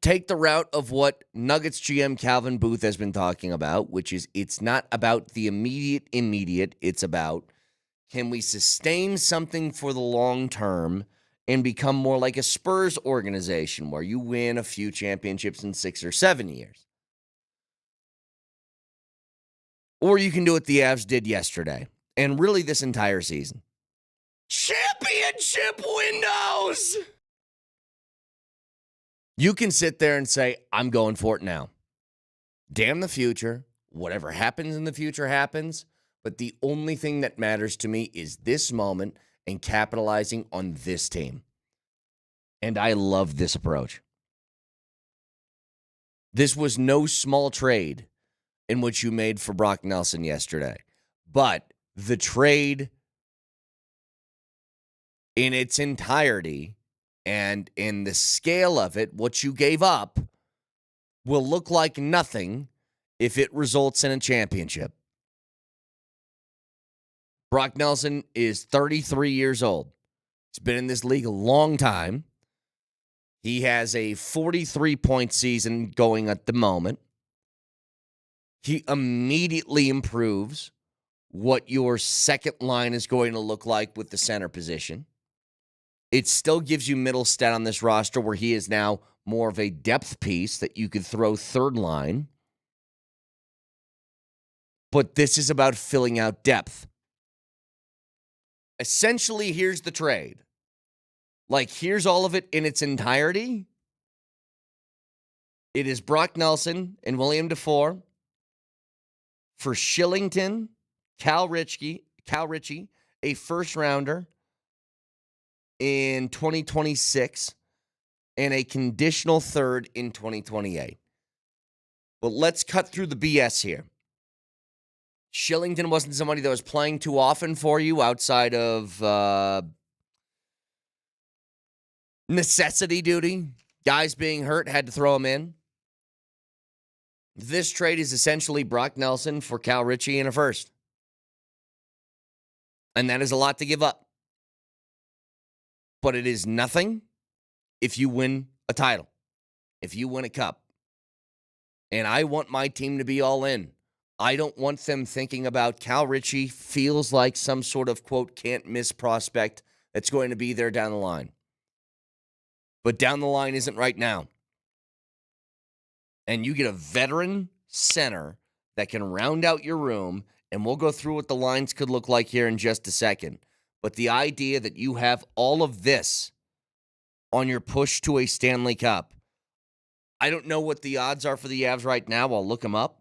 take the route of what Nuggets GM Calvin Booth has been talking about, which is it's not about the immediate. It's about, can we sustain something for the long term and become more like a Spurs organization where you win a few championships in 6 or 7 years? Or you can do what the Avs did yesterday and really this entire season. Championship windows! You can sit there and say, I'm going for it now. Damn the future. Whatever happens in the future happens. But the only thing that matters to me is this moment and capitalizing on this team. And I love this approach. This was no small trade in which you made for Brock Nelson yesterday. But the trade in its entirety and in the scale of it, what you gave up will look like nothing if it results in a championship. Brock Nelson is 33 years old. He's been in this league a long time. He has a 43-point season going at the moment. He immediately improves what your second line is going to look like with the center position. It still gives you Middlestead on this roster where he is now more of a depth piece that you could throw third line. But this is about filling out depth. Essentially, here's the trade. Like, here's all of it in its entirety. It is Brock Nelson and William Dufour for Shillington, Cal Ritchie, a first-rounder in 2026, and a conditional third in 2028. But let's cut through the BS here. Shillington wasn't somebody that was playing too often for you outside of necessity duty. Guys being hurt, had to throw him in. This trade is essentially Brock Nelson for Cal Ritchie and a first. And that is a lot to give up. But it is nothing if you win a title, if you win a cup. And I want my team to be all in. I don't want them thinking about Cal Ritchie feels like some sort of, quote, can't-miss prospect that's going to be there down the line. But down the line isn't right now. And you get a veteran center that can round out your room, and we'll go through what the lines could look like here in just a second. But the idea that you have all of this on your push to a Stanley Cup, I don't know what the odds are for the Avs right now. I'll look them up.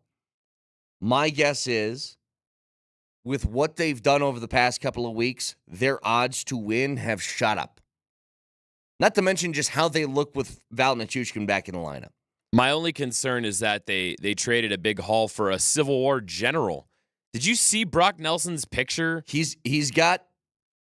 My guess is, with what they've done over the past couple of weeks, their odds to win have shot up. Not to mention just how they look with Valeri Nichushkin back in the lineup. My only concern is that they traded a big haul for a Civil War general. Did you see Brock Nelson's picture? He's got...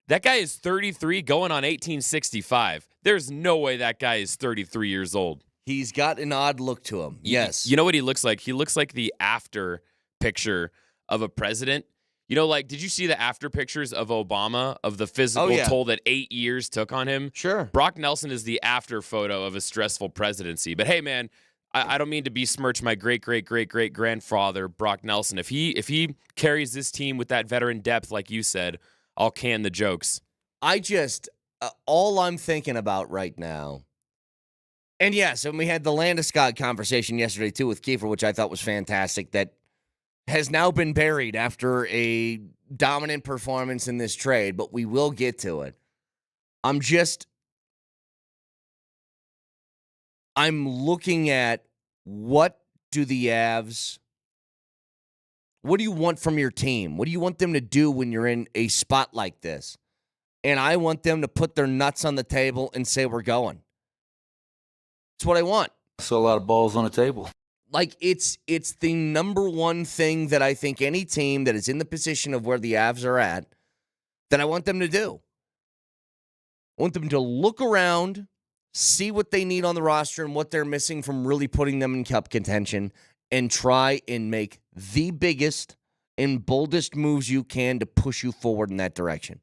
That guy is 33 going on 1865. There's no way that guy is 33 years old. He's got an odd look to him. Yes. You know what he looks like? He looks like the after picture of a president. You know, like, did you see the after pictures of Obama, of the physical toll that 8 years took on him? Sure. Brock Nelson is the after photo of a stressful presidency. But hey, man, I don't mean to besmirch my great-great-great-great-grandfather, Brock Nelson. If he carries this team with that veteran depth, like you said, I'll can the jokes. I just, all I'm thinking about right now, and yes, and we had the Landeskog conversation yesterday too with Kiefer, which I thought was fantastic, that has now been buried after a dominant performance in this trade, but we will get to it. I'm looking at what do the Avs... What do you want from your team? What do you want them to do when you're in a spot like this? And I want them to put their nuts on the table and say, we're going. That's what I want. So a lot of balls on the table. Like, it's the number one thing that I think any team that is in the position of where the Avs are at, that I want them to do. I want them to look around, see what they need on the roster and what they're missing from really putting them in cup contention, and try and make the biggest and boldest moves you can to push you forward in that direction.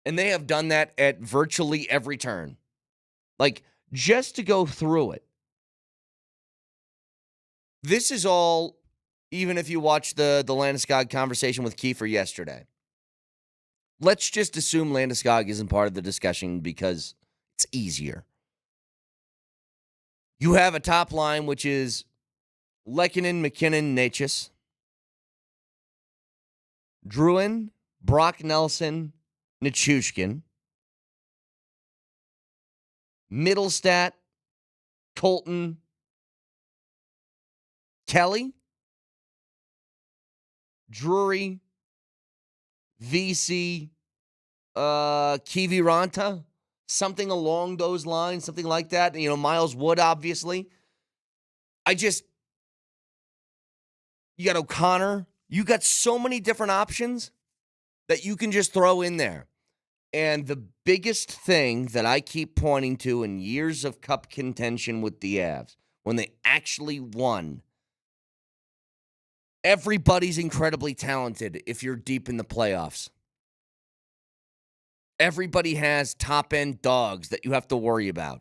And they have done that at virtually every turn. Like, just to go through it, This is all, even if you watch the Landeskog conversation with Keefe yesterday. Let's just assume Landeskog isn't part of the discussion because it's easier. You have a top line, which is Lehkonen, McKinnon, Necas, Drouin, Brock Nelson, Nichushkin, Middlestat, Colton, Kelly, Drury, VC, Kiviranta, something along those lines, something like that. Miles Wood, obviously. You got O'Connor. You got so many different options that you can just throw in there. And the biggest thing that I keep pointing to in years of cup contention with the Avs, when they actually won, everybody's incredibly talented if you're deep in the playoffs. Everybody has top-end dogs that you have to worry about.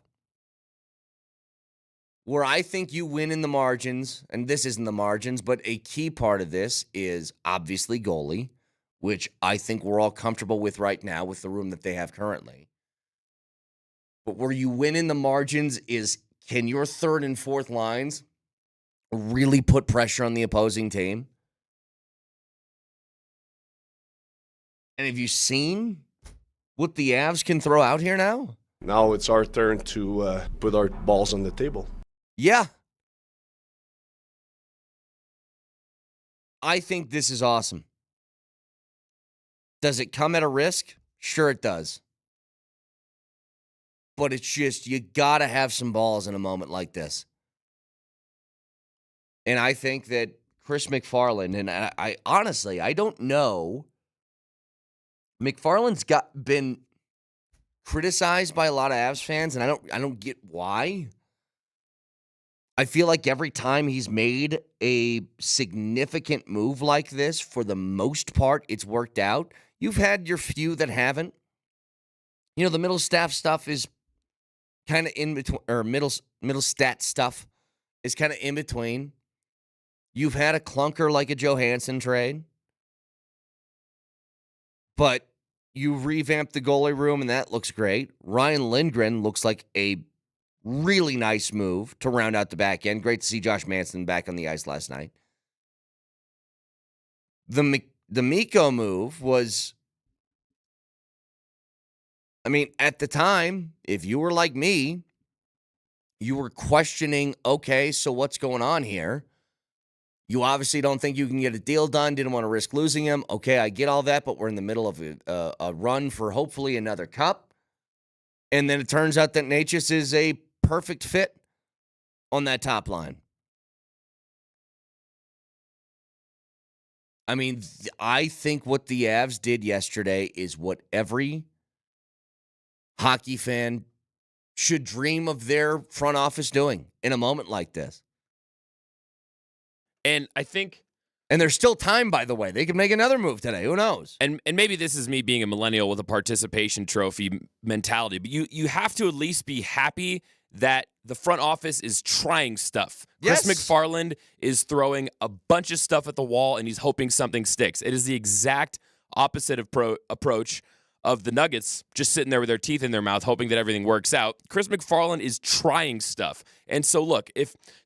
Where I think you win in the margins, and this isn't the margins, but a key part of this is obviously goalie, which I think we're all comfortable with right now with the room that they have currently. But where you win in the margins is, can your third and fourth lines really put pressure on the opposing team? And have you seen what the Avs can throw out here now? Now it's our turn to put our balls on the table. Yeah. I think this is awesome. Does it come at a risk? Sure it does. But it's just, you got to have some balls in a moment like this. And I think that Chris McFarland, and I honestly, I don't know. McFarland's been criticized by a lot of Avs fans, and I don't get why. I feel like every time he's made a significant move like this, for the most part, it's worked out. You've had your few that haven't. The middle staff stuff is kind of in between, or middle stat stuff is kind of in between. You've had a clunker like a Johansson trade, but you revamped the goalie room, and that looks great. Ryan Lindgren looks like a really nice move to round out the back end. Great to see Josh Manson back on the ice last night. The Mikko move was, at the time, if you were like me, you were questioning, okay, so what's going on here? You obviously don't think you can get a deal done, didn't want to risk losing him. Okay, I get all that, but we're in the middle of a run for hopefully another cup. And then it turns out that Necas is a perfect fit on that top line. I think what the Avs did yesterday is what every hockey fan should dream of their front office doing in a moment like this. And I think... And there's still time, by the way. They could make another move today. Who knows? And maybe this is me being a millennial with a participation trophy mentality, but you have to at least be happy that the front office is trying stuff. Yes. Chris McFarland is throwing a bunch of stuff at the wall, and he's hoping something sticks. It is the exact opposite approach of the Nuggets just sitting there with their teeth in their mouth, hoping that everything works out. Chris McFarland is trying stuff. And so, look,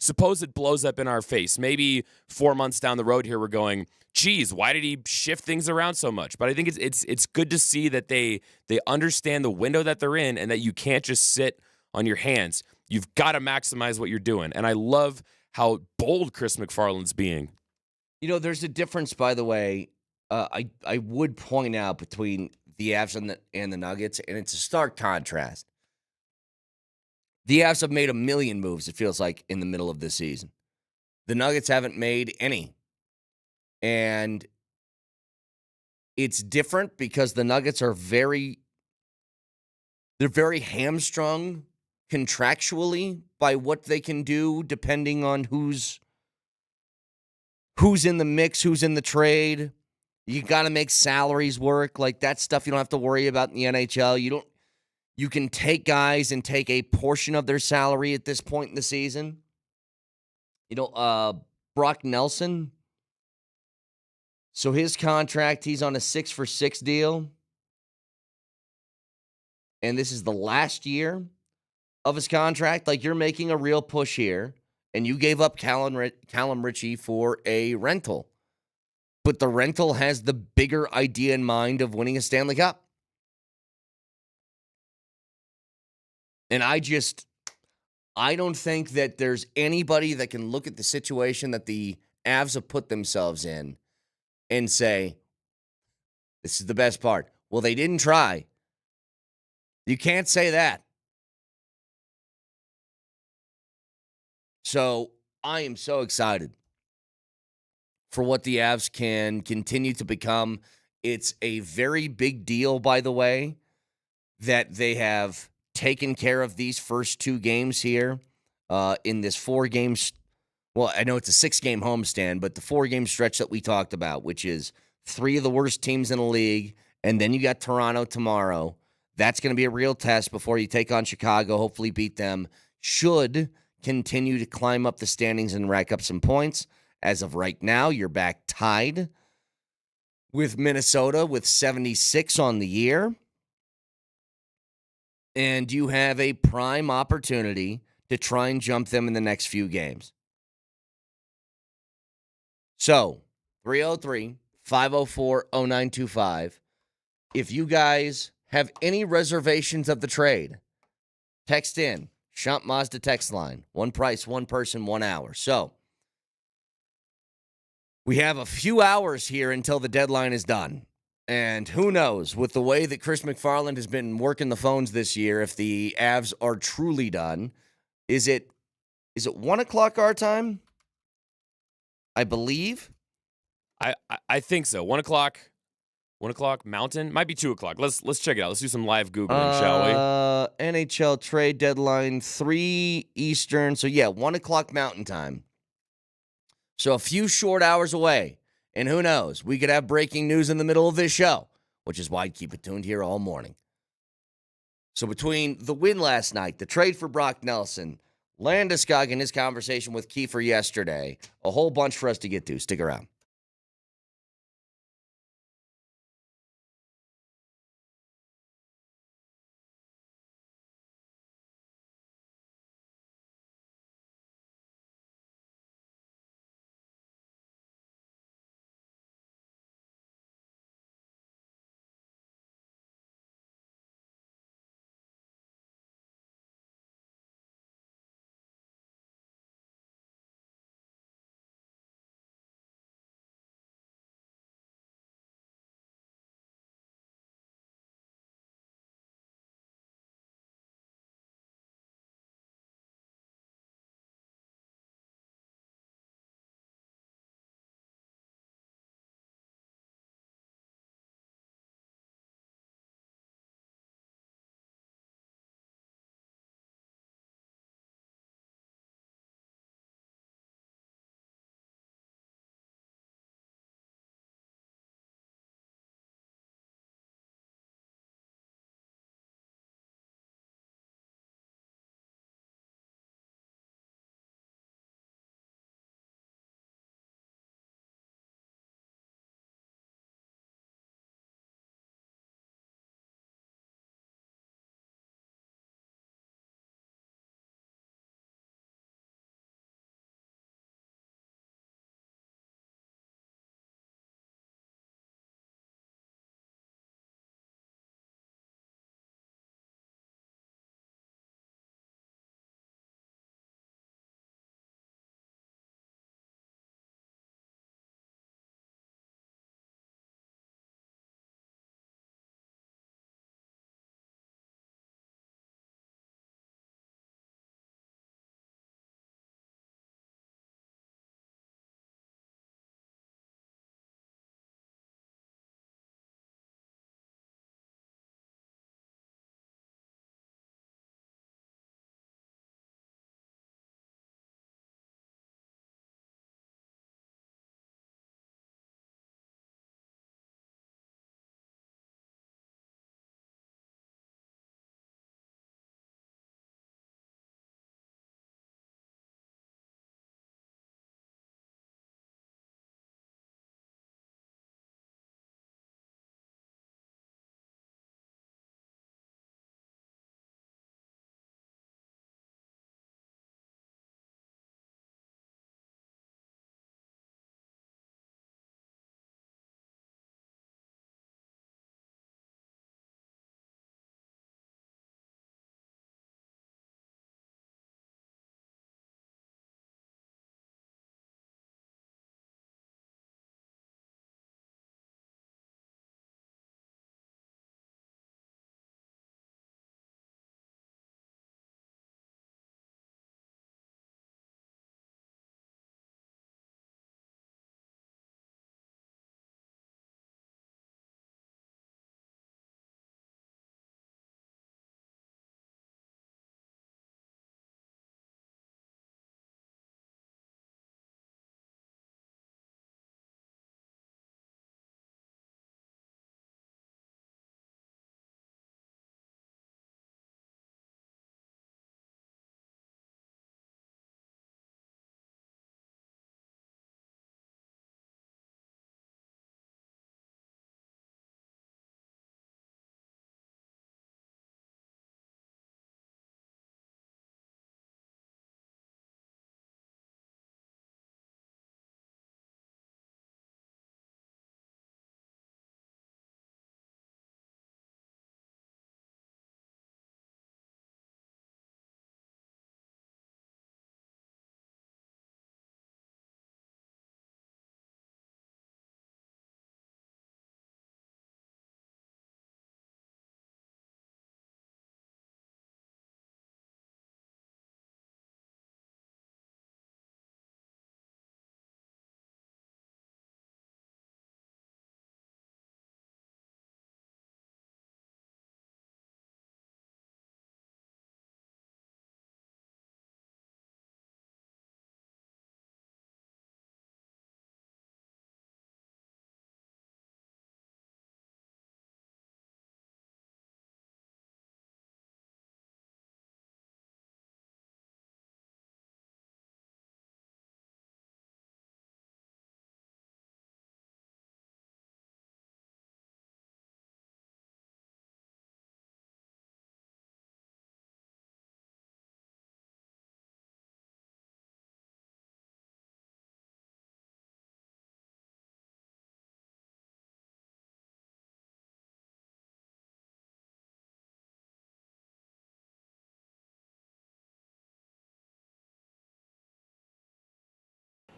suppose it blows up in our face, maybe 4 months down the road here, we're going, geez, why did he shift things around so much? But I think it's good to see that they understand the window that they're in and that you can't just sit on your hands. You've got to maximize what you're doing. And I love how bold Chris McFarland's being. There's a difference, by the way, I would point out between the Avs and the Nuggets, and it's a stark contrast. The Avs have made a million moves, it feels like, in the middle of this season. The Nuggets haven't made any. And it's different because the Nuggets are very hamstrung contractually by what they can do depending on who's in the mix, who's in the trade. You got to make salaries work. Like, that stuff you don't have to worry about in the NHL. You can take guys and take a portion of their salary at this point in the season. Brock Nelson. So his contract, he's on a 6-for-6 deal. And this is the last year of his contract. Like, you're making a real push here. And you gave up Callum Ritchie for a rental. But the rental has the bigger idea in mind of winning a Stanley Cup. And I don't think that there's anybody that can look at the situation that the Avs have put themselves in and say, this is the best part. Well, they didn't try. You can't say that. So I am so excited for what the Avs can continue to become. It's a very big deal, by the way, that they have taken care of these first 2 games here in this 4 games. Well, I know it's a 6-game homestand, but the 4-game stretch that we talked about, which is 3 of the worst teams in the league, and then you got Toronto tomorrow. That's going to be a real test before you take on Chicago, hopefully beat them. Should continue to climb up the standings and rack up some points. As of right now, you're back tied with Minnesota with 76 on the year. And you have a prime opportunity to try and jump them in the next few games. So, 303-504-0925. If you guys have any reservations of the trade, text in. Shop Mazda text line. One price, one person, 1 hour. So, we have a few hours here until the deadline is done. And who knows, with the way that Chris McFarland has been working the phones this year, if the Avs are truly done, is it 1 o'clock our time? I believe. I think so. 1 o'clock. 1 o'clock Mountain. Might be 2 o'clock. Let's check it out. Let's do some live Googling, shall we? NHL trade deadline 3 Eastern. So yeah, 1 o'clock Mountain time. So a few short hours away. And who knows? We could have breaking news in the middle of this show, which is why I'd keep it tuned here all morning. So between the win last night, the trade for Brock Nelson, Landeskog and his conversation with Keefe yesterday, a whole bunch for us to get to. Stick around.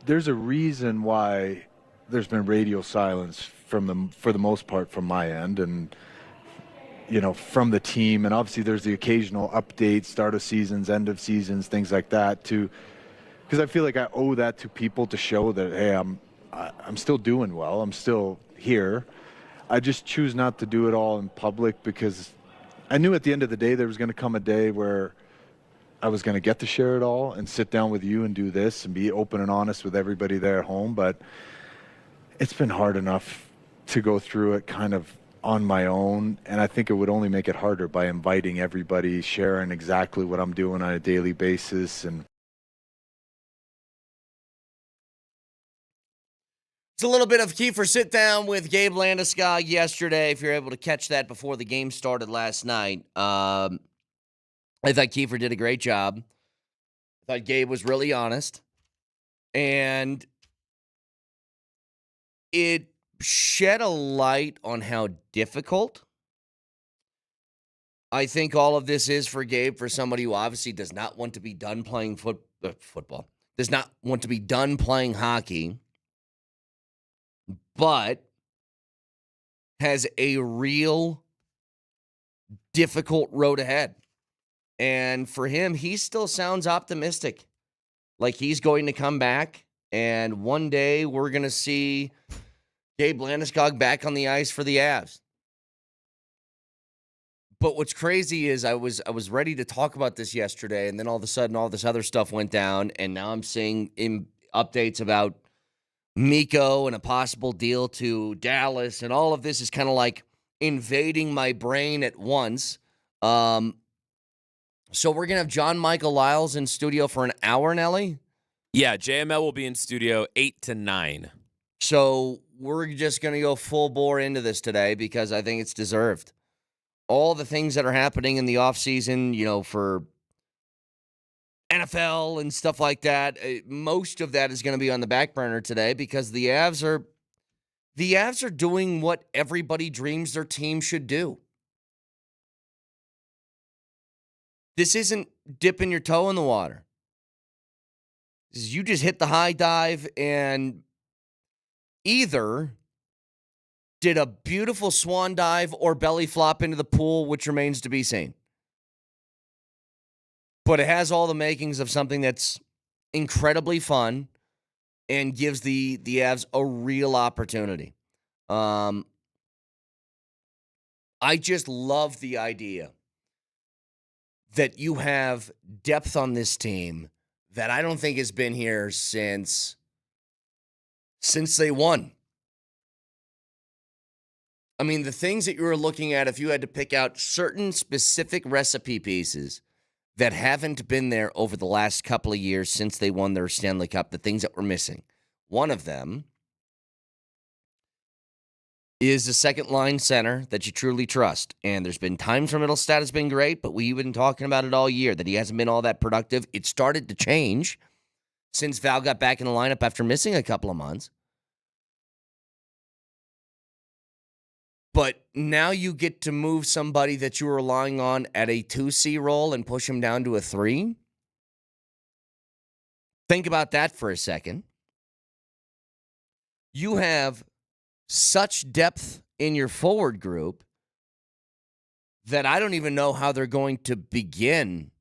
there's a reason why there's been radio silence for the most part from my end and from the team, and obviously there's the occasional updates, start of seasons, end of seasons, things like that because I feel like I owe that to people to show that, hey, I'm still doing well, I'm still here. I just choose not to do it all in public because I knew at the end of the day there was going to come a day where I was going to get to share it all and sit down with you and do this and be open and honest with everybody there at home. But it's been hard enough to go through it kind of on my own, and I think it would only make it harder by inviting everybody, sharing exactly what I'm doing on a daily basis. And it's a little bit of Kiefer sit down with Gabe Landeskog yesterday. If you're able to catch that before the game started last night, I thought Kiefer did a great job. I thought Gabe was really honest, and it shed a light on how difficult I think all of this is for Gabe, for somebody who obviously does not want to be done playing football, does not want to be done playing hockey, but has a real difficult road ahead. And for him, he still sounds optimistic, like he's going to come back, and one day we're going to see Gabe Landeskog back on the ice for the Avs. But what's crazy is I was ready to talk about this yesterday, and then all of a sudden all this other stuff went down, and now I'm seeing updates about Mikko and a possible deal to Dallas, and all of this is kind of like invading my brain at once. So we're going to have John Michael Lyles in studio for an hour, Nelly? Yeah, JML will be in studio 8 to 9. So we're just going to go full bore into this today because I think it's deserved. All the things that are happening in the offseason, for NFL and stuff like that, most of that is going to be on the back burner today because the Avs are doing what everybody dreams their team should do. This isn't dipping your toe in the water. This is you just hit the high dive and either did a beautiful swan dive or belly flop into the pool, which remains to be seen. But it has all the makings of something that's incredibly fun and gives the Avs a real opportunity. I just love the idea that you have depth on this team that I don't think has been here since they won. I mean, the things that you were looking at, if you had to pick out certain specific recipe pieces that haven't been there over the last couple of years since they won their Stanley Cup, the things that were missing. One of them is a second-line center that you truly trust. And there's been times where Mittelstadt has been great, but we've been talking about it all year, that he hasn't been all that productive. It started to change since Val got back in the lineup after missing a couple of months. But now you get to move somebody that you were relying on at a 2C role and push him down to a 3. Think about that for a second. You have such depth in your forward group that I don't even know how they're going to begin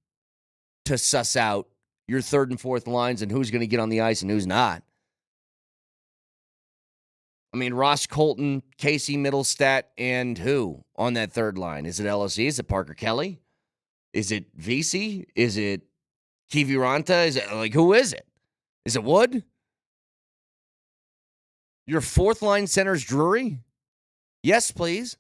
to suss out your third and fourth lines and who's going to get on the ice and who's not. I mean, Ross Colton, Casey Mittelstadt, and who on that third line? Is it LSE? Is it Parker Kelly? Is it VC? Is it Kiviranta? Is it who is it? Is it Wood? Your fourth line center's Drury? Yes, please.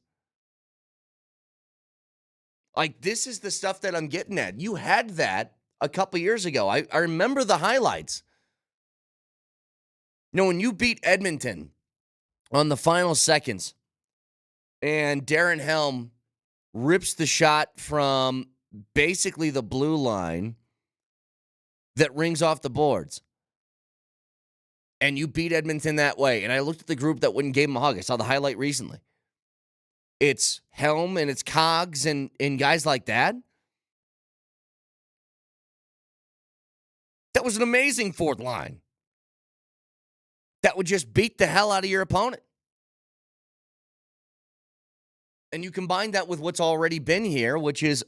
This is the stuff that I'm getting at. You had that a couple years ago. I remember the highlights. When you beat Edmonton on the final seconds, and Darren Helm rips the shot from basically the blue line that rings off the boards. And you beat Edmonton that way. And I looked at the group that wouldn't give him a hug. I saw the highlight recently. It's Helm and it's Cogs and guys like that. That was an amazing fourth line. that would just beat the hell out of your opponent. And you combine that with what's already been here, which is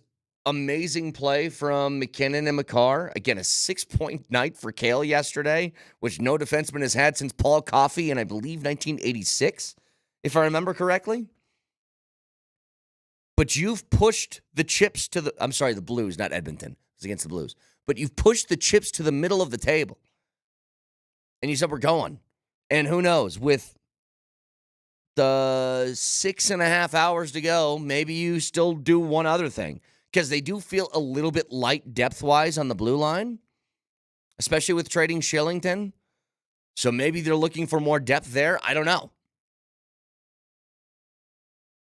amazing play from McKinnon and Makar. Again, a 6-point night for Coyle yesterday, which no defenseman has had since Paul Coffey in, I believe, 1986, if I remember correctly. But you've pushed the chips to the Blues, not Edmonton. It's against the Blues. But you've pushed the chips to the middle of the table. And you said, we're going. And who knows, with the 6.5 hours to go, maybe you still do one other thing. Because they do feel a little bit light depth-wise on the blue line, especially with trading Shillington. So maybe they're looking for more depth there. I don't know.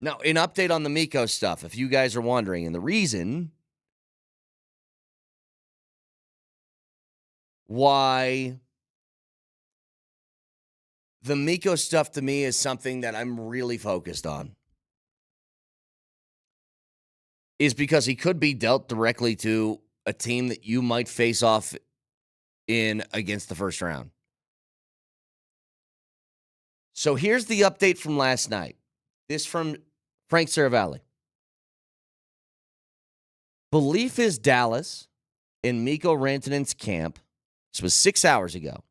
Now, an update on the Mikko stuff, if you guys are wondering. And the reason why the Mikko stuff to me is something that I'm really focused on is because he could be dealt directly to a team that you might face off in against the first round. So here's the update from last night. This from Frank Seravalli. Belief is Dallas in Miko Rantanen's camp, this was 6 hours ago,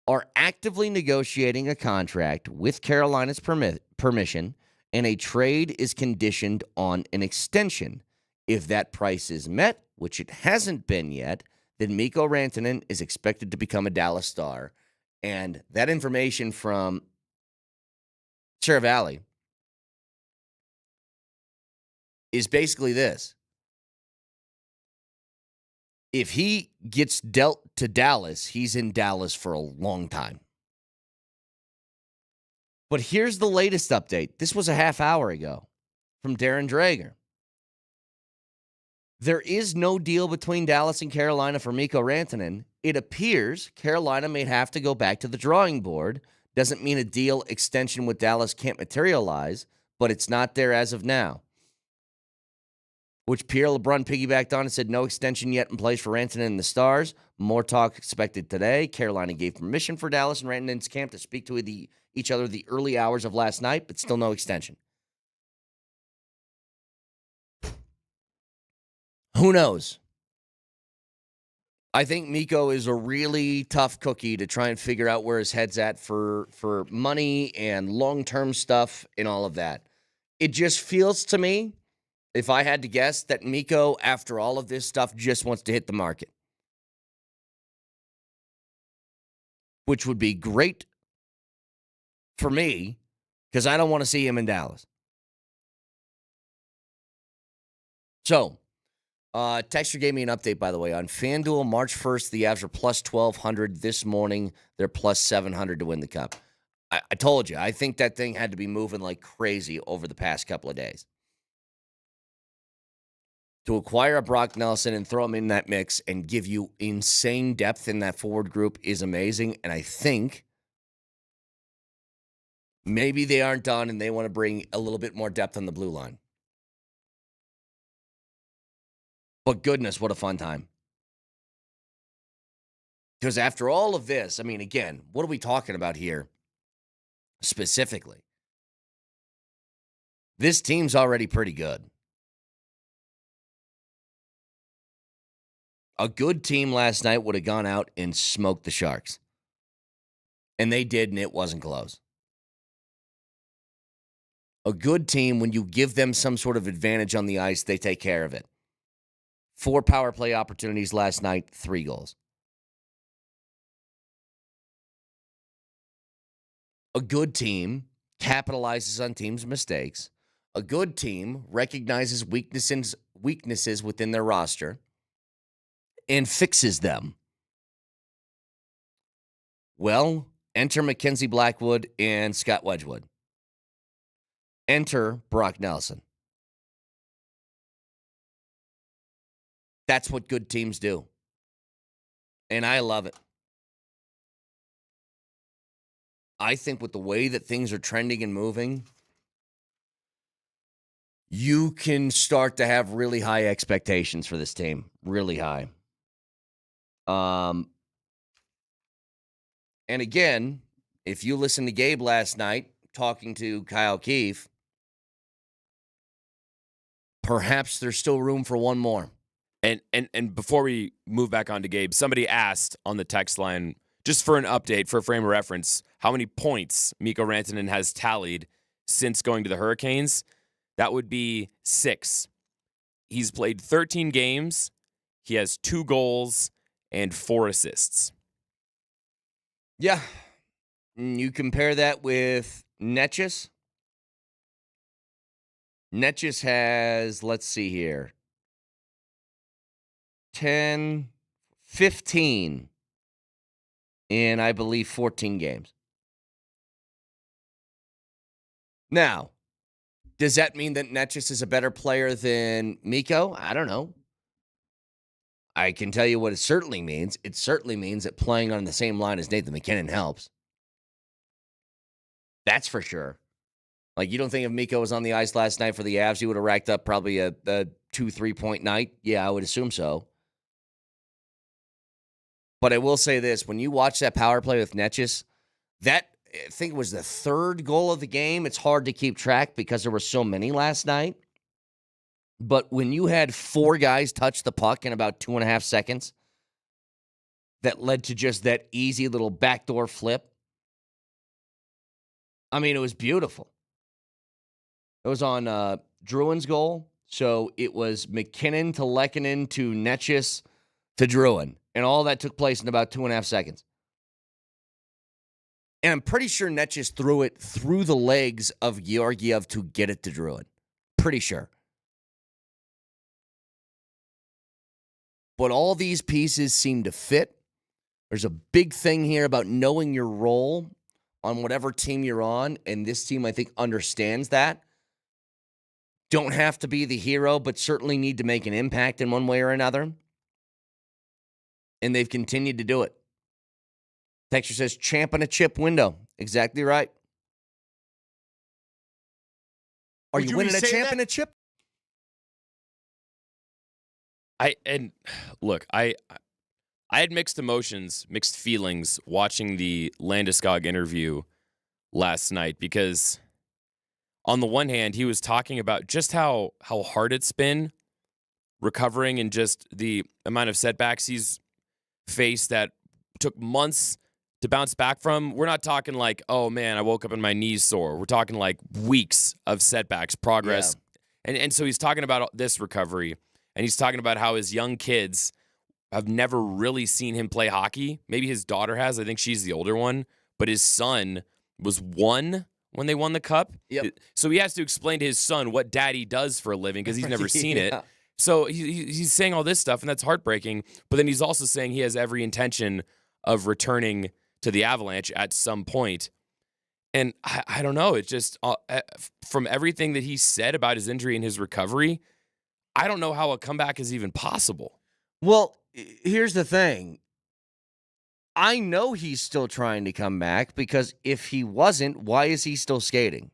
are actively negotiating a contract with Carolina's permission, and a trade is conditioned on an extension. If that price is met, which it hasn't been yet, then Miko Rantanen is expected to become a Dallas Star. And that information from Seravalli is basically this. If he gets dealt to Dallas, he's in Dallas for a long time. But here's the latest update. This was a half hour ago from Darren Drager. There is no deal between Dallas and Carolina for Miko Rantanen. It appears Carolina may have to go back to the drawing board. Doesn't mean a deal extension with Dallas can't materialize, but it's not there as of now. Which Pierre LeBrun piggybacked on and said no extension yet in place for Rantanen and the Stars. More talk expected today. Carolina gave permission for Dallas and Rantanen's camp to speak to each other the early hours of last night, but still no extension. Who knows? I think Mikko is a really tough cookie to try and figure out where his head's at for money and long-term stuff and all of that. It just feels to me, if I had to guess, that Mikko, after all of this stuff, just wants to hit the market. Which would be great for me, because I don't want to see him in Dallas. So, Texter gave me an update, by the way. On FanDuel, March 1st, the Avs are plus 1,200. This morning, they're plus 700 to win the Cup. I told you, I think that thing had to be moving like crazy over the past couple of days. To acquire a Brock Nelson and throw him in that mix and give you insane depth in that forward group is amazing. And I think maybe they aren't done and they want to bring a little bit more depth on the blue line. But goodness, what a fun time. Because after all of this, I mean, again, what are we talking about here specifically? This team's already pretty good. A good team last night would have gone out and smoked the Sharks. And they did, and it wasn't close. A good team, when you give them some sort of advantage on the ice, they take care of it. 4 power play opportunities last night, 3 goals. A good team capitalizes on teams' mistakes. A good team recognizes weaknesses within their roster and fixes them. Well, enter Mackenzie Blackwood and Scott Wedgwood. Enter Brock Nelson. That's what good teams do. And I love it. I think with the way that things are trending and moving, you can start to have really high expectations for this team. Really high. And again, if you listened to Gabe last night talking to Kyle Keefe, perhaps there's still room for one more. And before we move back on to Gabe, somebody asked on the text line, just for an update, for a frame of reference, how many points Miko Rantanen has tallied since going to the Hurricanes. That would be 6. He's played 13 games. He has 2 goals and 4 assists. Yeah. You compare that with Nichushkin. Nichushkin has, let's see here, 10, 15 in, I believe, 14 games. Now, does that mean that Nichushkin is a better player than Mikko? I don't know. I can tell you what it certainly means. It certainly means that playing on the same line as Nathan MacKinnon helps. That's for sure. Like, you don't think if Mikko was on the ice last night for the Avs, he would have racked up probably a 2-3-point night? Yeah, I would assume so. But I will say this. When you watch that power play with Nichushkin, that, I think it was the 3rd goal of the game. It's hard to keep track because there were so many last night. But when you had 4 guys touch the puck in about 2.5 seconds, that led to just that easy little backdoor flip. I mean, it was beautiful. It was on Drouin's goal. So it was MacKinnon to Lehkonen to Nichushkin to Drouin. And all that took place in about 2.5 seconds. And I'm pretty sure Nichushkin threw it through the legs of Georgiev to get it to Drouin. Pretty sure. But all these pieces seem to fit. There's a big thing here about knowing your role on whatever team you're on, and this team, I think, understands that. Don't have to be the hero, but certainly need to make an impact in one way or another. And they've continued to do it. Texture says, champ and a chip window. Exactly right. Are you winning a champ and a chip? I had mixed emotions, mixed feelings watching the Landeskog interview last night because on the one hand, he was talking about just how hard it's been recovering and just the amount of setbacks he's faced that took months to bounce back from. We're not talking like, oh man, I woke up and my knees sore. We're talking like weeks of setbacks, progress. Yeah. And so he's talking about this recovery. And he's talking about how his young kids have never really seen him play hockey. Maybe his daughter has. I think she's the older one. But his son was 1 when they won the cup. Yep. So he has to explain to his son what daddy does for a living because he's never seen it. So he's saying all this stuff, and that's heartbreaking. But then he's also saying he has every intention of returning to the Avalanche at some point. And I don't know. It's just from everything that he said about his injury and his recovery, I don't know how a comeback is even possible. Well, here's the thing. I know he's still trying to come back because if he wasn't, why is he still skating?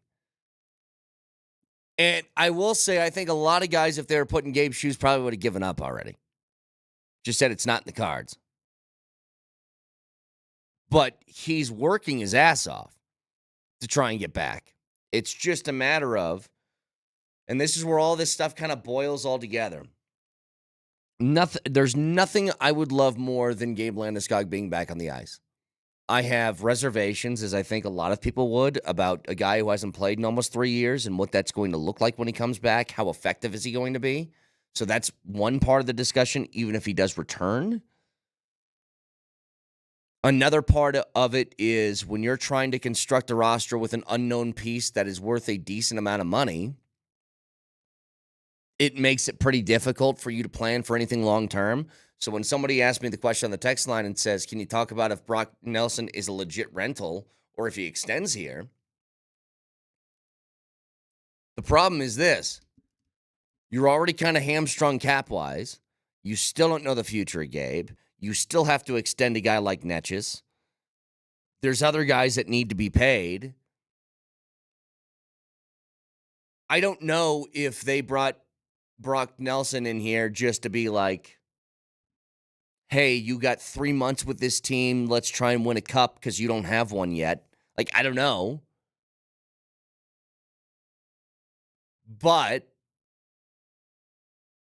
And I will say, I think a lot of guys, if they were put in Gabe's shoes, probably would have given up already. Just said it's not in the cards. But he's working his ass off to try and get back. It's just a matter of, and this is where all this stuff kind of boils all together. There's nothing I would love more than Gabe Landeskog being back on the ice. I have reservations, as I think a lot of people would, about a guy who hasn't played in almost 3 years and what that's going to look like when he comes back. How effective is he going to be? So that's one part of the discussion, even if he does return. Another part of it is when you're trying to construct a roster with an unknown piece that is worth a decent amount of money, it makes it pretty difficult for you to plan for anything long-term. So when somebody asks me the question on the text line and says, can you talk about if Brock Nelson is a legit rental or if he extends here? The problem is this. You're already kind of hamstrung cap-wise. You still don't know the future of Gabe. You still have to extend a guy like Nichushkin. There's other guys that need to be paid. I don't know if they brought Brock Nelson in here just to be like, hey, you got 3 months with this team. Let's try and win a cup because you don't have one yet. Like, I don't know. But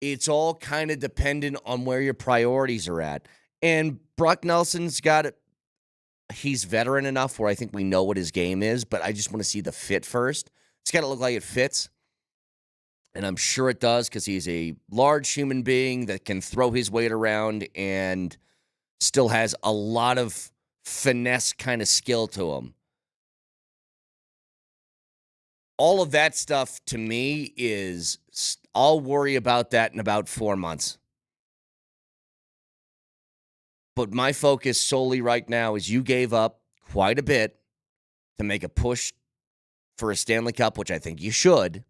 it's all kind of dependent on where your priorities are at. And Brock Nelson's got it. He's veteran enough where I think we know what his game is, but I just want to see the fit first. It's got to look like it fits. And I'm sure it does because he's a large human being that can throw his weight around and still has a lot of finesse kind of skill to him. All of that stuff to me is, I'll worry about that in about 4 months. But my focus solely right now is you gave up quite a bit to make a push for a Stanley Cup, which I think you should.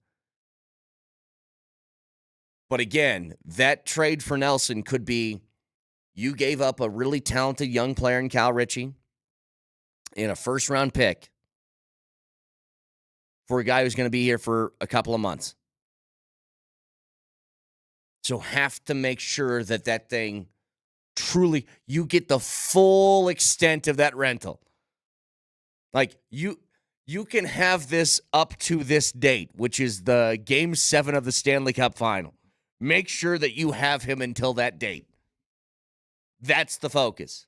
But again, that trade for Nelson could be you gave up a really talented young player in Cal Ritchie and a first-round pick for a guy who's going to be here for a couple of months. So have to make sure that that thing truly, you get the full extent of that rental. Like, you can have this up to this date, which is the Game 7 of the Stanley Cup Final. Make sure that you have him until that date. That's the focus.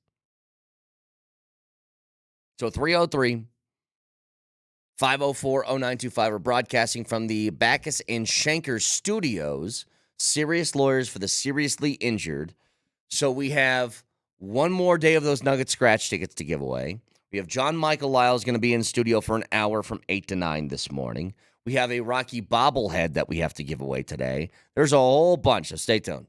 So 303-504-0925. We're broadcasting from the Backus and Schenker Studios. Serious lawyers for the seriously injured. So we have one more day of those Nugget scratch tickets to give away. We have John Michael Lyle's going to be in studio for an hour from 8 to 9 this morning. We have a Rocky bobblehead that we have to give away today. There's a whole bunch, so stay tuned.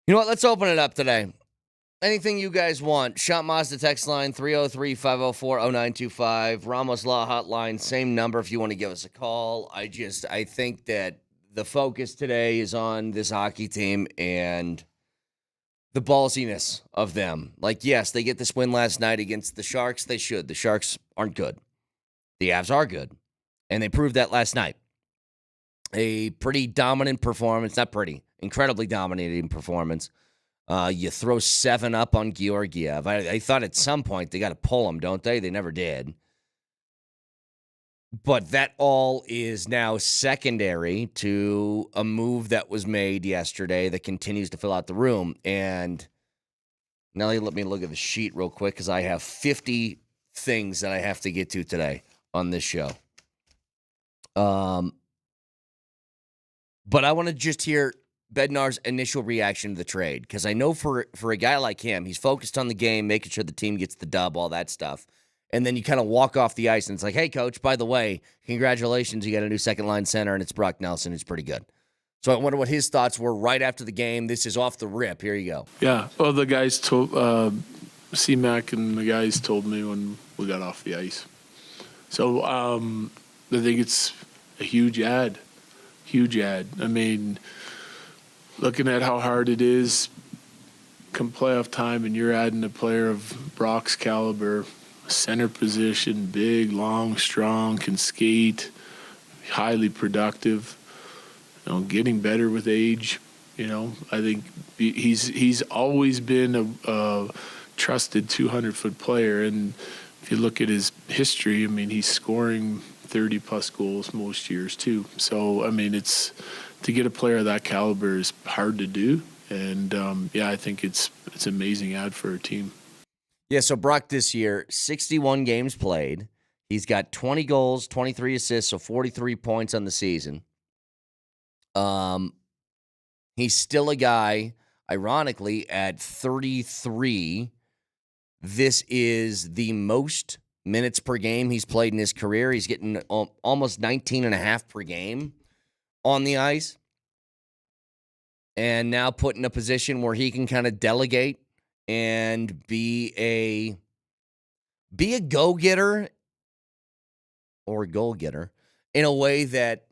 You know what? Let's open it up today. Anything you guys want. Shot Mazda text line 303-504-0925. Ramos Law hotline, same number if you want to give us a call. I think that the focus today is on this hockey team and the ballsiness of them. Like, yes, they get this win last night against the Sharks. They should. The Sharks aren't good. The Avs are good. And they proved that last night. A pretty dominant performance. Not pretty. Incredibly dominating performance. You throw 7 up on Georgiev. I thought at some point they got to pull him, don't they? They never did. But that all is now secondary to a move that was made yesterday that continues to fill out the room. And now let me look at the sheet real quick because I have 50 things that I have to get to today on this show. But I want to just hear Bednar's initial reaction to the trade, because I know for a guy like him, he's focused on the game, making sure the team gets the dub, all that stuff. And then you kind of walk off the ice, and it's like, hey, coach, by the way, congratulations, you got a new second-line center, and it's Brock Nelson, who's pretty good. So I wonder what his thoughts were right after the game. This is off the rip. Here you go. Yeah, well, the guys told, CMAC and the guys told me when we got off the ice. So I think it's a huge ad. Huge ad. I mean, looking at how hard it is come playoff time and you're adding a player of Brock's caliber, center position, big, long, strong, can skate, highly productive, getting better with age. I think he's always been a trusted 200-foot player. And if you look at his history, I mean, he's scoring 30-plus goals most years too. So, I mean, it's to get a player of that caliber is hard to do. And, I think it's an amazing ad for a team. Yeah, so Brock this year, 61 games played. He's got 20 goals, 23 assists, so 43 points on the season. He's still a guy, ironically, at 33. This is the most minutes per game he's played in his career. He's getting almost 19 and a half per game on the ice. And now put in a position where he can kind of delegate and be a go-getter or a goal-getter in a way that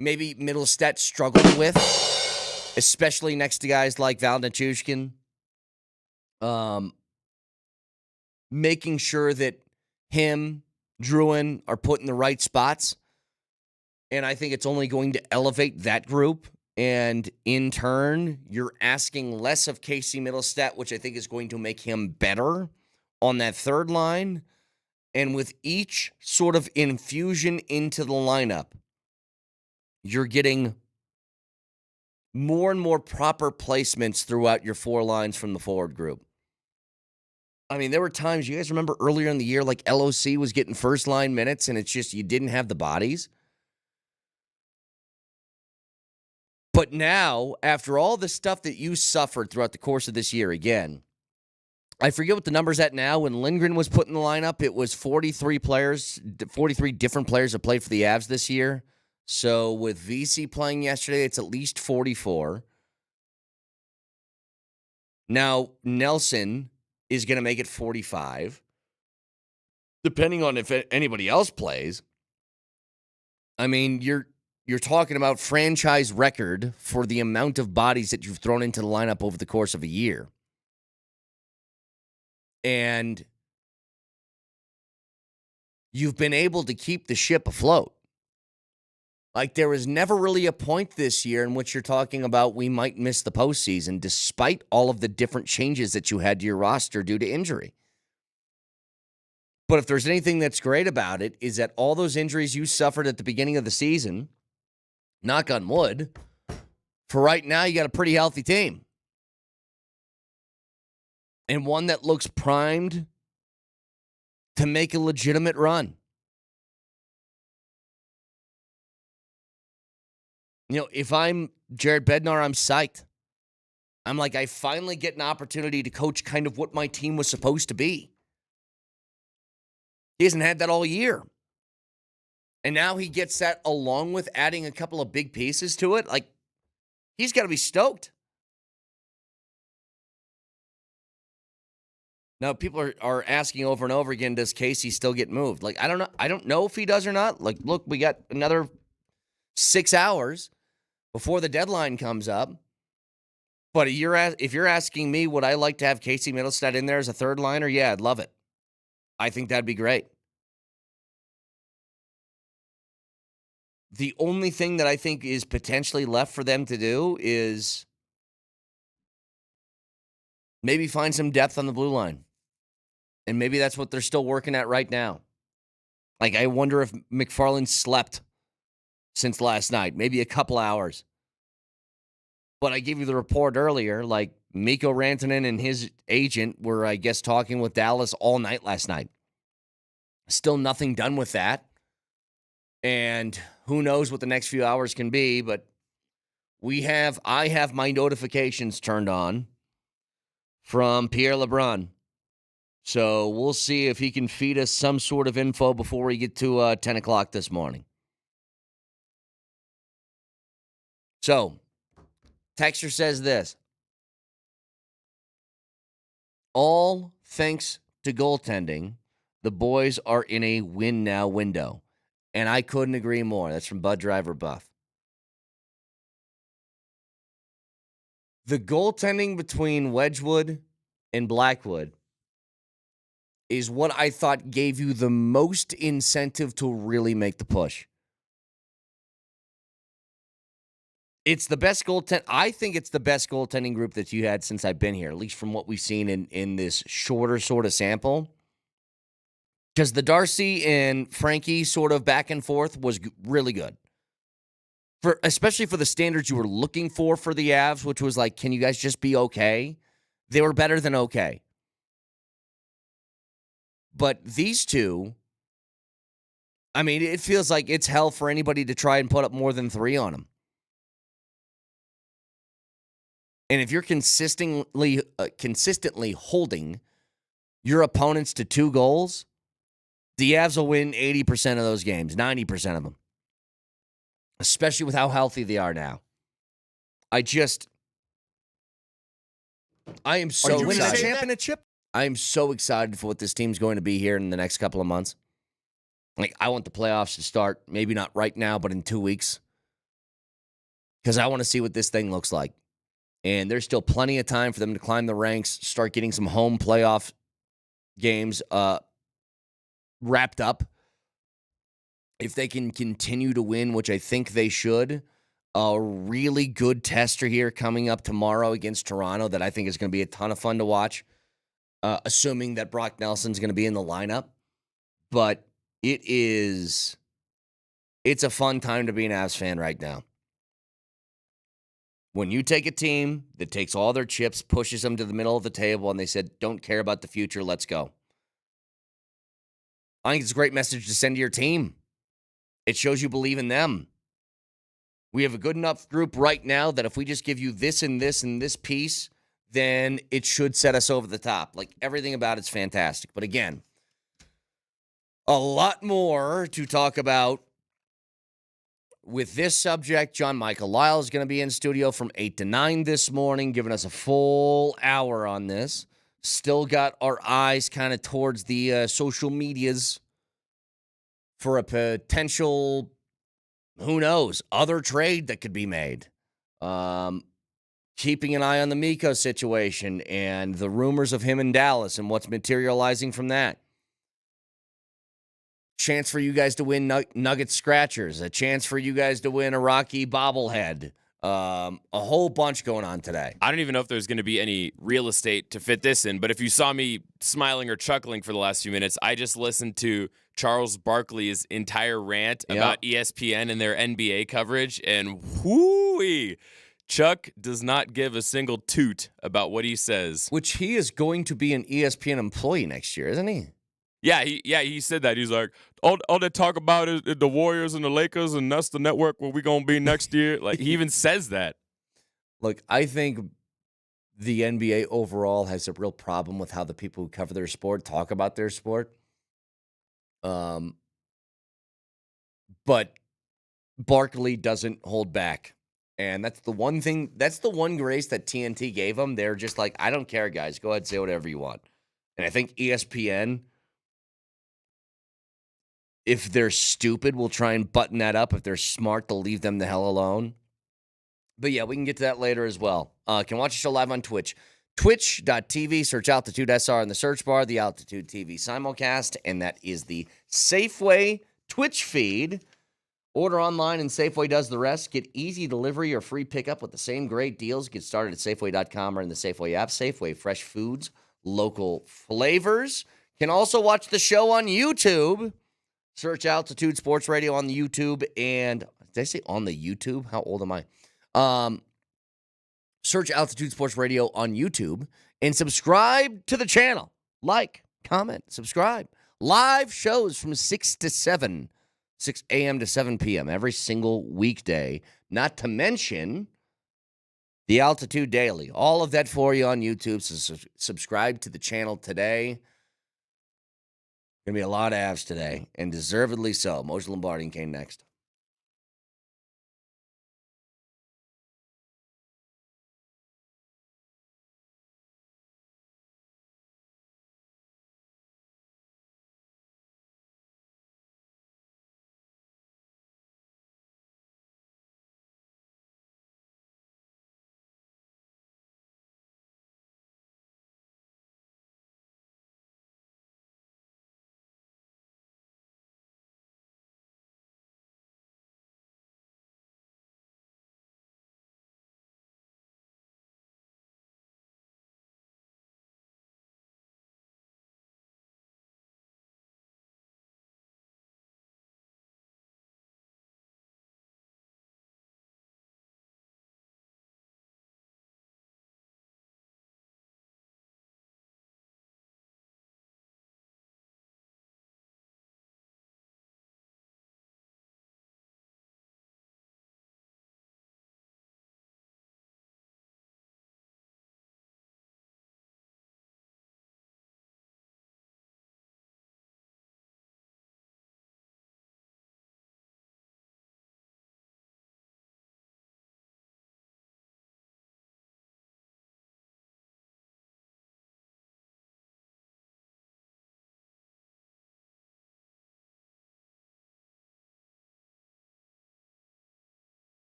maybe Middlestedt struggled with, especially next to guys like Valeri Nichushkin. Making sure that him, Druin are put in the right spots. And I think it's only going to elevate that group. And in turn, you're asking less of Casey Middlestedt, which I think is going to make him better on that third line. And with each sort of infusion into the lineup, you're getting more and more proper placements throughout your 4 lines from the forward group. I mean, there were times, you guys remember earlier in the year, like LOC was getting first line minutes, and it's just you didn't have the bodies. But now, after all the stuff that you suffered throughout the course of this year, again, I forget what the number's at now. When Lindgren was put in the lineup, it was 43 different players that played for the Avs this year. So with VC playing yesterday, it's at least 44. Now, Nelson is going to make it 45. Depending on if anybody else plays. I mean, you're talking about franchise record for the amount of bodies that you've thrown into the lineup over the course of a year. And you've been able to keep the ship afloat. Like, there was never really a point this year in which you're talking about we might miss the postseason, despite all of the different changes that you had to your roster due to injury. But if there's anything that's great about it, is that all those injuries you suffered at the beginning of the season, knock on wood, for right now, you got a pretty healthy team. And one that looks primed to make a legitimate run. If I'm Jared Bednar, I'm psyched. I'm like, I finally get an opportunity to coach kind of what my team was supposed to be. He hasn't had that all year. And now he gets that along with adding a couple of big pieces to it. Like, he's got to be stoked. Now, people are asking over and over again, does Casey still get moved? Like, I don't know. I don't know if he does or not. Like, look, we got another 6 hours before the deadline comes up. But if you're asking me, would I like to have Casey Middlestad in there as a third liner? Yeah, I'd love it. I think that'd be great. The only thing that I think is potentially left for them to do is maybe find some depth on the blue line. And maybe that's what they're still working at right now. Like, I wonder if McFarland slept since last night, maybe a couple hours. But I gave you the report earlier, like Miko Rantanen and his agent were, I guess, talking with Dallas all night last night. Still nothing done with that. And who knows what the next few hours can be, but I have my notifications turned on from Pierre LeBrun. So we'll see if he can feed us some sort of info before we get to 10 o'clock this morning. So, Texter says this. All thanks to goaltending, the boys are in a win-now window. And I couldn't agree more. That's from Bud Driver Buff. The goaltending between Wedgwood and Blackwood is what I thought gave you the most incentive to really make the push. It's the best goaltend. I think it's the best goaltending group that you had since I've been here, at least from what we've seen in this shorter sort of sample. Because the Darcy and Frankie sort of back and forth was really good. Especially for the standards you were looking for the Avs, which was like, can you guys just be okay? They were better than okay. But these two, I mean, it feels like it's hell for anybody to try and put up more than 3 on them. And if you're consistently holding your opponents to 2 goals, the Avs will win 80% of those games, 90% of them. Especially with how healthy they are now. I am so Are you winning a excited. championship? I am so excited for what this team's going to be here in the next couple of months. Like, I want the playoffs to start, maybe not right now, but in 2 weeks. Because I want to see what this thing looks like. And there's still plenty of time for them to climb the ranks, start getting some home playoff games wrapped up. If they can continue to win, which I think they should, a really good tester here coming up tomorrow against Toronto that I think is going to be a ton of fun to watch, assuming that Brock Nelson's going to be in the lineup. But it's a fun time to be an Avs fan right now. When you take a team that takes all their chips, pushes them to the middle of the table, and they said, don't care about the future, let's go. I think it's a great message to send to your team. It shows you believe in them. We have a good enough group right now that if we just give you this and this and this piece, then it should set us over the top. Like, everything about it's fantastic. But again, a lot more to talk about with this subject. John Michael Lyle is going to be in studio from 8 to 9 this morning, giving us a full hour on this. Still got our eyes kind of towards the social medias for a potential, who knows, other trade that could be made. Keeping an eye on the Mikko situation and the rumors of him in Dallas and what's materializing from that. Chance for you guys to win Nugget Scratchers. A chance for you guys to win a Rocky bobblehead. A whole bunch going on today. I don't even know if there's going to be any real estate to fit this in, but if you saw me smiling or chuckling for the last few minutes, I just listened to Charles Barkley's entire rant about ESPN and their NBA coverage, and whoo-wee, Chuck does not give a single toot about what he says. Which he is going to be an ESPN employee next year, isn't he? Yeah, he said that. He's like, all they talk about is the Warriors and the Lakers, and that's the network where we're going to be next year. Like, he even says that. Look, I think the NBA overall has a real problem with how the people who cover their sport talk about their sport. But Barkley doesn't hold back. And that's the one thing, that's the one grace that TNT gave him. They're just like, I don't care, guys. Go ahead and say whatever you want. And I think ESPN, if they're stupid, will try and button that up. If they're smart, they'll leave them the hell alone. But yeah, we can get to that later as well. Can watch the show live on Twitch. Twitch.tv, search Altitude SR in the search bar, the Altitude TV simulcast, and that is the Safeway Twitch feed. Order online and Safeway does the rest. Get easy delivery or free pickup with the same great deals. Get started at Safeway.com or in the Safeway app. Safeway, fresh foods, local flavors. Can also watch the show on YouTube. Search Altitude Sports Radio on the YouTube. And did I say on the YouTube? How old am I? Search Altitude Sports Radio on YouTube and subscribe to the channel. Like, comment, subscribe. Live shows from 6 to 7, 6 a.m. to 7 p.m. every single weekday. Not to mention the Altitude Daily. All of that for you on YouTube. So subscribe to the channel today. Going to be a lot of Avs today, and deservedly so. Moser, Lombardi, and Kane next.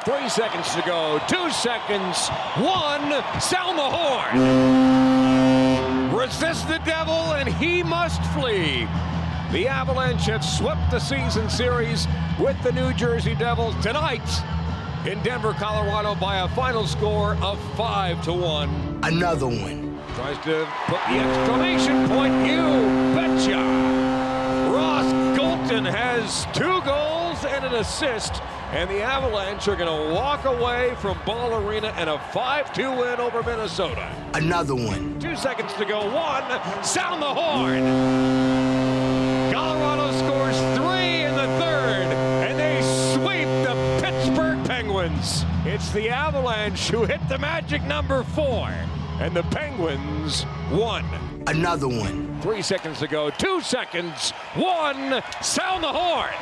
3 seconds to go. 2 seconds. 1. Sound the horn. Resist the devil and he must flee. The Avalanche have swept the season series with the New Jersey Devils tonight in Denver, Colorado by a final score of 5-1. Another one. Tries to put the exclamation point, you betcha. Ross Golton has 2 goals and an assist, and the Avalanche are going to walk away from Ball Arena in a 5-2 win over Minnesota. Another one. 2 seconds to go. 1. Sound the horn. Colorado scores 3 in the third, and they sweep the Pittsburgh Penguins. It's the Avalanche who hit the magic number 4, and the Penguins won. Another one. 3 seconds to go. 2 seconds. 1. Sound the horn.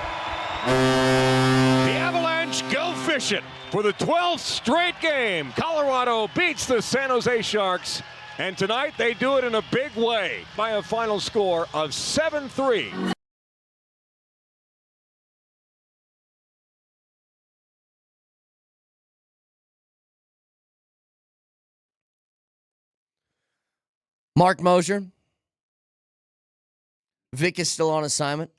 The Avalanche go fishing for the 12th straight game. Colorado beats the San Jose Sharks, and tonight they do it in a big way by a final score of 7-3. Mark Moser. Vic is still on assignment.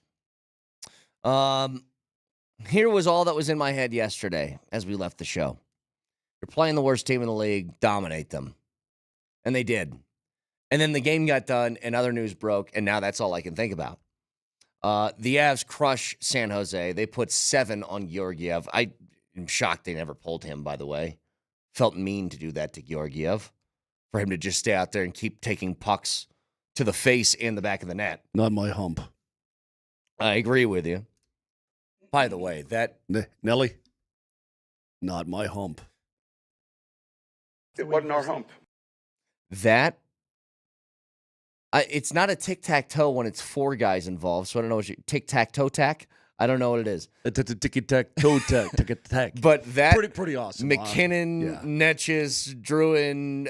Here was all that was in my head yesterday as we left the show. You're playing the worst team in the league, dominate them. And they did. And then the game got done and other news broke, and now that's all I can think about. The Avs crush San Jose. They put 7 on Georgiev. I am shocked they never pulled him, by the way. Felt mean to do that to Georgiev, for him to just stay out there and keep taking pucks to the face and the back of the net. Not my hump. I agree with you. By the way, that... Nelly? Not my hump. It wasn't our hump. That... it's not a tic-tac-toe when it's 4 guys involved, so I don't know what you... Tic-tac-toe-tack? I don't know what it is. Ticky-tack-toe-tack. Ticky-tack. But that... Pretty awesome. McKinnon, Netches, Druin...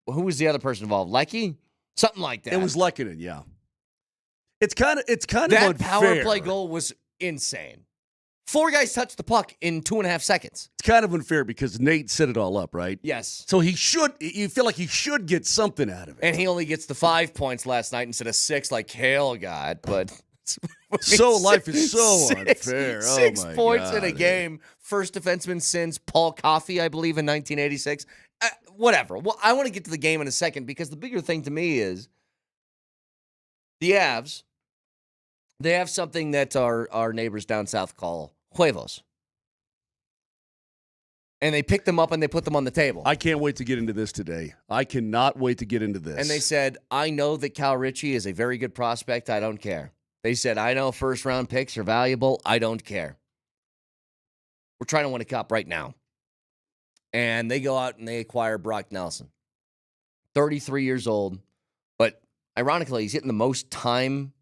who was the other person involved? Lecky? Something like that. It was Lehkonen, yeah. It's kind of that unfair. Power play goal was insane. 4 guys touched the puck in 2.5 seconds. It's kind of unfair because Nate set it all up, right? Yes. So you feel like he should get something out of it. And he only gets the 5 points last night instead of 6 like Hale got, but... life is so unfair. 6 my points God, in a game. First defenseman since Paul Coffey, I believe, in 1986. Whatever. Well, I want to get to the game in a second because the bigger thing to me is the Avs, they have something that our neighbors down south call huevos. And they picked them up and they put them on the table. I can't wait to get into this today. I cannot wait to get into this. And they said, I know that Cal Ritchie is a very good prospect. I don't care. They said, I know first-round picks are valuable. I don't care. We're trying to win a cup right now. And they go out and they acquire Brock Nelson. 33 years old. But ironically, he's getting the most time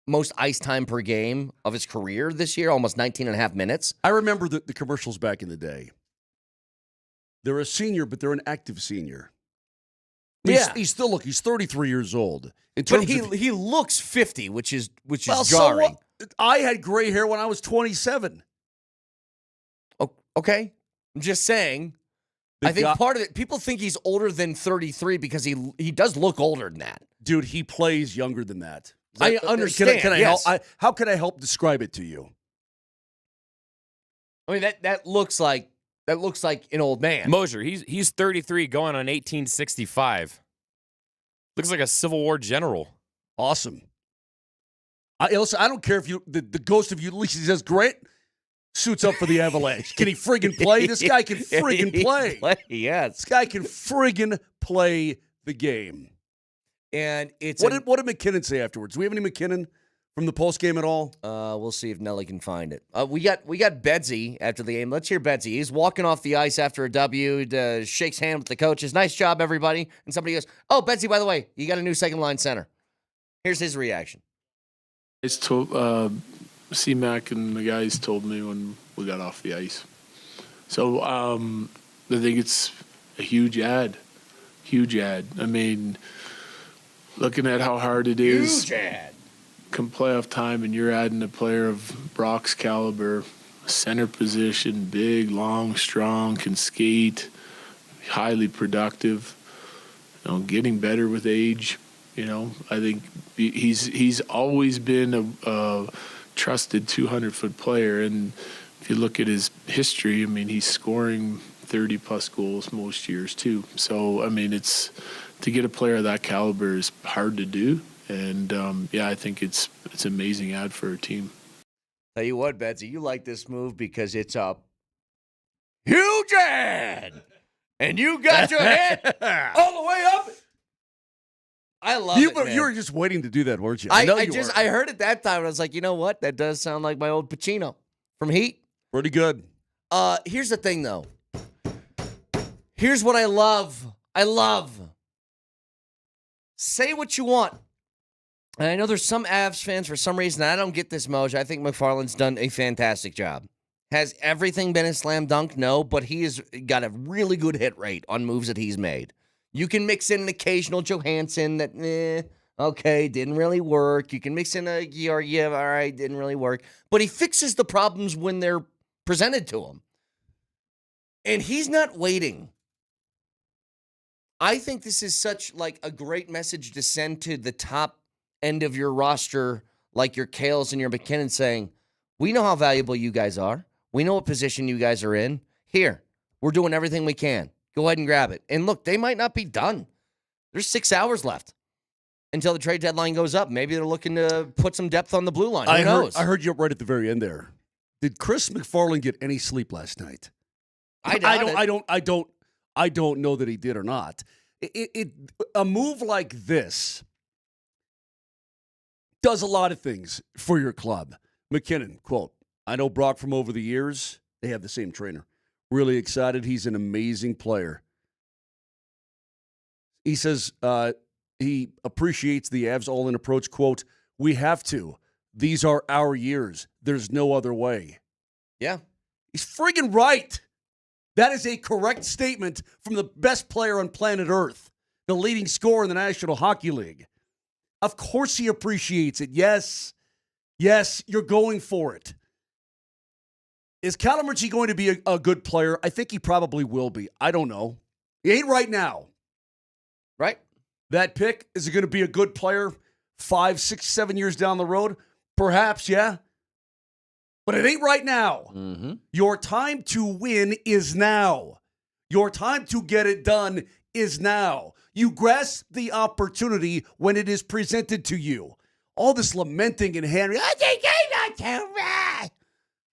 most ice time per game of his career this year, almost 19 and a half minutes. I remember the commercials back in the day. They're a senior, but they're an active senior. He's 33 years old. But he looks 50, which is jarring. So I had gray hair when I was 27. Okay. I'm just saying. I think part of it, people think he's older than 33 because he does look older than that. Dude, he plays younger than that. I understand. Can I yes. help? How can I help describe it to you? I mean, that looks like an old man. Moser, he's 33 going on 1865. Looks like a Civil War general. Awesome. I don't care if the ghost of Ulysses S. Grant suits up for the Avalanche. Can he friggin' play? This guy can friggin' play. Yes. This guy can friggin' play the game. And it's what did McKinnon say afterwards? Do we have any McKinnon from the post game at all? We'll see if Nelly can find it. We got Bedsy after the game. Let's hear Bedsy. He's walking off the ice after a W, shakes hand with the coaches. Nice job, everybody. And somebody goes, "Oh, Bedsy, by the way, you got a new second line center." Here's his reaction. It's CMAC and the guys told me when we got off the ice. So I think it's a huge ad. Huge ad. I mean, looking at how hard it is. Huge ad. Come playoff time and you're adding a player of Brock's caliber, center position, big, long, strong, can skate, highly productive. Getting better with age. I think he's always been a trusted 200-foot player, and if you look at his history, he's scoring 30-plus goals most years too. So it's to get a player of that caliber is hard to do, and I think it's an amazing ad for a team. Tell you what, Betsy, you like this move because it's a huge ad, and you got your head all the way up. I love it, man. You were just waiting to do that, weren't you? I heard it that time, and I was like, you know what? That does sound like my old Pacino from Heat. Pretty good. Here's the thing, though. Here's what I love. Say what you want. And I know there's some Avs fans, for some reason, I don't get this, Moj. I think McFarland's done a fantastic job. Has everything been a slam dunk? No, but he has got a really good hit rate on moves that he's made. You can mix in an occasional Johansson that, okay, didn't really work. You can mix in a Georgiev, all right, didn't really work. But he fixes the problems when they're presented to him. And he's not waiting. I think this is such like a great message to send to the top end of your roster, like your Kales and your McKinnon, saying, we know how valuable you guys are. We know what position you guys are in. Here, we're doing everything we can. Go ahead and grab it. And look, they might not be done. There's 6 hours left until the trade deadline goes up. Maybe they're looking to put some depth on the blue line. Who knows? I heard you right at the very end there. Did Chris McFarland get any sleep last night? I don't know that he did or not. A move like this does a lot of things for your club. McKinnon, quote, I know Brock from over the years. They have the same trainer. Really excited. He's an amazing player. He says he appreciates the Avs all-in approach. Quote, we have to. These are our years. There's no other way. Yeah. He's friggin' right. That is a correct statement from the best player on planet Earth, the leading scorer in the National Hockey League. Of course he appreciates it. Yes, you're going for it. Is Calamirci going to be a good player? I think he probably will be. I don't know. He ain't right now. Right? That pick, is it going to be a good player 5, 6, 7 years down the road? Perhaps, yeah. But it ain't right now. Mm-hmm. Your time to win is now. Your time to get it done is now. You grasp the opportunity when it is presented to you. All this lamenting and Henry,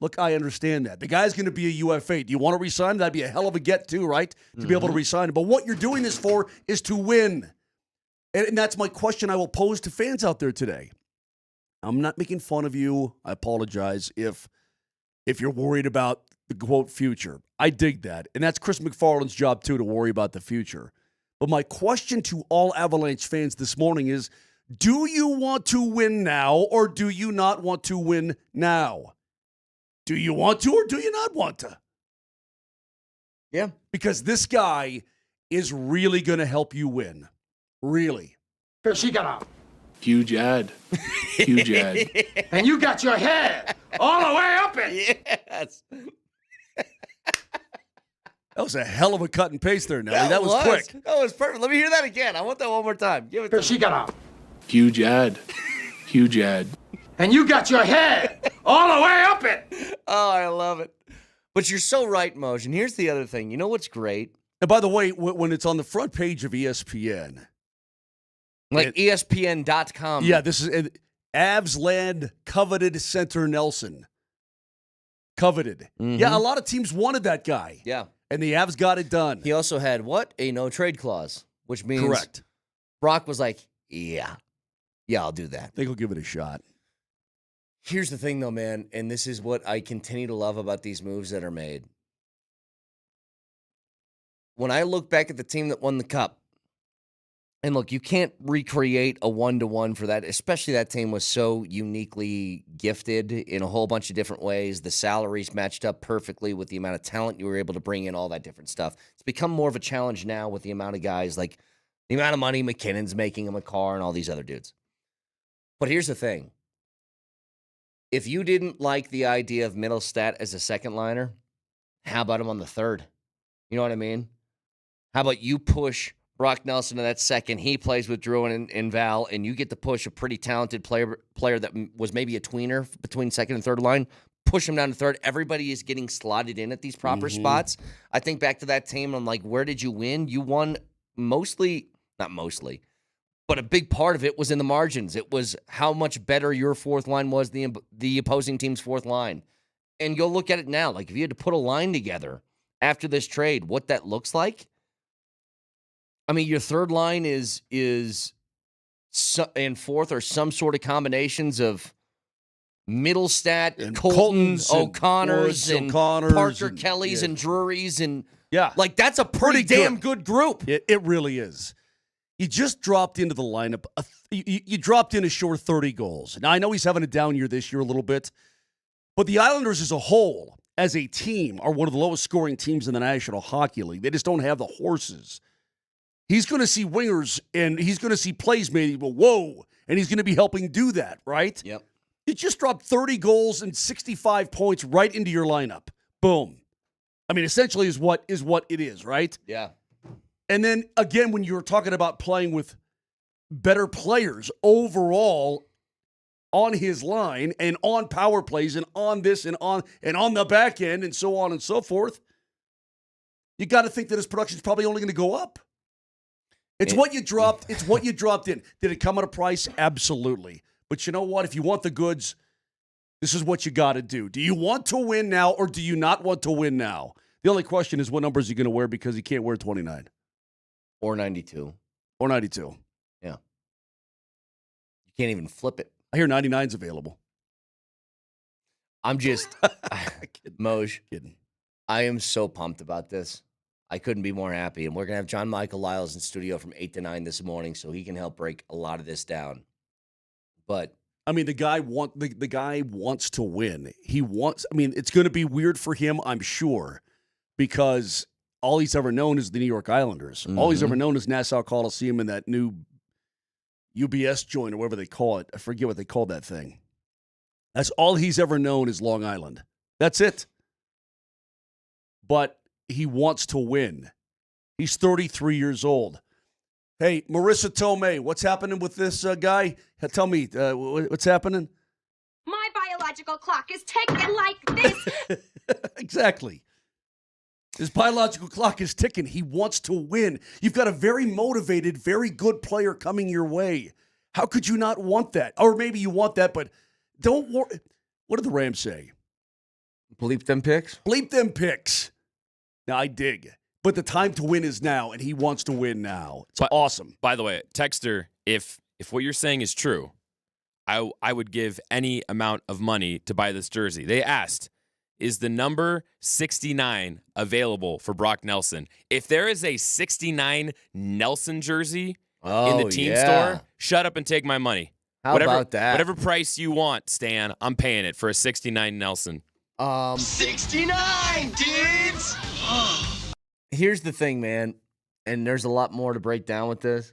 look, I understand that. The guy's going to be a UFA. Do you want to resign him? That'd be a hell of a get too, right? To be able to resign him. But what you're doing this for is to win. And that's my question I will pose to fans out there today. I'm not making fun of you. I apologize if you're worried about the, quote, future. I dig that. And that's Chris McFarland's job, too, to worry about the future. But my question to all Avalanche fans this morning is, do you want to win now or do you not want to win now? Do you want to or do you not want to? Yeah. Because this guy is really going to help you win. Really. She got a Huge ad. Huge ad. and you got your head all the way up it. Yes. That was a hell of a cut and paste there, Nelly. That was quick. That was perfect. Let me hear that again. I want that one more time. Give it to She me. got a Huge ad. Huge ad. and you got your head all the way up it. Oh, I love it. But you're so right, Moj. And here's the other thing. You know what's great? And by the way, when it's on the front page of ESPN, Like ESPN.com. yeah, this is Avs land coveted center Nelson. Coveted. Mhm. Yeah, a lot of teams wanted that guy. Yeah. And the Avs got it done. He also had what? A no-trade clause, which means Correct. Brock was like, yeah, I'll do that. I think he'll give it a shot. Here's the thing, though, man, and this is what I continue to love about these moves that are made. When I look back at the team that won the Cup, and look, you can't recreate a one-to-one for that, especially that team was so uniquely gifted in a whole bunch of different ways. The salaries matched up perfectly with the amount of talent you were able to bring in, all that different stuff. It's become more of a challenge now with the amount of guys, like the amount of money McKinnon's making him a car and all these other dudes. But here's the thing. If you didn't like the idea of Middlestat as a second liner, how about him on the third? You know what I mean? How about you push Brock Nelson to that second? He plays with Drew and Val, and you get to push a pretty talented player that was maybe a tweener between second and third line. Push him down to third. Everybody is getting slotted in at these proper spots. I think back to that team. I'm like, where did you win? You won not mostly, but a big part of it was in the margins. It was how much better your fourth line was than the opposing team's fourth line. And you'll look at it now. Like, if you had to put a line together after this trade, what that looks like. I mean, your third line is and fourth are some sort of combinations of Middlestat, and Colton's, O'Connor's, and Parker Kelly's, and Drury's, and like, that's a pretty damn good group. It really is. You just dropped into the lineup. You dropped in a short 30 goals. Now, I know he's having a down year this year a little bit, but the Islanders as a whole, as a team, are one of the lowest scoring teams in the National Hockey League. They just don't have the horses. He's going to see wingers, and he's going to see plays maybe, but whoa, and he's going to be helping do that, right? Yep. You just dropped 30 goals and 65 points right into your lineup. Boom. I mean, essentially is what it is, right? Yeah. And then, again, when you're talking about playing with better players overall on his line and on power plays and on this and on the back end and so on and so forth, you got to think that his production is probably only going to go up. It's what you dropped. It's what you dropped in. Did it come at a price? Absolutely. But you know what? If you want the goods, this is what you got to do. Do you want to win now, or do you not want to win now? The only question is, what number is he going to wear, because he can't wear 29. Or 92. Or 92. Yeah. You can't even flip it. I hear 99's available. I'm just, Moj, kidding. I am so pumped about this. I couldn't be more happy. And we're going to have John Michael Lyles in studio from 8 to 9 this morning, so he can help break a lot of this down. But I mean, the guy wants to win. He wants. I mean, it's going to be weird for him, I'm sure, because all he's ever known is the New York Islanders. Mm-hmm. All he's ever known is Nassau Coliseum and that new UBS joint or whatever they call it. I forget what they call that thing. That's all he's ever known is Long Island. That's it. But he wants to win. He's 33 years old. Hey, Marissa Tomei, what's happening with this guy? Tell me, what's happening? My biological clock is ticking like this. Exactly. His biological clock is ticking. He wants to win. You've got a very motivated, very good player coming your way. How could you not want that? Or maybe you want that, but don't worry. What did the Rams say? Bleep them picks? Bleep them picks. Now, I dig. But the time to win is now, and he wants to win now. It's awesome. By the way, Texter, if what you're saying is true, I would give any amount of money to buy this jersey. They asked, is the number 69 available for Brock Nelson? If there is a 69 Nelson jersey in the team store, shut up and take my money. How about that? Whatever price you want, Stan, I'm paying it for a 69 Nelson. 69, dudes! Here's the thing, man, and there's a lot more to break down with this.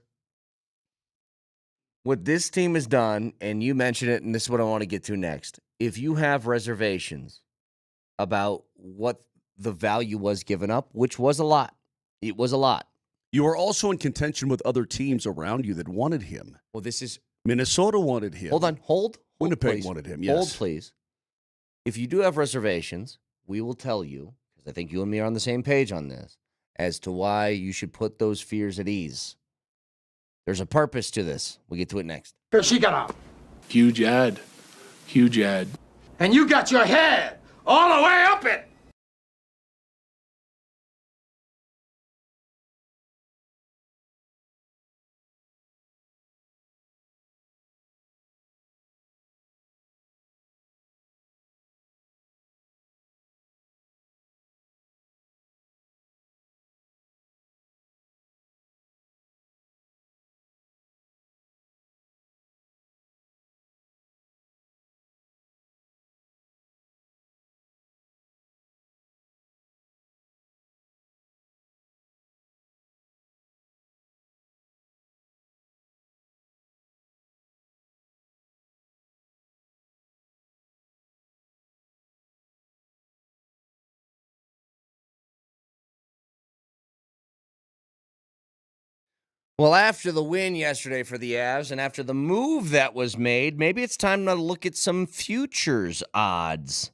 What this team has done, and you mentioned it, and this is what I want to get to next. If you have reservations about what the value was given up, which was a lot, it was a lot. You are also in contention with other teams around you that wanted him. Well, this is... Minnesota wanted him. Hold. Winnipeg please. wanted him, yes. Hold, please. If you do have reservations, we will tell you, because I think you and me are on the same page on this, as to why you should put those fears at ease. There's a purpose to this. We'll get to it next. Here she got a Huge ad. Huge ad. and you got your head all the way up it. Well, after the win yesterday for the Avs and after the move that was made, maybe it's time to look at some futures odds.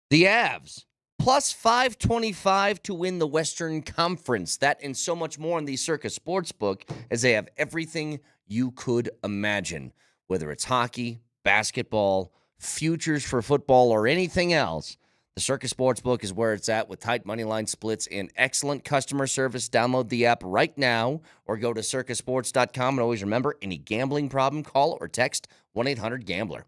The Avs, plus 525 to win the Western Conference. That and so much more in the Circa Sportsbook, as they have everything you could imagine, whether it's hockey, basketball, futures for football, or anything else. The Circa Sportsbook is where it's at with tight moneyline splits and excellent customer service. Download the app right now or go to circasports.com. And always remember, any gambling problem, call or text 1-800-GAMBLER.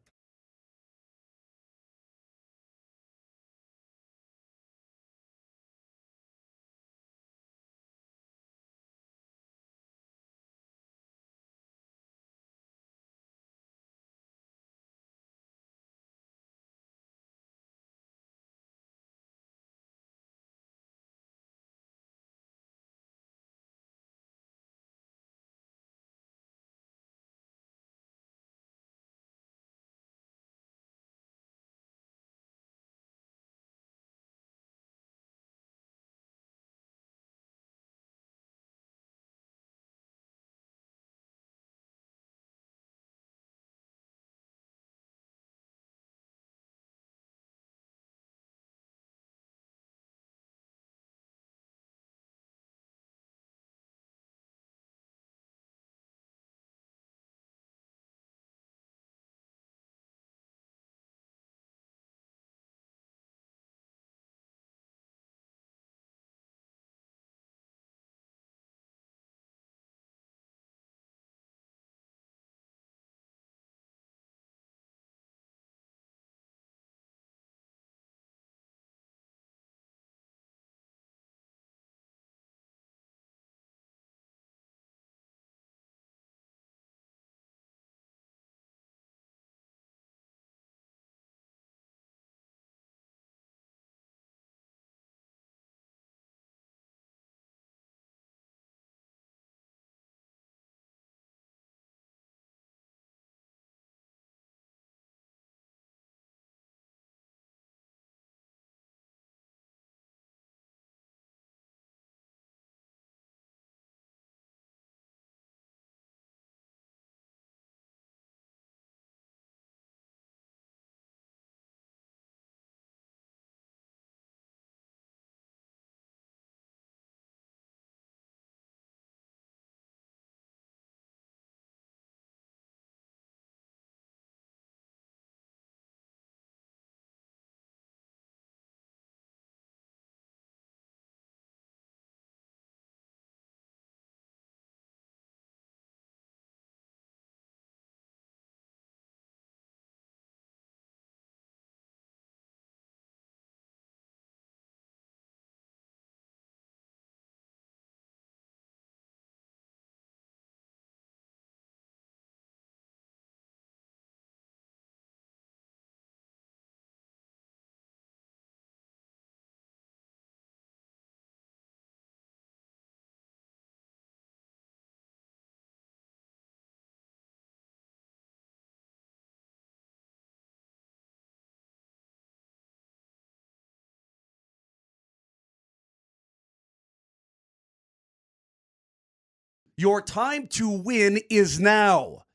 Your time to win is now.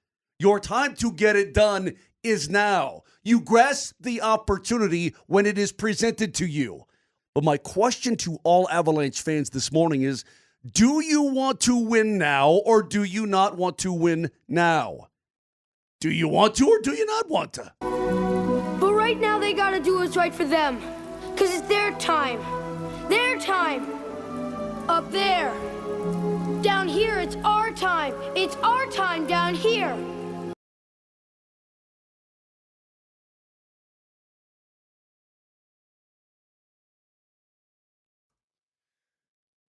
Your time to get it done is now. You grasp the opportunity when it is presented to you. But my question to all Avalanche fans this morning is, do you want to win now or do you not want to win now? Do you want to or do you not want to? But right now they gotta do what's right for them. Because it's their time. Their time. Up there. Down here, it's our time. It's our time down here.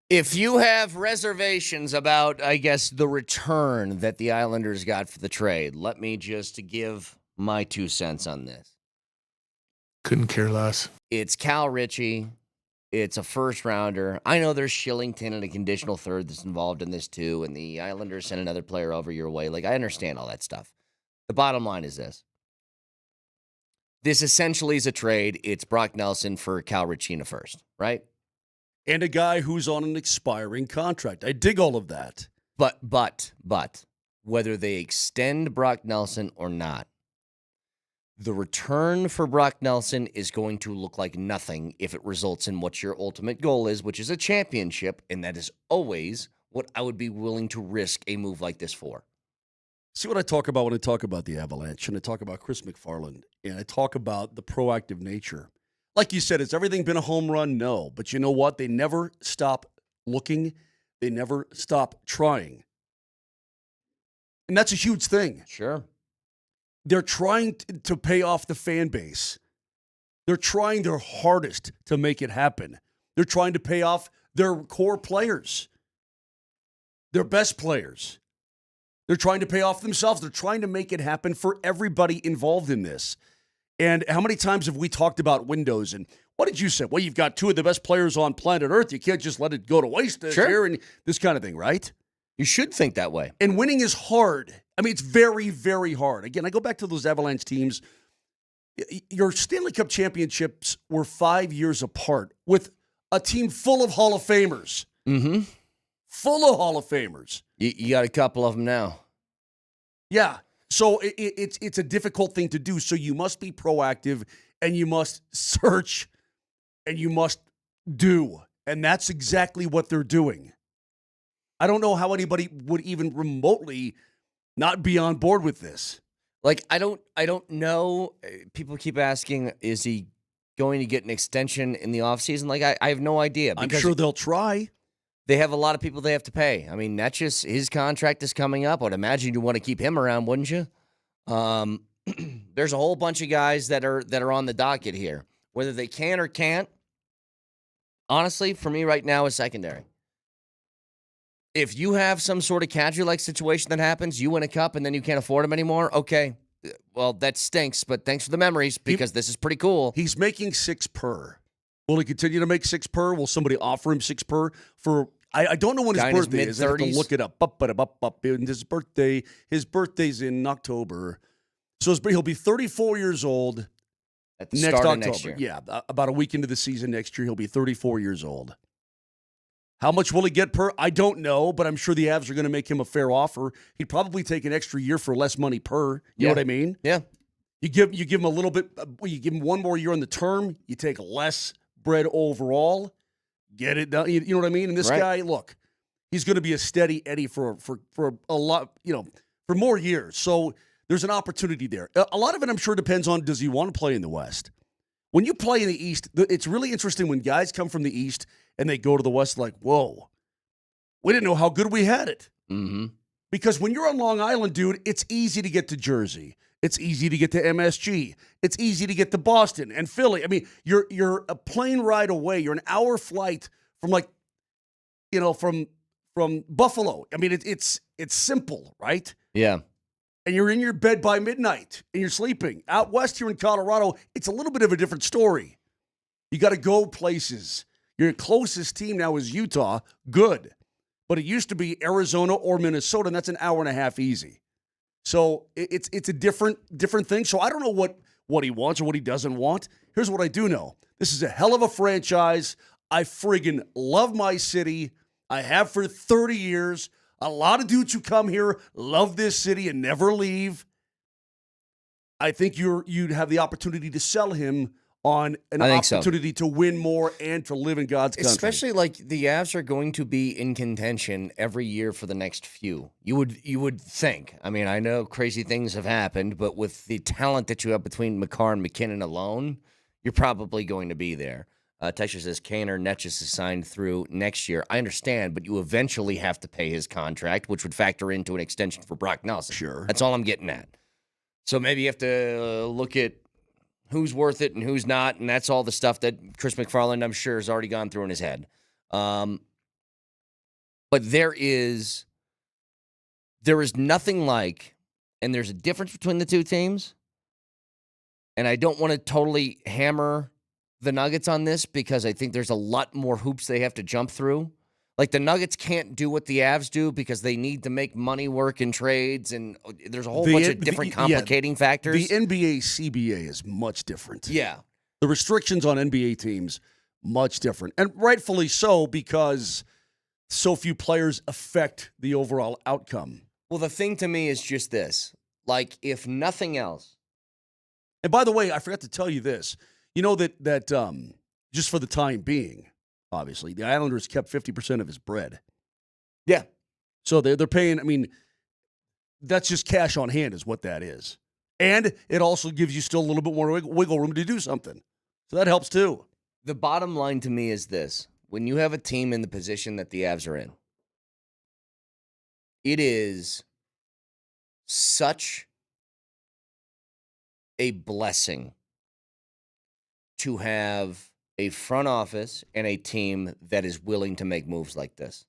If you have reservations about, I guess, the return that the Islanders got for the trade, let me just give my 2 cents on this. Couldn't care less. It's Cal Ritchie. It's a first rounder. I know there's Shillington and a conditional third that's involved in this too, and the Islanders sent another player over your way. Like, I understand all that stuff. The bottom line is this. This essentially is a trade. It's Brock Nelson for Cal Ritchie in a first, right? And a guy who's on an expiring contract. I dig all of that. But whether they extend Brock Nelson or not, the return for Brock Nelson is going to look like nothing if it results in what your ultimate goal is, which is a championship, and that is always what I would be willing to risk a move like this for. See what I talk about when I talk about the Avalanche, and I talk about Chris McFarland, and I talk about the proactive nature. Like you said, has everything been a home run? No. But you know what? They never stop looking. They never stop trying. And that's a huge thing. Sure. They're trying to pay off the fan base. They're trying their hardest to make it happen. They're trying to pay off their core players, their best players. They're trying to pay off themselves. They're trying to make it happen for everybody involved in this. And how many times have we talked about windows? And what did you say? Well, you've got two of the best players on planet Earth. You can't just let it go to waste this year and this kind of thing, right? You should think that way. And winning is hard. I mean, it's very, very hard. Again, I go back to those Avalanche teams. Your Stanley Cup championships were 5 years apart with a team full of Hall of Famers. Mm-hmm. Full of Hall of Famers. You got a couple of them now. Yeah. So it's a difficult thing to do. So you must be proactive, and you must search, and you must do. And that's exactly what they're doing. I don't know how anybody would even remotely not be on board with this. Like, I don't know. People keep asking, is he going to get an extension in the offseason? Like, I have no idea. I'm sure they'll try. They have a lot of people they have to pay. I mean, that's just his contract is coming up. I would imagine you want to keep him around, wouldn't you? There's a whole bunch of guys that are on the docket here. Whether they can or can't, honestly, for me right now is secondary. If you have some sort of Kadri-like situation that happens, you win a cup and then you can't afford him anymore, okay, well, that stinks, but thanks for the memories because this is pretty cool. He's making $6 per. Will he continue to make $6 per? Will somebody offer him $6 per for? I don't know when his birthday is. I have to look it up. His birthday's in October, so he'll be 34 years old at the next start October. Of next year. Yeah, about a week into the season next year, he'll be 34 years old. How much will he get per? I don't know, but I'm sure the Avs are going to make him a fair offer. He'd probably take an extra year for less money per. You know what I mean? Yeah. You give him a little bit. You give him one more year on the term. You take less bread overall. Get it done. You know what I mean? And this guy, look, he's going to be a steady Eddie for a lot. For more years. So there's an opportunity there. A lot of it, I'm sure, depends on does he want to play in the West. When you play in the East, it's really interesting when guys come from the East and they go to the West like, whoa, we didn't know how good we had it. Mm-hmm. Because when you're on Long Island, dude, it's easy to get to Jersey. It's easy to get to MSG. It's easy to get to Boston and Philly. I mean, you're a plane ride away. You're an hour flight from from Buffalo. I mean, it's simple, right? Yeah. And you're in your bed by midnight and you're sleeping. Out west here in Colorado, it's a little bit of a different story. You got to go places. Your closest team now is Utah. Good. But it used to be Arizona or Minnesota, and that's an hour and a half easy. So it's a different thing. So I don't know what he wants or what he doesn't want. Here's what I do know. This is a hell of a franchise. I friggin' love my city. I have for 30 years. A lot of dudes who come here love this city and never leave. I think you'd have the opportunity to sell him on an opportunity to win more and to live in God's country. Especially like the Avs are going to be in contention every year for the next few. You would think. I mean, I know crazy things have happened, but with the talent that you have between McCarr and McKinnon alone, you're probably going to be there. Texas says Kane or Nichushkin is signed through next year. I understand, but you eventually have to pay his contract, which would factor into an extension for Brock Nelson. Sure. That's all I'm getting at. So maybe you have to look at who's worth it and who's not, and that's all the stuff that Chris McFarland, I'm sure, has already gone through in his head. But there is nothing like, and there's a difference between the two teams, and I don't want to totally hammer the Nuggets on this because I think there's a lot more hoops they have to jump through. Like the Nuggets can't do what the Avs do because they need to make money work in trades, and there's a whole bunch of different complicating factors. The NBA CBA is much different. Yeah. The restrictions on NBA teams, much different. And rightfully so because so few players affect the overall outcome. Well, the thing to me is just this. Like, if nothing else. And by the way, I forgot to tell you this. You know that just for the time being, obviously, the Islanders kept 50% of his bread. Yeah. So they're paying, I mean, that's just cash on hand is what that is. And it also gives you still a little bit more wiggle room to do something. So that helps too. The bottom line to me is this. When you have a team in the position that the Avs are in, it is such a blessing to have a front office and a team that is willing to make moves like this.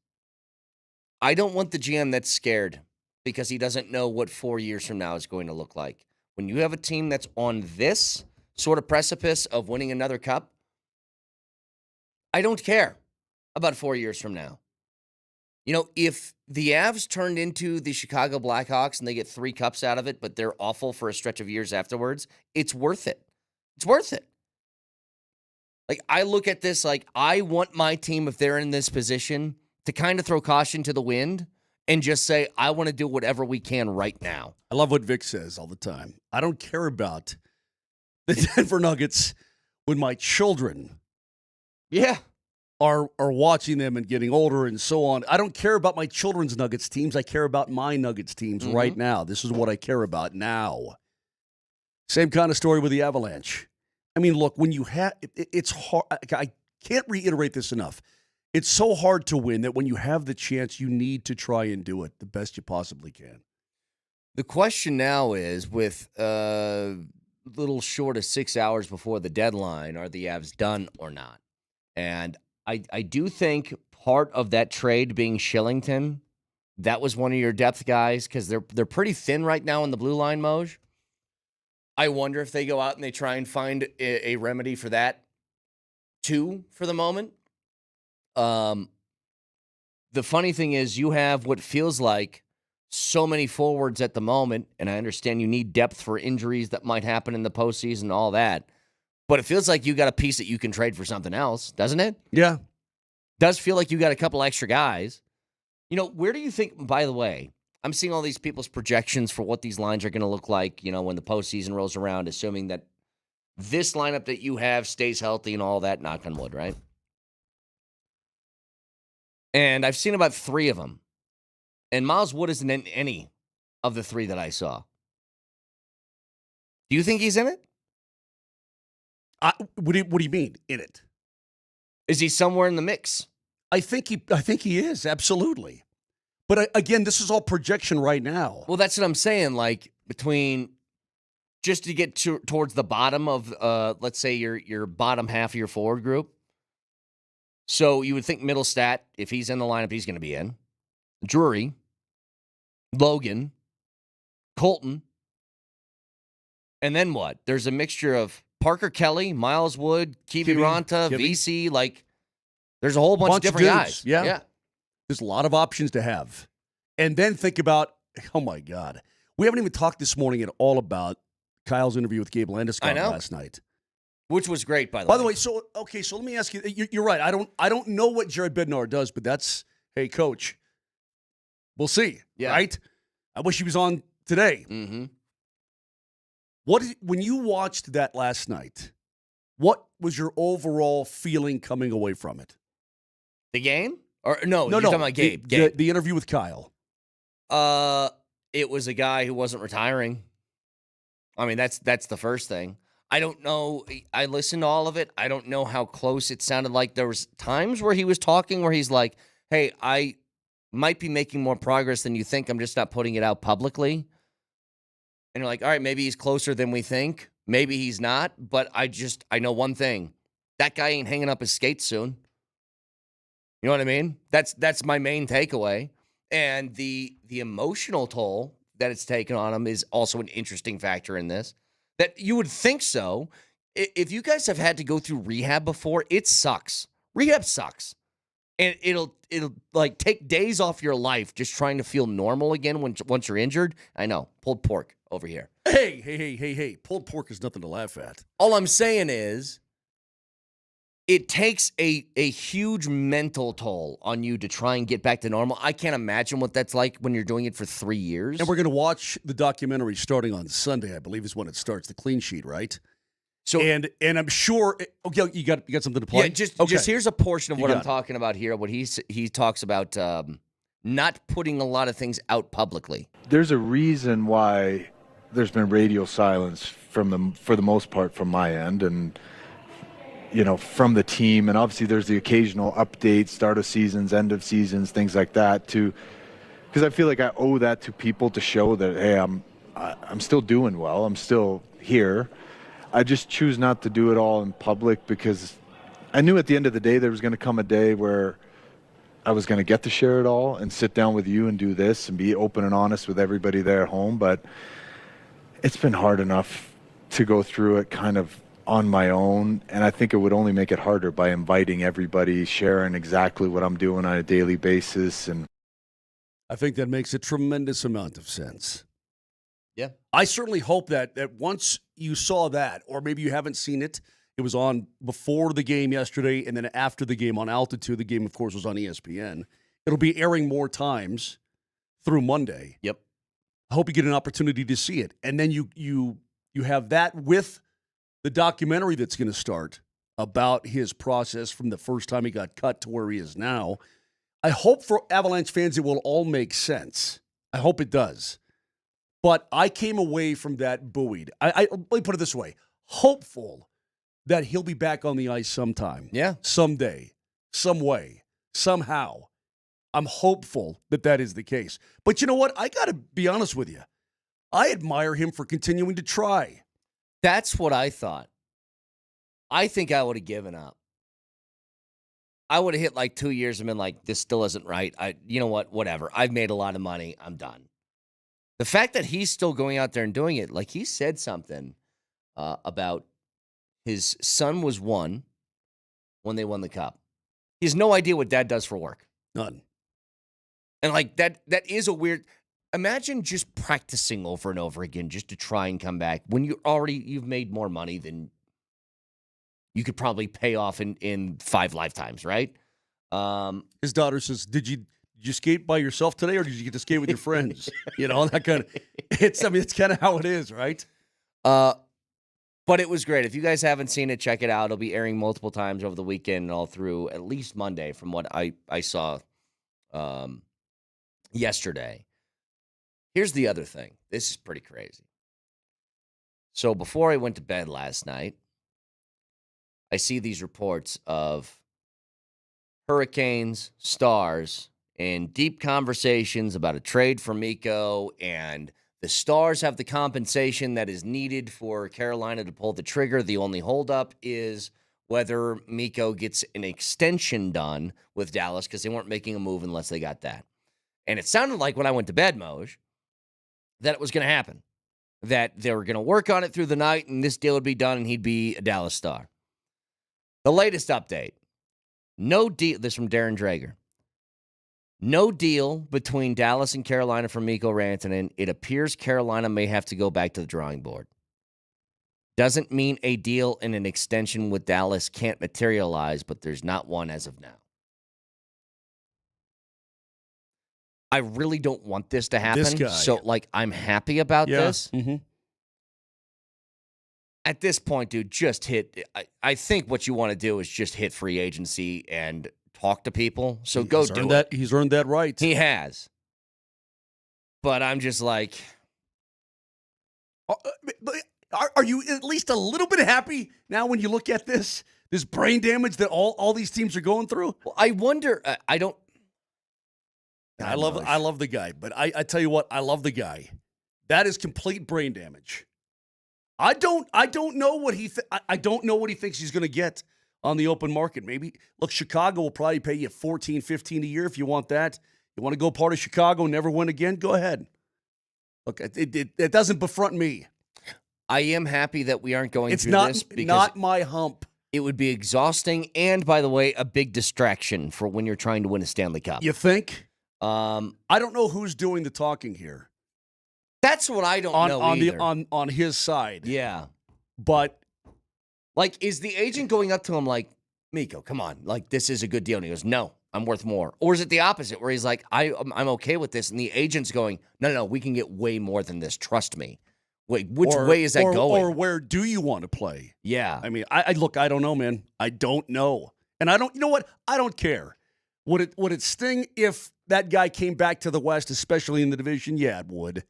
I don't want the GM that's scared because he doesn't know what 4 years from now is going to look like. When you have a team that's on this sort of precipice of winning another cup, I don't care about 4 years from now. You know, if the Avs turned into the Chicago Blackhawks and they get 3 cups out of it, but they're awful for a stretch of years afterwards, it's worth it. It's worth it. Like, I look at this like I want my team, if they're in this position, to kind of throw caution to the wind and just say, I want to do whatever we can right now. I love what Vic says all the time. I don't care about the Denver Nuggets when my children are watching them and getting older and so on. I don't care about my children's Nuggets teams. I care about my Nuggets teams right now. This is what I care about now. Same kind of story with the Avalanche. I mean, look, when you have, it's hard. I can't reiterate this enough. It's so hard to win that when you have the chance, you need to try and do it the best you possibly can. The question now is, with a little short of 6 hours before the deadline, are the Avs done or not? And I do think part of that trade being Shillington, that was one of your depth guys, because they're pretty thin right now in the blue line, Moj. I wonder if they go out and they try and find a remedy for that, too, for the moment. The funny thing is you have what feels like so many forwards at the moment, and I understand you need depth for injuries that might happen in the postseason and all that, but it feels like you got a piece that you can trade for something else, doesn't it? Yeah. Does feel like you got a couple extra guys. You know, where do you think, by the way, I'm seeing all these people's projections for what these lines are going to look like, you know, when the postseason rolls around, assuming that this lineup that you have stays healthy and all that, knock on wood, right? And I've seen about 3 of them. And Miles Wood isn't in any of the 3 that I saw. Do you think he's in it? What do you mean, in it? Is he somewhere in the mix? I think he is, absolutely. But again, this is all projection right now. Well, that's what I'm saying. Like, between just to get towards the bottom of, let's say, your bottom half of your forward group. So you would think Middlestat, if he's in the lineup, he's going to be in. Drury, Logan, Colton. And then what? There's a mixture of Parker Kelly, Miles Wood, Kiwi Ranta, VC. Like, there's a whole bunch of different guys. Yeah. There's a lot of options to have. And then think about, oh my God. We haven't even talked this morning at all about Kyle's interview with Gabriel Landeskog last night. Which was great, by the way. By the way, so let me ask you, you're right. I don't know what Jared Bednar does, but that's, hey, coach, we'll see, right? I wish he was on today. Mm-hmm. When you watched that last night, what was your overall feeling coming away from it? The game? Or no, you're talking about Gabe. The interview with Kyle. It was a guy who wasn't retiring. I mean, that's the first thing. I don't know. I listened to all of it. I don't know how close it sounded like. There was times where he was talking where he's like, hey, I might be making more progress than you think. I'm just not putting it out publicly. And you're like, all right, maybe he's closer than we think. Maybe he's not. But I know one thing. That guy ain't hanging up his skates soon. You know what I mean? That's my main takeaway. And the emotional toll that it's taken on him is also an interesting factor in this. That you would think so. If you guys have had to go through rehab before, it sucks. Rehab sucks. And it'll like take days off your life just trying to feel normal again once you're injured. I know. Pulled pork over here. Hey. Pulled pork is nothing to laugh at. All I'm saying is it takes a huge mental toll on you to try and get back to normal. I can't imagine what that's like when you're doing it for 3 years. And we're going to watch the documentary starting on Sunday, I believe is when it starts, the clean sheet, right? So and I'm sure okay, you got something to play? Yeah, just here's a portion of what I'm talking about here. What he talks about not putting a lot of things out publicly. There's a reason why there's been radio silence for the most part from my end, and from the team, and obviously there's the occasional updates, start of seasons, end of seasons, things like that, because I feel like I owe that to people to show that, hey, I'm still doing well, I'm still here. I just choose not to do it all in public because I knew at the end of the day there was going to come a day where I was going to get to share it all and sit down with you and do this and be open and honest with everybody there at home. But it's been hard enough to go through it kind of on my own, and I think it would only make it harder by inviting everybody, sharing exactly what I'm doing on a daily basis. And I think that makes a tremendous amount of sense. Yeah. I certainly hope that once you saw that, or maybe you haven't seen it, it was on before the game yesterday and then after the game on Altitude. The game, of course, was on ESPN. It'll be airing more times through Monday. Yep. I hope you get an opportunity to see it. And then you have that with the documentary that's going to start about his process from the first time he got cut to where he is now. I hope for Avalanche fans it will all make sense. I hope it does. But I came away from that buoyed. Let me put it this way. Hopeful that he'll be back on the ice sometime. Yeah. Someday. Some way. Somehow. I'm hopeful that is the case. But you know what? I got to be honest with you. I admire him for continuing to try. That's what I thought. I think I would have given up. I would have hit like 2 years and been like, this still isn't right. You know what? Whatever. I've made a lot of money. I'm done. The fact that he's still going out there and doing it, like he said something about his son was one when they won the cup. He has no idea what dad does for work. None. And like that is a weird. Imagine just practicing over and over again just to try and come back when you've made more money than you could probably pay off in 5 lifetimes, right? His daughter says, Did you skate by yourself today, or did you get to skate with your friends? That kind of. It's kind of how it is, right? But it was great. If you guys haven't seen it, check it out. It'll be airing multiple times over the weekend and all through at least Monday, from what I saw yesterday. Here's the other thing. This is pretty crazy. So before I went to bed last night, I see these reports of Hurricanes, Stars, and deep conversations about a trade for Mikko, and the Stars have the compensation that is needed for Carolina to pull the trigger. The only holdup is whether Mikko gets an extension done with Dallas, because they weren't making a move unless they got that. And it sounded like when I went to bed, Moj, that it was going to happen, that they were going to work on it through the night, and this deal would be done, and he'd be a Dallas Star. The latest update, no deal. This from Darren Drager. No deal between Dallas and Carolina for Miko Rantanen. It appears Carolina may have to go back to the drawing board. Doesn't mean a deal and an extension with Dallas can't materialize, but there's not one as of now. I really don't want this to happen. This guy. So, I'm happy about this. Mm-hmm. At this point, dude, just hit. I think what you want to do is just hit free agency and talk to people. So go do it. He's earned that right. He has. But I'm just like. Are you at least a little bit happy now when you look at this brain damage that all these teams are going through? Well, I wonder. I don't. I love the guy, but I tell you what, I love the guy. That is complete brain damage. I don't know what I don't know what he thinks he's going to get on the open market. Maybe look, Chicago will probably pay you $14, $15 a year if you want that. You want to go part of Chicago, never win again? Go ahead. Look, it doesn't befront me. I am happy that we aren't going through this. It's not my hump. It would be exhausting, and by the way, a big distraction for when you're trying to win a Stanley Cup. You think? I don't know who's doing the talking here. That's what I don't know either. On his side. Yeah. But is the agent going up to him like, Miko, come on. Like, this is a good deal. And he goes, no, I'm worth more. Or is it the opposite where he's like, I'm okay with this. And the agent's going, no, we can get way more than this. Trust me. Wait, which way is that going? Or where do you want to play? Yeah. I mean, I look, I don't know, man. I don't know. And you know what? I don't care. Would it sting if that guy came back to the West, especially in the division? Yeah, it would.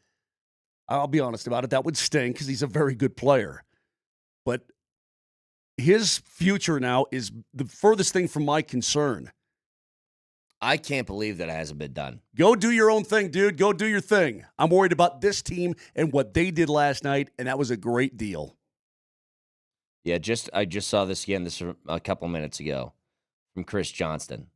I'll be honest about it. That would sting because he's a very good player. But his future now is the furthest thing from my concern. I can't believe that it hasn't been done. Go do your own thing, dude. Go do your thing. I'm worried about this team and what they did last night, and that was a great deal. Yeah, I just saw this again a couple minutes ago from Chris Johnston.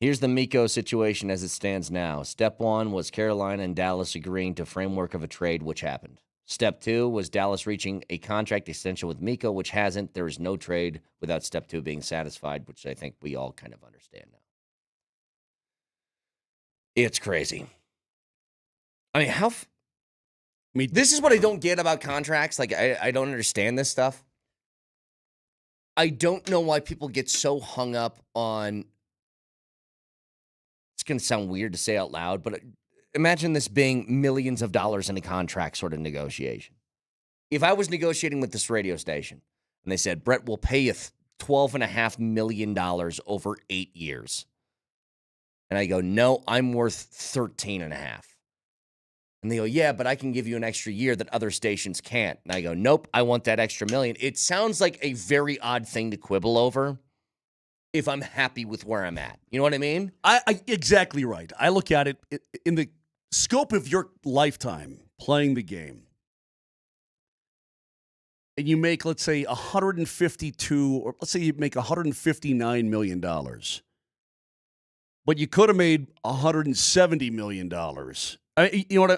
Here's the Miko situation as it stands now. Step 1 was Carolina and Dallas agreeing to framework of a trade, which happened. Step 2 was Dallas reaching a contract extension with Miko, which hasn't. There is no trade without Step 2 being satisfied, which I think we all kind of understand now. It's crazy. I mean, this is what I don't get about contracts. Like, I don't understand this stuff. I don't know why people get so hung up on, it's going to sound weird to say out loud, but imagine this being millions of dollars in a contract sort of negotiation. If I was negotiating with this radio station and they said, Brett, we'll pay you $12.5 million over 8 years. And I go, no, I'm worth 13.5. And they go, yeah, but I can give you an extra year that other stations can't. And I go, nope, I want that extra million. It sounds like a very odd thing to quibble over if I'm happy with where I'm at. You know what I mean? I exactly right. I look at it in the scope of your lifetime playing the game. And you make, let's say, 152, or let's say you make $159 million. But you could have made $170 million. You know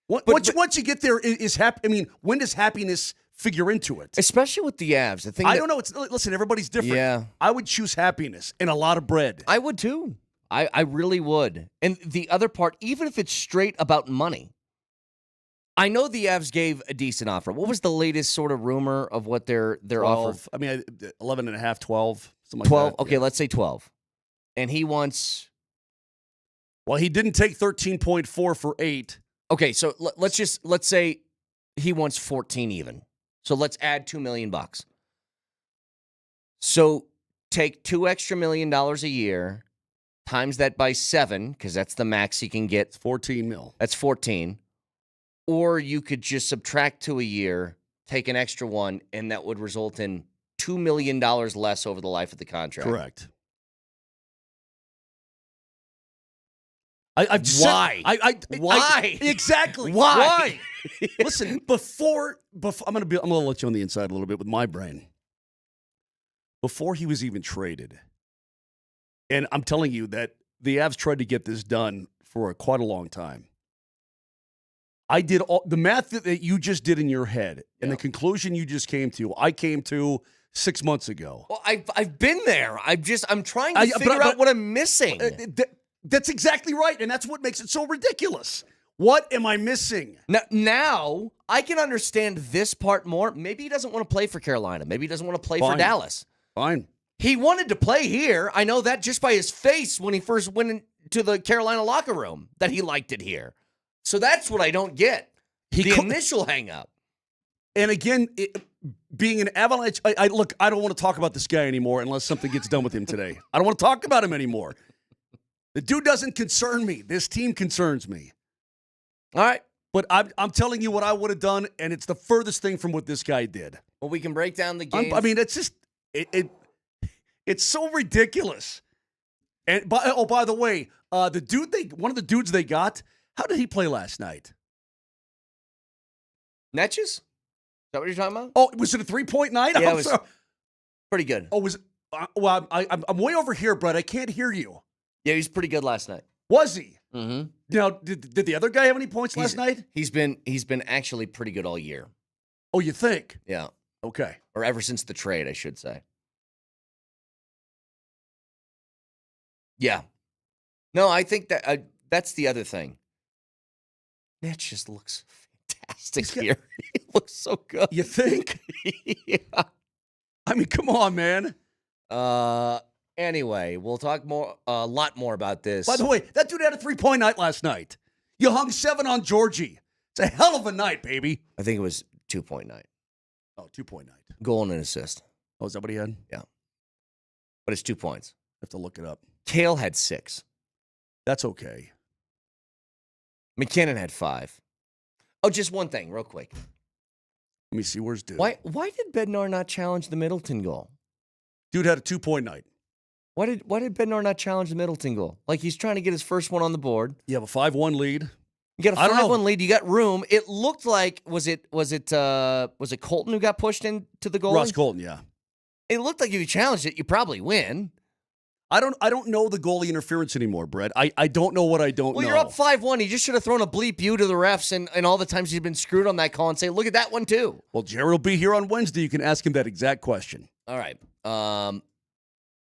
what? Once you get there, is happy. I mean, when does happiness figure into it? Especially with the Avs. The thing I don't know. Listen, everybody's different. Yeah. I would choose happiness and a lot of bread. I would too. I really would. And the other part, even if it's straight about money, I know the Avs gave a decent offer. What was the latest sort of rumor of what their 12, offer? I mean, 11.5, 12, something 12. like that. Okay, let's say 12. And he wants. Well, he didn't take 13.4 for 8. Okay, so let's say he wants 14 even. So let's add $2 million. So take $2 extra million a year, times that by 7, because that's the max he can get. 14 mil. That's 14. Or you could just subtract 2 a year, take an extra 1, and that would result in $2 million less over the life of the contract. Correct. Why? Why? Exactly. Why? Listen, before I'm gonna let you on the inside a little bit with my brain. Before he was even traded, and I'm telling you that the Avs tried to get this done for quite a long time. I did all the math that you just did in your head, and the conclusion you just came to. I came to 6 months ago. Well, I've been there. I'm trying to figure out what I'm missing. That's exactly right, and that's what makes it so ridiculous. What am I missing? Now I can understand this part more. Maybe he doesn't want to play for Carolina. Maybe he doesn't want to play for Dallas. Fine. He wanted to play here. I know that just by his face when he first went into the Carolina locker room, that he liked it here. So that's what I don't get. The initial hang-up. And again, being an Avalanche, I don't want to talk about this guy anymore unless something gets done with him today. I don't want to talk about him anymore. The dude doesn't concern me. This team concerns me. All right. But I'm telling you what I would have done, and it's the furthest thing from what this guy did. Well, we can break down the game. I mean, it's just it's so ridiculous. And by the way, one of the dudes they got, how did he play last night? Netches? Is that what you're talking about? Oh, was it a 3.9? Yeah, it was pretty good. Oh, was it? Well, I'm way over here, Brett. I can't hear you. Yeah, he was pretty good last night. Was he? Mm-hmm. Now, did the other guy have any points last night? He's been actually pretty good all year. Oh, you think? Yeah. Okay. Or ever since the trade, I should say. Yeah. No, I think that that's the other thing. That just looks fantastic here. It looks so good. You think? Yeah. I mean, come on, man. Anyway, we'll talk a lot more about this. By the way, that dude had a 3-point night last night. You hung 7 on Georgie. It's a hell of a night, baby. I think it was 2-point night. Oh, 2-point night. Goal and an assist. Oh, is that what he had? Yeah. But it's 2 points. I have to look it up. Kale had 6. That's okay. McKinnon had 5. Oh, just one thing, real quick. Let me see. Where's dude? Why did Bednar not challenge the Middleton goal? Dude had a 2-point night. Why did Bednar not challenge the Middleton goal? Like he's trying to get his first one on the board. You have a 5-1 lead. You got a 5-1 lead. You got room. It looked like was it Colton who got pushed into the goal? Ross Colton, yeah. It looked like if you challenged it, you probably win. I don't know the goalie interference anymore, Brett. I don't know what I don't know. Well, you're up 5-1. He just should have thrown a bleep you to the refs and all the times he's been screwed on that call and say, look at that one too. Well, Jared will be here on Wednesday. You can ask him that exact question. All right.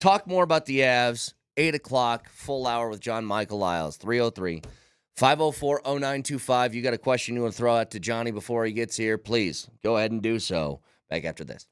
Talk more about the Avs. 8 o'clock, full hour with John Michael Lyles. 303-504-0925. You got a question you want to throw out to Johnny before he gets here? Please go ahead and do so. Back after this.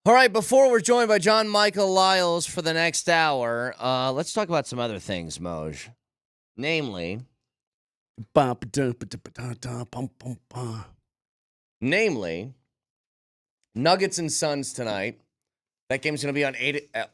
All right, before we're joined by John Michael Lyles for the next hour, let's talk about some other things, Moj. Namely, Nuggets and Suns tonight. That game's going to be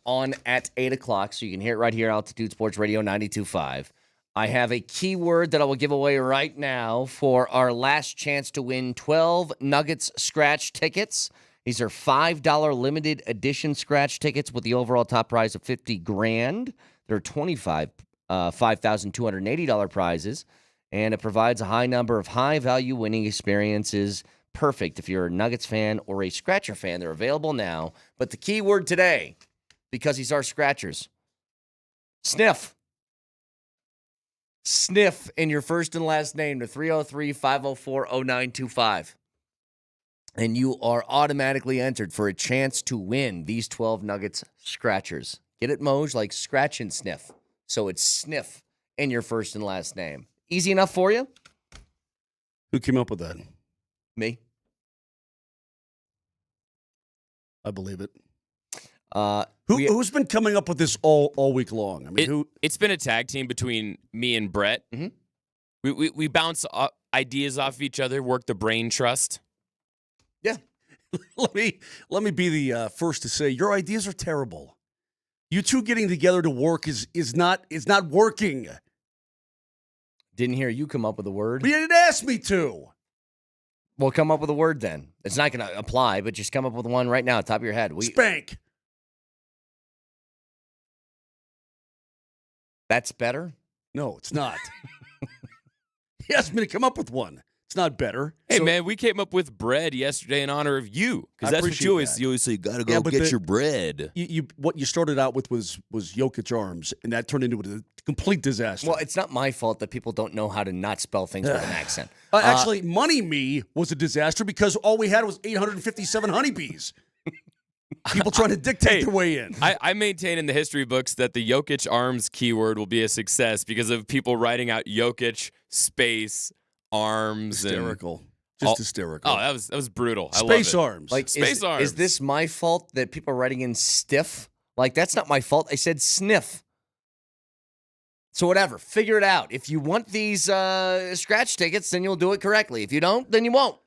on at 8 o'clock, so you can hear it right here, Altitude Sports Radio 92.5. I have a keyword that I will give away right now for our last chance to win 12 Nuggets scratch tickets. These are $5 limited edition scratch tickets with the overall top prize of $50,000. There are 25 $5,280 prizes, and it provides a high number of high-value winning experiences. Perfect if you're a Nuggets fan or a Scratcher fan. They're available now. But the key word today, because these are Scratchers, sniff. Sniff in your first and last name to 303-504-0925. And you are automatically entered for a chance to win these 12 Nuggets Scratchers. Get it, Moj? Like scratch and sniff. So it's sniff in your first and last name. Easy enough for you? Who came up with that? Me. I believe it. Who's been coming up with this all week long? I mean, it's been a tag team between me and Brett. Mm-hmm. We bounce ideas off of each other, work the brain trust. Yeah. let me be the first to say your ideas are terrible. You two getting together to work is not working. Didn't hear you come up with a word. But you didn't ask me to. Well, come up with a word then. It's not going to apply, but just come up with one right now, top of your head. Spank. That's better? No, it's not. He asked me to come up with one. It's not better. Hey, man, we came up with bread yesterday in honor of you. Because that's what you always say. You got to go get your bread. What you started out with was Jokic arms, and that turned into a complete disaster. Well, it's not my fault that people don't know how to not spell things with an accent. Actually, Money Me was a disaster because all we had was 857 honeybees. People trying to dictate their way in. I maintain in the history books that the Jokic arms keyword will be a success because of people writing out Jokic space arms. Hysterical. Just hysterical. Oh, that was brutal. I Space love it. arms. Like Space arms. Is this my fault that people are writing in stiff? Like, that's not my fault. I said sniff. So whatever. Figure it out. If you want these scratch tickets, then you'll do it correctly. If you don't, then you won't.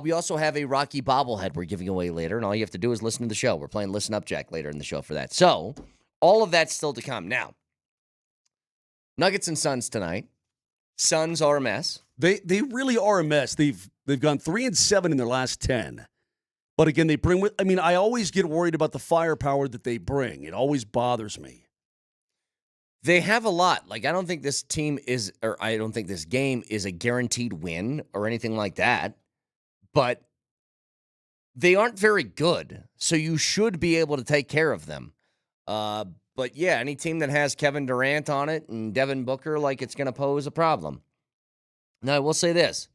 We also have a Rocky bobblehead we're giving away later, and all you have to do is listen to the show. We're playing Listen Up Jack later in the show for that. So all of that's still to come. Now, Nuggets and Suns tonight. Suns are a mess. They really are a mess. They've gone 3-7 in their last 10. But again, they bring with. I mean, I always get worried about the firepower that they bring. It always bothers me. They have a lot. Like, I don't think this team is, or I don't think this game is a guaranteed win or anything like that. But they aren't very good, so you should be able to take care of them. But yeah, any team that has Kevin Durant on it and Devin Booker, like, it's going to pose a problem. Now, I will say this.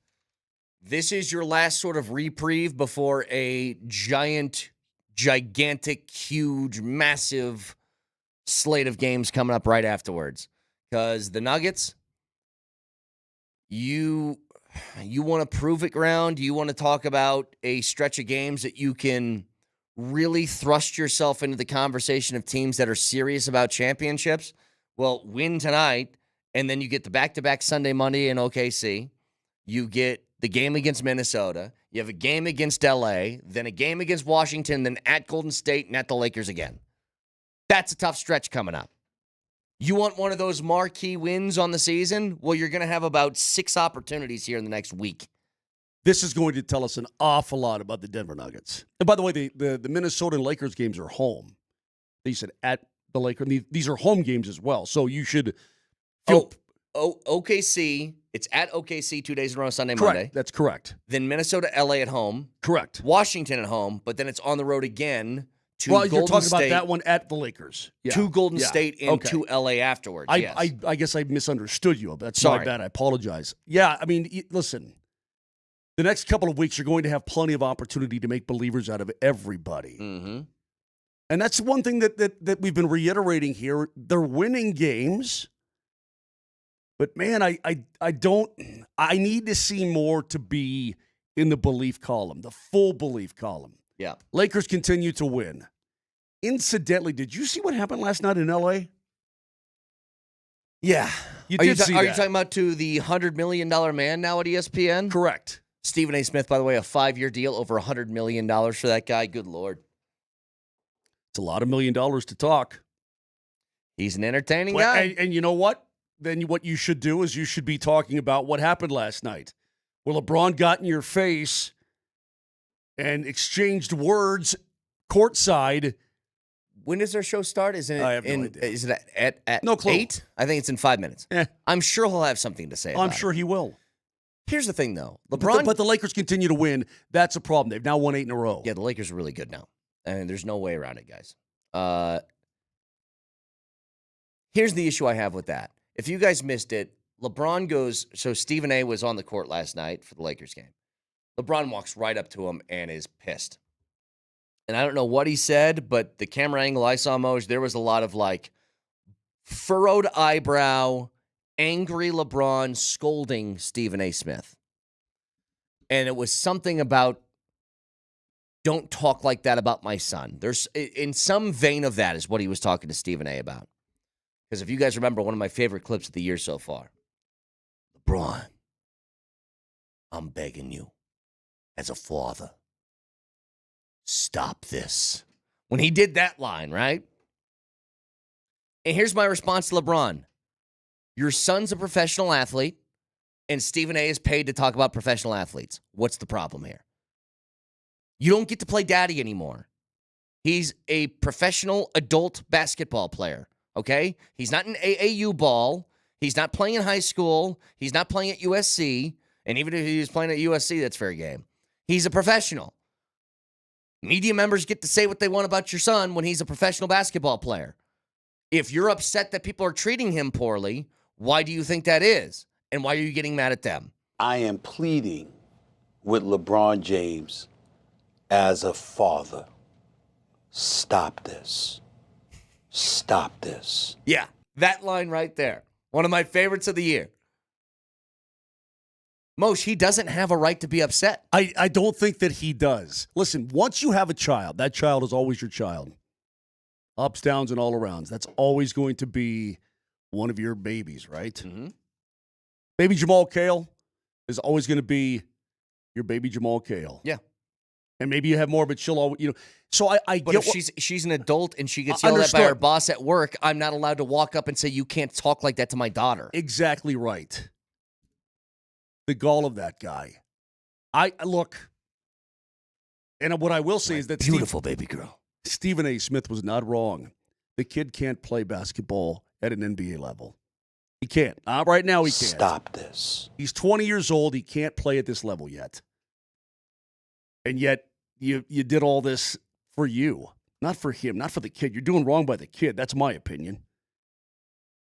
This is your last sort of reprieve before a gigantic, huge, massive slate of games coming up right afterwards. Because the Nuggets, you want to prove it ground? You want to talk about a stretch of games that you can really thrust yourself into the conversation of teams that are serious about championships? Well, win tonight, and then you get the back-to-back Sunday, Monday in OKC. You get the game against Minnesota. You have a game against LA, then a game against Washington, then at Golden State, and at the Lakers again. That's a tough stretch coming up. You want one of those marquee wins on the season? Well, you're going to have about 6 opportunities here in the next week. This is going to tell us an awful lot about the Denver Nuggets. And by the way, the Minnesota and Lakers games are home. They said at the Lakers. These are home games as well. So you should feel. OKC. It's at OKC 2 days in a row, Sunday, correct. Monday. That's correct. Then Minnesota, LA at home. Correct. Washington at home, but then it's on the road again to Well, Golden you're talking State, about that one at the Lakers. Yeah. to Golden State and Okay. to LA afterwards. Yes. I guess I misunderstood you. That's Sorry. my bad. I apologize. Yeah, I mean, listen. The next couple of weeks, you're going to have plenty of opportunity to make believers out of everybody. Mm-hmm. And that's one thing that we've been reiterating here. They're winning games. But, man, I need to see more to be in the belief column, the full belief column. Yeah. Lakers continue to win. Incidentally, did you see what happened last night in L.A.? Yeah. You Are did see Are you that. talking about to the $100 million man now at ESPN? Correct. Stephen A. Smith, by the way, a 5-year deal, over $100 million for that guy. Good Lord. It's a lot of $1 million to talk. He's an entertaining Well, guy. and you know what? Then what you should do is you should be talking about what happened last night. Where LeBron got in your face and exchanged words courtside. When does their show start? Is it I have no idea. Is it at No clue. 8? I think it's in 5 minutes. I'm sure he'll have something to say about I'm sure he will. Here's the thing, though. LeBron. But the Lakers continue to win. That's a problem. They've now won 8 in a row. Yeah, the Lakers are really good now. And there's no way around it, guys. Here's the issue I have with that. If you guys missed it, LeBron goes, so Stephen A. was on the court last night for the Lakers game. LeBron walks right up to him and is pissed. And I don't know what he said, but the camera angle I saw, Moj, there was a lot of like furrowed eyebrow, angry LeBron scolding Stephen A. Smith. And it was something about, don't talk like that about my son. There's, in some vein of that is what he was talking to Stephen A. about. Because if you guys remember, one of my favorite clips of the year so far, LeBron, I'm begging you, as a father, stop this. When he did that line, right? And here's my response to LeBron. Your son's a professional athlete, and Stephen A. is paid to talk about professional athletes. What's the problem here? You don't get to play daddy anymore. He's a professional adult basketball player, okay? He's not an AAU ball. He's not playing in high school. He's not playing at USC. And even if he was playing at USC, that's fair game. He's a professional. Media members get to say what they want about your son when he's a professional basketball player. If you're upset that people are treating him poorly, why do you think that is? And why are you getting mad at them? I am pleading with LeBron James as a father. Stop this. Stop this. Yeah, that line right there. One of my favorites of the year. Moshe, he doesn't have a right to be upset. I don't think that he does. Listen, once you have a child, that child is always your child. Ups, downs, and all arounds. That's always going to be one of your babies, right? Mm-hmm. Baby Jamal Kale is always going to be your baby Jamal Kale. Yeah. And maybe you have more, but she'll always, So I but get if she's an adult and she gets yelled at by her boss at work, I'm not allowed to walk up and say, you can't talk like that to my daughter. Exactly right. The gall of that guy. Look, and what I will say is that beautiful baby girl. Stephen A. Smith was not wrong. The kid can't play basketball at an NBA level. He can't. Right now, he can't. Stop this. He's 20 years old. He can't play at this level yet. And yet, you did all this for you, not for him, not for the kid. You're doing wrong by the kid. That's my opinion.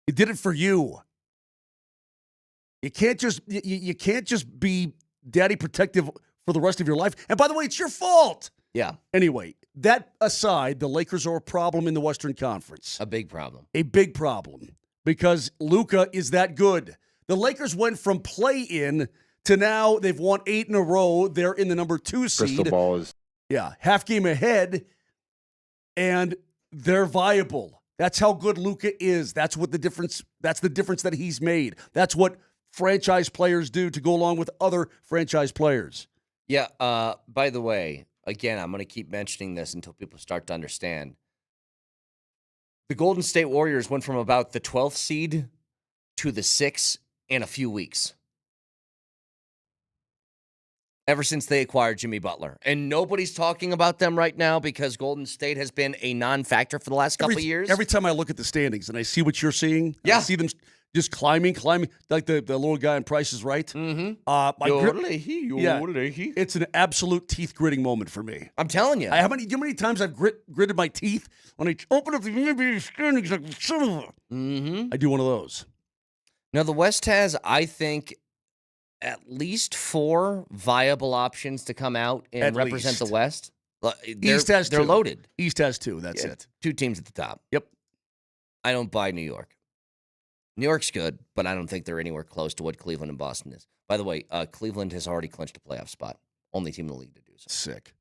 You did it for you. You can't just be daddy protective for the rest of your life. And by the way, it's your fault. Yeah. Anyway, that aside, the Lakers are a problem in the Western Conference. A big problem. A big problem because Luka is that good. The Lakers went from play-in to now they've won 8 in a row. They're in the number 2 seed. Crystal ball is... Yeah, half game ahead, and they're viable. That's how good Luka is. That's what the difference that he's made. That's what franchise players do to go along with other franchise players. Yeah, by the way, again, I'm going to keep mentioning this until people start to understand. The Golden State Warriors went from about the 12th seed to the 6th in a few weeks. Ever since they acquired Jimmy Butler. And nobody's talking about them right now because Golden State has been a non-factor for the last couple of years. Every time I look at the standings and I see what you're seeing, yeah. I see them just climbing, like the little guy in Price is Right. Mm-hmm. It's an absolute teeth-gritting moment for me. I'm telling you. Do you know how many times I've gritted my teeth when I open up the NBA standings like son of a... Mm-hmm. I do one of those. Now, the West has, I think, at least 4 viable options to come out and represent the West. East has 2. They're loaded. East has 2. That's it. 2 teams at the top. Yep. I don't buy New York. New York's good, but I don't think they're anywhere close to what Cleveland and Boston is. By the way, Cleveland has already clinched a playoff spot. Only team in the league to do so. Sick.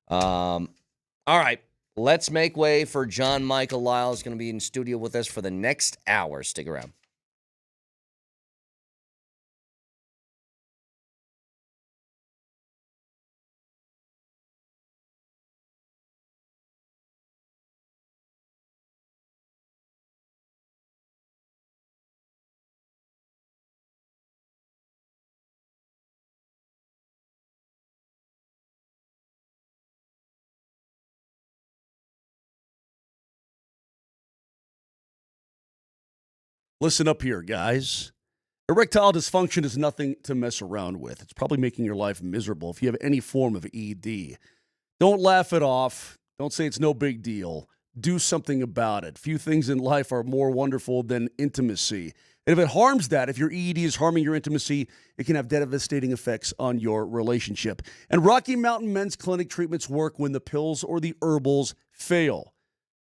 All right. Let's make way for John Michael Lyle. Is going to be in studio with us for the next hour. Stick around. Listen up here, guys. Erectile dysfunction is nothing to mess around with. It's probably making your life miserable if you have any form of ED. Don't laugh it off. Don't say it's no big deal. Do something about it. Few things in life are more wonderful than intimacy. And if it harms that, if your ED is harming your intimacy, it can have devastating effects on your relationship. And Rocky Mountain Men's Clinic treatments work when the pills or the herbals fail.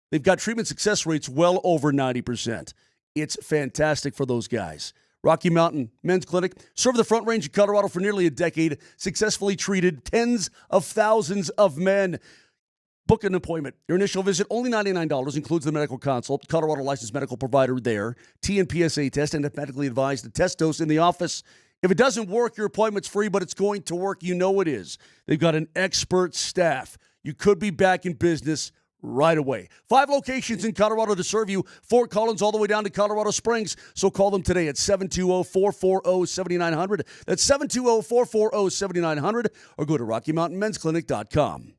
They've got treatment success rates well over 90%. It's fantastic for those guys. Rocky Mountain Men's Clinic served the Front Range of Colorado for nearly a decade, successfully treated tens of thousands of men. Book an appointment. Your initial visit, only $99, includes the medical consult, Colorado licensed medical provider there, TNPSA test, and if medically advised, the test dose in the office. If it doesn't work, your appointment's free, but it's going to work. You know it is. They've got an expert staff. You could be back in business right away. 5 locations in Colorado to serve you. Fort Collins all the way down to Colorado Springs. So call them today at 720-440-7900. That's 720-440-7900. Or go to RockyMountainMen'sClinic.com.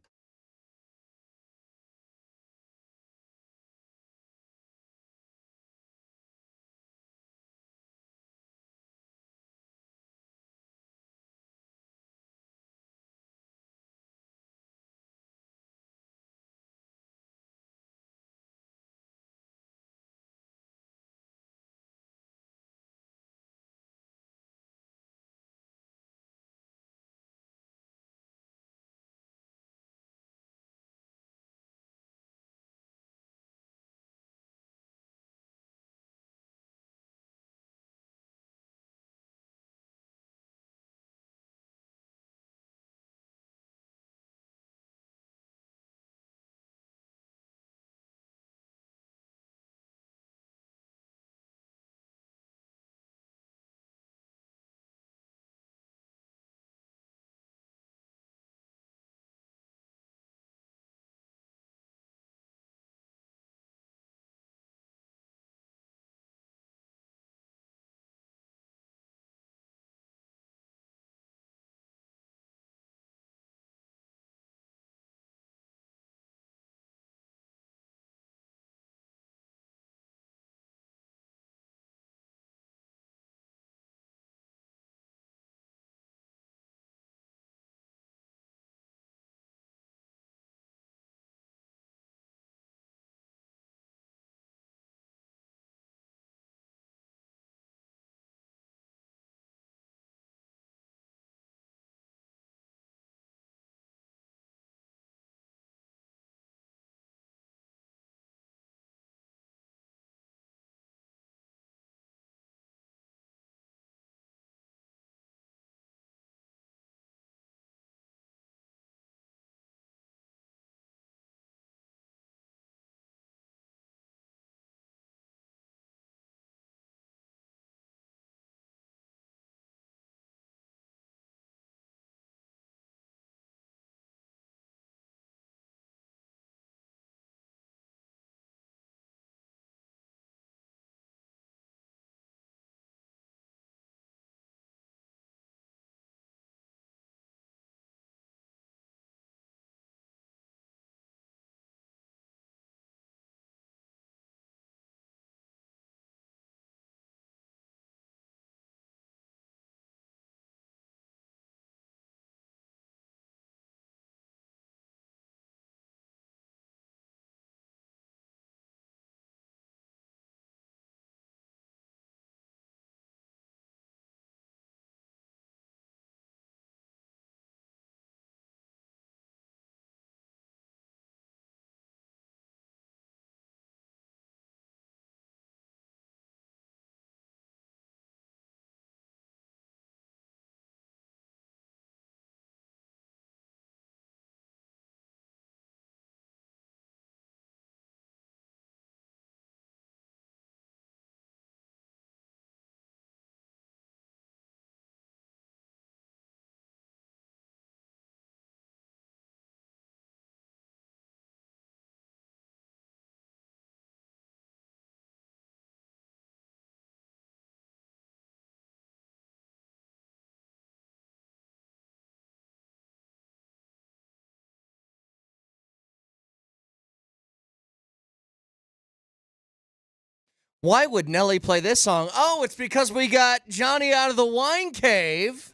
Why would Nelly play this song? Oh, it's because we got Johnny out of the wine cave.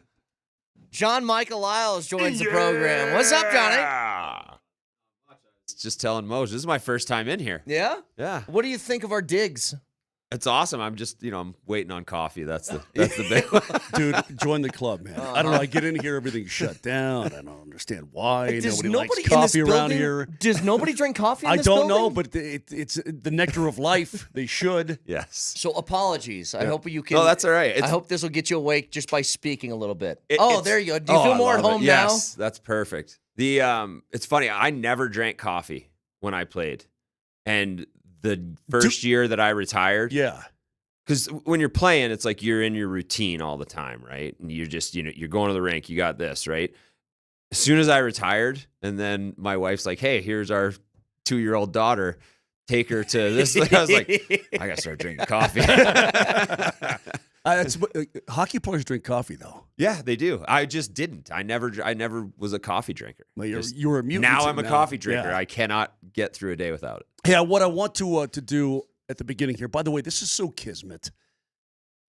John Michael Lyles joins the program. What's up, Johnny? Just telling Moj, this is my first time in here. Yeah? Yeah. What do you think of our digs? It's awesome. I'm just, I'm waiting on coffee. That's the big one. Dude, join the club, man. I don't know. I get in here, everything's shut down. I don't understand why. Does Nobody likes in this coffee around building- here. Does nobody drink coffee in I this don't building? know, but it's the nectar of life. They should. Yes. So apologies. I hope you can. No, that's all right. I hope this will get you awake just by speaking a little bit. It's- there you go. Do you feel I more at love it. home Yes, that's perfect. It's funny. I never drank coffee when I played, and the first year that I retired, Yeah. because when you're playing, it's like you're in your routine all the time, right? And you're just, you're going to the rink. You got this, right? As soon as I retired, and then my wife's like, "Hey, here's our 2-year-old daughter. Take her to this." I was like, I gotta start drinking coffee. Hockey players drink coffee, though. Yeah, they do. I just didn't. I never was a coffee drinker. Well, you Just- were a mutant. Now I'm a coffee drinker. Yeah. I cannot get through a day without it. Yeah, what I want to do at the beginning here, by the way, this is so kismet.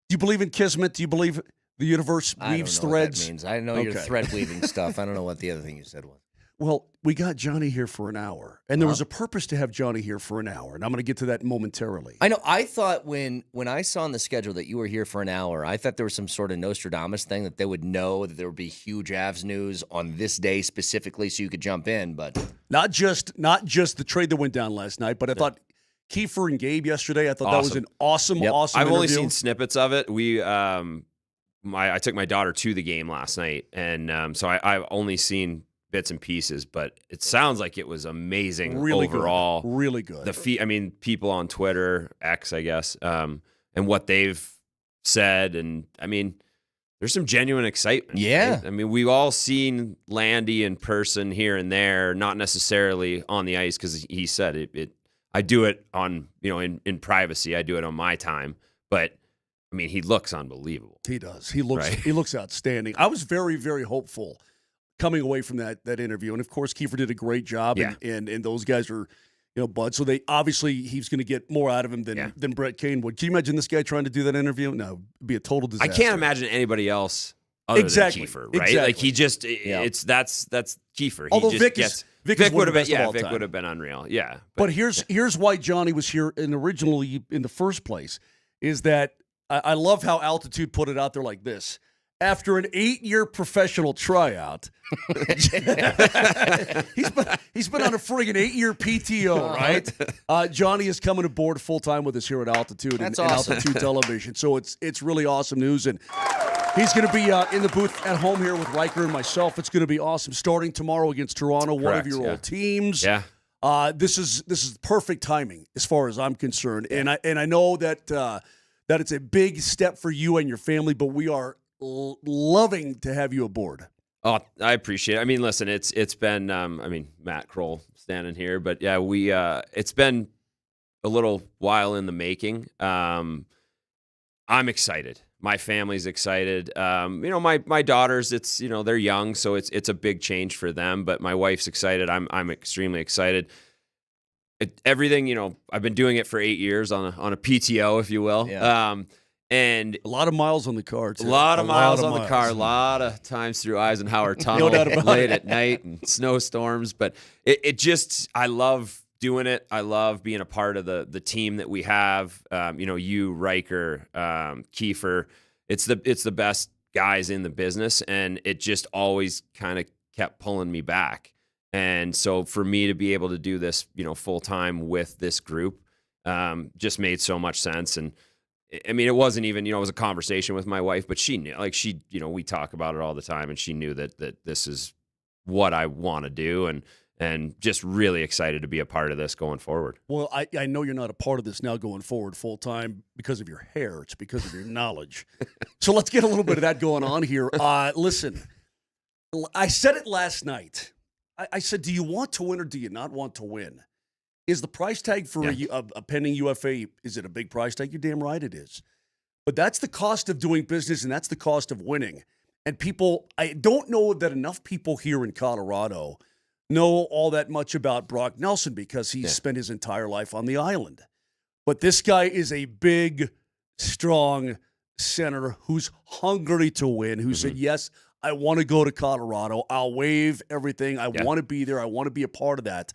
Do you believe in kismet? Do you believe the universe I weaves don't know threads? What that means. I know your Okay. thread weaving stuff. I don't know what the other thing you said was. Well, we got Johnny here for an hour, and there was a purpose to have Johnny here for an hour, and I'm going to get to that momentarily. I know. I thought when I saw on the schedule that you were here for an hour, I thought there was some sort of Nostradamus thing that they would know that there would be huge Avs news on this day specifically, so you could jump in. But Not just the trade that went down last night, but I thought Kiefer and Gabe yesterday. I thought that was an awesome I've interview. only seen snippets of it. I took my daughter to the game last night, and so I've only seen bits and pieces, but it sounds like it was amazing Really overall. good. Really good. People on Twitter, X, I guess, and what they've said, and there's some genuine excitement. Yeah. right? We've all seen Landy in person here and there, not necessarily on the ice, because he said it. I do it on, in privacy. I do it on my time, but he looks unbelievable. He does. He looks outstanding. I was very, very hopeful coming away from that interview, and of course Kiefer did a great job, and those guys are buds. So they obviously he's going to get more out of him than Brett Kane would. Can you imagine this guy trying to do that interview? No, it'd be a total disaster. I can't imagine anybody else other than Kiefer, right? Exactly. Like he just that's Kiefer. Although Vic would have been Vic would have been unreal. Yeah. But here's why Johnny was here and originally in the first place is that I love how Altitude put it out there like this. After an 8-year professional tryout, he's been on a friggin' 8-year PTO, right? Johnny is coming aboard full time with us here at Altitude and awesome. Altitude Television. So it's really awesome news, and he's going to be in the booth at home here with Riker and myself. It's going to be awesome. Starting tomorrow against Toronto, one of your old teams. Yeah. This is perfect timing as far as I'm concerned, and I know that that it's a big step for you and your family, but we are loving to have you aboard. Oh, I appreciate it. Listen, it's been Matt Kroll standing here, but yeah, it's been a little while in the making. I'm excited. My family's excited. My daughters, they're young, so it's a big change for them, but my wife's excited. I'm extremely excited. Everything, I've been doing it for 8 years on a PTO, if you will. Yeah. And a lot of miles on the car, too. A lot of miles on the car, a lot of times through Eisenhower Tunnel late at night and snowstorms. But it just, I love doing it. I love being a part of the team that we have. You, Riker, Kiefer. It's the best guys in the business, and it just always kind of kept pulling me back. And so for me to be able to do this, full time with this group, just made so much sense. And it wasn't even, it was a conversation with my wife, but she knew, we talk about it all the time, and she knew that this is what I want to do, and just really excited to be a part of this going forward. Well, I know you're not a part of this now going forward full time because of your hair. It's because of your knowledge. So let's get a little bit of that going on here. Listen, I said it last night. I said, do you want to win or do you not want to win? Is the price tag for a pending UFA, is it a big price tag? You're damn right it is. But that's the cost of doing business, and that's the cost of winning. And I don't know that enough people here in Colorado know all that much about Brock Nelson because he's spent his entire life on the island. But this guy is a big, strong center who's hungry to win, who said, yes, I want to go to Colorado. I'll waive everything. I want to be there. I want to be a part of that.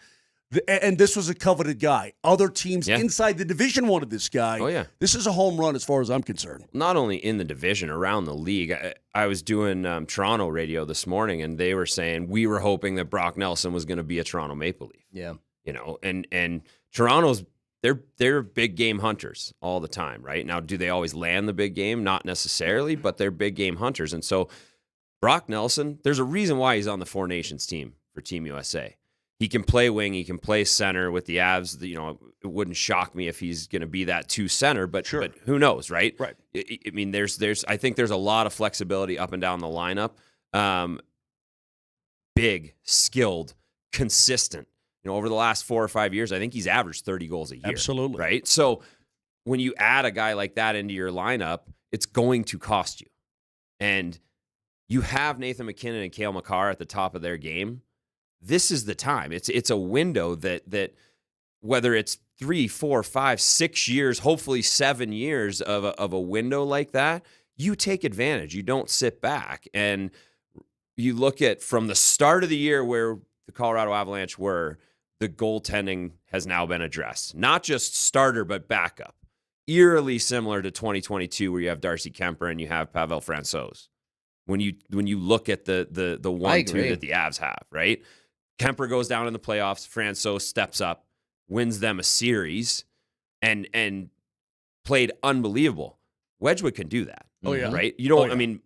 And this was a coveted guy. Other teams inside the division wanted this guy. Oh, yeah. This is a home run as far as I'm concerned. Not only in the division, around the league. I was doing Toronto radio this morning, and they were saying we were hoping that Brock Nelson was going to be a Toronto Maple Leaf. Yeah. You know, and Toronto's they're big game hunters all the time, right? Now, do they always land the big game? Not necessarily, but they're big game hunters. And so Brock Nelson, there's a reason why he's on the Four Nations team for Team USA. He can play wing. He can play center with the Avs. You know, it wouldn't shock me if he's going to be that 2 center, but who knows, right? Right. I mean, I think there's a lot of flexibility up and down the lineup. Big, skilled, consistent. You know, over the last 4 or 5 years, I think he's averaged 30 goals a year. Absolutely. Right. So when you add a guy like that into your lineup, it's going to cost you. And you have Nathan McKinnon and Cale Makar at the top of their game. This is the time. It's a window that whether it's 3, 4, 5, 6 years, hopefully 7 years of a window like that, you take advantage. You don't sit back. And you look at from the start of the year where the Colorado Avalanche were, the goaltending has now been addressed. Not just starter, but backup. Eerily similar to 2022 where you have Darcy Kemper and you have Pavel Francouz. When you look at the 1-2 that the Avs have, right? Kemper goes down in the playoffs. Francouz steps up, wins them a series, and played unbelievable. Wedgwood can do that. Oh, yeah. Right? You don't, I mean,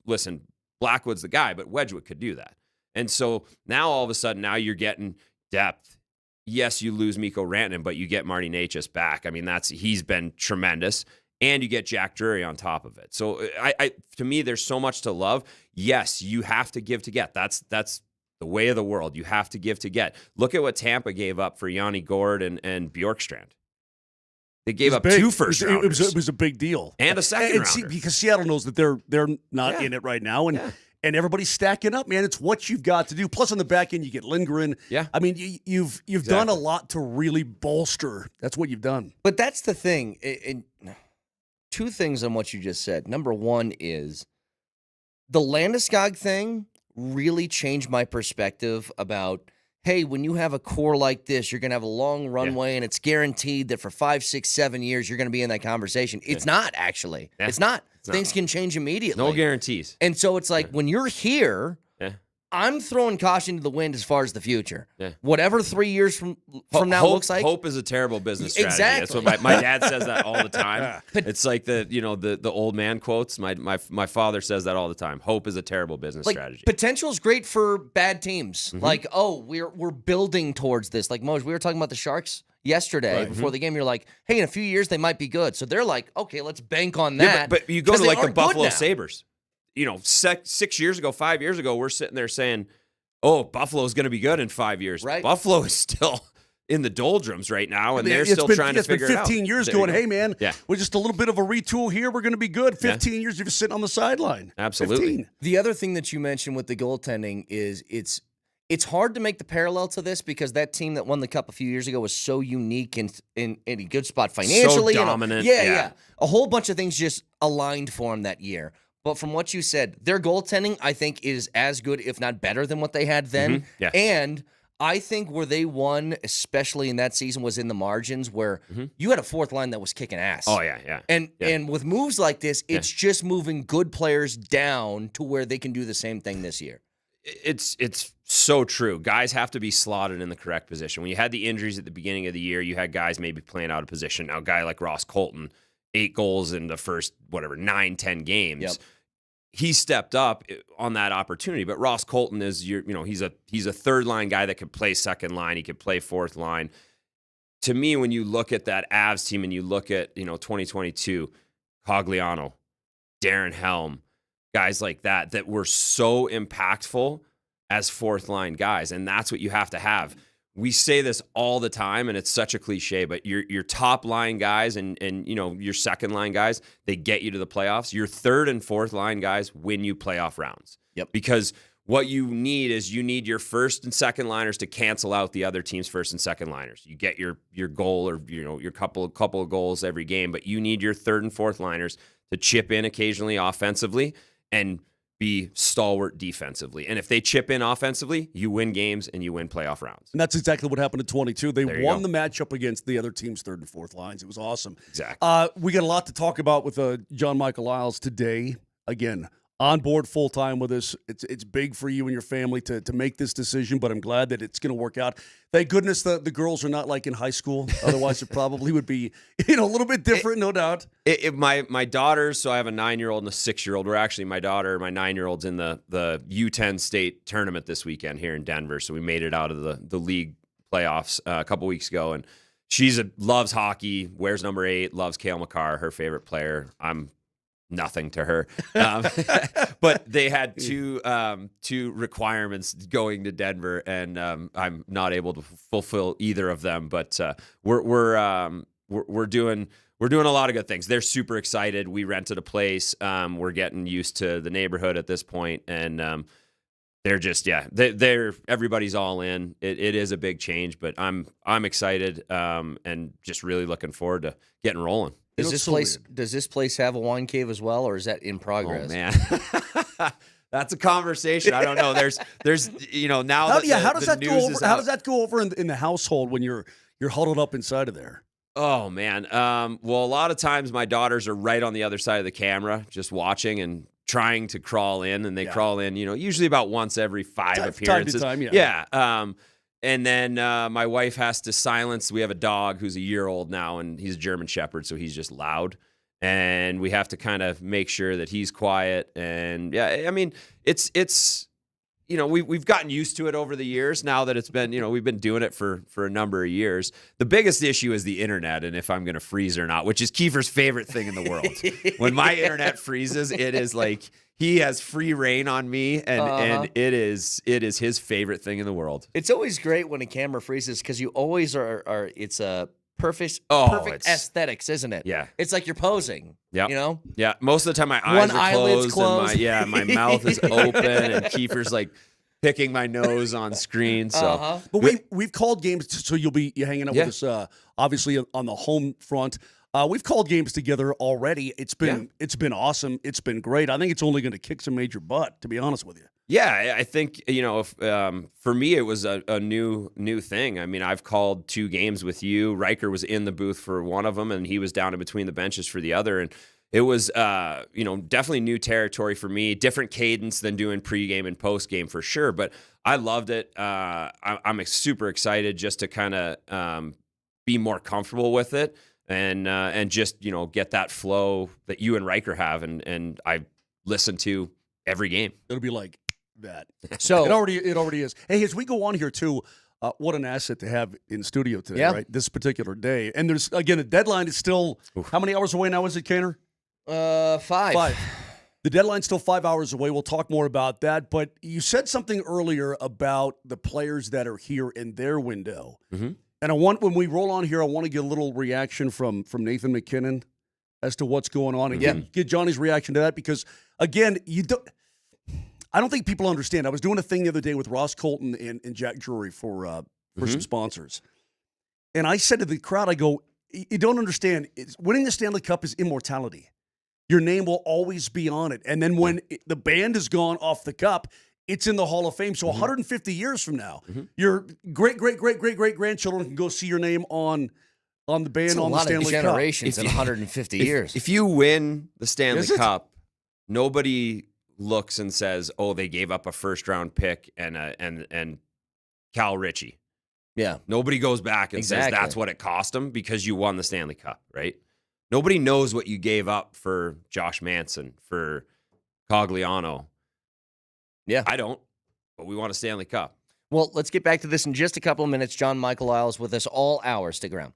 listen, Blackwood's the guy, but Wedgwood could do that. And so now all of a sudden, now you're getting depth. Yes, you lose Miko Rantanen, but you get Marty Necas back. I mean, he's been tremendous. And you get Jack Drury on top of it. So to me, there's so much to love. Yes, you have to give to get. That's the way of the world. You have to give to get. Look at what Tampa gave up for Yanni Gourde and Bjorkstrand. They gave up big. 2 first-rounders. It was a big deal. And a second-rounder. Because Seattle knows that they're not in it right now. And everybody's stacking up, man. It's what you've got to do. Plus, on the back end, you get Lindgren. Yeah. I mean, you've done a lot to really bolster. That's what you've done. But that's the thing. 2 things on what you just said. Number one is the Landeskog thing really changed my perspective about, hey, when you have a core like this, you're going to have a long runway, and it's guaranteed that for 5, 6, 7 years, you're going to be in that conversation. It's not, actually. Yeah. It's not. It's Things not. can change immediately. No guarantees. And so it's like when you're here, I'm throwing caution to the wind as far as the future. Yeah. Whatever 3 years from now looks like. Hope is a terrible business strategy. Exactly. That's what my dad says that all the time. It's like the old man quotes. My father says that all the time. Hope is a terrible business strategy. Potential is great for bad teams. Mm-hmm. Like, we're building towards this. Like Moser, we were talking about the Sharks yesterday before the game. You're like, hey, in a few years they might be good. So they're like, okay, let's bank on that. Yeah, but you go to like the Buffalo now. Sabres. 6 years ago, 5 years ago, we're sitting there saying, oh, Buffalo's going to be good in 5 years. Right. Buffalo is still in the doldrums right now, and they're still trying to figure it out. It's been 15 years going, hey, man, we're just a little bit of a retool here. We're going to be good. 15 years, you're just sitting on the sideline. Absolutely. 15. The other thing that you mentioned with the goaltending is it's hard to make the parallel to this because that team that won the Cup a few years ago was so unique and in a good spot financially. So dominant. Yeah. A whole bunch of things just aligned for them that year. But from what you said, their goaltending, I think, is as good, if not better, than what they had then. Mm-hmm. Yeah. And I think where they won, especially in that season, was in the margins where you had a fourth line that was kicking ass. Oh, yeah. And with moves like this, it's just moving good players down to where they can do the same thing this year. It's so true. Guys have to be slotted in the correct position. When you had the injuries at the beginning of the year, you had guys maybe playing out of position. Now, a guy like Ross Colton, 8 goals in the first, 9, 10 games. Yep. He stepped up on that opportunity, but Ross Colton is he's a third line guy that could play second line. He could play fourth line. To me, when you look at that Avs team and you look at 2022, Cogliano, Darren Helm, guys like that were so impactful as fourth line guys, and that's what you have to have. We say this all the time, and it's such a cliche, but your top line guys and your second line guys, they get you to the playoffs. Your third and fourth line guys win you playoff rounds. Yep. Because what you need is your first and second liners to cancel out the other team's first and second liners. You get your goal or your couple of goals every game, but you need your third and fourth liners to chip in occasionally offensively and be stalwart defensively. And if they chip in offensively, you win games and you win playoff rounds. And that's exactly what happened in 22. They won the matchup against the other team's third and fourth lines. It was awesome. Exactly. We got a lot to talk about with John Michael Lyles today. Again, on board full-time with us. It's big for you and your family to make this decision, but I'm glad that it's going to work out. Thank goodness the girls are not like in high school. Otherwise, it probably would be a little bit different, no doubt. My daughters, so I have a 9-year-old and a 6-year-old. We're actually, my 9-year-old's in the U10 state tournament this weekend here in Denver, so we made it out of the league playoffs a couple weeks ago, and loves hockey, wears number 8, loves Cale Makar, her favorite player. I'm nothing to her, but they had two requirements going to Denver, and I'm not able to fulfill either of them. But we're doing a lot of good things. They're super excited. We rented a place. We're getting used to the neighborhood at this point, and they're just they're everybody's all in. It is a big change, but I'm excited and just really looking forward to getting rolling. Does this place have a wine cave as well, or is that in progress? Oh man, that's a conversation. I don't know. There's now how that does that go over? How does that go over in the household when you're huddled up inside of there? Oh man. Well, a lot of times my daughters are right on the other side of the camera, just watching and trying to crawl in, and they crawl in. Usually about once every 5 appearances. Time to time, yeah. And then my wife has to silence. We have a dog who's a year old now, and he's a German Shepherd, so he's just loud. And we have to kind of make sure that he's quiet. And yeah, I mean, it's we've gotten used to it over the years. Now that it's been, we've been doing it for a number of years. The biggest issue is the internet and if I'm going to freeze or not, which is Kiefer's favorite thing in the world. When my internet freezes, it is like he has free reign on me, and it is his favorite thing in the world. It's always great when a camera freezes because you always are. It's a perfect aesthetics, isn't it? Yeah, it's like you're posing. Yeah, yeah. Most of the time, my eyes are closed. And my mouth is open, and Kiefer's like picking my nose on screen. So, but we've called games, so you'll be hanging out with us, obviously on the home front. We've called games together already. It's been awesome. It's been great. I think it's only going to kick some major butt, to be honest with you. Yeah, I think if, for me it was a new thing. I mean, I've called 2 games with you. Riker was in the booth for one of them, and he was down in between the benches for the other. And it was definitely new territory for me. Different cadence than doing pregame and postgame for sure. But I loved it. I'm super excited just to kind of be more comfortable with it. And just get that flow that you and Riker have, and I listen to every game. It'll be like that. So it already is. Hey, as we go on here too, what an asset to have in studio today, right? This particular day, and there's again the deadline is still how many hours away now? Is it, Kaner? 5. The deadline's still 5 hours away. We'll talk more about that. But you said something earlier about the players that are here in their window. Mm-hmm. And when we roll on here, I want to get a little reaction from Nathan McKinnon as to what's going on. And get Johnny's reaction to that because, again, I don't think people understand. I was doing a thing the other day with Ross Colton and Jack Drury for some sponsors. And I said to the crowd, I go, you don't understand. Winning the Stanley Cup is immortality. Your name will always be on it. And then when the band is gone off the cup, it's in the Hall of Fame. So 150 years from now, your great-great-great-great-great-grandchildren can go see your name on the band on the Stanley Cup. Generations in 150 years. If you win the Stanley Cup, nobody looks and says, "Oh, they gave up a first-round pick and Cal Ritchie." Yeah. Nobody goes back and says that's what it cost them because you won the Stanley Cup, right? Nobody knows what you gave up for Josh Manson, for Cogliano. Yeah. I don't, but we want a Stanley Cup. Well, let's get back to this in just a couple of minutes. John Michael Lyles with us all hour. Stick around.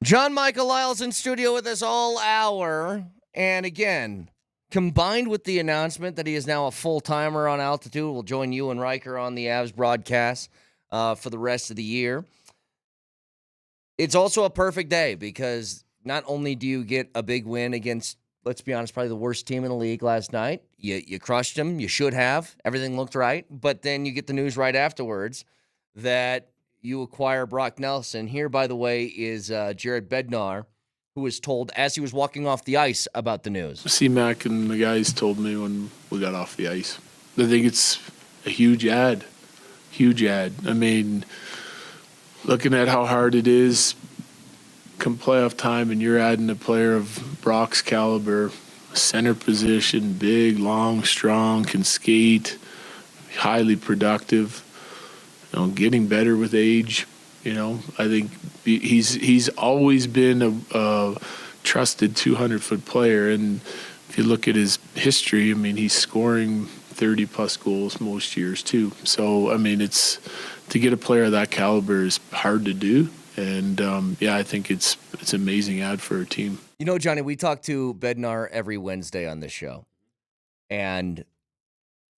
John Michael Lyle's in studio with us all hour. And again, combined with the announcement that he is now a full-timer on Altitude, will join you and Riker on the Avs broadcast for the rest of the year. It's also a perfect day because not only do you get a big win against, let's be honest, probably the worst team in the league last night. You crushed them. You should have. Everything looked right. But then you get the news right afterwards that you acquire Brock Nelson. Here, by the way, is Jared Bednar, who was told as he was walking off the ice about the news. CMAC and the guys told me when we got off the ice. I think it's a huge ad. Huge ad. I mean, looking at how hard it is come playoff time and you're adding a player of Brock's caliber, center position, big, long, strong, can skate, highly productive, getting better with age. I think he's always been a trusted 200-foot player. And if you look at his history, I mean, he's scoring 30-plus goals most years, too. So, I mean, it's to get a player of that caliber is hard to do. And, I think it's an amazing ad for our team. Johnny, we talk to Bednar every Wednesday on this show. And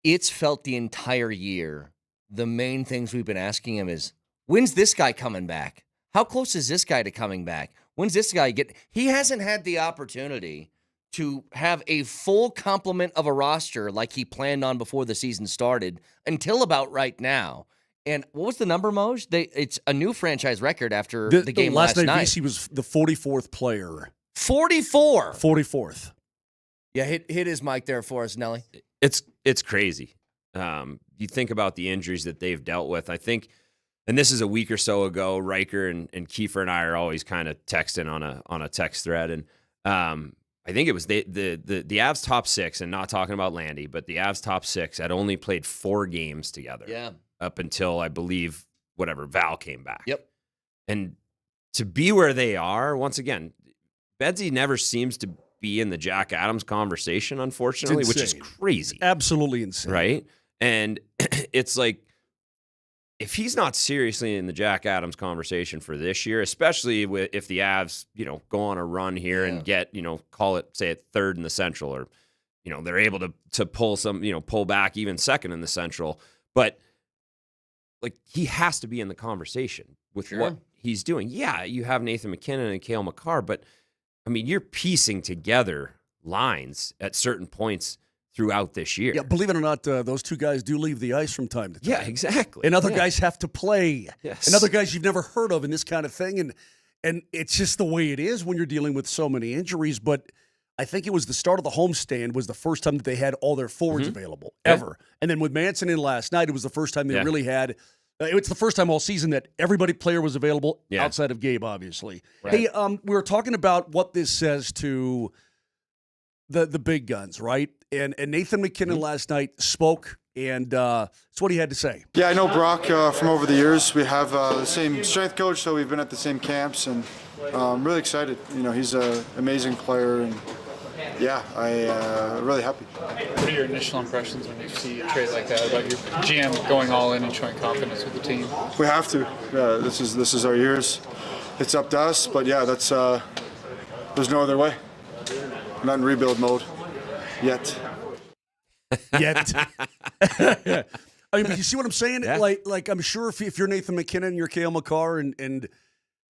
it's felt the entire year, the main things we've been asking him is, when's this guy coming back? How close is this guy to coming back? When's this guy He hasn't had the opportunity to have a full complement of a roster like he planned on before the season started until about right now. And what was the number, Moj? It's a new franchise record after the game last night. VC was the 44th player. 44? 44th. Yeah, hit his mic there for us, Nelly. It's crazy. You think about the injuries that they've dealt with. I think, and this is a week or so ago, Riker and Kiefer and I are always kind of texting on a text thread. And I think it was the Avs top six, and not talking about Landy, but the Avs top six had only played 4 games together. Yeah. Up until, I believe, Val came back. Yep. And to be where they are, once again, Bedsy never seems to be in the Jack Adams conversation, unfortunately, which is crazy. Absolutely insane. Right? And it's like, if he's not seriously in the Jack Adams conversation for this year, especially if the Avs, go on a run here and get, call it, say it third in the Central, or, they're able to pull pull back even second in the Central. But like, he has to be in the conversation with what he's doing. Yeah, you have Nathan McKinnon and Cale Makar, but I mean, you're piecing together lines at certain points throughout this year. Yeah, believe it or not, those two guys do leave the ice from time to time. Yeah, exactly. And other guys have to play. Yes. And other guys you've never heard of in this kind of thing. And it's just the way it is when you're dealing with so many injuries. But I think it was the start of the homestand was the first time that they had all their forwards available, ever. And then with Manson in last night, it was the first time they really had it's the first time all season that everybody player was available outside of Gabe, obviously. Right. Hey, we were talking about what this says to the big guns, right? And Nathan McKinnon last night spoke, and that's what he had to say. Yeah, I know Brock from over the years. We have the same strength coach, so we've been at the same camps, and I'm really excited. He's an amazing player, and I'm really happy. What are your initial impressions when you see a trade like that about your GM going all in and showing confidence with the team? We have to. Yeah, this is our years. It's up to us, but that's there's no other way. We're not in rebuild mode yet. Yet. I mean, but you see what I'm saying? Yeah. Like I'm sure if you're Nathan McKinnon, you're Cale Makar, and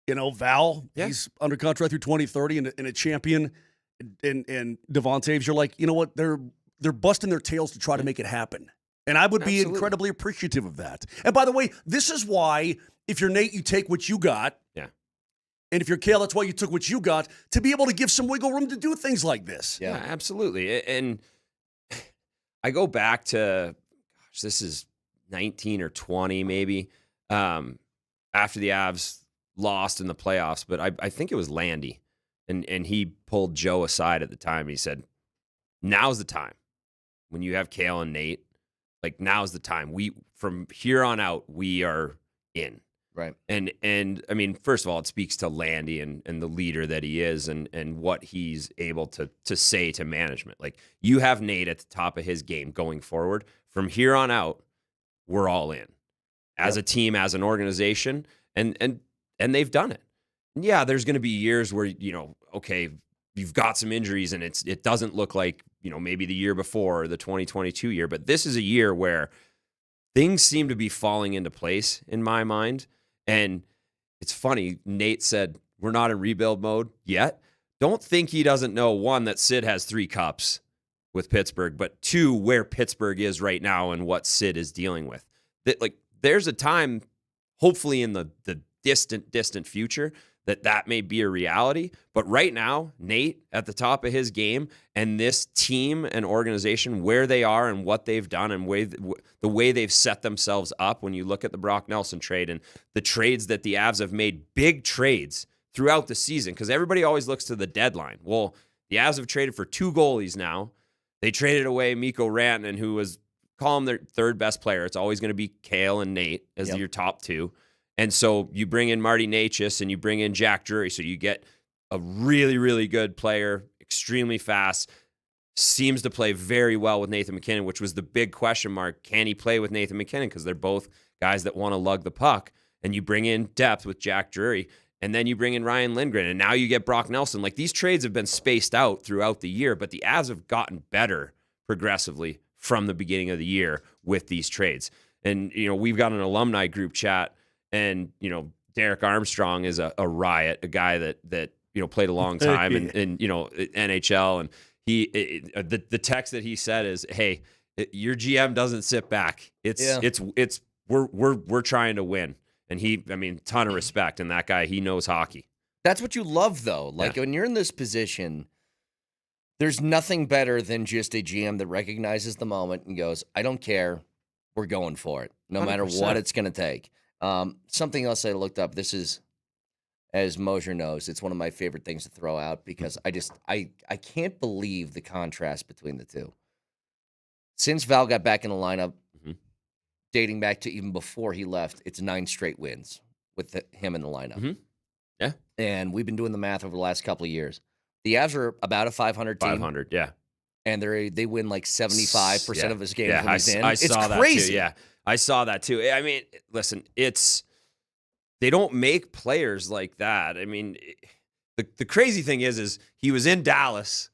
Val, he's under contract through 2030 and a champion. And Devon Taves, you're like, you know what? They're busting their tails to try to make it happen. And I would be incredibly appreciative of that. And by the way, this is why if you're Nate, you take what you got. Yeah. And if you're Cale, that's why you took what you got, to be able to give some wiggle room to do things like this. Yeah, absolutely. And I go back to, this is 19 or 20 maybe, after the Avs lost in the playoffs. But I think it was Landy. And he pulled Joe aside at the time. He said, now's the time. When you have Cale and Nate, like, now's the time. From here on out, we are in. Right. And I mean, first of all, it speaks to Landy and the leader that he is and what he's able to say to management. Like, you have Nate at the top of his game going forward. From here on out, we're all in. As a team, as an organization, and they've done it. yeah, there's going to be years where, okay, you've got some injuries and it doesn't look like, maybe the year before or the 2022 year, but this is a year where things seem to be falling into place in my mind. And it's funny, Nate said, we're not in rebuild mode yet. Don't think he doesn't know, one, that Sid has 3 cups with Pittsburgh, but 2, where Pittsburgh is right now and what Sid is dealing with. There's a time, hopefully in the distant future, that may be a reality. But right now, Nate at the top of his game and this team and organization, where they are and what they've done and the way they've set themselves up, when you look at the Brock Nelson trade and the trades that the Avs have made, big trades throughout the season, because everybody always looks to the deadline. Well, the Avs have traded for 2 goalies now. They traded away Miko Rantanen, who was, call him their 3rd best player. It's always going to be Kale and Nate as your top 2. And so you bring in Marty Necas and you bring in Jack Drury. So you get a really, really good player, extremely fast, seems to play very well with Nathan MacKinnon, which was the big question mark. Can he play with Nathan MacKinnon? Because they're both guys that want to lug the puck. And you bring in depth with Jack Drury. And then you bring in Ryan Lindgren. And now you get Brock Nelson. Like, these trades have been spaced out throughout the year, but the Avs have gotten better progressively from the beginning of the year with these trades. And, we've got an alumni group chat. And, Derek Armstrong is a riot, a guy that played a long time in NHL. And the text that he said is, hey, your GM doesn't sit back. We're trying to win. And ton of respect. And that guy, he knows hockey. That's what you love, though. Like, when you're in this position, there's nothing better than just a GM that recognizes the moment and goes, I don't care. We're going for it, no 100%. Matter what it's going to take. Something else I looked up, this is, as Moser knows, it's one of my favorite things to throw out because I can't believe the contrast between the two. Since Val got back in the lineup, dating back to even before he left, it's 9 straight wins with him in the lineup. Mm-hmm. Yeah. And we've been doing the math over the last couple of years. The Avs are about a 500 team. 500, yeah. And they win like 75% of his games when he's in. I saw that crazy. too, yeah. I saw that too. I mean, listen, they don't make players like that. I mean, the crazy thing is he was in Dallas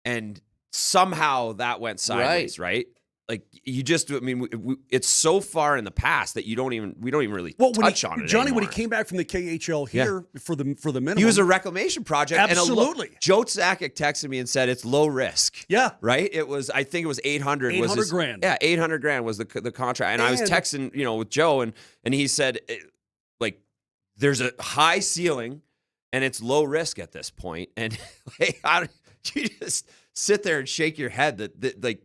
and somehow that went sideways, right? Like, it's so far in the past that we don't even really touch on it Johnny, anymore. when he came back from the KHL here for the minimum, he was a reclamation project. Absolutely. And Joe Sakic texted me and said it's low risk. Yeah. Right? I think it was 800. 800 grand. Yeah, 800 grand was the contract. And I was texting, with Joe, and he said, there's a high ceiling and it's low risk at this point. And you just sit there and shake your head that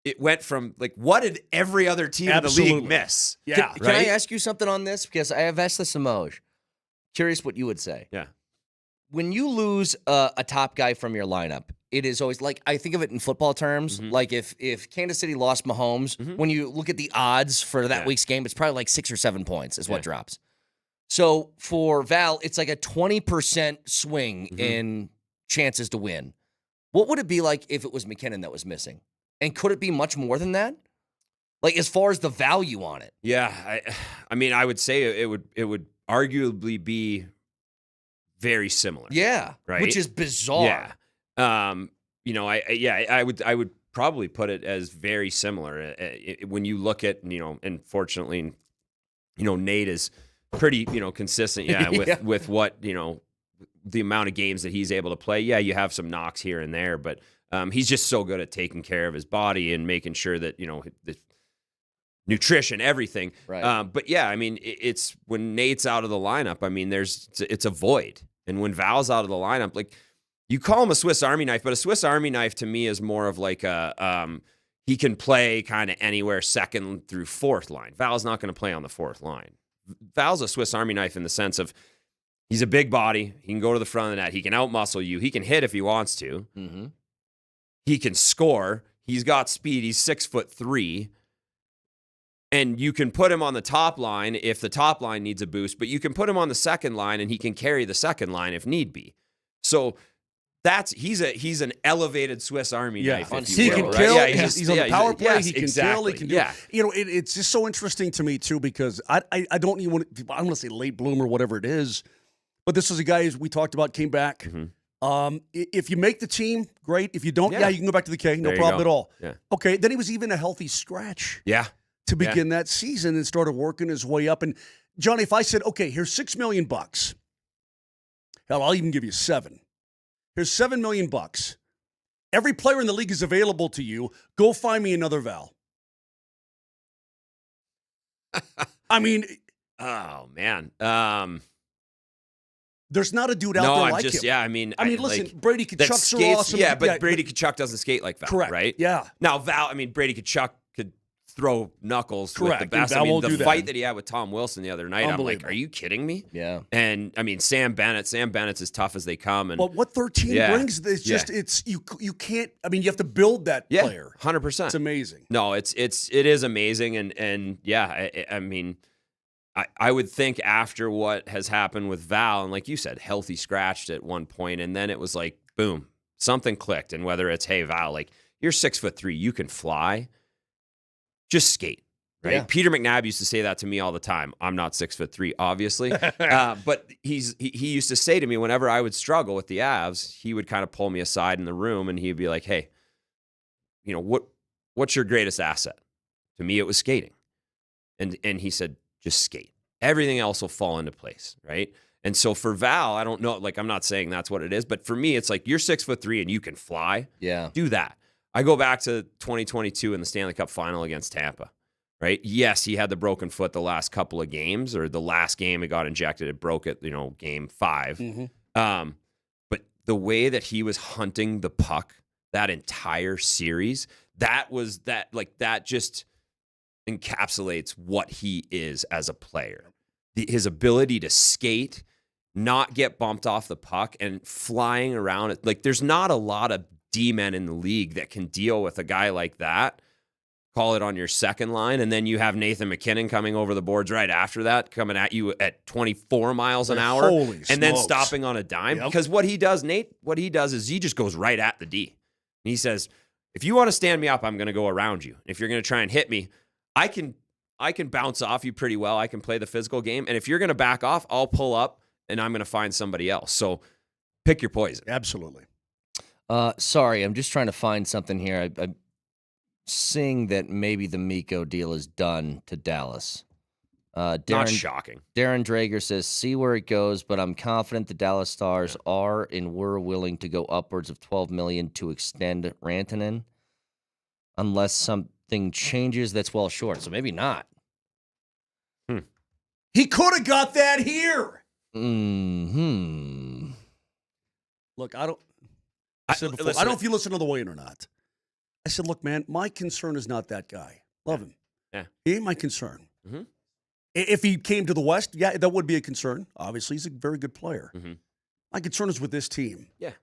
it went from, what did every other team in the league miss? Yeah. Can I ask you something on this? Because I have asked this to Moj. Curious what you would say. Yeah. When you lose a top guy from your lineup, it is always I think of it in football terms. Mm-hmm. Like if Kansas City lost Mahomes, when you look at the odds for that week's game, it's probably 6 or 7 points is what drops. So for Val, it's like a 20% swing in chances to win. What would it be like if it was MacKinnon that was missing? And could it be much more than that? As far as the value on it? Yeah, I would say it would arguably be very similar. Yeah, right. Which is bizarre. Yeah, I would probably put it as very similar when you look at and fortunately, Nate is pretty consistent. Yeah, with what the amount of games that he's able to play. Yeah, you have some knocks here and there, but. He's just so good at taking care of his body and making sure that, the nutrition, everything. Right. But yeah, it's when Nate's out of the lineup, it's a void. And when Val's out of the lineup, you call him a Swiss Army knife, but a Swiss Army knife to me is more of he can play kind of anywhere 2nd through 4th line. Val's not going to play on the 4th line. Val's a Swiss Army knife in the sense of he's a big body. He can go to the front of the net. He can outmuscle you. He can hit if he wants to. Mm-hmm. He can score. He's got speed. He's 6'3", and you can put him on the top line if the top line needs a boost. But you can put him on the 2nd line, and he can carry the 2nd line if need be. So he's an elevated Swiss Army knife. He can kill. Right? Yeah, he's on the power play. He can kill. He can do. Yeah. It's just so interesting to me too because I don't even want to say late bloomer, whatever it is. But this is a guy, as we talked about, came back. If you make the team, great. If you don't, you can go back to the K. No There you problem go. at all. Yeah. Okay, then he was even a healthy scratch. Yeah. To begin that season and started working his way up. And, Johnny, if I said, okay, here's $6 million, hell, I'll even give you 7. Here's $7 million. Every player in the league is available to you. Go find me another Val. I mean, oh man, there's not a dude out there like him. Yeah, I mean, listen, Brady Tkachuk's are awesome. Yeah, but Brady Tkachuk doesn't skate like Val, correct. Right? Yeah. Now Val, I mean, Brady Tkachuk could throw knuckles correct. with the best. Val I mean, won't the do that. fight that he had with Tom Wilson the other night, I'm like, are you kidding me? Yeah. And I mean, Sam Bennett's as tough as they come. And but what 13 brings, it's just it's you can't. I mean, you have to build that player. 100%. It's amazing. No, it is amazing, and yeah, I mean. I would think after what has happened with Val, and like you said, healthy scratched at one point, and then it was like, boom, something clicked. And whether it's, hey, Val, like, you're 6'3", you can fly, just skate, right? Yeah. Peter McNabb used to say that to me all the time. I'm not 6'3", obviously, but he used to say to me whenever I would struggle with the Avs, he would kind of pull me aside in the room, and he'd be like, hey, you know, what's your greatest asset? To me, it was skating, and he said, just skate. Everything else will fall into place, right? And so for Val, I don't know, like I'm not saying that's what it is, but for me, it's like you're 6'3" and you can fly. Yeah. Do that. I go back to 2022 in the Stanley Cup final against Tampa, right? Yes, he had the broken foot the last couple of games, or the last game it got injected, it broke it, game 5. But the way that he was hunting the puck that entire series, that just encapsulates what he is as a player. His ability to skate, not get bumped off the puck, and flying around. Like, there's not a lot of D-men in the league that can deal with a guy like that. Call it on your second line, and then you have Nathan McKinnon coming over the boards right after that, coming at you at 24 miles an hour, and then stopping on a dime. Yep. Because what he does is he just goes right at the D. And he says, if you want to stand me up, I'm going to go around you. If you're going to try and hit me, I can bounce off you pretty well. I can play the physical game. And if you're going to back off, I'll pull up and I'm going to find somebody else. So pick your poison. Absolutely. Sorry, I'm just trying to find something here. I'm seeing that maybe the Miko deal is done to Dallas. Not shocking. Darren Drager says, see where it goes, but I'm confident the Dallas Stars are and were willing to go upwards of $12 million to extend Rantanen, unless something changes that's well short. So maybe not. He could have got that here. Look, I don't know if you listen to the Wayne or not. I said, look, man, my concern is not that guy. Love him. Yeah. He ain't my concern. If he came to the West, yeah, that would be a concern. Obviously, he's a very good player. My concern is with this team. Yeah.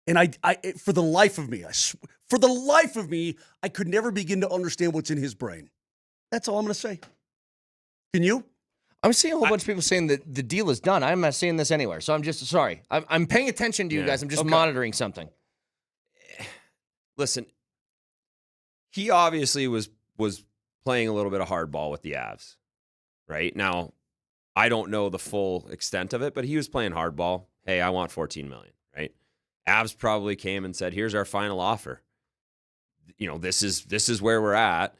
And I for the life of me, I could never begin to understand what's in his brain. That's all I'm going to say. Can you? I'm seeing a whole bunch of people saying that the deal is done. I'm not seeing this anywhere. So I'm just sorry. I'm paying attention to you guys. I'm just monitoring something. Listen, he obviously was playing a little bit of hardball with the Avs. Right? Now, I don't know the full extent of it, but he was playing hardball. Hey, I want $14 million, right? Avs probably came and said, here's our final offer. This is where we're at.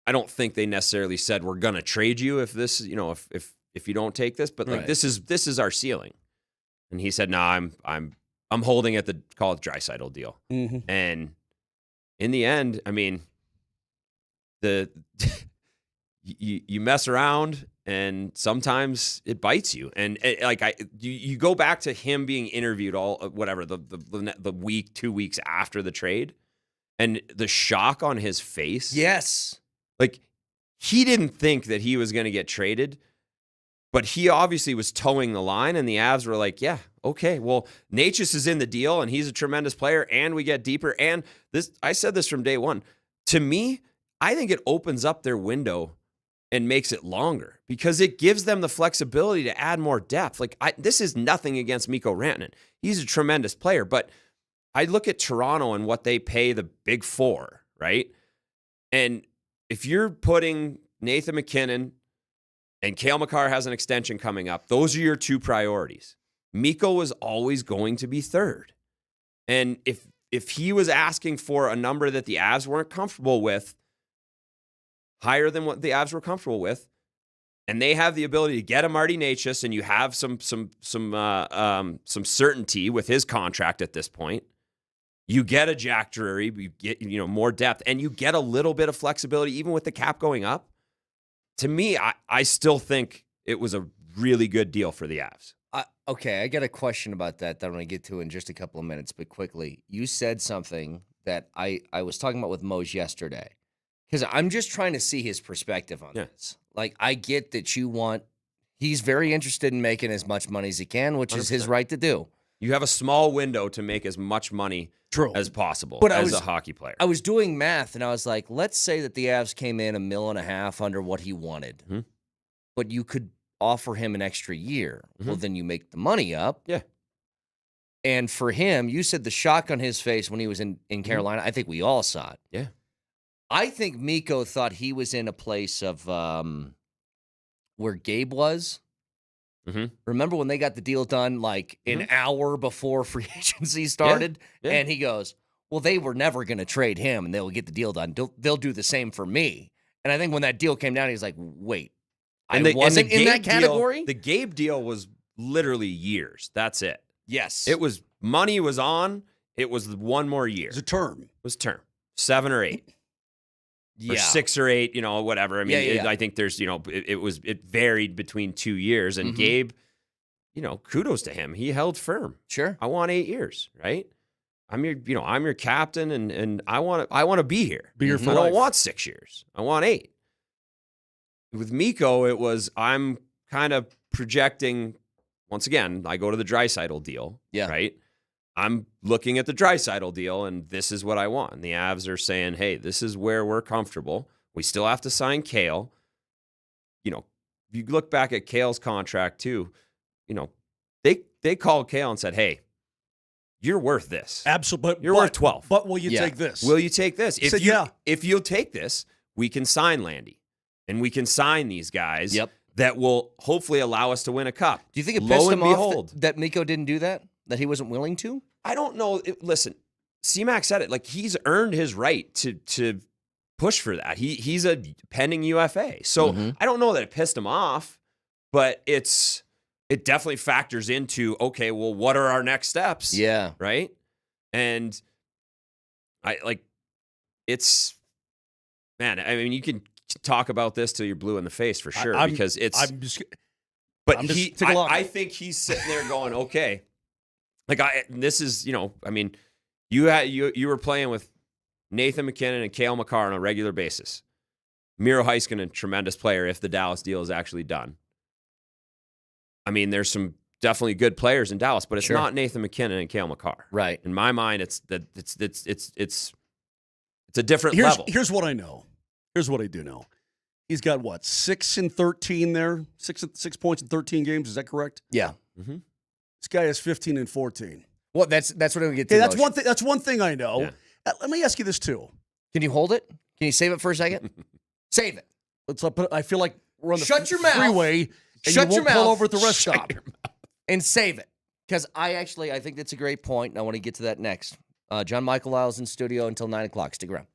I don't think they necessarily said we're going to trade you if this, if you don't take this, but like this is our ceiling. And he said, "No, I'm holding at the call it Draisaitl deal." And in the end, I mean, you mess around and sometimes it bites you. And you go back to him being interviewed the week, 2 weeks after the trade, and the shock on his face. Yes. Like, he didn't think that he was going to get traded, but he obviously was towing the line, and the Avs were like, yeah, okay, well, Nichushkin is in the deal, and he's a tremendous player, and we get deeper. And this, I said this from day one. To me, I think it opens up their window and makes it longer because it gives them the flexibility to add more depth. Like, this is nothing against Miko Rantanen. He's a tremendous player, but I look at Toronto and what they pay the big four, right? And if you're putting Nathan McKinnon and Cale Makar has an extension coming up, those are your two priorities. Miko was always going to be third. And if he was asking for a number that the Avs weren't comfortable with, higher than what the Avs were comfortable with, and they have the ability to get a Marty Necas, and you have some certainty with his contract at this point. You get a Jack Drury, you get more depth, and you get a little bit of flexibility, even with the cap going up. To me, I still think it was a really good deal for the Avs. Okay, I got a question about that I'm going to get to in just a couple of minutes, but quickly. You said something that I was talking about with Mose yesterday, because I'm just trying to see his perspective on this. Like, I get that he's very interested in making as much money as he can, which 100%. Is his right to do. You have a small window to make as much money as possible as a hockey player. I was doing math, and I was like, let's say that the Avs came in $1.5 million under what he wanted, but you could offer him an extra year. Well, then you make the money up. Yeah. And for him, you said the shock on his face when he was in Carolina, I think we all saw it. Yeah. I think Mikko thought he was in a place of where Gabe was. Remember when they got the deal done like an hour before free agency started? Yeah. And he goes, well, they were never going to trade him and they'll get the deal done. They'll do the same for me. And I think when that deal came down, he's like, wait, I wasn't in that category? The Gabe deal was literally years. That's it. Yes. It was money was on. It was one more year. It was a term. It was term. 7 or 8. Yeah. Or 6 or 8, whatever. I mean, Yeah. I think there's, it varied between 2 years. And Gabe, kudos to him. He held firm. Sure. I want 8 years, right? I'm your captain, and I want to be here. Be here for I life. don't want 6 years. I want 8. With Mikko, it was I'm kind of projecting. Once again, I go to the Draisaitl deal. Yeah. Right. I'm looking at the Draisaitl deal, and this is what I want. And the Avs are saying, hey, this is where we're comfortable. We still have to sign Kale. If you look back at Kale's contract too, they called Kale and said, hey, you're worth this. Absolutely. You're worth 12. But will you take this? Will you take this? He said, yeah. If you'll take this, we can sign Landy. And we can sign these guys Yep. that will hopefully allow us to win a cup. Do you think it Lo pissed and him off behold, that Mikko didn't do that? That he wasn't willing to? I don't know. Listen, CMAC said it. Like, he's earned his right to push for that. He's a pending UFA. So I don't know that it pissed him off, but it definitely factors into, okay, well, what are our next steps? Yeah. Right? And you can talk about this till you're blue in the face for sure, because it's. I think he's sitting there going, okay, you were playing with Nathan McKinnon and Cale Makar on a regular basis. Miro Heiskanen, a tremendous player if the Dallas deal is actually done. I mean, there's some definitely good players in Dallas, but it's not Nathan McKinnon and Cale Makar. Right. In my mind, it's a different level. Here's what I know. Here's what I do know. He's got 6 and 13 there, 6 points in 13 games. Is that correct? Yeah. This guy has 15 and 14. Well, that's what I'm gonna get to. Okay, that's one thing. That's one thing I know. Yeah. Let me ask you this too. Can you hold it? Can you save it for a second? Save it. I feel like we're on the Shut your mouth. freeway. And Shut you your won't pull mouth. over at the rest stop and save it, because I think that's a great point, and I want to get to that next. John Michael Lyle's in studio until 9:00. Stick around.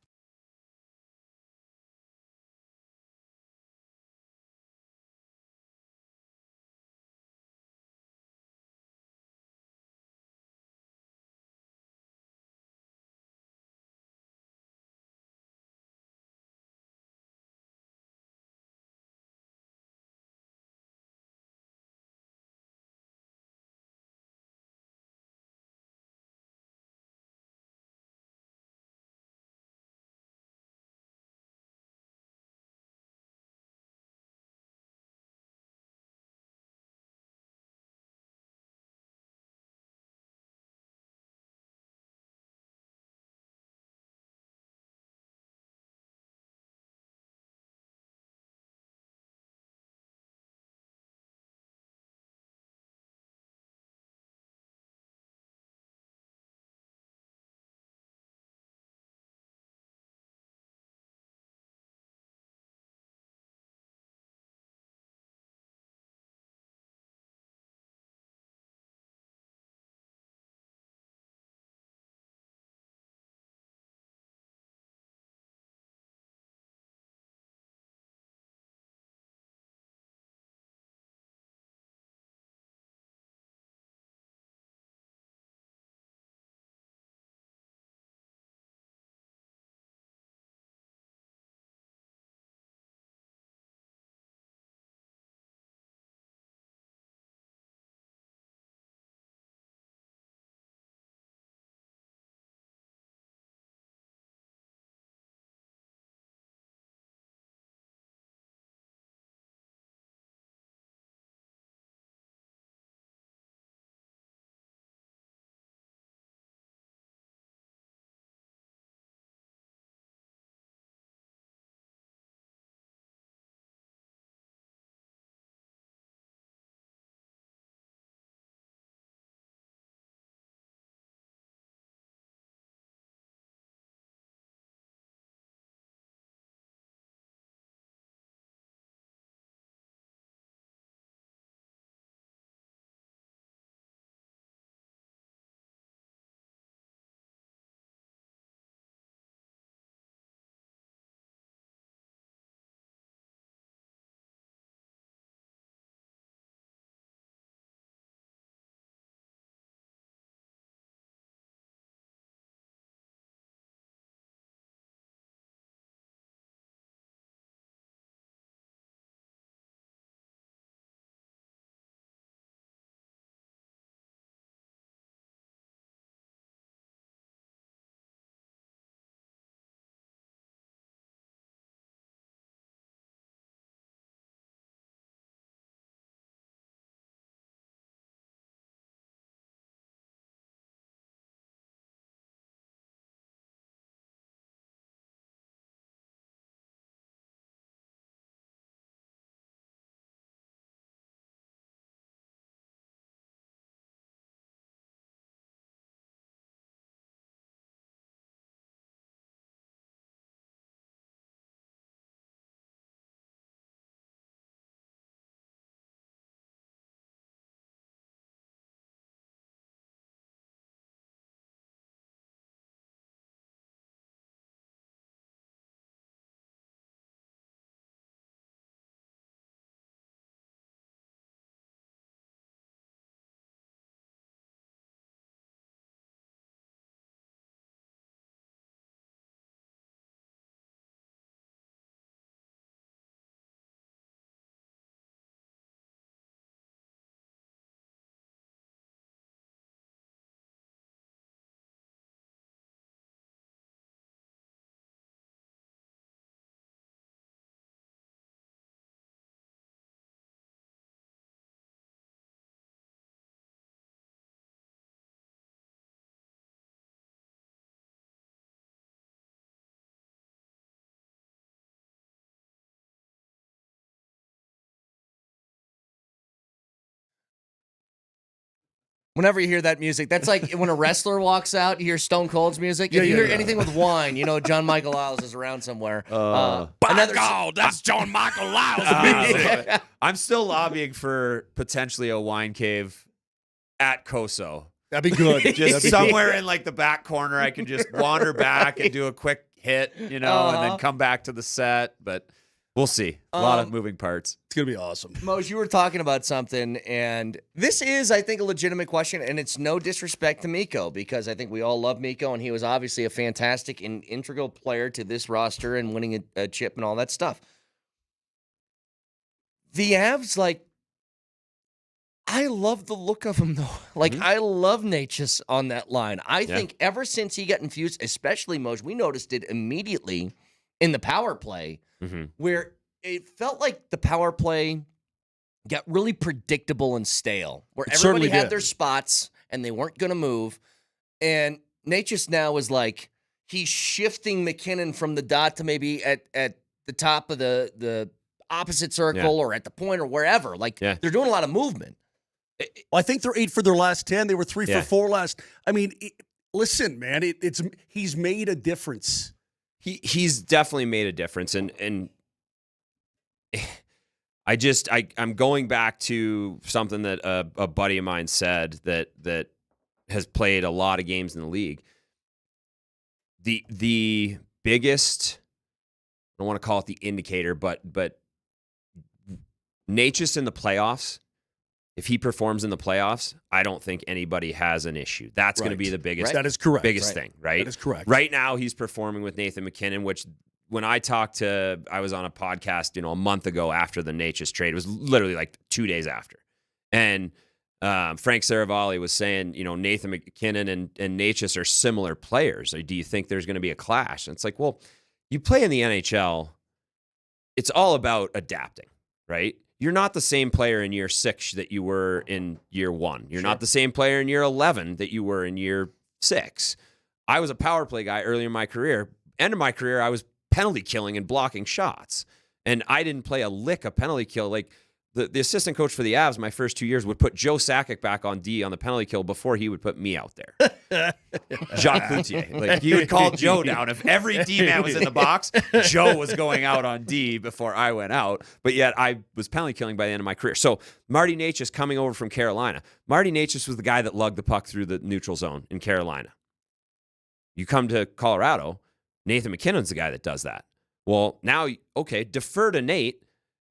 Whenever you hear that music, that's like when a wrestler walks out, you hear Stone Cold's music. If you hear anything with wine, you know John Michael Lyles is around somewhere. That's John Michael Lyles music. I'm still lobbying for potentially a wine cave at Coso. That'd be good. Just somewhere in like the back corner, I can just wander back and do a quick hit, and then come back to the set. But we'll see. A lot of moving parts. It's gonna be awesome. Mose, you were talking about something, and this is, I think, a legitimate question, and it's no disrespect to Mikko, because I think we all love Mikko, and he was obviously a fantastic and integral player to this roster and winning a chip and all that stuff. The Avs, I love the look of him, though. I love Nichushkin on that line. I think ever since he got infused, especially Mose, we noticed it immediately in the power play, where it felt like the power play got really predictable and stale, where everybody had their spots and they weren't going to move. And Nichushkin now is he's shifting McKinnon from the dot to maybe at the top of the opposite circle or at the point or wherever. They're doing a lot of movement. Well, I think they're 8 for their last 10. They were 3 for 4 last. I mean, listen, man, he's made a difference. He's definitely made a difference, and I'm going back to something that a buddy of mine said that has played a lot of games in the league. The biggest, I don't want to call it the indicator, but Nichushkin in the playoffs. If he performs in the playoffs, I don't think anybody has an issue. That's going to be the biggest. That is correct. Biggest thing, right? That is correct. Right now, he's performing with Nathan McKinnon, which when I was on a podcast, a month ago after the Nichushkin trade. It was literally 2 days after, and Frank Saravalli was saying, Nathan McKinnon and Nichushkin are similar players. Do you think there's going to be a clash? And it's well, you play in the NHL. It's all about adapting, right? You're not the same player in year 6 that you were in year 1. You're not the same player in year 11 that you were in year 6. I was a power play guy earlier in my career. End of my career, I was penalty killing and blocking shots. And I didn't play a lick of penalty kill. The assistant coach for the Avs my first 2 years would put Joe Sakic back on D on the penalty kill before he would put me out there. Jacques Cloutier. He would call Joe down. If every D-man was in the box, Joe was going out on D before I went out. But yet I was penalty killing by the end of my career. So Marty Nichushkin coming over from Carolina. Marty Nichushkin was the guy that lugged the puck through the neutral zone in Carolina. You come to Colorado, Nathan McKinnon's the guy that does that. Well, now, okay, defer to Nate.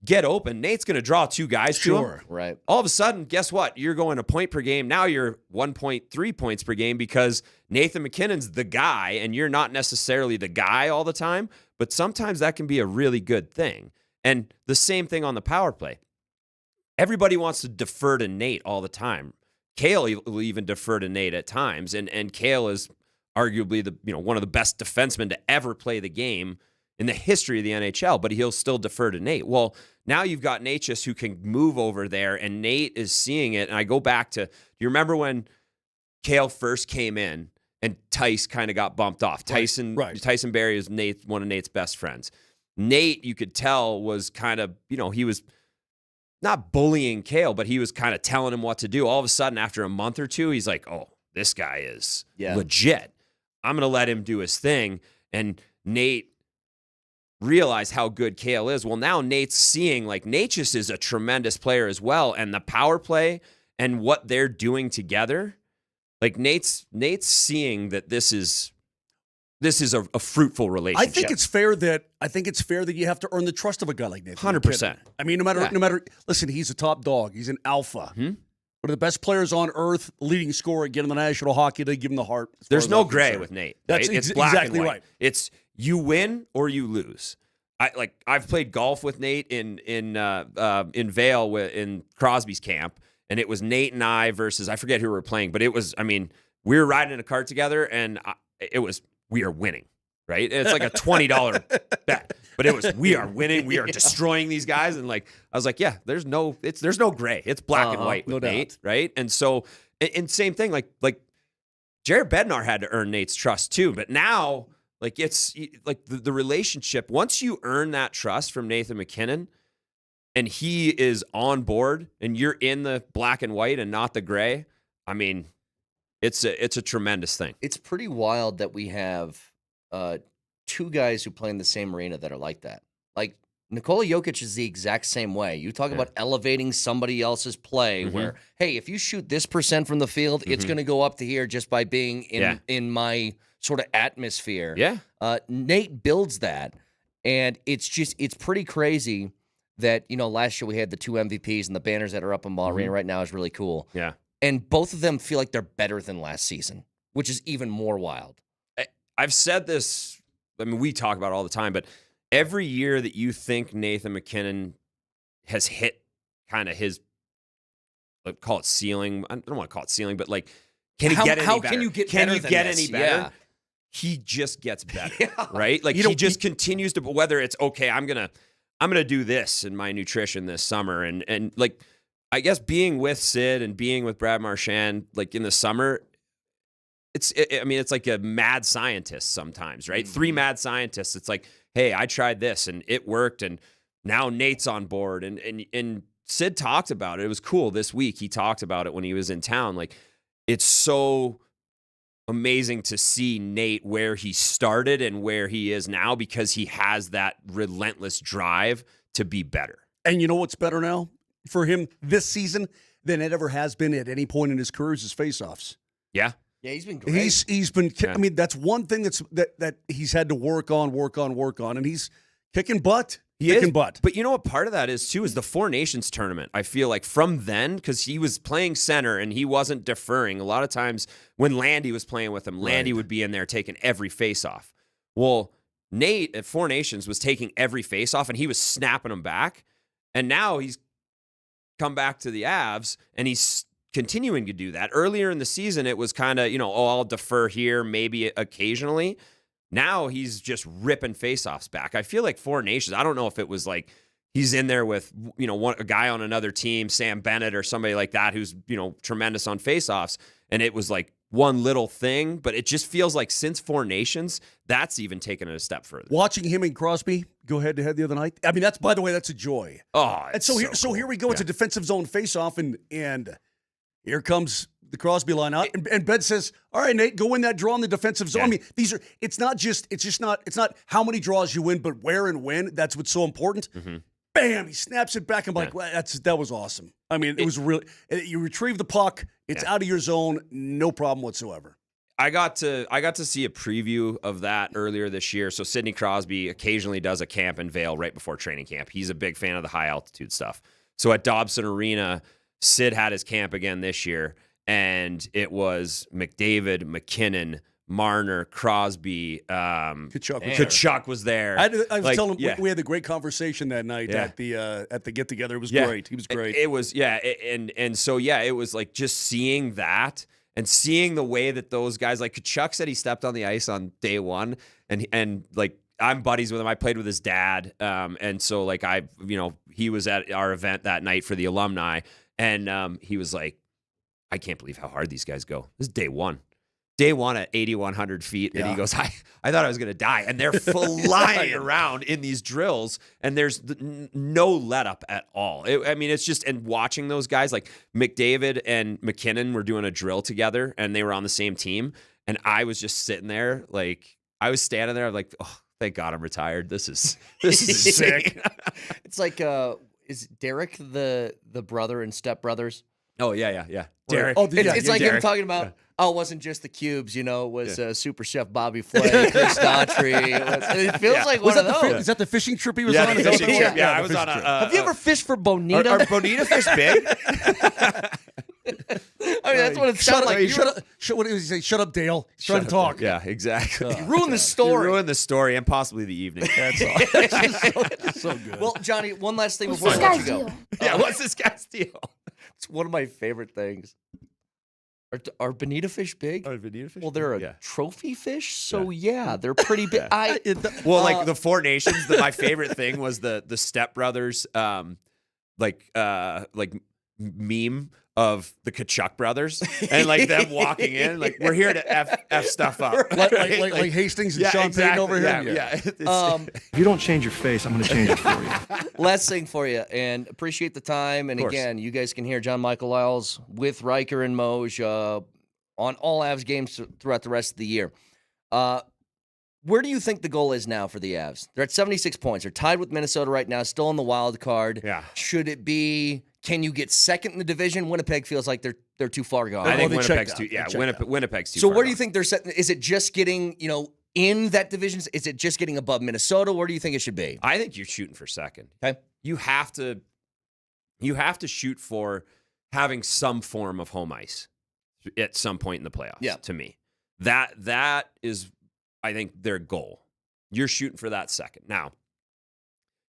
Get open. Nate's going to draw 2 guys to him. Right. All of a sudden, guess what? You're going a point per game. Now you're 1.3 points per game because Nathan McKinnon's the guy, and you're not necessarily the guy all the time, but sometimes that can be a really good thing. And the same thing on the power play. Everybody wants to defer to Nate all the time. Kale will even defer to Nate at times, and Kale is arguably one of the best defensemen to ever play the game in the history of the NHL, but he'll still defer to Nate. Well, now you've got Nichushkin who can move over there, and Nate is seeing it. And I go back to, do you remember when Kale first came in and Tice kind of got bumped off? Tyson Barrie is one of Nate's best friends. Nate, you could tell, was kind of, he was not bullying Kale, but he was kind of telling him what to do. All of a sudden, after a month or two, he's like, oh, this guy is legit. I'm going to let him do his thing. And Nate realize how good Kale is. Well, now Nate's seeing Nichushkin is a tremendous player as well, and the power play and what they're doing together, Nate's seeing that this is a fruitful relationship. I think it's fair that you have to earn the trust of a guy like Nathan. 100%. I mean, no matter. Listen, he's a top dog. He's an alpha. One of the best players on earth, leading scorer, get in the National Hockey League, give him the heart. There's no gray with Nate. That's it's black exactly and white. right. It's you win or you lose. I've played golf with Nate in Vail in Crosby's camp, and it was Nate and I versus I forget who we were playing, but it was we were riding in a cart together, and we are winning, right? It's like a $20 bet, but it was we are winning, we are destroying these guys, and I was like, yeah, there's no gray, it's black and white with Nate, right? And so and same thing like Jared Bednar had to earn Nate's trust too, but now. It's the relationship, once you earn that trust from Nathan McKinnon and he is on board and you're in the black and white and not the gray, I mean, it's a tremendous thing. It's pretty wild that we have two guys who play in the same arena that are like that. Like Nikola Jokic is the exact same way. You talk about elevating somebody else's play where, hey, if you shoot this % from the field, it's going to go up to here just by being in my sort of atmosphere. Yeah. Nate builds that, and it's pretty crazy that, last year we had the 2 MVPs and the banners that are up in Ball Arena right now is really cool. Yeah. And both of them feel like they're better than last season, which is even more wild. I've said this, I mean, we talk about it all the time, but every year that you think Nathan MacKinnon has hit kind of his, call it ceiling. I don't want to call it ceiling, but like, can he get any better? How can you get better than this? Any better? Yeah. He just gets better, right? Like he just continues to, whether it's, okay, I'm going to do this in my nutrition this summer. And like, I guess being with Sid and being with Brad Marchand, like in the summer, it's like a mad scientist sometimes, right? 3 mad scientists. It's like, hey, I tried this and it worked, and now Nate's on board. And Sid talked about it. It was cool this week. He talked about it when he was in town. Like, it's so amazing to see Nate where he started and where he is now, because he has that relentless drive to be better. And you know what's better now for him this season than it ever has been at any point in his career is his faceoffs. Yeah. Yeah, he's been great. He's been. I mean, that's one thing that he's had to work on, and he's kicking butt. Kicking butt. But you know what part of that is too is the Four Nations tournament. I feel like from then, because he was playing center and he wasn't deferring. A lot of times when Landy was playing with him, Landy would be in there taking every faceoff. Well, Nate at Four Nations was taking every faceoff and he was snapping them back, and now he's come back to the Avs and he's continuing to do that. Earlier in the season, it was kind of, I'll defer here, maybe occasionally. Now he's just ripping faceoffs back. I feel like Four Nations, I don't know if it was like he's in there with, a guy on another team, Sam Bennett or somebody like that, who's, tremendous on faceoffs. And it was like one little thing, but it just feels like since Four Nations, that's even taken it a step further. Watching him and Crosby go head to head the other night. I mean, by the way, that's a joy. Oh, and so here we go. It's a defensive zone faceoff, and here comes the Crosby line out, and Ben says, "All right, Nate, go win that draw in the defensive zone." Yeah. I mean, it's not how many draws you win, but where and when. That's what's so important. Bam! He snaps it back. I'm like, well, that was awesome. I mean, it was really. You retrieve the puck. It's out of your zone. No problem whatsoever. I got to see a preview of that earlier this year. So Sidney Crosby occasionally does a camp in Vail right before training camp. He's a big fan of the high altitude stuff. So at Dobson Arena, Sid had his camp again this year, and it was McDavid, McKinnon, Marner, Crosby, Kachuk was there. I was telling him we had a great conversation that night at the get together. It was great. He was great. It was and so it was like just seeing that and seeing the way that those guys, like Kachuk said, he stepped on the ice on day one, and like I'm buddies with him. I played with his dad, and so like he was at our event that night for the alumni, and he was like, I can't believe how hard these guys go. This is day one. Day one at 8,100 feet, and he goes, I thought I was going to die. And they're flying around in these drills, and there's no let up at all. It's just, and watching those guys, like McDavid and McKinnon were doing a drill together, and they were on the same team, and I was just sitting there, like, I was standing there, I'm like, oh, thank God I'm retired. This is sick. It's like, is Derek the brother in Step Brothers? Oh, yeah. Derek. It's like him talking about, it wasn't just the cubes, it was Super Chef Bobby Flay, Chris Daughtry. It feels like one of those. Is that the fishing trip he was on? on? The fishing trip. Yeah, I was on a... Have you ever fished for bonita? Are bonita fish big? I mean, that's what it sounded like. What did he say? Shut up, Dale. He's trying to talk. Yeah, exactly. You ruined the story. You ruined the story and possibly the evening. That's all. It's so good. Well, Johnny, one last thing before I let you go. Yeah, what's this guy's deal? It's one of my favorite things. Are bonita fish big? Are bonita fish? Well, they're a trophy fish, so they're pretty big. Like the Four Nations, my favorite thing was the Step Brothers, like meme of the Kachuk brothers and like them walking in, like we're here to f stuff up, like Hastings and Sean Payton over here. Yeah. If you don't change your face, I'm going to change it for you. Last thing for you, and appreciate the time. And again, you guys can hear John Michael Lyles with Riker and Moj on all Avs games throughout the rest of the year. Where do you think the goal is now for the Avs? They're at 76 points. They're tied with Minnesota right now, still in the wild card. Yeah. Should it be? Can you get second in the division? Winnipeg feels like they're too far gone. I think Winnipeg's too. Yeah, Winnipeg's too. So far where do you think they're set? Is it just getting in that division? Is it just getting above Minnesota? Where do you think it should be? I think you're shooting for second. Okay. You have to shoot for having some form of home ice at some point in the playoffs. Yeah. To me, that is, I think, their goal. You're shooting for that second. Now,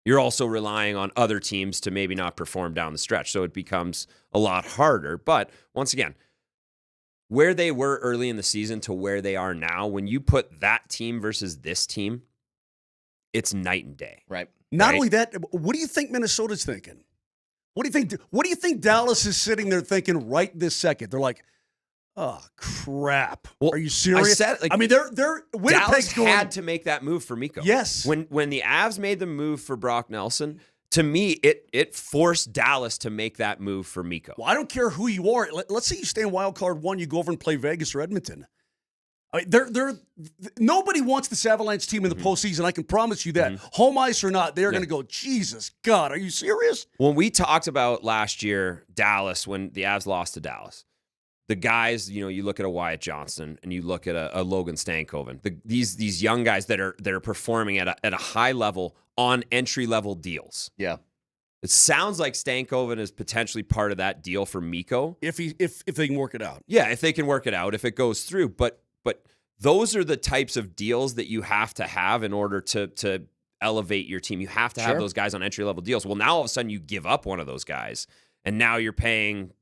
you're also relying on other teams to maybe not perform down the stretch, so it becomes a lot harder. But once again, where they were early in the season to where they are now, when you put that team versus this team, it's night and day. Right. Not only that, what do you think Minnesota's thinking? What do you think Dallas is sitting there thinking right this second? They're like, oh crap! Well, are you serious? they're Winnipeg's Dallas had to make that move for Mikko. Yes. When the Avs made the move for Brock Nelson, to me it forced Dallas to make that move for Mikko. Well, I don't care who you are. Let's say you stay in wild card one, you go over and play Vegas or Edmonton. I mean, nobody wants this Avalanche team in the postseason. I can promise you that. Home ice or not, they're going to go, Jesus God, are you serious? When we talked about last year, Dallas, when the Avs lost to Dallas, the guys, you look at a Wyatt Johnston and you look at a Logan Stankoven, these young guys that are performing at a high level on entry level deals. Yeah. It sounds like Stankoven is potentially part of that deal for Mikko. If they can work it out. Yeah, if they can work it out, if it goes through. But those are the types of deals that you have to have in order to elevate your team. You have to have those guys on entry level deals. Well, now all of a sudden you give up one of those guys, and now you're paying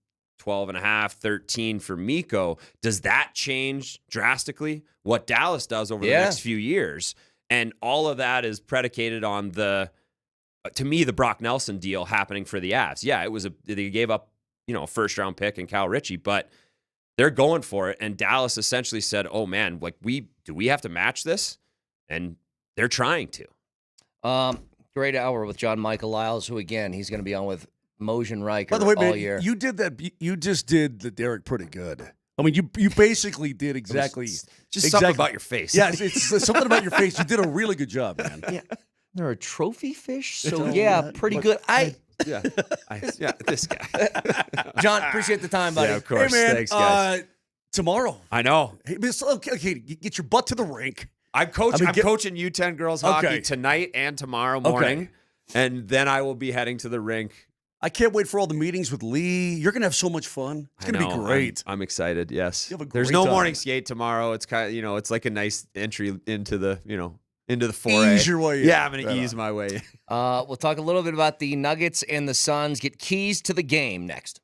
12.5, 13 for Mikko. Does that change drastically what Dallas does over the next few years? And all of that is predicated on the Brock Nelson deal happening for the Avs. Yeah, they gave up, a first round pick and Cal Ritchie, but they're going for it. And Dallas essentially said, oh man, do we have to match this? And they're trying to. Great hour with John Michael Lyles, who again, he's going to be on with Moj and Riker By the way, all man, year. you did that. You just did the Derek pretty good. I mean, you basically did exactly. Something about your face. Yeah, it's something about your face. You did a really good job, man. Yeah, they're a trophy fish, so pretty but- good. This guy. John, appreciate the time, buddy. Yeah, of course. Hey, man, Thanks, guys. Tomorrow. I know. Hey, okay, get your butt to the rink. I'm coaching U10 girls hockey tonight and tomorrow morning, and then I will be heading to the rink. I can't wait for all the meetings with Lee. You're gonna have so much fun. It's gonna be great. I'm excited. Yes. You have a There's great no time. morning skate tomorrow. It's kind of, it's like a nice entry into the, into the foray. Ease your way in. Yeah, I'm going to ease my way in. We'll talk a little bit about the Nuggets and the Suns. Get keys to the game next.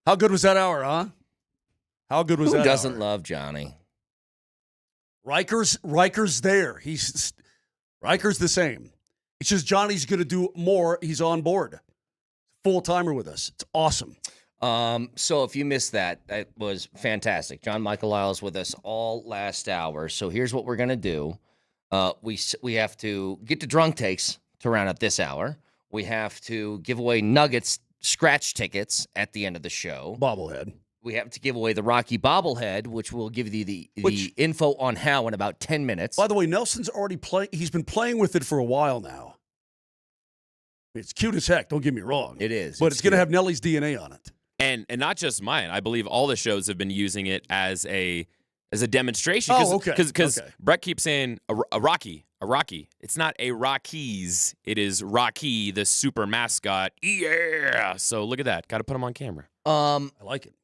How good was that hour, huh? How good was that Who doesn't hour? love Johnny? Riker's there. Riker's the same. It's just Johnny's going to do more. He's on board. Full-timer with us. It's awesome. So if you missed that was fantastic. John Michael Lyle's with us all last hour. So here's what we're going to do. We have to get to drunk takes to round up this hour. We have to give away Nuggets scratch tickets at the end of the show. Bobblehead. We have to give away the Rocky bobblehead, which will give you the info on how in about 10 minutes. By the way, Nelson's already playing. He's been playing with it for a while now. It's cute as heck. Don't get me wrong. It is. But it's going to have Nelly's DNA on it. And not just mine. I believe all the shows have been using it as a demonstration. Oh, okay. Because Brett keeps saying a Rocky. It's not a Rockies. It is Rocky, the super mascot. Yeah. So look at that. Got to put him on camera. I like it.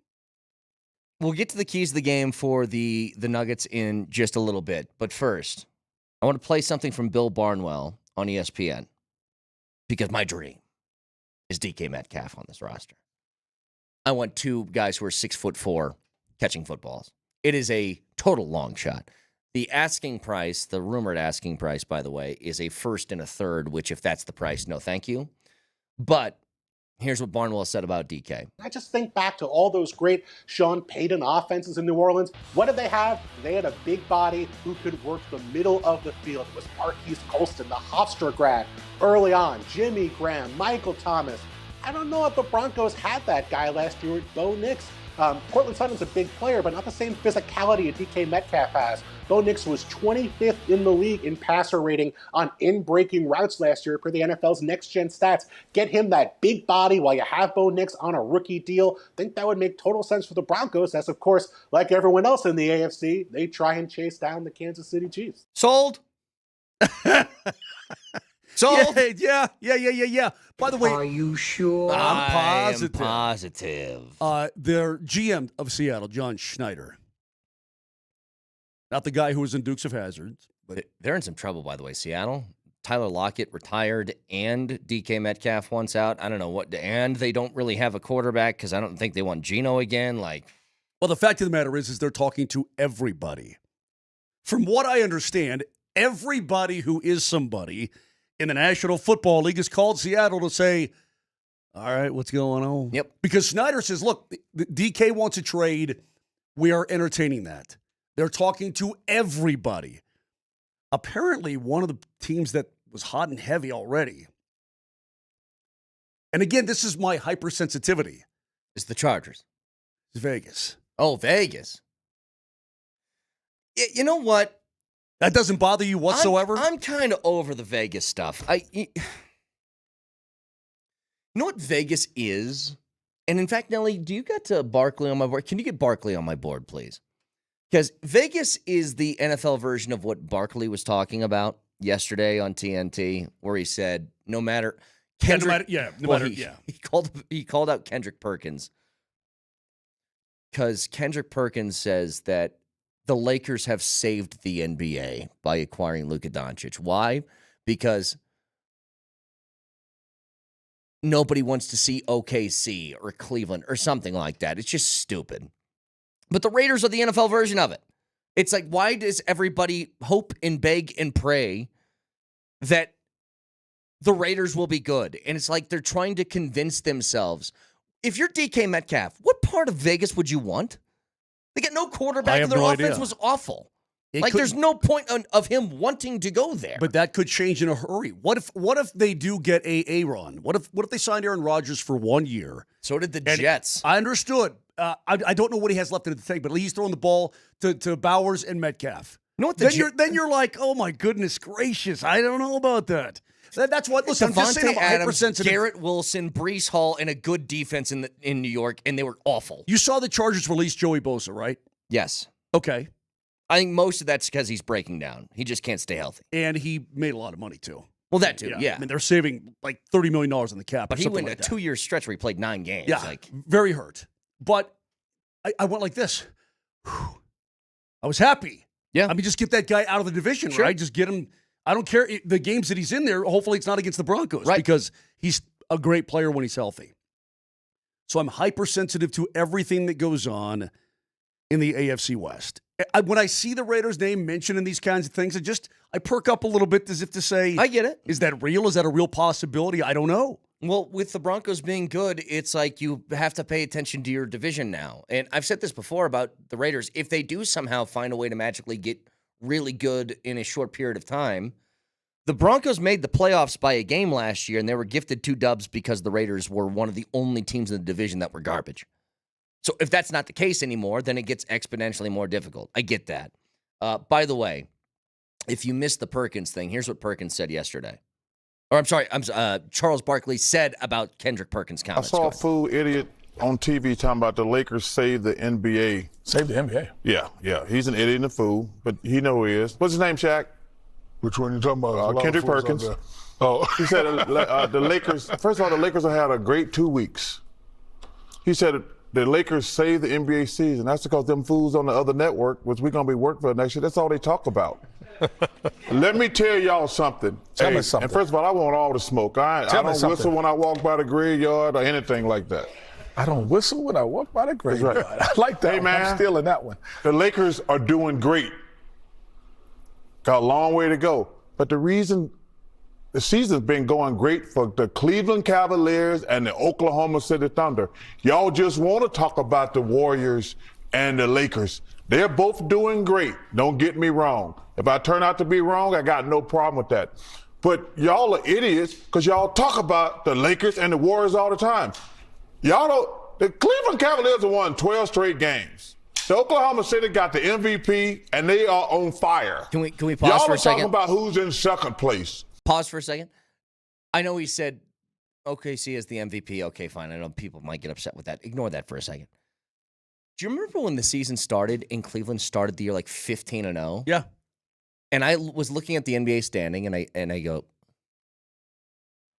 We'll get to the keys of the game for the Nuggets in just a little bit. But first, I want to play something from Bill Barnwell on ESPN. Because my dream is DK Metcalf on this roster. I want two guys who are 6'4" catching footballs. It is a total long shot. The asking price, the rumored asking price, by the way, is a first and a third, which if that's the price, no thank you. But here's what Barnwell said about DK. I just think back to all those great Sean Payton offenses in New Orleans. What did they have? They had a big body who could work the middle of the field. It was Marquise Colston, the Hofstra grad, early on. Jimmy Graham, Michael Thomas. I don't know if the Broncos had that guy last year with Bo Nix. Cortland Sutton's a big player, but not the same physicality a DK Metcalf has. Bo Nix was 25th in the league in passer rating on in-breaking routes last year per the NFL's next-gen stats. Get him that big body while you have Bo Nix on a rookie deal. I think that would make total sense for the Broncos, as, of course, like everyone else in the AFC, they try and chase down the Kansas City Chiefs. Sold? Sold? Yeah. By the way, Are you sure? I'm positive. Positive. Their GM of Seattle, John Schneider. Not the guy who was in Dukes of Hazzard. But they're in some trouble, by the way, Seattle. Tyler Lockett retired and DK Metcalf wants out. I don't know what. And they don't really have a quarterback because I don't think they want Geno again. Well, the fact of the matter is they're talking to everybody. From what I understand, everybody who is somebody in the National Football League has called Seattle to say, all right, what's going on? Yep. Because Snyder says, look, the DK wants a trade. We are entertaining that. They're talking to everybody. Apparently, one of the teams that was hot and heavy already. And again, this is my hypersensitivity. It's the Chargers. It's Vegas. Oh, Vegas. You know what? That doesn't bother you whatsoever? I'm kind of over the Vegas stuff. You know what Vegas is? And in fact, Nelly, do you get Barkley on my board? Can you get Barkley on my board, please? Because Vegas is the NFL version of what Barkley was talking about yesterday on TNT, where he said, no matter Kendrick, he called out Kendrick Perkins because Kendrick Perkins says that the Lakers have saved the NBA by acquiring Luka Doncic. Why? Because nobody wants to see OKC or Cleveland or something like that. It's just stupid. But the Raiders are the NFL version of it. It's like, why does everybody hope and beg and pray that the Raiders will be good? And it's like they're trying to convince themselves. If you're DK Metcalf, what part of Vegas would you want? They got no quarterback, and their offense was awful. There's no point of him wanting to go there. But that could change in a hurry. What if they do get Aaron? What if they signed Aaron Rodgers for 1 year? So did the Jets. I understood. I don't know what he has left in the tank, but he's throwing the ball to Bowers and Metcalf. You know what? Then you're like, oh my goodness gracious, I don't know about that. That's what. Listen, I'm just saying, I'm hypersensitive. Garrett Wilson, Breece Hall, and a good defense in New York, and they were awful. You saw the Chargers release Joey Bosa, right? Yes. Okay. I think most of that's because he's breaking down. He just can't stay healthy. And he made a lot of money, too. Well, that too, yeah. I mean, they're saving like $30 million on the cap. But he went like a 2-year stretch where he played 9 games. Yeah, very hurt. But I went like this. Whew. I was happy. Yeah. I mean, just get that guy out of the division, Sure. right? Just get him. I don't care the games that he's in there. Hopefully it's not against the Broncos, right? Because he's a great player when he's healthy. So I'm hypersensitive to everything that goes on in the AFC West. When I see the Raiders' name mentioned in these kinds of things, I perk up a little bit as if to say, I get it. Is that real? Is that a real possibility? I don't know. Well, with the Broncos being good, it's like you have to pay attention to your division now. And I've said this before about the Raiders. If they do somehow find a way to magically get really good in a short period of time, the Broncos made the playoffs by a game last year, and they were gifted 2 dubs because the Raiders were one of the only teams in the division that were garbage. So if that's not the case anymore, then it gets exponentially more difficult. I get that. By the way, if you missed the Perkins thing, here's what Perkins said yesterday. Or I'm sorry, Charles Barkley said about Kendrick Perkins' comments. I saw a fool idiot on TV talking about the Lakers save the NBA. Save the NBA? Yeah. He's an idiot and a fool, but he know who he is. What's his name, Shaq? Which one you talking about? Kendrick Perkins. Oh. He said the Lakers, first of all, the Lakers have had a great 2 weeks. He said the Lakers saved the NBA season. That's because them fools on the other network, which we're going to be working for next year, that's all they talk about. Let me tell y'all something. Tell me something. And first of all, I want all the smoke. I don't whistle when I walk by the graveyard or anything like that. I don't whistle when I walk by the graveyard. Right. I like that. Hey, one. man, I'm stealing that one. The Lakers are doing great. Got a long way to go. But the reason the season's been going great for the Cleveland Cavaliers and the Oklahoma City Thunder. Y'all just want to talk about the Warriors and the Lakers. They're both doing great. Don't get me wrong. If I turn out to be wrong, I got no problem with that. But y'all are idiots because y'all talk about the Lakers and the Warriors all the time. Y'all don't. The Cleveland Cavaliers have won 12 straight games. The Oklahoma City got the MVP and they are on fire. Can we pause y'all for a second? Y'all are talking about who's in second place. Pause for a second. I know he said OKC is the MVP. Okay, fine. I know people might get upset with that. Ignore that for a second. Do you remember when the season started and Cleveland started the year like 15-0? Yeah. And I was looking at the NBA standing and I go,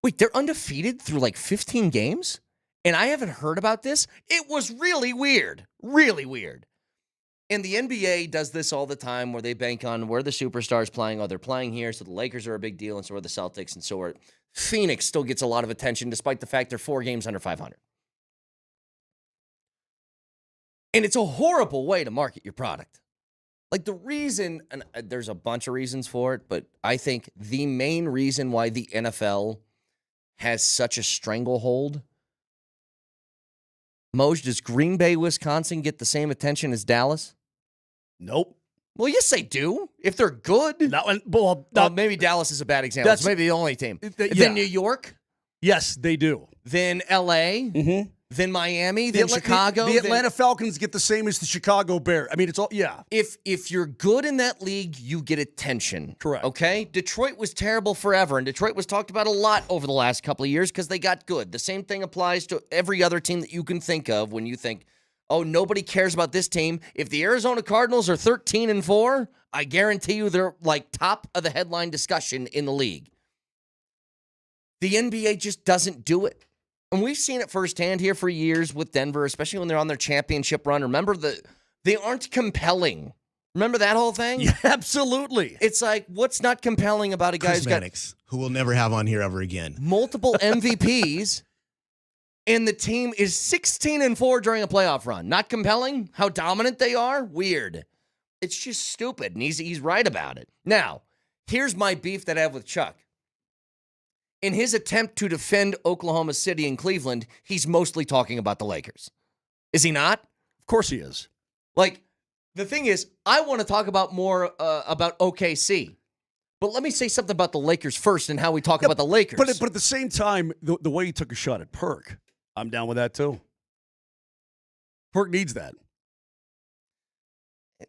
wait, they're undefeated through like 15 games? And I haven't heard about this? It was really weird. Really weird. And the NBA does this all the time where they bank on where the superstars playing. Oh, they're playing here, so the Lakers are a big deal, and so are the Celtics, and so are Phoenix still gets a lot of attention despite the fact they're 4 games under 500. And it's a horrible way to market your product. Like the reason, and there's a bunch of reasons for it, but I think the main reason why the NFL has such a stranglehold. Moj, does Green Bay, Wisconsin get the same attention as Dallas? Nope. Well, yes, they do. If they're good. Well, maybe Dallas is a bad example. That's maybe the only team. Then New York? Yes, they do. Then L.A.? Mm-hmm. Then Miami? Then Chicago? The Atlanta Falcons get the same as the Chicago Bears. I mean, it's all, yeah. If you're good in that league, you get attention. Correct. Okay? Detroit was terrible forever, and Detroit was talked about a lot over the last couple of years because they got good. The same thing applies to every other team that you can think of when you think, oh, nobody cares about this team. If the Arizona Cardinals are 13-4, I guarantee you they're like top of the headline discussion in the league. The NBA just doesn't do it. And we've seen it firsthand here for years with Denver, especially when they're on their championship run. Remember, they aren't compelling. Remember that whole thing? Yeah, absolutely. It's like, what's not compelling about a guy who's got who we'll never have on here ever again. multiple MVPs, and the team is 16-4 during a playoff run? Not compelling? How dominant they are? Weird. It's just stupid, and he's right about it. Now, here's my beef that I have with Chuck. In his attempt to defend Oklahoma City and Cleveland, he's mostly talking about the Lakers. Is he not? Of course he is. Like, the thing is, I want to talk about more about OKC. But let me say something about the Lakers first and how we talk about the Lakers. But at the same time, the way he took a shot at Perk, I'm down with that too. Perk needs that.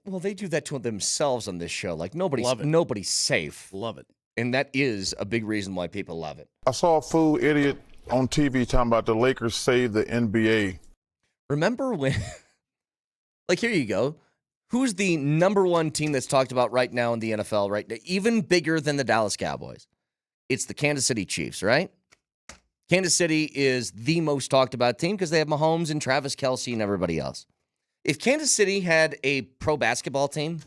Well, they do that to themselves on this show. Like, nobody's safe. Love it. And that is a big reason why people love it. I saw a fool idiot on TV talking about the Lakers save the NBA. Remember when, like, here you go. Who's the number one team that's talked about right now in the NFL, right? Even bigger than the Dallas Cowboys. It's the Kansas City Chiefs, right? Kansas City is the most talked about team because they have Mahomes and Travis Kelce and everybody else. If Kansas City had a pro basketball team,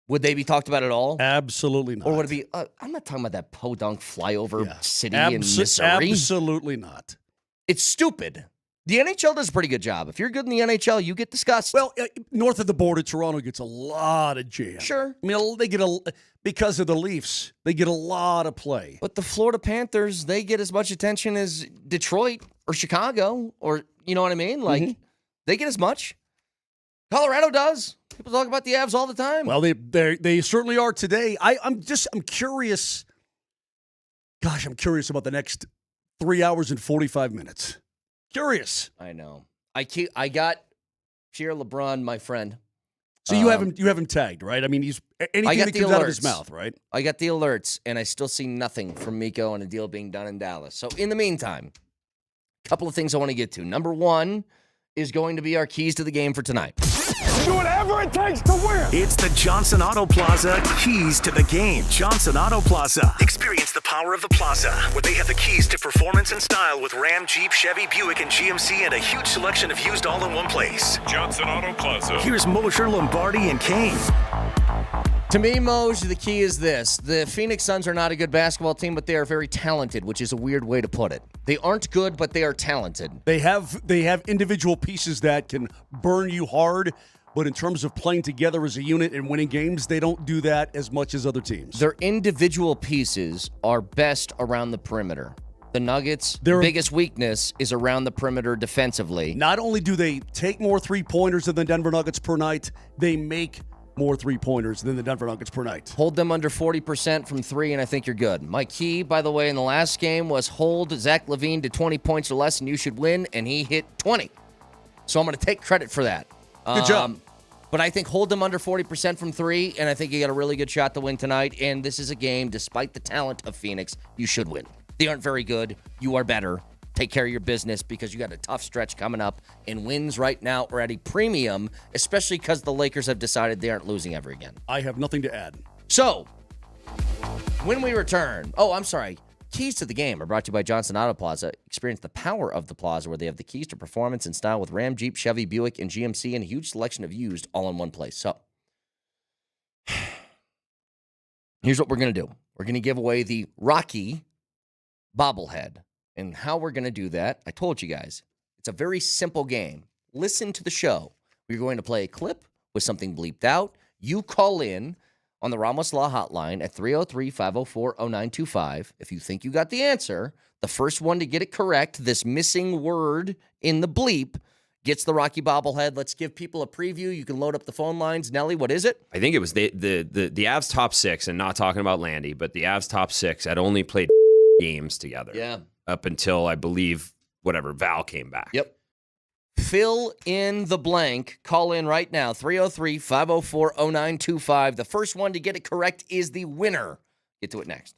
would they be talked about at all? Absolutely not. Or would it be, I'm not talking about that podunk flyover city in Missouri. Absolutely not. It's stupid. The NHL does a pretty good job. If you're good in the NHL, you get discussed. Well, north of the border, Toronto gets a lot of jam. Sure. I mean, they get because of the Leafs, they get a lot of play. But the Florida Panthers, they get as much attention as Detroit or Chicago, or you know what I mean? Like, they get as much. Colorado does. People talk about the Avs all the time. Well, they certainly are today. I'm curious. Gosh, I'm curious about the next 3 hours and 45 minutes. Curious. I know. I got Cheer LeBron, my friend. So you have him tagged, right? I mean, he's anything that comes out of his mouth, right? I got the alerts, and I still see nothing from Miko on a deal being done in Dallas. So in the meantime, a couple of things I want to get to. Number one is going to be our keys to the game for tonight. Do whatever it takes to win. It's the Johnson Auto Plaza keys to the game. Johnson Auto Plaza. Experience the power of the plaza, where they have the keys to performance and style with Ram, Jeep, Chevy, Buick, and GMC, and a huge selection of used all in one place. Johnson Auto Plaza. Here's Moser, Lombardi, and Kane. To me, Moj, the key is this. The Phoenix Suns are not a good basketball team, but they are very talented, which is a weird way to put it. They aren't good, but they are talented. They have individual pieces that can burn you hard, but in terms of playing together as a unit and winning games, they don't do that as much as other teams. Their individual pieces are best around the perimeter. The Nuggets' biggest weakness is around the perimeter defensively. Not only do they take more three-pointers than the Denver Nuggets per night, they make more three-pointers than the Denver Nuggets per night. Hold them under 40% from three, and I think you're good. My key, by the way, in the last game was hold Zach LaVine to 20 points or less, and you should win, and he hit 20. So I'm going to take credit for that. Good job. But I think hold them under 40% from three, and I think you got a really good shot to win tonight. And this is a game, despite the talent of Phoenix, you should win. They aren't very good. You are better. Take care of your business because you got a tough stretch coming up, and wins right now are at a premium, especially because the Lakers have decided they aren't losing ever again. I have nothing to add. So, when we return, keys to the game are brought to you by Johnson Auto Plaza. Experience the power of the plaza, where they have the keys to performance and style with Ram, Jeep, Chevy, Buick, and GMC, and a huge selection of used all in one place. So, here's what we're going to do. We're going to give away the Rocky bobblehead. And how we're going to do that, I told you guys, it's a very simple game. Listen to the show. We're going to play a clip with something bleeped out. You call in on the Ramos Law Hotline at 303-504-0925. If you think you got the answer, the first one to get it correct, this missing word in the bleep, gets the Rocky bobblehead. Let's give people a preview. You can load up the phone lines. Nelly, what is it? I think it was the Avs top six, and not talking about Landy, but the Avs top six had only played games together. Yeah. Up until, I believe, Val came back. Yep. Fill in the blank. Call in right now, 303-504-0925. The first one to get it correct is the winner. Get to it next.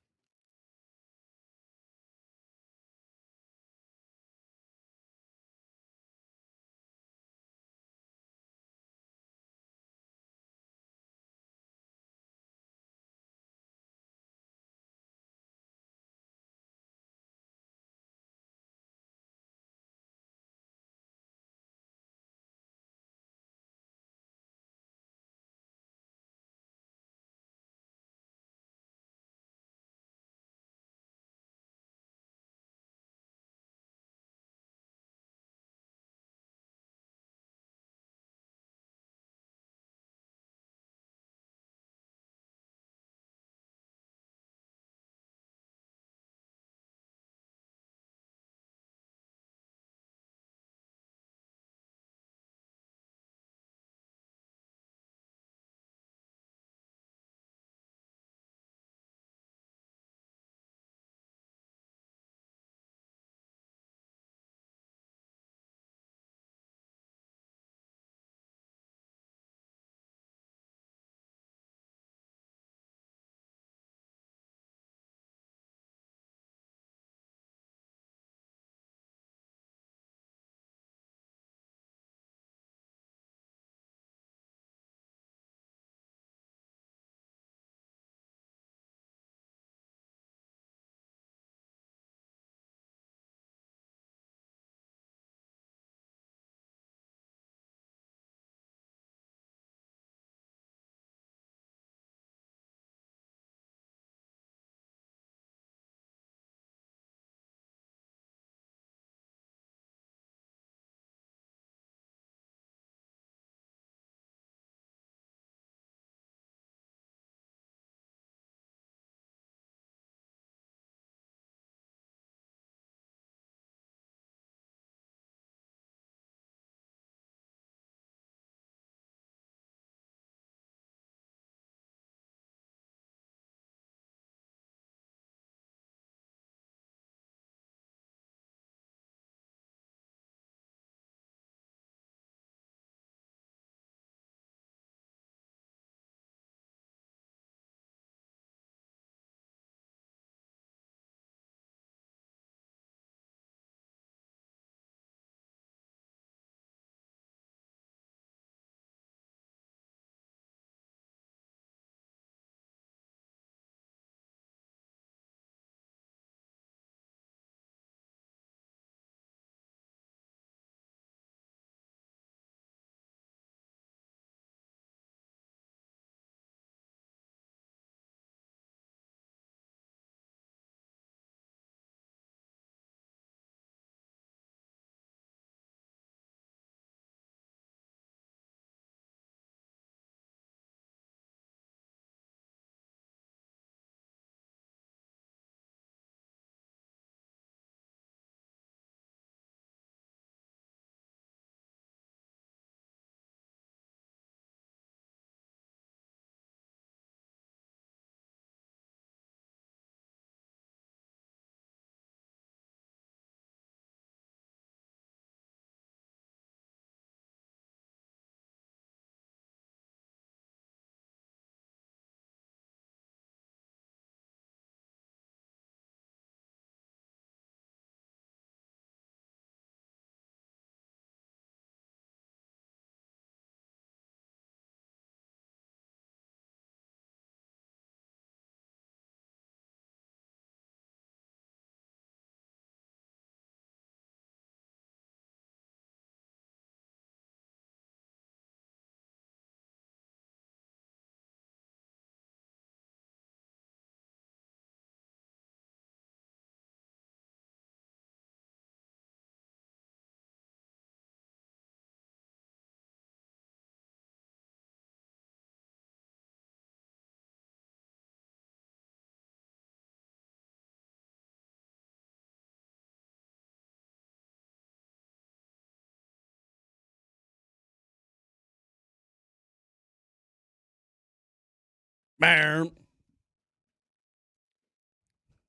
Man.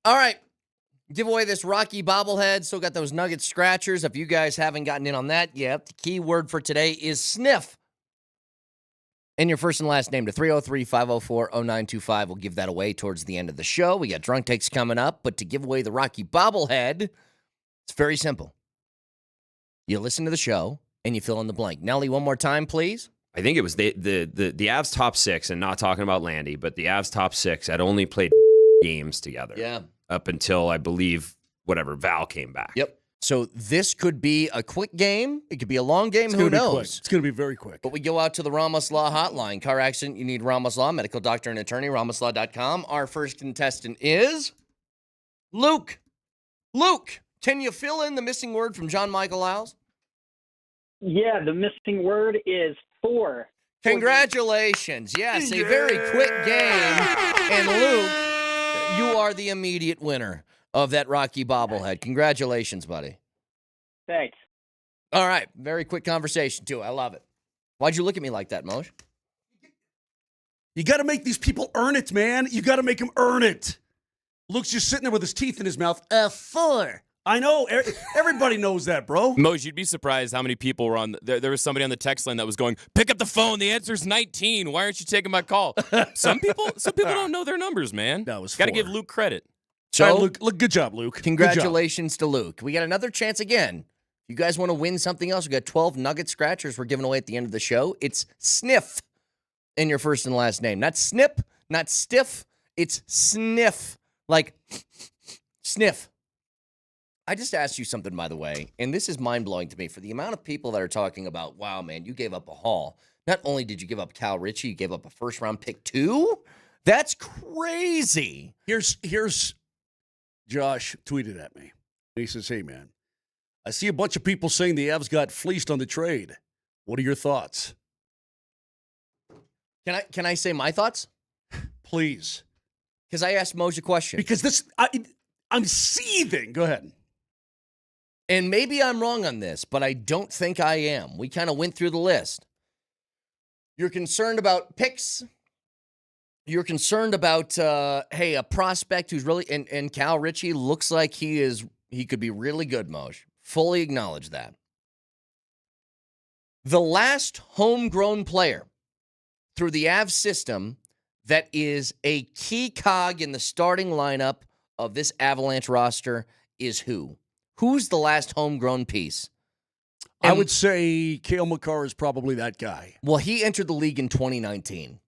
All right. Give away this Rocky bobblehead. Still got those Nugget scratchers. If you guys haven't gotten in on that yet, the key word for today is sniff. And your first and last name to 303-504-0925. We'll give that away towards the end of the show. We got drunk takes coming up, but to give away the Rocky bobblehead, it's very simple. You listen to the show and you fill in the blank. Nelly, one more time, please. I think it was the Avs top 6, and not talking about Landy, but the Avs top 6 had only played games together. Yeah. Up until, I believe, Val came back. Yep. So this could be a quick game. It could be a long game. Who knows? Quick. It's going to be very quick. But we go out to the Ramos Law hotline. Car accident, you need Ramos Law, medical doctor and attorney, ramoslaw.com. Our first contestant is Luke. Luke, can you fill in the missing word from John Michael Lyles? Yeah, the missing word is 4. Congratulations. Yes, a very quick game. And Luke, you are the immediate winner of that Rocky bobblehead. Congratulations, buddy. Thanks. All right. Very quick conversation, too. I love it. Why'd you look at me like that, Moj? You got to make these people earn it, man. You got to make them earn it. Luke's just sitting there with his teeth in his mouth. 4. I know. Everybody knows that, bro. Moj, you'd be surprised how many people were on. There was somebody on the text line that was going, pick up the phone. The answer's 19. Why aren't you taking my call? Some people don't know their numbers, man. That was got to give Luke credit. So, all right, Luke, good job, Luke. Congratulations to Luke. We got another chance again. You guys want to win something else? We got 12 Nugget scratchers we're giving away at the end of the show. It's sniff in your first and last name. Not snip, not stiff. It's sniff. Like sniff. I just asked you something, by the way, and this is mind-blowing to me for the amount of people that are talking about, wow, man, you gave up a haul. Not only did you give up Cal Ritchie, you gave up a first-round pick too? That's crazy. Here's Josh tweeted at me. He says, hey, man, I see a bunch of people saying the Avs got fleeced on the trade. What are your thoughts? Can I say my thoughts? Please. Because I asked Moj a question. Because I'm seething. Go ahead. And maybe I'm wrong on this, but I don't think I am. We kind of went through the list. You're concerned about picks. You're concerned about, a prospect who's really, and Cal Ritchie looks like he could be really good, Moj. Fully acknowledge that. The last homegrown player through the Avs system that is a key cog in the starting lineup of this Avalanche roster is who? Who's the last homegrown piece? I would say Cale Makar is probably that guy. Well, he entered the league in 2019.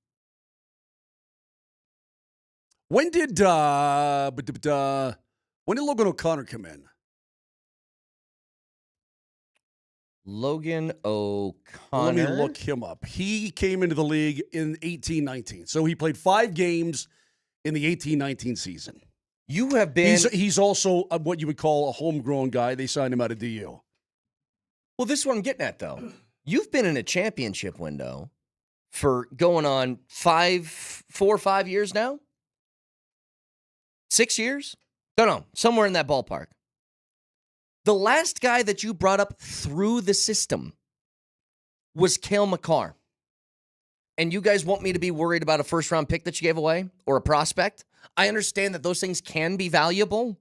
When did Logan O'Connor come in? Logan O'Connor. Let me look him up. He came into the league in 18-19. So he played 5 games in the 18-19 season. You have been... He's also what you would call a homegrown guy. They signed him out of DU. Well, this is what I'm getting at, though. You've been in a championship window for going on 4 or 5 years now? 6 years? Don't know. Somewhere in that ballpark. The last guy that you brought up through the system was Cale Makar. And you guys want me to be worried about a first-round pick that you gave away or a prospect? I understand that those things can be valuable,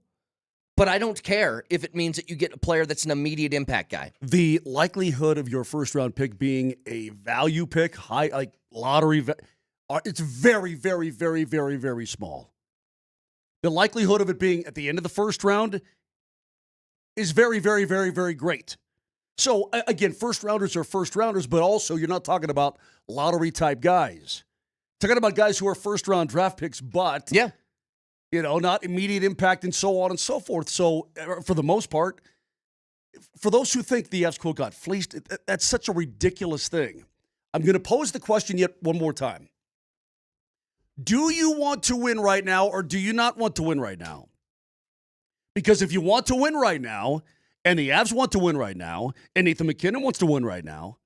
but I don't care if it means that you get a player that's an immediate impact guy. The likelihood of your first-round pick being a value pick, high like lottery, it's very, very, very, very, very small. The likelihood of it being at the end of the first round is very, very, very, very great. So, again, first-rounders are first-rounders, but also you're not talking about lottery-type guys. Talking about guys who are first-round draft picks, but, not immediate impact and so on and so forth. So, for the most part, for those who think the Avs got fleeced, that's such a ridiculous thing. I'm going to pose the question yet one more time. Do you want to win right now or do you not want to win right now? Because if you want to win right now, and the Avs want to win right now, and Nathan McKinnon wants to win right now,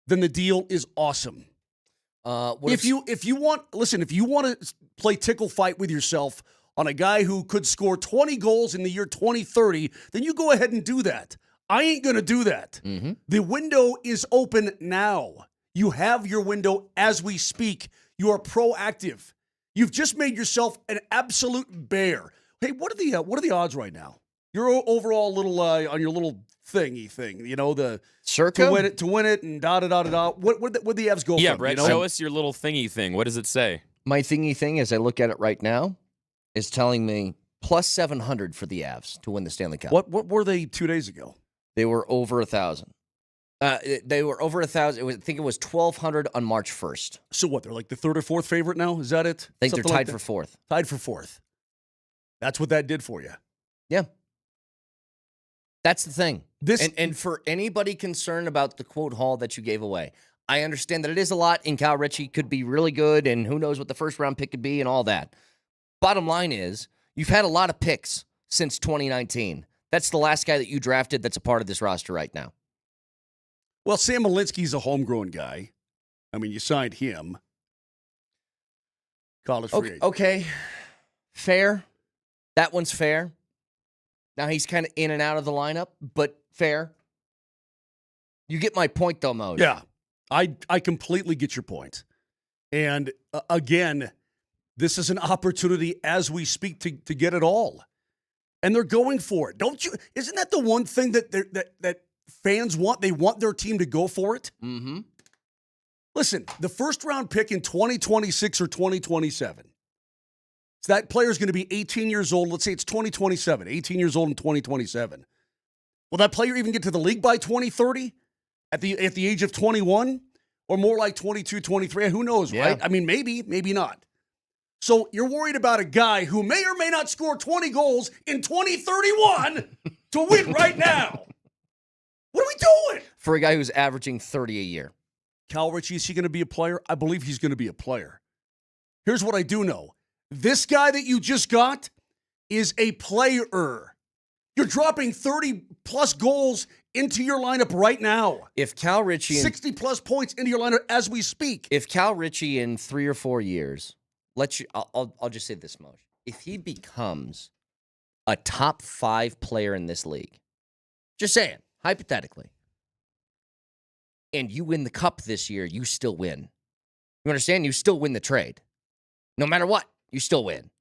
then the deal is awesome. If you want to play tickle fight with yourself on a guy who could score 20 goals in the year 2030, then you go ahead and do that. I ain't going to do that. Mm-hmm. The window is open now. You have your window as we speak. You are proactive. You've just made yourself an absolute bear. Hey, what are the odds right now? Your overall little on your little thingy thing, the circa to win it, and da da da da da. What the Avs go? Yeah, from, Brett, show us your little thingy thing. What does it say? My thingy thing, as I look at it right now, is telling me plus 700 for the Avs to win the Stanley Cup. What were they 2 days ago? They were over 1,000. They were over 1,000. I think it was 1,200 on March 1st. So what? They're like the third or fourth favorite now. Is that it? I think Something they're like tied that? for fourth. Tied for fourth. That's what that did for you. Yeah. That's the thing. And for anybody concerned about the quote haul that you gave away, I understand that it is a lot, and Kyle Ritchie could be really good, and who knows what the first round pick could be and all that. Bottom line is, you've had a lot of picks since 2019. That's the last guy that you drafted that's a part of this roster right now. Well, Sam Malinsky's a homegrown guy. I mean, you signed him. College free agent. Okay. Fair. That one's fair. Now he's kind of in and out of the lineup, but fair. You get my point, though, Mose. Yeah. I completely get your point. And again, this is an opportunity as we speak to get it all. And they're going for it. Don't you? Isn't that the one thing that fans want? They want their team to go for it. Mm-hmm. Listen, the first round pick in 2026 or 2027. So that player is going to be 18 years old. Let's say it's 2027, 18 years old in 2027. Will that player even get to the league by 2030 at the age of 21 or more like 22, 23? Who knows, right? I mean, maybe not. So you're worried about a guy who may or may not score 20 goals in 2031 to win right now. What are we doing? For a guy who's averaging 30 a year. Cal Ritchie, is he going to be a player? I believe he's going to be a player. Here's what I do know. This guy that you just got is a player. You're dropping 30-plus goals into your lineup right now. If Cal Ritchie... 60-plus points into your lineup as we speak. If Cal Ritchie in 3 or 4 years... I'll just say this much. If he becomes a top 5 player in this league, just saying, hypothetically, and you win the cup this year, you still win. You understand? You still win the trade. No matter what, you still win.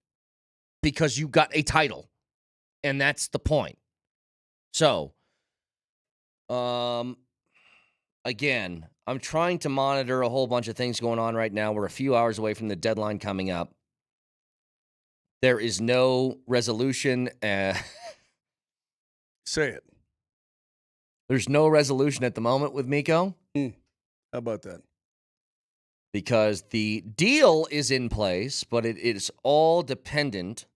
Because you got a title. And that's the point. So, again, I'm trying to monitor a whole bunch of things going on right now. We're a few hours away from the deadline coming up. There is no resolution. Say it. There's no resolution at the moment with Miko. How about that? Because the deal is in place, but it is all dependent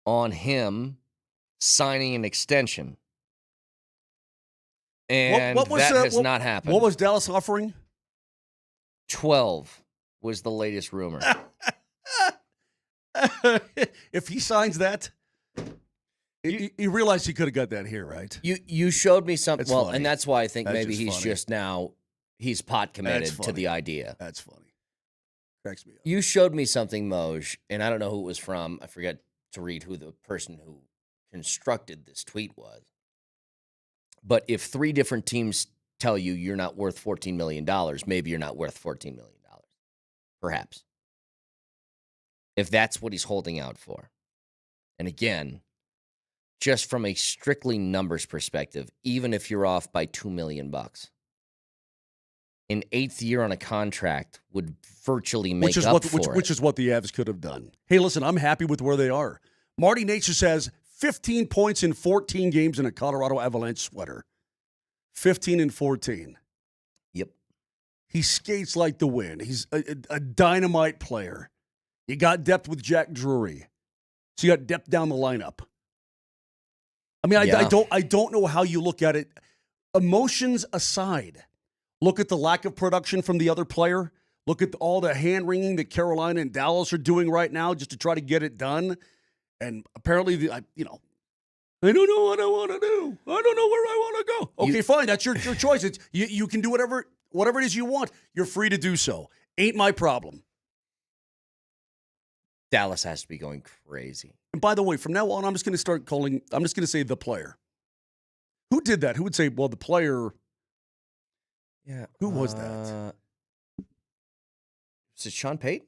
on him signing an extension. And that has not happened. What was Dallas offering? 12 was the latest rumor. If he signs that, you realize he could have got that here, right? You showed me something. Well, funny. and that's why I think That's maybe just he's funny. just now, he's pot committed That's to the idea. That's funny. Cracks me up. You showed me something, Moj, and I don't know who it was from. I forget to read who the person who constructed this tweet was. But if 3 different teams tell you you're not worth $14 million, maybe you're not worth $14 million. Perhaps. If that's what he's holding out for. And again, just from a strictly numbers perspective, even if you're off by $2 million, an 8th year on a contract would virtually make up for it. Which is what the Avs could have done. Hey, listen, I'm happy with where they are. Marty Natchez has 15 points in 14 games in a Colorado Avalanche sweater. 15 and 14. Yep. He skates like the wind. He's a dynamite player. You got depth with Jack Drury. So you got depth down the lineup. I mean, I don't know how you look at it. Emotions aside, look at the lack of production from the other player. Look at all the hand-wringing that Carolina and Dallas are doing right now just to try to get it done. And apparently, I don't know what I want to do. I don't know where I want to go. Okay, fine. That's your choice. It's, you can do whatever it is you want. You're free to do so. Ain't my problem. Dallas has to be going crazy. And by the way, from now on, I'm just going to say the player. Who did that? Who would say, well, the player? Yeah. Who was that? Is it Sean Payton?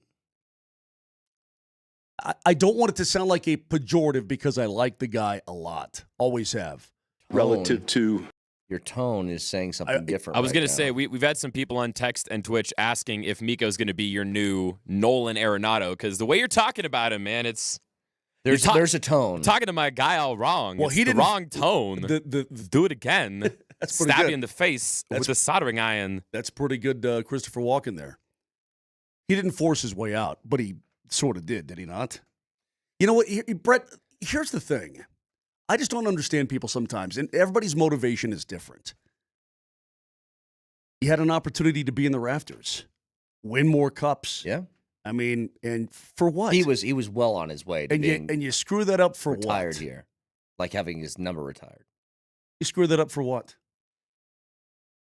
I don't want it to sound like a pejorative because I like the guy a lot. Always have. Relative to your tone is saying something different. I was right going to now. say, we've had some people on text and Twitch asking if Miko's going to be your new Nolan Arenado, because the way you're talking about him, man, it's... There's a tone. Talking to my guy all wrong. Well, It's he the didn't- wrong tone. Do it again. That's pretty Stab good. you in the face with a soldering iron. That's pretty good Christopher Walken there. He didn't force his way out, but he sort of did he not? You know what, Brett, here's the thing. I just don't understand people sometimes, and everybody's motivation is different. He had an opportunity to be in the rafters, win more cups. Yeah. I mean, and for what? He was well on his way to being and you screw that up for retired what? here, like having his number retired. You screw that up for what?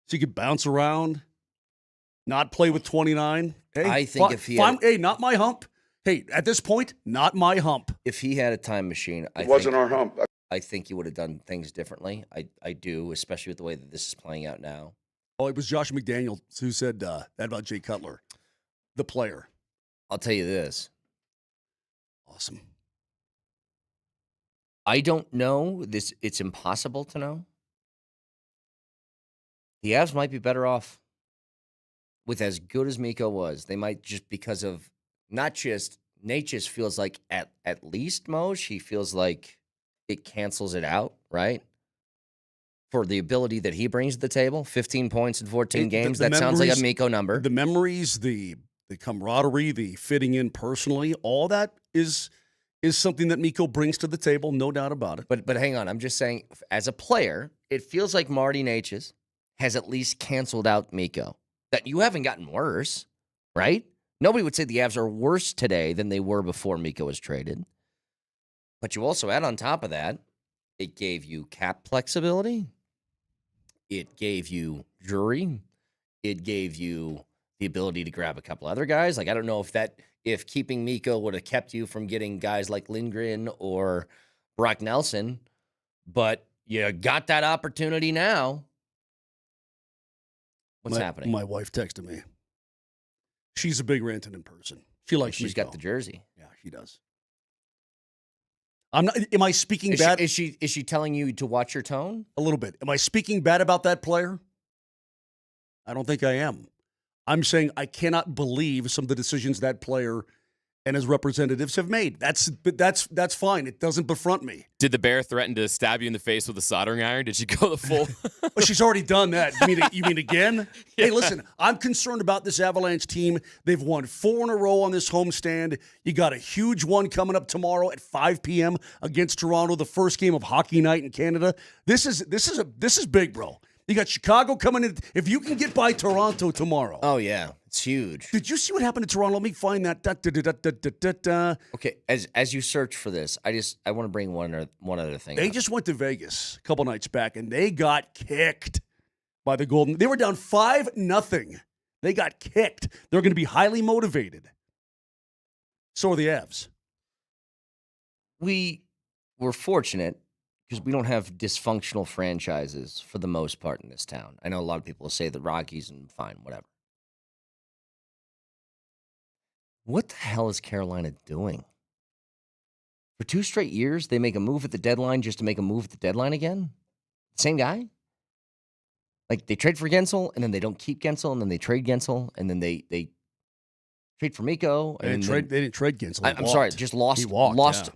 So you could bounce around, not play with 29. Hey, I think if he had, hey, not my hump. Hey, at this point, not my hump. if he had a time machine, It wasn't our hump. I think he would have done things differently. I do, especially with the way that this is playing out now. Oh, it was Josh McDaniels who said that about Jay Cutler, the player. I'll tell you this. Awesome. I don't know this. It's impossible to know. The Avs might be better off with as good as Mikko was. They might just because of not just Nate just feels like at least Moj, he feels like it cancels it out, right? For the ability that he brings to the table, 15 points in 14 games. That sounds like a Mikko number. The memories, the camaraderie, the fitting in personally, all that is something that Mikko brings to the table, no doubt about it. But hang on, I'm just saying, as a player, it feels like Marty Necas has at least canceled out Mikko. That you haven't gotten worse, right? Nobody would say the Avs are worse today than they were before Mikko was traded. But you also add on top of that, it gave you cap flexibility. It gave you jury. It gave you the ability to grab a couple other guys. Like, I don't know if keeping Mikko would have kept you from getting guys like Lindgren or Brock Nelson, but you got that opportunity now. What's happening? My wife texted me. She's a big Rantanen person. She likes She's Mikko. got the jersey. Yeah, she does. I'm not. Am I speaking Is bad? She telling you to watch your tone? A little bit. Am I speaking bad about that player? I don't think I am. I'm saying I cannot believe some of the decisions that player and his representatives have made. That's fine. It doesn't befront me. Did the bear threaten to stab you in the face with a soldering iron? Did she go the full? Well, she's already done that. You mean again? Yeah. Hey, listen, I'm concerned about this Avalanche team. They've won 4 in a row on this homestand. You got a huge one coming up tomorrow at 5 p.m. against Toronto, the first game of hockey night in Canada. This is big, bro. You got Chicago coming in. If you can get by Toronto tomorrow. Oh, yeah. It's huge. Did you see what happened to Toronto? Let me find that. Okay, as you search for this, I want to bring one other thing They up. just went to Vegas a couple nights back, and they got kicked by the Golden. They were down 5-0. They got kicked. They're going to be highly motivated. So are the Avs. We were fortunate because we don't have dysfunctional franchises for the most part in this town. I know a lot of people will say the Rockies and fine, whatever. What the hell is Carolina doing? For 2 straight years, they make a move at the deadline just to make a move at the deadline again? Same guy? Like, they trade for Gensel, and then they don't keep Gensel, and then they trade Gensel, and then they trade for Mikko. They didn't trade Gensel. I'm sorry, just lost. He walked, lost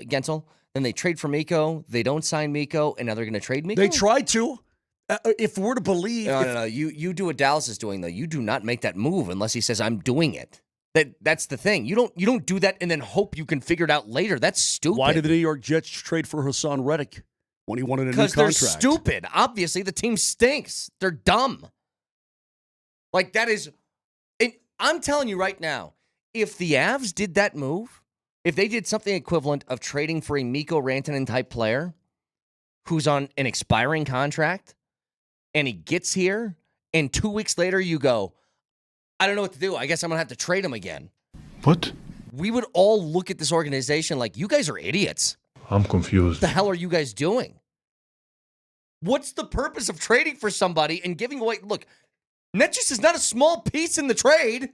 Gensel. Then they trade for Mikko. They don't sign Mikko, and now they're going to trade Mikko? They tried to. If we're to believe... No. You do what Dallas is doing, though. You do not make that move unless he says, I'm doing it. That's the thing. You don't do that and then hope you can figure it out later. That's stupid. Why did the New York Jets trade for Hassan Reddick when he wanted a new contract? Because they're stupid. Obviously, the team stinks. They're dumb. Like, that is... And I'm telling you right now, if the Avs did that move, if they did something equivalent of trading for a Miko Rantanen-type player who's on an expiring contract, and he gets here, and 2 weeks later you go, I don't know what to do. I guess I'm going to have to trade him again. What? We would all look at this organization like, you guys are idiots. I'm What confused. the hell are you guys doing? What's the purpose of trading for somebody and giving away? Look, Necas is not a small piece in the trade.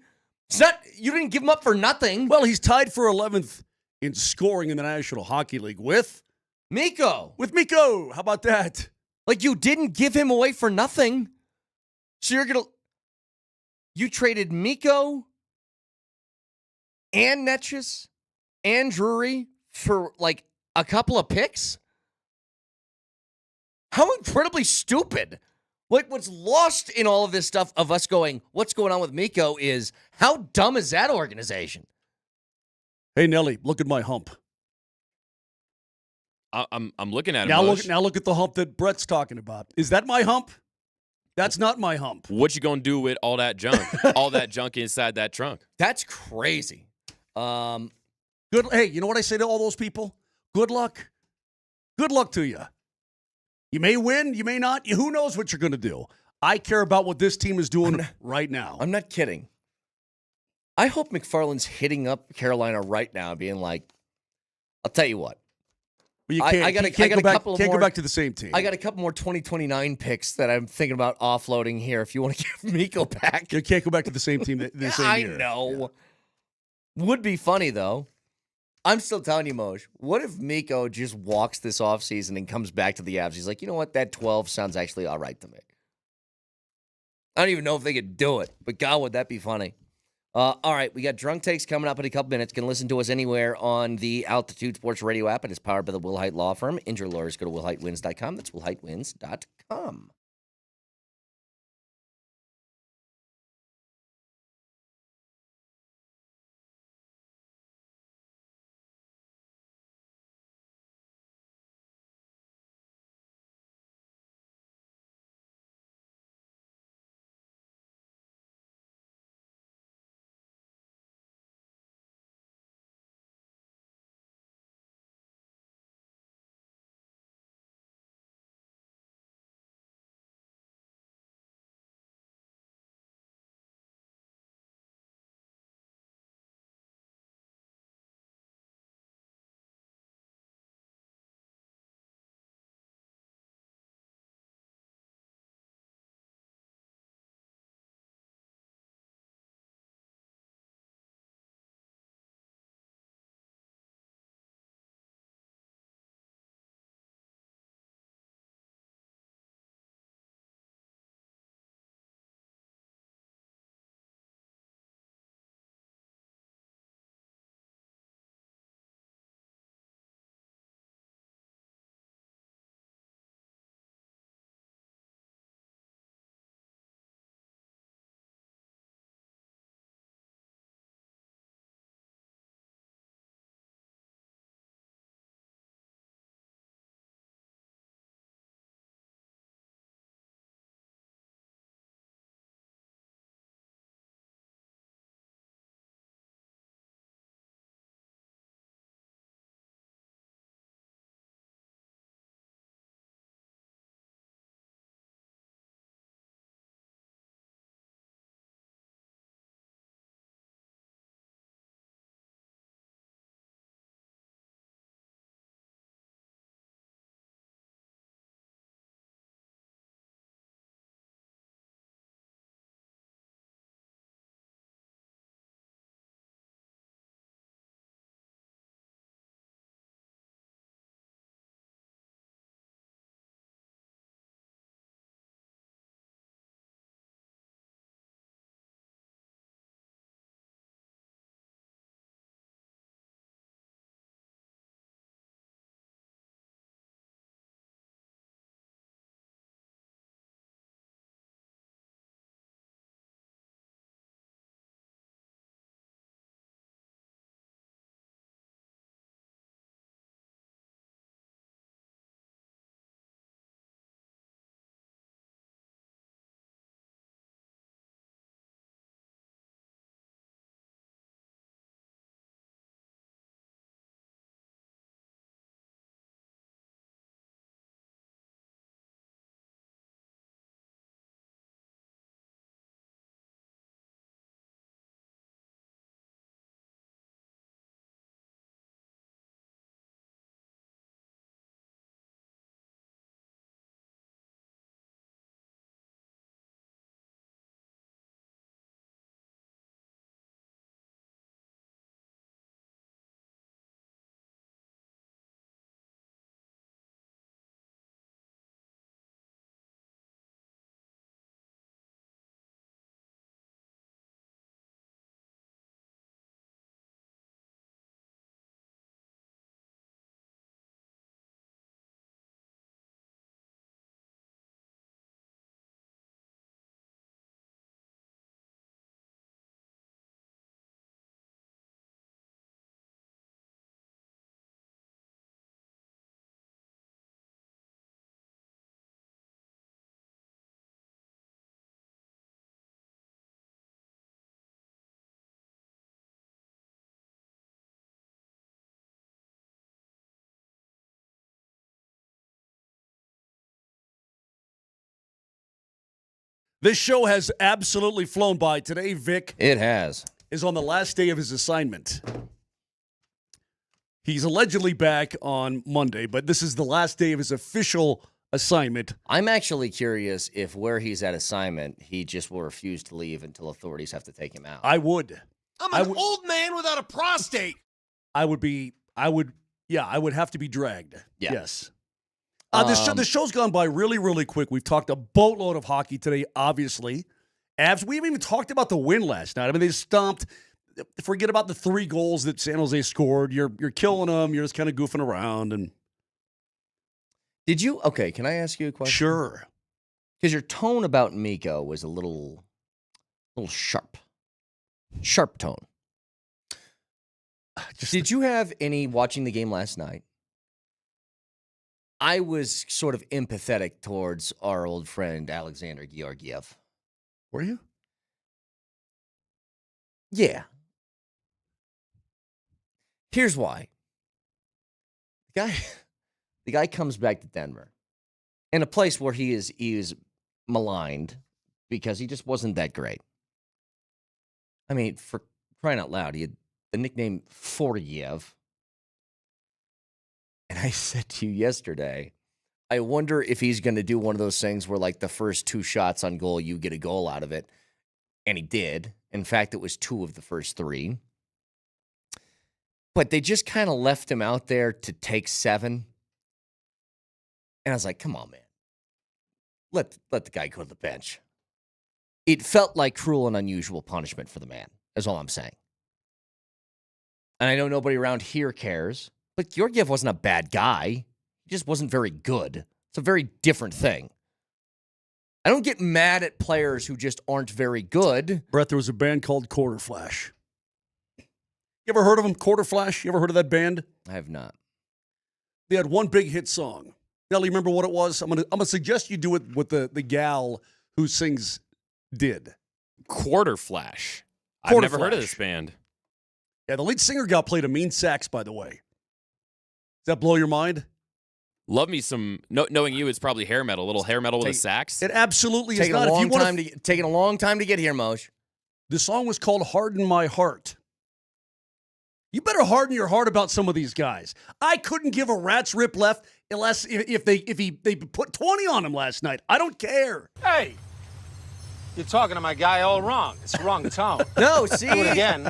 It's not. You didn't give him up for nothing. Well, he's tied for 11th in scoring in the National Hockey League with Miko. With Miko. How about that? Like, you didn't give him away for nothing. So you traded Miko and Netchus and Drury for, like, a couple of picks? How incredibly stupid. Like, what's lost in all of this stuff of us going, what's going on with Miko, is how dumb is that organization? Hey, Nelly, look at my hump. I'm looking at it. Now look at the hump that Brett's talking about. Is that my hump? That's not my hump. What you gonna do with all that junk? All that junk inside that trunk? That's crazy. Hey, you know what I say to all those people? Good luck. Good luck to you. You may win, you may not. Who knows what you're going to do? I care about what this team is doing right now. I'm not kidding. I hope McFarland's hitting up Carolina right now, being like, I'll tell you what. Well, you can't go back to the same team. I got a couple more 2029 picks that I'm thinking about offloading here if you want to give Miko back. You can't go back to the same team the same year. I know. Yeah. Would be funny, though. I'm still telling you, Moj, what if Miko just walks this offseason and comes back to the Avs? He's like, you know what? That 12 sounds actually all right to me. I don't even know if they could do it, but God, would that be funny. All right, we got Drunk Takes coming up in a couple minutes. Can listen to us anywhere on the Altitude Sports Radio app. It is powered by the Will Height Law Firm. Injury lawyers, go to willheightwins.com. That's willheightwins.com. This show has absolutely flown by. Today, Vic It has. is on the last day of his assignment. He's allegedly back on Monday, but this is the last day of his official assignment. I'm actually curious if where he's at assignment, he just will refuse to leave until authorities have to take him out. I would. I'm an old man without a prostate. I would have to be dragged. Yeah. Yes. The show's gone by really, really quick. We've talked a boatload of hockey today, obviously. Avs, we haven't even talked about the win last night. I mean, they stomped. Forget about the 3 goals that San Jose scored. You're killing them. You're just kind of goofing around. And can I ask you a question? Sure. Because your tone about Miko was a little sharp. Sharp tone. Did you have any watching the game last night? I was sort of empathetic towards our old friend Alexander Georgiev. Were you? Yeah. Here's why. The guy comes back to Denver in a place where he is maligned because he just wasn't that great. I mean, for crying out loud, he had the nickname Forgiev. And I said to you yesterday, I wonder if he's going to do one of those things where, like, the first 2 shots on goal, you get a goal out of it. And he did. In fact, it was 2 of the first 3. But they just kind of left him out there to take 7. And I was like, come on, man. Let the guy go to the bench. It felt like cruel and unusual punishment for the man, is all I'm saying. And I know nobody around here cares. But Georgiev wasn't a bad guy. He just wasn't very good. It's a very different thing. I don't get mad at players who just aren't very good. Brett, there was a band called Quarter Flash. You ever heard of them, Quarter Flash? You ever heard of that band? I have not. They had one big hit song. Nelly, remember what it was? I'm gonna suggest you do it with the gal who sings did. Quarter Flash. Quarter I've never heard of Flash. this band. Yeah, the lead singer gal played a mean sax, by the way. Does that blow your mind? Love me some. Knowing you, it's probably hair metal. A little hair metal with a sax. It absolutely is Taking not. Taking a long time to get here, Moj. The song was called "Harden My Heart." You better harden your heart about some of these guys. I couldn't give a rat's rip left unless if they put 20 on him last night. I don't care. Hey, you're talking to my guy all wrong. It's the wrong tone. No, see? Do it again.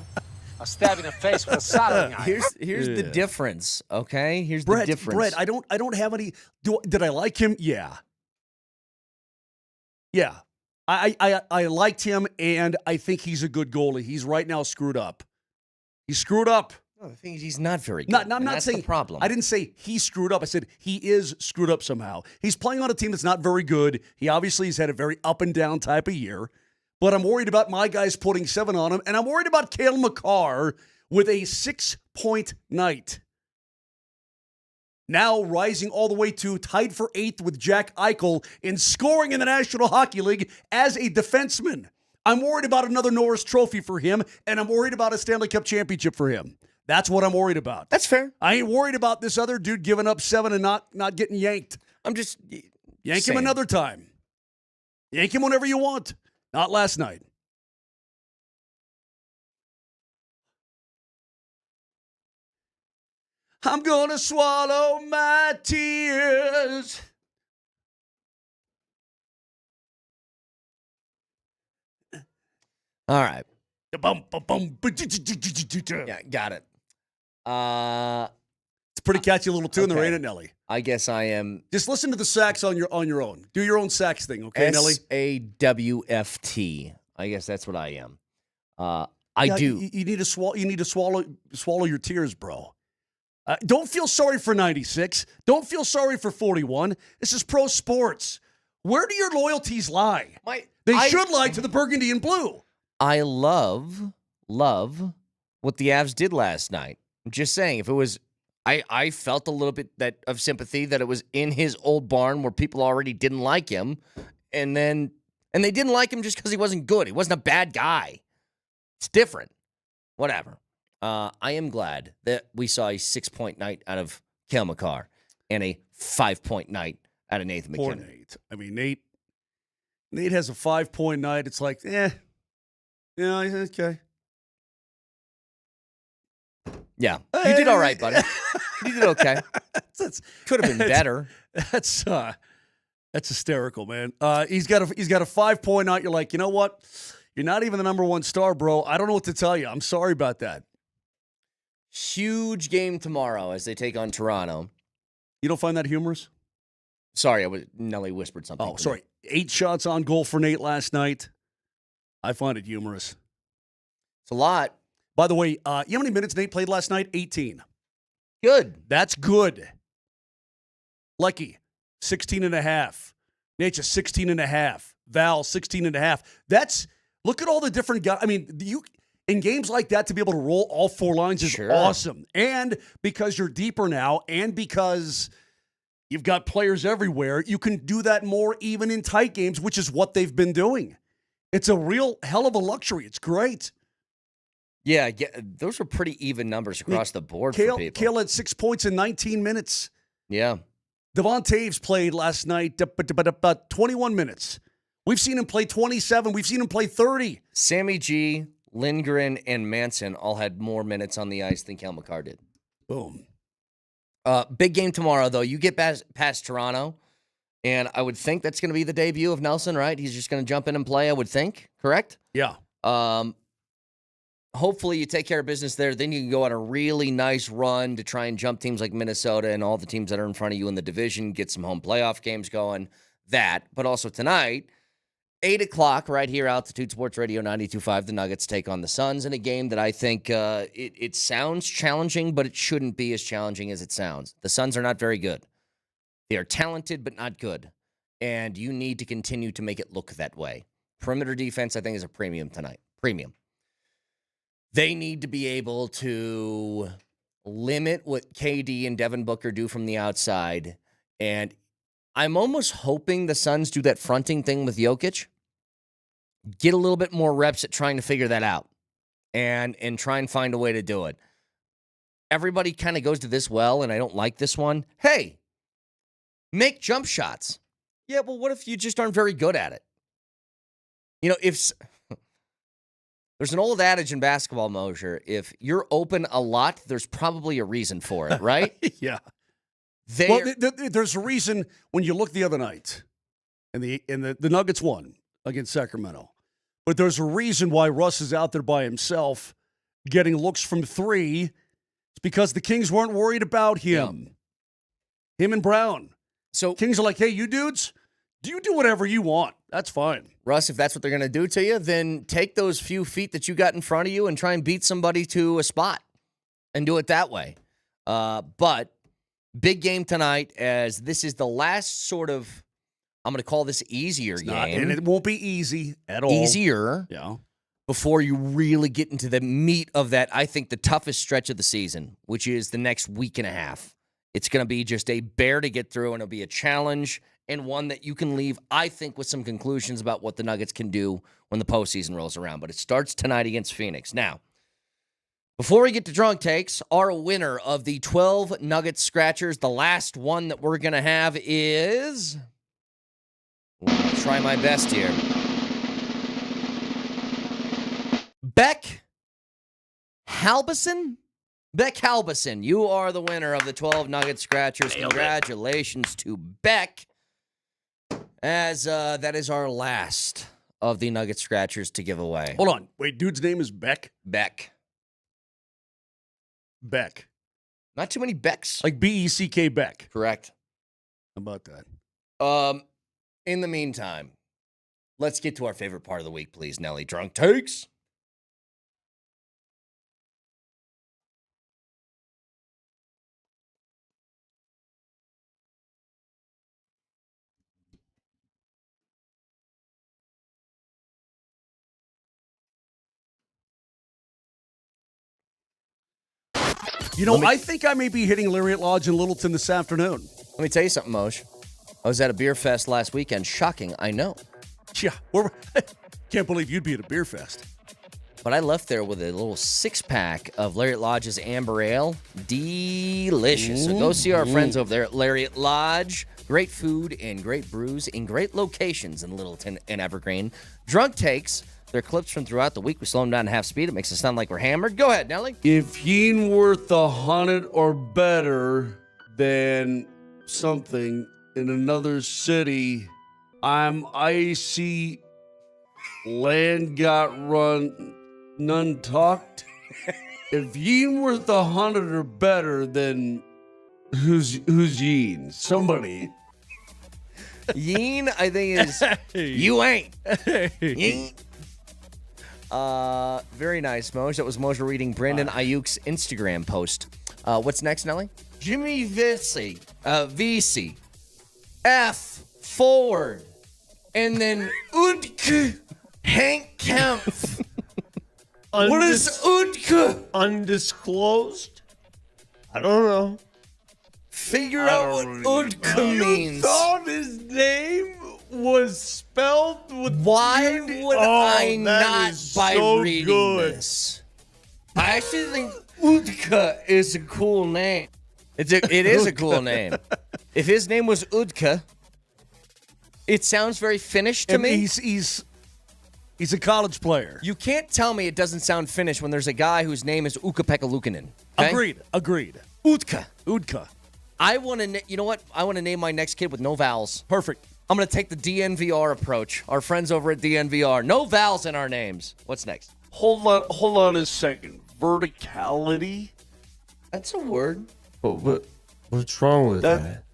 I'll stab you in the face with a soldering iron. Here's the difference, okay? Here's Brett, the difference. Brett, I don't have any. Did I like him? Yeah. Yeah. I liked him, and I think he's a good goalie. He's right now screwed up. He's screwed up. No, the thing is, he's not very good. I'm not saying the problem. I didn't say he screwed up. I said he is screwed up somehow. He's playing on a team that's not very good. He obviously has had a very up and down type of year. But I'm worried about my guys putting 7 on him, and I'm worried about Cale Makar with a 6-point night. Now rising all the way to tied for 8th with Jack Eichel in scoring in the National Hockey League as a defenseman. I'm worried about another Norris Trophy for him, and I'm worried about a Stanley Cup championship for him. That's what I'm worried about. That's fair. I ain't worried about this other dude giving up 7 and not getting yanked. I'm just yank saying. him another time. Yank him whenever you want. Not last night. I'm gonna swallow my tears. All right. Yeah, got it. It's a pretty catchy little tune there, ain't it, Nelly? I guess I am. Just listen to the sax on your own. Do your own sax thing, okay, Nelly? SAWFT. I guess that's what I am. I do. You need to swallow. You need to swallow your tears, bro. Don't feel sorry for 96. Don't feel sorry for 41. This is pro sports. Where do your loyalties lie? They should lie to the burgundy and blue. I love what the Avs did last night. I'm just saying, if it was, I felt a little bit of sympathy that it was in his old barn where people already didn't like him, and they didn't like him just because he wasn't good. He wasn't a bad guy. It's different. Whatever. I am glad that we saw a 6-point night out of Cale Makar and a 5-point night out of Nathan McKinnon. Poor Nate. I mean, Nate Nate has a 5-point night. It's like, yeah, okay. Yeah, you did all right, buddy. You did okay. Could have been better. That's hysterical, man. He's got a 5-point night. You're like, you know what? You're not even the number one star, bro. I don't know what to tell you. I'm sorry about that. Huge game tomorrow as they take on Toronto. You don't find that humorous? Sorry, Nelly whispered something. Oh, sorry. 8 shots on goal for Nate last night. I find it humorous. It's a lot. By the way, you know how many minutes Nate played last night? 18. Good. That's good. Lucky, 16.5. Nate's a 16.5. Val, 16.5. Look at all the different guys. I mean, in games like that, to be able to roll all 4 lines is awesome. And because you're deeper now, and because you've got players everywhere, you can do that more even in tight games, which is what they've been doing. It's a real hell of a luxury. It's great. Yeah, those were pretty even numbers across the board for people. Kale had 6 points in 19 minutes. Yeah. Devon Taves played last night about 21 minutes. We've seen him play 27. We've seen him play 30. Sammy G, Lindgren, and Manson all had more minutes on the ice than Kel McCarr did. Boom. Big game tomorrow, though. You get past Toronto, and I would think that's going to be the debut of Nelson, right? He's just going to jump in and play, I would think. Correct? Yeah. Hopefully you take care of business there. Then you can go on a really nice run to try and jump teams like Minnesota and all the teams that are in front of you in the division, get some home playoff games going. That. But also tonight, 8 o'clock right here, Altitude Sports Radio 92.5, the Nuggets take on the Suns in a game that I think it sounds challenging, but it shouldn't be as challenging as it sounds. The Suns are not very good. They are talented, but not good. And you need to continue to make it look that way. Perimeter defense, I think, is a premium tonight. Premium. They need to be able to limit what KD and Devin Booker do from the outside. And I'm almost hoping the Suns do that fronting thing with Jokic. Get a little bit more reps at trying to figure that out and try and find a way to do it. Everybody kind of goes to this well, and I don't like this one. Hey, make jump shots. Yeah, well, what if you just aren't very good at it? You know, there's an old adage in basketball, Moser. If you're open a lot, there's probably a reason for it, right? Yeah. There's a reason when you look the other night, and the Nuggets won against Sacramento. But there's a reason why Russ is out there by himself getting looks from 3. It's because the Kings weren't worried about him. Yeah. Him and Brown. So Kings are like, hey, you dudes, you do whatever you want. That's fine. Russ, if that's what they're going to do to you, then take those few feet that you got in front of you and try and beat somebody to a spot and do it that way. But big game tonight, as this is the last sort of, I'm going to call this easier game. And it won't be easy at all. Easier. Yeah. Before you really get into the meat of that, I think the toughest stretch of the season, which is the next week and a half. It's going to be just a bear to get through, and it'll be a challenge and one that you can leave, I think, with some conclusions about what the Nuggets can do when the postseason rolls around. But it starts tonight against Phoenix. Now, before we get to drunk takes, our winner of the 12 Nuggets Scratchers, the last one that we're going to have is... I'll try my best here. Beck Halbison? Beck Halbison, you are the winner of the 12 Nugget Scratchers. Congratulations to Beck, as that is our last of the Nugget Scratchers to give away. Hold on. Wait, dude's name is Beck? Beck. Beck. Not too many Becks. Like B-E-C-K Beck. Correct. How about that? In the meantime, let's get to our favorite part of the week, please, Nelly. Drunk Takes. You know, I think I may be hitting Lariat Lodge in Littleton this afternoon. Let me tell you something, Moj. I was at a beer fest last weekend. Shocking, I know. Yeah, can't believe you'd be at a beer fest. But I left there with a little 6-pack of Lariat Lodge's Amber Ale. Delicious. So go see our friends over there at Lariat Lodge. Great food and great brews in great locations in Littleton and Evergreen. Drunk Takes. They're clips from throughout the week. We slow them down to half speed. It makes us sound like we're hammered. Go ahead, Nelly. If he ain't worth 100 or better than something in another city, I'm icy, land got run, none talked. If he ain't worth 100 or better, then who's Yeen? Somebody. Yeen, I think, is you ain't. Yeen. Very nice, Moj. That was Moser reading Brandon Ayuk's Instagram post. What's next, Nelly? Jimmy VC, F, forward, and then Udke, Hank Kempf. What is Udke? Undisclosed? I don't know. Figure out what Udke means. You thought his name was spelled with Why would I not by so reading good. this? I actually think Udke is a cool name. It is a cool name. If his name was Udke, it sounds very Finnish to me. He's a college player. You can't tell me it doesn't sound Finnish when there's a guy whose name is Ukko-Pekka Luukkonen. Okay? Agreed. Udke. I want to. You know what? I want to name my next kid with no vowels. Perfect. I'm going to take the DNVR approach. Our friends over at DNVR. No vowels in our names. What's next? Hold on a second. Verticality? That's a word. What's wrong with that?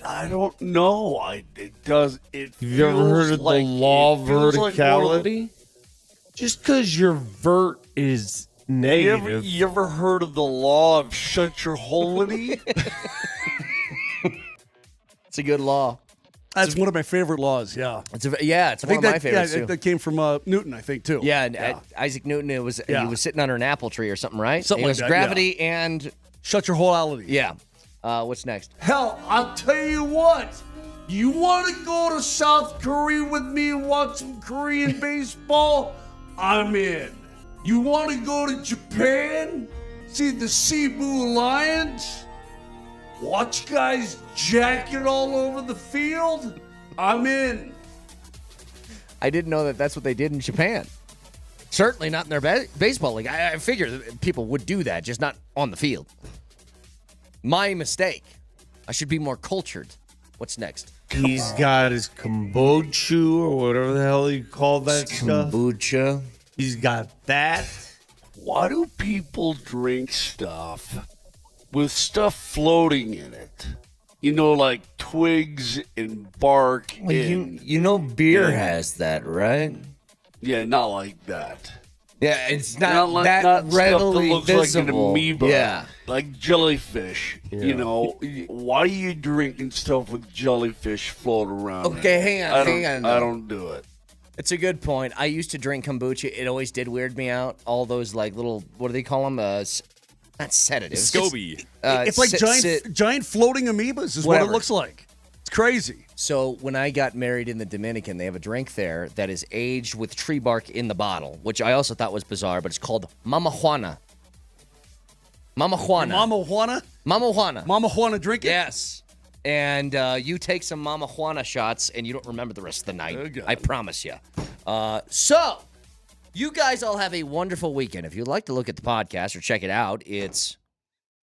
I don't know. It does. It. Have you ever heard of the law of verticality? Just because your vert is negative. You ever heard of the law of shut your holity? It's a good law. That's one of my favorite laws. Yeah, it's one of my favorites too. That came from Newton, I think, too. Yeah, and Isaac Newton. He was sitting under an apple tree or something, right? Something it like was that, gravity and shut your holity. Yeah. What's next? Hell, I'll tell you what. You want to go to South Korea with me and watch some Korean baseball? I'm in. You want to go to Japan? See the Cebu Lions? Watch guys jacket all over the field? I'm in. I didn't know that that's what they did in Japan. Certainly not in their baseball league. I figured that people would do that, just not on the field. My mistake. I should be more cultured. What's next? He's got his kombucha or whatever the hell you call that stuff. Kombucha. He's got that. Why do people drink stuff with stuff floating in it? You know, like twigs and bark. Well, you know beer has that, right? Yeah, not like that. Yeah, it's not that readily stuff that looks visible. Like an amoeba. Yeah. Like jellyfish. Yeah. You know, why are you drinking stuff with jellyfish floating around? Okay, hang on. I don't do it. It's a good point. I used to drink kombucha. It always did weird me out. All those like little, what do they call them? Not sedatives. SCOBY. It's like giant floating amoebas is what it looks like. It's crazy. So when I got married in the Dominican, they have a drink there that is aged with tree bark in the bottle, which I also thought was bizarre, but it's called Mama Juana. Mama Juana. Mama Juana? Mama Juana. Mama Juana drink it? Yes. And you take some Mama Juana shots, and you don't remember the rest of the night. Okay. I promise you. So, you guys all have a wonderful weekend. If you'd like to look at the podcast or check it out, it's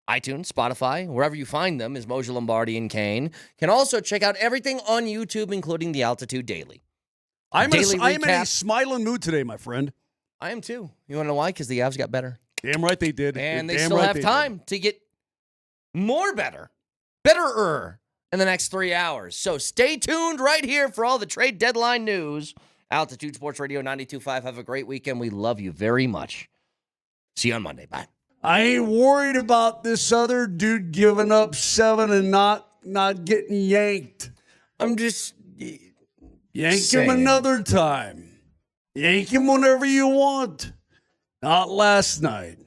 iTunes, Spotify, wherever you find them is Moser, Lombardi, and Kane. Can also check out everything on YouTube, including the Altitude Daily. I am in a smiling mood today, my friend. I am too. You want to know why? Because the Avs got better. Damn right they did. And they still have time to get more betterer in the next 3 hours. So stay tuned right here for all the trade deadline news. Altitude Sports Radio 92.5. Have a great weekend. We love you very much. See you on Monday. Bye. I ain't worried about this other dude giving up 7 and not getting yanked. I'm just yank him another time. Yank him whenever you want. Not last night.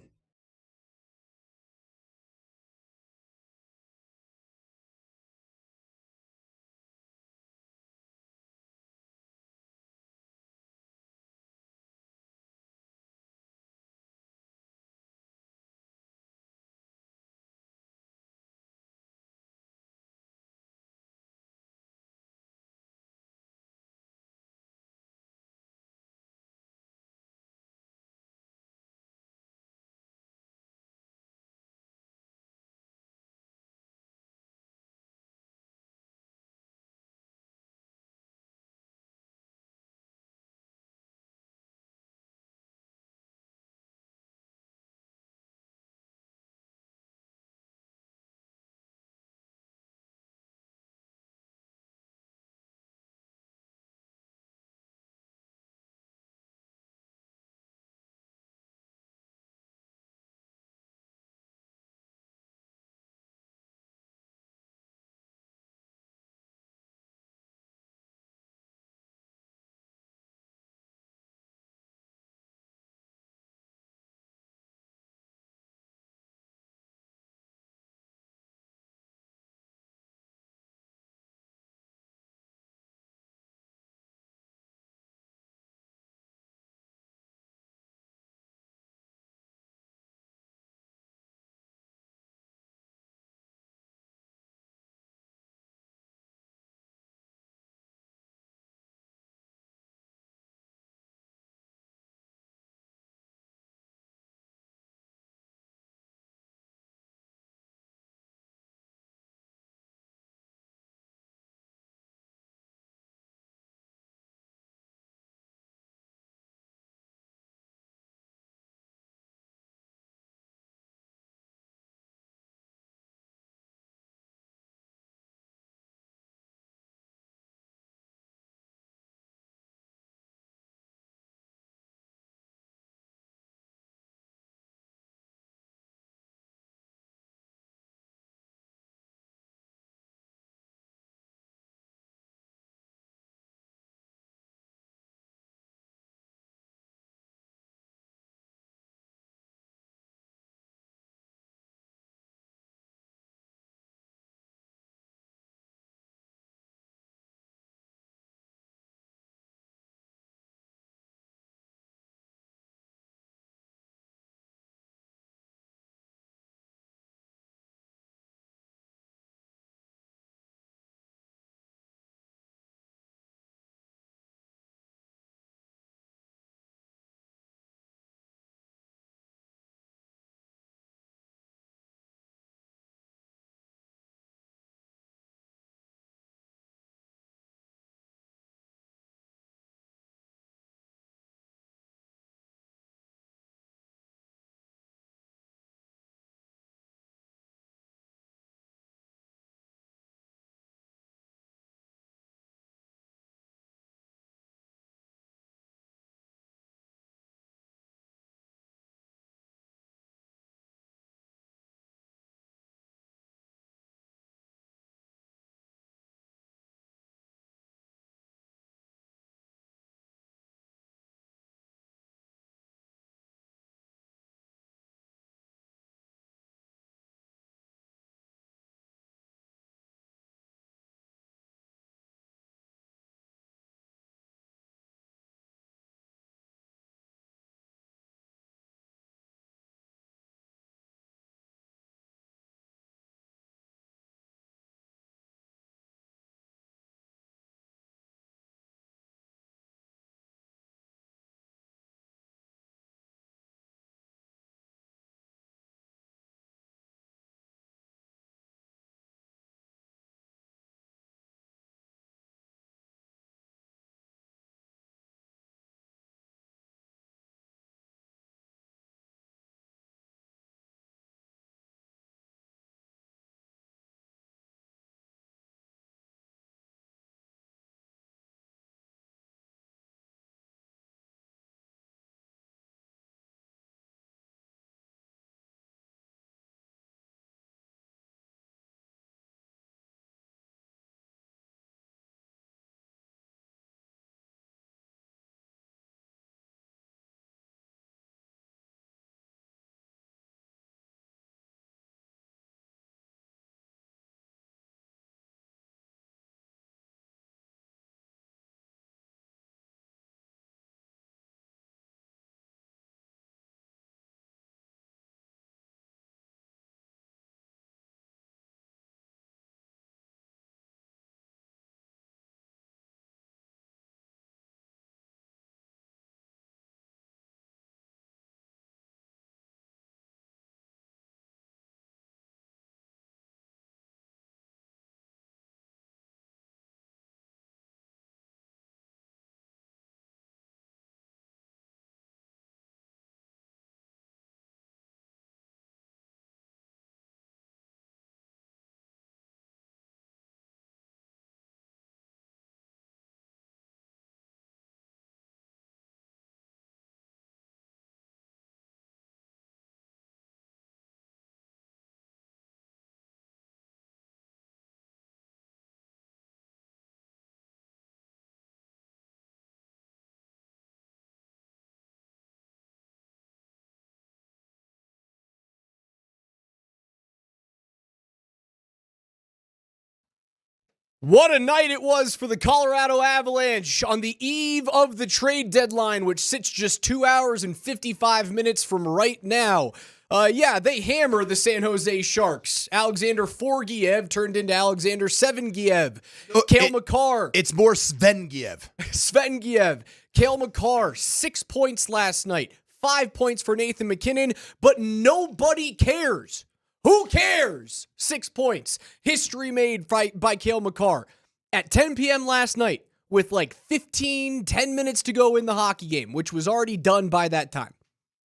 What a night it was for the Colorado Avalanche on the eve of the trade deadline, which sits just 2 hours and 55 minutes from right now. They hammer the San Jose Sharks. Alexander Forgiev turned into Alexander Sevengiev. Cale Makar. It's more Svengiev. Svengiev. Cale Makar, 6 points last night. 5 points for Nathan MacKinnon, but nobody cares. Who cares? 6 points. History made by Cale Makar. At 10 p.m. last night, with like 10 minutes to go in the hockey game, which was already done by that time.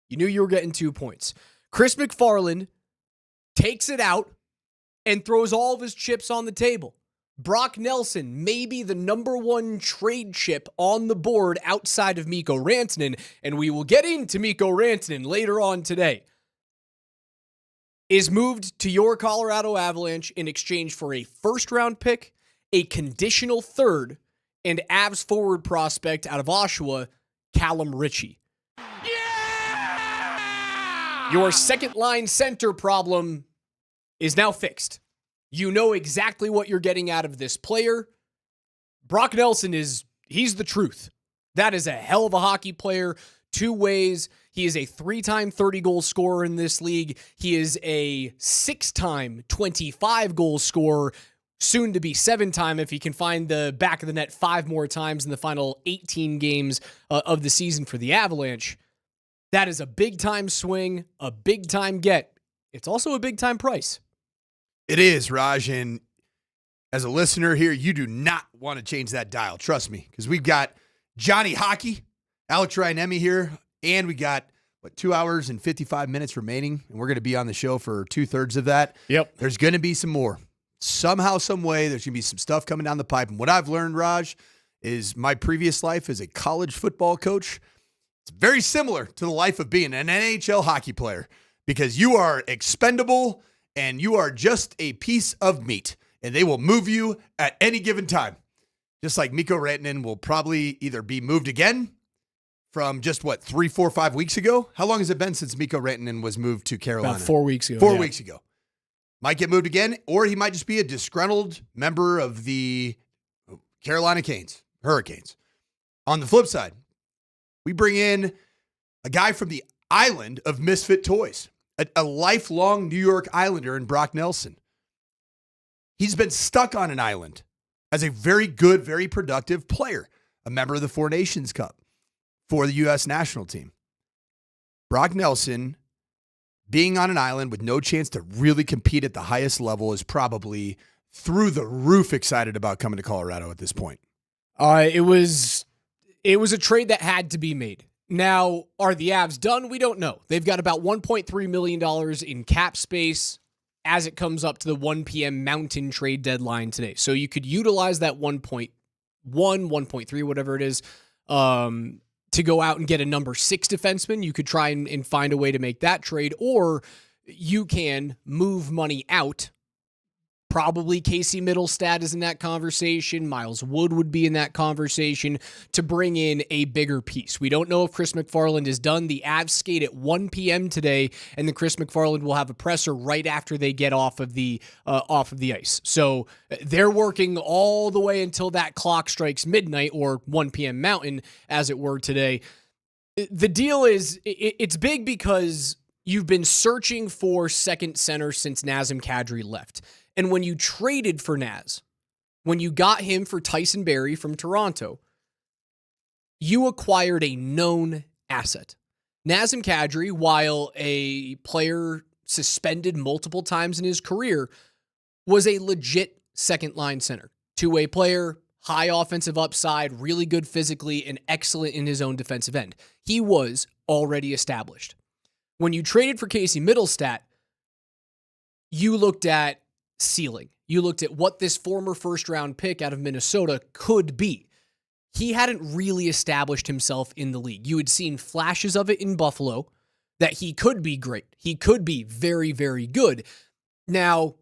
You knew you were getting 2 points. Chris McFarland takes it out and throws all of his chips on the table. Brock Nelson, maybe the number one trade chip on the board outside of Miko Rantanen, and we will get into Miko Rantanen later on today, is moved to your Colorado Avalanche in exchange for a first-round pick, a conditional third, and Avs forward prospect out of Oshawa, Callum Ritchie. Your second-line center problem is now fixed. You know exactly what you're getting out of this player. Brock Nelson he's the truth. That is a hell of a hockey player. 2 ways. He is a 3-time 30-goal scorer in this league. He is a 6-time 25-goal scorer, soon to be 7-time if he can find the back of the net 5 more times in the final 18 games of the season for the Avalanche. That is a big-time swing, a big-time get. It's also a big-time price. It is, Raj, and as a listener here, you do not want to change that dial. Trust me, because we've got Johnny Hockey, Alex Ryan-Emmy here, and we got, 2 hours and 55 minutes remaining, and we're going to be on the show for 2/3 of that. Yep. There's going to be some more. Somehow, some way, there's going to be some stuff coming down the pipe. And what I've learned, Raj, is my previous life as a college football coach, it's very similar to the life of being an NHL hockey player, because you are expendable and you are just a piece of meat, and they will move you at any given time. Just like Miko Rantanen will probably either be moved again from just 3, 4, 5 weeks ago. How long has it been since Miko Rantanen was moved to Carolina? About 4 weeks ago. 4 weeks ago. Might get moved again, or he might just be a disgruntled member of the Carolina Hurricanes. On the flip side, we bring in a guy from the island of misfit toys, a lifelong New York Islander in Brock Nelson. He's been stuck on an island as a very good, very productive player, a member of the Four Nations Cup for the U.S. national team. Brock Nelson, being on an island with no chance to really compete at the highest level, is probably through the roof excited about coming to Colorado at this point. It was a trade that had to be made. Now, are the Avs done? We don't know. They've got about $1.3 million in cap space as it comes up to the 1 p.m. Mountain trade deadline today. So you could utilize that 1.1, 1.3, whatever it is, to go out and get a number 6 defenseman. You could try and find a way to make that trade, or you can move money out. Probably Casey Middlestad is in that conversation. Miles Wood would be in that conversation to bring in a bigger piece. We don't know if Chris McFarland is done. The Avs skate at 1 p.m. today, and then Chris McFarland will have a presser right after they get off of the ice. So they're working all the way until that clock strikes midnight, or 1 p.m. Mountain, as it were today. The deal is, it's big because you've been searching for second center since Nazem Kadri left. And when you traded for Naz, when you got him for Tyson Barrie from Toronto, you acquired a known asset. Nazem Kadri, while a player suspended multiple times in his career, was a legit second-line center. Two-way player, high offensive upside, really good physically, and excellent in his own defensive end. He was already established. When you traded for Casey Middlestat, you looked at ceiling. You looked at what this former first-round pick out of Minnesota could be. He hadn't really established himself in the league. You had seen flashes of it in Buffalo, that he could be great. He could be very, very good. Now,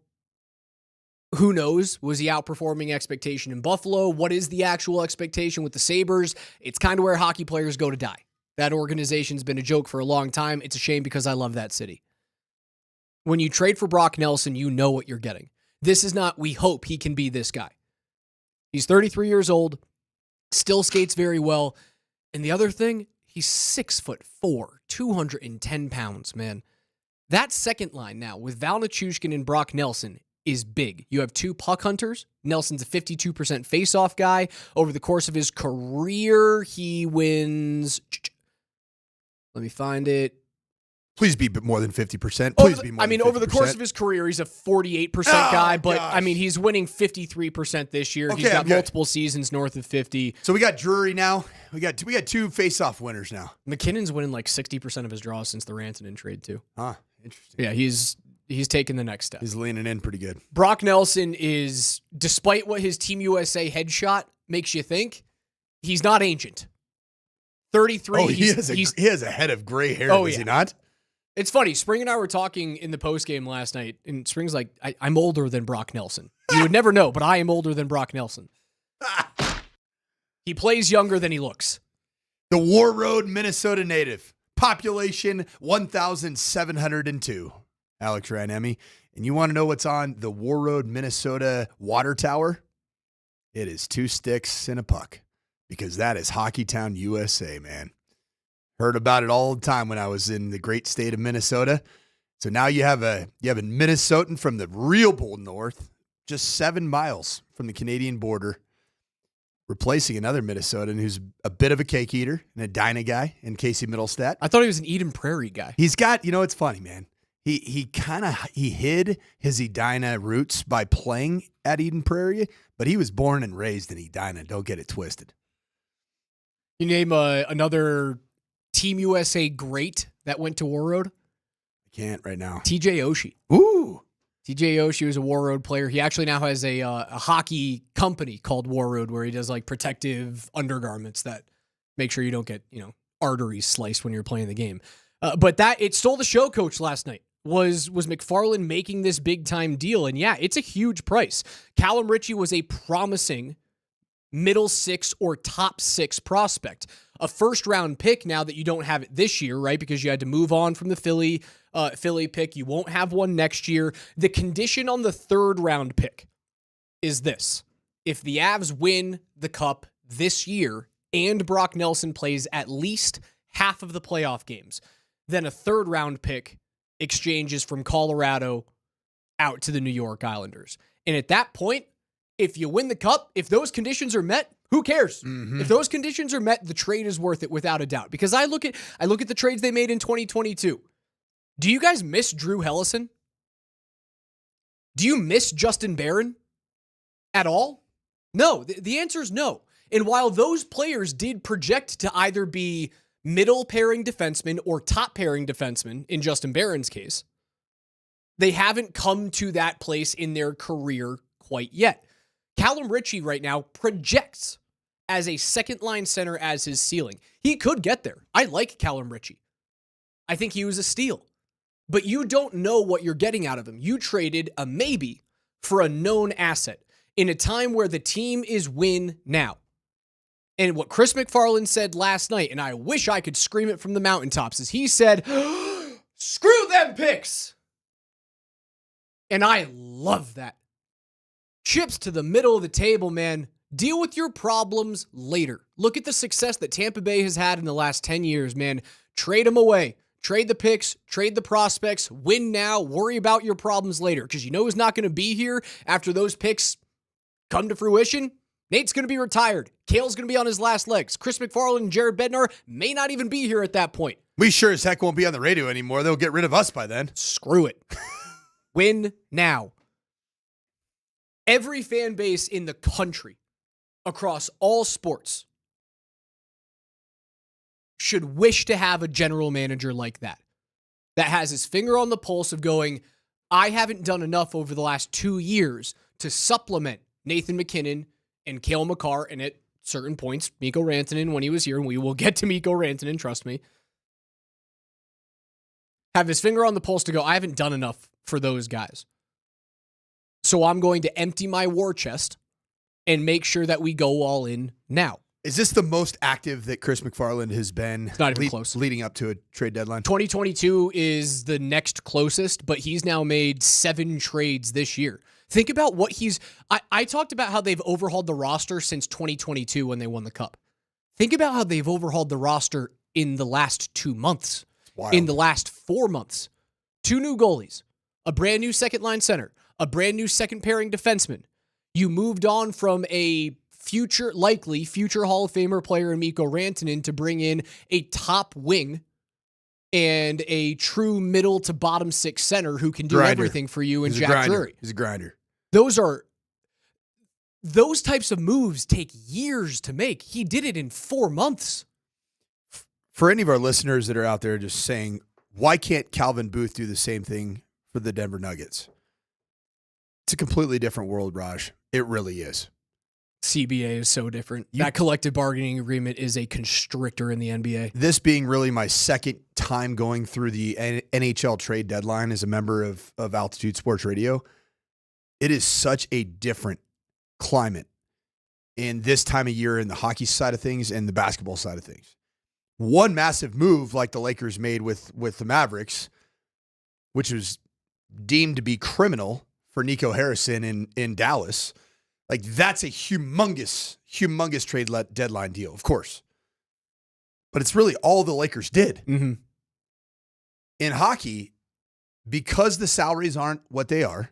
who knows? Was he outperforming expectation in Buffalo? What is the actual expectation with the Sabres? It's kind of where hockey players go to die. That organization's been a joke for a long time. It's a shame because I love that city. When you trade for Brock Nelson, you know what you're getting. This is not, we hope he can be this guy. He's 33 years old, still skates very well. And the other thing, he's 6'4", 210 pounds, man. That second line now with Valeri Nichushkin and Brock Nelson is big. You have two puck hunters. Nelson's a 52% faceoff guy. Over the course of his career, he wins... Let me find it. Please be more than 50%. Please be more than 50%. Over the course of his career, he's a 48% guy, but gosh. He's winning 53% this year. Okay, he's got multiple seasons north of 50. So we got Drury now. We got two face-off winners now. McKinnon's winning like 60% of his draws since the Rantanen trade too. Interesting. Yeah, he's taking the next step. He's leaning in pretty good. Brock Nelson is, despite what his Team USA headshot makes you think, he's not ancient. 33. Oh, he has a head of gray hair, does he not? It's funny. Spring and I were talking in the postgame last night, and Spring's like, I'm older than Brock Nelson. You would never know, but I am older than Brock Nelson. He plays younger than he looks. The War Road, Minnesota native. Population 1,702. Alex Ranemi. And you want to know what's on the War Road, Minnesota water tower? It is 2 sticks and a puck. Because that is Hockey Town, USA, man. Heard about it all the time when I was in the great state of Minnesota. So now you have a Minnesotan from the real Bold North, just 7 miles from the Canadian border, replacing another Minnesotan who's a bit of a cake eater and a Dinah guy in Casey Middlestat. I thought he was an Eden Prairie guy. He's got, it's funny, man. He hid his Edina roots by playing at Eden Prairie, but he was born and raised in Edina. Don't get it twisted. You name another Team USA great that went to War Road? I can't right now. TJ Oshie. Ooh. TJ Oshie was a War Road player. He actually now has a hockey company called War Road where he does like protective undergarments that make sure you don't get, arteries sliced when you're playing the game. But it stole the show, Coach, last night. Was McFarland making this big time deal? And yeah, it's a huge price. Callum Ritchie was a promising middle 6 or top 6 prospect. A first round pick now that you don't have it this year, right? Because you had to move on from the Philly pick. You won't have one next year. The condition on the 3rd round pick is this. If the Avs win the Cup this year and Brock Nelson plays at least half of the playoff games, then a 3rd round pick exchanges from Colorado out to the New York Islanders. And at that point, if you win the Cup, if those conditions are met, who cares? Mm-hmm. If those conditions are met, the trade is worth it without a doubt. Because I look at the trades they made in 2022. Do you guys miss Drew Hellison? Do you miss Justin Barron at all? No. The answer is no. And while those players did project to either be middle pairing defensemen or top pairing defensemen in Justin Barron's case, they haven't come to that place in their career quite yet. Callum Ritchie right now projects as a second-line center as his ceiling. He could get there. I like Callum Ritchie. I think he was a steal. But you don't know what you're getting out of him. You traded a maybe for a known asset in a time where the team is win now. And what Chris McFarland said last night, and I wish I could scream it from the mountaintops, is he said, screw them picks. And I love that. Chips to the middle of the table, man. Deal with your problems later. Look at the success that Tampa Bay has had in the last 10 years, man. Trade them away. Trade the picks. Trade the prospects. Win now. Worry about your problems later. Because you know who's not going to be here after those picks come to fruition? Nate's going to be retired. Kale's going to be on his last legs. Chris McFarland and Jared Bednar may not even be here at that point. We sure as heck won't be on the radio anymore. They'll get rid of us by then. Screw it. Win now. Every fan base in the country, across all sports, should wish to have a general manager like that has his finger on the pulse of going, I haven't done enough over the last 2 years to supplement Nathan McKinnon and Cale Makar, and at certain points, Miko Rantanen when he was here, and we will get to Miko Rantanen, trust me. Have his finger on the pulse to go, I haven't done enough for those guys. So I'm going to empty my war chest and make sure that we go all in now. Is this the most active that Chris McFarland has been? It's not even close. Leading up to a trade deadline? 2022 is the next closest, but he's now made 7 trades this year. Think about what I talked about how they've overhauled the roster since 2022 when they won the Cup. Think about how they've overhauled the roster in the last 2 months, in the last 4 months. 2 new goalies, a brand new second-line center, a brand new second-pairing defenseman. You moved on from a likely future Hall of Famer player in Miko Rantanen to bring in a top wing and a true middle to bottom six center who can do everything for you in Jack Drury. He's a grinder. Those types of moves take years to make. He did it in 4 months. For any of our listeners that are out there just saying, why can't Calvin Booth do the same thing for the Denver Nuggets? It's a completely different world, Raj. It really is. CBA is so different. That collective bargaining agreement is a constrictor in the NBA. This being really my second time going through the NHL trade deadline as a member of Altitude Sports Radio, it is such a different climate in this time of year in the hockey side of things and the basketball side of things. One massive move like the Lakers made with the Mavericks, which was deemed to be criminal for Nico Harrison in Dallas. Like, that's a humongous trade deadline deal, of course. But it's really all the Lakers did. Mm-hmm. In hockey, because the salaries aren't what they are,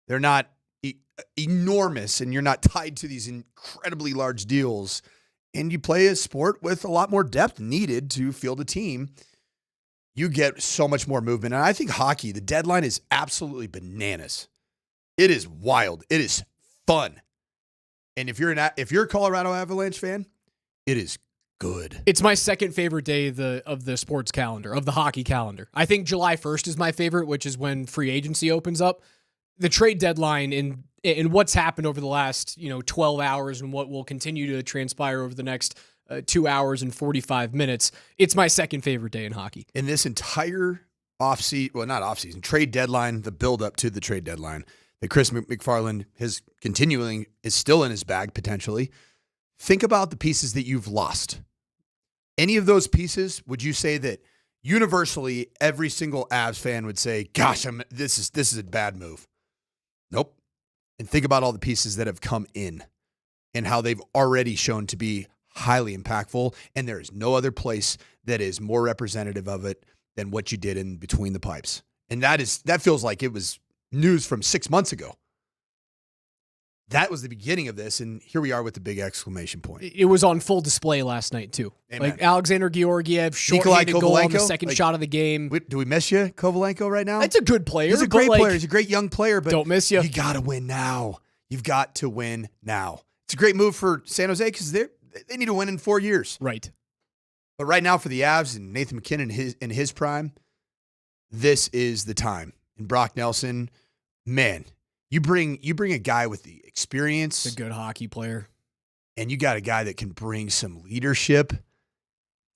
they're not enormous, and you're not tied to these incredibly large deals, and you play a sport with a lot more depth needed to field a team, you get so much more movement. And I think hockey, the deadline is absolutely bananas. It is wild. It is fun. And if you're a Colorado Avalanche fan, it is good. It's my second favorite day of the sports calendar, of the hockey calendar. I think July 1st is my favorite, which is when free agency opens up. The trade deadline and what's happened over the last 12 hours and what will continue to transpire over the next 2 hours and 45 minutes. It's my second favorite day in hockey. In this entire offseason, trade deadline, the build up to the trade deadline, that Chris McFarland is still in his bag potentially. Think about the pieces that you've lost. Any of those pieces, would you say that universally every single Avs fan would say, "Gosh, this is a bad move"? Nope. And think about all the pieces that have come in and how they've already shown to be highly impactful. And there is no other place that is more representative of it than what you did in between the pipes. And that feels like it was news from 6 months ago. That was the beginning of this, and here we are with the big exclamation point. It was on full display last night, too. Amen. Like Alexander Georgiev, short-handed goal on the second shot of the game. Do we miss you, Kovalenko, right now? It's a good player. He's a great player. He's a great young player, but don't miss you. You got to win now. You've got to win now. It's a great move for San Jose because they need to win in 4 years. Right. But right now for the Avs and Nathan McKinnon in his prime, this is the time. And Brock Nelson, man, you bring a guy with the experience. A good hockey player. And you got a guy that can bring some leadership,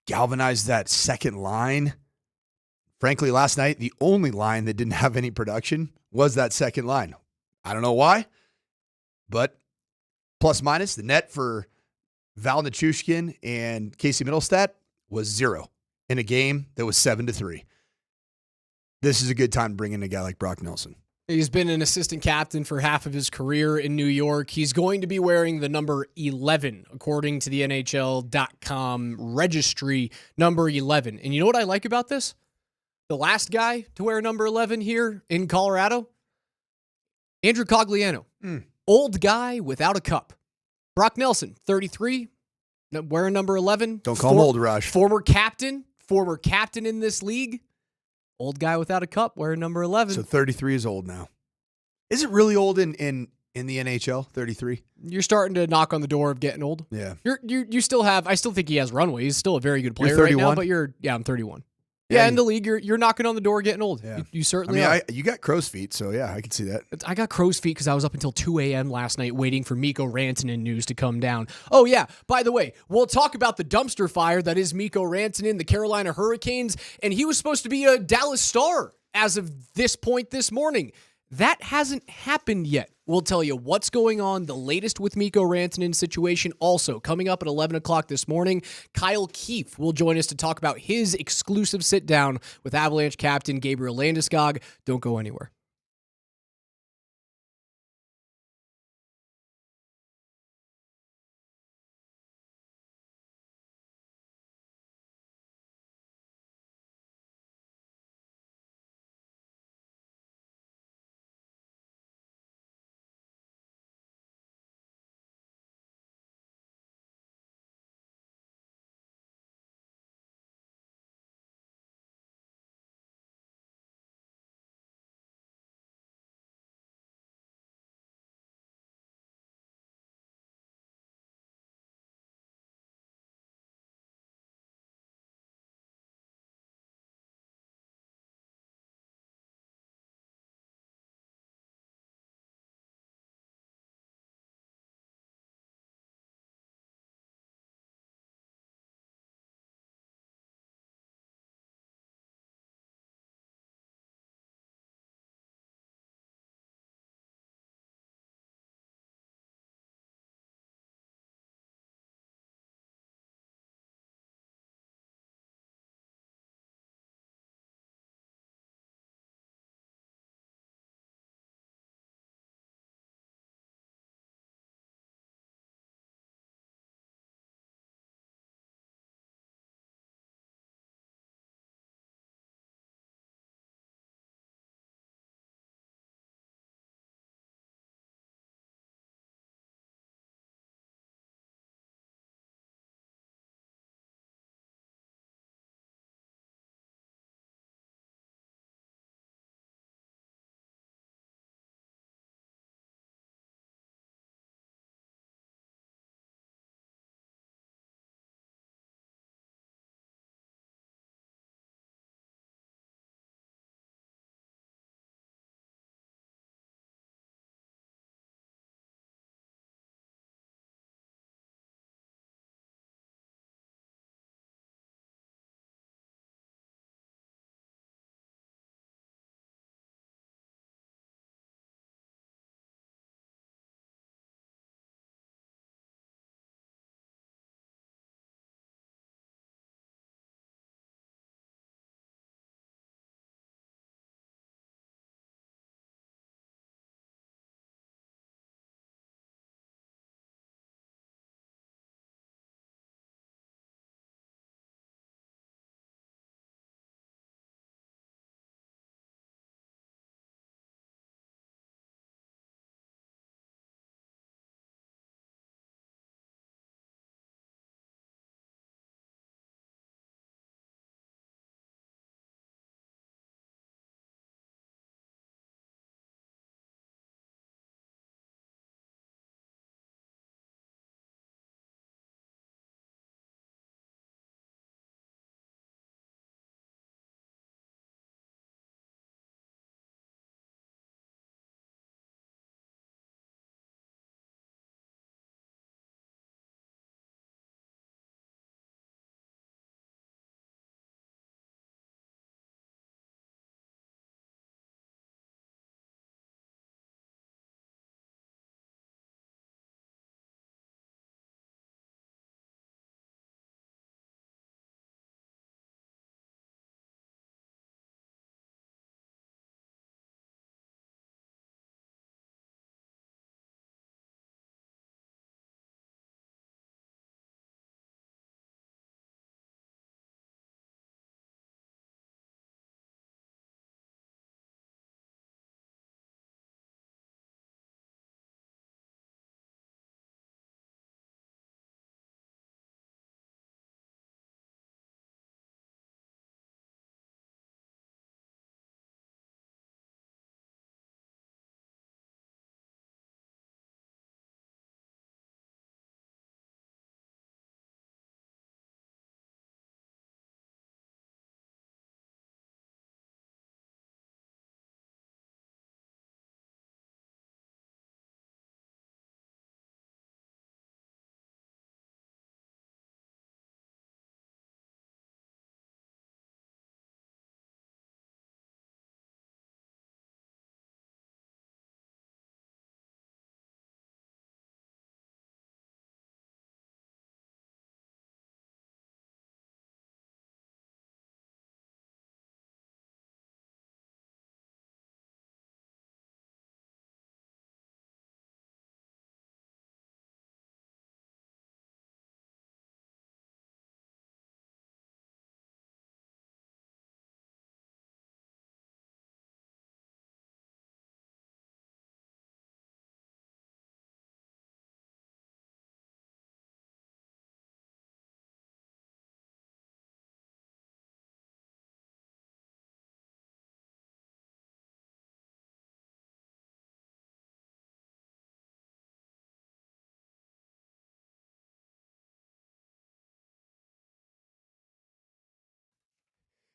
galvanize that second line. Frankly, last night, the only line that didn't have any production was that second line. I don't know why, but plus minus, the net for Valeri Nichushkin and Casey Middlestat was 0 in a game that was 7-3. This is a good time to bring in a guy like Brock Nelson. He's been an assistant captain for half of his career in New York. He's going to be wearing the number 11, according to the NHL.com registry, number 11. And you know what I like about this? The last guy to wear number 11 here in Colorado, Andrew Cogliano. Old guy without a cup. Brock Nelson, 33, wearing number 11. Don't call him old, Rush. Former captain in this league. Old guy without a cup, wearing number 11. So 33 is old now. Is it really old in the NHL, 33? You're starting to knock on the door of getting old. Yeah. You still have, I still think he has runway. He's still a very good player You're 31? right now, but I'm 31. Yeah, in the league, you're knocking on the door getting old. Yeah. You certainly are. You got crow's feet, so yeah, I can see that. I got crow's feet because I was up until 2 a.m. last night waiting for Miko Rantanen news to come down. Oh, yeah, by the way, we'll talk about the dumpster fire that is Miko Rantanen, the Carolina Hurricanes, and he was supposed to be a Dallas Star as of this point this morning. That hasn't happened yet. We'll tell you what's going on, the latest with Miko Rantanen's situation. Also, coming up at 11 o'clock this morning, Kyle Keefe will join us to talk about his exclusive sit-down with Avalanche captain Gabriel Landeskog. Don't go anywhere.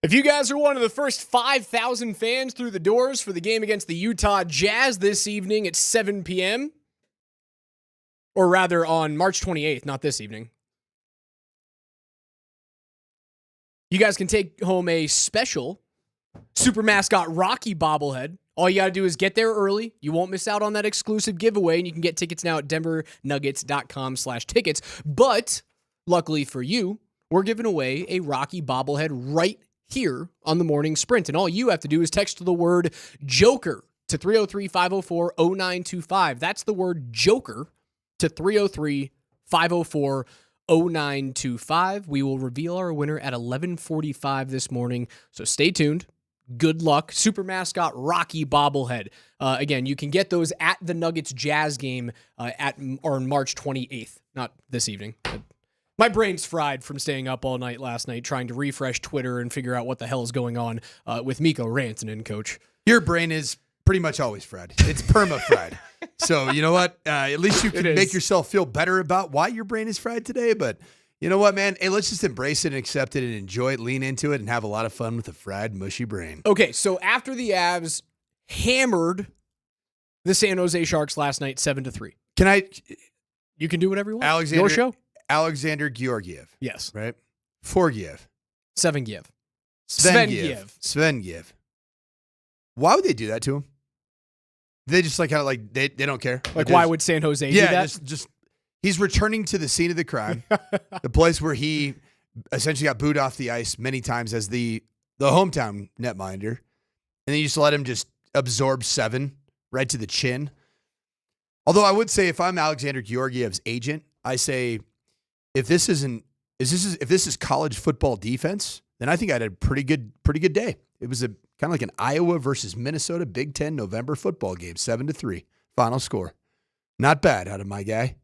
If you guys are one of the first 5,000 fans through the doors for the game against the Utah Jazz this evening at 7 p.m., or rather on March 28th, not this evening, you guys can take home a special Super Mascot Rocky bobblehead. All you got to do is get there early. You won't miss out on that exclusive giveaway, and you can get tickets now at denvernuggets.com/tickets. But luckily for you, we're giving away a Rocky bobblehead right here on the Morning Sprint. And all you have to do is text the word Joker to 303-504-0925. That's the word Joker to 303-504-0925. We will reveal our winner at 11:45 this morning. So stay tuned. Good luck. Super Mascot Rocky bobblehead. Again, you can get those at the Nuggets Jazz game on March 28th. Not this evening. My brain's fried from staying up all night last night trying to refresh Twitter and figure out what the hell is going on with Miko Rantanen, Coach. Your brain is pretty much always fried. It's perma-fried. So, you know what? At least you can make yourself feel better about why your brain is fried today. But you know what, man? Hey, let's just embrace it and accept it and enjoy it, lean into it, and have a lot of fun with a fried, mushy brain. Okay, so after the Avs hammered the San Jose Sharks last night 7-3. You can do whatever you want. Your show. Alexander Georgiev. Yes. Right? Forgiev. Sevengiev. Svengiev. Why would they do that to him? They just they don't care. Like, why would San Jose do that? Just he's returning to the scene of the crime, the place where he essentially got booed off the ice many times as the hometown netminder, and then you just let him just absorb 7 right to the chin. Although I would say, if I'm Alexander Georgiev's agent, I say, if this is college football defense, then I think I had a pretty good day. It was kind of like an Iowa versus Minnesota Big Ten November football game, 7-3 final score. Not bad out of my guy.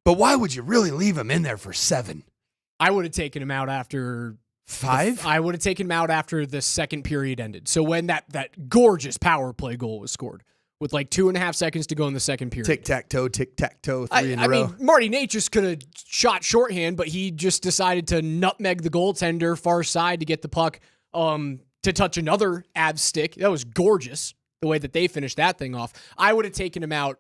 But why would you really leave him in there for 7? I would have taken him out after 5. I would have taken him out after the second period ended. So when that gorgeous power play goal was scored, with like 2.5 seconds to go in the second period. Tic-tac-toe, 3 in a row. I mean, Marty Natchez could have shot shorthand, but he just decided to nutmeg the goaltender far side to get the puck to touch another Avs stick. That was gorgeous, the way that they finished that thing off. I would have taken him out,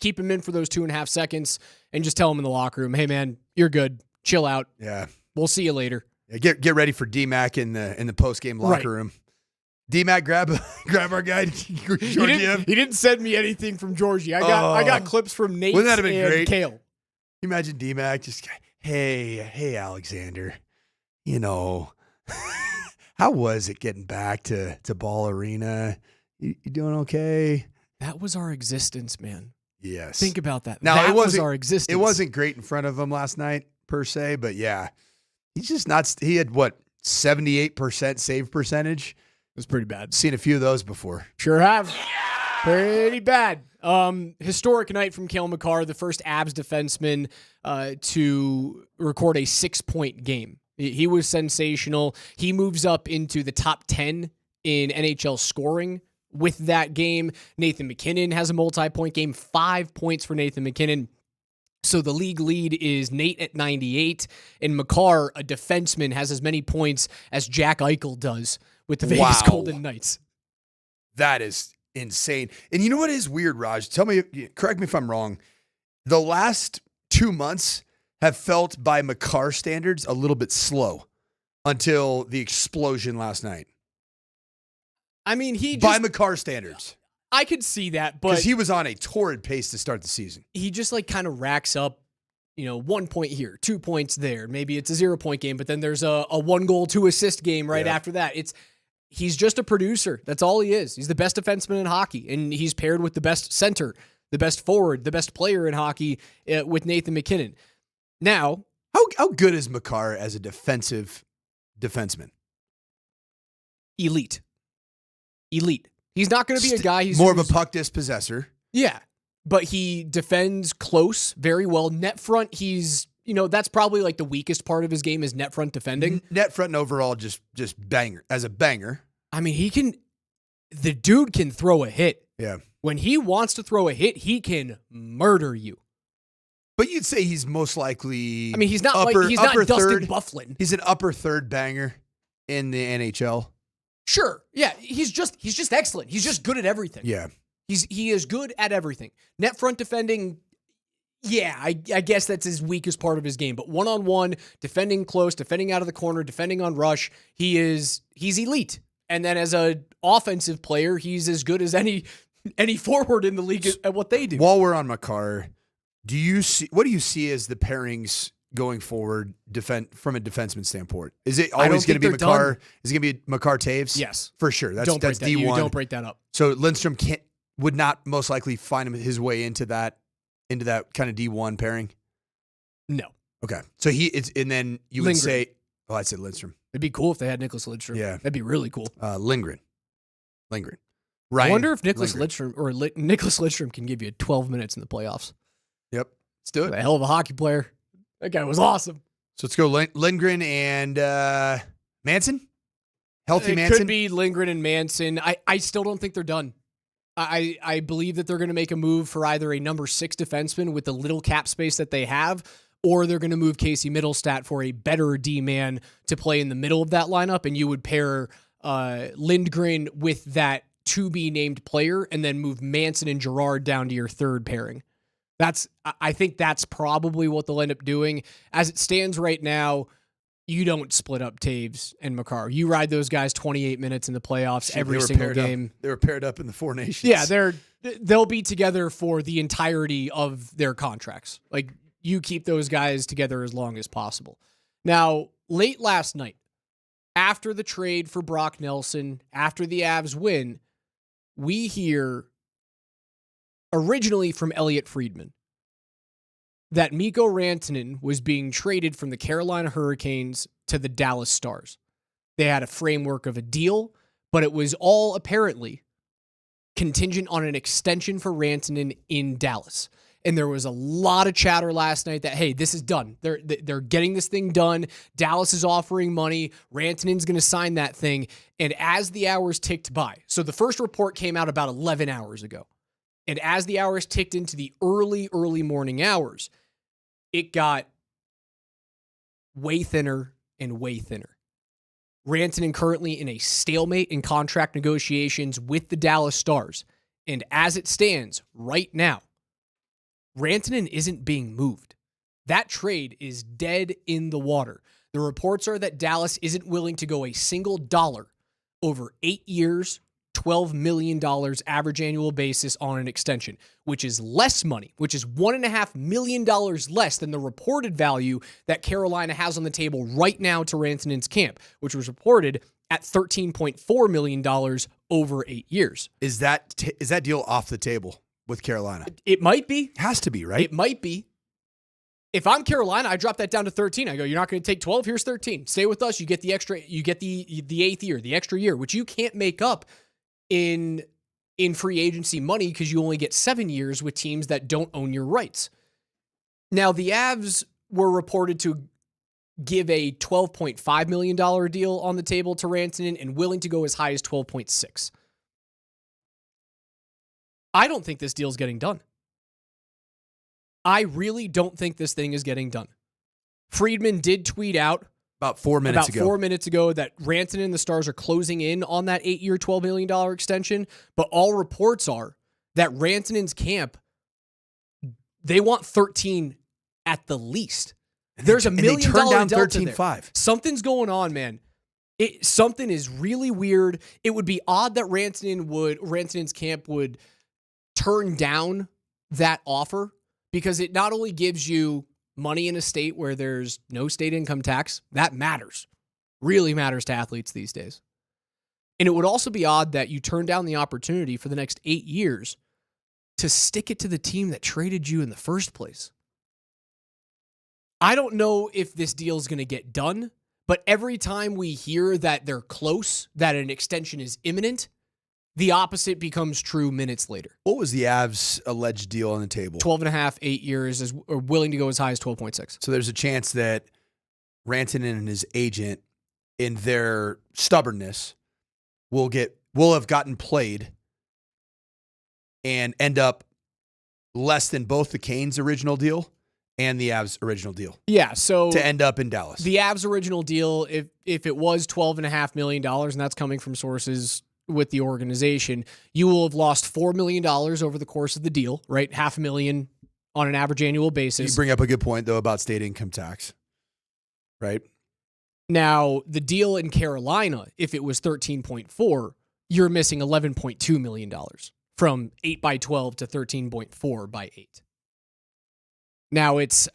keep him in for those 2.5 seconds and just tell him in the locker room, hey, man, you're good. Chill out. Yeah. We'll see you later. Yeah, get ready for DMac in the post-game locker room. DMac, grab our guy, Georgiev. He didn't send me anything from Georgie. I got clips from Nate and Kale. Imagine DMac just, hey, Alexander, how was it getting back to Ball Arena? You doing okay? That was our existence, man. Yes. Think about that. Now, that was our existence. It wasn't great in front of him last night, per se, but yeah. He's just not, he had 78% save percentage? It was pretty bad. Seen a few of those before. Sure have. Pretty bad. Historic night from Cale Makar, the first Avs defenseman to record a 6-point game. He was sensational. He moves up into the top 10 in NHL scoring with that game. Nathan MacKinnon has a multi-point game, 5 points for Nathan MacKinnon. So the league lead is Nate at 98, and Makar, a defenseman, has as many points as Jack Eichel does with the Vegas Golden Knights. That is insane. And you know what is weird, Raj? Correct me if I'm wrong. The last 2 months have felt, by Makar standards, a little bit slow until the explosion last night. I mean, by Makar standards. I could see that, but because he was on a torrid pace to start the season. He just kind of racks up, 1 point here, 2 points there. Maybe it's a 0-point game, but then there's a 1-goal, 2-assist game right after that. He's just a producer. That's all he is. He's the best defenseman in hockey, and he's paired with the best center, the best forward, the best player in hockey with Nathan MacKinnon. Now, how good is Makar as a defensive defenseman? Elite. He's not going to be a guy who's more of a puck dispossessor. Yeah, but he defends close very well. Net front, he's, that's probably the weakest part of his game is net front defending. Net front and overall just banger, as a banger. I mean, the dude can throw a hit. Yeah. When he wants to throw a hit, he can murder you. But you'd say he's most likely. I mean, he's not he's not Dustin third. Byfuglien. He's an upper third banger in the NHL. Sure. Yeah, he's just excellent. He's just good at everything. Yeah. He is good at everything. Net front defending, yeah, I guess that's his weakest part of his game. But one-on-one, defending close, defending out of the corner, defending on rush, he's elite. And then as a offensive player, he's as good as any forward in the league at what they do. While we're on Makar, what do you see as the pairings going forward from a defenseman standpoint? Is it always going to be Makar? Is it going to be Makar Taves? Yes. For sure. That's D1. You don't break that up. So Lindstrom would not most likely find his way into that kind of D1 pairing? No. Okay. So and then you would say, I said Lindstrom. It'd be cool if they had Nicholas Lidstrom. Yeah. That'd be really cool. Lindgren. I Ryan wonder if Nicholas Lindgren. Lidstrom or Nicholas Lidstrom can give you 12 minutes in the playoffs. Yep. Let's do it. A hell of a hockey player. That guy was awesome. So let's go Lindgren and Manson? Healthy It Manson? could be Lindgren and Manson. I still don't think they're done. I believe that they're going to make a move for either a number 6 defenseman with the little cap space that they have, or they're going to move Casey Middlestat for a better D-man to play in the middle of that lineup, and you would pair Lindgren with that to-be-named player and then move Manson and Girard down to your third pairing. I think that's probably what they'll end up doing. As it stands right now, you don't split up Taves and Makar. You ride those guys 28 minutes in the playoffs every single game. They were paired up in the Four Nations. Yeah, they'll be together for the entirety of their contracts. Like, you keep those guys together as long as possible. Now, late last night, after the trade for Brock Nelson, after the Avs win, we hear originally from Elliot Friedman that Miko Rantanen was being traded from the Carolina Hurricanes to the Dallas Stars. They had a framework of a deal, but it was all apparently contingent on an extension for Rantanen in Dallas. And there was a lot of chatter last night that, hey, this is done. They're getting this thing done. Dallas is offering money. Rantanen's going to sign that thing. And as the hours ticked by, so the first report came out about 11 hours ago. And as the hours ticked into the early morning hours, it got way thinner and way thinner. Rantanen currently in a stalemate in contract negotiations with the Dallas Stars. And as it stands right now, Rantanen isn't being moved. That trade is dead in the water. The reports are that Dallas isn't willing to go a single dollar over 8 years, $12 million average annual basis on an extension, which is less money, which is $1.5 million less than the reported value that Carolina has on the table right now to Rantanen's camp, which was reported at $13.4 million over 8 years. Is that deal off the table with Carolina? It might be. Has to be, right? It might be. If I'm Carolina, I drop that down to 13. I go, you're not going to take 12. Here's 13. Stay with us. You get the extra. You get the 8th year, the extra year, which you can't make up in free agency money because you only get 7 years with teams that don't own your rights. Now, the Avs were reported to give a $12.5 million deal on the table to Rantanen and willing to go as high as 12.6. I don't think this deal's getting done. I really don't think this thing is getting done. Friedman did tweet out about 4 minutes ago that Rantanen and the Stars are closing in on that 8-year, $12 million extension, but all reports are that Rantanen's camp, they want 13 at the least. There's $1 million down delta 13.5. there. Something's going on, man. Something is really weird. It would be odd that Rantanen's camp would turn down that offer because it not only gives you money in a state where there's no state income tax, that matters. Really matters to athletes these days. And it would also be odd that you turn down the opportunity for the next 8 years to stick it to the team that traded you in the first place. I don't know if this deal is going to get done, but every time we hear that they're close, that an extension is imminent, the opposite becomes true minutes later. What was the Avs' alleged deal on the table? 12.5, 8 years, are willing to go as high as 12.6. So there's a chance that Rantanen and his agent, in their stubbornness, will have gotten played and end up less than both the Kane's original deal and the Avs original deal. Yeah, so to end up in Dallas. The Avs original deal, if it was $12.5 million, and that's coming from sources with the organization, you will have lost $4 million over the course of the deal, right? $500,000 on an average annual basis. You bring up a good point, though, about state income tax, right? Now, the deal in Carolina, if it was 13.4, you're missing $11.2 million from 8x12 to 13.4x8. Now, it's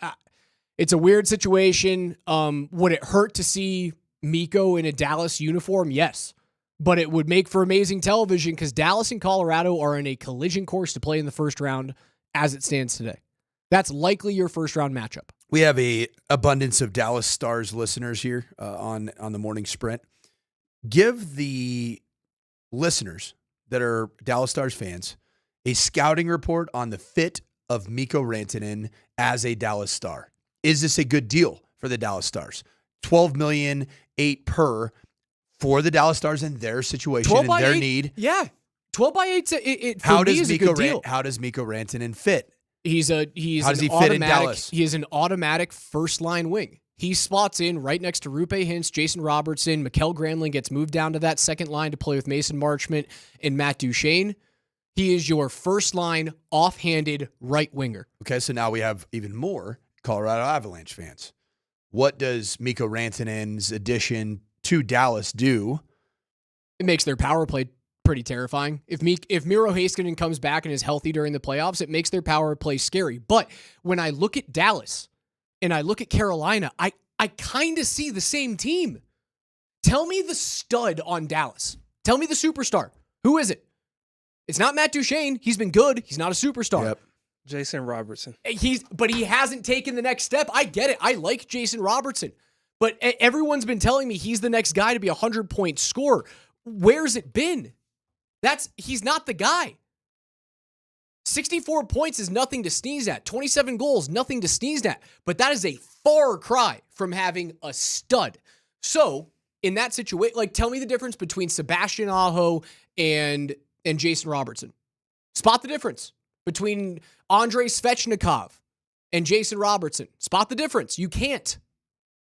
a weird situation. Would it hurt to see Mikko in a Dallas uniform? Yes. But it would make for amazing television because Dallas and Colorado are in a collision course to play in the first round as it stands today. That's likely your first round matchup. We have a abundance of Dallas Stars listeners here on the Morning Sprint. Give the listeners that are Dallas Stars fans a scouting report on the fit of Miko Rantanen as a Dallas Star. Is this a good deal for the Dallas Stars? $12 million, $8 per for the Dallas Stars in their situation and their need. Yeah. 12x8 how does Miko Rantanen fit? How does he fit in Dallas? He is an automatic first line wing. He slots in right next to Rupe Hintz, Jason Robertson. Mikkel Granlund gets moved down to that second line to play with Mason Marchment and Matt Duchene. He is your first line offhanded right winger. Okay, so now we have even more Colorado Avalanche fans. What does Miko Rantanen's addition to Dallas do? It makes their power play pretty terrifying. If Miro Heiskanen comes back and is healthy during the playoffs, it makes their power play scary. But when I look at Dallas and I look at Carolina, I kind of see the same team. Tell me the stud on Dallas. Tell me the superstar. Who is it? It's not Matt Duchene. He's been good. He's not a superstar. Yep. Jason Robertson. But he hasn't taken the next step. I get it. I like Jason Robertson. But everyone's been telling me he's the next guy to be a 100-point scorer. Where's it been? He's not the guy. 64 points is nothing to sneeze at. 27 goals, nothing to sneeze at. But that is a far cry from having a stud. So, in that situation, tell me the difference between Sebastian Aho and Jason Robertson. Spot the difference between Andrei Svechnikov and Jason Robertson. Spot the difference. You can't.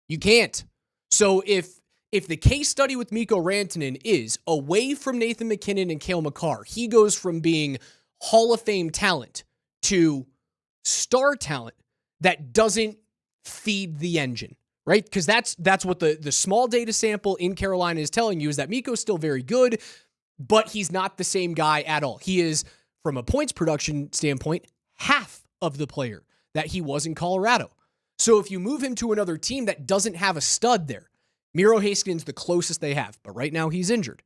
You can't. So if the case study with Miko Rantanen is away from Nathan McKinnon and Cale Makar, he goes from being Hall of Fame talent to star talent that doesn't feed the engine, right? Because that's what the small data sample in Carolina is telling you, is that Miko's still very good, but he's not the same guy at all. He is, from a points production standpoint, half of the player that he was in Colorado. So if you move him to another team that doesn't have a stud there, Miro Heiskanen's the closest they have, but right now he's injured.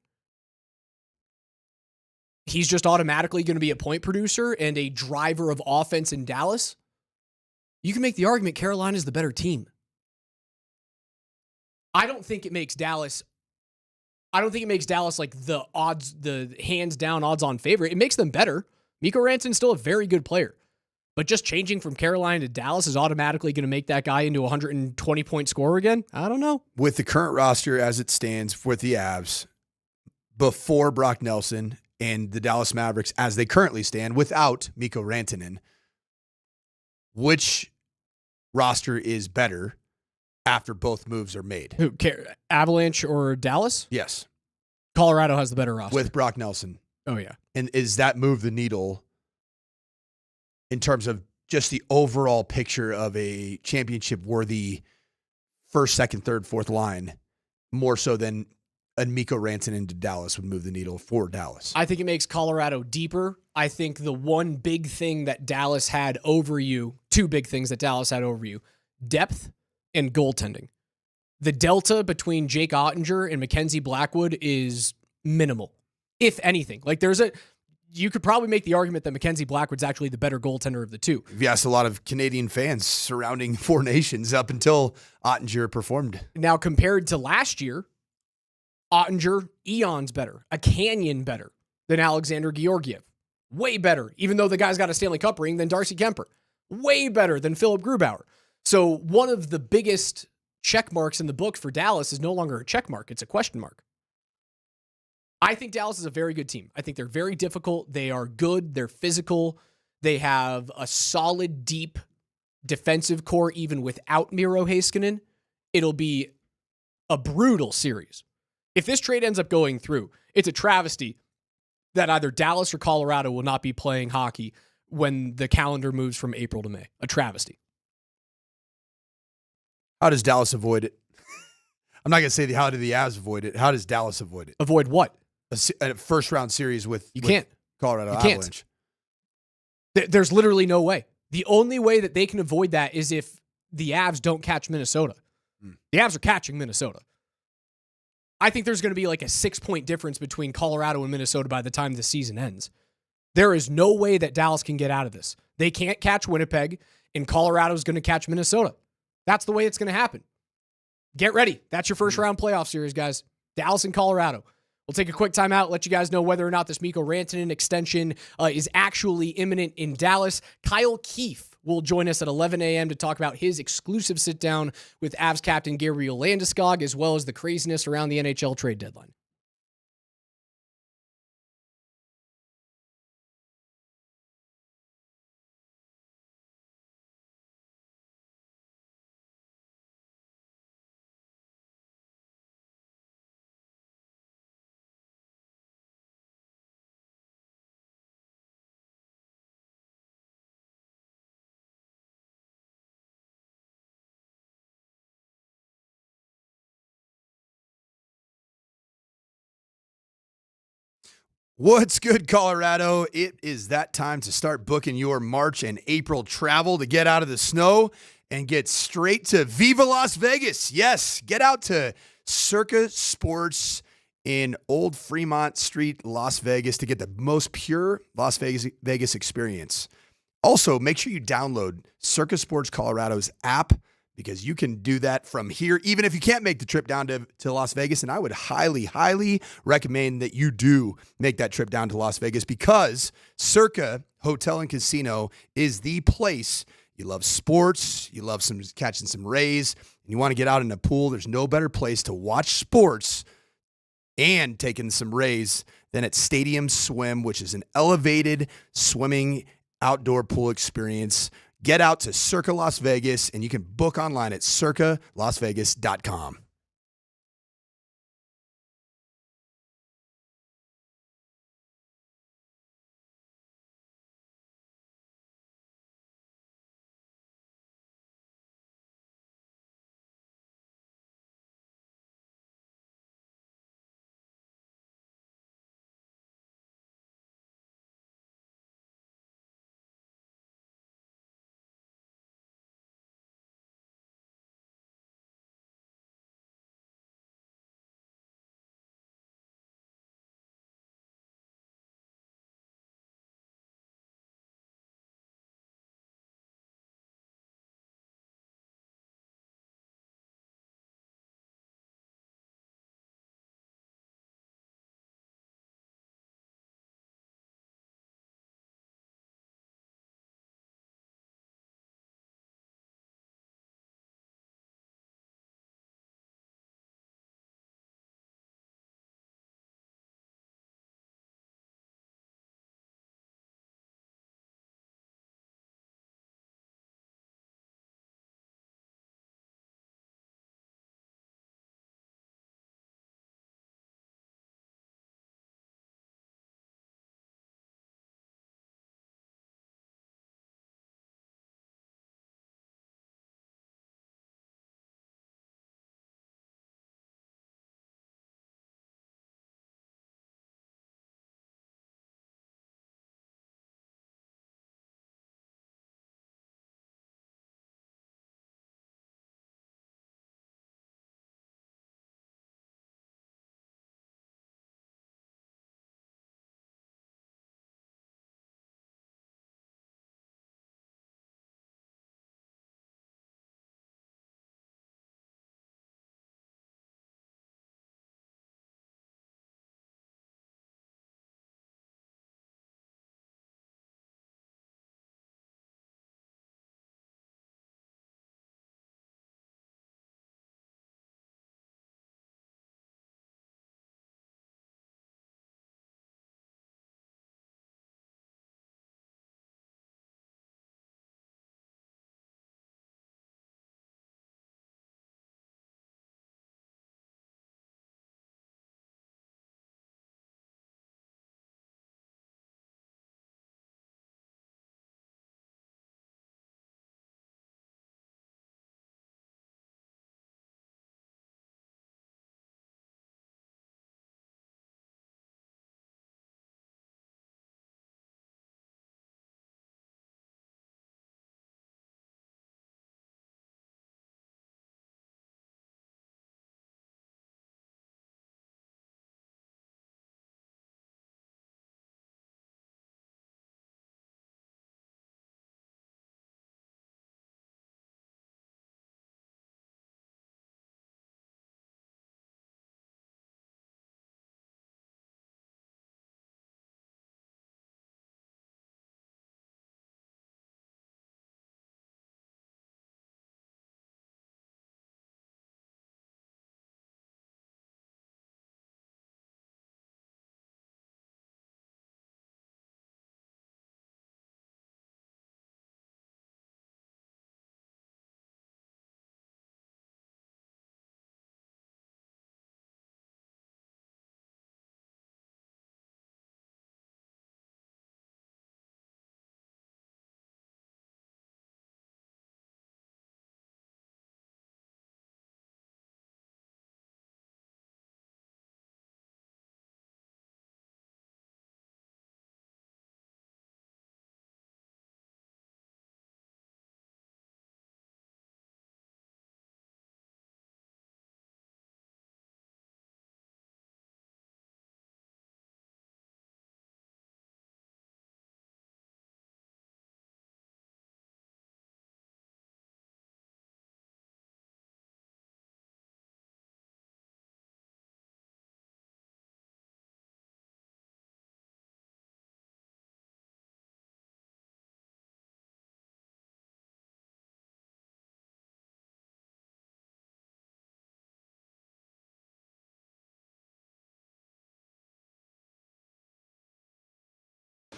He's just automatically going to be a point producer and a driver of offense in Dallas. You can make the argument Carolina's the better team. I don't think it makes Dallas like the hands down odds on favorite. It makes them better. Miko Rantanen's still a very good player. But just changing from Carolina to Dallas is automatically going to make that guy into a 120-point scorer again? I don't know. With the current roster as it stands with the Avs, before Brock Nelson and the Dallas Mavericks as they currently stand without Miko Rantanen, which roster is better after both moves are made? Who, Avalanche or Dallas? Yes. Colorado has the better roster. With Brock Nelson. Oh, yeah. And is that move the needle in terms of just the overall picture of a championship-worthy first, second, third, fourth line, more so than a Miko Rantanen to Dallas would move the needle for Dallas? I think it makes Colorado deeper. I think the one big thing that Dallas had over you, two big things that Dallas had over you, depth and goaltending. The delta between Jake Ottinger and Mackenzie Blackwood is minimal, if anything. You could probably make the argument that Mackenzie Blackwood's actually the better goaltender of the two. You've asked a lot of Canadian fans surrounding Four Nations up until Ottinger performed. Now, compared to last year, Ottinger, eons better, a canyon better than Alexander Georgiev. Way better, even though the guy's got a Stanley Cup ring, than Darcy Kemper. Way better than Philip Grubauer. So one of the biggest check marks in the book for Dallas is no longer a check mark, it's a question mark. I think Dallas is a very good team. I think they're very difficult. They are good. They're physical. They have a solid, deep defensive core even without Miro Heiskanen, it'll be a brutal series. If this trade ends up going through, it's a travesty that either Dallas or Colorado will not be playing hockey when the calendar moves from April to May. A travesty. How does Dallas avoid it? I'm not going to say how do the Avs avoid it. How does Dallas avoid it? Avoid what? A first-round series with can't. Colorado You Avalanche. Can't. There's literally no way. The only way that they can avoid that is if the Avs don't catch Minnesota. The Avs are catching Minnesota. I think there's going to be like a 6-point difference between Colorado and Minnesota by the time the season ends. There is no way that Dallas can get out of this. They can't catch Winnipeg, and Colorado's going to catch Minnesota. That's the way it's going to happen. Get ready. That's your first round playoff series, guys. Dallas and Colorado. We'll take a quick timeout, let you guys know whether or not this Miko Rantanen extension is actually imminent in Dallas. Kyle Keefe will join us at 11 a.m. to talk about his exclusive sit-down with Avs captain Gabriel Landeskog, as well as the craziness around the NHL trade deadline. What's good, Colorado? It is that time to start booking your March and April travel to get out of the snow and get straight to Viva Las Vegas. Yes, get out to Circa Sports in Old Fremont Street, Las Vegas to get the most pure Las Vegas experience. Also, make sure you download Circa Sports Colorado's app, because you can do that from here, even if you can't make the trip down to Las Vegas. And I would highly, highly recommend that you do make that trip down to Las Vegas, because Circa Hotel and Casino is the place. You love sports, you love catching some rays, and you want to get out in a pool. There's no better place to watch sports and taking some rays than at Stadium Swim, which is an elevated swimming outdoor pool experience. Get out to Circa Las Vegas, and you can book online at circalasvegas.com.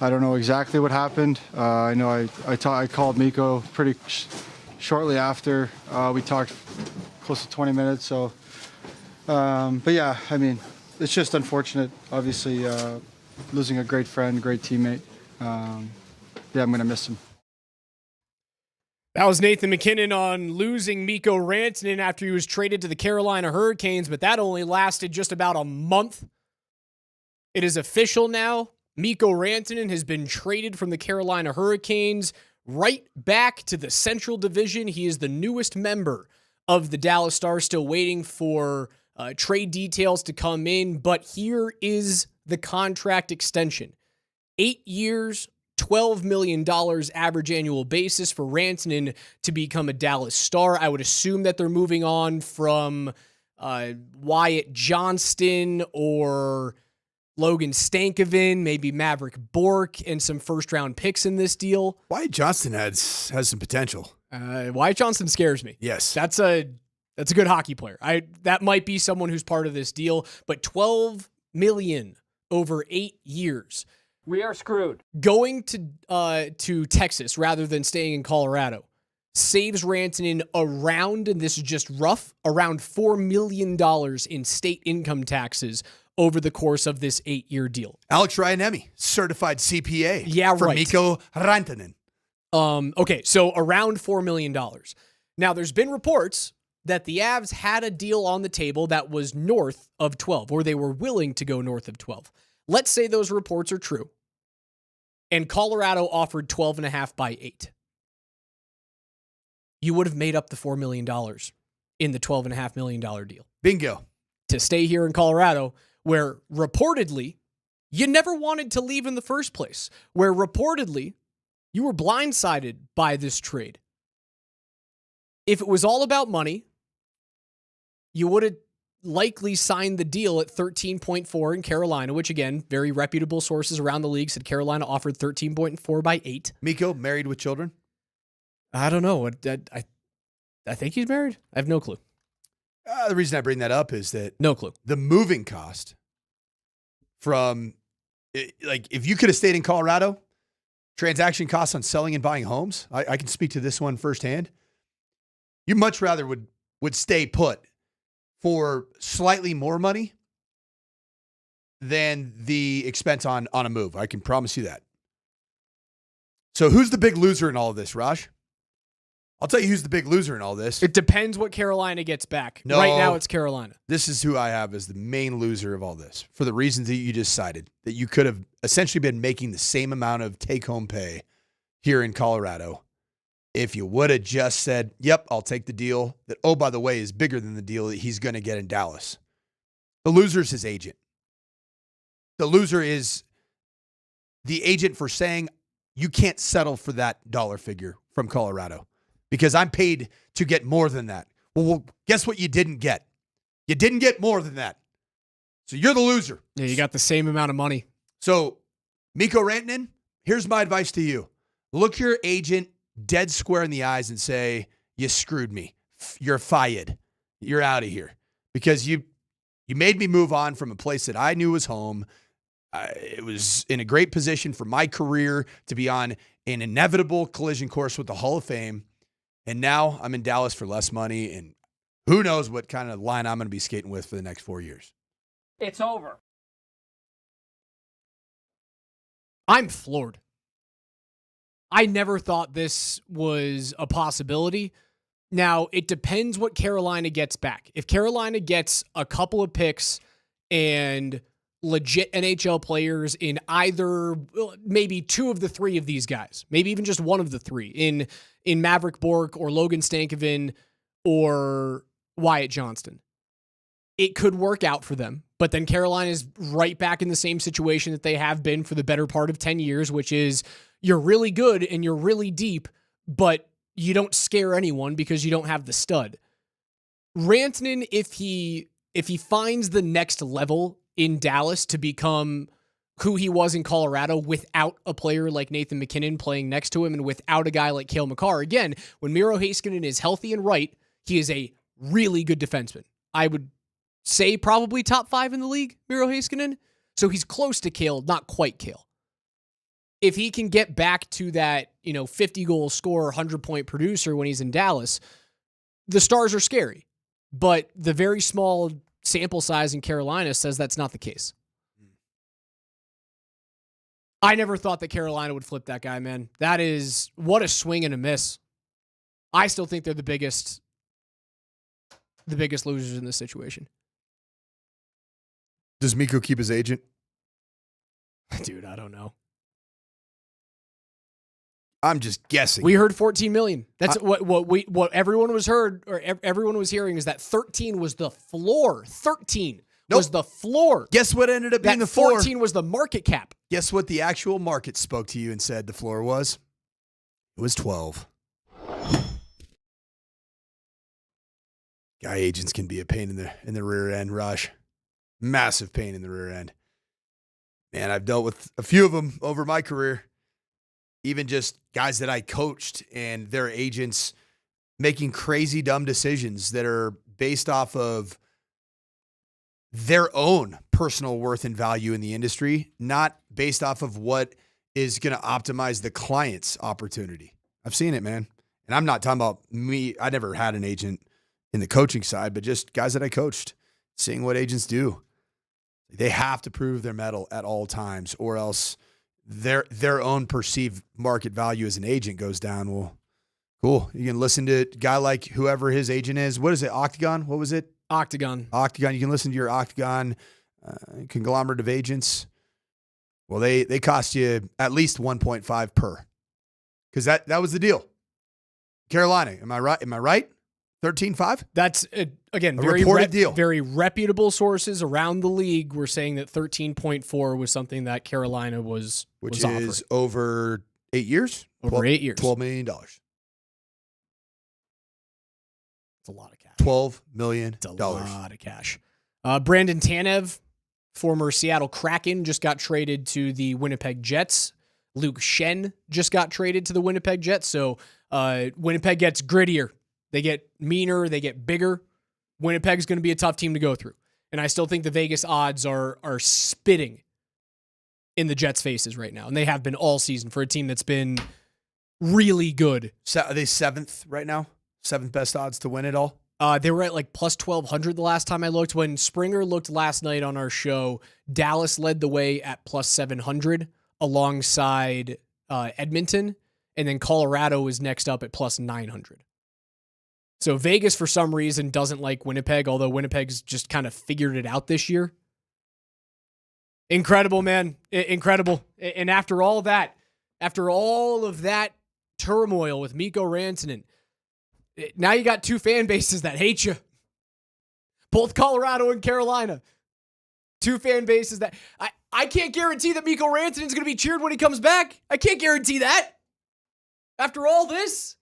I don't know exactly what happened. I know I called Mikko pretty shortly after. We talked close to 20 minutes. So, but yeah, I mean, it's just unfortunate. Obviously, losing a great friend, great teammate. Yeah, I'm gonna miss him. That was Nathan MacKinnon on losing Miko Rantanen after he was traded to the Carolina Hurricanes, but that only lasted just about a month. It is official now. Miko Rantanen has been traded from the Carolina Hurricanes right back to the Central Division. He is the newest member of the Dallas Stars, still waiting for trade details to come in, but here is the contract extension. 8 years, $12 million average annual basis for Rantanen to become a Dallas Star. I would assume that they're moving on from Wyatt Johnston or Logan Stankoven, maybe Maverick Bork, and some first-round picks in this deal. Wyatt Johnston has some potential. Wyatt Johnston scares me. Yes. That's a good hockey player. That might be someone who's part of this deal, but $12 million over 8 years. We are screwed. Going to Texas rather than staying in Colorado saves Rantanen around, and this is just rough, around $4 million in state income taxes over the course of this 8-year deal. Alex Ryanemi, certified CPA. Yeah, for right. Miko Rantanen. Okay, so around $4 million. Now, there's been reports that the Avs had a deal on the table that was north of 12, or they were willing to go north of 12. Let's say those reports are true, and Colorado offered 12.5 by 8. You would have made up the $4 million in the $12.5 million deal. Bingo. To stay here in Colorado, where reportedly you never wanted to leave in the first place, where reportedly you were blindsided by this trade. If it was all about money, you would have likely signed the deal at 13.4 in Carolina, which again, very reputable sources around the league said Carolina offered 13.4 by 8. Miko, married with children? I don't know. I think he's married. I have no clue. The reason I bring that up is that no clue. The moving cost from, like, if you could have stayed in Colorado, transaction costs on selling and buying homes, I can speak to this one firsthand. You much rather would stay put for slightly more money than the expense on a move. I can promise you that. So who's the big loser in all of this, Raj? I'll tell you who's the big loser in all this. It depends what Carolina gets back. No, right now it's Carolina. This is who I have as the main loser of all this, for the reasons that you just cited, that you could have essentially been making the same amount of take-home pay here in Colorado if you would have just said, yep, I'll take the deal that, oh, by the way, is bigger than the deal that he's going to get in Dallas. The loser is his agent. The loser is the agent for saying you can't settle for that dollar figure from Colorado because I'm paid to get more than that. Well, guess what you didn't get? You didn't get more than that. So you're the loser. Yeah, you got the same amount of money. So, Miko Rantanen, here's my advice to you. Look your agent dead square in the eyes and say, you screwed me. You're fired. You're out of here. Because you made me move on from a place that I knew was home. It was in a great position for my career to be on an inevitable collision course with the Hall of Fame. And now I'm in Dallas for less money, and who knows what kind of line I'm going to be skating with for the next 4 years. It's over. I'm floored. I never thought this was a possibility. Now, it depends what Carolina gets back. If Carolina gets a couple of picks and legit NHL players in either, maybe two of the three of these guys, maybe even just one of the three, in Maverick Bork or Logan Stankoven or Wyatt Johnston, it could work out for them. But then Carolina is right back in the same situation that they have been for the better part of 10 years, which is you're really good and you're really deep, but you don't scare anyone because you don't have the stud. Rantanen, if he finds the next level in Dallas to become who he was in Colorado without a player like Nathan MacKinnon playing next to him and without a guy like Cale Makar, again, when Miro Heiskanen is healthy and right, he is a really good defenseman. I would say probably top 5 in the league, Miro Heiskanen. So he's close to Cale, not quite Cale. if he can get back to that, 50-goal scorer, 100-point producer when he's in Dallas, the Stars are scary. But the very small sample size in Carolina says that's not the case. I never thought that Carolina would flip that guy, man. That is, what a swing and a miss. I still think they're the biggest losers in this situation. Does Mikko keep his agent? Dude, I don't know. I'm just guessing. We heard 14 million. That's what everyone was everyone was hearing is that 13 was the floor. 13 was the floor. Guess what ended up being the floor? 14 was the market cap. Guess what the actual market spoke to you and said the floor was? It was 12. Guy agents can be a pain in the rear end, Raj. Massive pain in the rear end. Man, I've dealt with a few of them over my career. Even just guys that I coached and their agents making crazy dumb decisions that are based off of their own personal worth and value in the industry, not based off of what is going to optimize the client's opportunity. I've seen it, man. And I'm not talking about me. I never had an agent in the coaching side, but just guys that I coached, seeing what agents do. They have to prove their mettle at all times, or else their own perceived market value as an agent goes down. Well, cool. You can listen to a guy like whoever his agent is. What is it? Octagon? What was it? Octagon. You can listen to your Octagon conglomerate of agents. Well, they cost you at least 1.5 per, because that was the deal. Carolina, am I right? 13.5. That's again a reported deal. Very reputable sources around the league were saying that 13.4 was something that Carolina was offering. Is over 8 years. Over 8 years. $12 million. It's a lot of cash. $12 million. It's a lot of cash. Brandon Tanev, former Seattle Kraken, just got traded to the Winnipeg Jets. Luke Shen just got traded to the Winnipeg Jets. So Winnipeg gets grittier. They get meaner. They get bigger. Winnipeg's going to be a tough team to go through. And I still think the Vegas odds are spitting in the Jets' faces right now. And they have been all season for a team that's been really good. So are they 7th right now? 7th best odds to win it all? They were at like plus 1,200 the last time I looked. When Springer looked last night on our show, Dallas led the way at plus 700 alongside Edmonton. And then Colorado is next up at plus 900. So Vegas, for some reason, doesn't like Winnipeg, although Winnipeg's just kind of figured it out this year. Incredible, man. Incredible. And after all of that turmoil with Miko Rantanen, now you got two fan bases that hate you. Both Colorado and Carolina. Two fan bases that... I can't guarantee that Miko Rantanen's going to be cheered when he comes back. I can't guarantee that. After all this...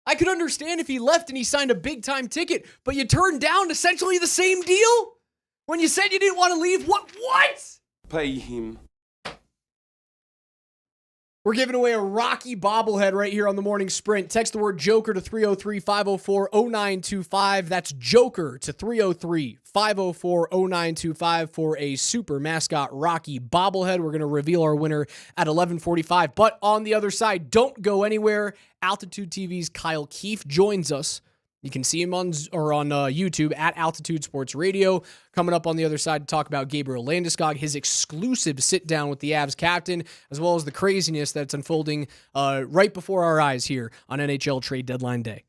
I could understand if he left and he signed a big-time ticket, but you turned down essentially the same deal when you said you didn't want to leave. What? Pay him. We're giving away a Rocky bobblehead right here on the Morning Sprint. Text the word Joker to 303-504-0925. That's Joker to 303-504-0925 for a super mascot Rocky bobblehead. We're going to reveal our winner at 11:45. But on the other side, don't go anywhere. Altitude TV's Kyle Keefe joins us. You can see him on YouTube at Altitude Sports Radio. Coming up on the other side to talk about Gabriel Landeskog, his exclusive sit-down with the Avs captain, as well as the craziness that's unfolding right before our eyes here on NHL Trade Deadline Day.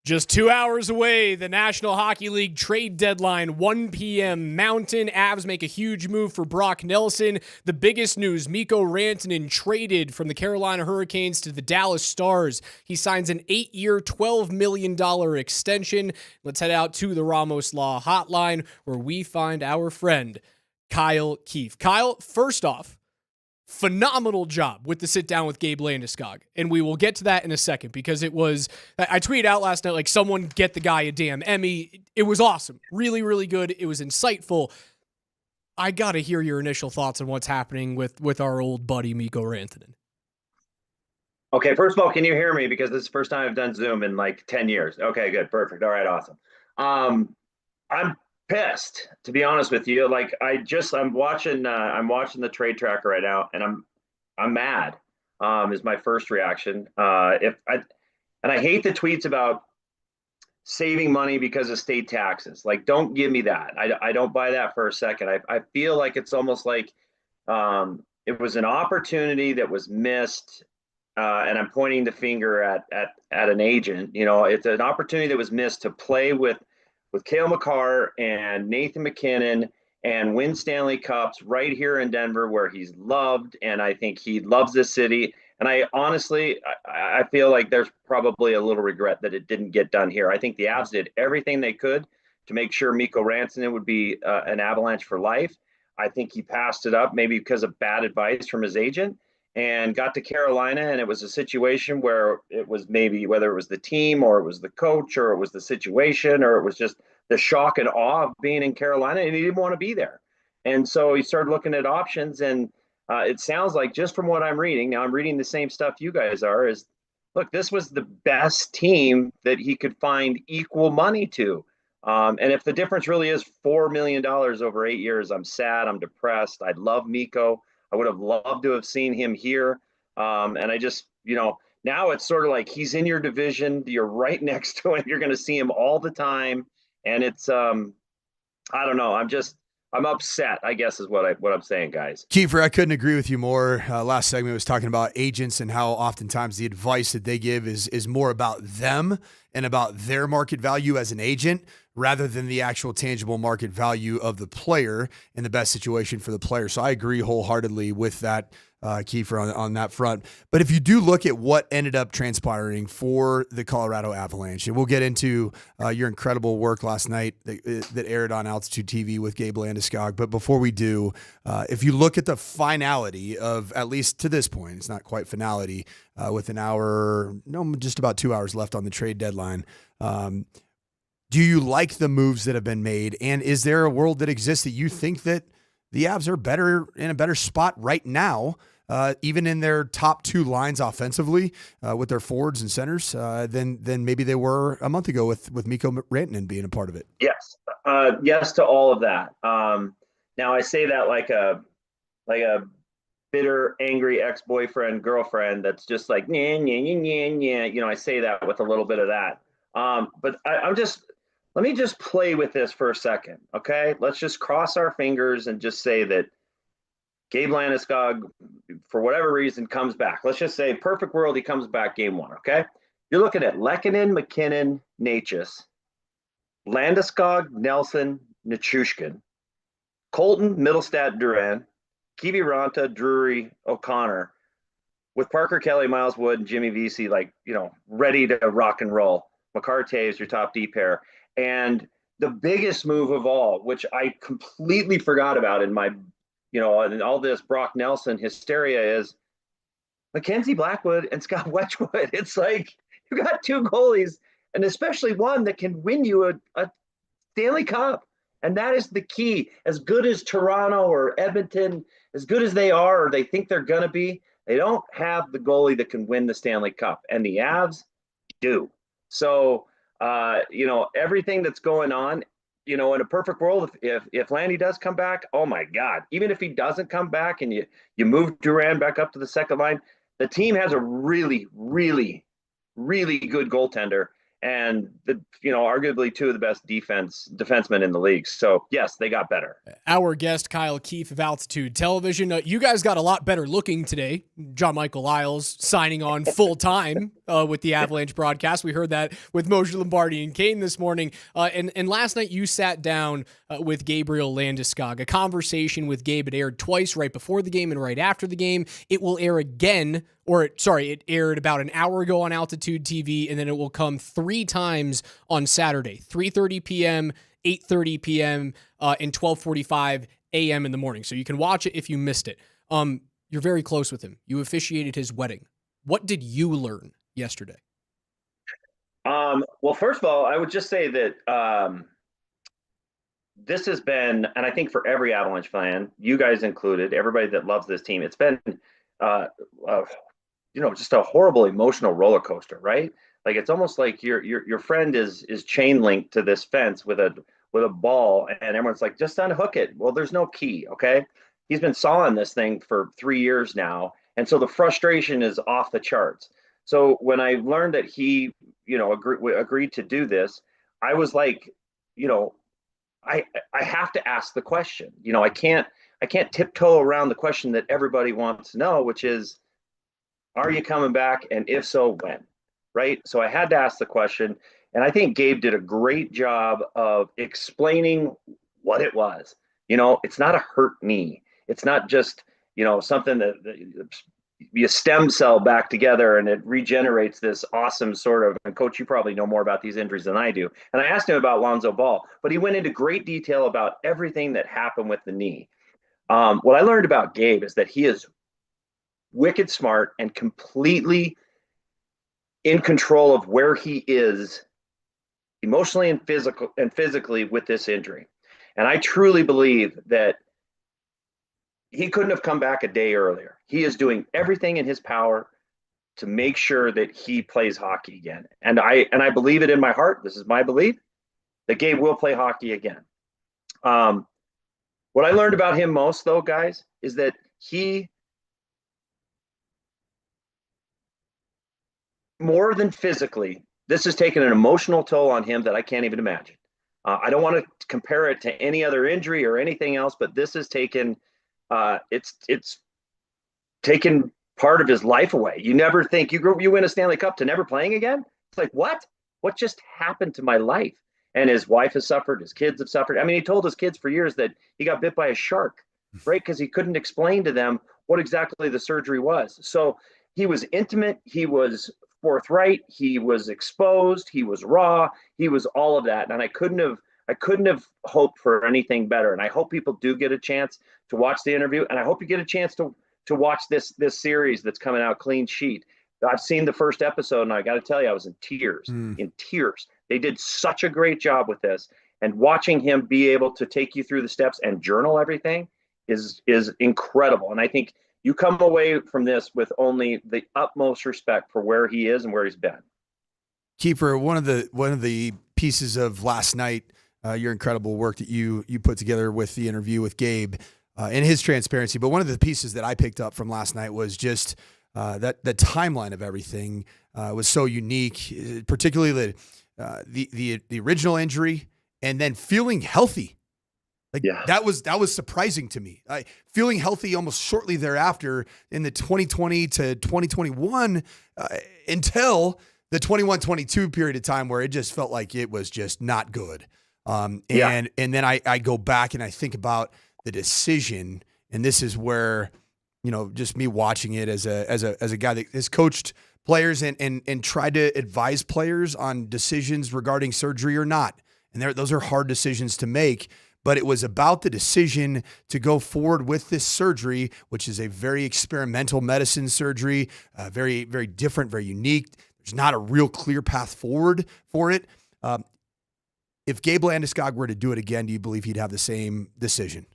Just 2 hours away, the National Hockey League trade deadline, 1 p.m. Mountain. Avs make a huge move for Brock Nelson. The biggest news, Miko Rantanen traded from the Carolina Hurricanes to the Dallas Stars. He signs an 8-year, $12 million extension. Let's head out to the Ramos Law Hotline where we find our friend, Kyle Keefe. Kyle, first off, phenomenal job with the sit down with Gabe Landeskog. And we will get to that in a second because it was, I tweeted out last night, like, someone get the guy a damn Emmy. It was awesome. Really, really good. It was insightful. I got to hear your initial thoughts on what's happening with our old buddy, Miko Rantanen. Okay, first of all, can you hear me? Because this is the first time I've done Zoom in like 10 years. Okay, good. Perfect. All right, awesome. I'm pissed, to be honest with you. Like, I'm watching the trade tracker right now, and I'm mad. Is my first reaction. I hate the tweets about saving money because of state taxes. Like, don't give me that. I don't buy that for a second. I feel like it's almost like it was an opportunity that was missed, and I'm pointing the finger at an agent. You know, it's an opportunity that was missed to play with Cale Makar and Nathan MacKinnon and win Stanley Cups right here in Denver, where he's loved, and I think he loves this city. And I honestly feel like there's probably a little regret that it didn't get done here. I think the Avs did everything they could to make sure Miko Rantanen would be an Avalanche for life. I think he passed it up maybe because of bad advice from his agent, and got to Carolina, and it was a situation where it was maybe whether it was the team or it was the coach or it was the situation or it was just the shock and awe of being in Carolina, and he didn't want to be there. And so he started looking at options, and it sounds like, just from what I'm reading, now I'm reading the same stuff you guys are, is, look, this was the best team that he could find equal money to. And if the difference really is $4 million over 8 years, I'm sad, I'm depressed. I love Miko. I would have loved to have seen him here. And I just, now it's sort of like he's in your division. You're right next to him. You're going to see him all the time. And it's, I don't know. I'm upset, I guess, is what I'm saying, guys. Kiefer, I couldn't agree with you more. Last segment was talking about agents and how oftentimes the advice that they give is more about them and about their market value as an agent rather than the actual tangible market value of the player and the best situation for the player. So I agree wholeheartedly with that, Kiefer, on that front. But if you do look at what ended up transpiring for the Colorado Avalanche, and we'll get into your incredible work last night that aired on Altitude TV with Gabe Landeskog. But before we do, if you look at the finality of, at least to this point, it's not quite finality, with just about 2 hours left on the trade deadline, do you like the moves that have been made? And is there a world that exists that you think that the Avs are in a better spot right now, even in their top two lines offensively, with their forwards and centers, than maybe they were a month ago with Miko Rantanen being a part of it? Yes. Yes to all of that. Now I say that like a bitter, angry ex-boyfriend, girlfriend that's just like, yeah, yeah, yeah. I say that with a little bit of that. But let me just play with this for a second, okay? Let's just cross our fingers and just say that Gabe Landeskog, for whatever reason, comes back. Let's just say, perfect world, he comes back game one, okay? You're looking at Lehkonen, MacKinnon, Necas, Landeskog, Nelson, Nichushkin, Colton, Middlestat, Duran, Kiviranta, Drury, O'Connor, with Parker Kelly, Miles Wood, and Jimmy Vesey, ready to rock and roll. McCarthy is your top D pair. And the biggest move of all, which I completely forgot about in my, in all this Brock Nelson hysteria, is Mackenzie Blackwood and Scott Wedgwood. It's like, you got two goalies, and especially one that can win you a Stanley Cup. And that is the key. As good as Toronto or Edmonton, as good as they are, or they think they're going to be, they don't have the goalie that can win the Stanley Cup. And the Avs do. So, everything that's going on, in a perfect world, if Landy does come back, oh my God, even if he doesn't come back and you move Duran back up to the second line, the team has a really, really, really good goaltender and arguably two of the best defensemen in the league. So yes, they got better. Our guest, Kyle Keefe of Altitude Television. You guys got a lot better looking today. John Michael Isles signing on full time with the Avalanche broadcast. We heard that with Moser, Lombardi, and Kane this morning. And last night you sat down with Gabriel Landeskog. A conversation with Gabe. It aired twice, right before the game and right after the game. It will air again, it aired about an hour ago on Altitude TV, and then it will come 3 times on Saturday, 3:30 p.m., 8:30 p.m., and 12:45 a.m. in the morning. So you can watch it if you missed it. You're very close with him. You officiated his wedding. What did you learn yesterday? Well, first of all, I would just say that this has been, and I think for every Avalanche fan, you guys included, everybody that loves this team, it's been, just a horrible emotional roller coaster, right? Like it's almost like your friend is chain linked to this fence with a ball, and everyone's like, just unhook it. Well, there's no key, okay? He's been sawing this thing for 3 years now, and so the frustration is off the charts. So when I learned that he, agreed to do this, I was like, I have to ask the question. I can't tiptoe around the question that everybody wants to know, which is, are you coming back? And if so, when? Right? So I had to ask the question. And I think Gabe did a great job of explaining what it was. It's not a hurt knee. It's not just, something that you stem cell back together and it regenerates this awesome sort of, and Coach, you probably know more about these injuries than I do. And I asked him about Lonzo Ball, but he went into great detail about everything that happened with the knee. What I learned about Gabe is that he is wicked smart and completely in control of where he is emotionally and physically with this injury. And I truly believe that he couldn't have come back a day earlier. He is doing everything in his power to make sure that he plays hockey again. And I believe it in my heart. This is my belief that Gabe will play hockey again. What I learned about him most, though, guys, is that he, more than physically, this has taken an emotional toll on him that I can't even imagine. I don't want to compare it to any other injury or anything else, but this has taken it's taken part of his life away. You never think you win a Stanley Cup to never playing again. It's like, what just happened to my life? And his wife has suffered. His kids have suffered. I mean, he told his kids for years that he got bit by a shark, right? Because he couldn't explain to them what exactly the surgery was. So he was intimate. He was forthright. He was exposed. He was raw. He was all of that. And I couldn't have hoped for anything better. And I hope people do get a chance to watch the interview. And I hope you get a chance to watch this series that's coming out, Clean Sheet. I've seen the first episode, and I got to tell you, I was in tears. They did such a great job with this. And watching him be able to take you through the steps and journal everything is incredible. And I think you come away from this with only the utmost respect for where he is and where he's been. Kiefer, one of the pieces of last night, your incredible work that you put together with the interview with Gabe and his transparency. But one of the pieces that I picked up from last night was just that the timeline of everything was so unique, particularly the original injury and then feeling healthy. That was surprising to me. Feeling healthy almost shortly thereafter in the 2020 to 2021 until the 21-22 period of time where it just felt like it was just not good. And then I go back and I think about the decision, and this is where, just me watching it as a guy that has coached players and tried to advise players on decisions regarding surgery or not. And those are hard decisions to make, but it was about the decision to go forward with this surgery, which is a very experimental medicine surgery, very, very different, very unique. There's not a real clear path forward for it. If Gabe Landeskog were to do it again, do you believe he'd have the same decision?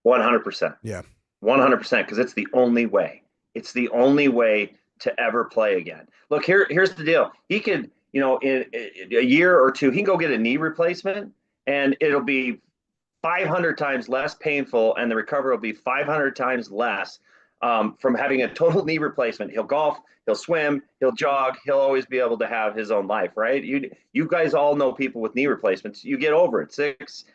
100%. Yeah. 100%, because it's the only way. It's the only way to ever play again. Look, here's the deal. He could, in a year or two, he can go get a knee replacement, and it'll be 500 times less painful, and the recovery will be 500 times less from having a total knee replacement. He'll golf, he'll swim, he'll jog, he'll always be able to have his own life, right? You guys all know people with knee replacements. You get over it, six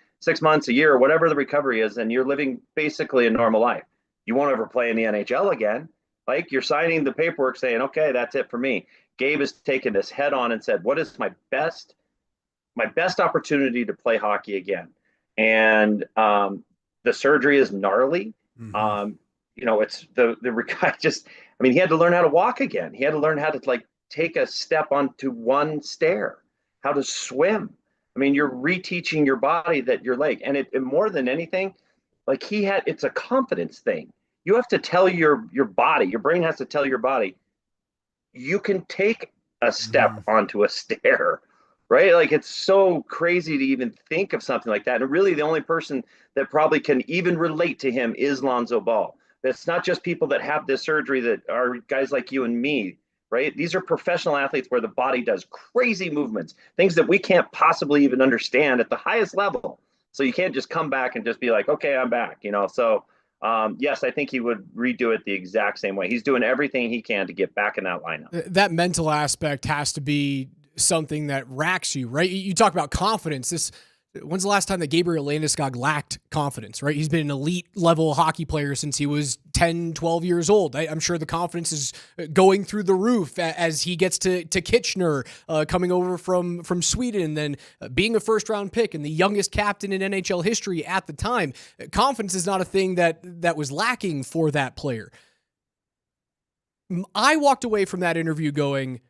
months, a year, or whatever the recovery is, and you're living basically a normal life. You won't ever play in the NHL again, Like, you're signing the paperwork saying, okay, that's it for me. Gabe has taken this head on and said, what is my best opportunity to play hockey again? And the surgery is gnarly. It's the guy he had to learn how to walk again. He had to learn how to take a step onto one stair, how to swim. I mean, you're reteaching your body that your leg, and more than anything, it's a confidence thing. You have to tell your body, your brain has to tell your body, you can take a step onto a stair, right? Like, it's so crazy to even think of something like that. And really the only person that probably can even relate to him is Lonzo Ball. It's not just people that have this surgery that are guys like you and me, right? These are professional athletes where the body does crazy movements, things that we can't possibly even understand at the highest level. So you can't just come back and just be like, okay, I'm back, So yes, I think he would redo it the exact same way. He's doing everything he can to get back in that lineup. That mental aspect has to be something that racks you, right? You talk about confidence. When's the last time that Gabriel Landeskog lacked confidence, right? He's been an elite level hockey player since he was 10, 12 years old. I'm sure the confidence is going through the roof as he gets to Kitchener, coming over from Sweden, then being a first round pick and the youngest captain in NHL history at the time. Confidence is not a thing that was lacking for that player. I walked away from that interview going,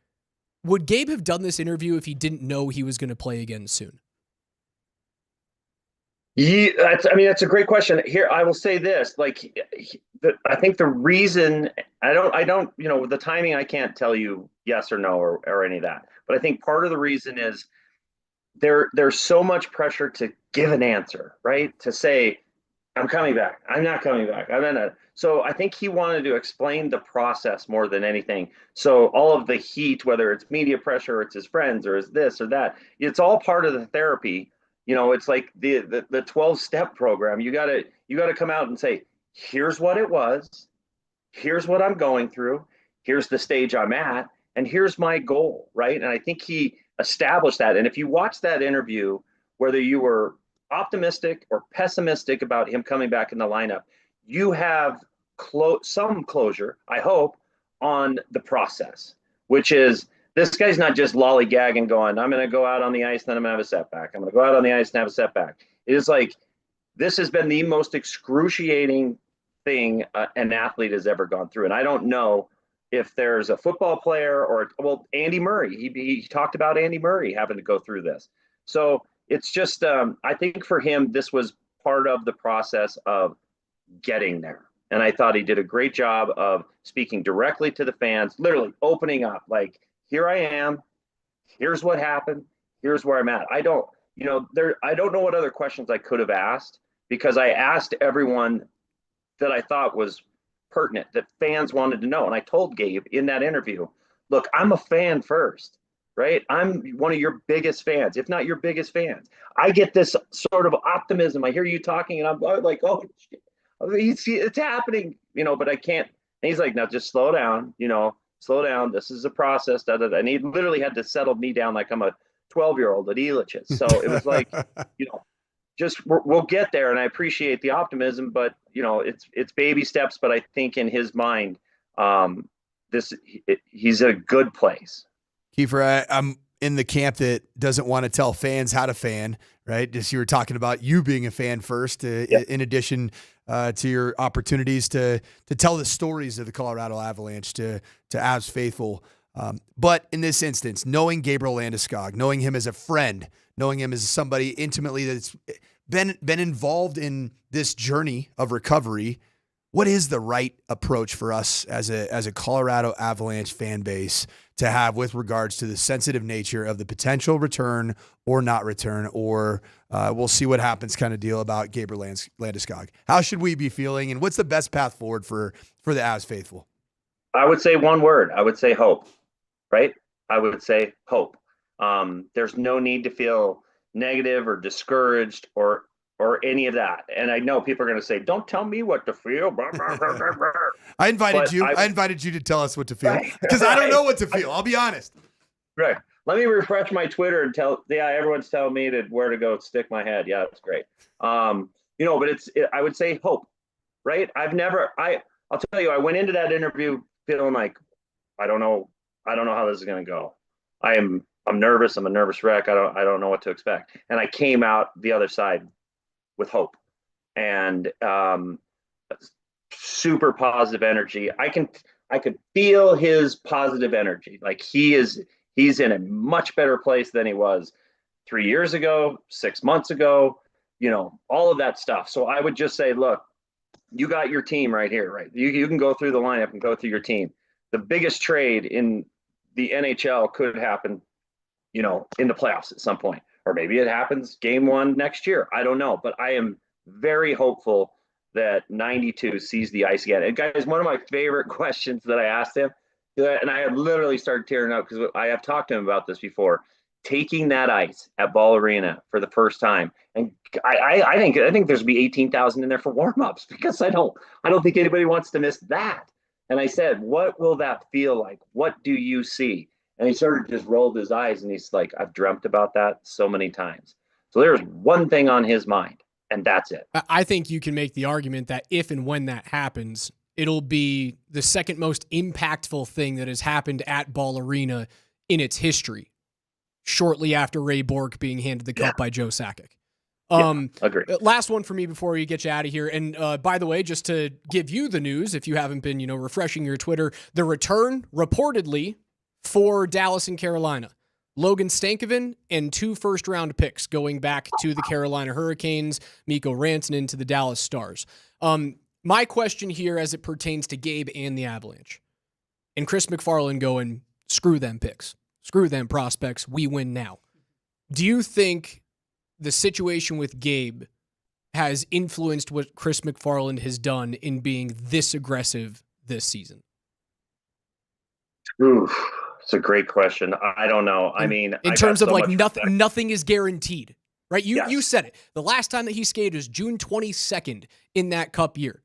would Gabe have done this interview if he didn't know he was going to play again soon? Yeah, that's a great question. Here, I will say this: I think the reason I don't, the timing, I can't tell you yes or no or any of that. But I think part of the reason is there's so much pressure to give an answer, right? To say, I'm coming back. I'm not coming back. So I think he wanted to explain the process more than anything. So all of the heat, whether it's media pressure, or it's his friends, or it's this or that, it's all part of the therapy. It's like the 12-step program. You gotta come out and say, here's what it was, here's what I'm going through, here's the stage I'm at, and here's my goal, right? And I think he established that. And if you watch that interview, whether you were optimistic or pessimistic about him coming back in the lineup, you have some closure, I hope, on the process, which is, this guy's not just lollygagging going, I'm going to go out on the ice, then I'm going to have a setback. I'm going to go out on the ice and have a setback. It is like, this has been the most excruciating thing an athlete has ever gone through. And I don't know if there's a football player Andy Murray. He talked about Andy Murray having to go through this. So it's just, I think for him, this was part of the process of getting there. And I thought he did a great job of speaking directly to the fans, literally opening up, like, here I am, here's what happened, here's where I'm at. I don't know what other questions I could have asked, because I asked everyone that I thought was pertinent, that fans wanted to know. And I told Gabe in that interview, look, I'm a fan first, right? I'm one of your biggest fans, if not your biggest fans. I get this sort of optimism. I hear you talking and I'm like, oh, shit. It's happening, but I can't. And he's like, now just slow down, slow down. This is a process. And he literally had to settle me down like I'm a 12-year-old at Elitch's. So it was like, we'll get there. And I appreciate the optimism, but it's baby steps. But I think in his mind, he's a good place. Kiefer, I'm in the camp that doesn't want to tell fans how to fan, right? Just, you were talking about you being a fan first, in addition to your opportunities to tell the stories of the Colorado Avalanche to Avs faithful. But in this instance, knowing Gabriel Landeskog, knowing him as a friend, knowing him as somebody intimately that's been involved in this journey of recovery, what is the right approach for us as a Colorado Avalanche fan base to have with regards to the sensitive nature of the potential return or not return, or we'll see what happens kind of deal about Gabriel Landeskog? How should we be feeling, and what's the best path forward for the Avs faithful? I would say one word. I would say hope, right? I would say hope. There's no need to feel negative or discouraged or any of that. And I know people are going to say, don't tell me what to feel. I invited you to tell us what to feel, because I don't know what to feel. I'll be honest. Right. Let me refresh my Twitter and everyone's telling me where to go stick my head. Yeah, that's great. But I would say hope, right? I'll I'll tell you, I went into that interview feeling like, I don't know how this is going to go. I'm nervous. I'm a nervous wreck. I don't know what to expect. And I came out the other side with hope and super positive energy. I could feel his positive energy. Like he's in a much better place than he was 3 years ago, 6 months ago, all of that stuff. So I would just say, look, you got your team right here, right? You can go through the lineup and go through your team. The biggest trade in the NHL could happen, in the playoffs at some point, or maybe it happens game 1 next year. I don't know, but I am very hopeful that 92 sees the ice again. And guys, one of my favorite questions that I asked him, and I had literally started tearing up because I have talked to him about this before, taking that ice at Ball Arena for the first time. And I think there's be 18,000 in there for warmups because I don't think anybody wants to miss that. And I said, what will that feel like? What do you see? And he sort of just rolled his eyes and he's like, I've dreamt about that so many times. So there's one thing on his mind, and that's it. I think you can make the argument that if and when that happens, it'll be the second most impactful thing that has happened at Ball Arena in its history, shortly after Ray Bourque being handed the cup by Joe Sakic. Agree. Last one for me before we get you out of here. And by the way, just to give you the news, if you haven't been, refreshing your Twitter, the return reportedly for Dallas and Carolina. Logan Stankoven and 2 first-round picks going back to the Carolina Hurricanes, Miko Rantanen to the Dallas Stars. My question here as it pertains to Gabe and the Avalanche, and Chris McFarland going, screw them picks, screw them prospects, we win now. Do you think the situation with Gabe has influenced what Chris McFarland has done in being this aggressive this season? Oof. It's a great question. I don't know. I mean, in terms of like nothing is guaranteed, right? You said it. The last time that he skated was June 22nd in that cup year.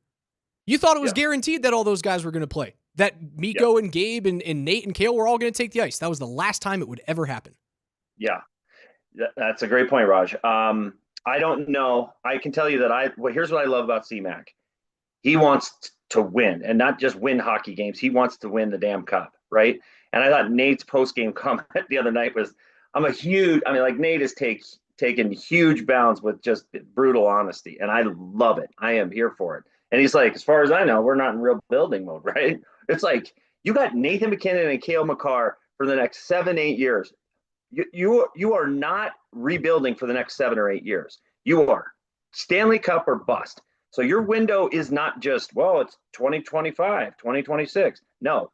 You thought it was guaranteed that all those guys were going to play, that Miko and Gabe and Nate and Kale were all going to take the ice. That was the last time it would ever happen. Yeah, that's a great point, Raj. I don't know. I can tell you that here's what I love about CMAC. He wants to win, and not just win hockey games. He wants to win the damn cup, right? And I thought Nate's post-game comment the other night was, Nate has taken huge bounds with just brutal honesty, and I love it. I am here for it. And he's like, as far as I know, we're not in real building mode, right? It's like, you got Nathan McKinnon and Cale Makar for the next 7-8 years. You are not rebuilding for the next 7 or 8 years. You are Stanley Cup or bust. So your window is not just, it's 2025, 2026. No.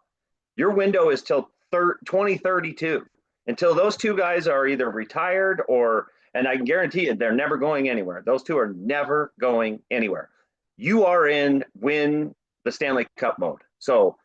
Your window is till 2032, until those two guys are either retired and I can guarantee you they're never going anywhere. Those two are never going anywhere. You are in win the Stanley Cup mode. So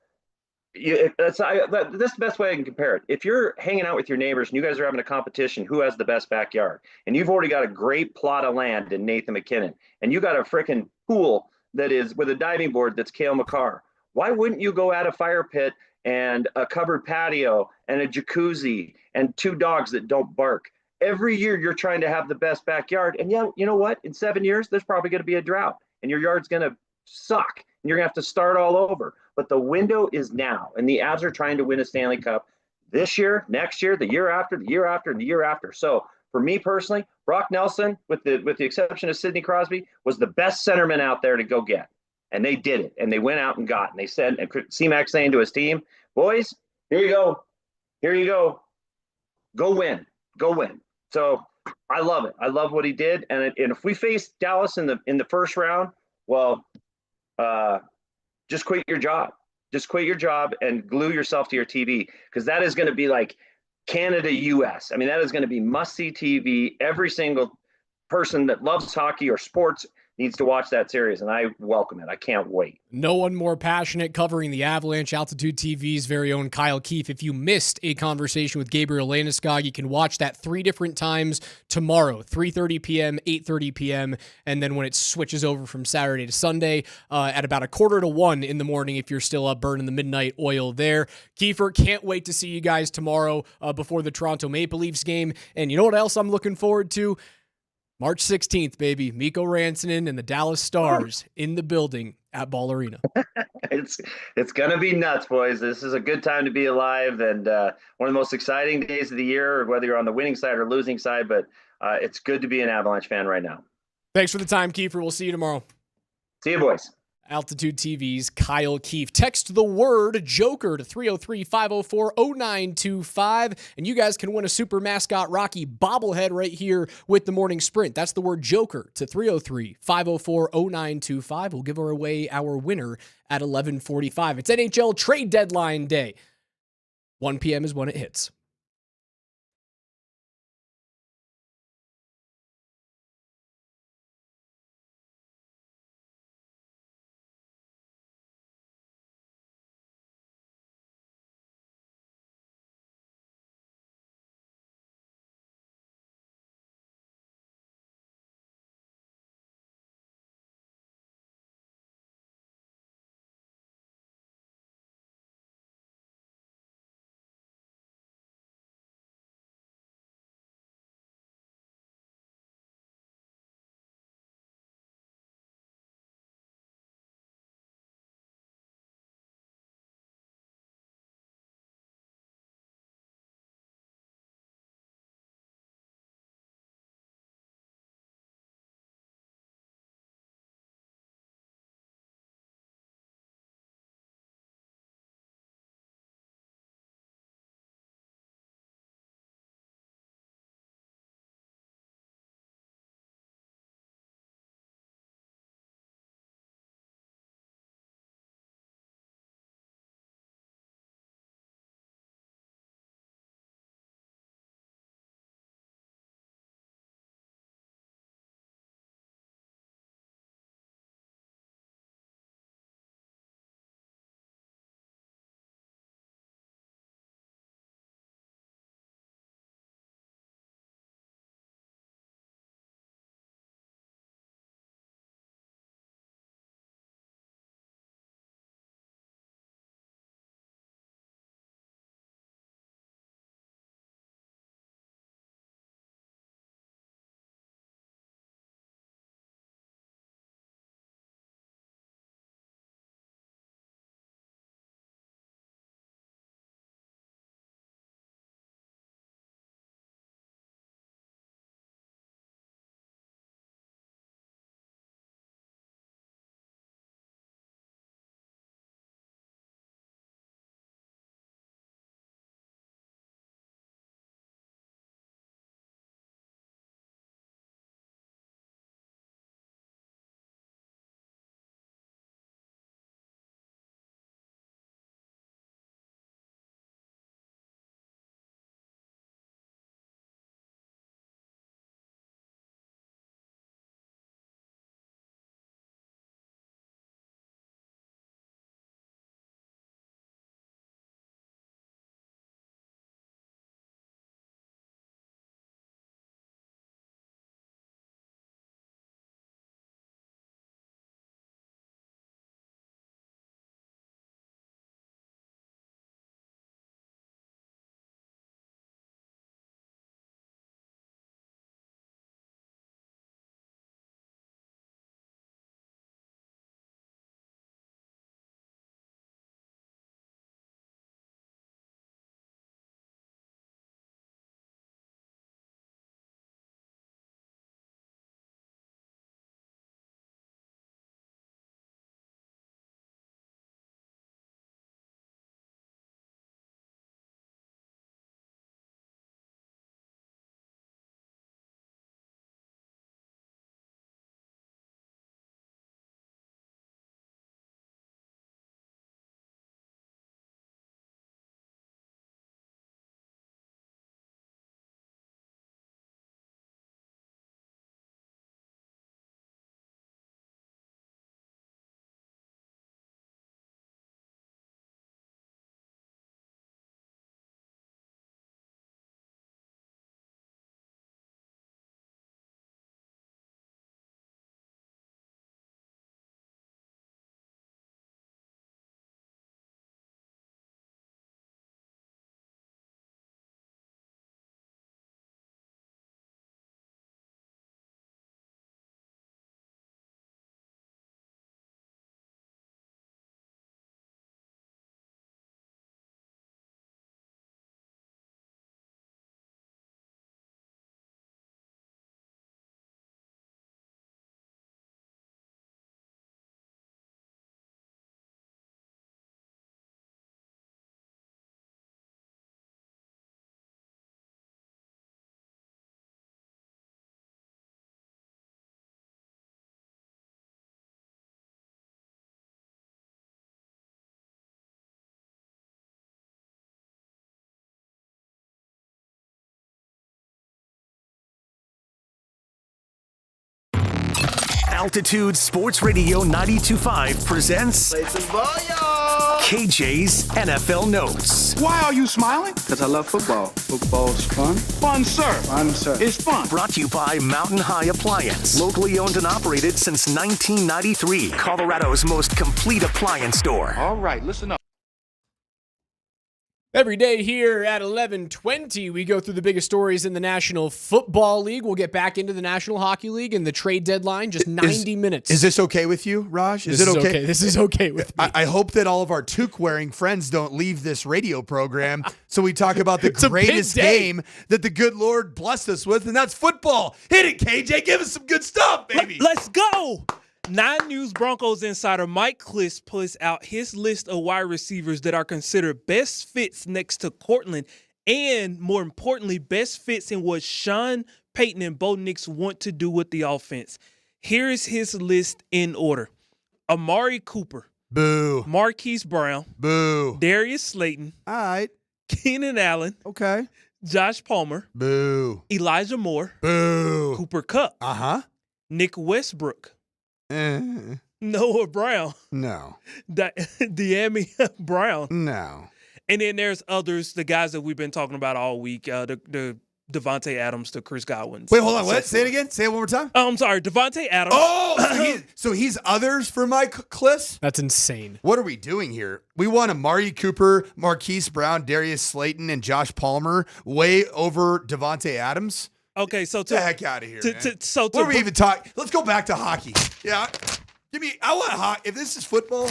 that's the best way I can compare it. If you're hanging out with your neighbors and you guys are having a competition, who has the best backyard, and you've already got a great plot of land in Nathan McKinnon, and you got a freaking pool that is with a diving board that's Cale Makar, why wouldn't you go add a fire pit and a covered patio and a jacuzzi and 2 dogs that don't bark? Every year you're trying to have the best backyard. And you know what? In 7 years, there's probably going to be a drought and your yard's going to suck and you're going to have to start all over. But the window is now, and the Avs are trying to win a Stanley Cup this year, next year, the year after, the year after, and the year after. So for me personally, Brock Nelson, with the exception of Sidney Crosby, was the best centerman out there to go get. And they did it, and they went out and got, and they said, and CMAC saying to his team, boys, here you go, go win. So I love it. I love what he did, and if we face Dallas in the first round, just quit your job. Just quit your job and glue yourself to your TV, because that is going to be like Canada-US. I mean, that is going to be must-see TV. Every single person that loves hockey or sports needs to watch that series, and I welcome it. I can't wait. No one more passionate covering the Avalanche. Altitude TV's very own Kyle Keefe. If you missed a conversation with Gabriel Landeskog, you can watch that 3 different times tomorrow, 3:30 p.m., 8:30 p.m., and then when it switches over from Saturday to Sunday at about 1:45 in the morning if you're still up burning the midnight oil there. Kiefer, can't wait to see you guys tomorrow before the Toronto Maple Leafs game. And you know what else I'm looking forward to? March 16th, baby. Miko Rantanen and the Dallas Stars in the building at Ball Arena. It's gonna be nuts, boys. This is a good time to be alive, and one of the most exciting days of the year, whether you're on the winning side or losing side. But it's good to be an Avalanche fan right now. Thanks for the time, Kiefer. We'll see you tomorrow. See you, boys. Altitude TV's Kyle Keefe. Text the word Joker to 303-504-0925, and you guys can win a Super Mascot Rocky bobblehead right here with the Morning Sprint. That's the word Joker to 303-504-0925. We'll give away our winner at 11:45. It's NHL trade deadline day. 1 p.m. is when it hits. Altitude Sports Radio 92.5 presents KJ's NFL Notes. Why are you smiling? Because I love football. Football's fun. Fun, sir. Fun, sir. It's fun. Brought to you by Mountain High Appliance. Locally owned and operated since 1993. Colorado's most complete appliance store. All right, listen up. Every day here at 11:20, we go through the biggest stories in the National Football League. We'll get back into the National Hockey League and the trade deadline, just 90 minutes. Is this okay with you, Raj? This is okay. This is okay with me. I hope that all of our toque-wearing friends don't leave this radio program so we talk about the It's a big greatest day. game that the good Lord blessed us with, and that's football. Hit it, KJ. Give us some good stuff, baby. Let's go. 9 News Broncos insider Mike Kliss puts out his list of wide receivers that are considered best fits next to Cortland and, more importantly, best fits in what Sean Payton and Bo Nix want to do with the offense. Here is his list in order. Amari Cooper. Boo. Marquise Brown. Boo. Darius Slayton. All right. Keenan Allen. Okay. Josh Palmer. Boo. Elijah Moore. Boo. Cooper Kupp. Uh-huh. Nick Westbrook. Noah Brown. No. De'Ami Brown. No. And then there's others, the guys that we've been talking about all week, the Devontae Adams, the Chris Godwin. Wait, hold on. What? Say it again. Say it one more time. Oh, I'm sorry. Devontae Adams. Oh, so he's others for Mike Kliss? That's insane. What are we doing here? We want Amari Cooper, Marquise Brown, Darius Slayton, and Josh Palmer way over Devontae Adams? Okay, so Get the heck out of here, man. What are we even talking? Let's go back to hockey. Yeah. I want hockey. If this is football.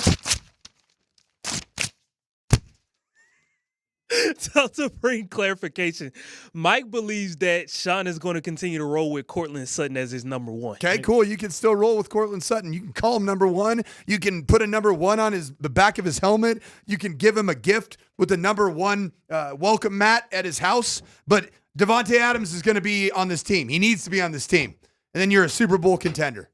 So to bring clarification, Mike believes that Sean is going to continue to roll with Cortland Sutton as his number one. Okay, cool. You can still roll with Cortland Sutton. You can call him number one. You can put a number one on the back of his helmet. You can give him a gift with the number one welcome mat at his house. But Devontae Adams is going to be on this team. He needs to be on this team. And then you're a Super Bowl contender.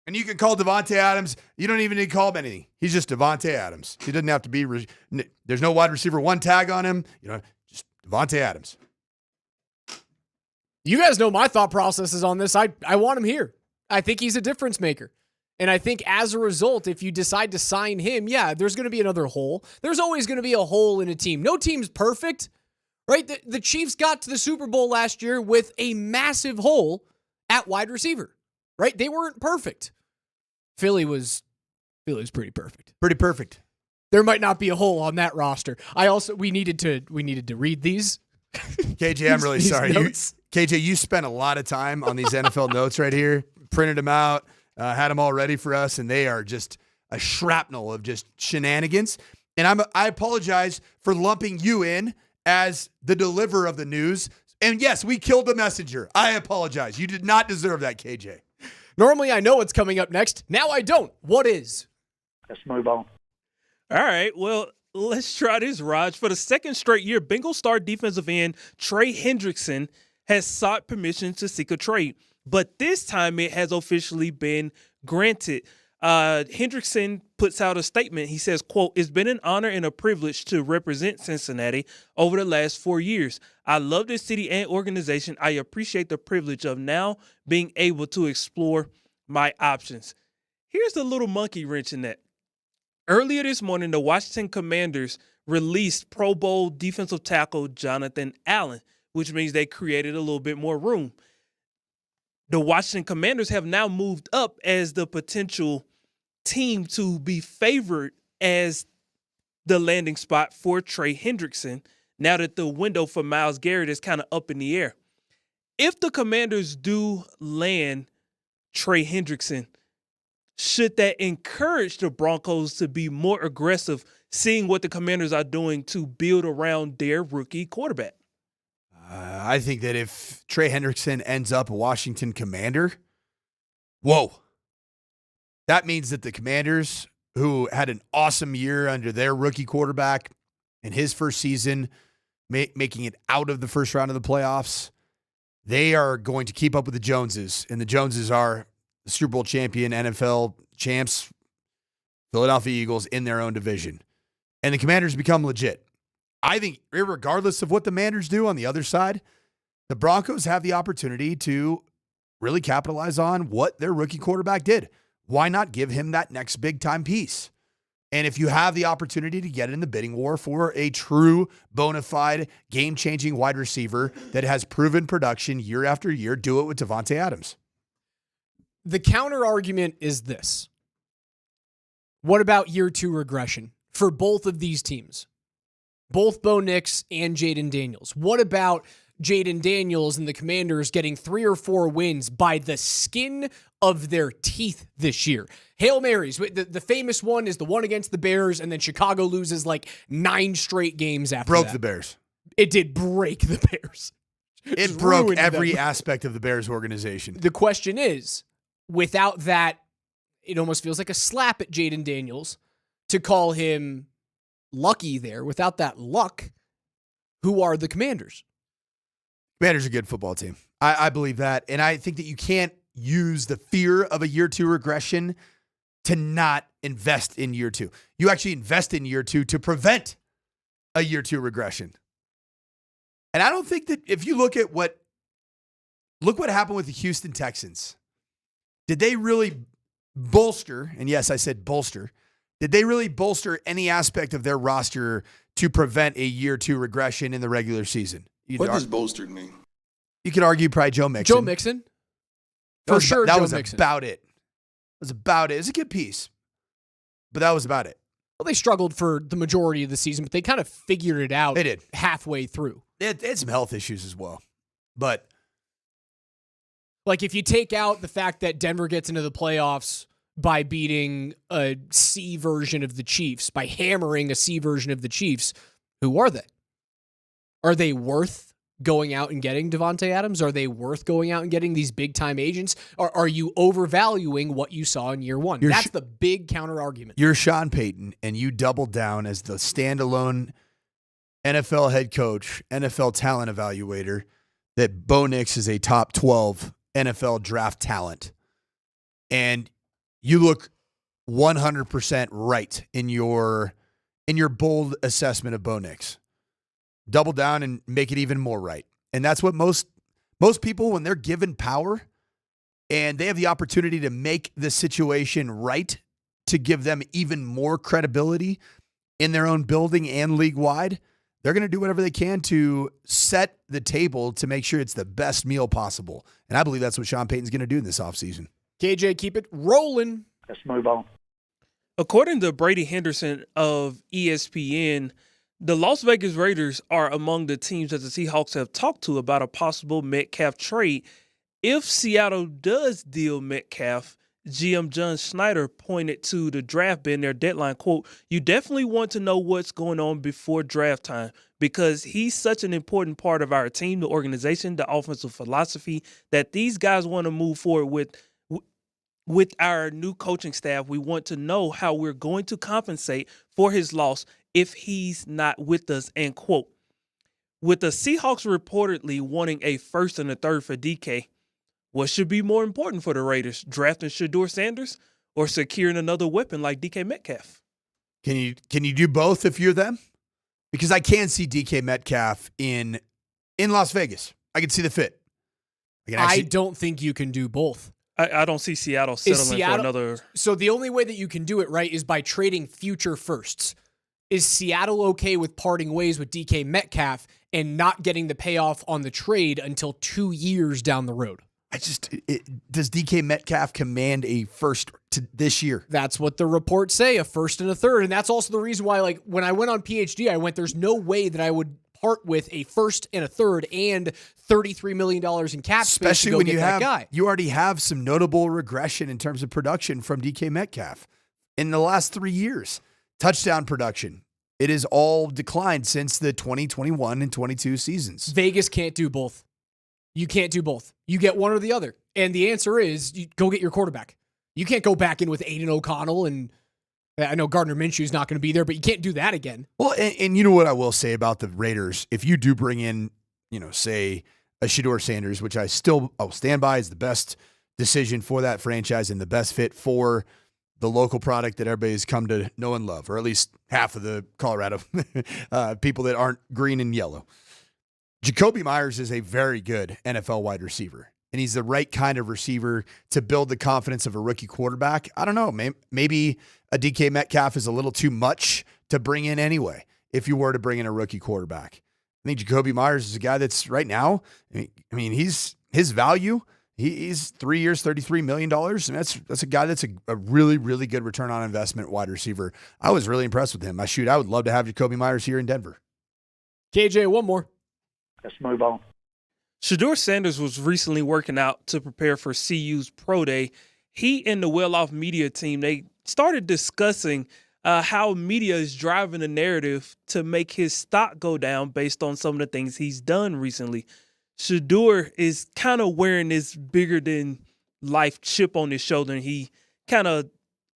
And you can call Devontae Adams. You don't even need to call him anything. He's just Devontae Adams. He doesn't have to be. There's no wide receiver one tag on him. Just Devontae Adams. You guys know my thought processes on this. I want him here. I think he's a difference maker. And I think as a result, if you decide to sign him, yeah, there's going to be another hole. There's always going to be a hole in a team. No team's perfect, right? The Chiefs got to the Super Bowl last year with a massive hole at wide receiver, right? They weren't perfect. Philly was pretty perfect. Pretty perfect. There might not be a hole on that roster. We needed to read these. KJ, I'm really sorry. KJ, you spent a lot of time on these NFL notes right here. Printed them out, had them all ready for us, and they are just a shrapnel of just shenanigans. And I apologize for lumping you in as the deliverer of the news. And yes, we killed the messenger. I apologize. You did not deserve that, KJ. Normally, I know what's coming up next. Now I don't. What is? Let's move on. All right, well, let's try this, Raj. For the second straight year, Bengal star defensive end Trey Hendrickson has sought permission to seek a trade, but this time it has officially been granted. Hendrickson puts out a statement. He says, quote, "It's been an honor and a privilege to represent Cincinnati over the last 4 years. I love this city and organization. I appreciate the privilege of now being able to explore my options." Here's the little monkey wrench in that. Earlier this morning, the Washington Commanders released Pro Bowl defensive tackle Jonathan Allen, which means they created a little bit more room. The Washington Commanders have now moved up as the potential team to be favored as the landing spot for Trey Hendrickson now that the window for Myles Garrett is kind of up in the air. If the Commanders do land Trey Hendrickson, should that encourage the Broncos to be more aggressive, seeing what the Commanders are doing to build around their rookie quarterback? I think that if Trey Hendrickson ends up a Washington Commander, whoa. That means that the Commanders, who had an awesome year under their rookie quarterback in his first season, making it out of the first round of the playoffs, they are going to keep up with the Joneses. And the Joneses are the Super Bowl champion, NFL champs, Philadelphia Eagles in their own division. And the Commanders become legit. I think regardless of what the Commanders do on the other side, the Broncos have the opportunity to really capitalize on what their rookie quarterback did. Why not give him that next big-time piece? And if you have the opportunity to get in the bidding war for a true, bona fide, game-changing wide receiver that has proven production year after year, do it with Davante Adams. The counter argument is this. What about year 2 regression for both of these teams? Both Bo Nix and Jaden Daniels. What about Jaden Daniels and the Commanders getting 3 or 4 wins by the skin of their teeth this year? Hail Marys. The famous one is the one against the Bears, and then Chicago loses like 9 straight games after Broke that. the Bears. It did break the Bears. It broke every aspect of the Bears organization. The question is, without that, it almost feels like a slap at Jaden Daniels to call him lucky there. Without that luck, who are the Commanders? Commanders are a good football team. I believe that. And I think that you can't use the fear of a year 2 regression to not invest in year 2. You actually invest in year 2 to prevent a year 2 regression. And I don't think that if you look what happened with the Houston Texans. Did they really bolster, and yes, I said bolster, did they really bolster any aspect of their roster to prevent a year 2 regression in the regular season? What does bolstered mean? You could argue probably Joe Mixon. Joe Mixon? For sure, that Joe was Mixon. about it. It was about it. It was a good piece, but that was about it. Well, they struggled for the majority of the season, but they kind of figured it out. They did. Halfway through. They had some health issues as well, but like if you take out the fact that Denver gets into the playoffs by beating a C version of the Chiefs, by hammering a C version of the Chiefs, who are they? Are they worth going out and getting Davante Adams? Are they worth going out and getting these big-time agents? Or are you overvaluing what you saw in year 1? That's the big counter-argument. You're Sean Payton, and you doubled down as the standalone NFL head coach, NFL talent evaluator, that Bo Nix is a top 12 NFL draft talent. And you look 100% right in your bold assessment of Bo Nix. Double down and make it even more right. And that's what most people, when they're given power and they have the opportunity to make the situation right, to give them even more credibility in their own building and league-wide, they're going to do whatever they can to set the table to make sure it's the best meal possible. And I believe that's what Sean Payton's going to do in this offseason. KJ, keep it rolling. Let's move on. According to Brady Henderson of ESPN, the Las Vegas Raiders are among the teams that the Seahawks have talked to about a possible Metcalf trade. If Seattle does deal Metcalf, GM John Schneider pointed to the draft being their deadline. Quote, "You definitely want to know what's going on before draft time because he's such an important part of our team, the organization, the offensive philosophy that these guys want to move forward with our new coaching staff. We want to know how we're going to compensate for his loss if he's not with us," end quote. With the Seahawks reportedly wanting a first and a third for DK, what should be more important for the Raiders, drafting Shedeur Sanders or securing another weapon like DK Metcalf? Can you do both if you're them? Because I can see DK Metcalf in Las Vegas. I can see the fit. I don't think you can do both. I don't see Seattle settling for another. So the only way that you can do it right is by trading future firsts. Is Seattle okay with parting ways with DK Metcalf and not getting the payoff on the trade until 2 years down the road? Does DK Metcalf command a first to this year? That's what the reports say, a first and a third. And that's also the reason why, like, when I went on PhD, I went, there's no way that I would part with a first and a third and $33 million in cap space. Especially to go when get that guy. You already have some notable regression in terms of production from DK Metcalf in the last 3 years. Touchdown production. It has all declined since the 2021 and 22 seasons. Vegas can't do both. You can't do both. You get one or the other. And the answer is you go get your quarterback. You can't go back in with Aiden O'Connell, and I know Gardner Minshew's not going to be there, but you can't do that again. Well, and you know what I will say about the Raiders? If you do bring in, say a Shedeur Sanders, which I'll stand by as the best decision for that franchise and the best fit for the local product that everybody's come to know and love, or at least half of the Colorado people that aren't green and yellow. Jacoby Myers is a very good NFL wide receiver. and he's the right kind of receiver to build the confidence of a rookie quarterback. I don't know. Maybe a DK Metcalf is a little too much to bring in anyway, if you were to bring in a rookie quarterback. I think Jacoby Myers is a guy that's right now, I mean, his value, he's 3 years, $33 million. And that's a guy that's a really, really good return on investment wide receiver. I was really impressed with him. I would love to have Jacoby Myers here in Denver. KJ, one more. Let's move on. Shedeur Sanders was recently working out to prepare for CU's Pro Day. He and the well-off media team, they started discussing how media is driving the narrative to make his stock go down based on some of the things he's done recently. Shedeur is kind of wearing this bigger-than-life chip on his shoulder, and he kind of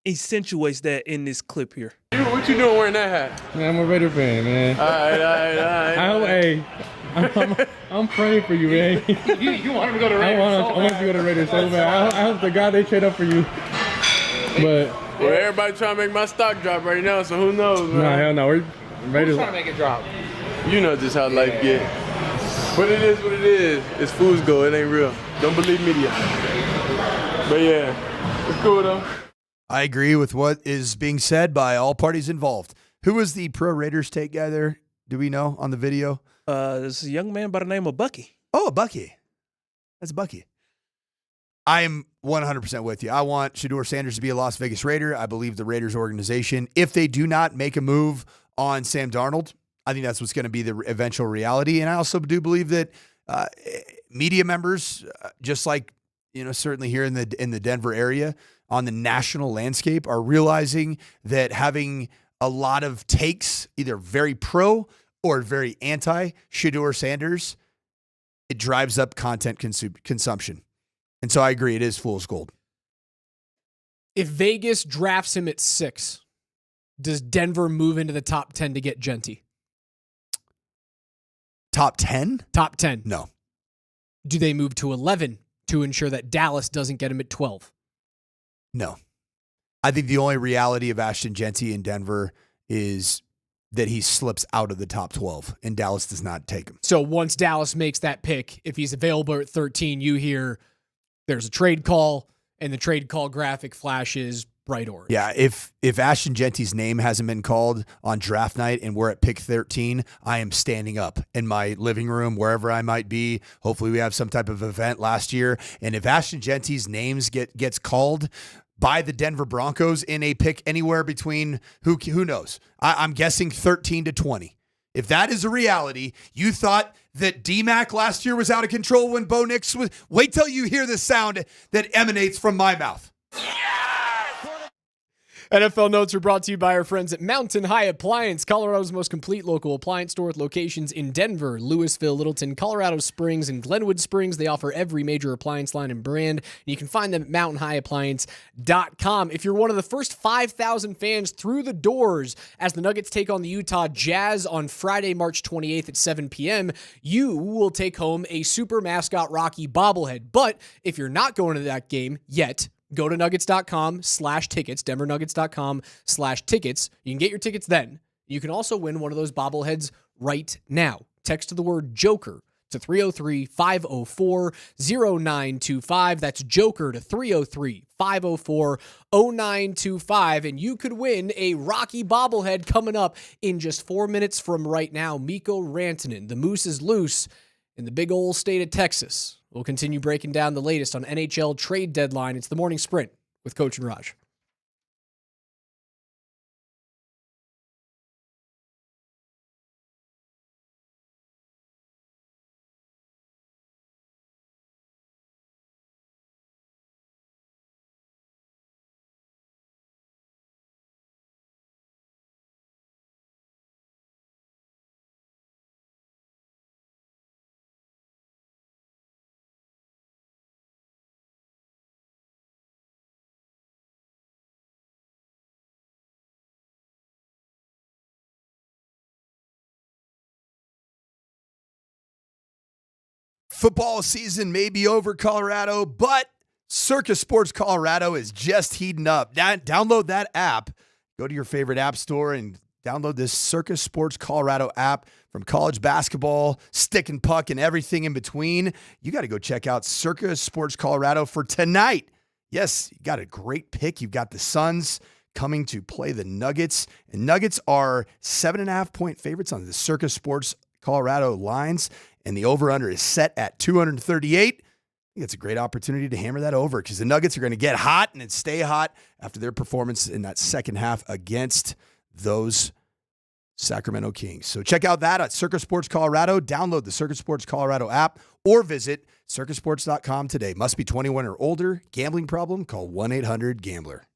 accentuates that in this clip here. What you doing wearing that hat? Man, I'm a Raider fan, man. All right. I'm praying for you, man. You want him to go to Raiders? I want you to go to Raiders so bad. I hope the God they trade up for you. But well, everybody trying to make my stock drop right now, so who knows, man? Nah, hell no. We're Raiders. Who's trying to make it drop? You know just how life get. But it is what it is. It's fool's gold. It ain't real. Don't believe media. But yeah, it's cool though. I agree with what is being said by all parties involved. Who was the pro Raiders take guy there? Do we know on the video? There's a young man by the name of Bucky. Oh, Bucky. That's Bucky. I am 100% with you. I want Shedeur Sanders to be a Las Vegas Raider. I believe the Raiders organization, if they do not make a move on Sam Darnold, I think that's what's going to be the eventual reality. And I also do believe that media members, just like, certainly here in the Denver area, on the national landscape, are realizing that having a lot of takes, either very pro or very anti Shedeur Sanders, it drives up content consumption. And so I agree, it is fool's gold. If Vegas drafts him at 6, does Denver move into the top 10 to get Genty? Top 10? Top 10. No. Do they move to 11 to ensure that Dallas doesn't get him at 12? No. I think the only reality of Ashton Genty in Denver is that he slips out of the top 12 and Dallas does not take him. So once Dallas makes that pick, if he's available at 13, you hear there's a trade call and the trade call graphic flashes bright orange. Yeah, if Ashton Genty's name hasn't been called on draft night and we're at pick 13, I am standing up in my living room, wherever I might be. Hopefully we have some type of event last year. And if Ashton Genty's names gets called by the Denver Broncos in a pick anywhere between, who knows? I'm guessing 13 to 20. If that is a reality, you thought that DMac last year was out of control when Bo Nix was. Wait till you hear the sound that emanates from my mouth. NFL Notes are brought to you by our friends at Mountain High Appliance, Colorado's most complete local appliance store with locations in Denver, Louisville, Littleton, Colorado Springs, and Glenwood Springs. They offer every major appliance line and brand, and you can find them at mountainhighappliance.com. If you're one of the first 5,000 fans through the doors as the Nuggets take on the Utah Jazz on Friday, March 28th at 7 p.m., you will take home a Super Mascot Rocky bobblehead. But if you're not going to that game yet, go to nuggets.com/tickets, denvernuggets.com/tickets. You can get your tickets then. You can also win one of those bobbleheads right now. Text to the word Joker to 303-504-0925. That's Joker to 303-504-0925. And you could win a Rocky bobblehead coming up in just 4 minutes from right now. Miko Rantanen, the Moose is loose in the big old state of Texas. We'll continue breaking down the latest on NHL trade deadline. It's the Morning Sprint with Coach and Raj. Football season may be over, Colorado, but Circus Sports Colorado is just heating up. Download that app. Go to your favorite app store and Download this Circus Sports Colorado app. From college basketball, stick and puck, and everything in between. You got to go check out Circus Sports Colorado for tonight. Yes, you got a great pick. You've got the Suns coming to play the Nuggets. And Nuggets are 7.5-point favorites on the Circus Sports Colorado lines. And the over-under is set at 238. I think it's a great opportunity to hammer that over because the Nuggets are going to get hot and then stay hot after their performance in that second half against those Sacramento Kings. So check out that at Circus Sports Colorado. Download the Circus Sports Colorado app or visit circusports.com today. Must be 21 or older. Gambling problem? Call 1-800-GAMBLER.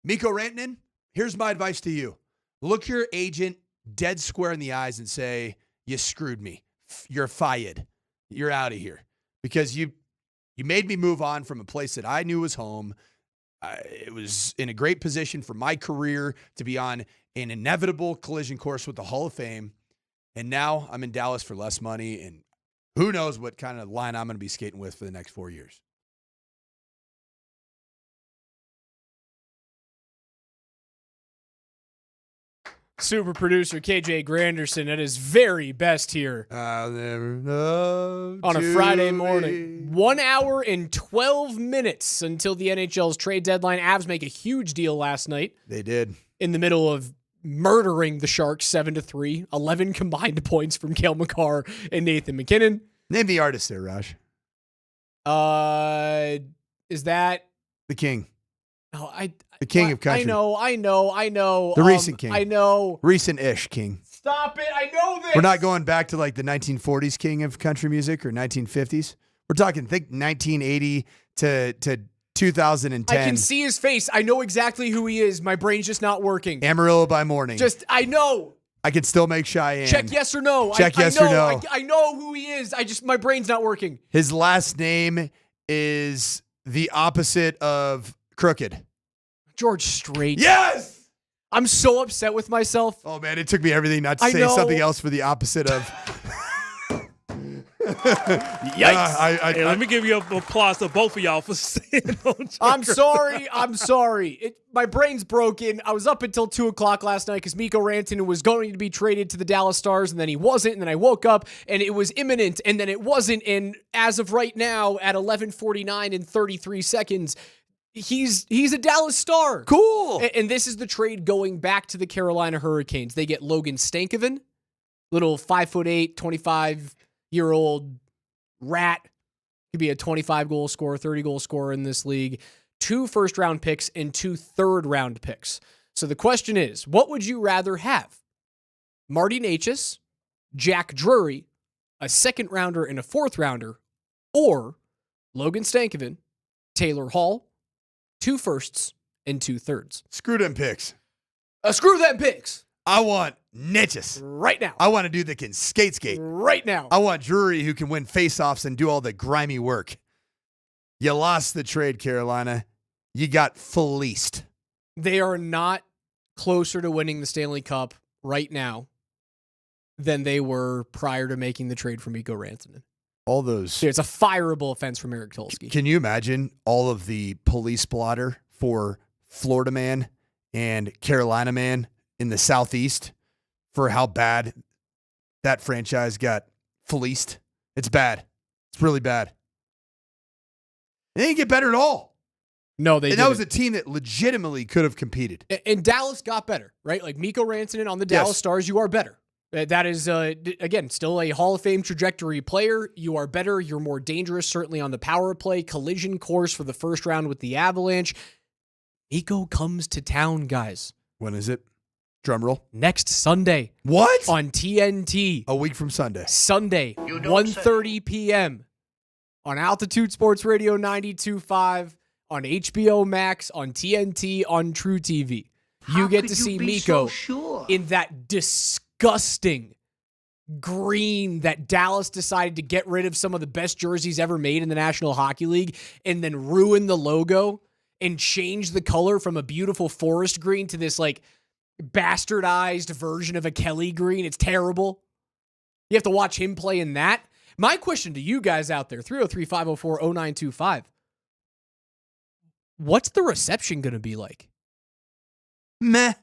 Miko Rantanen, here's my advice to you. Look your agent dead square in the eyes and say, you screwed me. You're fired. You're out of here. Because you made me move on from a place that I knew was home. It was in a great position for my career to be on an inevitable collision course with the Hall of Fame. And now I'm in Dallas for less money, and who knows what kind of line I'm going to be skating with for the next 4 years. Super producer KJ Granderson at his very best here on a Friday morning. 1 hour and 12 minutes until the NHL's trade deadline. Avs make a huge deal last night. They did. In the middle of murdering the Sharks 7-3. 11 combined points from Cale Makar and Nathan MacKinnon. Name the artist there, Raj. Is that the King? Oh, the King of country. I know. The recent King. I know. Recent-ish King. Stop it. I know this. We're not going back to like the 1940s King of country music or 1950s. We're talking, think 1980 to 2010. I can see his face. I know exactly who he is. My brain's just not working. Amarillo by morning. I know. I can still make Cheyenne. Check yes or no. Check yes or no. I know who he is. My brain's not working. His last name is the opposite of crooked. George Strait. Yes! I'm so upset with myself. Oh, man, it took me everything not to say something else for the opposite of. Yikes. Hey, let me give you an applause to both of y'all for saying I'm sorry. My brain's broken. I was up until 2 o'clock last night because Miko Rantanen was going to be traded to the Dallas Stars, and then he wasn't, and then I woke up, and it was imminent, and then it wasn't, and as of right now, at 11:49 and 33 seconds, he's a Dallas Star. Cool. And this is the trade going back to the Carolina Hurricanes. They get Logan Stankoven, little 5'8", 25-year-old rat. Could be a 25-goal scorer, 30-goal scorer in this league. 2 first-round picks and 2 third-round picks. So the question is, what would you rather have? Marty Necas, Jack Drury, a second-rounder and a fourth-rounder, or Logan Stankoven, Taylor Hall, 2 firsts and 2 thirds? Screw them picks. Screw them picks. I want Necas. Right now. I want a dude that can skate. Right now. I want Drury who can win faceoffs and do all the grimy work. You lost the trade, Carolina. You got fleeced. They are not closer to winning the Stanley Cup right now than they were prior to making the trade for Miko Rantanen. All those. Dude, it's a fireable offense from Eric Tulsky. Can you imagine all of the police blotter for Florida man and Carolina man in the Southeast for how bad that franchise got fleeced? It's bad. It's really bad. They didn't get better at all. No, they didn't. That was a team that legitimately could have competed. And Dallas got better, right? Like Miko Rantanen on the Dallas Stars, you are better. That is, again, still a Hall of Fame trajectory player. You are better. You're more dangerous, certainly on the power play. Collision course for the first round with the Avalanche. Miko comes to town, guys. When is it? Drum roll. Next Sunday. What? On TNT. A week from Sunday. Sunday, 1:30 p.m. on Altitude Sports Radio 92.5, on HBO Max, on TNT, on True TV. You get to see Miko in that disgusting green that Dallas decided to get rid of some of the best jerseys ever made in the National Hockey League and then ruin the logo and change the color from a beautiful forest green to this like bastardized version of a Kelly green. It's terrible. You have to watch him play in that. My question to you guys out there, 303-504-0925. What's the reception going to be like? Meh.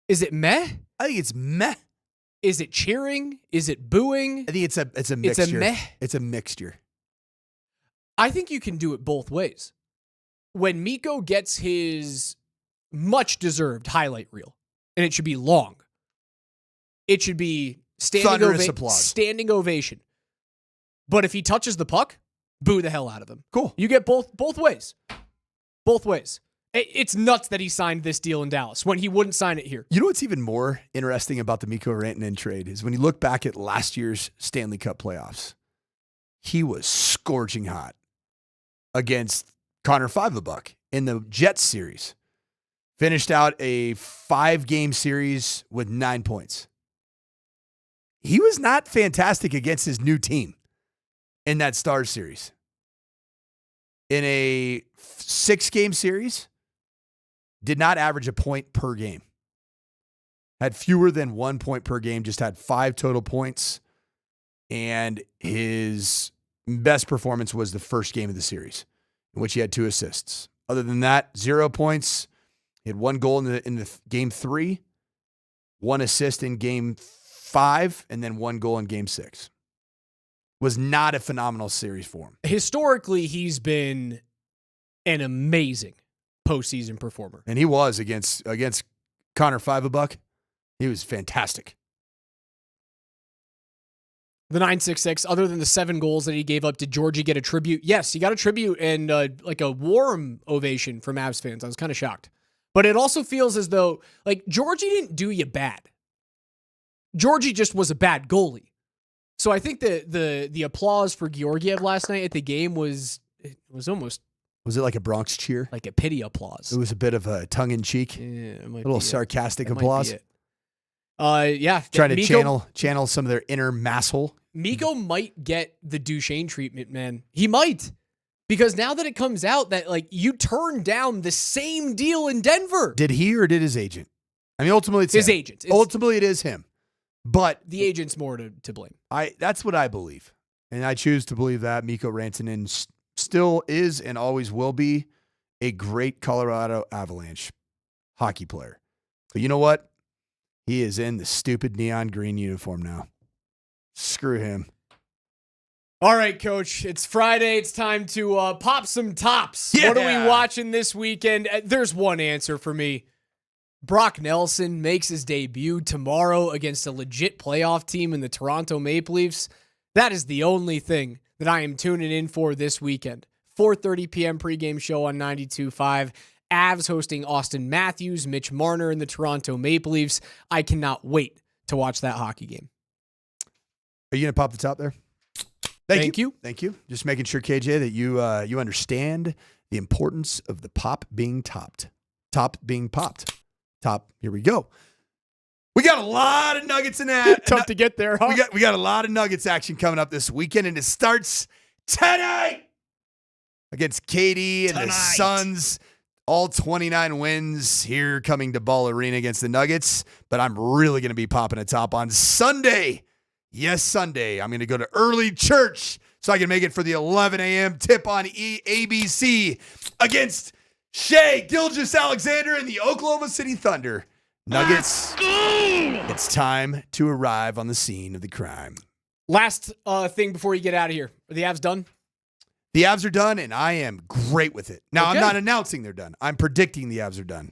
Is it meh? I think it's meh. Is it cheering? Is it booing? I think it's a mixture. It's a meh. It's a mixture. I think you can do it both ways. When Miko gets his much-deserved highlight reel, and it should be long, it should be standing ovation. But if he touches the puck, boo the hell out of him. Cool. You get both ways. Both ways. It's nuts that he signed this deal in Dallas when he wouldn't sign it here. You know what's even more interesting about the Miko Rantanen trade is when you look back at last year's Stanley Cup playoffs, he was scorching hot against Connor Fivebuck in the Jets series. Finished out a 5-game series with 9 points. He was not fantastic against his new team in that Stars series. In a 6-game series, did not average a point per game. Had fewer than 1 point per game, just had 5 total points. And his best performance was the first game of the series, in which he had 2 assists. Other than that, 0 points. He had 1 goal in the game 3, 1 assist in game 5, and then 1 goal in game 6. Was not a phenomenal series for him. Historically, he's been an amazing postseason performer. And he was against Connor Fiveabuck. He was fantastic. The 966, other than the 7 goals that he gave up, did Georgie get a tribute? Yes, he got a tribute and like a warm ovation from Avs fans. I was kind of shocked. But it also feels as though, like, Georgie didn't do you bad. Georgie just was a bad goalie. So I think the applause for Georgiev last night at the game was almost... Was it like a Bronx cheer? Like a pity applause. It was a bit of a tongue-in-cheek, a little sarcastic applause. Yeah. Trying to channel some of their inner masshole. Miko might get the Duchesne treatment, man. He might. Because now that it comes out that, like, you turned down the same deal in Denver. Did he or did his agent? I mean, ultimately it's his him. agent. Ultimately it is him. But the agent's more to blame. That's what I believe. And I choose to believe that Miko Rantanen still is and always will be a great Colorado Avalanche hockey player. But you know what? He is in the stupid neon green uniform now. Screw him. All right, Coach. It's Friday. It's time to pop some tops. Yeah. What are we watching this weekend? There's one answer for me. Brock Nelson makes his debut tomorrow against a legit playoff team in the Toronto Maple Leafs. That is the only thing that I am tuning in for this weekend. 4:30 p.m. pregame show on 92.5. Avs hosting Austin Matthews, Mitch Marner, and the Toronto Maple Leafs. I cannot wait to watch that hockey game. Are you going to pop the top there? Thank you. Thank you. Just making sure, KJ, that you understand the importance of the pop being topped. Top being popped. Top. Here we go. We got a lot of Nuggets in that. Tough to get there, huh? We got a lot of Nuggets action coming up this weekend, and it starts tonight against Katie and the Suns. All 29 wins here coming to Ball Arena against the Nuggets, but I'm really going to be popping a top on Sunday. Yes, Sunday. I'm going to go to early church so I can make it for the 11 a.m. tip on ABC against Shea Gilgeous-Alexander and the Oklahoma City Thunder. Nuggets, it's time to arrive on the scene of the crime. Last thing before you get out of here. Are the Avs done? The Avs are done, and I am great with it. Now, Okay. I'm not announcing they're done. I'm predicting the Avs are done.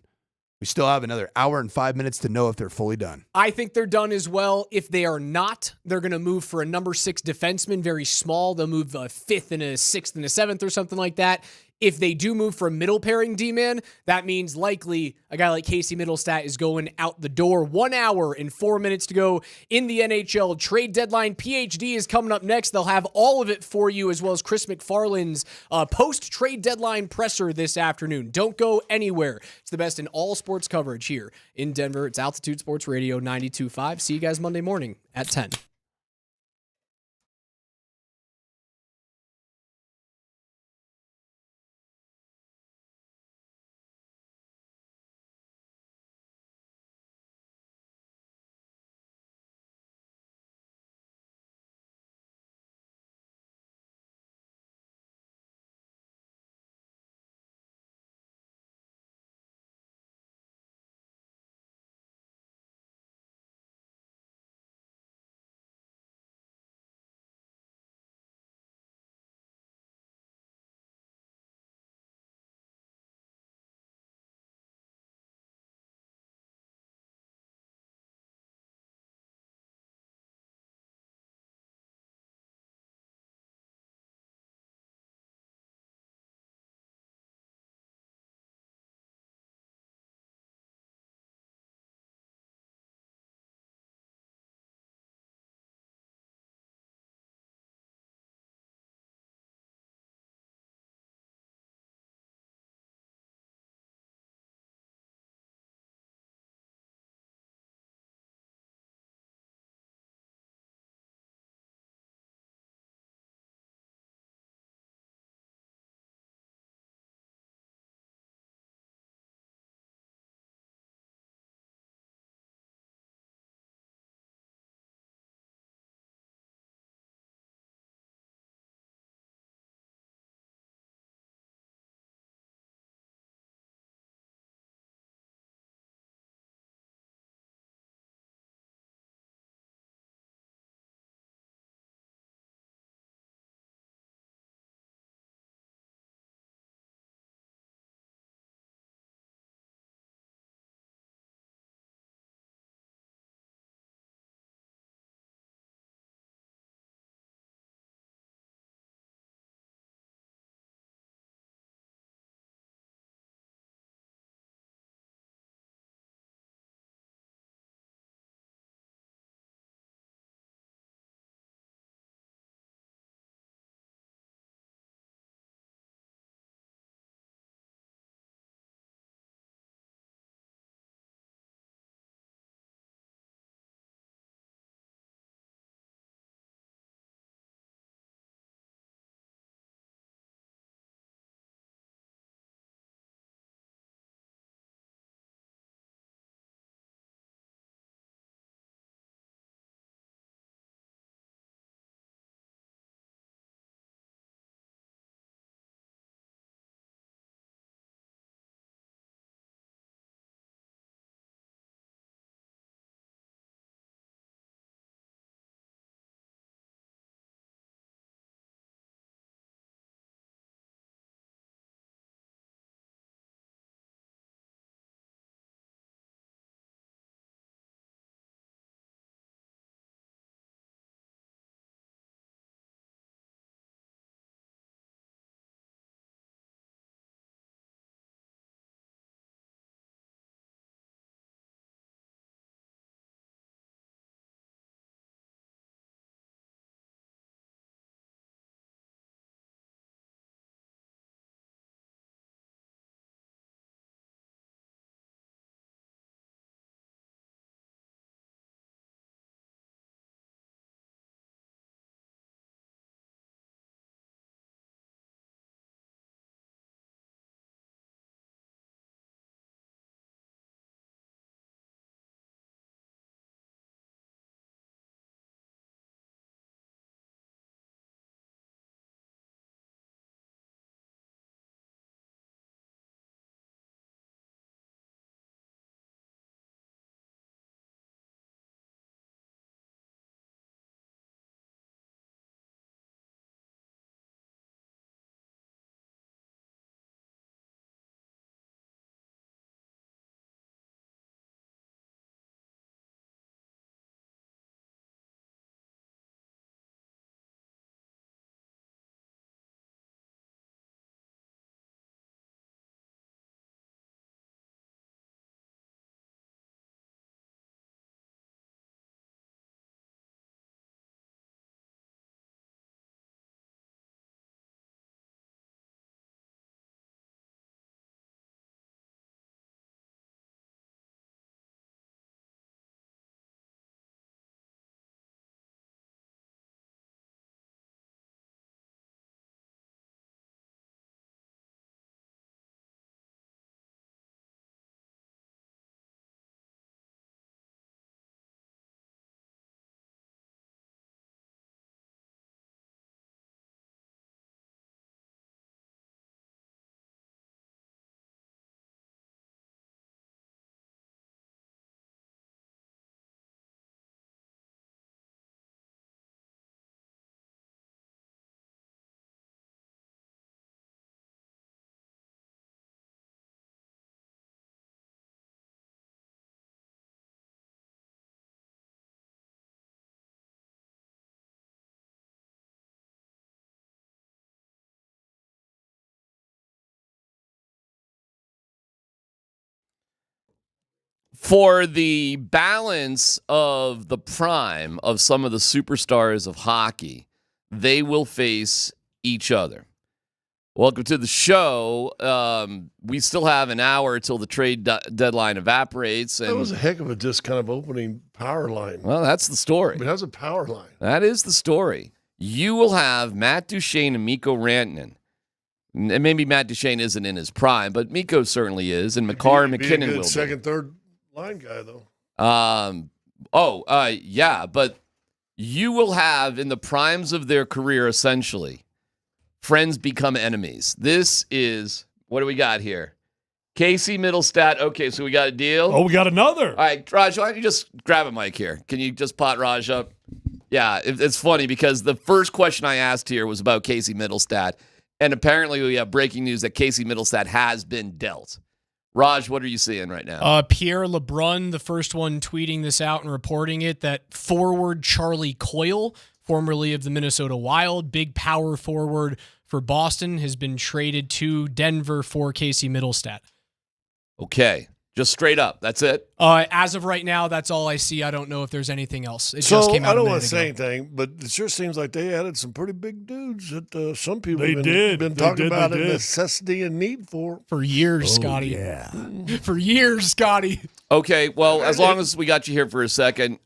We still have another hour and 5 minutes to know if they're fully done. I think they're done as well. If they are not, they're going to move for a number 6 defenseman, very small. They'll move a 5th and a 6th and a 7th or something like that. If they do move for a middle pairing D-man, that means likely a guy like Casey Middlestat is going out the door. 1 hour and 4 minutes to go in the NHL. Trade deadline PhD is coming up next. They'll have all of it for you, as well as Chris McFarland's post-trade deadline presser this afternoon. Don't go anywhere. It's the best in all sports coverage here in Denver. It's Altitude Sports Radio 92.5. See you guys Monday morning at 10. For the balance of the prime of some of the superstars of hockey, they will face each other. Welcome to the show. We still have an hour till the trade deadline evaporates. And That was a heck of a just kind of opening power line. Well, that's the story. I mean, that was a power line. That is the story. You will have Matt Duchene and Miko Rantanen. And maybe Matt Duchene isn't in his prime, but Miko certainly is, and McCarr and McKinnon Be a good will second, third line guy, though. be. Yeah, but you will have in the primes of their career, essentially, friends become enemies. This is, what do we got here? Casey Middlestat. Okay, so we got a deal. Oh, we got another. All right, Raj, why don't you just grab a mic here? Can you just pot Raj up? Yeah, it's funny because the first question I asked here was about Casey Middlestat, and apparently we have breaking news that Casey Middlestat has been dealt. Raj, what are you seeing right now? Pierre LeBrun, the first one tweeting this out and reporting it, that forward Charlie Coyle, formerly of the Minnesota Wild, big power forward for Boston, has been traded to Denver for Casey Middlestat. Okay, just straight up. That's it? As of right now, that's all I see. I don't know if there's anything else. It So just came out I don't a want to minute say ago. anything, but it sure seems like they added some pretty big dudes that some people They have did. been They talking did. about They a did. necessity and need for. For years, Scotty. Yeah. For years, Scotty. Okay, well, as long as we got you here for a second.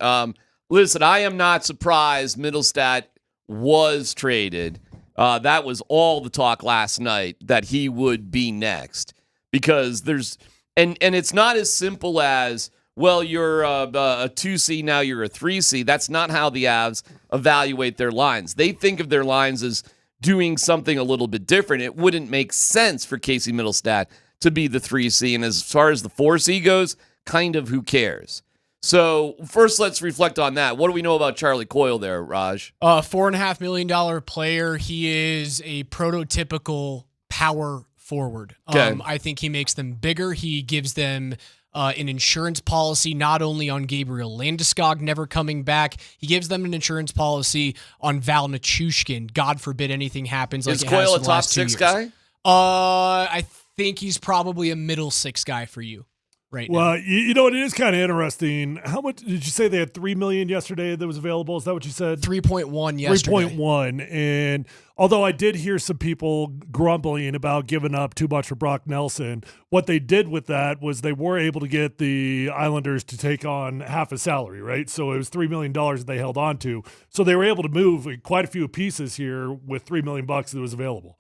Listen, I am not surprised Middlestat was traded. That was all the talk last night, that he would be next. Because there's... And it's not as simple as, well, you're a 2C, now you're a 3C. That's not how the Avs evaluate their lines. They think of their lines as doing something a little bit different. It wouldn't make sense for Casey Middlestat to be the 3C. And as far as the 4C goes, kind of who cares? So first, let's reflect on that. What do we know about Charlie Coyle there, Raj? $4.5 million player. He is a prototypical power forward. Okay. I think he makes them bigger. He gives them an insurance policy, not only on Gabriel Landeskog never coming back. He gives them an insurance policy on Valeri Nichushkin. God forbid anything happens. Like Is it has Coyle for a the top last 2 6 years. guy? I think he's probably a middle 6 guy for you right now. Well, you know what? It is kind of interesting. How much did you say they had $3 million yesterday that was available? Is that what you said? 3.1 yesterday. 3.1. And although I did hear some people grumbling about giving up too much for Brock Nelson, what they did with that was they were able to get the Islanders to take on half his salary, right? So it was $3 million that they held on to. So they were able to move quite a few pieces here with $3 million that was available.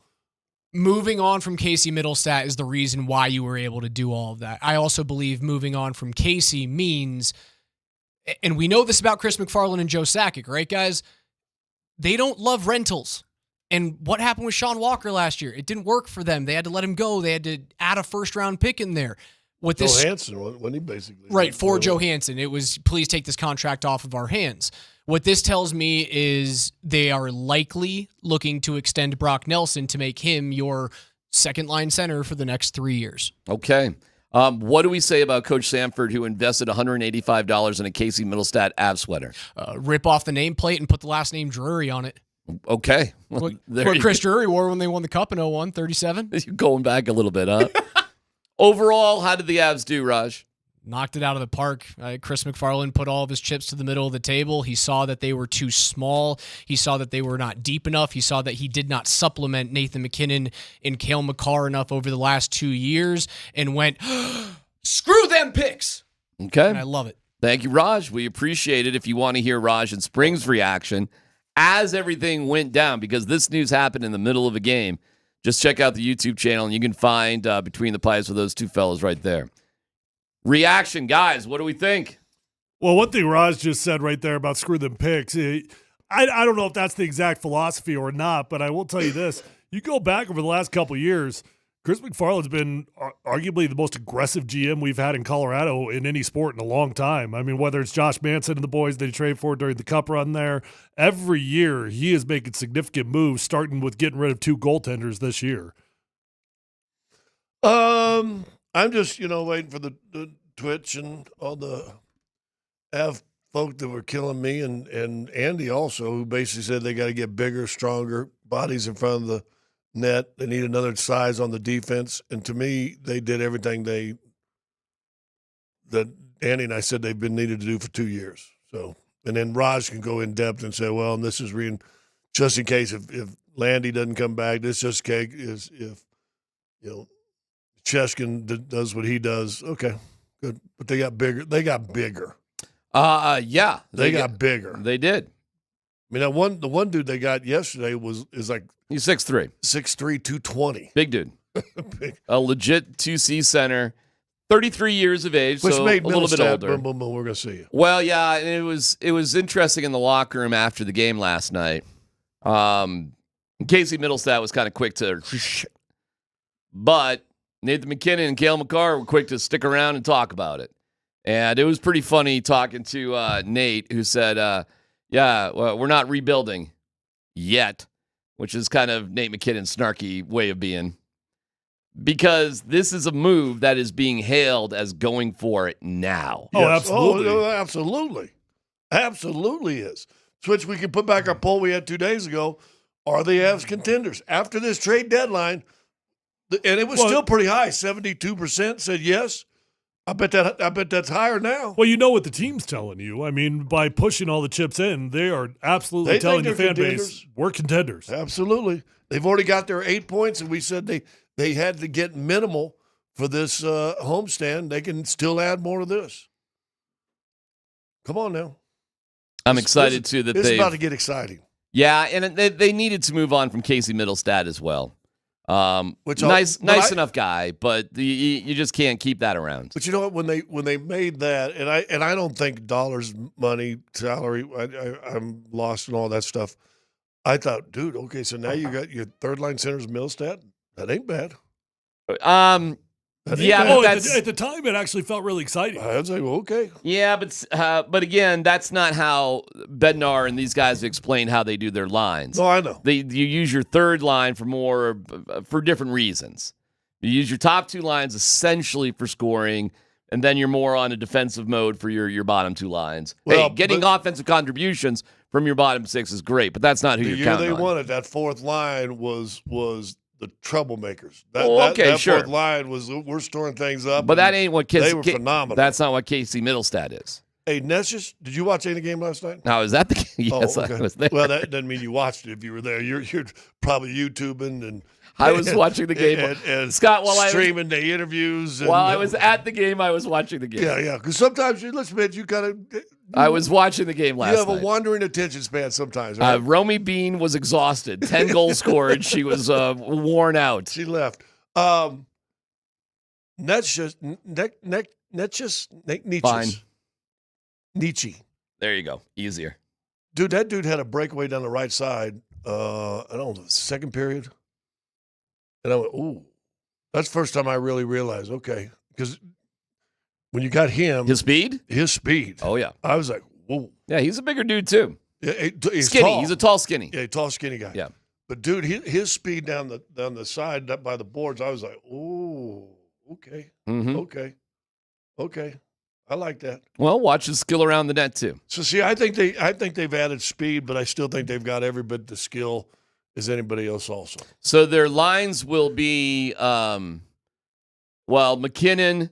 Moving on from Casey Middlestat is the reason why you were able to do all of that. I also believe moving on from Casey means, and we know this about Chris McFarland and Joe Sakic, right, guys? They don't love rentals. And what happened with Sean Walker last year? It didn't work for them. They had to let him go. They had to add a first-round pick in there. With this, Johansson, when he basically... Right, for Johansson. It was, please take this contract off of our hands. What this tells me is they are likely looking to extend Brock Nelson to make him your second-line center for the next 3 years. Okay. What do we say about Coach Sanford, who invested $185 in a Casey Middlestat Avs sweater? Rip off the nameplate and put the last name Drury on it. Okay. What Chris Drury wore when they won the Cup in 01, 37. You're going back a little bit, huh? Overall, how did the Avs do, Raj? Knocked it out of the park. Chris McFarland put all of his chips to the middle of the table. He saw that they were too small. He saw that they were not deep enough. He saw that he did not supplement Nathan McKinnon and Cale Makar enough over the last 2 years and went, screw them picks. Okay. And I love it. Thank you, Raj. We appreciate it. If you want to hear Raj and Spring's reaction as everything went down, because this news happened in the middle of a game, just check out the YouTube channel, and you can find Between the Pipes with those two fellas right there. Reaction, guys, what do we think? Well, one thing Raj just said right there about screw them picks, I don't know if that's the exact philosophy or not, but I will tell you this. You go back over the last couple of years, Chris McFarland's been arguably the most aggressive GM we've had in Colorado in any sport in a long time. I mean, whether it's Josh Manson and the boys they trade for during the Cup run there, every year he is making significant moves, starting with getting rid of 2 goaltenders this year. I'm just, waiting for the Twitch and all the Av folk that were killing me and Andy also, who basically said they got to get bigger, stronger bodies in front of the net. They need another size on the defense. And to me, they did everything that Andy and I said they've been needed to do for 2 years. So, and then Raj can go in depth and say, well, and this is just in case if Landy doesn't come back, this just in case is if Nichushkin does what he does. Okay, good. But they got bigger. They got bigger. Yeah, they got bigger. They did. I mean, the one dude they got yesterday is like he's 6'3", 220, big dude, big. A legit 2C center, 33 years of age, Which so made a little bit older. Boom, boom, boom. We're gonna see you. Well, yeah, and it was interesting in the locker room after the game last night. Casey Middlestat was kind of quick to, but Nathan McKinnon and Cale Makar were quick to stick around and talk about it. And it was pretty funny talking to Nate, who said, well, we're not rebuilding yet, which is kind of Nate McKinnon's snarky way of being. Because this is a move that is being hailed as going for it now. Oh, absolutely. Oh, absolutely. Absolutely is. Switch, we can put back our poll we had 2 days ago. Are the Avs contenders? After this trade deadline, and it was still pretty high, 72% said yes. I bet that's higher now. Well, you know what the team's telling you. I mean, by pushing all the chips in, they are absolutely telling the fan base, we're contenders. Absolutely. They've already got their 8 points, and we said they had to get minimal for this homestand. They can still add more to this. Come on now. I'm excited, too, that it's about to get exciting. Yeah, and they needed to move on from Casey Middlestat as well. Which nice enough guy, but you just can't keep that around. But you know what? When they made that, and I don't think dollars, money, salary, I'm lost in all that stuff. I thought, dude, okay, so now you got your third line centers Middlestat. That ain't bad. At the time, it actually felt really exciting. I was like, well, okay. Yeah, but again, that's not how Bednar and these guys explain how they do their lines. No, I know. You use your third line for different reasons. You use your top two lines essentially for scoring, and then you're more on a defensive mode for your bottom two lines. Well, getting offensive contributions from your bottom six is great, but that's not who you're counting on. They wanted that fourth line was the troublemakers. That fourth line was we're storing things up. But that ain't what they were phenomenal. That's not what Casey Middlestat is. Hey, Nessius, did you watch any game last night? Now, is that the game? Yes, okay. I was there. Well, that doesn't mean you watched it if you were there. You're probably YouTubing and I was watching the game. And Scott, streaming the interviews. While I was at the game, I was watching the game. Yeah. Because sometimes, listen, man, you kind of. I was watching the game last night. You have a wandering attention span sometimes, right? Romy Bean was exhausted. 10 goals scored. She was worn out. She left. Nietzsche. There you go. Easier. Dude, that dude had a breakaway down the right side. I don't know, the second period. And I went, ooh. That's the first time I really realized, okay. Because when you got him. His speed? Oh, yeah. I was like, whoa. Yeah, he's a bigger dude, too. Yeah, he's skinny. Tall. He's a tall, skinny. Yeah, tall, skinny guy. Yeah. But, dude, his speed down the side by the boards, I was like, ooh, okay. Mm-hmm. Okay. I like that. Well, watch his skill around the net, too. So, see, I think they've added speed, but I still think they've got every bit the skill as anybody else also. So their lines will be, McKinnon,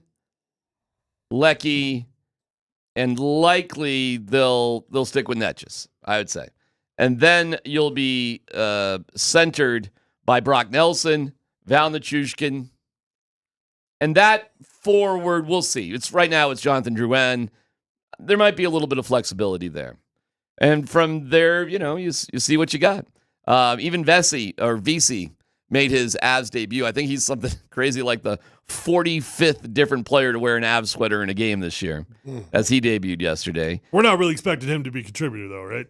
Leckie, and likely they'll stick with Netjes, I would say. And then you'll be centered by Brock Nelson, Val Nichushkin, and that forward, we'll see. Right now it's Jonathan Drouin. There might be a little bit of flexibility there. And from there, you see what you got. Even VC made his Avs debut. I think he's something crazy like the 45th different player to wear an Avs sweater in a game this year, as he debuted yesterday. We're not really expecting him to be a contributor, though, right?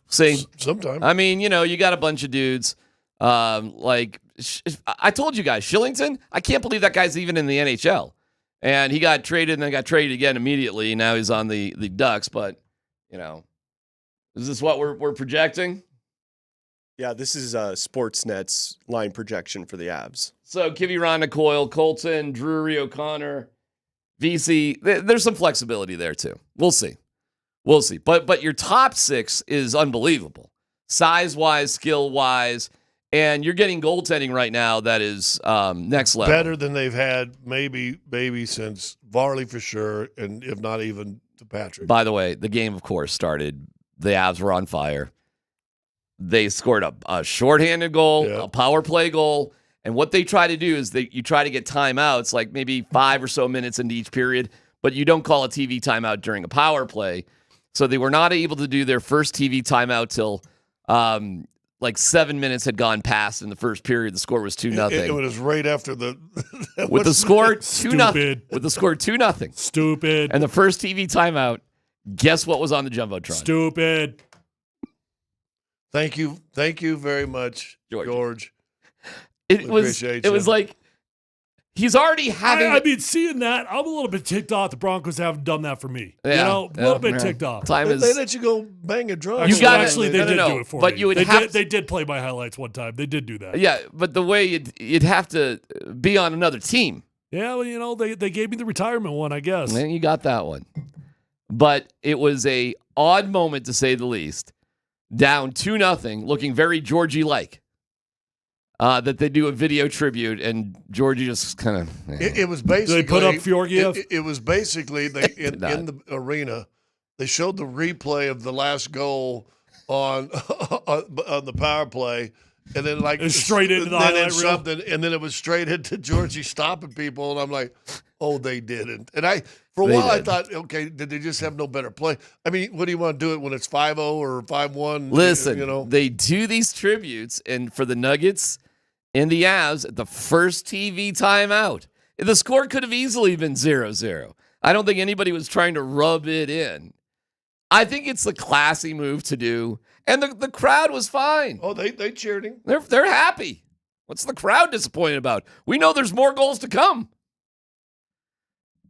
See, sometime. I mean, you got a bunch of dudes. I told you guys, Shillington, I can't believe that guy's even in the NHL. And he got traded and then got traded again immediately. Now he's on the Ducks. But, is this what we're projecting? Yeah, this is Sportsnet's line projection for the Avs. So Kiviranta, Coyle, Colton, Drury, O'Connor, VC. There's some flexibility there too. We'll see. But your top six is unbelievable. Size-wise, skill-wise, And you're getting goaltending right now that is next level. Better than they've had maybe since Varley for sure, and if not even to Patrick. By the way, the game, of course, started. The Avs were on fire. They scored a shorthanded goal, a power play goal. And what they try to do is you try to get timeouts, like maybe 5 or so minutes into each period, but you don't call a TV timeout during a power play. So they were not able to do their first TV timeout till like 7 minutes had gone past in the first period. The score was 2-0. It was right after the with the score 2-0. With the score 2-0. Stupid. And the first TV timeout, guess what was on the Jumbotron? Stupid. Thank you very much, George. It was like he's already having. I mean, seeing that, I'm a little bit ticked off. The Broncos haven't done that for me. Yeah, a little bit ticked off. They let you go bang a drum. They did do it for but me. You would they did play my highlights one time. They did do that. Yeah, but the way you'd have to be on another team. Yeah, well, they gave me the retirement one, I guess. And you got that one. But it was a odd moment, to say the least. Down 2-0, looking very Georgie-like. That they do a video tribute, and Georgie just kind of. It was basically. They put up Fjorgiev? It was basically in the arena. They showed the replay of the last goal on the power play, and then straight into the highlight reel. And then it was straight into Georgie stopping people, and I'm like, oh, they didn't. And I thought, okay, did they just have no better play? I mean, what do you want to do it when it's 5-0 or 5-1? Listen, they do these tributes, and for the Nuggets. In the Avs, at the first TV timeout. The score could have easily been 0-0. I don't think anybody was trying to rub it in. I think it's the classy move to do. And the crowd was fine. Oh, they cheered him. They're happy. What's the crowd disappointed about? We know there's more goals to come.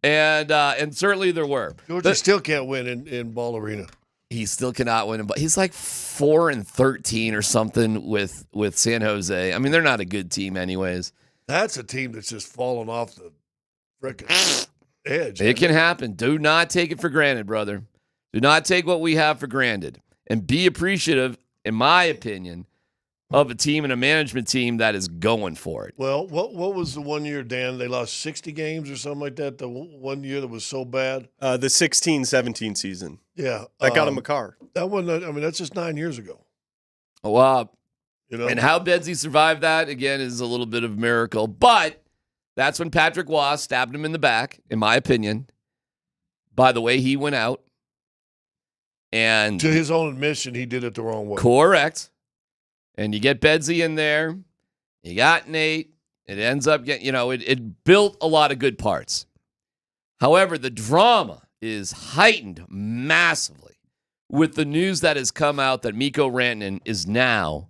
And certainly there were. Georgia still can't win in Ball Arena. He still cannot win, but he's like 4-13 or something with San Jose. I mean, they're not a good team, anyways. That's a team that's just fallen off the frickin' edge. It can happen. Do not take it for granted, brother. Do not take what we have for granted, and be appreciative, in my opinion, of a team and a management team that is going for it. Well, what was the 1 year, Dan? They lost 60 games or something like that. The 1 year that was so bad. The 16-17 season. Yeah, that got him a car. That one. I mean, that's just 9 years ago. Wow. You know, and how Bedzy survived that again is a little bit of a miracle. But that's when Patrick Waugh stabbed him in the back, in my opinion. By the way, he went out. And to his own admission, he did it the wrong way. Correct. And you get Bedzy in there. You got Nate. It ends up getting, it built a lot of good parts. However, the drama is heightened massively with the news that has come out that Miko Rantanen is now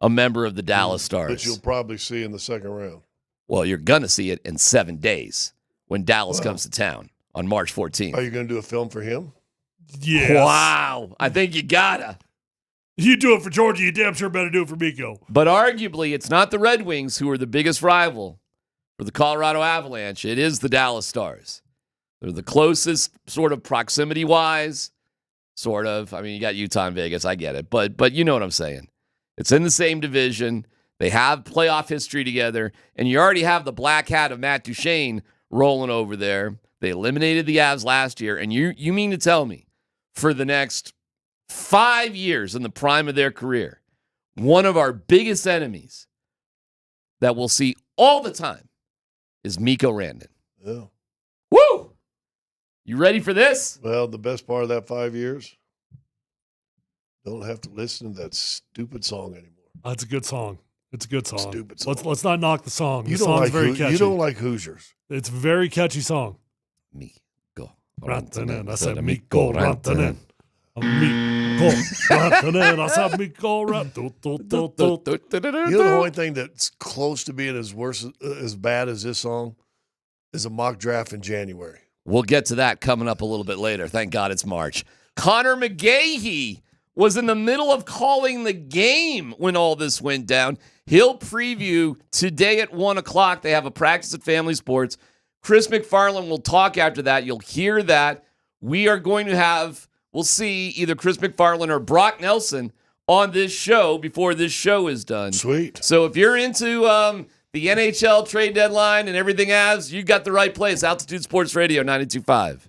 a member of the Dallas Stars. That you'll probably see in the second round. Well, you're going to see it in 7 days when Dallas comes to town on March 14th. Are you going to do a film for him? Yes. Wow. I think you gotta. You do it for Georgia, you damn sure better do it for Miko. But arguably, it's not the Red Wings who are the biggest rival for the Colorado Avalanche. It is the Dallas Stars. They're the closest sort of proximity-wise, sort of. I mean, you got Utah and Vegas. I get it. But you know what I'm saying. It's in the same division. They have playoff history together. And you already have the black hat of Matt Duchene rolling over there. They eliminated the Avs last year. And you mean to tell me for the next 5 years in the prime of their career, one of our biggest enemies that we'll see all the time is Miko Rantanen. Yeah. Woo! You ready for this? Well, the best part of that 5 years, don't have to listen to that stupid song anymore. That's a good song. It's a good song. Stupid song. Let's not knock the song. You The don't song's like very catchy. You don't like Hoosiers. It's a very catchy song. Miko Rantanen. I said Miko Rantanen. Miko Rantanen. I said Miko Rantanen. You know the only thing that's close to being as bad as this song is a mock draft in January. We'll get to that coming up a little bit later. Thank God it's March. Connor McGahey was in the middle of calling the game when all this went down. He'll preview today at 1 o'clock. They have a practice at Family Sports. Chris McFarland will talk after that. You'll hear that. We are going to have, we'll see either Chris McFarland or Brock Nelson on this show before this show is done. Sweet. So if you're into the NHL trade deadline and everything Avs, you got the right place. Altitude Sports Radio 92.5.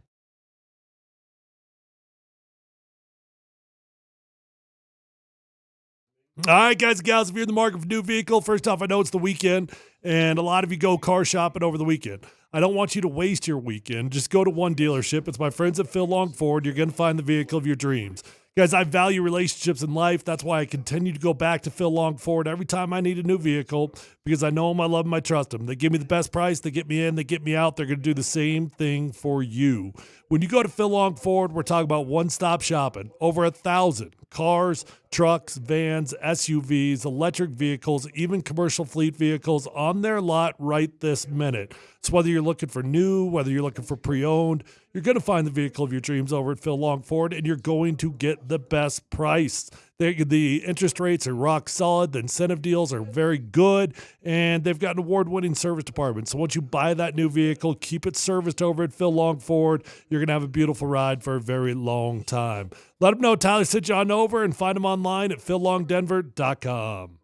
All right, guys and gals, if you're in the market for a new vehicle, first off, I know it's the weekend, and a lot of you go car shopping over the weekend. I don't want you to waste your weekend. Just go to one dealership. It's my friends at Phil Long Ford. You're going to find the vehicle of your dreams. Guys, I value relationships in life. That's why I continue to go back to Phil Long Ford every time I need a new vehicle, because I know them, I love them, I trust them. They give me the best price. They get me in. They get me out. They're going to do the same thing for you. When you go to Phil Long Ford, we're talking about one-stop shopping. Over 1,000 cars, trucks, vans, SUVs, electric vehicles, even commercial fleet vehicles on their lot right this minute. So whether you're looking for new, whether you're looking for pre-owned, you're going to find the vehicle of your dreams over at Phil Long Ford, and you're going to get the best price. The interest rates are rock solid. The incentive deals are very good, and they've got an award-winning service department. So once you buy that new vehicle, keep it serviced over at Phil Long Ford. You're going to have a beautiful ride for a very long time. Let them know Tyler sent you on over, and find them online at phillongdenver.com.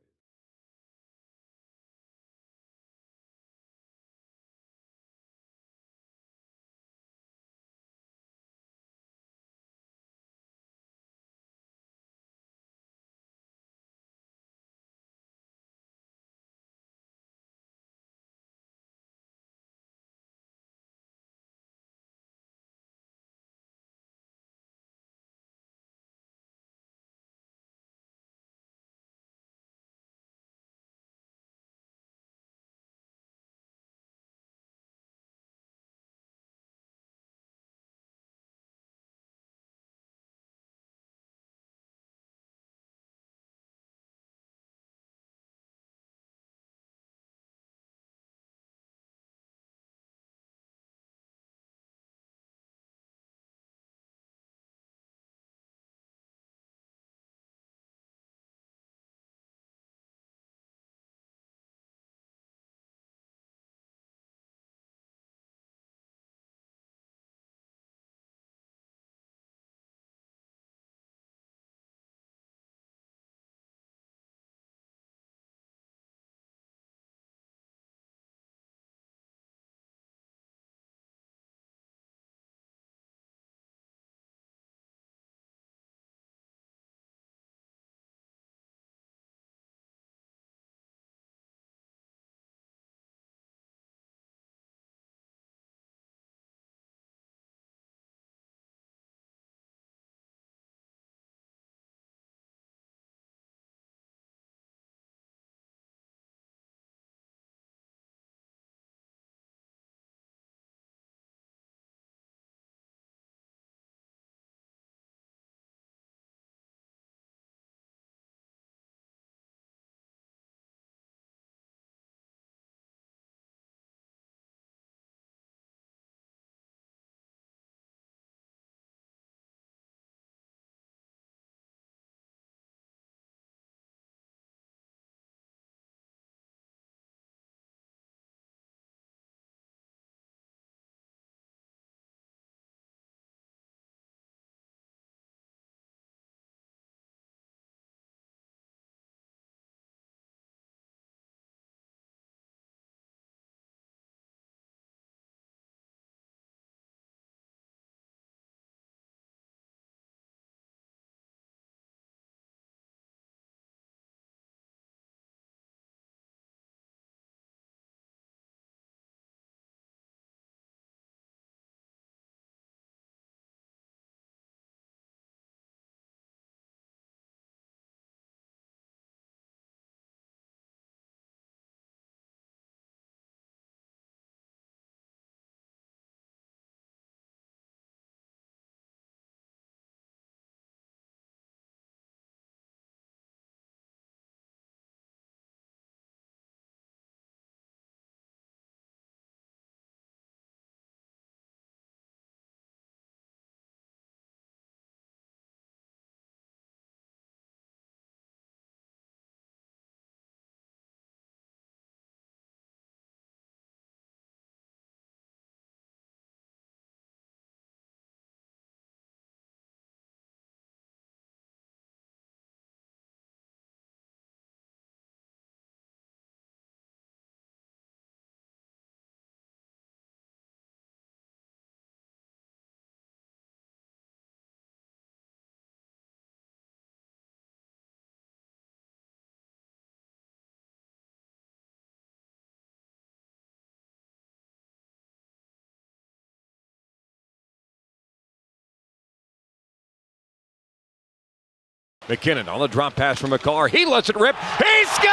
McKinnon on the drop pass from McCarr. He lets it rip. He scores!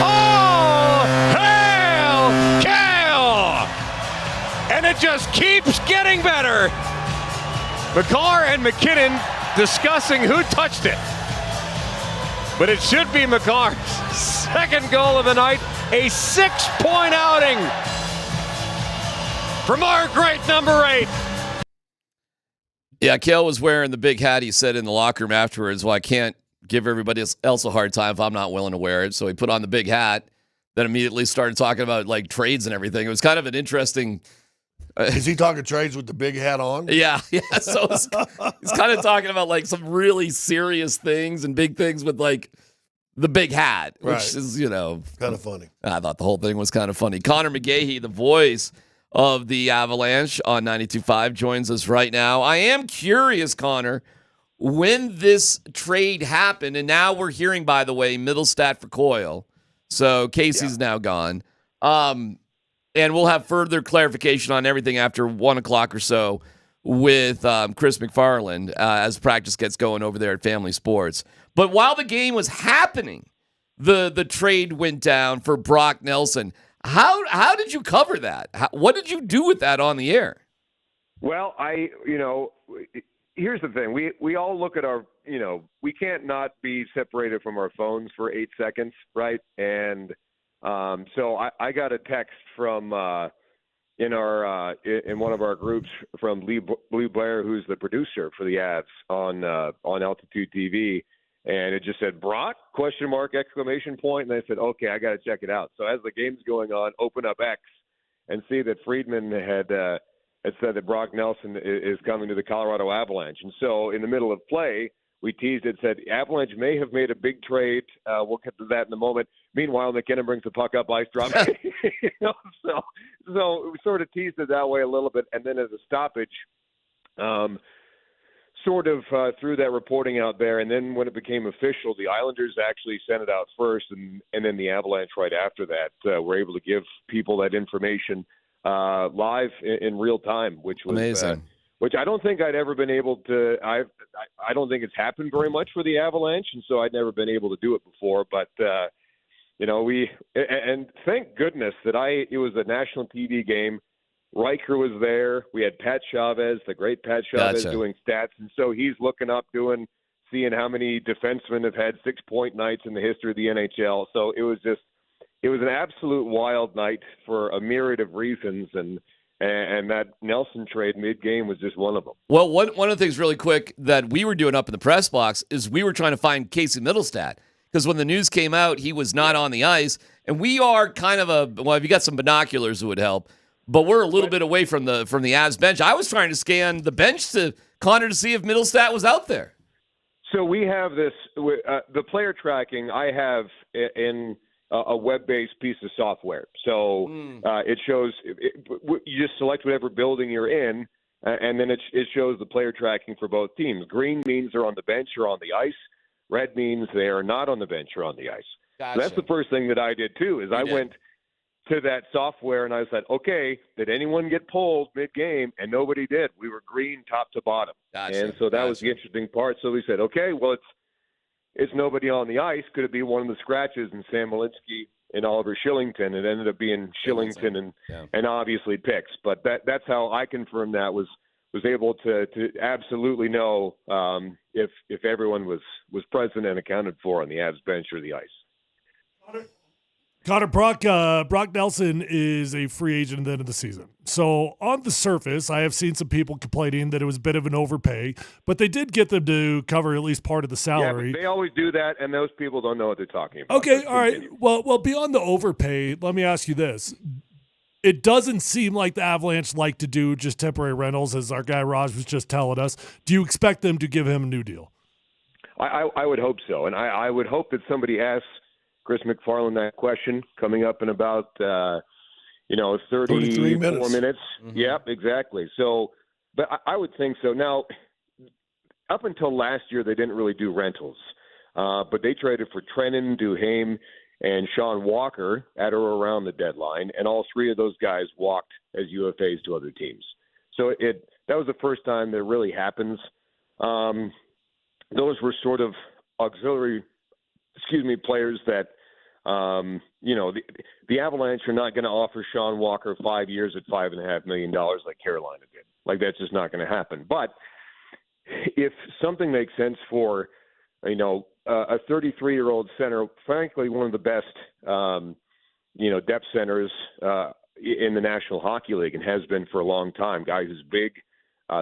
Oh, hail Kale! And it just keeps getting better. McCarr and McKinnon discussing who touched it. But it should be McCarr's second goal of the night. A 6-point outing from our great number 8. Yeah, Kale was wearing the big hat, he said in the locker room afterwards. Well, I can't give everybody else a hard time if I'm not willing to wear it. So he put on the big hat, then immediately started talking about like trades and everything. It was kind of an interesting. Is he talking trades with the big hat on? Yeah. So he's kind of talking about like some really serious things and big things with like the big hat, which is, kind of funny. I thought the whole thing was kind of funny. Connor McGahey, the voice of the Avalanche on 92.5, joins us right now. I am curious, Connor, when this trade happened, and now we're hearing, by the way, Mittelstadt for Coyle. So Casey's now gone. And we'll have further clarification on everything after 1 o'clock or so with Chris McFarland as practice gets going over there at Family Sports. But while the game was happening, the trade went down for Brock Nelson. How did you cover that? What did you do with that on the air? Well, here's the thing. We all look at our, we can't not be separated from our phones for 8 seconds, right? And so I got a text from in one of our groups from Lee Blair, who's the producer for the Avs on Altitude TV. And it just said, Brock, ? And I said, okay, I got to check it out. So as the game's going on, open up X and see that Friedman had said that Brock Nelson is coming to the Colorado Avalanche. And so in the middle of play, we teased it, said Avalanche may have made a big trade. We'll get to that in a moment. Meanwhile, McKinnon brings the puck up, ice drop. So we sort of teased it that way a little bit. And then as a stoppage, sort of threw that reporting out there, and then when it became official, the Islanders actually sent it out first, and then the Avalanche right after that were able to give people that information live in real time, which was amazing. Which I don't think I'd ever been able to. I don't think it's happened very much for the Avalanche, and so I'd never been able to do it before. But and thank goodness that it was a national TV game. Riker was there. We had Pat Chavez, the great Pat Chavez, doing stats. And so he's looking up, seeing how many defensemen have had 6-point nights in the history of the NHL. So it was an absolute wild night for a myriad of reasons. And that Nelson trade mid-game was just one of them. Well, one of the things really quick that we were doing up in the press box is we were trying to find Casey Mittelstadt. Because when the news came out, he was not on the ice. And we are kind of if you got some binoculars, it would help. But we're a little bit away from the Avs bench. I was trying to scan the bench to Connor to see if Mittelstadt was out there. So we have this the player tracking. I have in a web-based piece of software. So it shows you just select whatever building you're in, and then it shows the player tracking for both teams. Green means they're on the bench or on the ice. Red means they are not on the bench or on the ice. Gotcha. So that's the first thing that I did too. I went to that software and I said, okay, did anyone get pulled mid-game? And nobody did. We were green top to bottom. Gotcha. And so that was the interesting part. So we said, okay, well, it's nobody on the ice. Could it be one of the scratches in Sam Malinsky and Oliver Shillington? It ended up being Shillington and obviously picks. But that's how I confirmed that was able to absolutely know if everyone was present and accounted for on the Avs bench or the ice. Connor, Brock Nelson is a free agent at the end of the season. So on the surface, I have seen some people complaining that it was a bit of an overpay, but they did get them to cover at least part of the salary. Yeah, they always do that, and those people don't know what they're talking about. Okay, all right. Well, beyond the overpay, let me ask you this. It doesn't seem like the Avalanche like to do just temporary rentals, as our guy Raj was just telling us. Do you expect them to give him a new deal? I would hope so, and I would hope that somebody asks Chris McFarland that question coming up in about 33 minutes. Mm-hmm. Yep, exactly. So, but I would think so. Now, up until last year, they didn't really do rentals, but they traded for Trennan, Duhaime, and Sean Walker at or around the deadline, and all three of those guys walked as UFAs to other teams. So that was the first time that really happens those were sort of auxiliary, players that, the Avalanche are not going to offer Sean Walker 5 years at $5.5 million like Carolina did. Like, that's just not going to happen. But if something makes sense for, a 33-year-old center, frankly, one of the best, depth centers in the National Hockey League and has been for a long time, guy who's big,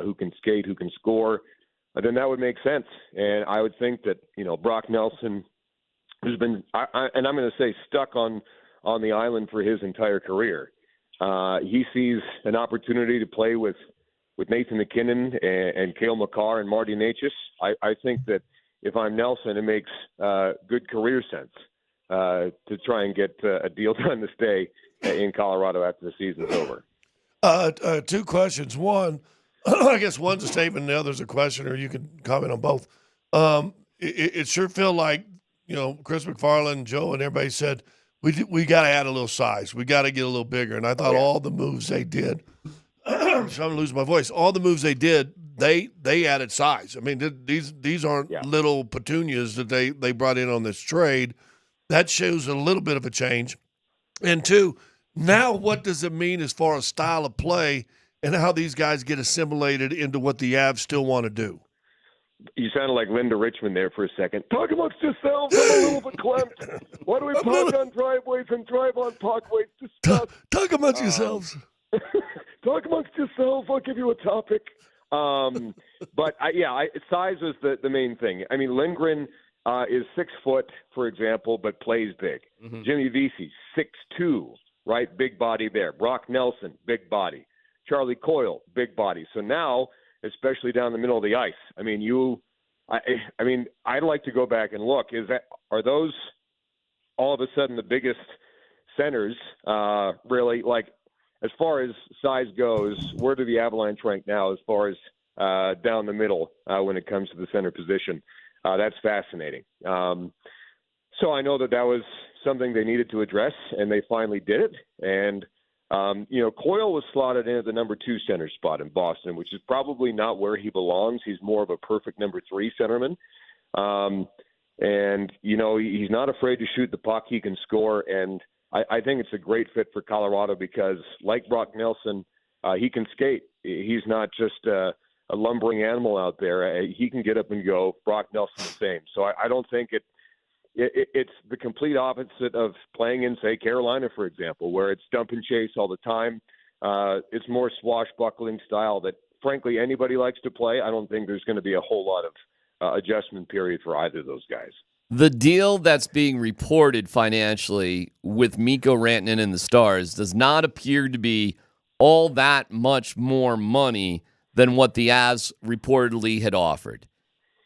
who can skate, who can score, then that would make sense. And I would think that, Brock Nelson, who's been, and I'm going to say stuck on the island for his entire career, he sees an opportunity to play with Nathan McKinnon and Cale Makar and Marty Necas. I think that if I'm Nelson, it makes good career sense to try and get a deal done to stay in Colorado after the season's over. Two questions. One, I guess one's a statement and the other's a question, or you can comment on both. It sure feel like, Chris McFarland, Joe, and everybody said, we got to add a little size. We got to get a little bigger. And I thought all the moves they did, I'm trying to lose my voice. All the moves they did, they added size. I mean, these aren't little petunias that they brought in on this trade. That shows a little bit of a change. And two, now what does it mean as far as style of play and how these guys get assimilated into what the Avs still want to do? You sounded like Linda Richmond there for a second. Talk amongst yourselves. I'm a little bit clamped. Why do we park on driveways and drive on parkways? Talk amongst yourselves. Talk amongst yourselves. I'll give you a topic. But size is the main thing. I mean, Lindgren is 6 foot, for example, but plays big. Mm-hmm. Jimmy Vesey, 6'2", right? Big body there. Brock Nelson, big body. Charlie Coyle, big body. So now, especially down the middle of the ice, I mean, I'd like to go back and look. Are those all of a sudden the biggest centers? Really, like, as far as size goes, where do the Avalanche rank now as far as down the middle when it comes to the center position? That's fascinating. So I know that was something they needed to address, and they finally did it. And, Coyle was slotted in at the number 2 center spot in Boston, which is probably not where he belongs. He's more of a perfect number 3 centerman. And, he's not afraid to shoot the puck. He can score. And I think it's a great fit for Colorado because, like Brock Nelson, he can skate. He's not just a lumbering animal out there. He can get up and go. Brock Nelson the same. So I don't think it's the complete opposite of playing in, say, Carolina, for example, where it's dump and chase all the time. It's more swashbuckling style that, frankly, anybody likes to play. I don't think there's going to be a whole lot of adjustment period for either of those guys. The deal that's being reported financially with Miko Rantanen and the Stars does not appear to be all that much more money than what the Avs reportedly had offered.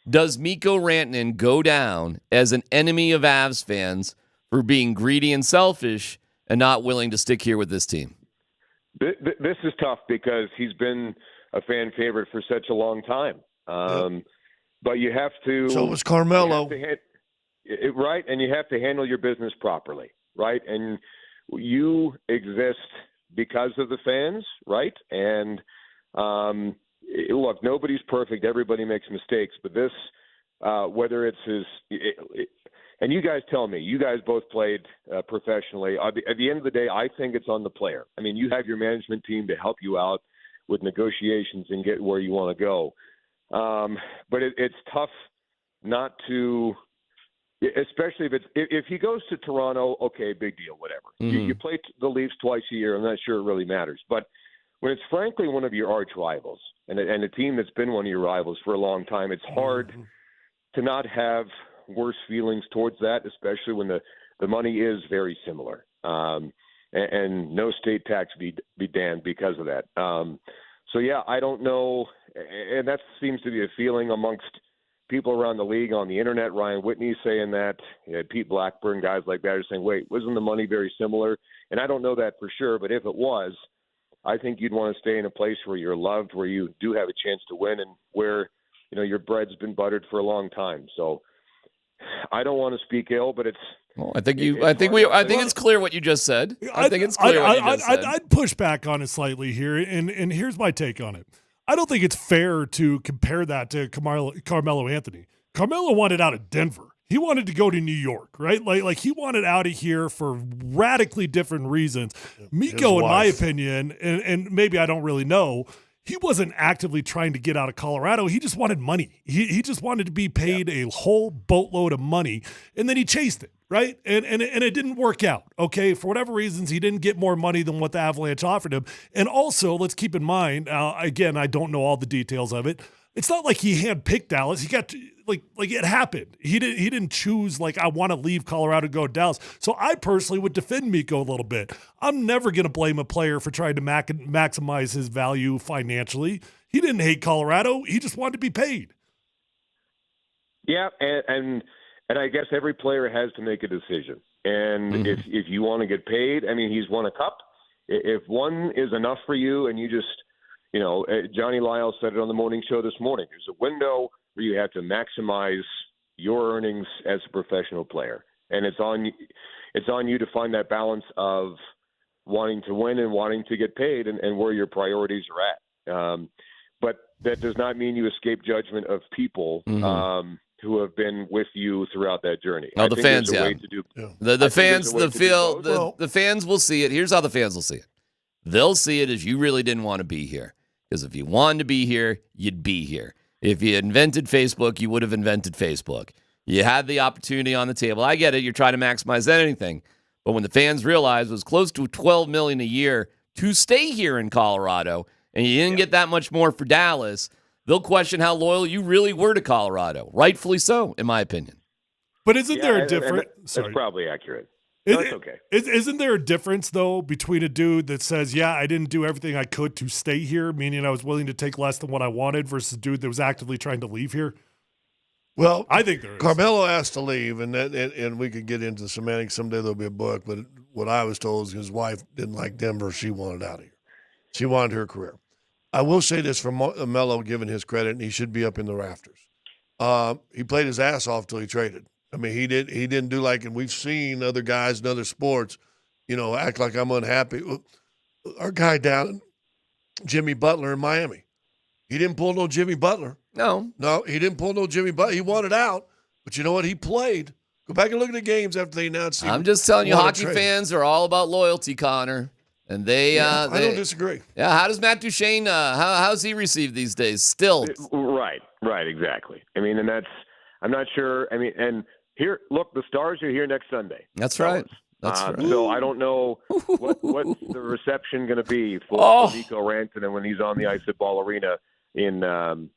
Does Miko Rantanen go down as an enemy of Avs fans for being greedy and selfish and not willing to stick here with this team? This is tough because he's been a fan favorite for such a long time. But you have to... So was Carmelo. Right, and you have to handle your business properly, right? And you exist because of the fans, right? And look, nobody's perfect. Everybody makes mistakes. But this, whether it's and you guys tell me, you guys both played professionally. At the end of the day, I think it's on the player. I mean, you have your management team to help you out with negotiations and get where you want to go. But it's tough not to... Especially if he goes to Toronto, okay, big deal, whatever. Mm-hmm. You play the Leafs twice a year. I'm not sure it really matters. But when it's frankly one of your arch rivals and a team that's been one of your rivals for a long time, it's hard to not have worse feelings towards that, especially when the money is very similar. And no state tax be damned because of that. So, yeah, I don't know. And that seems to be a feeling amongst people around the league on the internet. Ryan Whitney saying that, Pete Blackburn, guys like that are saying, wait, wasn't the money very similar? And I don't know that for sure, but if it was, I think you'd want to stay in a place where you're loved, where you do have a chance to win, and where, your bread's been buttered for a long time. So I don't want to speak ill, but it's. Well, I think it's clear what you just said. I think it's clear what you just said. I'd push back on it slightly here, and here's my take on it. I don't think it's fair to compare that to Carmelo Anthony. Carmelo wanted out of Denver. He wanted to go to New York, right? Like he wanted out of here for radically different reasons. Miko, in my opinion, and maybe I don't really know, he wasn't actively trying to get out of Colorado. He just wanted money. He just wanted to be paid a whole boatload of money, and then he chased it, right? And it didn't work out, okay? For whatever reasons, he didn't get more money than what the Avalanche offered him. And also, let's keep in mind, again, I don't know all the details of it. It's not like he handpicked Dallas. He got like it happened. He didn't choose like I want to leave Colorado to go to Dallas. So I personally would defend Miko a little bit. I'm never going to blame a player for trying to maximize his value financially. He didn't hate Colorado. He just wanted to be paid. Yeah, and I guess every player has to make a decision. And if you want to get paid, I mean, he's won a cup. If one is enough for you, and you just, Johnny Lyle said it on the morning show this morning. There's a window where you have to maximize your earnings as a professional player, and it's on you to find that balance of wanting to win and wanting to get paid, and where your priorities are at. But that does not mean you escape judgment of people who have been with you throughout that journey. Oh, the fans, yeah. The fans will see it. Here's how the fans will see it. They'll see it as you really didn't want to be here. Because if you wanted to be here, you'd be here. If you invented Facebook, you would have invented Facebook. You had the opportunity on the table. I get it. You're trying to maximize anything. But when the fans realized it was close to $12 million a year to stay here in Colorado, and you didn't get that much more for Dallas, they'll question how loyal you really were to Colorado. Rightfully so, in my opinion. But isn't there a difference? That's probably accurate. That's okay. Isn't there a difference, though, between a dude that says, yeah, I didn't do everything I could to stay here, meaning I was willing to take less than what I wanted, versus a dude that was actively trying to leave here? Well, I think there is. Carmelo asked to leave, and we could get into the semantics. Someday there'll be a book, but what I was told is his wife didn't like Denver. She wanted out of here. She wanted her career. I will say this for Melo, given his credit, and he should be up in the rafters. He played his ass off till he traded. I mean, he didn't do like, and we've seen other guys in other sports, act like I'm unhappy. Our guy down, Jimmy Butler in Miami, he didn't pull no Jimmy Butler. No, he didn't pull no Jimmy Butler. He wanted out, but you know what? He played. Go back and look at the games after they announced. I'm just telling you, hockey fans are all about loyalty, Connor. And they, I don't disagree. Yeah, how does Matt Duchene, how's he received these days? Still. Right, exactly. I mean, and I'm not sure. I mean, and here, look, the Stars are here next Sunday. That's right. That's right. So I don't know what's the reception going to be for Miko Rantanen when he's on the ice at Ball Arena in 9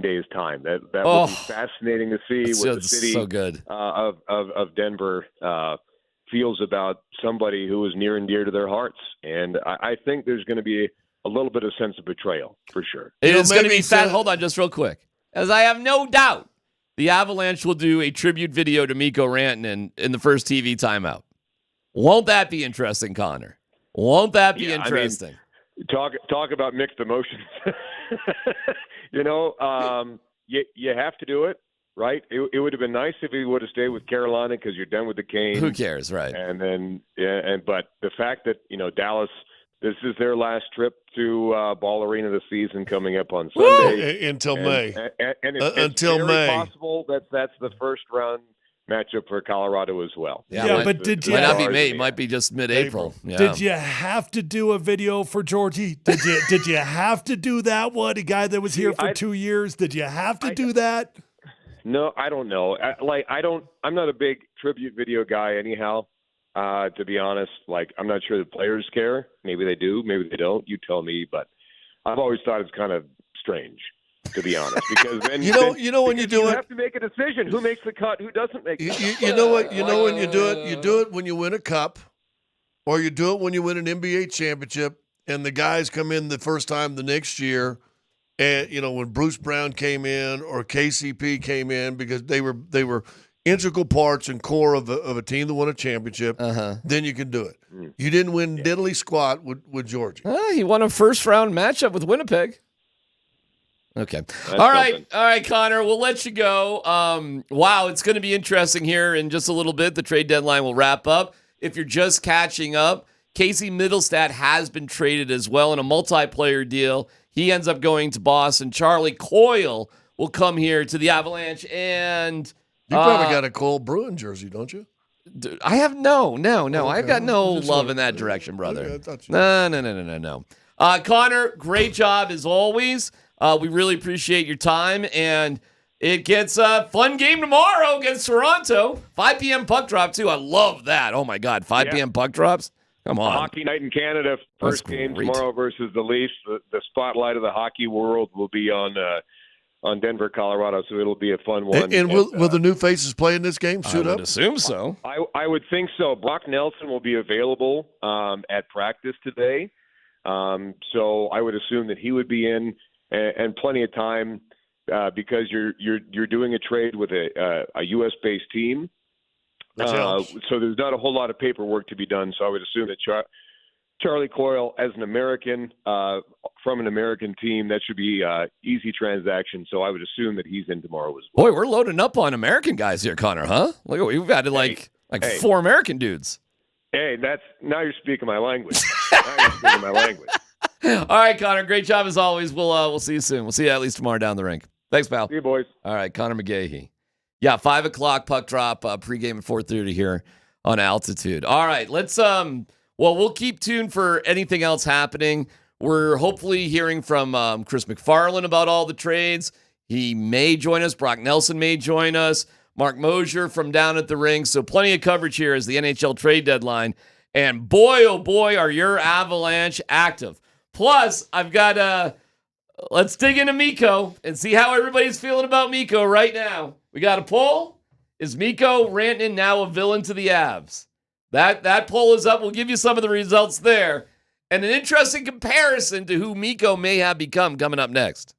days' time. That will be fascinating to see what the city of Denver feels about somebody who is near and dear to their hearts. And I think there's going to be a little bit of sense of betrayal for sure. It is going to be sad. Hold on just real quick. As I have no doubt the Avalanche will do a tribute video to Miko Rantanen in the first TV timeout. Won't that be interesting, Connor? Won't that be interesting? I mean, talk about mixed emotions. You have to do it. Right, it would have been nice if he would have stayed with Carolina because you're done with the Kane. Who cares, right? And then, but the fact that Dallas, this is their last trip to Ball Arena this season, coming up on Sunday until May, and it's very possible that that's the first round matchup for Colorado as well. But did you? Might not be May, it might be just mid-April. Yeah. Did you have to do a video for Georgie? Did you have to do that one? A guy that was here for 2 years. Did you have to do that? No, I don't know. I'm not a big tribute video guy anyhow, to be honest. Like, I'm not sure the players care. Maybe they do, maybe they don't. You tell me. But I've always thought it's kind of strange, to be honest, because then when you do it, have to make a decision. Who makes the cut? Who doesn't make the cut? You know what? When you do it, you do it when you win a cup, or you do it when you win an NBA championship, and the guys come in the first time the next year. And when Bruce Brown came in or KCP came in, because they were integral parts and core of a team that won a championship, then you can do it. You didn't win diddly squat with Georgia. He won a first-round matchup with Winnipeg. Okay. All right, Connor, we'll let you go. Wow, it's going to be interesting here in just a little bit. The trade deadline will wrap up. If you're just catching up, Casey Mittelstadt has been traded as well in a multiplayer deal. He ends up going to Boston. Charlie Coyle will come here to the Avalanche, and You probably got a Cole Bruin jersey, don't you? I have no. Okay. I've got no Just love wanted- in that direction, brother. Okay, I thought you No. Connor, great job as always. We really appreciate your time, and it gets a fun game tomorrow against Toronto. 5 p.m. puck drop, too. I love that. Oh, my God. 5 p.m. puck drops? Come on. Hockey night in Canada, first game tomorrow versus the Leafs. The spotlight of the hockey world will be on Denver, Colorado, so it'll be a fun one. And will the new faces play in this game? Suit I up? would assume so. I would think so. Brock Nelson will be available at practice today, so I would assume that he would be in, and plenty of time because you're doing a trade with a U.S. based team. So there's not a whole lot of paperwork to be done. So I would assume that Charlie Coyle, as an American from an American team, that should be easy transaction. So I would assume that he's in tomorrow as well. Boy, we're loading up on American guys here, Connor, huh? Look, we've added like 4 American dudes. Hey, now you're speaking my language. All right, Connor, great job as always. We'll see you soon. We'll see you at least tomorrow down the rink. Thanks, pal. See you, boys. All right, Connor McGahey. Yeah, 5 o'clock puck drop, pregame at 4:30 here on Altitude. All right, let's we'll keep tuned for anything else happening. We're hopefully hearing from Chris McFarland about all the trades. He may join us. Brock Nelson may join us. Mark Moser from down at the ring. So plenty of coverage here as the NHL trade deadline. And boy, oh boy, are your Avalanche active. Plus, I've got let's dig into Mikko and see how everybody's feeling about Mikko right now. We got a poll. Is Miko Rantanen now a villain to the Avs? That poll is up. We'll give you some of the results there. And an interesting comparison to who Mikko may have become coming up next.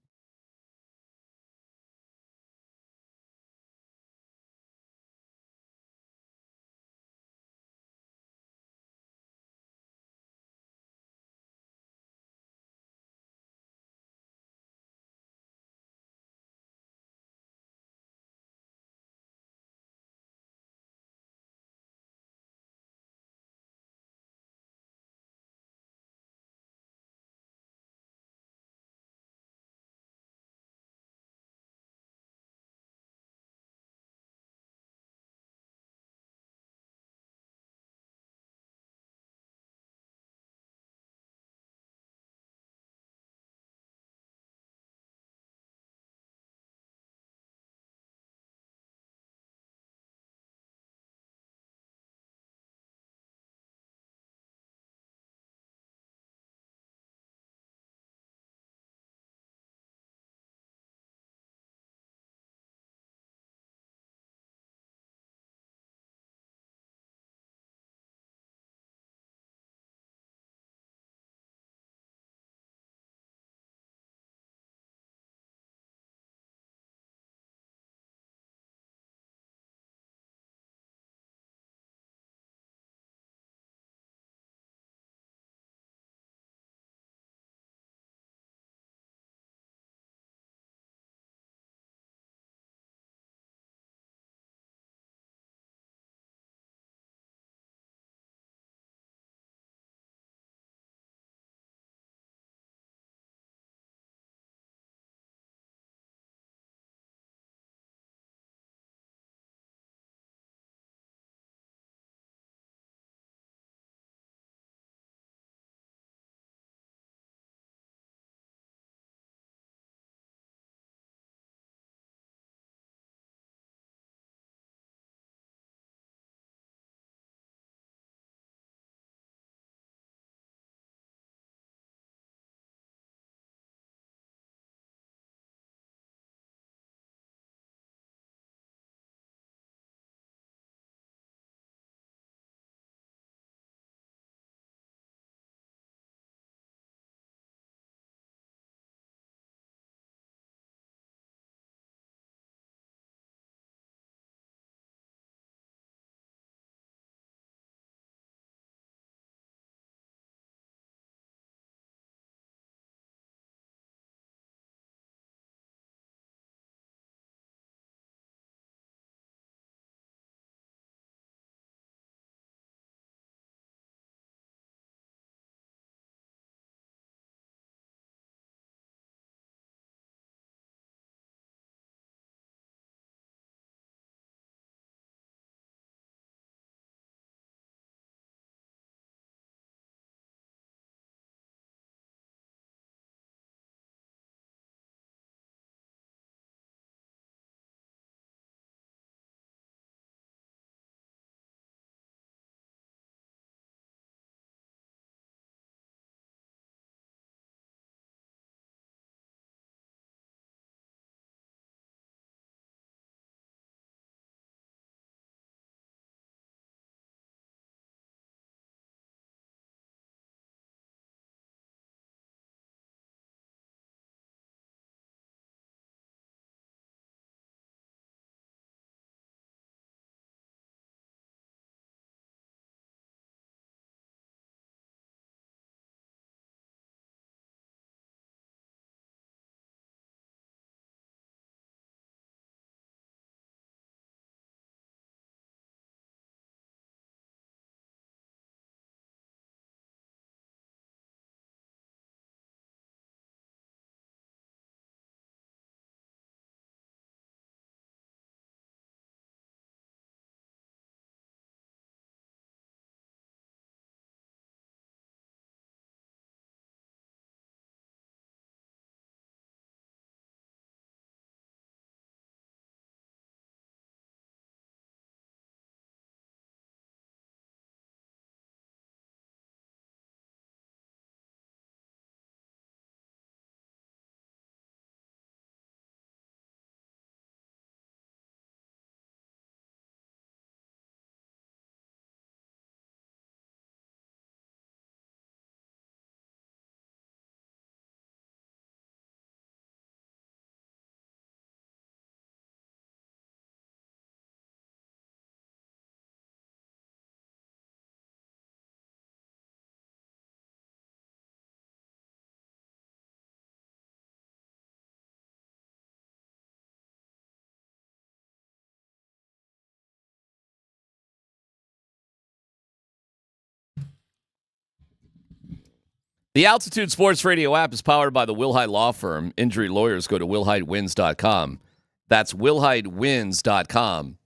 The Altitude Sports Radio app is powered by the Wilhite Law Firm. Injury lawyers go to wilhitewins.com. That's wilhitewins.com.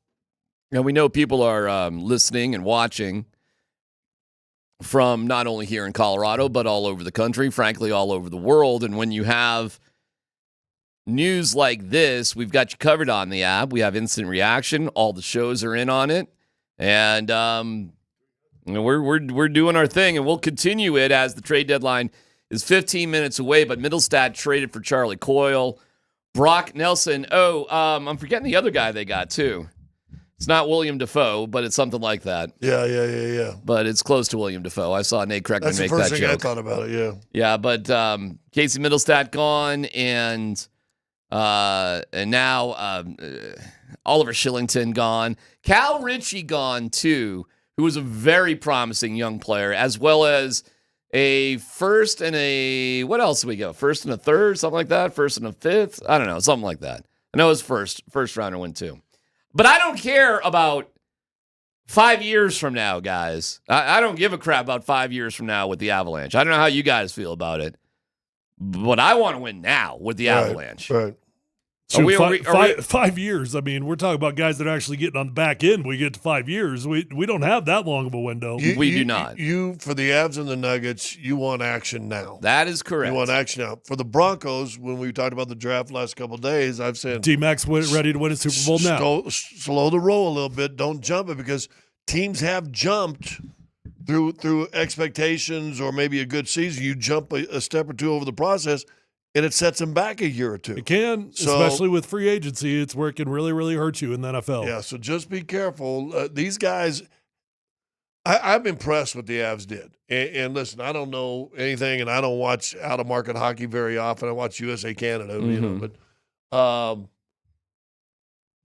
And we know people are listening and watching from not only here in Colorado, but all over the country, frankly, all over the world. And when you have news like this, we've got you covered on the app. We have instant reaction. All the shows are in on it. And we're doing our thing, and we'll continue it as the trade deadline is 15 minutes away. But Mittelstadt traded for Charlie Coyle. Brock Nelson. I'm forgetting the other guy they got, too. It's not William Dafoe, but it's something like that. Yeah. But it's close to William Dafoe. I saw Nate Kreckman That's the make first that thing joke. I thought about it, yeah. Yeah, but Casey Mittelstadt gone, and now Oliver Shillington gone. Cal Ritchie gone, too, who was a very promising young player, as well as a first and a, what else do we go? First and a third, something like that? First and a fifth? I don't know, something like that. I know it was first rounder went, too. But I don't care about 5 years from now, guys. I don't give a crap about 5 years from now with the Avalanche. I don't know how you guys feel about it, but I want to win now with the Avalanche. Right. So 5 years. I mean, we're talking about guys that are actually getting on the back end. We get to 5 years. We don't have that long of a window. We do not. You, for the Avs and the Nuggets, you want action now. That is correct. You want action now. For the Broncos, when we talked about the draft last couple of days, I've said DMac's ready to win a Super Bowl now. Slow the roll a little bit. Don't jump it, because teams have jumped through expectations or maybe a good season. You jump a step or two over the process, and it sets them back a year or two. It can, especially with free agency. It's where it can really, really hurt you in the NFL. Yeah, so just be careful. These guys, I'm impressed with the Avs did. And listen, I don't know anything, and I don't watch out-of-market hockey very often. I watch USA Canada, but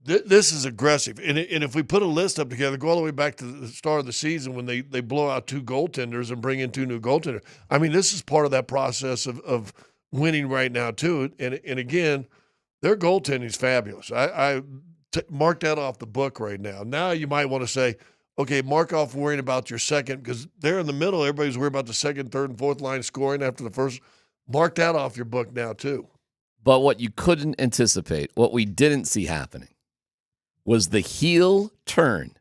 this is aggressive. And if we put a list up together, go all the way back to the start of the season when they blow out two goaltenders and bring in two new goaltenders. I mean, this is part of that process of winning right now, too. And again, their goaltending is fabulous. I mark that off the book right now. Now you might want to say, okay, mark off worrying about your second, because they're in the middle. Everybody's worried about the second, third, and fourth line scoring after the first. Mark that off your book now, too. But what you couldn't anticipate, what we didn't see happening, was the heel turn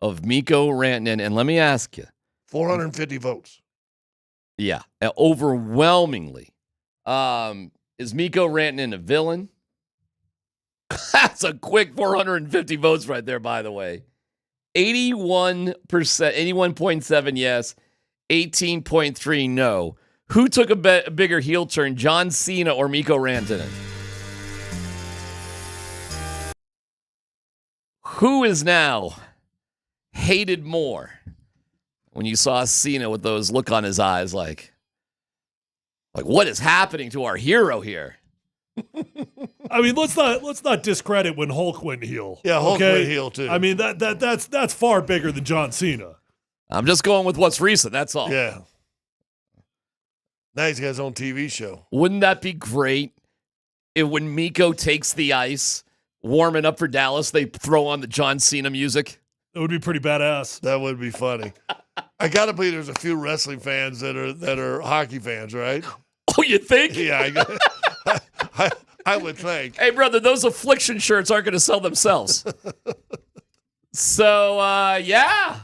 of Miko Rantanen. And let me ask you. 450 votes. Yeah, overwhelmingly. Is Miko Rantanen a villain? That's a quick 450 votes right there, by the way. 81%, 81.7 yes, 18.3 no. Who took a bigger heel turn, John Cena or Miko Rantanen? Who is now hated more when you saw Cena with those look on his eyes like what is happening to our hero here? I mean, let's not discredit when Hulk went heel. Yeah, Hulk went heel too. I mean that's far bigger than John Cena. I'm just going with what's recent. That's all. Yeah. Now he's got his own TV show. Wouldn't that be great if when Miko takes the ice, warming up for Dallas, they throw on the John Cena music? That would be pretty badass. That would be funny. I gotta believe there's a few wrestling fans that are hockey fans, right? Oh, you think? Yeah, I would think. Hey, brother, those affliction shirts aren't going to sell themselves. So, yeah.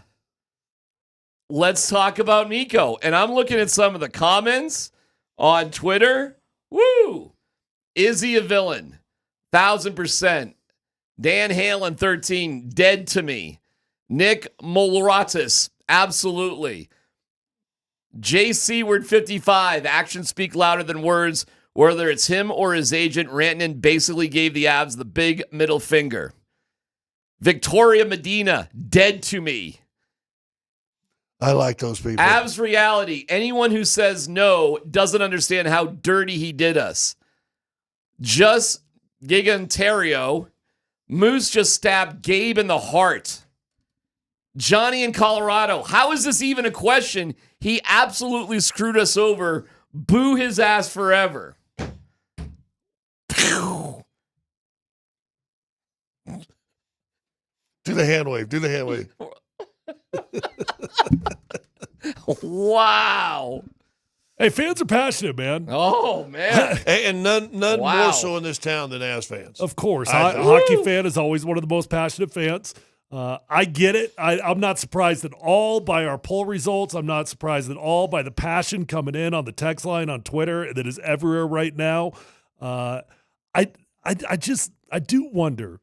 Let's talk about Miko. And I'm looking at some of the comments on Twitter. Woo! Is he a villain? 1,000%. Dan Halen, 13, dead to me. Nick Molratis, absolutely. J. Seward, 55, actions speak louder than words. Whether it's him or his agent, Rantanen basically gave the Avs the big middle finger. Victoria Medina, dead to me. I like those people. Avs reality. Anyone who says no doesn't understand how dirty he did us. Just Gigantario. Moose just stabbed Gabe in the heart. Johnny in Colorado. How is this even a question? He absolutely screwed us over. Boo his ass forever. Do the hand wave. Do the hand wave. Wow. Hey, fans are passionate, man. Oh, man. And none Wow. more so in this town than Avs fans. Of course. I think. Hockey fan is always one of the most passionate fans. I get it. I'm not surprised at all by our poll results. I'm not surprised at all by the passion coming in on the text line on Twitter that is everywhere right now. I do wonder,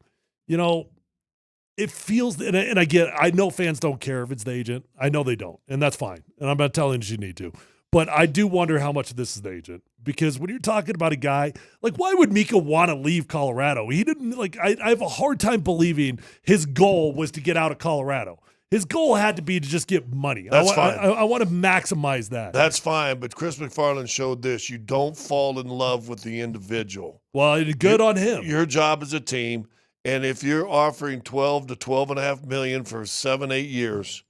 it feels, and I know fans don't care if it's the agent. I know they don't, and that's fine. And I'm not telling you need to. But I do wonder how much of this is the agent. Because when you're talking about a guy, like, why would Mikko want to leave Colorado? He didn't, I have a hard time believing his goal was to get out of Colorado. His goal had to be to just get money. That's fine. I want to maximize that. That's fine, but Chris McFarland showed this. You don't fall in love with the individual. Well, good on him. Your job as a team, and if you're offering $12 to $12.5 million for 7-8 years,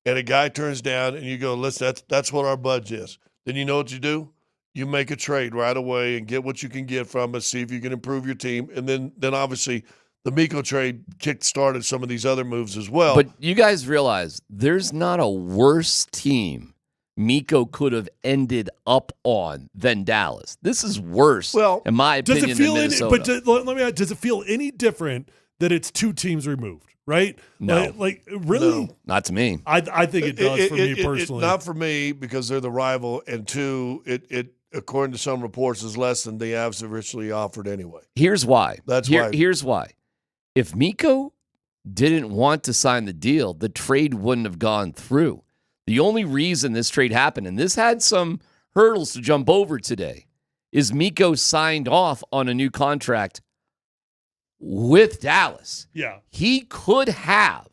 and a guy turns down and you go, listen, that's what our budget is, then you know what you do? You make a trade right away and get what you can get from it, see if you can improve your team. And then obviously the Mikko trade kick-started some of these other moves as well. But you guys realize there's not a worse team Mikko could have ended up on than Dallas. This is worse, in my opinion, than Minnesota. Let me ask, does it feel any different that it's two teams removed? Right? No. Really? No. Not to me. I think it does for me personally. Not for me because they're the rival, and two, it according to some reports is less than the Avs originally offered anyway. Here's why. Why. Here's why. If Mikko didn't want to sign the deal, the trade wouldn't have gone through. The only reason this trade happened, and this had some hurdles to jump over today, is Mikko signed off on a new contract with Dallas. Yeah. He could have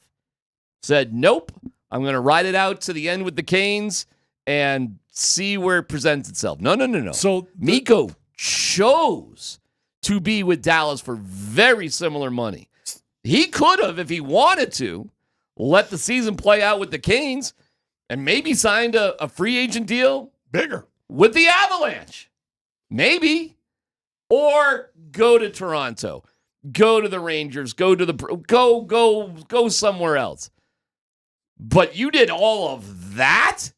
said, nope, I'm going to ride it out to the end with the Canes and see where it presents itself. No. So Mikko chose to be with Dallas for very similar money. He could have, if he wanted to, let the season play out with the Canes and maybe signed a free agent deal bigger with the Avalanche. Maybe. Or go to Toronto. Go to the Rangers, go somewhere else. But you did all of that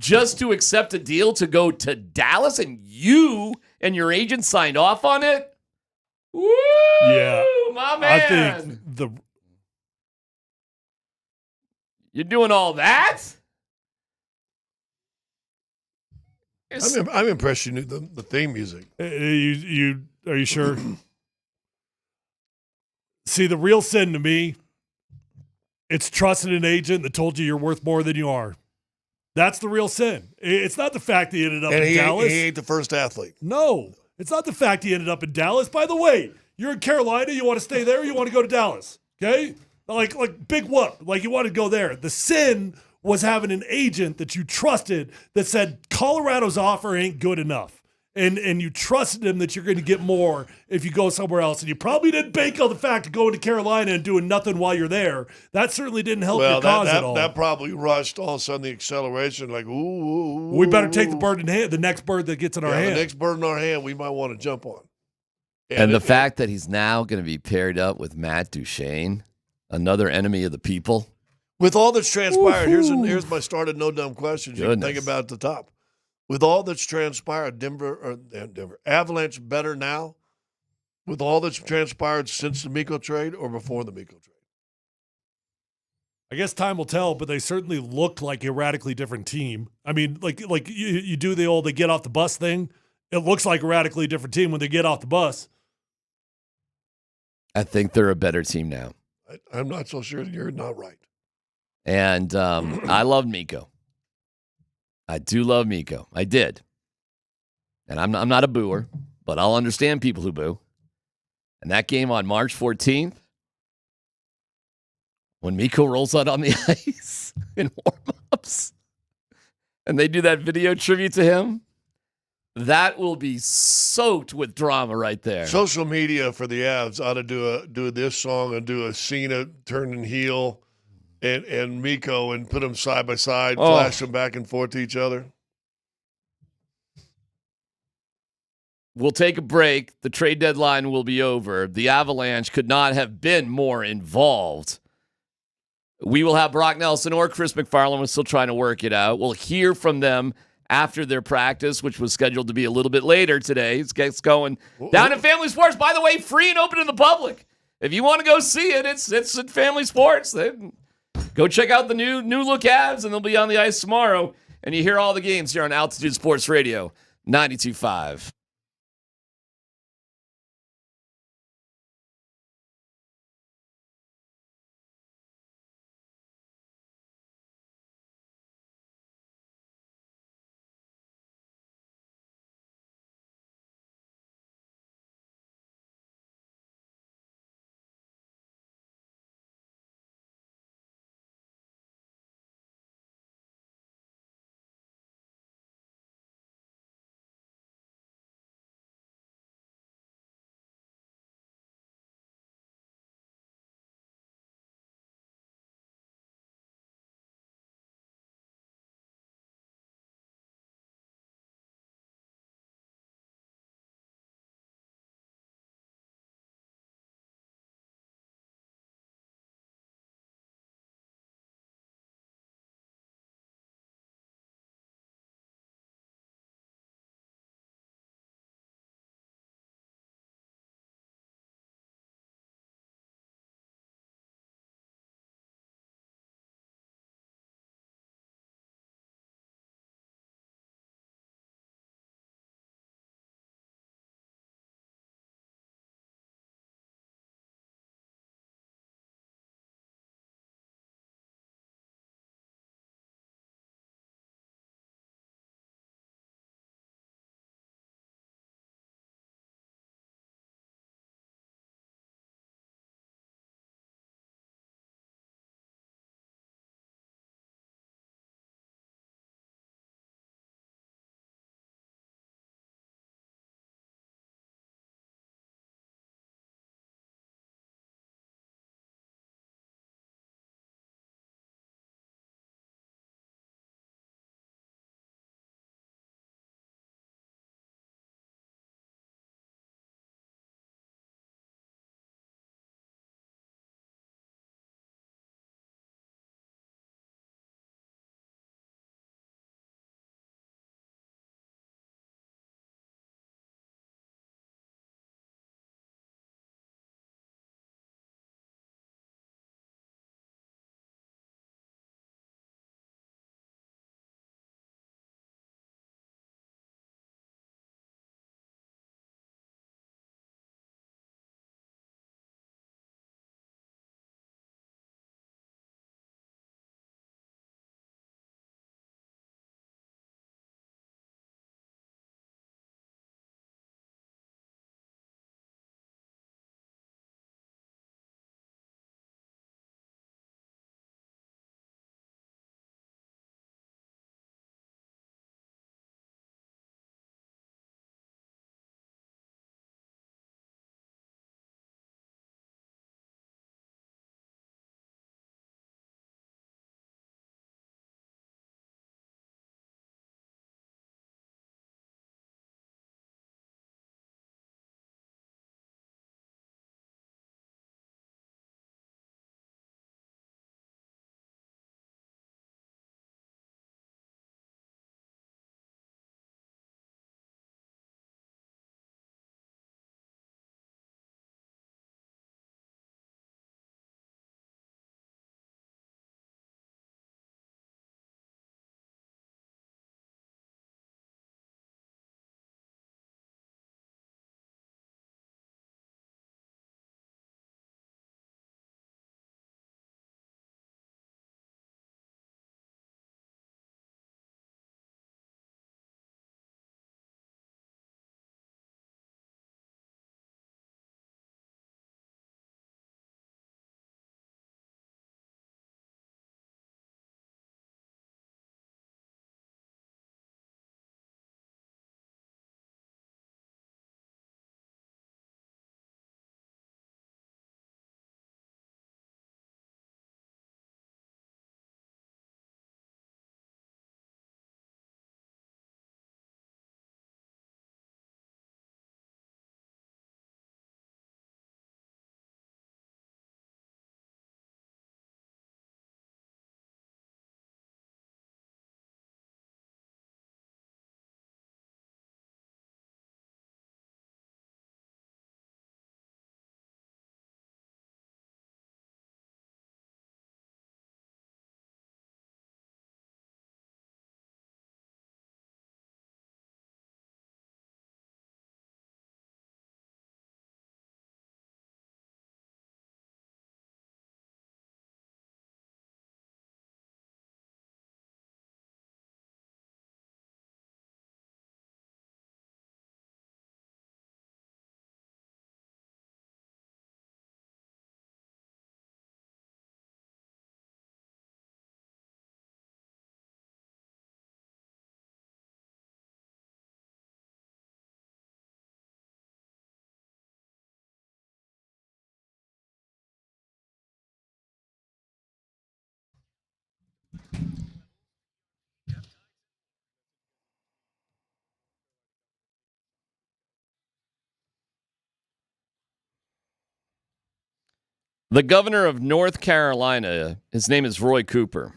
just to accept a deal to go to Dallas, and you and your agent signed off on it? Woo! Yeah. My man. I think You're doing all that? I'm impressed you knew the theme music. Are you sure? See, the real sin to me, it's trusting an agent that told you you're worth more than you are. That's the real sin. It's not the fact that he ended up in Dallas. He ain't the first athlete. No, it's not the fact he ended up in Dallas. By the way, you're in Carolina. You want to stay there? Or you want to go to Dallas? Okay, like big whoop. Like you want to go there. The sin was having an agent that you trusted that said Colorado's offer ain't good enough. And you trusted him that you're going to get more if you go somewhere else. And you probably didn't bank on the fact of going to Carolina and doing nothing while you're there. That certainly didn't help your cause at all. That probably rushed all of a sudden the acceleration, like, ooh. We better take the bird in hand, the next bird that gets in our hand. The next bird in our hand we might want to jump on. And the fact that he's now going to be paired up with Matt Duchene, another enemy of the people. With all that's transpired, here's my started no dumb questions. You can think about at the top. With all that's transpired, Denver, Avalanche better now with all that's transpired since the Mikko trade or before the Mikko trade? I guess time will tell, but they certainly look like a radically different team. I mean, like you do the old they get off the bus thing. It looks like a radically different team when they get off the bus. I think they're a better team now. I'm not so sure you're not right. And I love Mikko. I do love Mikko. I did. And I'm not a booer, but I'll understand people who boo. And that game on March 14th, when Mikko rolls out on the ice in warm-ups, and they do that video tribute to him, that will be soaked with drama right there. Social media for the Avs ought to do this song and do a Cena turning heel and Mikko and put them side by side, flash them back and forth to each other. We'll take a break. The trade deadline will be over. The Avalanche could not have been more involved. We will have Brock Nelson or Chris McFarland. We're still trying to work it out. We'll hear from them after their practice, which was scheduled to be a little bit later today. It gets going down at Family Sports. By the way, free and open to the public. If you want to go see it, it's at Family Sports. Go check out the new look Avs, and they'll be on the ice tomorrow. And you hear all the games here on Altitude Sports Radio 92.5. The governor of North Carolina, his name is Roy Cooper.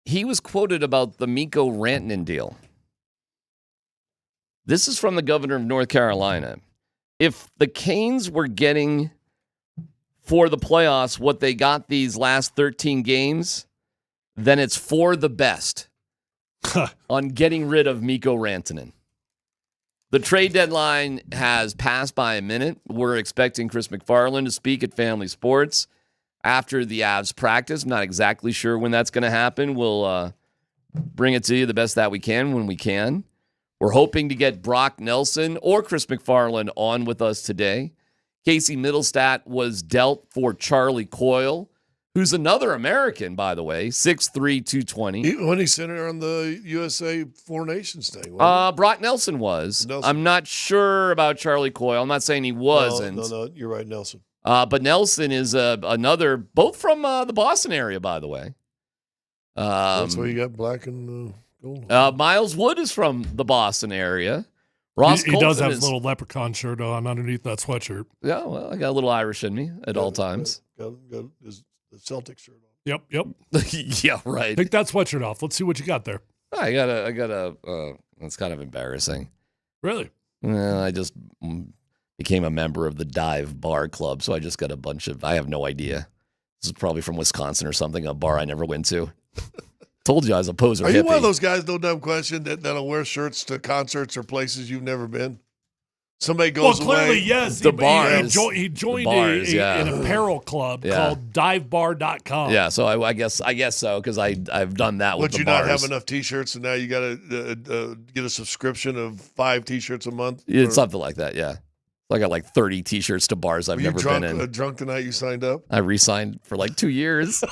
He was quoted about the Miko Rantanen deal. This is from the governor of North Carolina. If the Canes were getting for the playoffs what they got these last 13 games, then it's for the best on getting rid of Miko Rantanen. The trade deadline has passed by a minute. We're expecting Chris McFarland to speak at Family Sports after the Avs practice. I'm not exactly sure when that's going to happen. We'll bring it to you the best that we can when we can. We're hoping to get Brock Nelson or Chris McFarland on with us today. Casey Middlestat was dealt for Charlie Coyle, who's another American, by the way, 6'3", 220. When he center on the USA Four Nations thing. Brock Nelson was. I'm not sure about Charlie Coyle. I'm not saying he wasn't. No, you're right, Nelson. But Nelson is another, both from the Boston area, by the way. That's why you got black and gold. Miles Wood is from the Boston area. He does have his little leprechaun shirt on underneath that sweatshirt. Yeah, well, I got a little Irish in me at all times. Got his Celtic shirt on. Yep. Yeah, right. Take that sweatshirt off. Let's see what you got there. I got a. That's kind of embarrassing. Really? Well, I just became a member of the Dive Bar Club, so I just got a bunch of. I have no idea. This is probably from Wisconsin or something. A bar I never went to. Told you I was a poser. Are you hippie. one of those guys? No dumb question that'll wear shirts to concerts or places you've never been. Somebody goes clearly, away. yes. The bars. He joined bars, an apparel club called divebar.com. Yeah, so I guess so because I've done that with Would the you bars. not have enough T-shirts, and now you got to get a subscription of 5 T-shirts a month? It's something like that. Yeah, I got like 30 T-shirts to bars I've never been in. Drunk the night you signed up? I re-signed for like 2 years.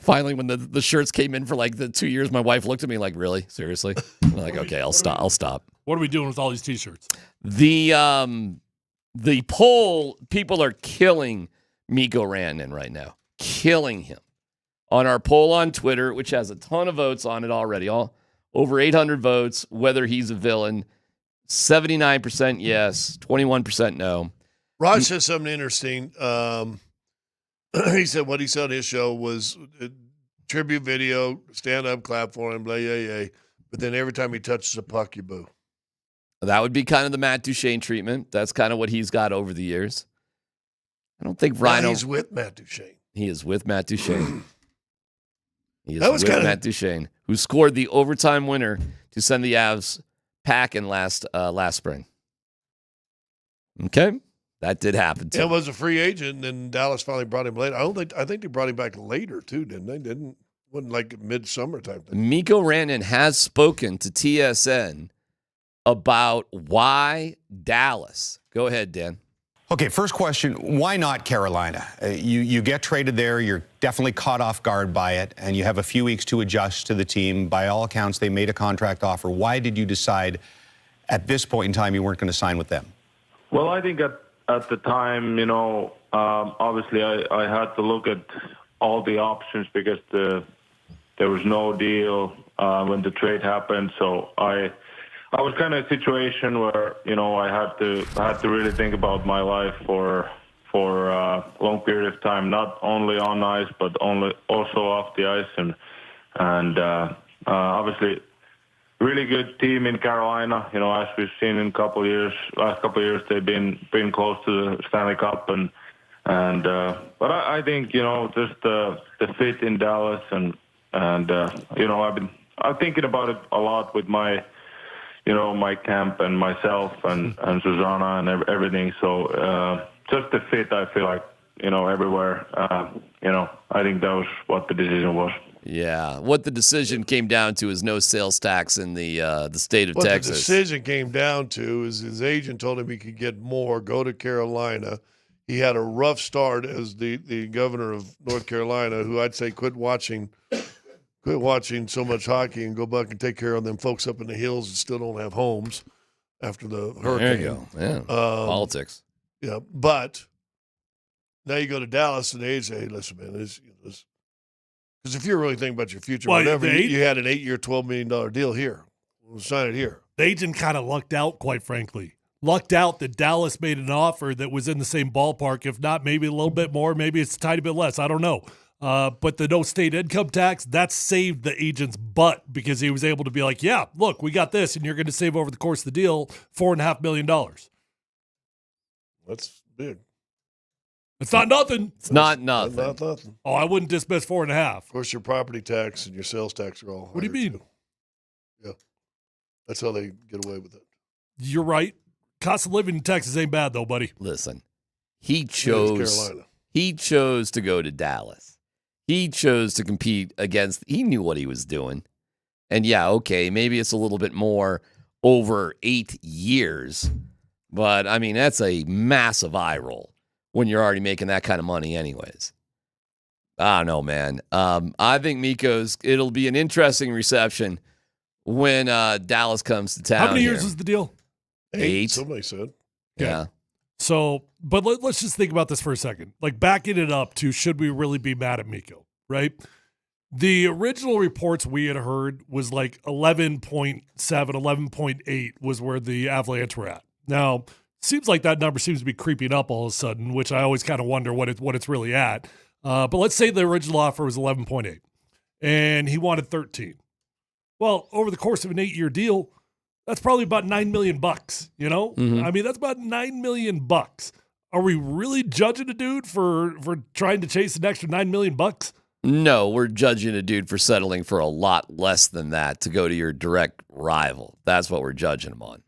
Finally, when the shirts came in for like the 2 years, my wife looked at me like, "Really? Seriously?" I'm like, "Okay, I'll stop." What are we doing with all these T-shirts? The poll, people are killing Miko Rantanen right now. Killing him. On our poll on Twitter, which has a ton of votes on it already, over 800 votes, whether he's a villain, 79% yes, 21% no. Raj said something interesting. He said what he said on his show was a tribute video, stand up, clap for him, blah, yeah. But then every time he touches a puck, you boo. That would be kind of the Matt Duchene treatment. That's kind of what he's got over the years. I don't think Rhino. He's with Matt Duchene. He is with Matt Duchene. Matt Duchene, who scored the overtime winner to send the Avs packing last spring. Okay, that did happen. It was a free agent, and Dallas finally brought him later. I think they brought him back later too, didn't they? Wasn't like midsummer type thing. Miko Rantanen has spoken to TSN about why Dallas. Go ahead, Dan. Okay, first question, why not Carolina? You get traded there, you're definitely caught off guard by it, and you have a few weeks to adjust to the team. By all accounts, they made a contract offer. Why did you decide at this point in time you weren't going to sign with them? Well, I think at the time, obviously I had to look at all the options because there was no deal when the trade happened. So I was kind of in a situation where, I had to really think about my life for a long period of time, not only on ice, but also off the ice. And obviously, really good team in Carolina. As we've seen in last couple of years, they've been pretty close to the Stanley Cup. But I think, just the fit in Dallas and I'm thinking about it a lot with my camp and myself and Susanna and everything. So just the fit, I feel like, everywhere. I think that was what the decision was. Yeah, what the decision came down to is no sales tax in the state of Texas. What the decision came down to is his agent told him he could get more, go to Carolina. He had a rough start as the governor of North Carolina, who I'd say quit watching so much hockey and go back and take care of them folks up in the hills that still don't have homes after the hurricane. There you go. Yeah, politics. Yeah, but now you go to Dallas and they say, hey, listen, man, this because if you're really thinking about your future, whatever, you had an 8-year, $12 million deal here. We'll sign it here. The agent kind of lucked out, quite frankly. lucked out that Dallas made an offer that was in the same ballpark. If not, maybe a little bit more, maybe it's a tiny bit less. I don't know. But the no state income tax, that saved the agent's butt because he was able to be like, yeah, look, we got this, and you're going to save over the course of the deal $4.5 million. That's big. It's not nothing. It's not nothing. Not nothing. Oh, I wouldn't dismiss 4.5. Of course, your property tax and your sales tax are all. What do you mean? Too. Yeah, that's how they get away with it. You're right. Cost of living in Texas ain't bad though, buddy. Listen, he chose to go to Dallas. He chose to compete against. He knew what he was doing, and yeah, okay, maybe it's a little bit more over 8 years, but I mean that's a massive eye roll when you're already making that kind of money, anyways. I don't know, man. I think it'll be an interesting reception when Dallas comes to town. How many years is the deal? 8. Somebody said. Yeah. So, but let's just think about this for a second. Like backing it up to, should we really be mad at Mikko, right? The original reports we had heard was like 11.7, 11.8 was where the Avalanche were at. Now, seems like that number seems to be creeping up all of a sudden, which I always kind of wonder what it's really at. But let's say the original offer was 11.8 and he wanted 13. Well, over the course of an 8-year deal, that's probably about $9 million, you know? Mm-hmm. I mean, that's about $9 million. Are we really judging a dude for trying to chase an extra $9 million? No, we're judging a dude for settling for a lot less than that to go to your direct rival. That's what we're judging him on.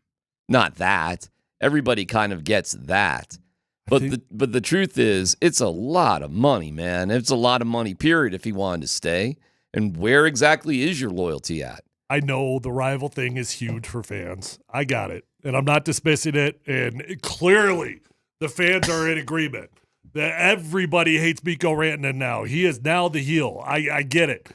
Not that. Everybody kind of gets that. But the truth is, it's a lot of money, man. It's a lot of money, period, if he wanted to stay. And where exactly is your loyalty at? I know the rival thing is huge for fans. I got it. And I'm not dismissing it. And clearly, the fans are in agreement that everybody hates Miko Rantanen now. He is now the heel. I get it.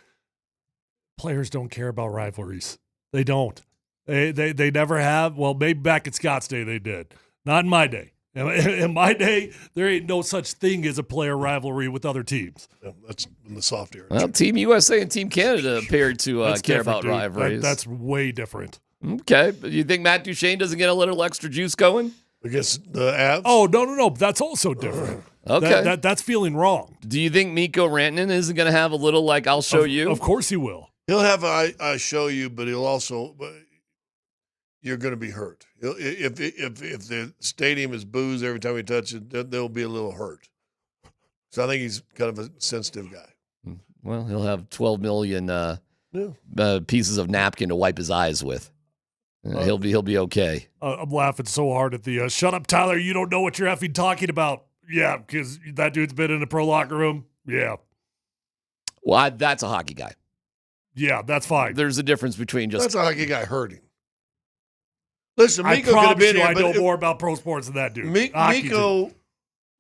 Players don't care about rivalries. They don't. They never have. Well, maybe back at Scott's day they did. Not in my day. In my day, there ain't no such thing as a player rivalry with other teams. Yeah, that's in the soft era. Well, Team USA and Team Canada appeared to care about dude. rivalries. That's way different. Okay. But you think Matt Duchene doesn't get a little extra juice going? Against the Avs? Oh, no. That's also different. Okay. That's feeling wrong. Do you think Miko Rantanen isn't going to have a little like, I'll show you? Of course he will. He'll have I show you, but he'll also you're going to be hurt. If the stadium is booze every time he touches it, there'll be a little hurt. So I think he's kind of a sensitive guy. Well, he'll have 12 million pieces of napkin to wipe his eyes with. He'll be okay. I'm laughing so hard at the shut up, Tyler. You don't know what you're effing talking about. Yeah, because that dude's been in a pro locker room. Yeah. Well, that's a hockey guy. Yeah, that's fine. There's a difference between just. That's a hockey guy hurting. Listen, I Miko could have been here. I know more about pro sports than that dude. Miko,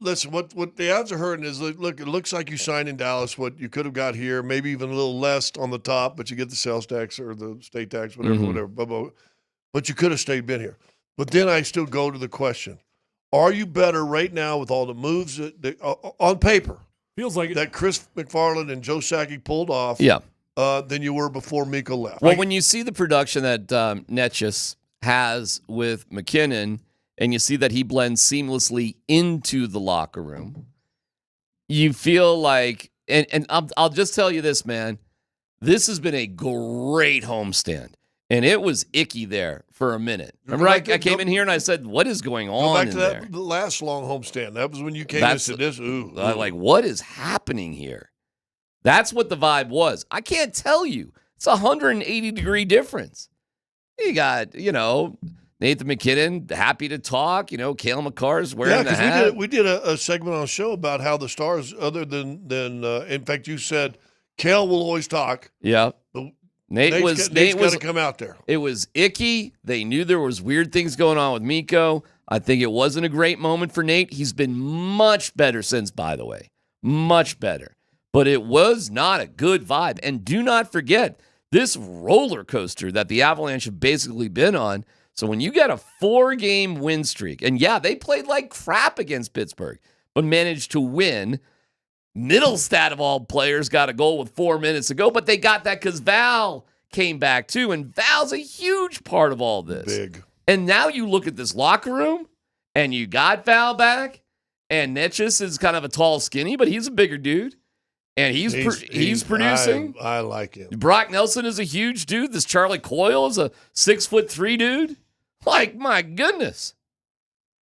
listen, what the odds are hurting is, look, it looks like you signed in Dallas what you could have got here, maybe even a little less on the top, but you get the sales tax or the state tax, whatever. But you could have been here. But then I still go to the question, are you better right now with all the moves that on paper? Feels like that Chris McFarland and Joe Sakic pulled off than you were before Miko left. Well, when you see the production that Nichushkin has with McKinnon, and you see that he blends seamlessly into the locker room, you feel like, and I'll just tell you this, man, this has been a great homestand, and it was icky there for a minute. Remember, I came in here and I said, "What is going on?" Go back to that the last long homestand. That was when you came and said this. Like, what is happening here? That's what the vibe was. I can't tell you. It's a 180-degree difference. You got, Nathan McKinnon, happy to talk. Cale McCarr's wearing the hat. We did a segment on the show about how the Stars, other than in fact, you said Kale will always talk. Yeah. Nate's got to come out there. It was icky. They knew there was weird things going on with Mikko. I think it wasn't a great moment for Nate. He's been much better since, by the way. Much better. But it was not a good vibe. And do not forget, this roller coaster that the Avalanche have basically been on. So when you get a 4-game win streak, and yeah, they played like crap against Pittsburgh, but managed to win. Mittelstadt, of all players, got a goal with 4 minutes to go, but they got that because Val came back too, and Val's a huge part of all this. Big. And now you look at this locker room, and you got Val back, and Nichus is kind of a tall, skinny, but he's a bigger dude, and he's producing. I like him. Brock Nelson is a huge dude. This Charlie Coyle is a 6'3" dude. Like, my goodness.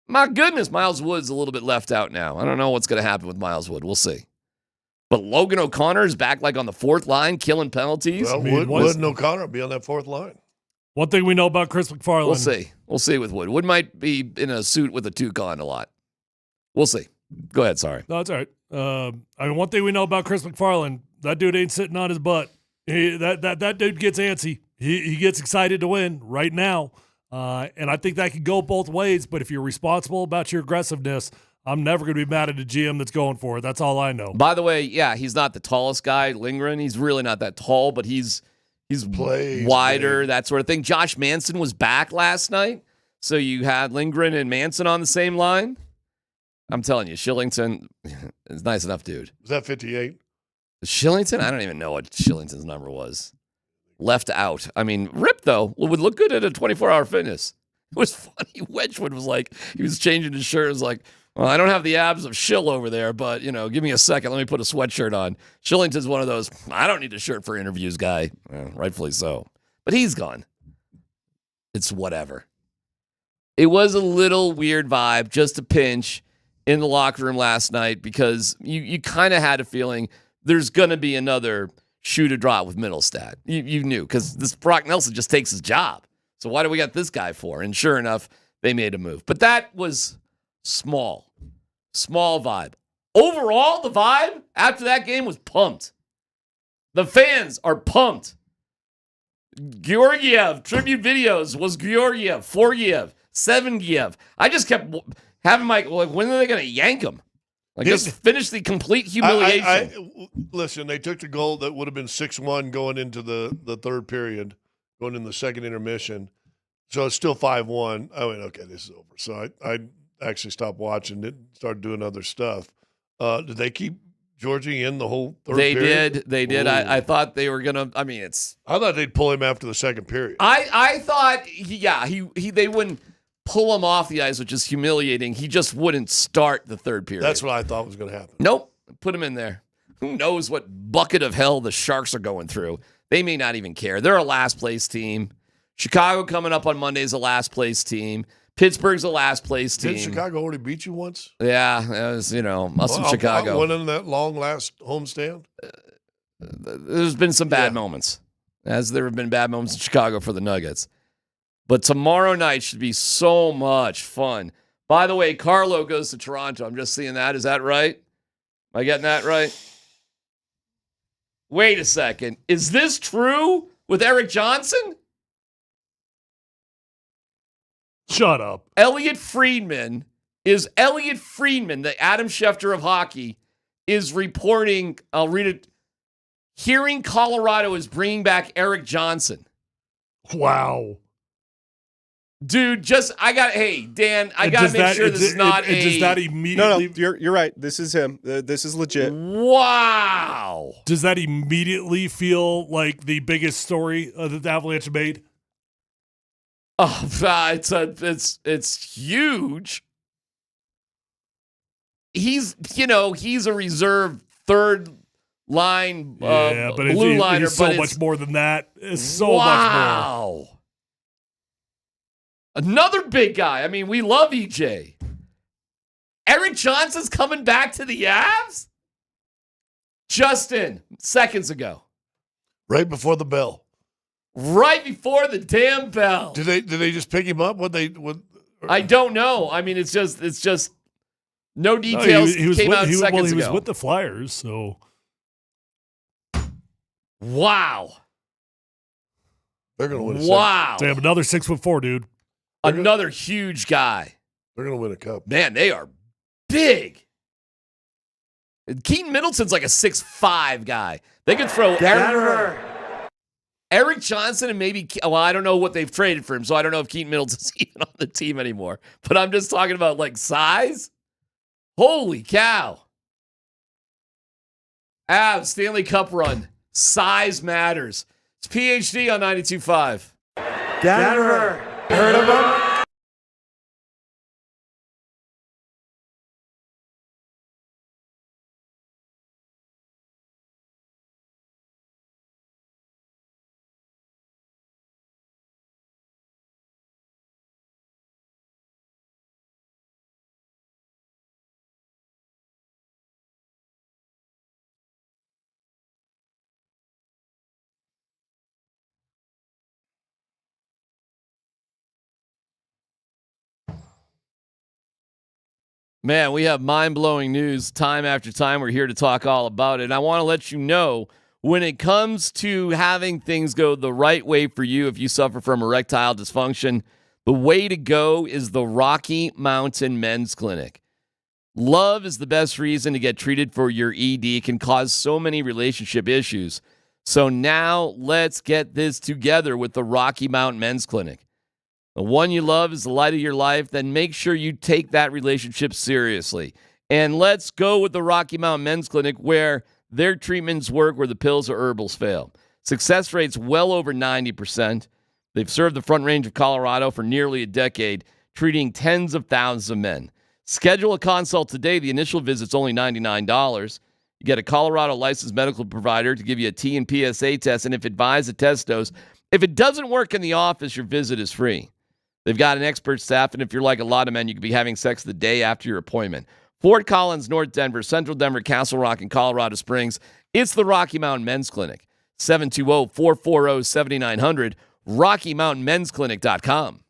My goodness, Miles Wood's a little bit left out now. I don't know what's going to happen with Miles Wood. We'll see. But Logan O'Connor is back like on the fourth line, killing penalties. Well, Wood and O'Connor will be on that fourth line. One thing we know about Chris McFarland. We'll see. We'll see with Wood. Wood might be in a suit with a toucan a lot. We'll see. Go ahead, sorry. No, it's all right. One thing we know about Chris McFarland, that dude ain't sitting on his butt. That dude gets antsy. He gets excited to win right now. And I think that could go both ways, but if you're responsible about your aggressiveness, I'm never going to be mad at a GM that's going for it. That's all I know. By the way, yeah, he's not the tallest guy, Lindgren. He's really not that tall, but he's wider, that sort of thing. Josh Manson was back last night, so you had Lindgren and Manson on the same line. I'm telling you, Shillington is nice enough, dude. Was that 58? Shillington? I don't even know what Shillington's number was. Left out. I mean, Rip, though, would look good at a 24-hour fitness. It was funny. Wedgwood was like, he was changing his shirt. It was like, well, I don't have the abs of Shill over there, but, give me a second. Let me put a sweatshirt on. Shillington's one of those, I don't need a shirt for interviews guy. Rightfully so. But he's gone. It's whatever. It was a little weird vibe, just a pinch in the locker room last night because you kind of had a feeling there's going to be another shoot or drop with Mittelstadt. You knew because this Brock Nelson just takes his job. So why do we got this guy for? And sure enough, they made a move. But that was small vibe. Overall, the vibe after that game was pumped. The fans are pumped. Georgiev, tribute videos was Georgiev, 4-Giev, 7-Giev. I just kept having when are they going to yank him? Just finish the complete humiliation. Listen, they took the goal that would have been 6-1 going into the third period, going in the second intermission. So it's still 5-1. I went, okay, this is over. So I actually stopped watching it, started doing other stuff. Did they keep Georgie in the whole third period? They did. I thought they were going to, I thought they'd pull him after the second period. I thought, they wouldn't pull him off the ice, which is humiliating. He just wouldn't start the third period. That's what I thought was going to happen. Nope. Put him in there. Who knows what bucket of hell the Sharks are going through? They may not even care. They're a last-place team. Chicago coming up on Monday is a last-place team. Pittsburgh's a last-place team. Didn't Chicago already beat you once? Yeah, it was, us in Chicago. Winning that long last homestand? There's been some bad moments, as there have been bad moments in Chicago for the Nuggets. But tomorrow night should be so much fun. By the way, Carlo goes to Toronto. I'm just seeing that. Is that right? Am I getting that right? Wait a second. Is this true with Eric Johnson? Shut up. Elliot Friedman, the Adam Schefter of hockey, is reporting, I'll read it, hearing Colorado is bringing back Eric Johnson. Wow. Dude, hey, Dan, I got to make sure this is not Does that immediately... No, you're right. This is him. This is legit. Wow. Does that immediately feel like the biggest story that the Avalanche made? Oh, it's huge. He's a reserve third line but blue liner. It's so much more than that. It's so much more. Another big guy. We love EJ. Eric Johnson's coming back to the Avs? Justin, seconds ago. Right before the bell. Right before the damn bell. Did they just pick him up? I don't know. It's just no details came out seconds ago. He was with the Flyers, so. Wow. They're going to win Wow. Damn, another 6'4", dude. Another huge guy. They're going to win a cup. Man, they are big. Keaton Middleton's like a 6'5" guy. They could throw Eric Johnson and maybe, I don't know what they've traded for him, so I don't know if Keaton Middleton's even on the team anymore. But I'm just talking about size. Holy cow. Avs, Stanley Cup run. Size matters. It's PhD on 92.5. Denver. Heard of him? Man, we have mind-blowing news time after time. We're here to talk all about it. And I want to let you know, when it comes to having things go the right way for you, if you suffer from erectile dysfunction, the way to go is the Rocky Mountain Men's Clinic. Love is the best reason to get treated for your ED. It can cause so many relationship issues. So now let's get this together with the Rocky Mountain Men's Clinic. The one you love is the light of your life. Then make sure you take that relationship seriously. And let's go with the Rocky Mountain Men's Clinic, where their treatments work where the pills or herbals fail. Success rates well over 90%. They've served the Front Range of Colorado for nearly a decade, treating tens of thousands of men. Schedule a consult today. The initial visit's only $99. You get a Colorado licensed medical provider to give you a T and PSA test, and if advised, a test dose. If it doesn't work in the office, your visit is free. They've got an expert staff, and if you're like a lot of men, you could be having sex the day after your appointment. Fort Collins, North Denver, Central Denver, Castle Rock, and Colorado Springs. It's the Rocky Mountain Men's Clinic. 720-440-7900, RockyMountainMen'sClinic.com.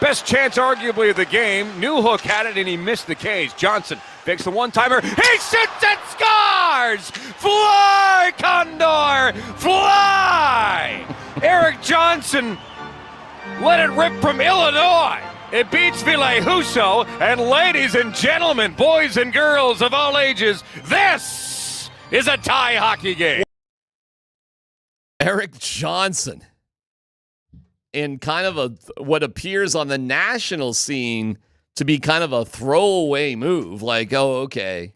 Best chance, arguably, of the game. Newhook had it, and he missed the cage. Johnson fakes the one-timer. He shoots and scores! Fly, Condor! Fly! Eric Johnson let it rip from Illinois. It beats Ville Husso. And ladies and gentlemen, boys and girls of all ages, this is a tie hockey game. Eric Johnson in kind of what appears on the national scene to be kind of a throwaway move. Like, oh, okay.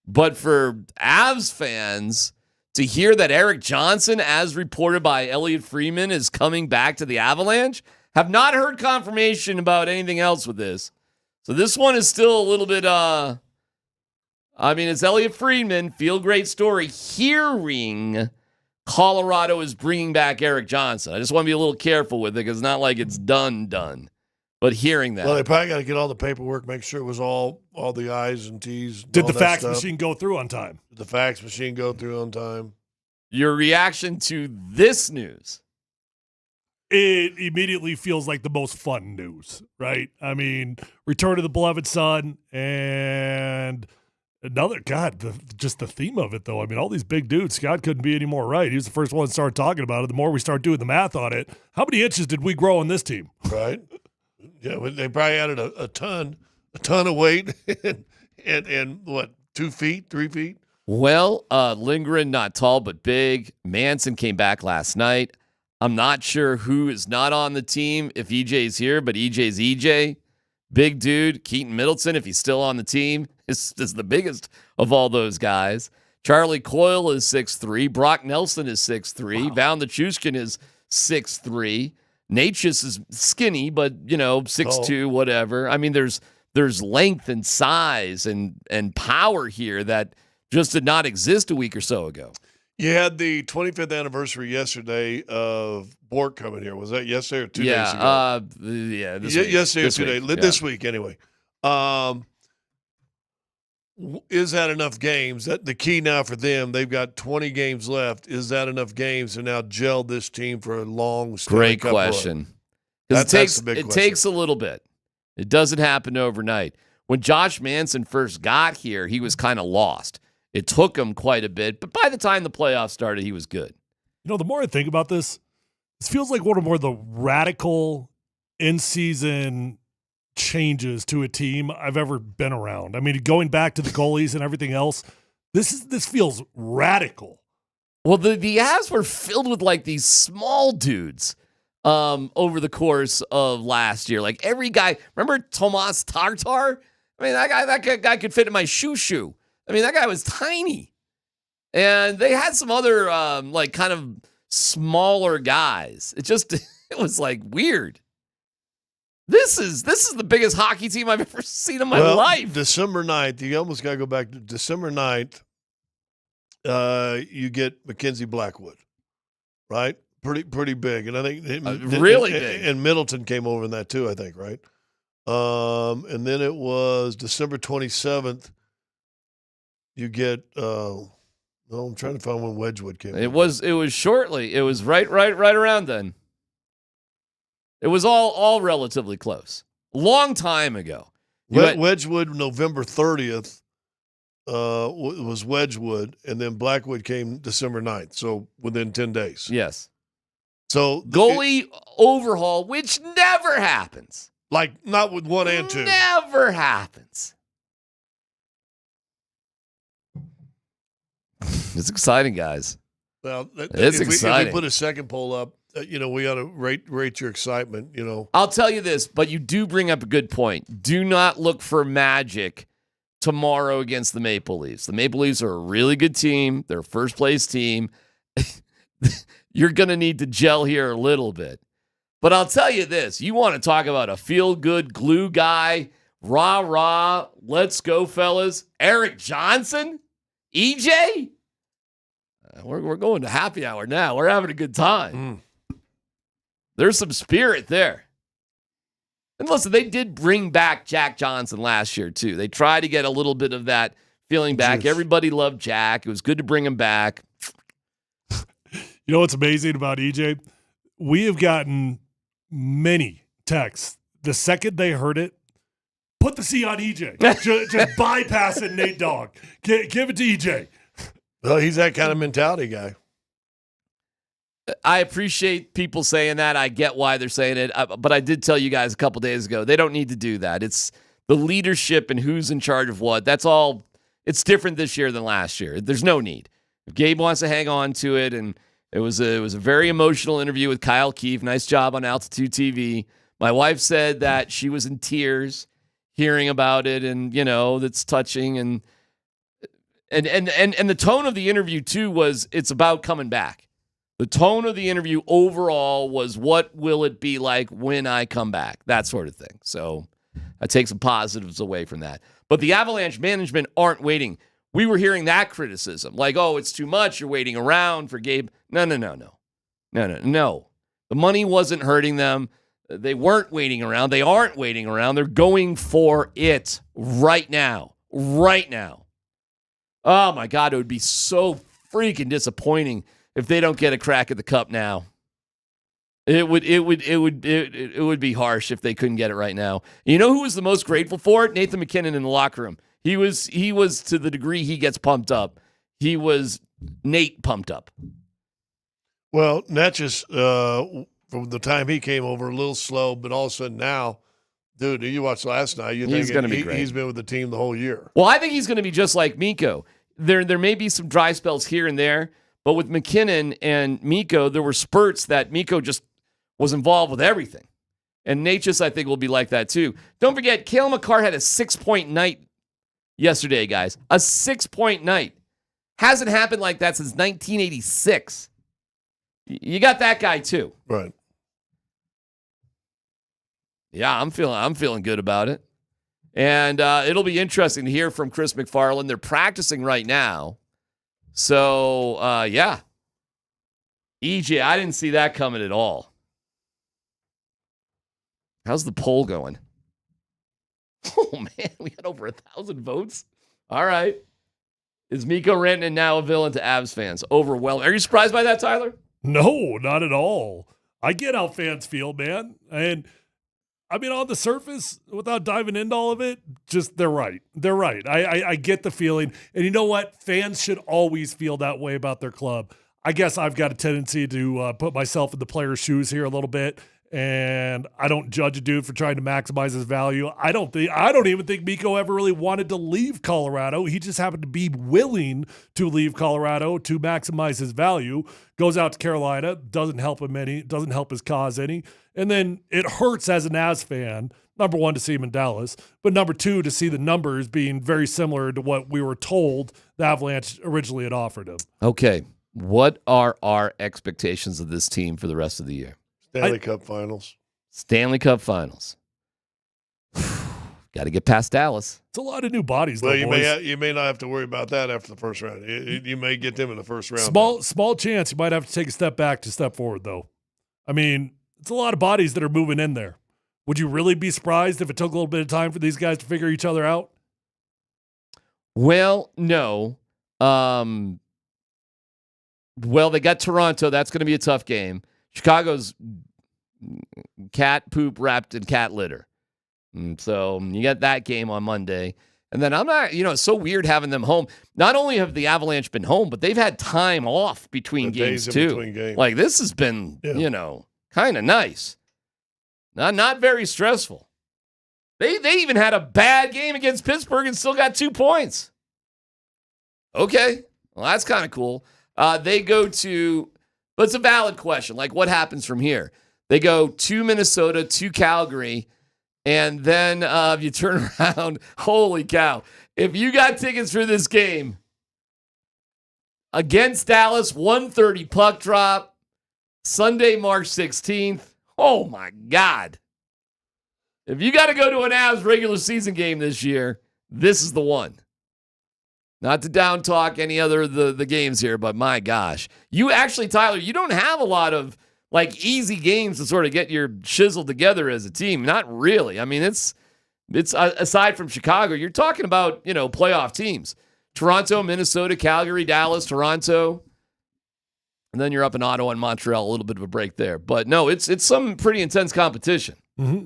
But for Avs fans to hear that Eric Johnson, as reported by Elliot Friedman, is coming back to the Avalanche, have not heard confirmation about anything else with this. So this one is still a little bit, it's Elliot Friedman, feel great story, hearing Colorado is bringing back Eric Johnson. I just want to be a little careful with it because it's not like it's done. But hearing that. Well, they probably got to get all the paperwork, make sure it was all the I's and T's. Did the fax machine go through on time? Did the fax machine go through on time? Your reaction to this news? It immediately feels like the most fun news, right? I mean, return to the beloved son and another, just the theme of it, though. I mean, all these big dudes, Scott couldn't be any more right. He was the first one to start talking about it. The more we start doing the math on it, how many inches did we grow on this team? Right. Yeah, they probably added a ton of weight and what, 2 feet, 3 feet? Well, Lindgren, not tall but big. Manson came back last night. I'm not sure who is not on the team if EJ's here, but EJ's EJ. Big dude. Keaton Middleton, if he's still on the team, is the biggest of all those guys. Charlie Coyle is 6'3". Brock Nelson is 6'3". Wow. Valeri Nichushkin is 6'3". Natchez is skinny, but, 6'2", whatever. I mean, there's length and size and power here that just did not exist a week or so ago. You had the 25th anniversary yesterday of Bork coming here. Was that yesterday or 2 days ago? This week. Yesterday or 2 days. Yeah. This week, anyway. Is that enough games? That the key now for them, they've got 20 games left. Is that enough games to now gel this team for a long Great question. It takes a little bit. It doesn't happen overnight. When Josh Manson first got here, he was kind of lost. It took him quite a bit, but by the time the playoffs started, he was good. The more I think about this feels like one of the radical in-season changes to a team I've ever been around. I mean, going back to the goalies and everything else, this feels radical. Well, the Avs were filled with like these small dudes over the course of last year. Like every guy, remember Tomas Tartar? I mean, that guy could fit in my shoe. I mean, that guy was tiny. And they had some other kind of smaller guys. It was like weird. This is the biggest hockey team I've ever seen in my life. December 9th, you almost got to go back to December 9th. You get Mackenzie Blackwood, right? Pretty big. And I think really big. And Middleton came over in that too, I think, right? And then it was December 27th. You get I'm trying to find when Wedgwood came. It was shortly. It was right around then. It was all relatively close. Long time ago. Wedgwood, November 30th, was Wedgwood, and then Blackwood came December 9th, so within 10 days. Yes. So goalie overhaul, which never happens. Like, not with 1 and 2. Never happens. It's exciting, guys. Well, it's exciting. If we put a second poll up, we ought to rate your excitement, I'll tell you this, but you do bring up a good point. Do not look for magic tomorrow against the Maple Leafs. The Maple Leafs are a really good team. They're a first-place team. You're going to need to gel here a little bit. But I'll tell you this. You want to talk about a feel-good glue guy, rah, let's go, fellas. Eric Johnson? EJ? We're going to happy hour now. We're having a good time. There's some spirit there. And listen, they did bring back Jack Johnson last year, too. They tried to get a little bit of that feeling back. Jeez. Everybody loved Jack. It was good to bring him back. You know what's amazing about EJ? We have gotten many texts the second they heard it, put the C on EJ. just bypassing Nate Dogg. Give it to EJ. Well, he's that kind of mentality guy. I appreciate people saying that. I get why they're saying it. But I did tell you guys a couple days ago, they don't need to do that. It's the leadership and who's in charge of what. That's all. It's different this year than last year. There's no need. If Gabe wants to hang on to it, and it was a very emotional interview with Kyle Keefe. Nice job on Altitude TV. My wife said that she was in tears hearing about it, and that's touching. And the tone of the interview too was it's about coming back. The tone of the interview overall was, what will it be like when I come back? That sort of thing. So I take some positives away from that. But the Avalanche management aren't waiting. We were hearing that criticism. Like, oh, it's too much. You're waiting around for Gabe. No. The money wasn't hurting them. They weren't waiting around. They aren't waiting around. They're going for it right now. Right now. Oh, my God. It would be so freaking disappointing if they don't get a crack at the cup now. It would be harsh if they couldn't get it right now. You know who was the most grateful for it? Nathan McKinnon in the locker room. He was to the degree he gets pumped up. He was Nate pumped up. Well, Nichushkin, from the time he came over, a little slow, but all of a sudden now, dude, you watched last night. He's going to be great. He's been with the team the whole year. Well, I think he's going to be just like Mikko. There may be some dry spells here and there, but with McKinnon and Mikko, there were spurts that Mikko just was involved with everything. And Nichushkin, I think, will be like that too. Don't forget, Cale Makar had a 6-point night yesterday, guys. A 6-point night. Hasn't happened like that since 1986. You got that guy too. Right. Yeah, I'm feeling good about it. And it'll be interesting to hear from Chris McFarland. They're practicing right now. So, yeah. EJ, I didn't see that coming at all. How's the poll going? Oh, man, we got over 1,000 votes. All right. Is Miko Rantanen now a villain to Avs fans? Overwhelming. Are you surprised by that, Tyler? No, not at all. I get how fans feel, man. And, I mean, on the surface, without diving into all of it, just they're right. They're right. I get the feeling. And you know what? Fans should always feel that way about their club. I guess I've got a tendency to put myself in the player's shoes here a little bit. And I don't judge a dude for trying to maximize his value. I don't even think Mikko ever really wanted to leave Colorado. He just happened to be willing to leave Colorado to maximize his value. Goes out to Carolina, doesn't help him any, doesn't help his cause any. And then it hurts as an Avs fan, number one, to see him in Dallas, but number two, to see the numbers being very similar to what we were told the Avalanche originally had offered him. Okay. What are our expectations of this team for the rest of the year? Stanley Cup Finals. Stanley Cup Finals. Got to get past Dallas. It's a lot of new bodies. Well, though, you may not have to worry about that after the first round. You may get them in the first round. Small chance you might have to take a step back to step forward, though. I mean, it's a lot of bodies that are moving in there. Would you really be surprised if it took a little bit of time for these guys to figure each other out? Well, no. Well, they got Toronto. That's going to be a tough game. Chicago's cat poop wrapped in cat litter. So you got that game on Monday. And then I'm not, it's so weird having them home. Not only have the Avalanche been home, but they've had time off between games too. Between games. Like this has been, kind of nice. Not very stressful. They even had a bad game against Pittsburgh and still got 2 points. Okay. Well, that's kind of cool. They go to, but it's a valid question. Like, what happens from here? They go to Minnesota, to Calgary, and then you turn around. Holy cow. If you got tickets for this game against Dallas, 1:30 puck drop, Sunday, March 16th. Oh, my God. If you got to go to an Avs regular season game this year, this is the one. Not to down talk any other of the games here, but my gosh. You actually, Tyler, you don't have a lot of like easy games to sort of get your shizzle together as a team. Not really. I mean, it's aside from Chicago, you're talking about, playoff teams. Toronto, Minnesota, Calgary, Dallas, Toronto. And then you're up in Ottawa and Montreal, a little bit of a break there. But no, it's some pretty intense competition. Mm-hmm.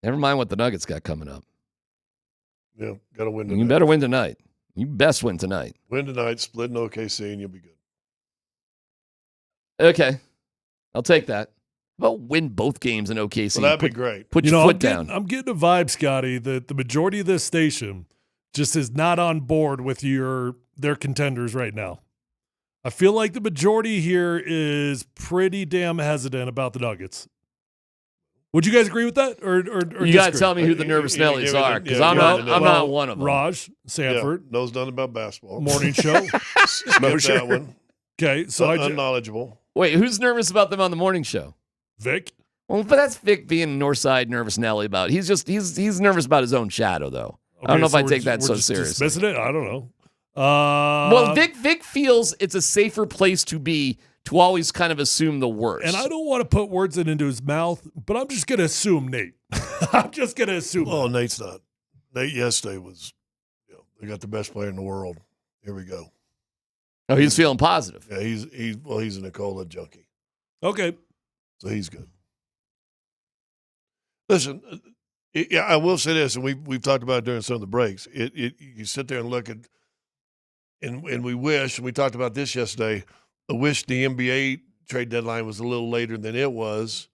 Never mind what the Nuggets got coming up. Yeah, got to win tonight. You better win tonight. You best win tonight. Win tonight, split in OKC, and you'll be good. Okay. I'll take that. How about win both games in OKC? Well, that'd be great. Put your foot down. I'm getting a vibe, Scotty, that the majority of this station just is not on board with their contenders right now. I feel like the majority here is pretty damn hesitant about the Nuggets. Would you guys agree with that, or you got to tell me who the nervous Nellies are, because I'm not one of them. Raj, Sanford, knows nothing about basketball. Morning show, Moser. That one. Okay, so unknowledgeable. Wait, who's nervous about them on the morning show? Vic. Well, but that's Vic being Northside nervous Nelly about. He's nervous about his own shadow, though. Okay, I don't know if I take we're that so just seriously. Dismissing it? I don't know. Well, Vic feels it's a safer place to be to always kind of assume the worst. And I don't want to put words into his mouth, but I'm just going to assume Nate. I'm just going to assume. Oh, Nate's not. Nate yesterday was, they got the best player in the world. Here we go. Oh, he's feeling positive. Yeah, he's a Nicola junkie. Okay. So he's good. Listen, I will say this, and we've talked about it during some of the breaks. You sit there and look at, and we wish, and we talked about this yesterday, I wish the NBA trade deadline was a little later than it was,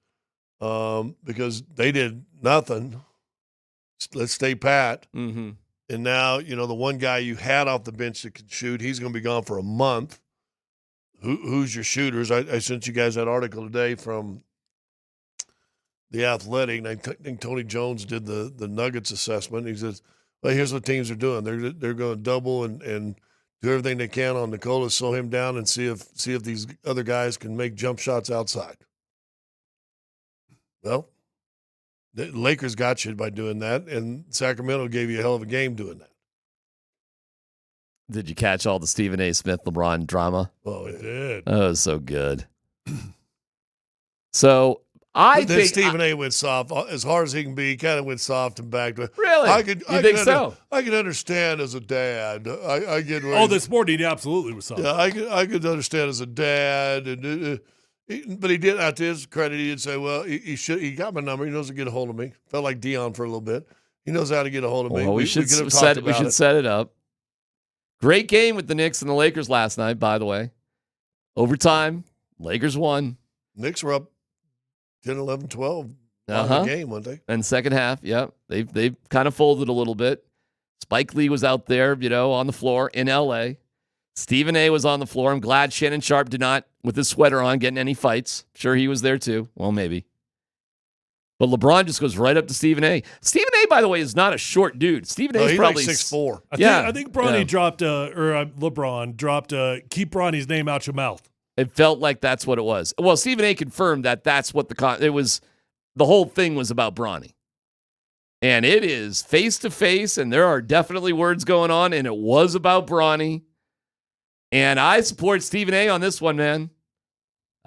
because they did nothing. Let's stay pat. Mm-hmm. And now, the one guy you had off the bench that could shoot, he's going to be gone for a month. Who's your shooters? I sent you guys that article today from The Athletic. And I think Tony Jones did the Nuggets assessment. He says, well, here's what teams are doing. They're going to double and do everything they can on Nicola, slow him down, and see if these other guys can make jump shots outside. Well, the Lakers got you by doing that, and Sacramento gave you a hell of a game doing that. Did you catch all the Stephen A. Smith LeBron drama? Oh, yeah. Did. That was so good. So I think Stephen A. went soft as hard as he can be. He kind of went soft and back. Really? I could understand as a dad. I get. This morning he absolutely was soft. Yeah, I could understand as a dad, and but he did. To his credit, he did say, "Well, he got my number. He knows how to get a hold of me." Felt like Dion for a little bit. He knows how to get a hold of me. Well, we should set it up. Great game with the Knicks and the Lakers last night, by the way. Overtime, Lakers won. Knicks were up 10, 11, 12 on the game, weren't they? And second half, yeah, they've kind of folded a little bit. Spike Lee was out there, on the floor in L.A. Stephen A. was on the floor. I'm glad Shannon Sharp did not, with his sweater on, get in any fights. Sure, he was there too. Well, maybe. But LeBron just goes right up to Stephen A. Stephen A., by the way, is not a short dude. Stephen A. is probably like 6'4". I think Bronny dropped LeBron dropped keep Bronny's name out your mouth. It felt like that's what it was. Well, Stephen A. confirmed that that's what it was. The whole thing was about Bronny. And it is face-to-face, and there are definitely words going on, and it was about Bronny. And I support Stephen A. on this one, man.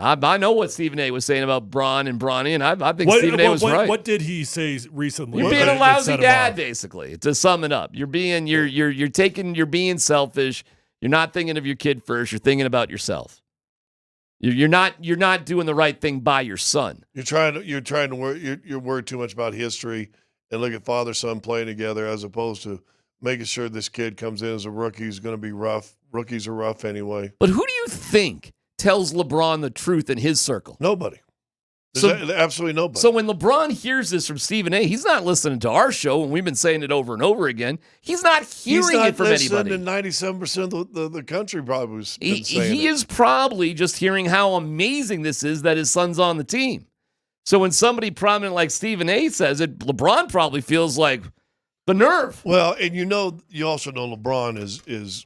I know what Stephen A. was saying about Bron and Bronny, and I think Stephen A. was right. What did he say recently? You're being a lousy dad, basically. To sum it up, you're being selfish. You're not thinking of your kid first. You're thinking about yourself. You're not doing the right thing by your son. You're trying to worry. You're worried too much about history and look at father son playing together as opposed to making sure this kid comes in as a rookie who's going to be rough. Rookies are rough anyway. But who do you think tells LeBron the truth in his circle? Nobody. Absolutely nobody. So when LeBron hears this from Stephen A., he's not listening to our show, and we've been saying it over and over again. He's not hearing it from anybody. And 97% of the country probably was saying he is probably just hearing how amazing this is that his son's on the team. So when somebody prominent like Stephen A. says it, LeBron probably feels like the nerve. Well, and you also know LeBron is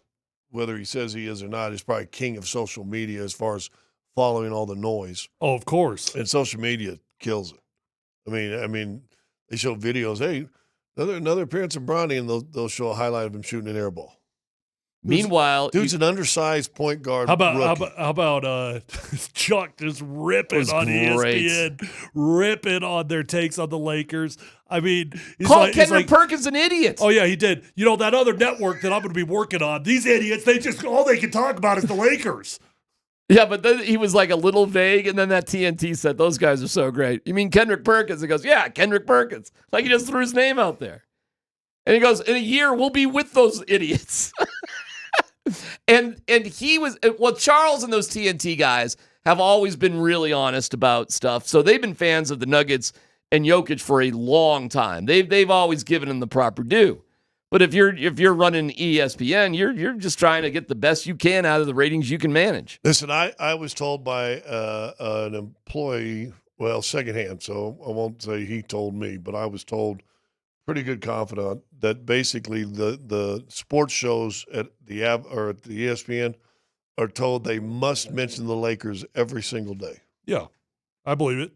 whether he says he is or not, is probably king of social media as far as following all the noise. Oh, of course. And social media kills it. I mean, they show videos. Hey, another appearance of Bronny, and they'll show a highlight of him shooting an air ball. Meanwhile, dude's an undersized point guard. How about Chuck just ripping on ESPN, ripping on their takes on the Lakers? I mean, called Kendrick Perkins an idiot. Oh yeah, he did. That other network that I'm going to be working on, these idiots, all they can talk about is the Lakers. Yeah, but then he was like a little vague, and then that TNT said, those guys are so great. You mean Kendrick Perkins? He goes, yeah, Kendrick Perkins. Like he just threw his name out there. And he goes, in a year, we'll be with those idiots. and he was, well, Charles and those TNT guys have always been really honest about stuff. So they've been fans of the Nuggets and Jokic for a long time. They've always given him the proper due. But if you're running ESPN, you're just trying to get the best you can out of the ratings you can manage. Listen, I was told by an employee, well, secondhand, so I won't say he told me, but I was told, pretty good confidant, that basically the sports shows at the ESPN are told they must mention the Lakers every single day. Yeah, I believe it.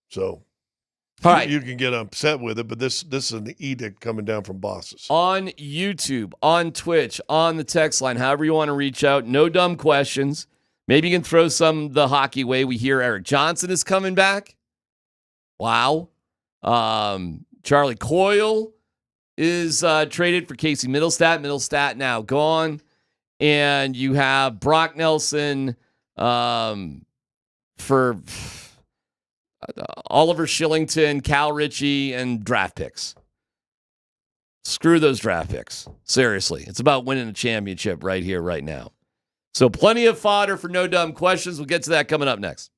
So. All right. You can get upset with it, but this is an edict coming down from bosses. On YouTube, on Twitch, on the text line, however you want to reach out, no dumb questions. Maybe you can throw some the hockey way. We hear Eric Johnson is coming back. Wow. Charlie Coyle is traded for Casey Middlestat. Middlestat now gone. And you have Brock Nelson for Oliver Shillington, Cal Ritchie, and draft picks. Screw those draft picks. Seriously. It's about winning a championship right here, right now. So plenty of fodder for no dumb questions. We'll get to that coming up next.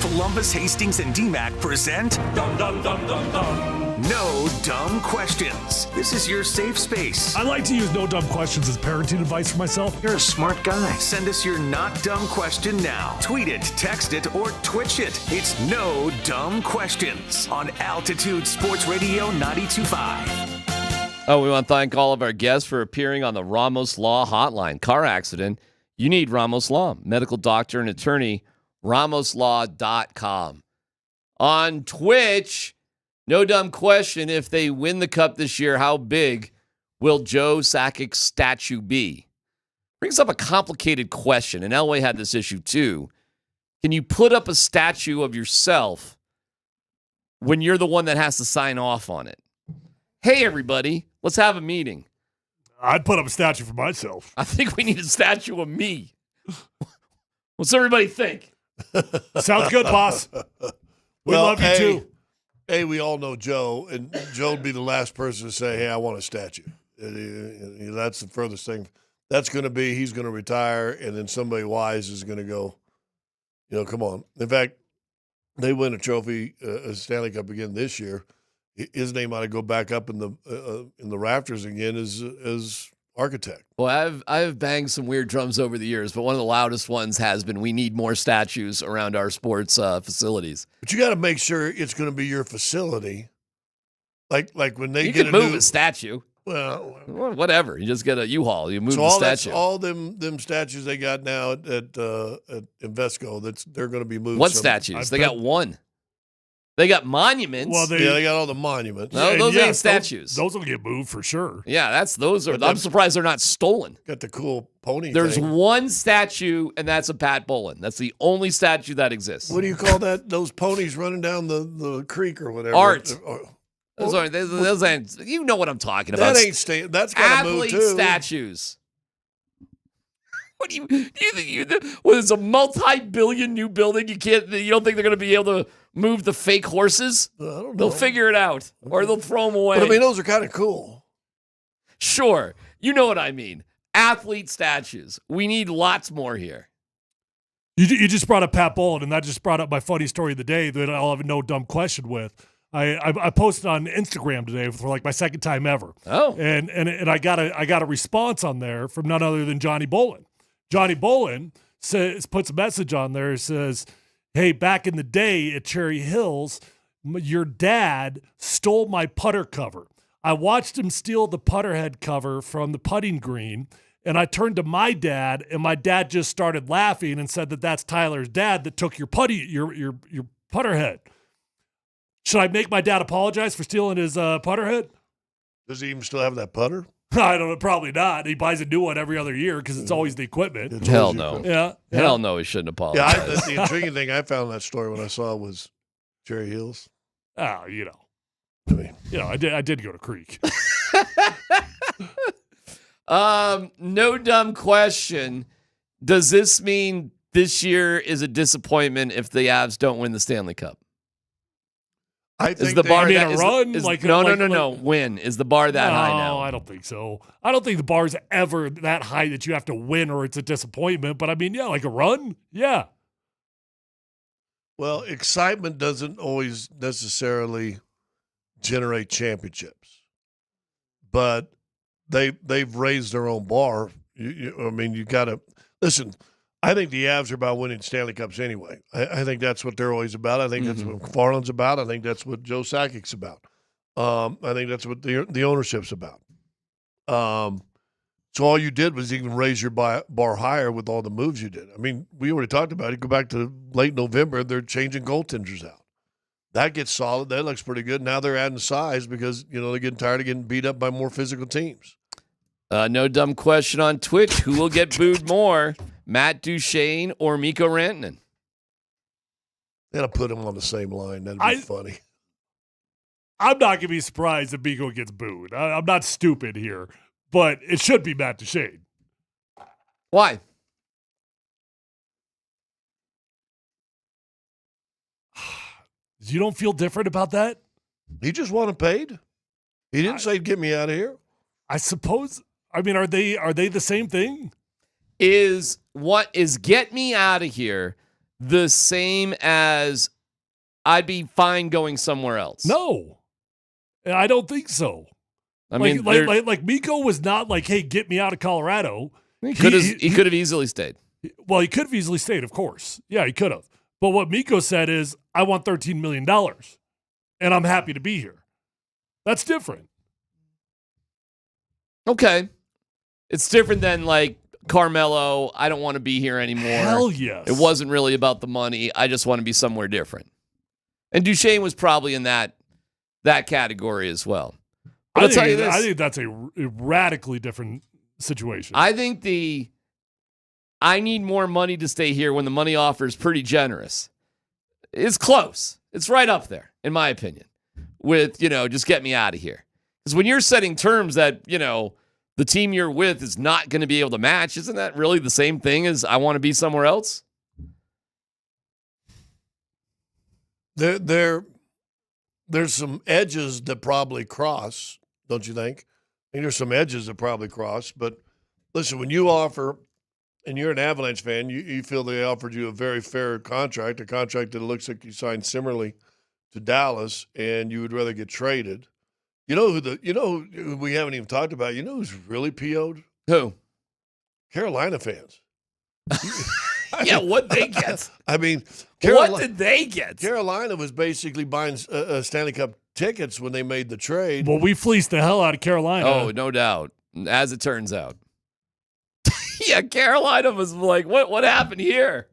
Polumbus, Hastings, and DMac present Dum Dum Dum Dum Dum. No Dumb Questions. This is your safe space. I like to use no dumb questions as parenting advice for myself. You're a smart guy. Send us your not dumb question now. Tweet it, text it, or Twitch it. It's No Dumb Questions on Altitude Sports Radio 92.5. Oh, we want to thank all of our guests for appearing on the Ramos Law Hotline. Car accident, you need Ramos Law. Medical doctor and attorney, ramoslaw.com. On Twitch, no dumb question. If they win the cup this year, how big will Joe Sakic's statue be? Brings up a complicated question, and Elway had this issue too. Can you put up a statue of yourself when you're the one that has to sign off on it? Hey, everybody, let's have a meeting. I'd put up a statue for myself. I think we need a statue of me. What's everybody think? Sounds good, boss. We love you too. Hey, we all know Joe, and Joe would be the last person to say, hey, I want a statue. That's the furthest thing. That's going to be, he's going to retire, and then somebody wise is going to go, come on. In fact, they win a trophy, a Stanley Cup again this year. His name ought to go back up in the rafters again as architect. Well, I've banged some weird drums over the years, but one of the loudest ones has been we need more statues around our sports facilities. But you got to make sure it's going to be your facility. Like when they you get can move a statue. Well, whatever. You just get a U-Haul. You move so the all statue. All them statues they got now at Invesco, they're going to be moved. What statues? They got one. They got monuments. Well, they got all the monuments. No, those ain't statues. Those will get moved for sure. Yeah, those are. I'm surprised they're not stolen. Got the cool pony. There's thing. one statue, and that's a Pat Bolin. That's the only statue that exists. What do you call that? Those ponies running down the creek or whatever. Art. Those ain't. You know what I'm talking about. That ain't that's got to move too. Statues. What do you think? Well, it's a multi-billion new building. You don't think they're going to be able to move the fake horses? I don't know. They'll figure it out, or they'll throw them away. But I mean, those are kind of cool. Sure, you know what I mean. Athlete statues. We need lots more here. You just brought up Pat Bolin, and that just brought up my funny story of the day that I'll have no dumb question with. I posted on Instagram today for like my second time ever. Oh, and I got a response on there from none other than Johnny Bolin. Johnny Bolin puts a message on there. Says, "Hey, back in the day at Cherry Hills, your dad stole my putter cover. I watched him steal the putter head cover from the putting green, and I turned to my dad, and my dad just started laughing and said that that's Tyler's dad that took your putter head. Should I make my dad apologize for stealing his putter head?" Does he even still have that putter? I don't know. Probably not. He buys a new one every other year because it's always the equipment. Hell no. Yeah. Hell no, he shouldn't apologize. Yeah, that's the intriguing thing I found in that story when I saw it was Cherry Hills. Oh, I did go to Creek. No dumb question. Does this mean this year is a disappointment if the Avs don't win the Stanley Cup? I think is the bar that is run? No. Win. Is the bar that high now? No, I don't think so. I don't think the bar's ever that high that you have to win or it's a disappointment. But I mean, yeah, like a run, yeah. Well, excitement doesn't always necessarily generate championships, but they've raised their own bar. You got to listen. I think the Avs are about winning Stanley Cups anyway. I think that's what they're always about. I think that's what McFarland's about. I think that's what Joe Sakic's about. I think that's what the ownership's about. So all you did was even raise your bar higher with all the moves you did. I mean, we already talked about it. Go back to late November, they're changing goaltenders out. That gets solid. That looks pretty good. Now they're adding size because, they're getting tired of getting beat up by more physical teams. No dumb question on Twitch. Who will get booed more, Matt Duchene or Miko Rantanen? They gotta put them on the same line. That'd be funny. I'm not going to be surprised if Miko gets booed. I'm not stupid here, but it should be Matt Duchene. Why? You don't feel different about that? He just wanted paid. He didn't say, "Get me out of here." I suppose. I mean, are they the same thing? Is get me out of here the same as I'd be fine going somewhere else? No, I don't think so. I mean, like Miko was not like, hey, get me out of Colorado. He could have easily stayed. Well, he could have easily stayed, of course. Yeah, he could have. But what Miko said is, I want $13 million, and I'm happy to be here. That's different. Okay. It's different than like Carmelo, I don't want to be here anymore. Hell yes. It wasn't really about the money. I just want to be somewhere different. And Duchesne was probably in that category as well. But I'll tell you this. I think that's a radically different situation. I think I need more money to stay here when the money offer is pretty generous. It's close. It's right up there, in my opinion, with, just get me out of here. Because when you're setting terms that, the team you're with is not going to be able to match, isn't that really the same thing as I want to be somewhere else? There's some edges that probably cross, don't you think? I think there's some edges that probably cross. But listen, when you offer, and you're an Avalanche fan, you feel they offered you a very fair contract, a contract that looks like you signed similarly to Dallas, and you would rather get traded. You know who we haven't even talked about? You know who's really PO'd? Who? Carolina fans. Yeah, what'd they get? I mean, what did they get? Carolina was basically buying Stanley Cup tickets when they made the trade. Well, we fleeced the hell out of Carolina. Oh, no doubt. As it turns out. Yeah, Carolina was like, what happened here?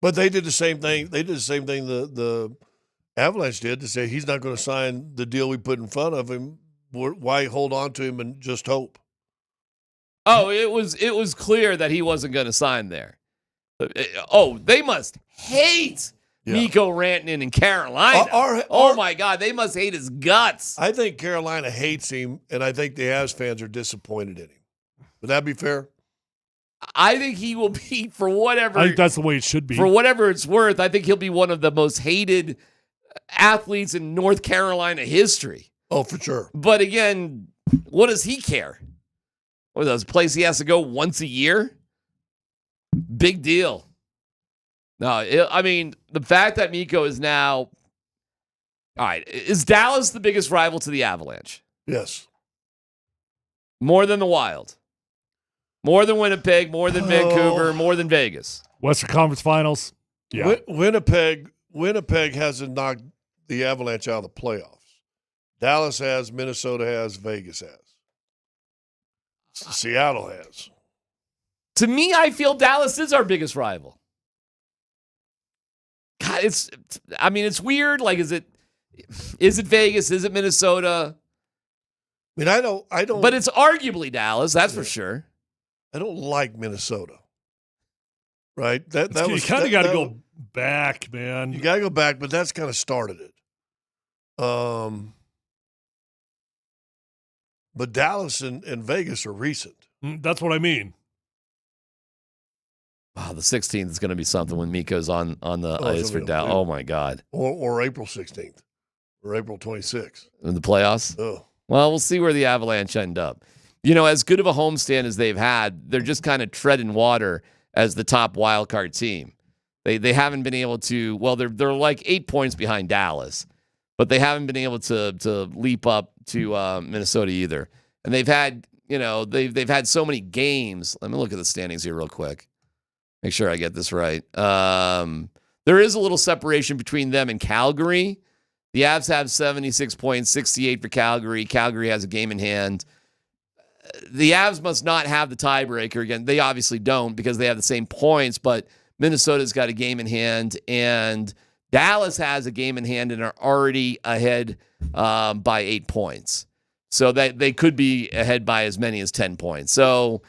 But they did the same thing. They did the same thing the Avalanche did, to say he's not going to sign the deal we put in front of him. Why hold on to him and just hope? Oh, it was clear that he wasn't going to sign there. Oh, they must hate Miko Rantanen in Carolina. Oh my God, they must hate his guts. I think Carolina hates him, and I think the Avs fans are disappointed in him. Would that be fair? I think he will be, for whatever. I think that's the way it should be. For whatever it's worth, I think he'll be one of the most hated athletes in North Carolina history. Oh, for sure. But again, what does he care? What, that's a place he has to go once a year? Big deal. No, the fact that Miko is now... All right, is Dallas the biggest rival to the Avalanche? Yes. More than the Wild? More than Winnipeg, more than Vancouver, more than Vegas? Western Conference Finals? Yeah. Winnipeg hasn't knocked the Avalanche out of the playoffs. Dallas has, Minnesota has, Vegas has. Seattle has. To me, I feel Dallas is our biggest rival. God, it's weird. Like, is it Vegas? Is it Minnesota? I mean, I don't. But it's arguably Dallas, that's for sure. I don't like Minnesota. Right? You kind of got to go back, man. You got to go back, but that's kind of started it. But Dallas and Vegas are recent. That's what I mean. Wow, the 16th is going to be something when Miko's on the ice for Dallas. Oh, my God. Or April 16th or April 26th. In the playoffs? Oh. Well, we'll see where the Avalanche end up. As good of a homestand as they've had, they're just kind of treading water as the top wild card team. They haven't been able to, well, they're like 8 points behind Dallas, but they haven't been able to leap up to Minnesota either. And they've had, they've had so many games. Let me look at the standings here real quick. Make sure I get this right. There is a little separation between them and Calgary. The Avs have 76 points, 68 for Calgary. Calgary has a game in hand. The Avs must not have the tiebreaker again. They obviously don't because they have the same points, but Minnesota's got a game in hand, and Dallas has a game in hand and are already ahead by 8 points. So that they could be ahead by as many as 10 points. So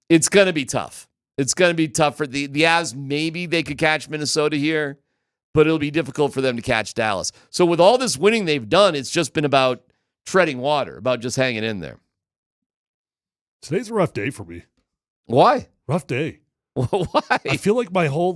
it's going to be tough. It's going to be tough for the Avs. Maybe they could catch Minnesota here, but it'll be difficult for them to catch Dallas. So with all this winning they've done, it's just been about treading water, about just hanging in there. Today's a rough day for me. Why? Rough day. Why? I feel like my whole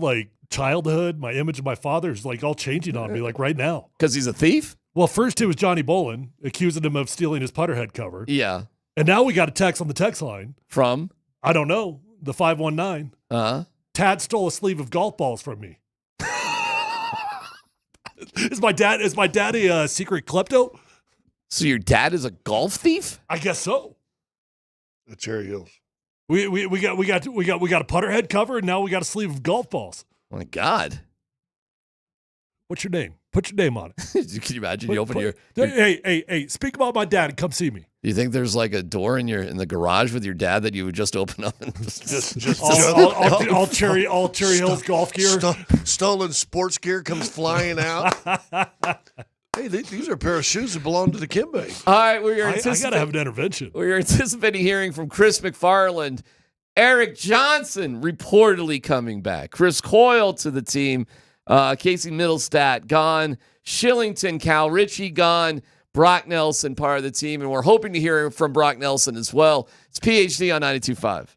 childhood, my image of my father is all changing on me right now. Because he's a thief? Well, first it was Johnny Bolin accusing him of stealing his Putterhead cover. Yeah. And now we got a text on the text line. From? I don't know. The 519. Uh-huh. Tad stole a sleeve of golf balls from me. Is my dad a secret klepto? So your dad is a golf thief? I guess so. The Cherry Hills. We got a putter head cover, and now we got a sleeve of golf balls. Oh my God. What's your name? Put your name on it. Can you imagine you open your Hey, speak about my dad and come see me. Do you think there's like a door in the garage with your dad that you would just open up and just all Cherry Hills golf gear? Stolen sports gear comes flying out. Hey, these are a pair of shoes that belong to the Kimbe. All right, I gotta have an intervention. We're anticipating hearing from Chris McFarland. Eric Johnson reportedly coming back. Chris Coyle to the team. Casey Middlestat gone. Shillington, Cal Ritchie gone. Brock Nelson part of the team, and we're hoping to hear from Brock Nelson as well. It's PhD on 92.5.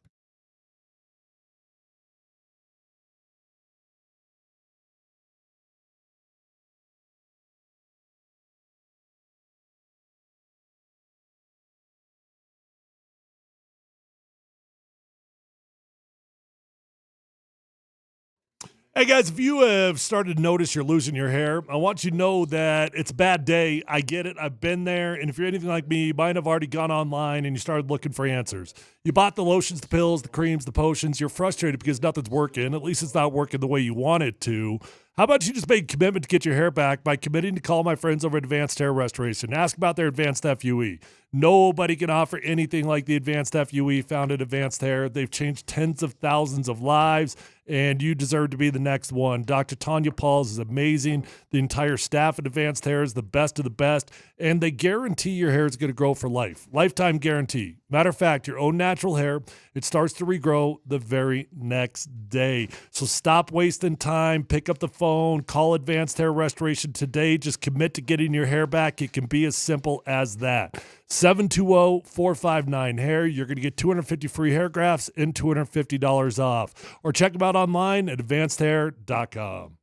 Hey guys, if you have started to notice you're losing your hair, I want you to know that it's a bad day. I get it. I've been there. And if you're anything like me, you might have already gone online and you started looking for answers. You bought the lotions, the pills, the creams, the potions. You're frustrated because nothing's working. At least it's not working the way you want it to. How about you just make a commitment to get your hair back by committing to call my friends over at Advanced Hair Restoration. Ask about their Advanced FUE. Nobody can offer anything like the Advanced FUE found at Advanced Hair. They've changed tens of thousands of lives, and you deserve to be the next one. Dr. Tanya Pauls is amazing. The entire staff at Advanced Hair is the best of the best, and they guarantee your hair is going to grow for life. Lifetime guarantee. Matter of fact, your own natural hair, it starts to regrow the very next day. So stop wasting time. Pick up the phone. Call Advanced Hair Restoration today. Just commit to getting your hair back. It can be as simple as that. 720-459-HAIR. You're going to get 250 free hair grafts and $250 off. Or check them out online at advancedhair.com.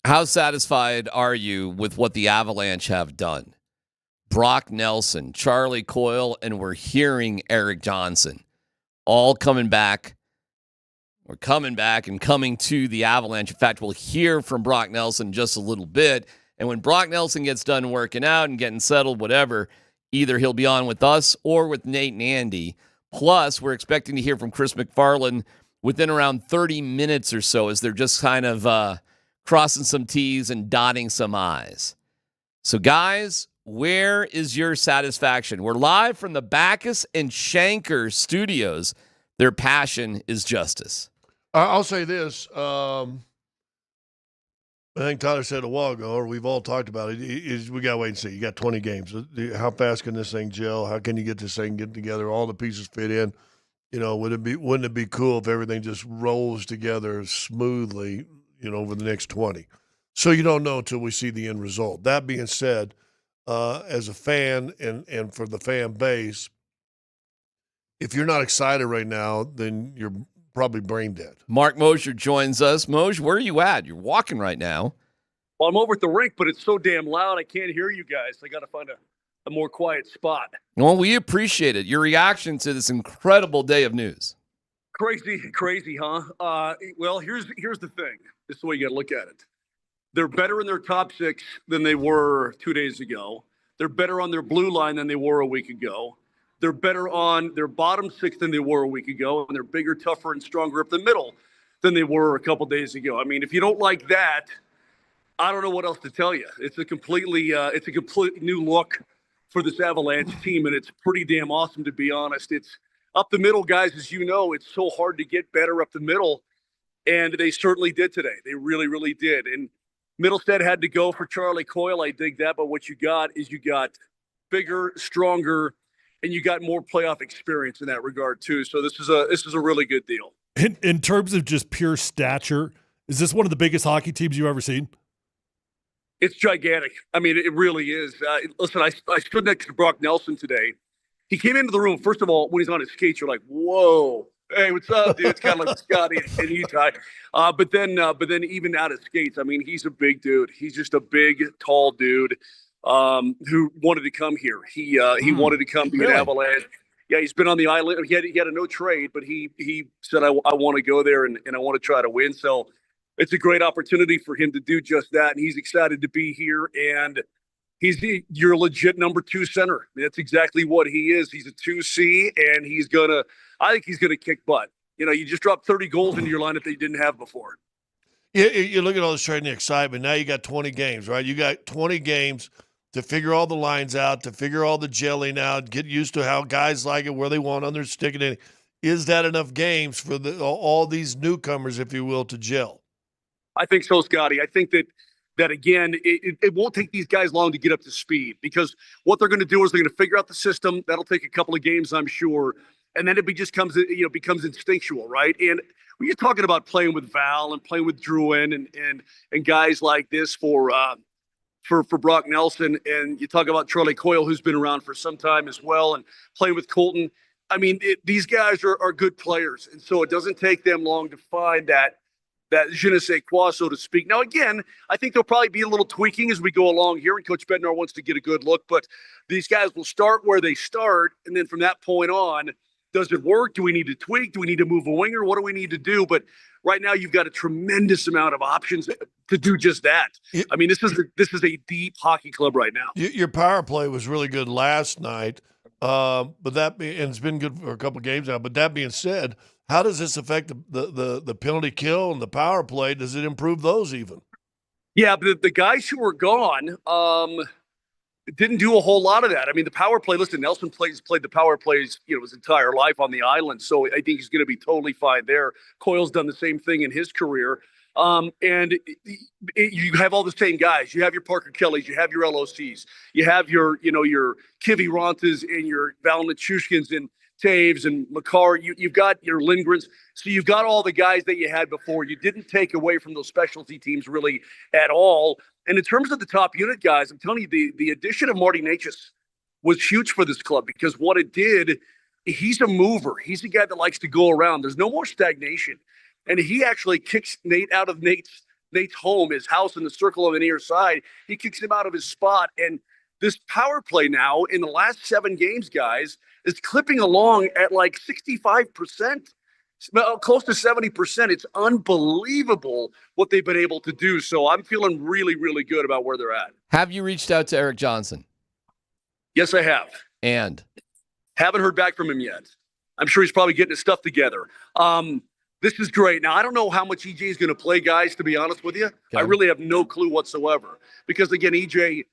How satisfied are you with what the Avalanche have done? Brock Nelson, Charlie Coyle, and we're hearing Eric Johnson all coming back. We're coming back and coming to the Avalanche. In fact, we'll hear from Brock Nelson just a little bit. And when Brock Nelson gets done working out and getting settled, whatever, either he'll be on with us or with Nate and Andy. Plus, we're expecting to hear from Chris McFarland within around 30 minutes or so as they're just kind of crossing some T's and dotting some I's. So, guys, where is your satisfaction? We're live from the Backus and Shanker studios. Their passion is justice. I'll say this. I think Tyler said a while ago, or we've all talked about it, is we got to wait and see. You got 20 games. How fast can this thing gel? How can you get this thing get together? All the pieces fit in. You know, wouldn't it be cool if everything just rolls together smoothly, you know, over the next 20? So you don't know until we see the end result. That being said, as a fan and for the fan base, if you're not excited right now, then you're probably brain dead. Mark Moser joins us. Moj, where are you at? You're walking right now. Well, I'm over at the rink, but it's so damn loud I can't hear you guys. I got to find a more quiet spot. Well, we appreciate it. Your reaction to this incredible day of news. Crazy, huh? Well, here's the thing. This is the way you got to look at it. They're better in their top six than they were 2 days ago. They're better on their blue line than they were a week ago. They're better on their bottom six than they were a week ago, and they're bigger, tougher, and stronger up the middle than they were a couple days ago. I mean, if you don't like that, I don't know what else to tell you. It's a complete new look for this Avalanche team, and it's pretty damn awesome, to be honest. It's up the middle, guys, as you know, it's so hard to get better up the middle, and they certainly did today. They really, really did. And Middlestead had to go for Charlie Coyle. I dig that, but what you got is you got bigger, stronger, and you got more playoff experience in that regard too. So this is a really good deal. In terms of just pure stature, is this one of the biggest hockey teams you've ever seen? It's gigantic. I mean, it really is. Listen, I stood next to Brock Nelson today. He came into the room. First of all, when he's on his skates, you're like, whoa. Hey, what's up, dude? It's kind of like Scotty and Utah. But then even out of skates, I mean, he's a big dude. He's just a big, tall dude who wanted to come here. He wanted to come to an Avalanche. Yeah, he's been on the island. He had a no trade, but he said, I want to go there and I want to try to win. So it's a great opportunity for him to do just that. And he's excited to be here. And he's your legit number 2 center. I mean, that's exactly what he is. He's a 2C, and I think he's gonna kick butt. You know, you just dropped 30 goals into your lineup that you didn't have before. You look at all this trading excitement. Now you got 20 games, right? You got 20 games to figure all the lines out, to figure all the gelling out, get used to how guys like it, where they want on their sticking in. Is that enough games for all these newcomers, if you will, to gel? I think so, Scotty. I think that again, it won't take these guys long to get up to speed, because what they're going to do is they're going to figure out the system. That'll take a couple of games, I'm sure. And then it becomes instinctual, right? And when you're talking about playing with Val and playing with Druin and guys like this for Brock Nelson, and you talk about Charlie Coyle, who's been around for some time as well, and playing with Colton. I mean, these guys are good players, and so it doesn't take them long to find that je ne sais quoi, so to speak. Now, again, I think there'll probably be a little tweaking as we go along here, and Coach Bednar wants to get a good look, but these guys will start where they start, and then from that point on, does it work? Do we need to tweak? Do we need to move a winger? What do we need to do? But right now, you've got a tremendous amount of options to do just that. I mean, this is a deep hockey club right now. Your power play was really good last night, and it's been good for a couple of games now. But that being said, how does this affect the penalty kill and the power play? Does it improve those even? Yeah, but the guys who were gone didn't do a whole lot of that. I mean, the power play, listen, Nelson played the power plays, his entire life on the island. So I think he's going to be totally fine there. Coyle's done the same thing in his career. And you have all the same guys. You have your Parker Kellys, you have your LOCs, you have your Kivi Rantas and your Valeri Nichushkins and Taves and Makar. You've got your Lindgrens. So you've got all the guys that you had before. You didn't take away from those specialty teams really at all. And in terms of the top unit guys, I'm telling you, the addition of Marty Necas was huge for this club, because what it did, he's a mover. He's a guy that likes to go around. There's no more stagnation. And he actually kicks Nate out of Nate's Nate's home, his house in the circle on the near side. He kicks him out of his spot. And this power play now in the last 7 games, guys, is clipping along at like 65%, close to 70%. It's unbelievable what they've been able to do. So I'm feeling really, really good about where they're at. Have you reached out to Eric Johnson? Yes, I have. And? Haven't heard back from him yet. I'm sure he's probably getting his stuff together. This is great. Now, I don't know how much EJ is going to play, guys, to be honest with you. Okay. I really have no clue whatsoever. Because, again, EJ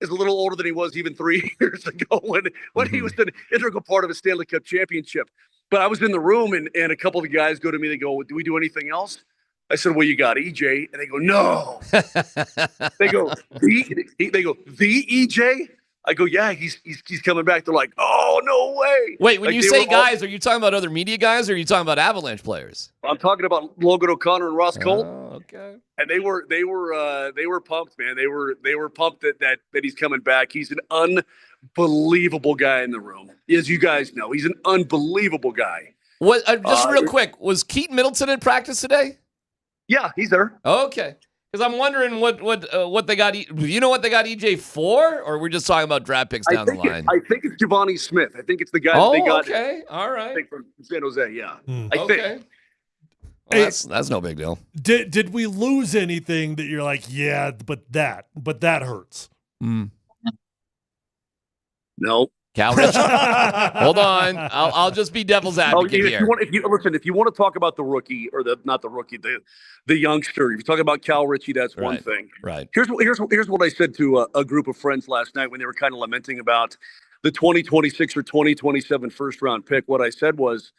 is a little older than he was even 3 years ago when he was an integral part of a Stanley Cup championship. But I was in the room, and a couple of the guys go to me. They go, do we do anything else? I said, well, you got EJ. And they go, no. They go, the EJ? I go, yeah, he's coming back. They're like, oh, no way. Wait, when you say guys, are you talking about other media guys or are you talking about Avalanche players? I'm talking about Logan O'Connor and Ross Cole. Oh, okay. And they were pumped, man. They were pumped that he's coming back. He's an unbelievable guy in the room. As you guys know, he's an unbelievable guy. What? Just real quick, was Keith Middleton in practice today? Yeah, he's there. Okay. Because I'm wondering what they got. You know what they got EJ for, or we're just talking about draft picks down the line? I think it's Giovanni Smith. I think it's the guy that they got. Okay, all right. I think from San Jose. Yeah, I okay. think. Well, that's no big deal. Did we lose anything that you're like, yeah, but that hurts? No. Cal Rich. Hold on. I'll just be devil's advocate here. If you want to talk about the rookie or not the rookie, the youngster, if you talk about Cal Ritchie, that's one thing. Right. Here's what I said to a group of friends last night when they were kind of lamenting about the 2026 or 2027 first round pick. What I said was,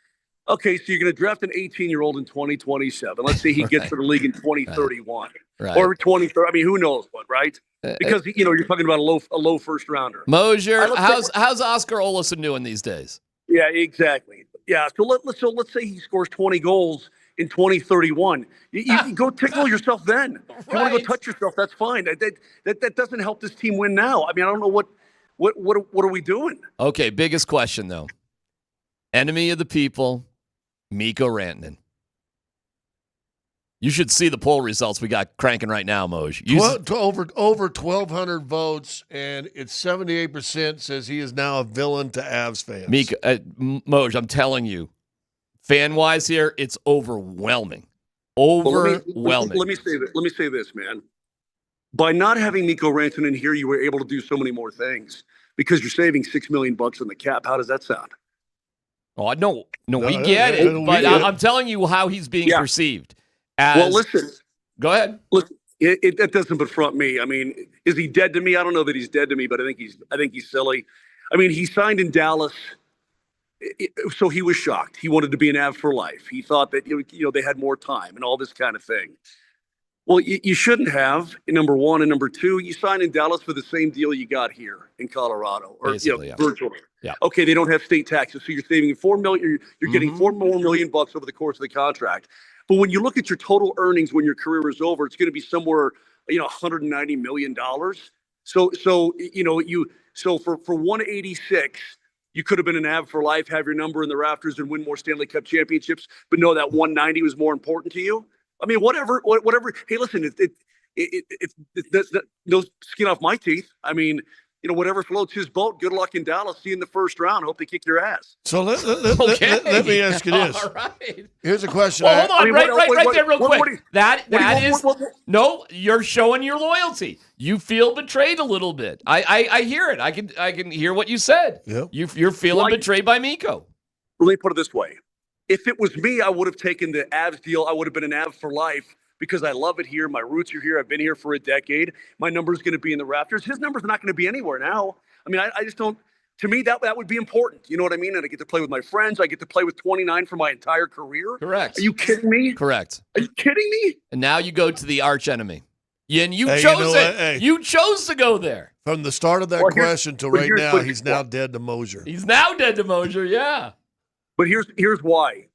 okay, so you're going to draft an 18-year-old in 2027. Let's say he gets to the league in 2031 or 2030. I mean, who knows what, right? Because you're talking about a low first rounder. Moser, how's Oscar Olofsson doing these days? Yeah, exactly. Yeah, so let's say he scores 20 goals in 2031. You can go tickle yourself then. If you want to go touch yourself, that's fine. That doesn't help this team win now. I mean, I don't know what are we doing? Okay, biggest question though. Enemy of the people, Miko Rantanen. You should see the poll results we got cranking right now, Moj. Over 1,200 votes, and it's 78% says he is now a villain to Avs fans. Miko, Moj, I'm telling you, fan-wise here, it's overwhelming. Overwhelming. Let me say this, man. By not having Miko Rantanen here, you were able to do so many more things because you're saving $6 million on the cap. How does that sound? Oh, no, we get it. But I'm telling you how he's being perceived. Well, listen. Go ahead. Listen, it doesn't befront me. I mean, is he dead to me? I don't know that he's dead to me, but I think he's silly. I mean, he signed in Dallas, so he was shocked. He wanted to be an Av for life. He thought that they had more time and all this kind of thing. Well, you shouldn't have. Number one, and number two, you signed in Dallas for the same deal you got here in Colorado, or virtually. Yeah. Okay, they don't have state taxes, so you're saving $4 million. You're getting $4 more million over the course of the contract. But when you look at your total earnings when your career is over, it's going to be somewhere, $190 million. So for 186, you could have been an Av for life, have your number in the rafters, and win more Stanley Cup championships. But no, that 190 was more important to you. I mean, whatever. Hey, listen, it's no skin off my teeth. I mean, whatever floats his boat. Good luck in Dallas. See you in the first round. Hope they kick your ass. So let me ask you this. All right. Here's a question. Well, hold on, right there, real quick. No, you're showing your loyalty. You feel betrayed a little bit. I hear it. I can hear what you said. Yep. You're feeling betrayed by Miko. Let me put it this way. If it was me, I would have taken the Avs deal. I would have been an Av for life because I love it here. My roots are here. I've been here for a decade. My number's going to be in the rafters. His number's not going to be anywhere now. I mean, I just don't. To me, that would be important. You know what I mean? And I get to play with my friends. I get to play with 29 for my entire career. Correct. Are you kidding me? Correct. Are you kidding me? And now you go to the arch enemy. And you chose it. Hey. You chose to go there. From the start of that question to right now, he's now dead to Moser. He's now dead to Moser, yeah. But here's why.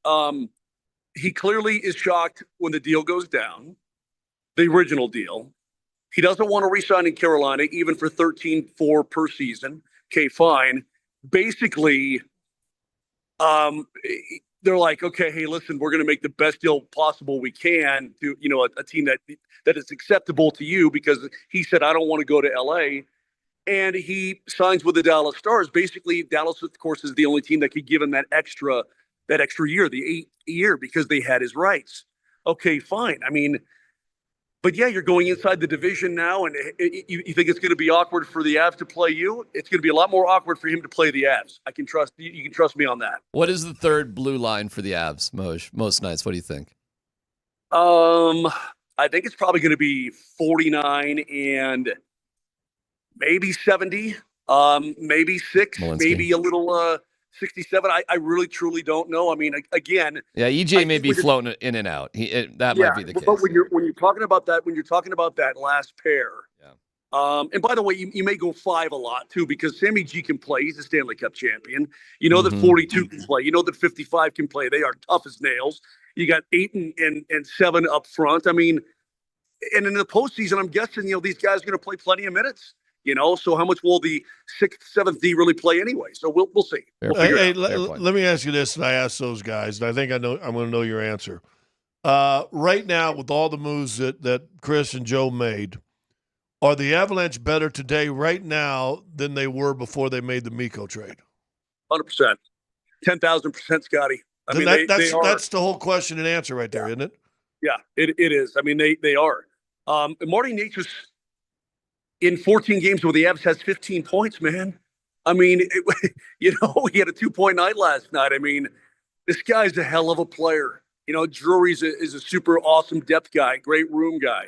He clearly is shocked when the deal goes down, the original deal. He doesn't want to re-sign in Carolina, even for $13.4 per season. Okay, fine. Basically, they're like, okay, hey, listen, we're going to make the best deal possible we can to, a team that is acceptable to you, because he said, I don't want to go to LA. And he signs with the Dallas Stars. Basically, Dallas, of course, is the only team that could give him that extra year, the 8th year, because they had his rights. Okay, fine. I mean, but yeah, you're going inside the division now, and you think it's going to be awkward for the Avs to play you? It's going to be a lot more awkward for him to play the Avs. I can trust you. You can trust me on that. What is the third blue line for the Avs, Moj? Most nights. What do you think? I think it's probably going to be 49 and maybe 70, maybe 6, Malinsky. Maybe a little 67. I really, truly don't know. I mean, again, Yeah, EJ may be floating in and out. That might be the case. But when you're talking about that last pair, and by the way, you may go 5 a lot too, because Sammy G can play. He's a Stanley Cup champion. You know that 42 can play. You know that 55 can play. They are tough as nails. You got 8 and 7 up front. I mean, and in the postseason, I'm guessing these guys are going to play plenty of minutes. So how much will the 6th, 7th D really play anyway? So we'll see. Let me ask you this, and I asked those guys, and I think I'm going to know your answer. Right now, with all the moves that Chris and Joe made, are the Avalanche better today, right now, than they were before they made the Miko trade? 100%, 10,000%, Scotty. I mean, that's the whole question and answer right there, isn't it? Yeah, it is. I mean, they are. Marty Nichushkin, in 14 games with the Avs, has 15 points, man. I mean, he had a 2-point night last night. I mean, this guy's a hell of a player. Drury's is a super awesome depth guy, great room guy.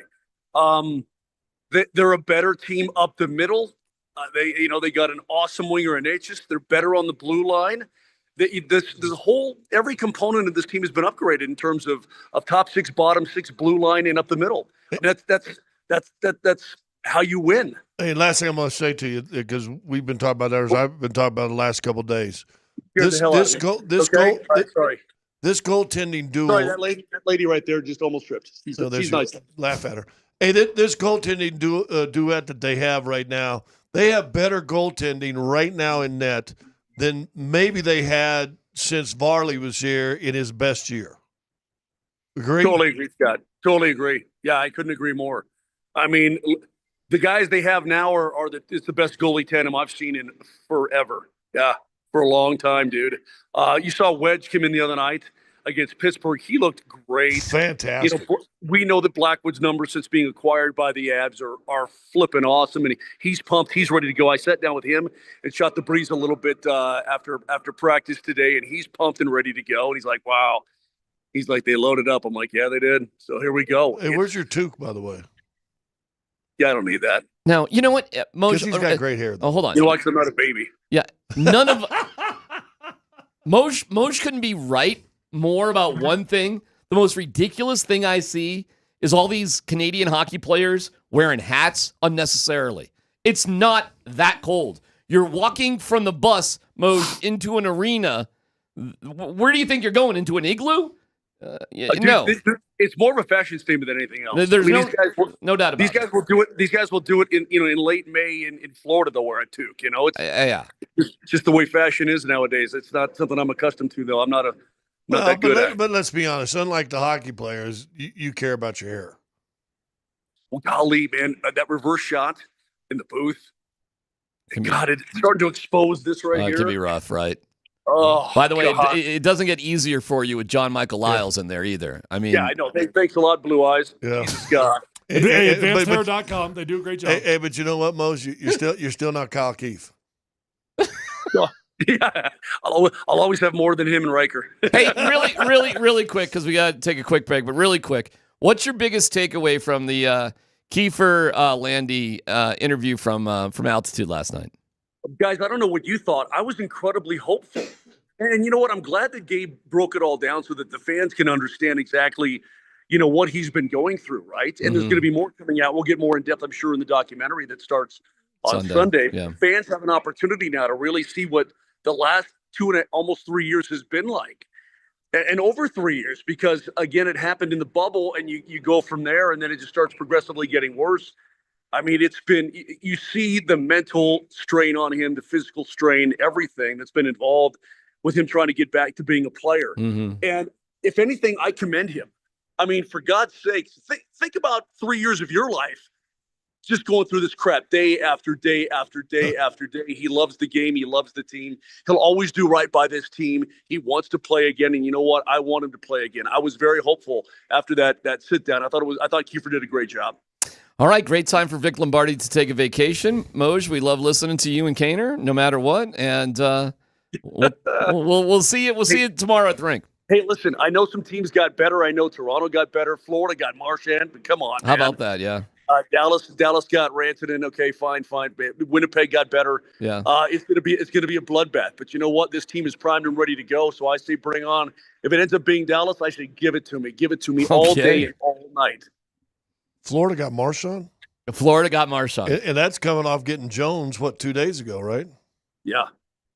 They're a better team up the middle. They got an awesome winger in Nichushkin. They're better on the blue line. Every component of this team has been upgraded in terms of top 6, bottom 6, blue line, and up the middle. And that's how you win. Hey, last thing I'm going to say to you, because we've been talking about that, I've been talking about it the last couple of days. This goaltending duo. Sorry, that lady right there just almost tripped. She's nice. Laugh at her. Hey, this goaltending duet that they have right now, they have better goaltending right now in net than maybe they had since Varley was here in his best year. Agree? Totally agree, Scott. Totally agree. Yeah, I couldn't agree more. I mean, the guys they have now it's the best goalie tandem I've seen in forever. Yeah, for a long time, dude. You saw Wedge come in the other night against Pittsburgh. He looked great. Fantastic. We know that Blackwood's numbers since being acquired by the Avs are flipping awesome, and he's pumped. He's ready to go. I sat down with him and shot the breeze a little bit after practice today, and he's pumped and ready to go. And he's like, wow. He's like, they loaded up. I'm like, yeah, they did. So here we go. Hey, where's your toque, by the way? Yeah, I don't need that. Now, you know what? Moj, he's got great hair. Oh, hold on. I'm not a baby. Yeah. None of Moj couldn't be right more about one thing. The most ridiculous thing I see is all these Canadian hockey players wearing hats unnecessarily. It's not that cold. You're walking from the bus, Moj, into an arena. Where do you think you're going? Into an igloo? Dude, no. It's more of a fashion statement than anything else. There's no doubt about it. These guys will do it. These guys will do it in late May in Florida. They'll wear a toque. It's just the way fashion is nowadays. It's not something I'm accustomed to, though. I'm not that good at it. But let's be honest. Unlike the hockey players, you care about your hair. Well, golly, man, that reverse shot in the booth. God, it's starting to expose this right here. It can be rough, right? Oh, by the way, it doesn't get easier for you with John Michael Lyles in there either. I mean, yeah, I know. Thanks a lot, Blue Eyes. Yeah. Jesus God. Hey, AdvancedHair.com. They do a great job. Hey, but you know what, Mose? You're still not Kyle Keefe. Yeah, I'll always have more than him and Riker. Hey, really quick, because we got to take a quick break, but really quick, what's your biggest takeaway from the Kiefer Landy interview from Altitude last night? Guys, I don't know what you thought. I was incredibly hopeful. And you know what? I'm glad that Gabe broke it all down so that the fans can understand exactly, what he's been going through, right? And there's going to be more coming out. We'll get more in depth, I'm sure, in the documentary that starts on Sunday. Yeah. Fans have an opportunity now to really see what the last almost 3 years has been like. And over 3 years, because, again, it happened in the bubble, and you go from there, and then it just starts progressively getting worse. I mean, you see the mental strain on him, the physical strain, everything that's been involved with him trying to get back to being a player. Mm-hmm. And if anything, I commend him. I mean, for God's sakes, think about 3 years of your life just going through this crap day after day after day after day. He loves the game. He loves the team. He'll always do right by this team. He wants to play again. And you know what? I want him to play again. I was very hopeful after that sit down. I thought Kiefer did a great job. All right, great time for Vic Lombardi to take a vacation. Moj, we love listening to you and Kaner, no matter what. And we'll see you. We'll see you tomorrow at the rink. Hey, listen, I know some teams got better. I know Toronto got better. Florida got Marchand, but come on, How about that? Yeah. Dallas got Rantanen. Okay, fine. Winnipeg got better. Yeah. It's gonna be a bloodbath. But you know what? This team is primed and ready to go. So I say bring on. If it ends up being Dallas, I say give it to me. Give it to me all day and all night. Florida got Marchand? Florida got Marchand. And that's coming off getting Jones, 2 days ago, right? Yeah.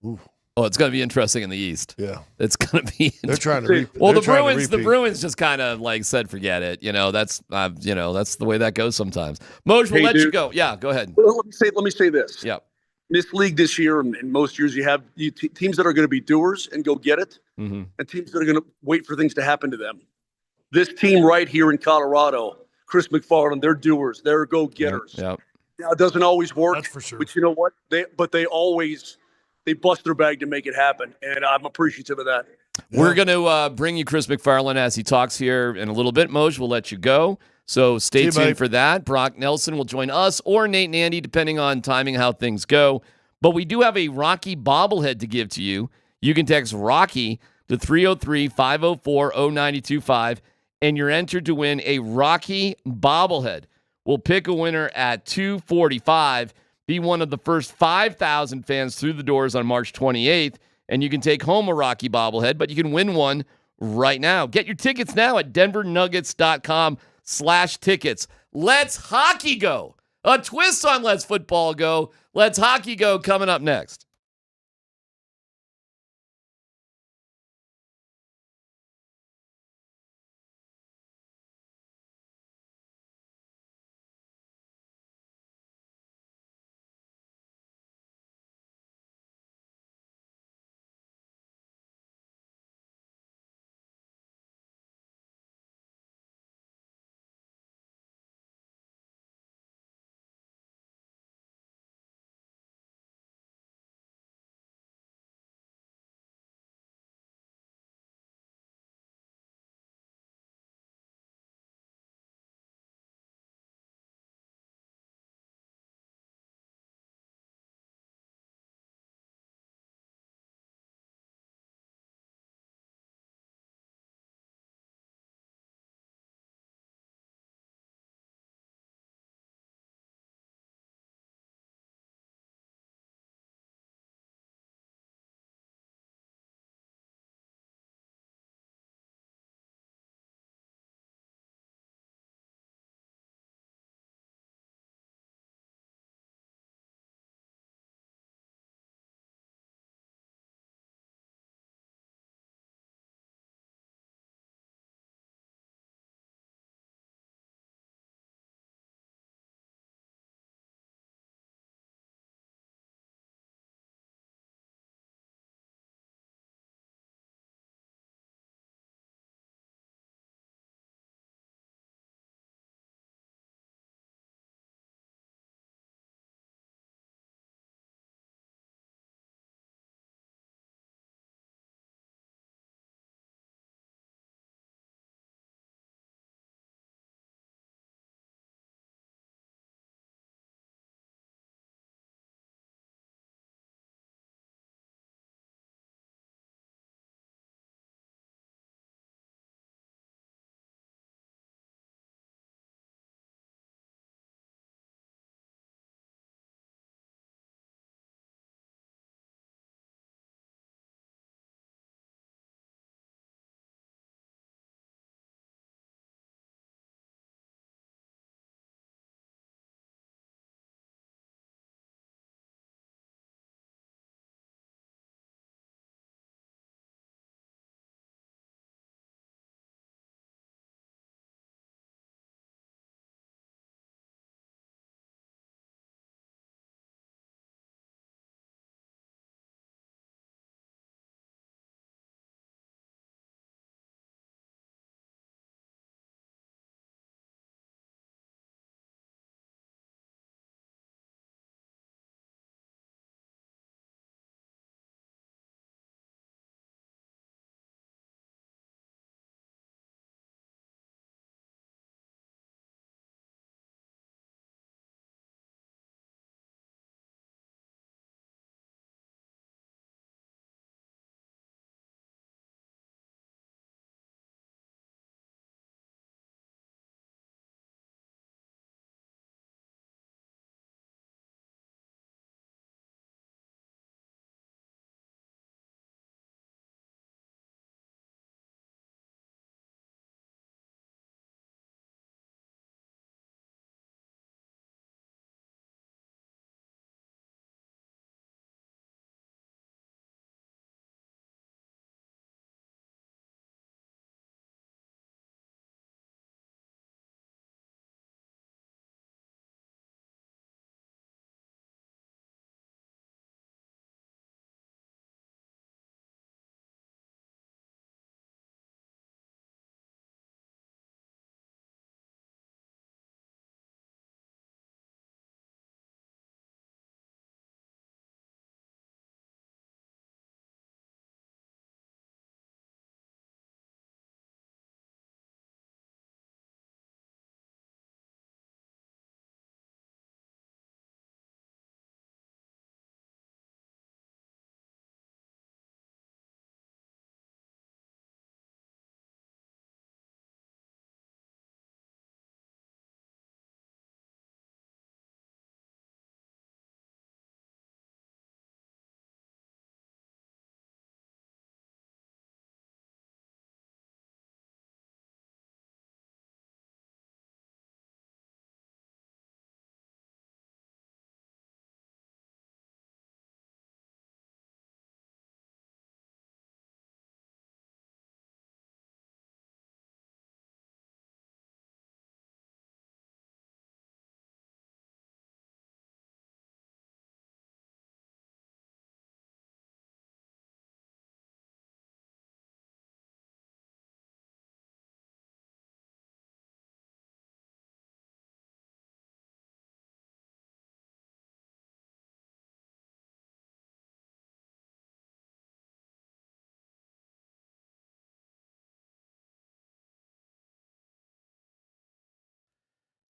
Ooh. Oh, it's going to be interesting in the East. Yeah. It's going to be. They're trying to Well, the Bruins just kind of said, forget it. That's the way that goes sometimes. Moj, we'll let you go. Yeah, go ahead. Well, let me say this. Yeah. This league this year and most years you have teams that are going to be doers and go get it, mm-hmm. and teams that are going to wait for things to happen to them. This team right here in Colorado, Chris McFarland, they're doers. They're go-getters. Yep. Now, it doesn't always work. That's for sure. But you know what? They always bust their bag to make it happen, and I'm appreciative of that. We're going to bring you Chris McFarland as he talks here in a little bit. Moj, we'll let you go. So stay tuned for that. Brock Nelson will join us or Nate and Andy, depending on timing, how things go. But we do have a Rocky bobblehead to give to you. You can text Rocky to 303-504-0925, and you're entered to win a Rocky bobblehead. We'll pick a winner at 2:45. Be one of the first 5,000 fans through the doors on March 28th, and you can take home a Rocky bobblehead, but you can win one right now. Get your tickets now at denvernuggets.com/tickets. Let's hockey go. A twist on Let's Football Go. Let's Hockey Go coming up next.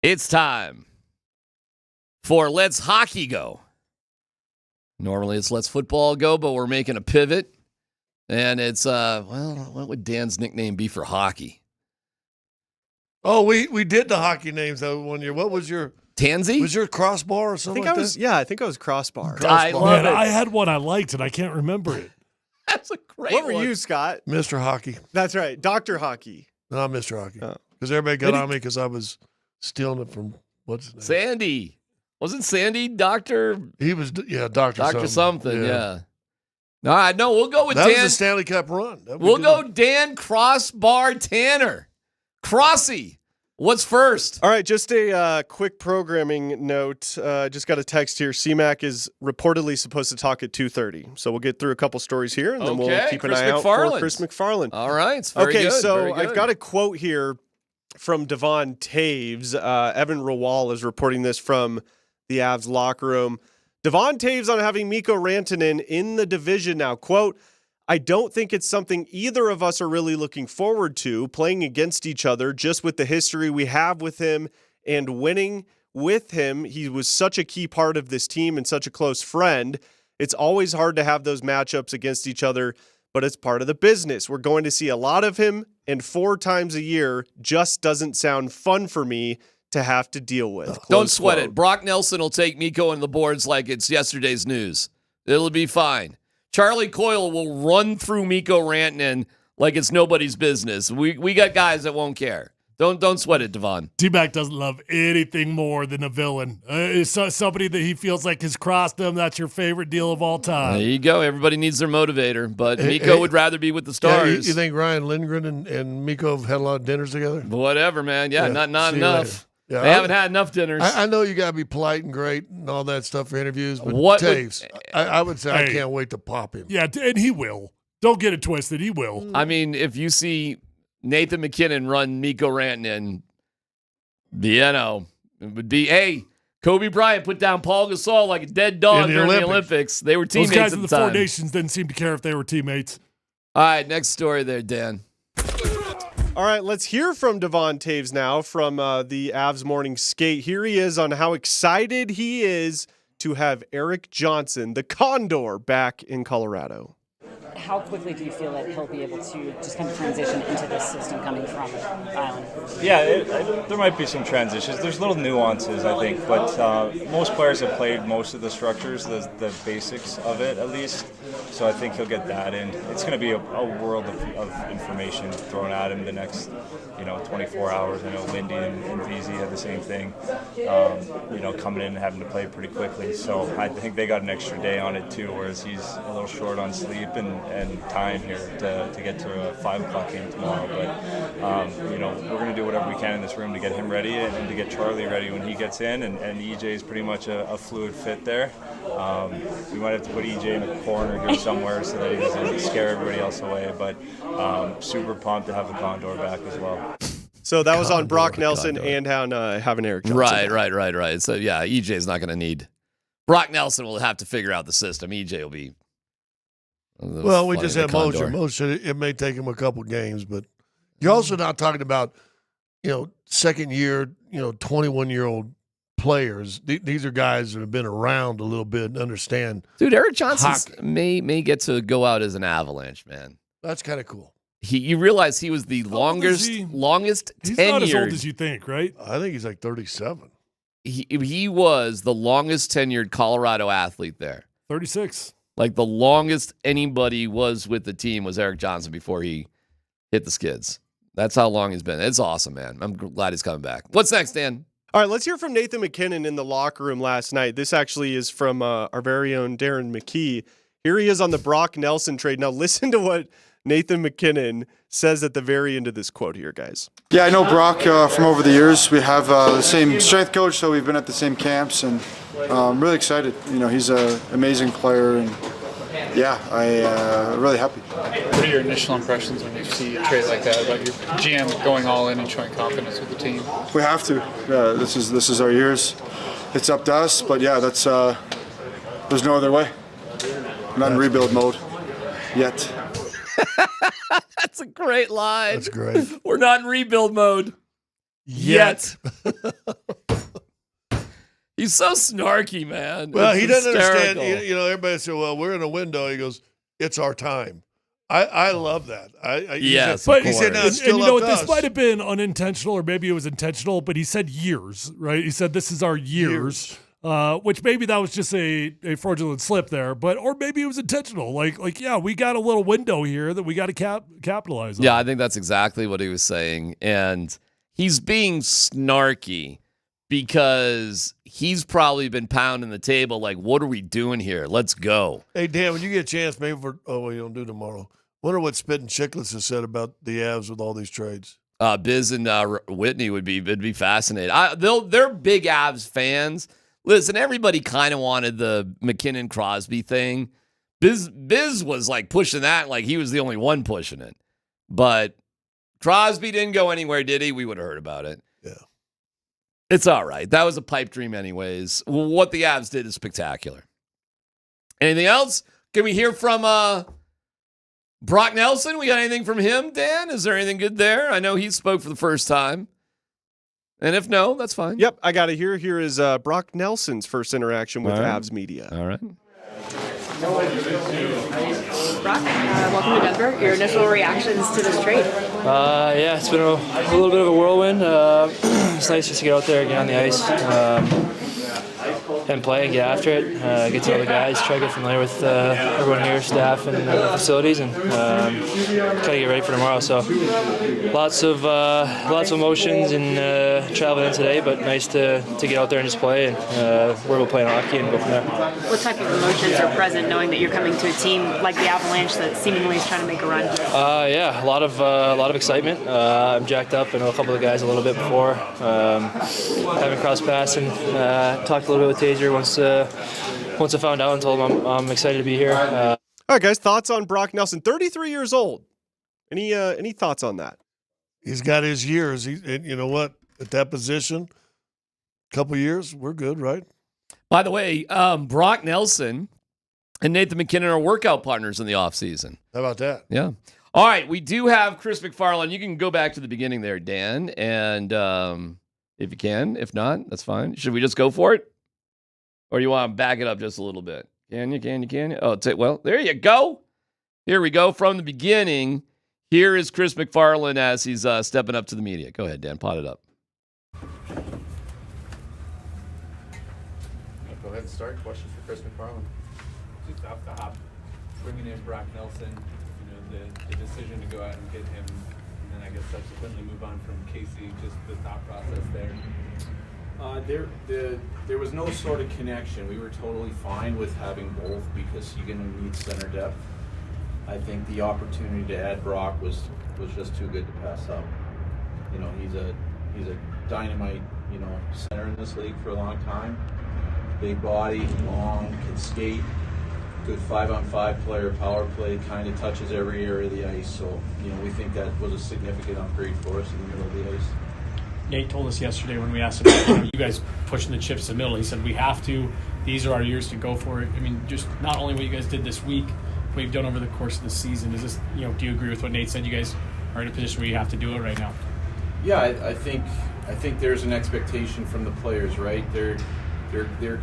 It's time for Let's Hockey Go. Normally it's Let's Football Go, but we're making a pivot. And it's, what would Dan's nickname be for hockey? Oh, we did the hockey names that 1 year. What was your Tansy? Was your crossbar or something? I think I was crossbar. I love it. I had one I liked and I can't remember it. That's a great What were one. you, Scott? Mr. Hockey. That's right, Dr. Hockey. No, Mr. Hockey. Because everybody got on me because I was stealing it from what's his name? Sandy. Wasn't Sandy Dr.? He was, Dr. Dr. something, yeah. All right, no, we'll go with that Dan. That was the Stanley Cup run. We'll go Dan Crossbar Tanner. Crossy, what's first? All right, just a quick programming note. Just got a text here. CMAC is reportedly supposed to talk at 2:30. So we'll get through a couple stories here, and then we'll keep an eye out for Chris McFarland. All right, it's very good. So very good. I've got a quote here from Devon Taves. Evan Rawal is reporting this from the Avs locker room. Devon Taves on having Miko Rantanen in the division now. Quote, I don't think it's something either of us are really looking forward to, playing against each other, just with the history we have with him and winning with him. He was such a key part of this team and such a close friend. It's always hard to have those matchups against each other, but it's part of the business. We're going to see a lot of him, and 4 times a year just doesn't sound fun for me to have to deal with. Don't sweat it. Brock Nelson will take Mikko on the boards like it's yesterday's news. It'll be fine. Charlie Coyle will run through Miko Rantanen like it's nobody's business. We got guys that won't care. Don't sweat it, Devon. DMac doesn't love anything more than a villain. It's somebody that he feels like has crossed him. That's your favorite deal of all time. There you go. Everybody needs their motivator, but Miko would rather be with the Stars. You think Ryan Lindgren and Miko have had a lot of dinners together? Whatever, man. Yeah. Not enough. Yeah, they haven't had enough dinners. I know you got to be polite and great and all that stuff for interviews, but Taves, I would say I can't wait to pop him. Yeah, and he will. Don't get it twisted. He will. I mean, if you see Nathan McKinnon run Miko Rantanen, it would be, hey, Kobe Bryant put down Paul Gasol like a dead dog during the Olympics. They were teammates Those guys at in the the time. Four Nations didn't seem to care if they were teammates. All right, next story there, Dan. All right, let's hear from Devon Taves now from the Avs Morning Skate. Here he is on how excited he is to have Eric Johnson, the Condor, back in Colorado. How quickly do you feel that he'll be able to just kind of transition into this system coming from Island? Yeah, there might be some transitions. There's little nuances, I think, but most players have played most of the structures, the basics of it at least. So I think he'll get that in. It's going to be a world of information thrown at him the next 24 hours. I know Lindy and VZ had the same thing, coming in and having to play pretty quickly. So I think they got an extra day on it too, whereas he's a little short on sleep and time here to get to a 5 o'clock game tomorrow. But, we're going to do whatever we can in this room to get him ready and to get Charlie ready when he gets in. And EJ is pretty much a fluid fit there. We might have to put EJ in a corner here somewhere so that he doesn't scare everybody else away. But super pumped to have the Condor back as well. So that was on Brock Nelson and having Eric Johnson. Right. So, yeah, EJ's not going to need. Brock Nelson will have to figure out the system. EJ will be. Well, we just had Moser. Moser, it may take him a couple games, but you're also not talking about, second year, 21-year-old players. These are guys that have been around a little bit and understand. Dude, Eric Johnson may get to go out as an Avalanche, man. That's kind of cool. You realize he was the longest He's tenured. not as old as you think, right? I think he's like 37. He was the longest tenured Colorado athlete there. 36. Like the longest anybody was with the team was Eric Johnson before he hit the skids. That's how long he's been. It's awesome, man. I'm glad he's coming back. What's next, Dan? All right, let's hear from Nathan McKinnon in the locker room last night. This actually is from our very own Darren McKee. Here he is on the Brock Nelson trade. Now listen to what Nathan McKinnon says at the very end of this quote here, guys. Yeah, I know Brock from over the years. We have the same strength coach, so we've been at the same camps, and I'm really excited. He's an amazing player, and yeah, I'm really happy. What are your initial impressions when you see a trade like that about your GM going all in and showing confidence with the team? We have to. Yeah, this is our years. It's up to us, but yeah, that's there's no other way. We're not in rebuild mode yet. That's a great line. That's great. We're not in rebuild mode. Yet. He's so snarky, man. Well, It's he doesn't hysterical. understand. Everybody said, well, we're in a window. He goes, it's our time. I love that. Yes, but he said, no, it's still and you know up what? to This us. might have been unintentional, or maybe it was intentional, but he said years, right? He said this is our years. Which maybe that was just a fraudulent slip there, or maybe it was intentional. Like, yeah, we got a little window here that we got to capitalize on. Yeah, I think that's exactly what he was saying. And he's being snarky because he's probably been pounding the table like, what are we doing here? Let's go. Hey, Dan, when you get a chance, maybe you don't do tomorrow. Wonder what Spit and Chicklets has said about the Avs with all these trades. Biz and Whitney would be fascinated. They're big Avs fans. Listen, everybody kind of wanted the McKinnon-Crosby thing. Biz was like pushing that like he was the only one pushing it. But Crosby didn't go anywhere, did he? We would have heard about it. Yeah. It's all right. That was a pipe dream anyways. What the Avs did is spectacular. Anything else? Can we hear from Brock Nelson? We got anything from him, Dan? Is there anything good there? I know he spoke for the first time. And if no, that's fine. Yep, I got to hear. Here is Brock Nelson's first interaction with Avs media. All right. Brock, welcome to Denver. Your initial reactions to this trade? Yeah, it's been a little bit of a whirlwind. It's nice just to get out there, get on the ice, and play and get after it. Get to know the guys, try to get familiar with everyone here, staff, and facilities, and kind of get ready for tomorrow. So lots of emotions and traveling in today, but nice to get out there and just play and we're able to play hockey and go from there. What type of emotions are present knowing that you're coming to a team like the Avalanche that seemingly is trying to make a run? Yeah, a lot of excitement. I'm jacked up. I know a couple of the guys a little bit before. Haven't crossed paths and talked a little bit with Taser once I found out and told him I'm excited to be here. All right, guys, thoughts on Brock Nelson? 33 years old. Any thoughts on that? He's got his years. And you know what? At that position, a couple years, we're good, right? By the way, Brock Nelson and Nathan McKinnon are workout partners in the offseason. How about that? Yeah. All right, we do have Chris McFarland. You can go back to the beginning there, Dan, and if you can. If not, that's fine. Should we just go for it? Or do you want to back it up just a little bit? Can you? Oh, well, there you go. Here we go from the beginning. Here is Chris McFarland as he's stepping up to the media. Go ahead, Dan. Pot it up. Go ahead and start. Question for Chris McFarland. Just off the hop, bringing in Brock Nelson, the decision to go out and get him, and then I guess subsequently move on from Casey, just the thought process there. There was no sort of connection. We were totally fine with having both because you're going to need center depth. I think the opportunity to add Brock was just too good to pass up. He's a dynamite, center in this league for a long time. Big body, long, can skate, good 5-on-5 player, power play, kind of touches every area of the ice. So, we think that was a significant upgrade for us in the middle of the ice. Nate told us yesterday when we asked about you guys pushing the chips to the middle, he said, we have to. These are our years to go for it. I mean, just not only what you guys did this week, what you've done over the course of the season. Is this, do you agree with what Nate said? You guys are in a position where you have to do it right now. Yeah, I think there's an expectation from the players, right? They're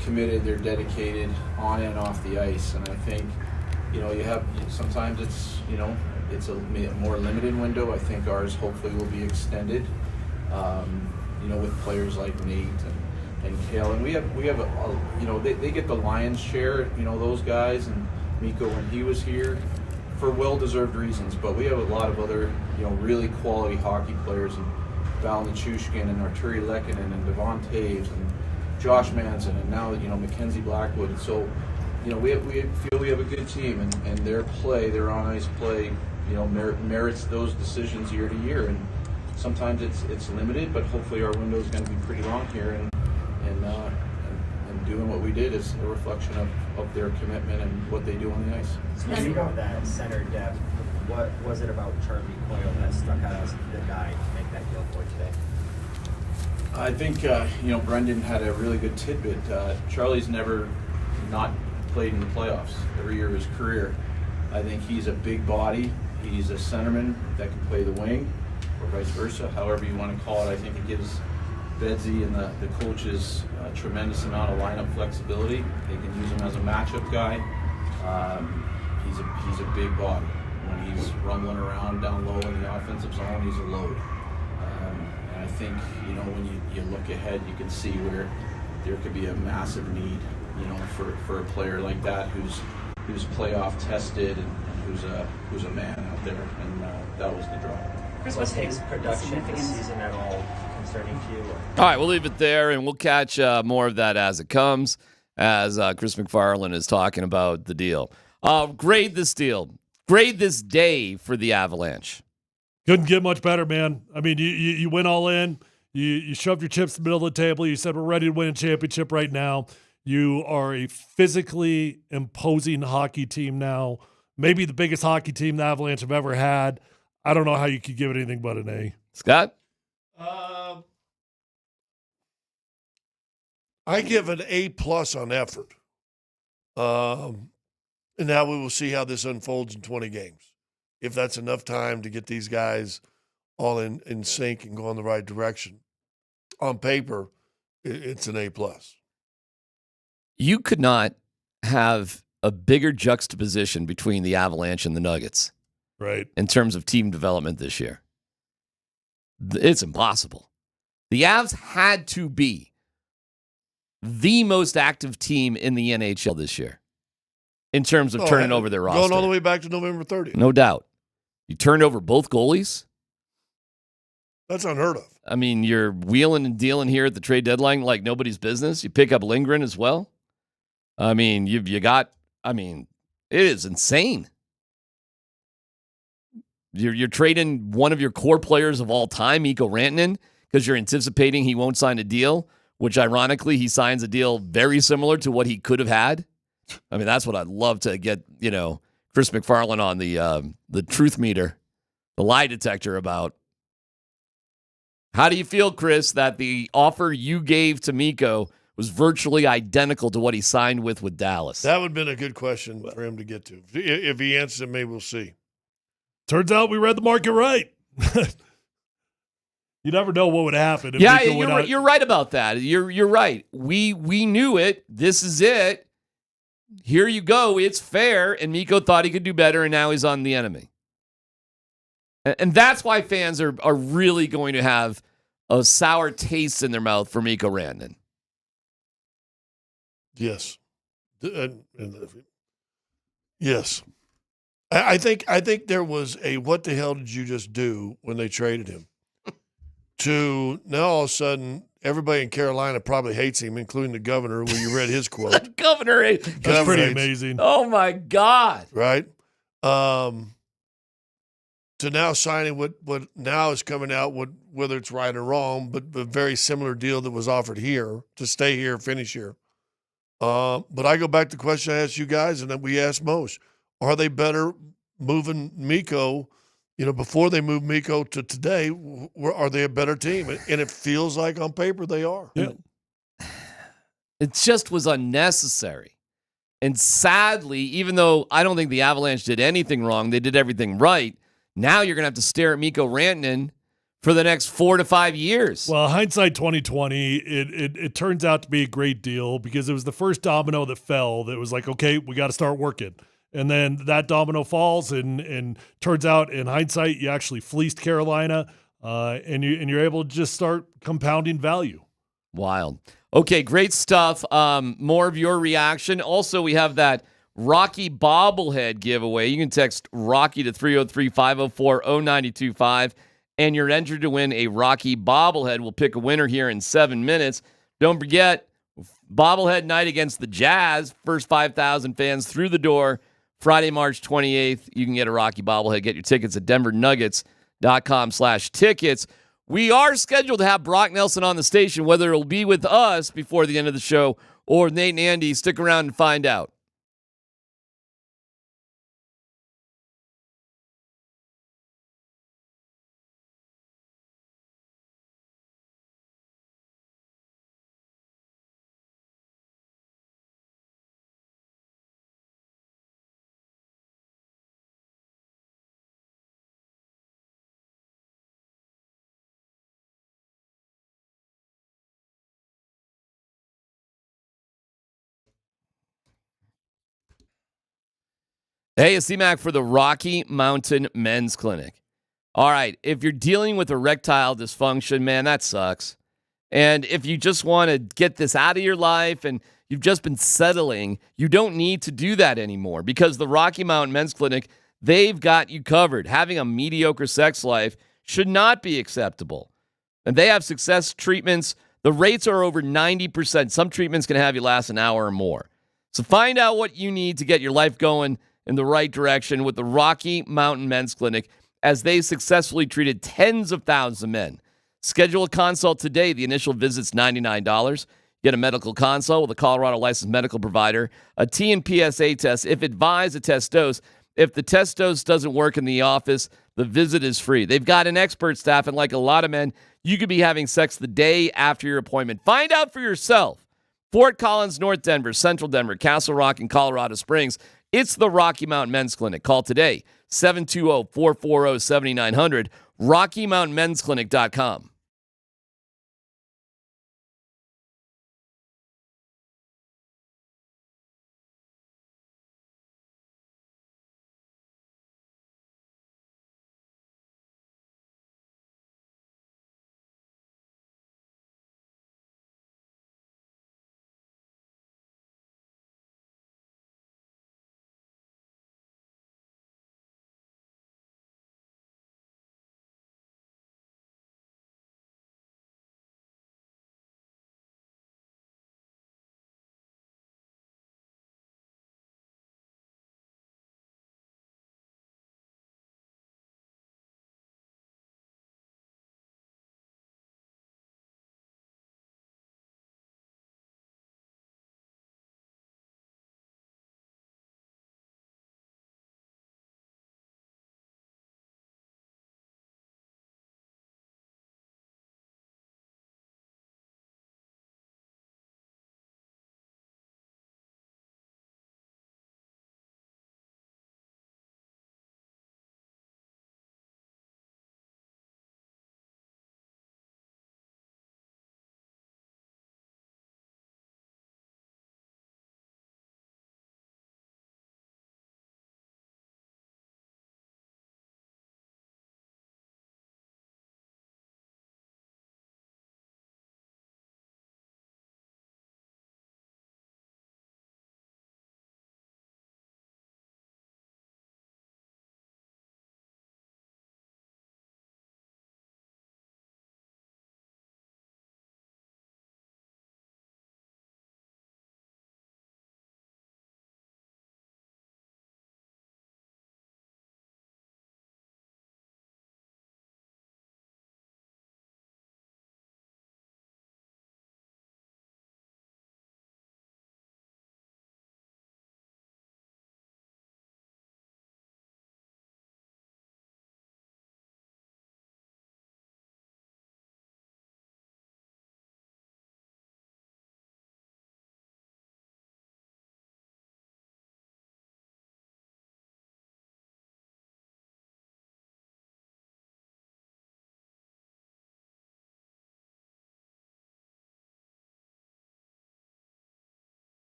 committed, they're dedicated on and off the ice, and I think you have sometimes it's a more limited window. I think ours hopefully will be extended. With players like Nate and Kale, and we have they get the lion's share. Those guys and Mikko when he was here for well-deserved reasons, but we have a lot of other really quality hockey players and Valeri Nichushkin and Arturi Lekkinen and Devon Taves and Josh Manson and now Mackenzie Blackwood. And so we feel we have a good team and their play, their on-ice play, merits those decisions year to year. And sometimes it's limited, but hopefully our window is going to be pretty long here, and doing what we did is a reflection of their commitment and what they do on the ice. Speaking of that center depth, what was it about Charlie Coyle that stuck out as the guy to make that deal for today? I think Brendan had a really good tidbit. Charlie's never not played in the playoffs every year of his career. I think he's a big body. He's a centerman that can play the wing. vice versa, however you want to call it. I think it gives Bedsy and the coaches a tremendous amount of lineup flexibility. They can use him as a matchup guy. He's a big body. When he's rumbling around down low in the offensive zone, he's a load. And I think, when you look ahead, you can see where there could be a massive need, for a player like that who's playoff tested and who's a man out there, and that was the draw. Was his production this season at all concerning to you? All right, we'll leave it there, and we'll catch more of that as it comes, as Chris McFarland is talking about the deal. Grade this deal. Grade this day for the Avalanche. Couldn't get much better, man. I mean, you went all in. You shoved your chips in the middle of the table. You said, we're ready to win a championship right now. You are a physically imposing hockey team now. Maybe the biggest hockey team the Avalanche have ever had. I don't know how you could give it anything but an A. Scott? I give an A+ on effort. And now we will see how this unfolds in 20 games. If that's enough time to get these guys all in sync and go in the right direction. On paper, it's an A+. You could not have a bigger juxtaposition between the Avalanche and the Nuggets. Right. In terms of team development this year. It's impossible. The Avs had to be the most active team in the NHL this year in terms of turning over their roster. Going all the way back to November 30th. No doubt. You turned over both goalies. That's unheard of. I mean, you're wheeling and dealing here at the trade deadline like nobody's business. You pick up Lindgren as well. I mean, it is insane. You're trading one of your core players of all time, Miko Rantanen, because you're anticipating he won't sign a deal, which ironically he signs a deal very similar to what he could have had. I mean, that's what I'd love to get, Chris McFarland on the truth meter, the lie detector about. How do you feel, Chris, that the offer you gave to Mikko was virtually identical to what he signed with Dallas? That would have been a good question for him to get to. If he answers it, maybe we'll see. Turns out we read the market right. You never know what would happen. If Yeah, Mikko you're right about that. You're right. We knew it. This is it. Here you go. It's fair. And Mikko thought he could do better, and now he's on the enemy. And that's why fans are really going to have a sour taste in their mouth for Miko Rantanen. Yes. Yes. I think there was a what the hell did you just do when they traded him? To now all of a sudden everybody in Carolina probably hates him, including the governor when you read his quote. Governor. That's pretty amazing. Oh my God. Right? To now signing what now is coming out, whether it's right or wrong, but a very similar deal that was offered here to stay here, finish here. But I go back to the question I asked you guys and that we asked Mose. Are they better moving Mikko, before they move Mikko to today? Are they a better team? And it feels like on paper they are. Yeah. It just was unnecessary. And sadly, even though I don't think the Avalanche did anything wrong, they did everything right. Now you're going to have to stare at Miko Rantanen for the next 4 to 5 years. Well, hindsight 2020, it turns out to be a great deal because it was the first domino that fell that was like, okay, we got to start working. And then that domino falls and turns out in hindsight, you actually fleeced Carolina and you're able to just start compounding value. Wild. Okay, great stuff. More of your reaction. Also, we have that Rocky bobblehead giveaway. You can text Rocky to 303-504-0925, and you're entered to win a Rocky bobblehead. We'll pick a winner here in 7 minutes. Don't forget, bobblehead night against the Jazz. First 5,000 fans through the door. Friday, March 28th. You can get a Rocky bobblehead. Get your tickets at denvernuggets.com/tickets. We are scheduled to have Brock Nelson on the station, whether it'll be with us before the end of the show or Nate and Andy. Stick around and find out. Hey, it's DMac for the Rocky Mountain Men's Clinic. All right, if you're dealing with erectile dysfunction, man, that sucks. And if you just want to get this out of your life and you've just been settling, you don't need to do that anymore because the Rocky Mountain Men's Clinic, they've got you covered. Having a mediocre sex life should not be acceptable. And they have success treatments. The rates are over 90%. Some treatments can have you last an hour or more. So find out what you need to get your life going in the right direction with the Rocky Mountain Men's Clinic as they successfully treated tens of thousands of men. Schedule a consult today. The initial visit's $99. Get a medical consult with a Colorado licensed medical provider, a T and PSA test. If advised, a test dose. If the test dose doesn't work in the office, the visit is free. They've got an expert staff, and like a lot of men, you could be having sex the day after your appointment. Find out for yourself. Fort Collins, North Denver, Central Denver, Castle Rock, and Colorado Springs. It's the Rocky Mountain Men's Clinic. Call today, 720-440-7900, RockyMountainMen'sClinic.com.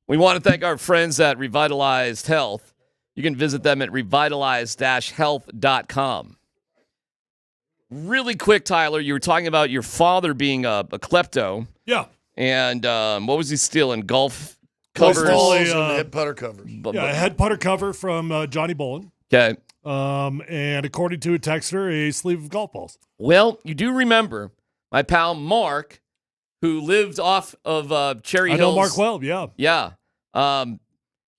We want to thank our friends at Revitalized Health. You can visit them at revitalized-health.com. Really quick, Tyler, you were talking about your father being a klepto. Yeah. And what was he stealing? Golf covers? Balls and head putter covers. Yeah, a head putter cover from Johnny Bolin. Okay. And according to a texter, a sleeve of golf balls. Well, you do remember my pal Mark, who lived off of Cherry Hills. I know Mark well, yeah. Yeah.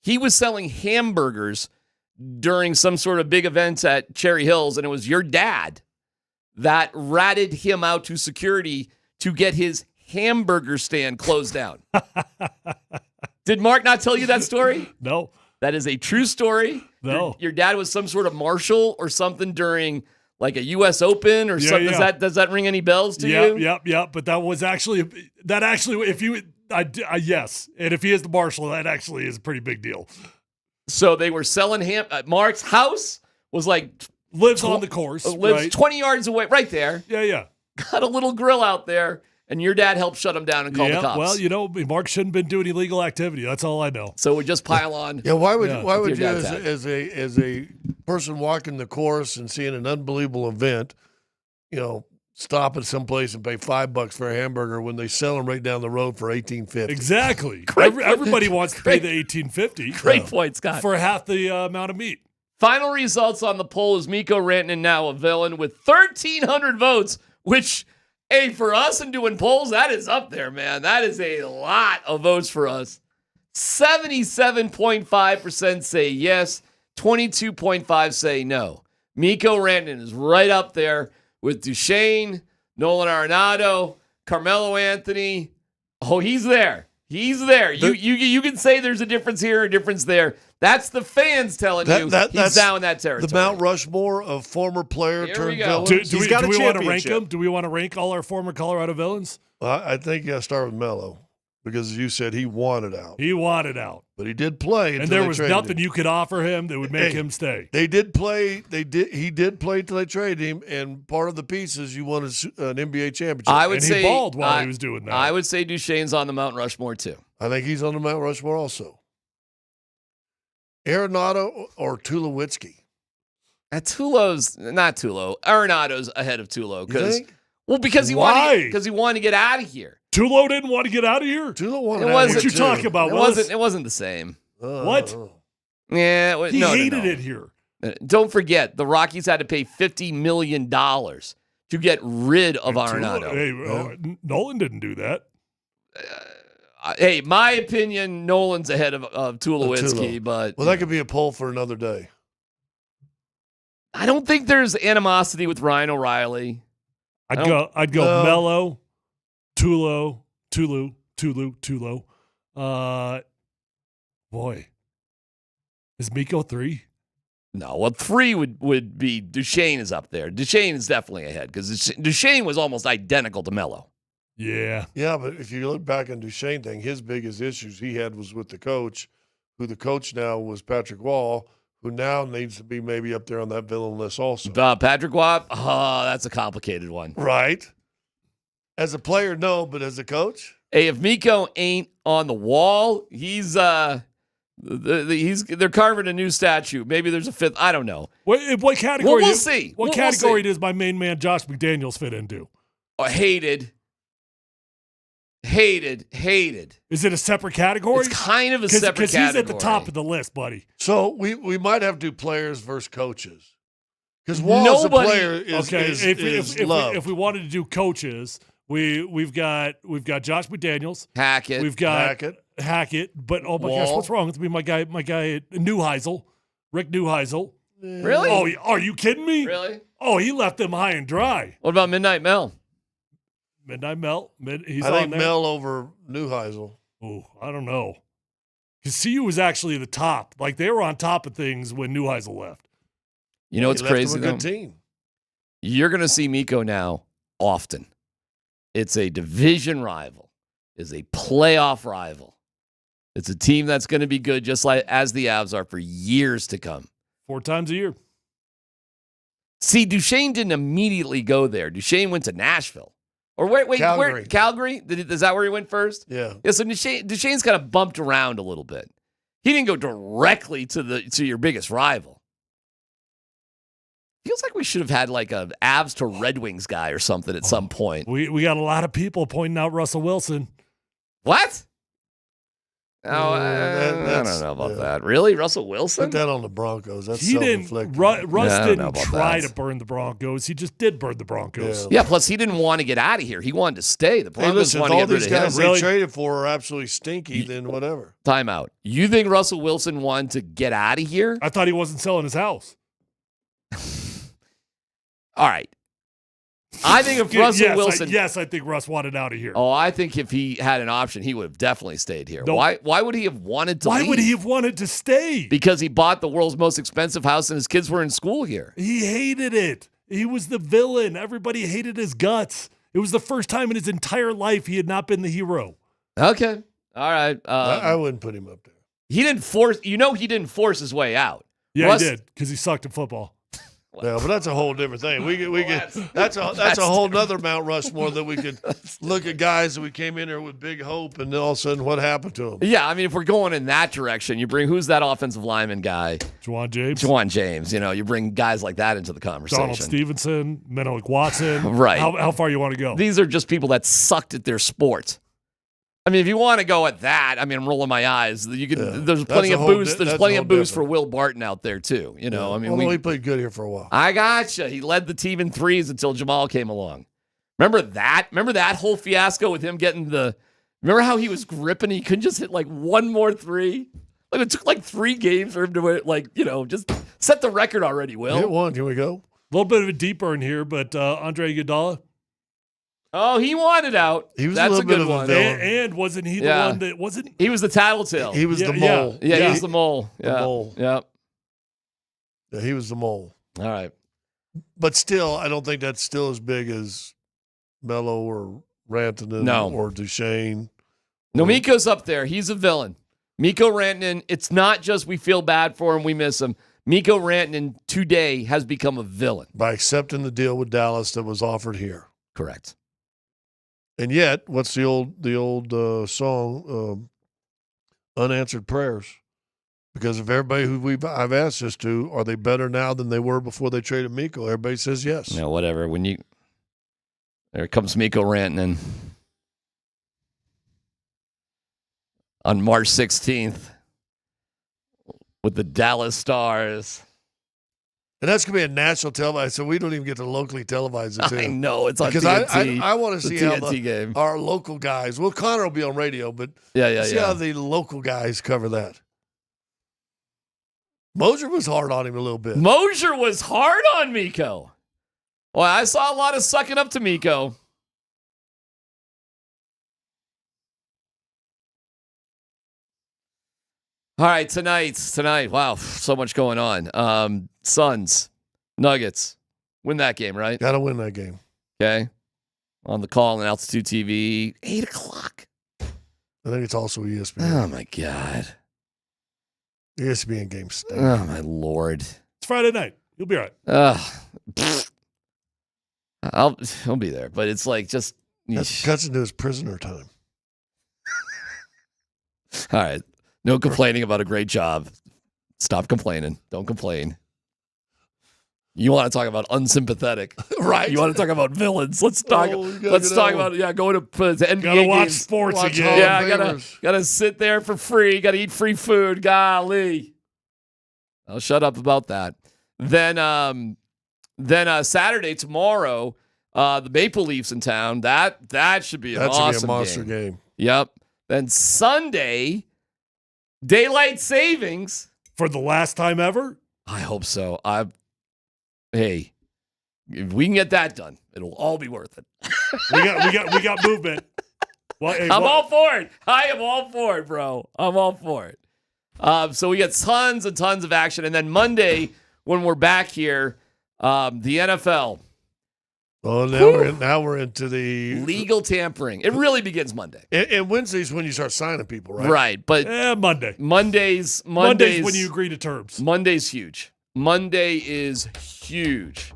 He was selling hamburgers during some sort of big event at Cherry Hills, and it was your dad that ratted him out to security to get his hamburger stand closed down. Did Mark not tell you that story? No. That is a true story. No. Your dad was some sort of marshal or something during like a U.S. Open or something. Yeah. Does that ring any bells to you? Yep. But that was actually, if you, yes. And if he is the marshal, that actually is a pretty big deal. So they were selling Mark's house was like lives on the course, lives right? 20 yards away, right there. Yeah. Got a little grill out there, and your dad helped shut him down and call the cops. Well, Mark shouldn't have been doing illegal activity. That's all I know. So we just pile on. Yeah, why would you as a person walking the course and seeing an unbelievable event, stop at some place and pay $5 for a hamburger when they sell them right down the road for $18.50? Exactly. Everybody wants to pay the $18.50. Great point, Scott. For half the amount of meat. Final results on the poll is Miko Rantanen now a villain with 1,300 votes, which, hey, for us and doing polls, that is up there, man. That is a lot of votes for us. 77.5% say yes, 22.5% say no. Miko Rantanen is right up there with Duchesne, Nolan Arenado, Carmelo Anthony. Oh, he's there. He's there. You can say there's a difference here, a difference there. That's the fans telling you he's down in that territory. The Mount Rushmore of former player turned villains. Do we want to rank them? Do we want to rank all our former Colorado villains? Well, I think you got to start with Melo because, as you said, he wanted out. He wanted out. But he did play. And there was nothing you could offer him that would make him stay. They did play. He did play until they traded him. And part of the piece is you wanted an NBA championship. He balled while he was doing that. I would say Duchesne's on the Mount Rushmore, too. I think he's on the Mount Rushmore also. Arenado or Tulowitzki? Tulo's not Tulo. Arenado's ahead of Tulo because he wanted to get out of here. Tulo didn't want to get out of here. Tulo wanted. What you talking about? It wasn't the same. What? Yeah, he hated it here. Don't forget, the Rockies had to pay $50 million to get rid of Arenado. Nolan didn't do that. Hey, my opinion, Nolan's ahead of Tulowitzki, but that could be a poll for another day. I don't think there's animosity with Ryan O'Reilly. I'd go Melo, Tulo. Boy, is Miko 3? No, well, 3 would be Duchesne is up there. Duchesne is definitely ahead because Duchesne was almost identical to Melo. Yeah, but if you look back on Duchesne thing, his biggest issues he had was with the coach, who the coach now was Patrick Wall, who now needs to be maybe up there on that villain list also. Patrick Watt? Oh, that's a complicated one. Right. As a player, no, but as a coach? Hey, if Miko ain't on the wall, they're carving a new statue. Maybe there's a 5th. I don't know. What category? We'll see. What category does my main man Josh McDaniels fit into? Hated. Is it a separate category? It's kind of a separate category. Because he's at the top of the list, buddy. So we might have to do players versus coaches. Because Wall as a player is loved. If we wanted to do coaches, we've got Josh McDaniels. Hackett. We've got Hackett. But oh my gosh, what's wrong with me? My guy Neuheisel. Rick Neuheisel. Really? Oh, are you kidding me? Really? Oh, he left them high and dry. What about Midnight Mel? Midnight Mel. He's I on think there. Mel over Neuheisel. Oh, I don't know. Because CU was actually the top. Like, they were on top of things when Neuheisel left. You know what's crazy, though? Good team. You're going to see Miko now often. It's a division rival. It's a playoff rival. It's a team that's going to be good just like as the Avs are for years to come. 4 times a year. See, Duchesne didn't immediately go there. Duchesne went to Nashville. Or wait, Calgary. where Calgary? Is that where he went first? Yeah. Yeah. So Duchesne's kind of bumped around a little bit. He didn't go directly to your biggest rival. Feels like we should have had like a Avs to Red Wings guy or something at some point. We got a lot of people pointing out Russell Wilson. What? Oh, I don't know about that. Really? Russell Wilson? Put that on the Broncos. That's He didn't. self-inflicted. Russ didn't about try that. to burn the Broncos. He just did burn the Broncos. Yeah, plus he didn't want to get out of here. He wanted to stay. The Hey, Broncos listen, if wanted to all get rid these of him. guys they traded for are absolutely stinky, then whatever. Time out. You think Russell Wilson wanted to get out of here? I thought he wasn't selling his house. All right. I think if Russell Wilson... I think Russ wanted out of here. Oh, I think if he had an option, he would have definitely stayed here. No. Why would he have wanted to leave? Why would he have wanted to stay? Because he bought the world's most expensive house and his kids were in school here. He hated it. He was the villain. Everybody hated his guts. It was the first time in his entire life he had not been the hero. Okay. All right. I wouldn't put him up there. He didn't force... he didn't force his way out. Yeah, Russ, he did, because he sucked at football. Yeah, but that's a whole different thing. That's a whole nother Mount Rushmore that we could look at guys that we came in here with big hope, and then all of a sudden, what happened to them? Yeah, I mean, if we're going in that direction, you bring who's that offensive lineman guy? Juwan James. Juwan James. You bring guys like that into the conversation. Donald Stevenson, Menelik Watson. Right. How far you want to go? These are just people that sucked at their sport. I mean, if you want to go at that, I mean, I'm rolling my eyes. You could. Yeah. There's plenty of boost. There's plenty of boost for Will Barton out there too. I mean, he played good here for a while. I gotcha. He led the team in threes until Jamal came along. Remember that? Remember that whole fiasco with him getting the? Remember how he was gripping? He couldn't just hit like one more three. Like it took like 3 games for him to just set the record already. Will hit one? Can we go? A little bit of a deep burn here, but Andre Iguodala. Oh, he wanted out. He was That's a little good bit of one. a villain. And wasn't he the one that wasn't? He was the tattletale. He was the mole. Yeah, he was the mole. The mole. Yeah. Yeah, he was the mole. All right. But still, I don't think that's still as big as Melo or Rantanen or Duchesne. No, Miko's up there. He's a villain. Miko Rantanen, it's not just we feel bad for him, we miss him. Miko Rantanen today has become a villain. By accepting the deal with Dallas that was offered here. Correct. And yet, what's the old song, Unanswered Prayers? Because if everybody who I've asked this to, are they better now than they were before they traded Miko? Everybody says yes. No, whatever. There comes Miko Rantanen on March 16th with the Dallas Stars. And that's going to be a national televised, so we don't even get to locally televise it, too. I know, it's on because TNT. I want to see how our local guys, well, Connor will be on radio, but see how the local guys cover that. Moser was hard on him a little bit. Moser was hard on Miko. Well, I saw a lot of sucking up to Miko. All right, tonight. Wow, so much going on. Suns, Nuggets. Win that game, right? Got to win that game. Okay. On the call on Altitude TV, 8 o'clock. I think it's also ESPN. Oh, my God. ESPN game stinks. Oh, my Lord. It's Friday night. You'll be all right. He'll be there, but it's like just... Cuts into his prisoner time. All right. No complaining about a great job. Stop complaining. Don't complain. You want to talk about unsympathetic, right? You want to talk about villains. Let's talk. Let's talk about going to NBA. Gotta watch games. sports again. Yeah, gotta sit there for free. Gotta eat free food. Golly. I'll shut up about that. Then Saturday tomorrow, the Maple Leafs in town. That should be an awesome should be a monster game. Yep. Then Sunday. Daylight savings for the last time ever. I hope so. Hey, if we can get that done, it'll all be worth it. we got movement. All for it. I am all for it, bro. I'm all for it. So we got tons and tons of action, and then Monday when we're back here, the NFL. Well, now we're into the legal tampering. It really begins Monday. And Wednesday's when you start signing people, right? Right, but Monday. Monday's when you agree to terms. Monday's huge. Monday is huge.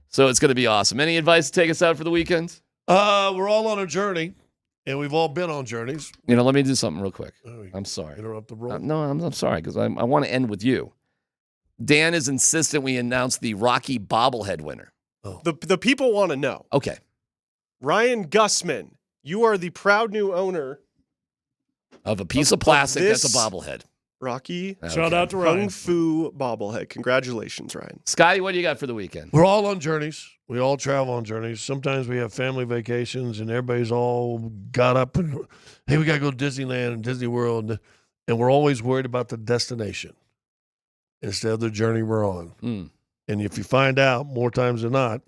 So it's going to be awesome. Any advice to take us out for the weekend? We're all on a journey, and we've all been on journeys. Let me do something real quick. I'm sorry. Interrupt the roll. No, I'm sorry because I want to end with you. Dan is insistent we announce the Rocky bobblehead winner. The people want to know. Okay. Ryan Gussman, you are the proud new owner of a piece of plastic that's a bobblehead. Rocky. Okay. Shout out to Ryan. Kung Fu bobblehead. Congratulations, Ryan. Scotty, what do you got for the weekend? We're all on journeys. We all travel on journeys. Sometimes we have family vacations, and everybody's all got up and, hey, we got to go to Disneyland and Disney World, and we're always worried about the destination instead of the journey we're on. And if you find out more times than not,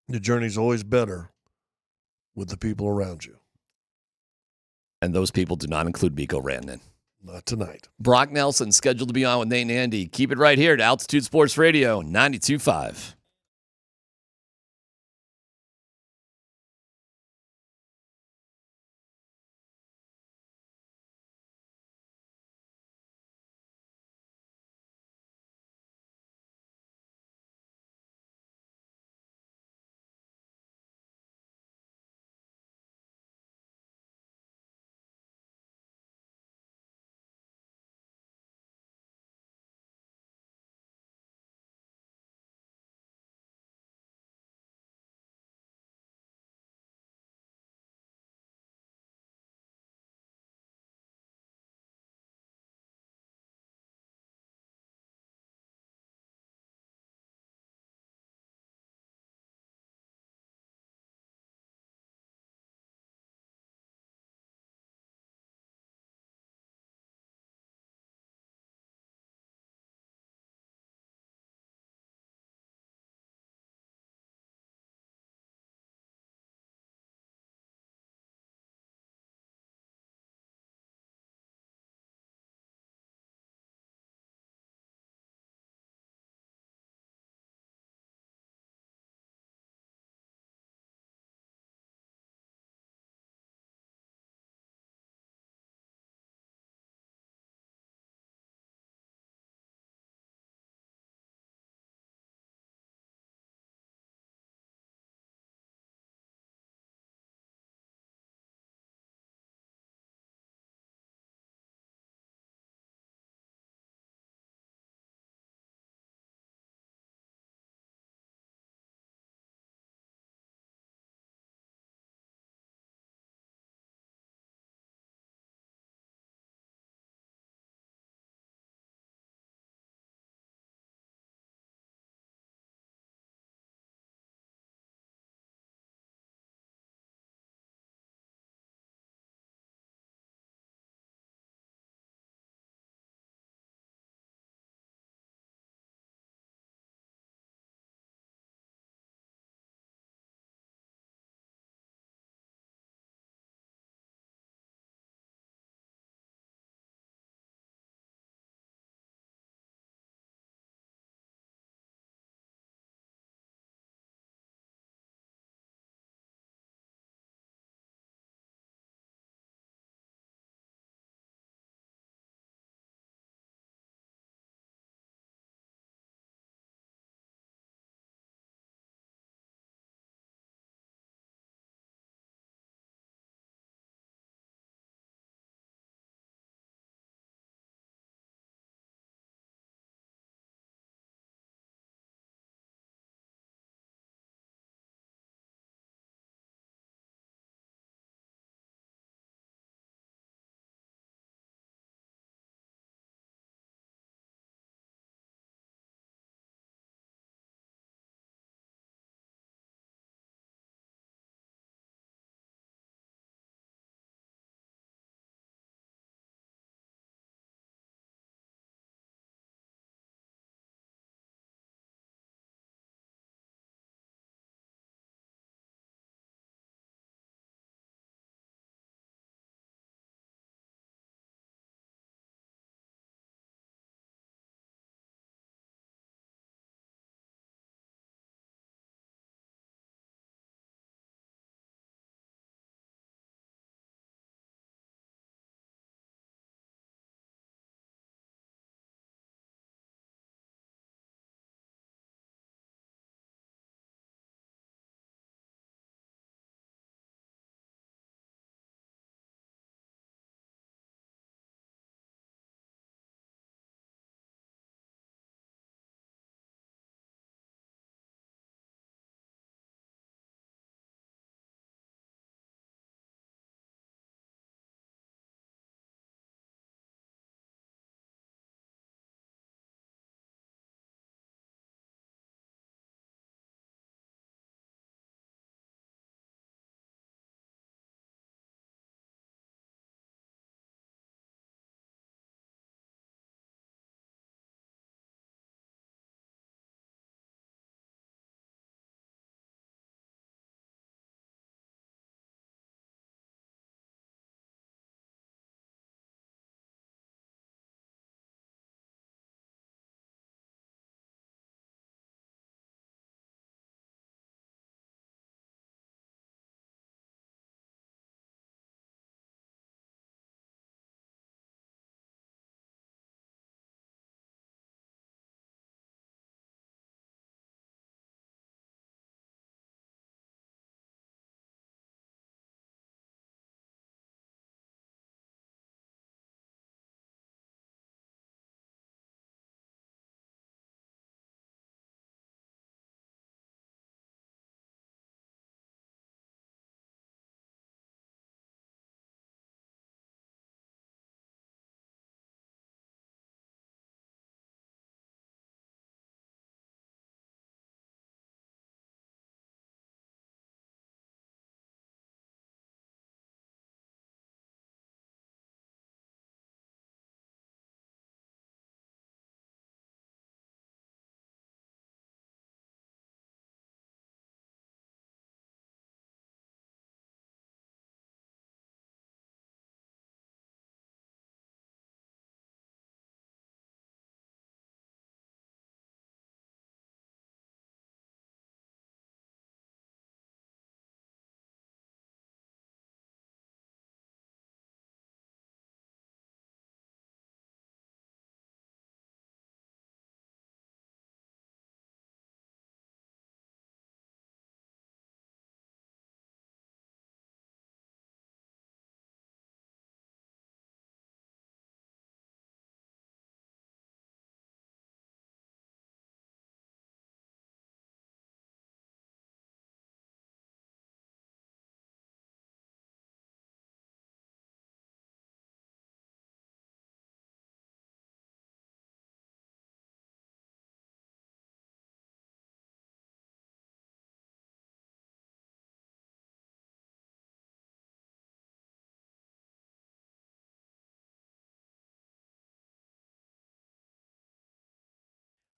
the journey's always better with the people around you. And those people do not include Miko Rantanen. Not tonight. Brock Nelson scheduled to be on with Nate and Andy. Keep it right here to Altitude Sports Radio 92.5.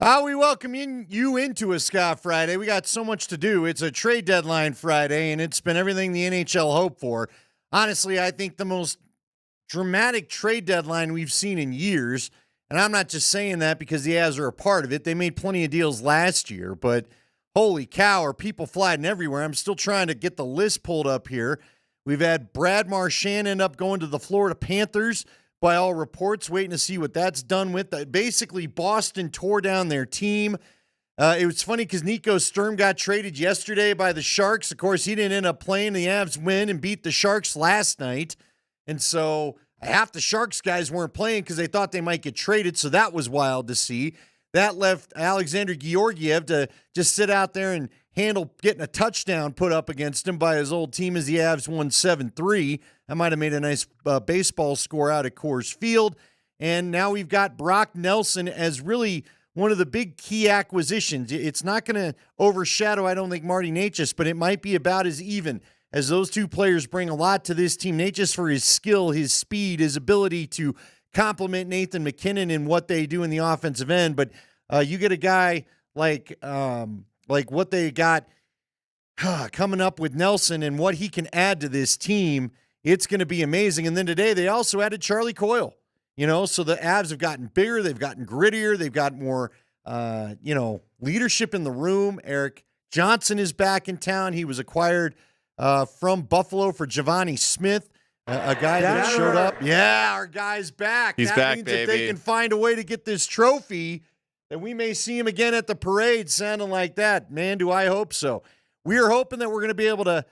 We welcome you into a Scott Friday. We got so much to do. It's a trade deadline Friday, and it's been everything the NHL hoped for. Honestly, I think the most dramatic trade deadline we've seen in years, and I'm not just saying that because the Avs are a part of it. They made plenty of deals last year, but holy cow, are people flying everywhere. I'm still trying to get the list pulled up here. We've had Brad Marchand end up going to the Florida Panthers, by all reports, waiting to see what that's done with. Basically, Boston tore down their team. It was funny because Nico Sturm got traded yesterday by the Sharks. Of course, he didn't end up playing. The Avs win and beat the Sharks last night. And so half the Sharks guys weren't playing because they thought they might get traded, so that was wild to see. That left Alexander Georgiev to just sit out there and handle getting a touchdown put up against him by his old team as the Avs won 7-3. That might have made a nice baseball score out at Coors Field. And now we've got Brock Nelson as really one of the big key acquisitions. It's not going to overshadow, I don't think, Marty Necas, but it might be about as even, as those two players bring a lot to this team. Necas for his skill, his speed, his ability to complement Nathan MacKinnon in what they do in the offensive end. But you get a guy like what they got coming up with Nelson and what he can add to this team. It's going to be amazing. And then today they also added Charlie Coyle. So the Avs have gotten bigger, they've gotten grittier, they've got more leadership in the room. Eric Johnson is back in town. He was acquired from Buffalo for Giovanni Smith, a guy that showed up. Yeah, our guy's back. He's that back, means baby. If they can find a way to get this trophy, then we may see him again at the parade sounding like that. Man, do I hope so. We are hoping that we're going to be able to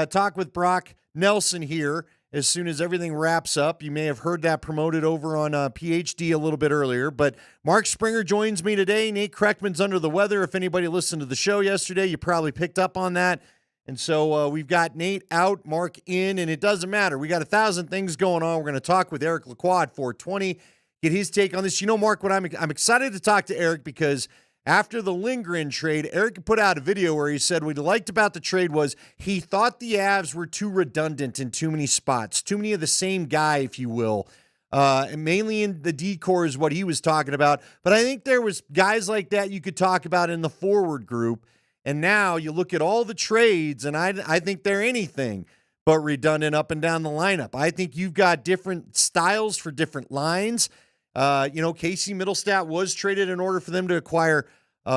talk with Brock Nelson here as soon as everything wraps up. You may have heard that promoted over on PhD a little bit earlier, but Mark Springer joins me today. Nate Kreckman's under the weather. If anybody listened to the show yesterday, you probably picked up on that. And so we've got Nate out, Mark in, and it doesn't matter. We got 1,000 things going on. We're going to talk with Eric Lacroix at 420, get his take on this. Mark, what I'm excited to talk to Eric because after the Lindgren trade, Eric put out a video where he said what he liked about the trade was he thought the Avs were too redundant in too many spots, too many of the same guy, if you will. And mainly in the D-core is what he was talking about. But I think there was guys like that you could talk about in the forward group. And now you look at all the trades, and I think they're anything but redundant up and down the lineup. I think you've got different styles for different lines. Casey Middlestat was traded in order for them to acquire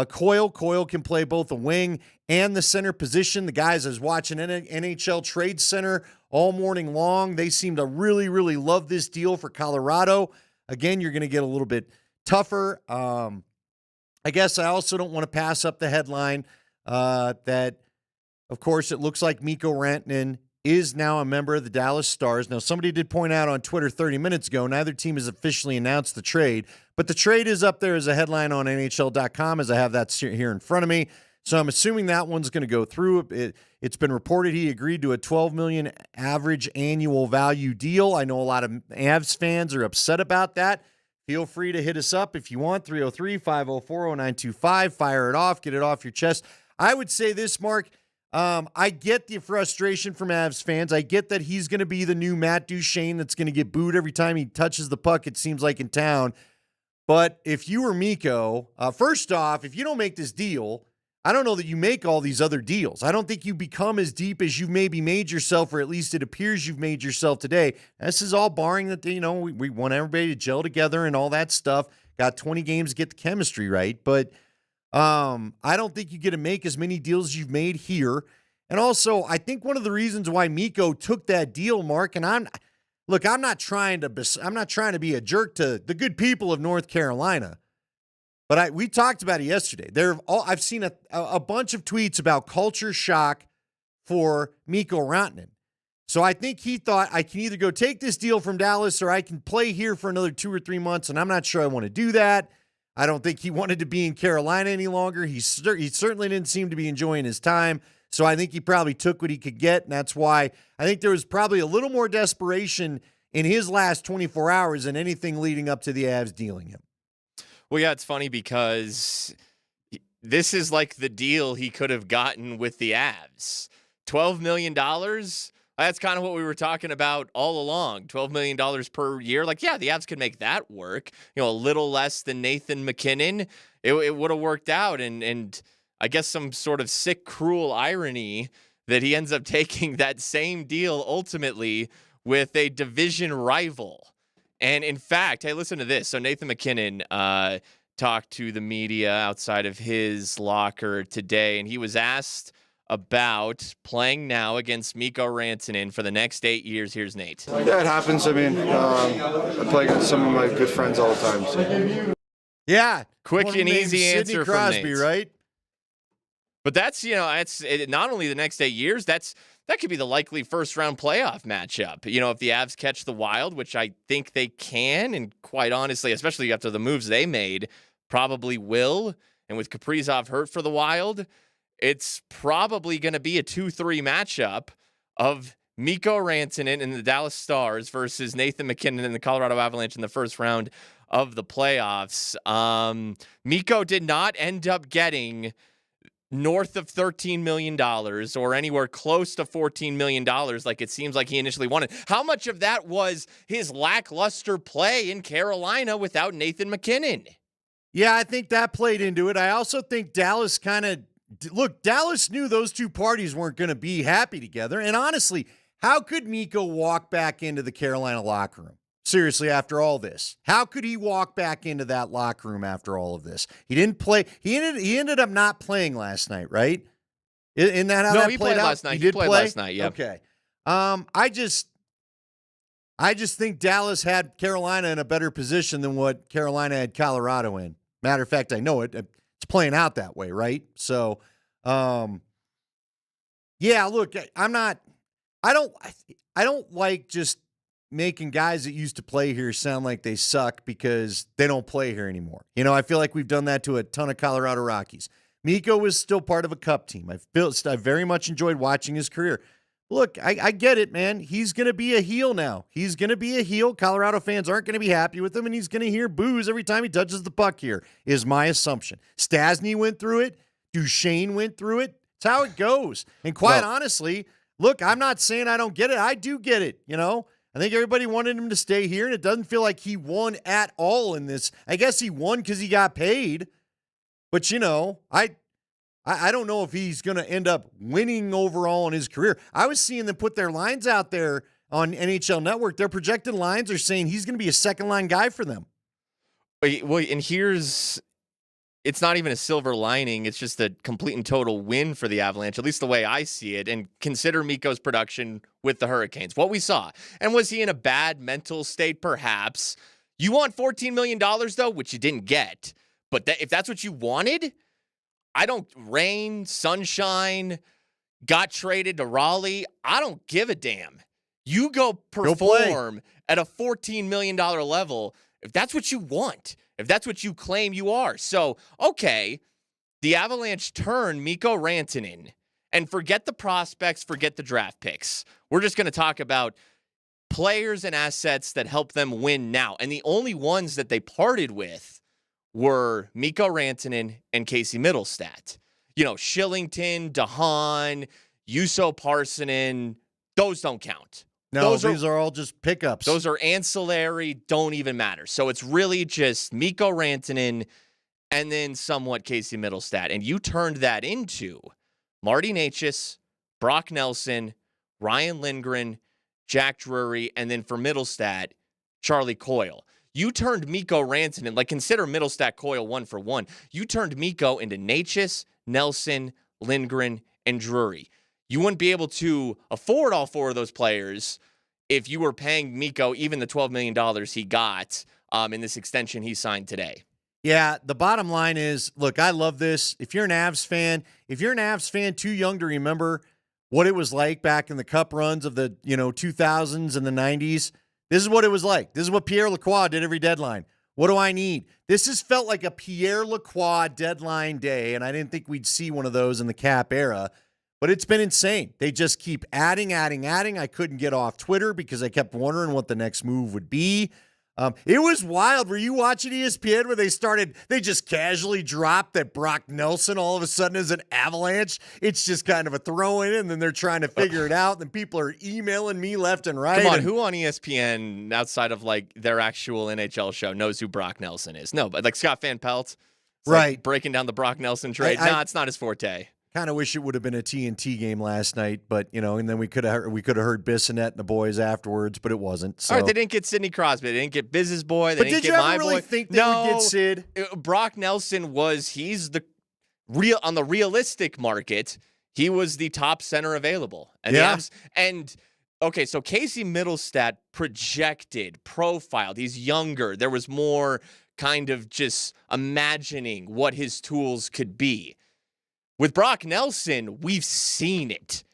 Coyle. Coyle can play both the wing and the center position. The guys I was watching NHL Trade Center all morning long. They seem to really, really love this deal for Colorado. Again, you're going to get a little bit tougher. I guess I also don't want to pass up the headline that, of course, it looks like Miko Rantanen is now a member of the Dallas Stars. Now, somebody did point out on Twitter 30 minutes ago, neither team has officially announced the trade, but the trade is up there as a headline on NHL.com as I have that here in front of me. So I'm assuming that one's going to go through. It's been reported he agreed to a $12 million average annual value deal. I know a lot of Avs fans are upset about that. Feel free to hit us up if you want, 303-504-0925. Fire it off, get it off your chest. I would say this, Mark. I get the frustration from Avs fans. I get that he's going to be the new Matt Duchene that's going to get booed every time he touches the puck, it seems like, in town. But if you were Mikko, first off, if you don't make this deal, I don't know that you make all these other deals. I don't think you become as deep as you've maybe made yourself, or at least it appears you've made yourself today. This is all barring that, we want everybody to gel together and all that stuff. Got 20 games to get the chemistry right. But I don't think you get to make as many deals as you've made here. And also, I think one of the reasons why Mikko took that deal, Mark, and I'm not trying to be a jerk to the good people of North Carolina, but we talked about it yesterday. I've seen a bunch of tweets about culture shock for Miko Rantanen. So I think he thought, I can either go take this deal from Dallas or I can play here for another 2 or 3 months, and I'm not sure I want to do that. I don't think he wanted to be in Carolina any longer. He certainly didn't seem to be enjoying his time. So I think he probably took what he could get, and that's why I think there was probably a little more desperation in his last 24 hours than anything leading up to the Avs dealing him. Well, yeah, it's funny because this is like the deal he could have gotten with the Avs. $12 million? That's kind of what we were talking about all along. $12 million per year. Like, yeah, the Avs could make that work. A little less than Nathan MacKinnon. it would have worked out. And I guess some sort of sick, cruel irony that he ends up taking that same deal ultimately with a division rival. And in fact, hey, listen to this. So Nathan MacKinnon talked to the media outside of his locker today, and he was asked about playing now against Miko Rantanen for the next 8 years. Here's Nate. Yeah, it happens. I mean, I play against some of my good friends all the time. So. Yeah. Quick and easy Sidney answer Crosby, from Nate. right? But that's, not only the next 8 years, that could be the likely first-round playoff matchup. If the Avs catch the Wild, which I think they can, and quite honestly, especially after the moves they made, probably will, and with Kaprizov hurt for the Wild, it's probably going to be a 2-3 matchup of Miko Rantanen and the Dallas Stars versus Nathan MacKinnon and the Colorado Avalanche in the first round of the playoffs. Miko did not end up getting north of $13 million or anywhere close to $14 million like it seems like he initially wanted. How much of that was his lackluster play in Carolina without Nathan MacKinnon? Yeah, I think that played into it. I also think Dallas Dallas knew those two parties weren't going to be happy together. And honestly, how could Miko walk back into the Carolina locker room? Seriously, after all this, how could he walk back into that locker room after all of this? He didn't play. He ended up not playing last night, right? Isn't that how that he played played out? last night. He did played play last night. Yeah. Okay. I just think Dallas had Carolina in a better position than what Carolina had Colorado in. Matter of fact, I know it. It's playing out that way, right? So, yeah. Look, I don't like just making guys that used to play here sound like they suck because they don't play here anymore. I feel like we've done that to a ton of Colorado Rockies. Miko was still part of a Cup team. I very much enjoyed watching his career. Look, I get it, man. He's going to be a heel now. He's going to be a heel. Colorado fans aren't going to be happy with him, and he's going to hear boos every time he touches the puck here, is my assumption. Stasny went through it. Duchesne went through it. It's how it goes. And quite honestly, look, I'm not saying I don't get it. I do get it, I think everybody wanted him to stay here, and it doesn't feel like he won at all in this. I guess he won because he got paid. But, I don't know if he's going to end up winning overall in his career. I was seeing them put their lines out there on NHL Network. Their projected lines are saying he's going to be a second-line guy for them. Well, and it's not even a silver lining. It's just a complete and total win for the Avalanche, at least the way I see it. And consider Miko's production with the Hurricanes, what we saw. And was he in a bad mental state? Perhaps. You want $14 million, though, which you didn't get. But if that's what you wanted, rain, sunshine, got traded to Raleigh. I don't give a damn. You go perform at a $14 million level if that's what you want, if that's what you claim you are. So, okay, the Avalanche turn Miko Rantanen and forget the prospects, forget the draft picks. We're just going to talk about players and assets that help them win now. And the only ones that they parted with were Miko Rantanen and Casey Middlestat. Shillington, DeHaan, Juuso Parssinen, those don't count. No, these are all just pickups. Those are ancillary, don't even matter. So it's really just Miko Rantanen and then somewhat Casey Middlestat. And you turned that into Marty Necas, Brock Nelson, Ryan Lindgren, Jack Drury, and then for Middlestat, Charlie Coyle. You turned Miko Rantanen, consider Middlestat Coyle 1-for-1. You turned Miko into Necas, Nelson, Lindgren, and Drury. You wouldn't be able to afford all four of those players if you were paying Miko even the $12 million he got in this extension he signed today. Yeah, the bottom line is, look, I love this. If you're an Avs fan too young to remember what it was like back in the Cup runs of the 2000s and the 90s, this is what it was like. This is what Pierre Lacroix did every deadline. What do I need? This has felt like a Pierre Lacroix deadline day, and I didn't think we'd see one of those in the Cap era, but it's been insane. They just keep adding. I couldn't get off Twitter because I kept wondering what the next move would be. It was wild. Were you watching ESPN where they just casually dropped that Brock Nelson all of a sudden is an Avalanche? It's just kind of a throw in, and then they're trying to figure it out, and people are emailing me left and right. Come on, who on ESPN outside of their actual NHL show knows who Brock Nelson is? No, but Scott Van Pelt, It's Right. like breaking down the Brock Nelson trade. It's not his forte. Kind of wish it would have been a TNT game last night, but and then we could have heard Bissonnette and the boys afterwards, but it wasn't. So. All right, they didn't get Sidney Crosby. They didn't get Biz's boy. They didn't get my boy. But did you ever really think they would get Sid? Brock Nelson he's the real on the realistic market. He was the top center available. And okay, so Casey Middlestat profiled. He's younger. There was more kind of just imagining what his tools could be. With Brock Nelson, we've seen it.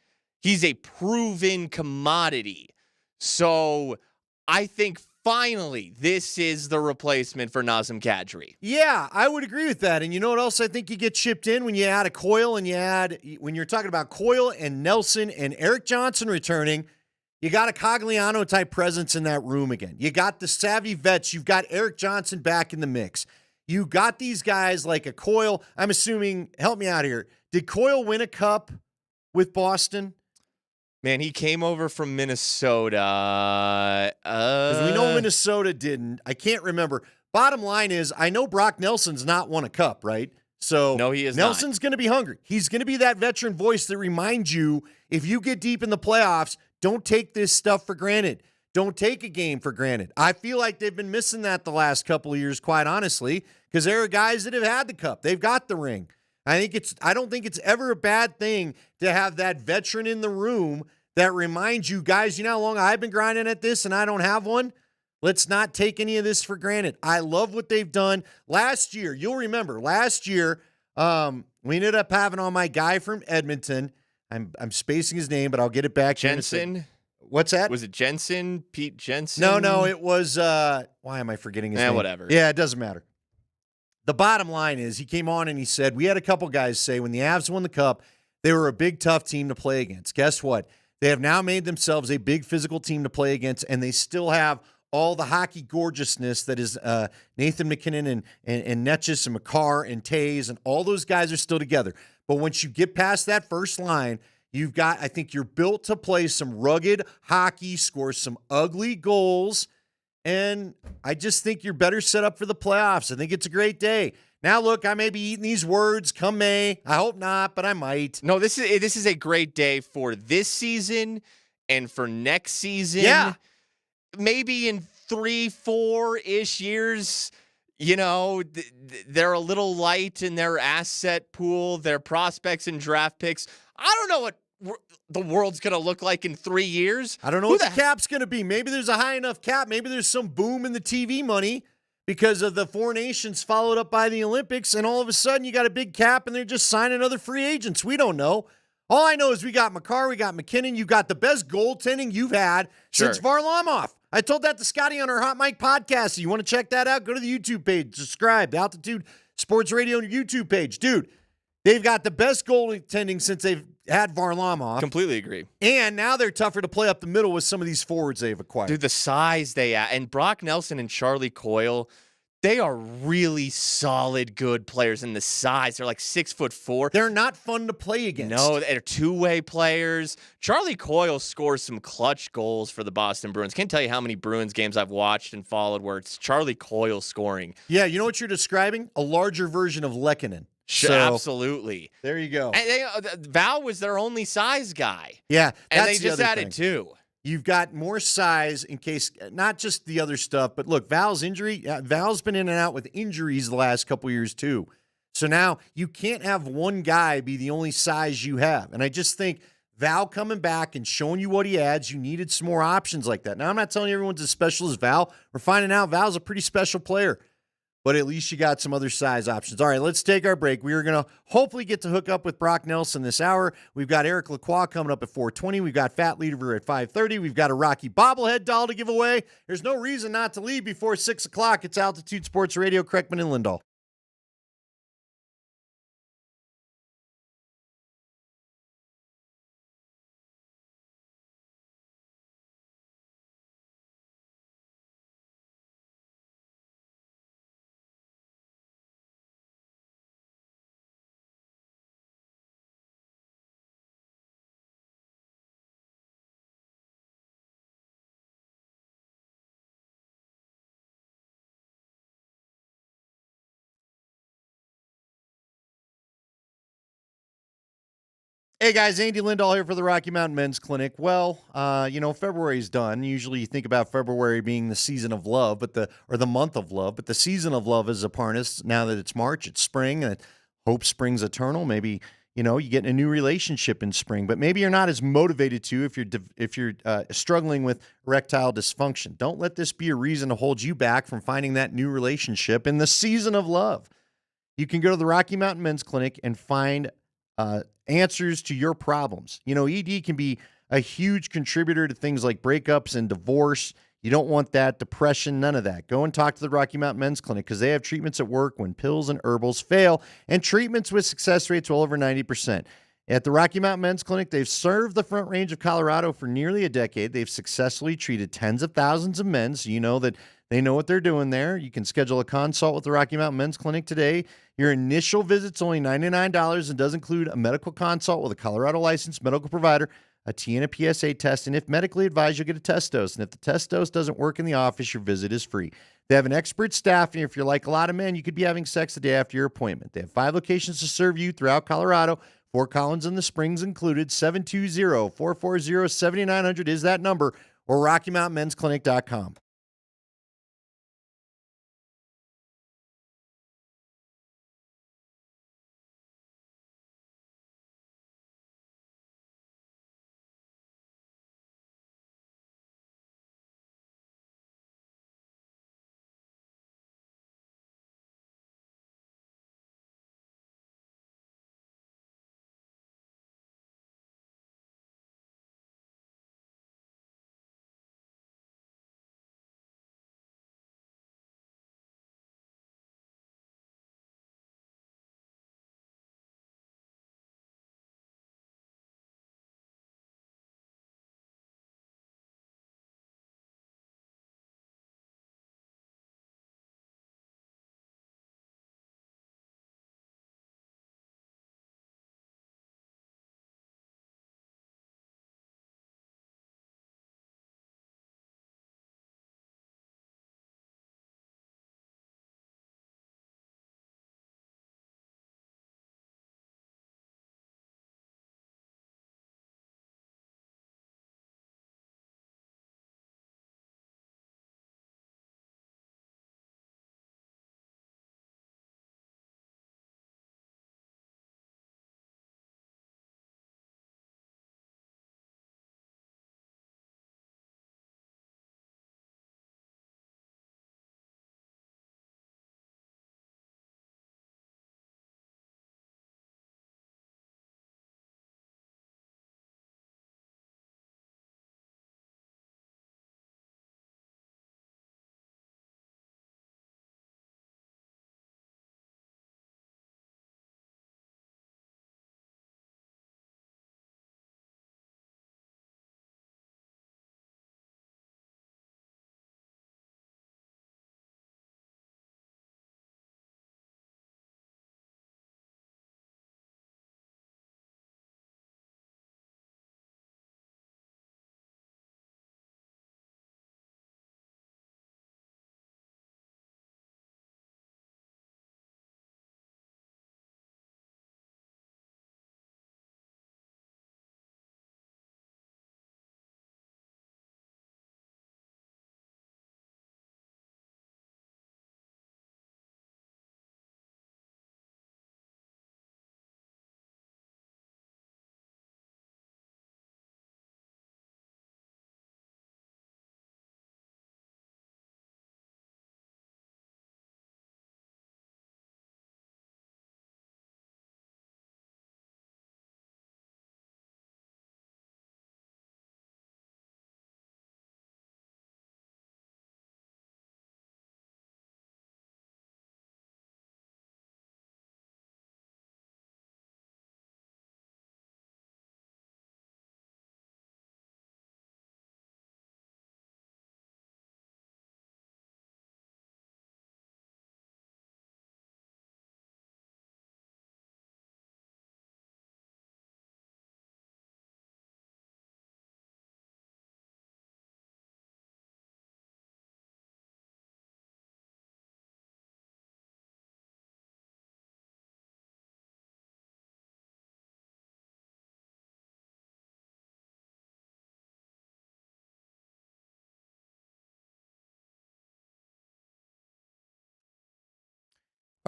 He's a proven commodity. So I think finally this is the replacement for Nazem Kadri. Yeah, I would agree with that. And you know what else I think you get chipped in when you add a Coyle when you're talking about Coyle and Nelson and Eric Johnson returning, you got a Cogliano-type presence in that room again. You got the savvy vets. You've got Eric Johnson back in the mix. You got these guys like a Coyle. I'm assuming, help me out here. Did Coyle win a cup with Boston? Man, he came over from Minnesota. Because we know Minnesota didn't. I can't remember. Bottom line is, I know Brock Nelson's not won a cup, right? So no, he is Nelson's going to be hungry. He's going to be that veteran voice that reminds you, if you get deep in the playoffs, don't take this stuff for granted. Don't take a game for granted. I feel like they've been missing that the last couple of years, quite honestly, because there are guys that have had the cup. They've got the ring. I don't think it's ever a bad thing to have that veteran in the room that reminds you, guys, you know how long I've been grinding at this and I don't have one? Let's not take any of this for granted. I love what they've done. Last year, you'll remember, we ended up having on my guy from Edmonton. I'm spacing his name, but I'll get it back. Jensen? What's that? Was it Jensen? Pete Jensen? No, it was, why am I forgetting his name? Whatever. Yeah, it doesn't matter. The bottom line is he came on and he said, we had a couple guys say when the Avs won the cup, they were a big, tough team to play against. Guess what? They have now made themselves a big physical team to play against, and they still have all the hockey gorgeousness that is Nathan McKinnon and Netchus and McCarr and Tays, and all those guys are still together. But once you get past that first line, I think you're built to play some rugged hockey, score some ugly goals, and I just think you're better set up for the playoffs. I think it's a great day. Now, look, I may be eating these words come May. I hope not, but I might. No, this is a great day for this season and for next season. Yeah. Maybe in 3-4-ish years, they're a little light in their asset pool, their prospects and draft picks. I don't know what the world's going to look like in 3 years. I don't know what the cap's going to be. Maybe there's a high enough cap. Maybe there's some boom in the TV money because of the four nations followed up by the Olympics, and all of a sudden you got a big cap and they're just signing other free agents. We don't know. All I know is we got McCarr, we got McKinnon. You got the best goaltending you've had since Varlamov. I told that to Scotty on our Hot Mic podcast. So you want to check that out? Go to the YouTube page. Subscribe. Altitude Sports Radio on your YouTube page. Dude, they've got the best goaltending since they've had Varlamov. Completely agree. And now they're tougher to play up the middle with some of these forwards they've acquired. Dude, the size they have. And Brock Nelson and Charlie Coyle, they are really solid, good players in the size. They're like 6'4". They're not fun to play against. No, they're two-way players. Charlie Coyle scores some clutch goals for the Boston Bruins. Can't tell you how many Bruins games I've watched and followed where it's Charlie Coyle scoring. Yeah, you know what you're describing? A larger version of Lehkonen. So, absolutely. There you go. And Val was their only size guy. Yeah, and they just added two. You've got more size in case, not just the other stuff, but look, Val's injury, Val's been in and out with injuries the last couple years too. So now you can't have one guy be the only size you have. And I just think Val coming back and showing you what he adds, you needed some more options like that. Now, I'm not telling you everyone's as special as Val. We're finding out Val's a pretty special player. But at least you got some other size options. All right, let's take our break. We are going to hopefully get to hook up with Brock Nelson this hour. We've got Eric Lacroix coming up at 4:20. We've got Fat Leader at 5:30. We've got a Rocky bobblehead doll to give away. There's no reason not to leave before 6 o'clock. It's Altitude Sports Radio, Kreckman and Lindahl. Hey guys, Andy Lindahl here for the Rocky Mountain Men's Clinic. Well, February's done. Usually you think about February being the season of love, or the month of love, but the season of love is upon us. Now that it's March, it's spring, and hope springs eternal. Maybe, you get in a new relationship in spring, but maybe you're not as motivated to if you're struggling with erectile dysfunction. Don't let this be a reason to hold you back from finding that new relationship in the season of love. You can go to the Rocky Mountain Men's Clinic and find answers to your problems. ED can be a huge contributor to things like breakups and divorce. You don't want that, depression, none of that. Go and talk to the Rocky Mountain Men's Clinic because they have treatments at work when pills and herbals fail, and treatments with success rates well over 90%. At the Rocky Mountain Men's Clinic, they've served the Front Range of Colorado for nearly a decade. They've successfully treated tens of thousands of men, so you know that they know what they're doing there. You can schedule a consult with the Rocky Mountain Men's Clinic today. Your initial visit's only $99 and does include a medical consult with a Colorado licensed medical provider, a T and a PSA test, and if medically advised, you'll get a test dose. And if the test dose doesn't work in the office, your visit is free. They have an expert staff, and if you're like a lot of men, you could be having sex the day after your appointment. They have 5 locations to serve you throughout Colorado, Fort Collins and the Springs included. 720-440-7900 is that number, or RockyMountainMen'sClinic.com.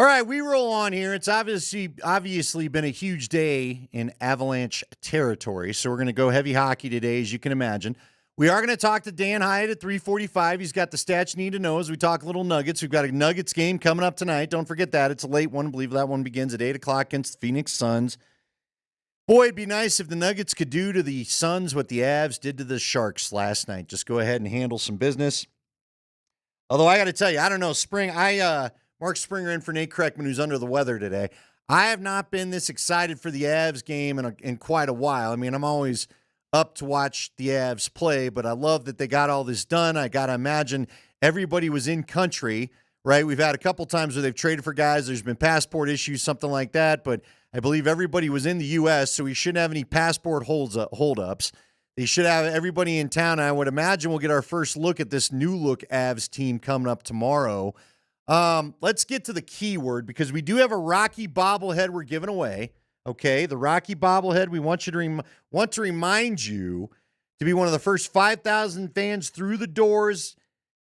All right, we roll on here. It's obviously been a huge day in Avalanche territory, so we're going to go heavy hockey today, as you can imagine. We are going to talk to Dan Hyatt at 3:45. He's got the stats you need to know as we talk a little Nuggets. We've got a Nuggets game coming up tonight. Don't forget that. It's a late one. I believe that one begins at 8 o'clock against the Phoenix Suns. Boy, it'd be nice if the Nuggets could do to the Suns what the Avs did to the Sharks last night. Just go ahead and handle some business. Although I got to tell you, I don't know, Mark Springer in for Nate Kreckman, who's under the weather today. I have not been this excited for the Avs game in quite a while. I mean, I'm always up to watch the Avs play, but I love that they got all this done. I got to imagine everybody was in country, right? We've had a couple times where they've traded for guys. There's been passport issues, something like that, but I believe everybody was in the U.S., so we shouldn't have any passport holdups. They should have everybody in town. I would imagine we'll get our first look at this new-look Avs team coming up tomorrow. Let's get to the keyword because we do have a Rocky bobblehead we're giving away. Okay, the Rocky bobblehead. We want you to remind you to be one of the first 5,000 fans through the doors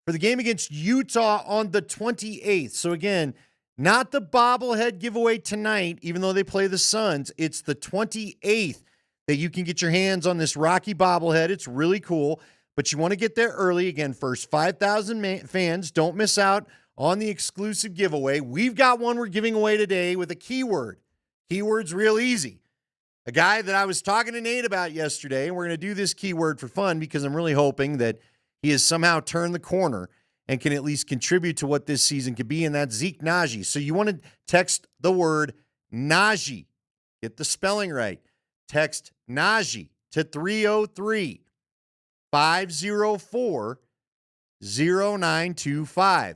for the game against Utah on the 28th. So again, not the bobblehead giveaway tonight, even though they play the Suns. It's the 28th that you can get your hands on this Rocky bobblehead. It's really cool, but you want to get there early. Again, first 5,000 fans. Don't miss out on the exclusive giveaway. We've got one we're giving away today with a keyword. Keyword's real easy. A guy that I was talking to Nate about yesterday, and we're going to do this keyword for fun because I'm really hoping that he has somehow turned the corner and can at least contribute to what this season could be, and that's Zeke Nnaji. So you want to text the word Nnaji. Get the spelling right. Text Nnaji to 303-504-0925.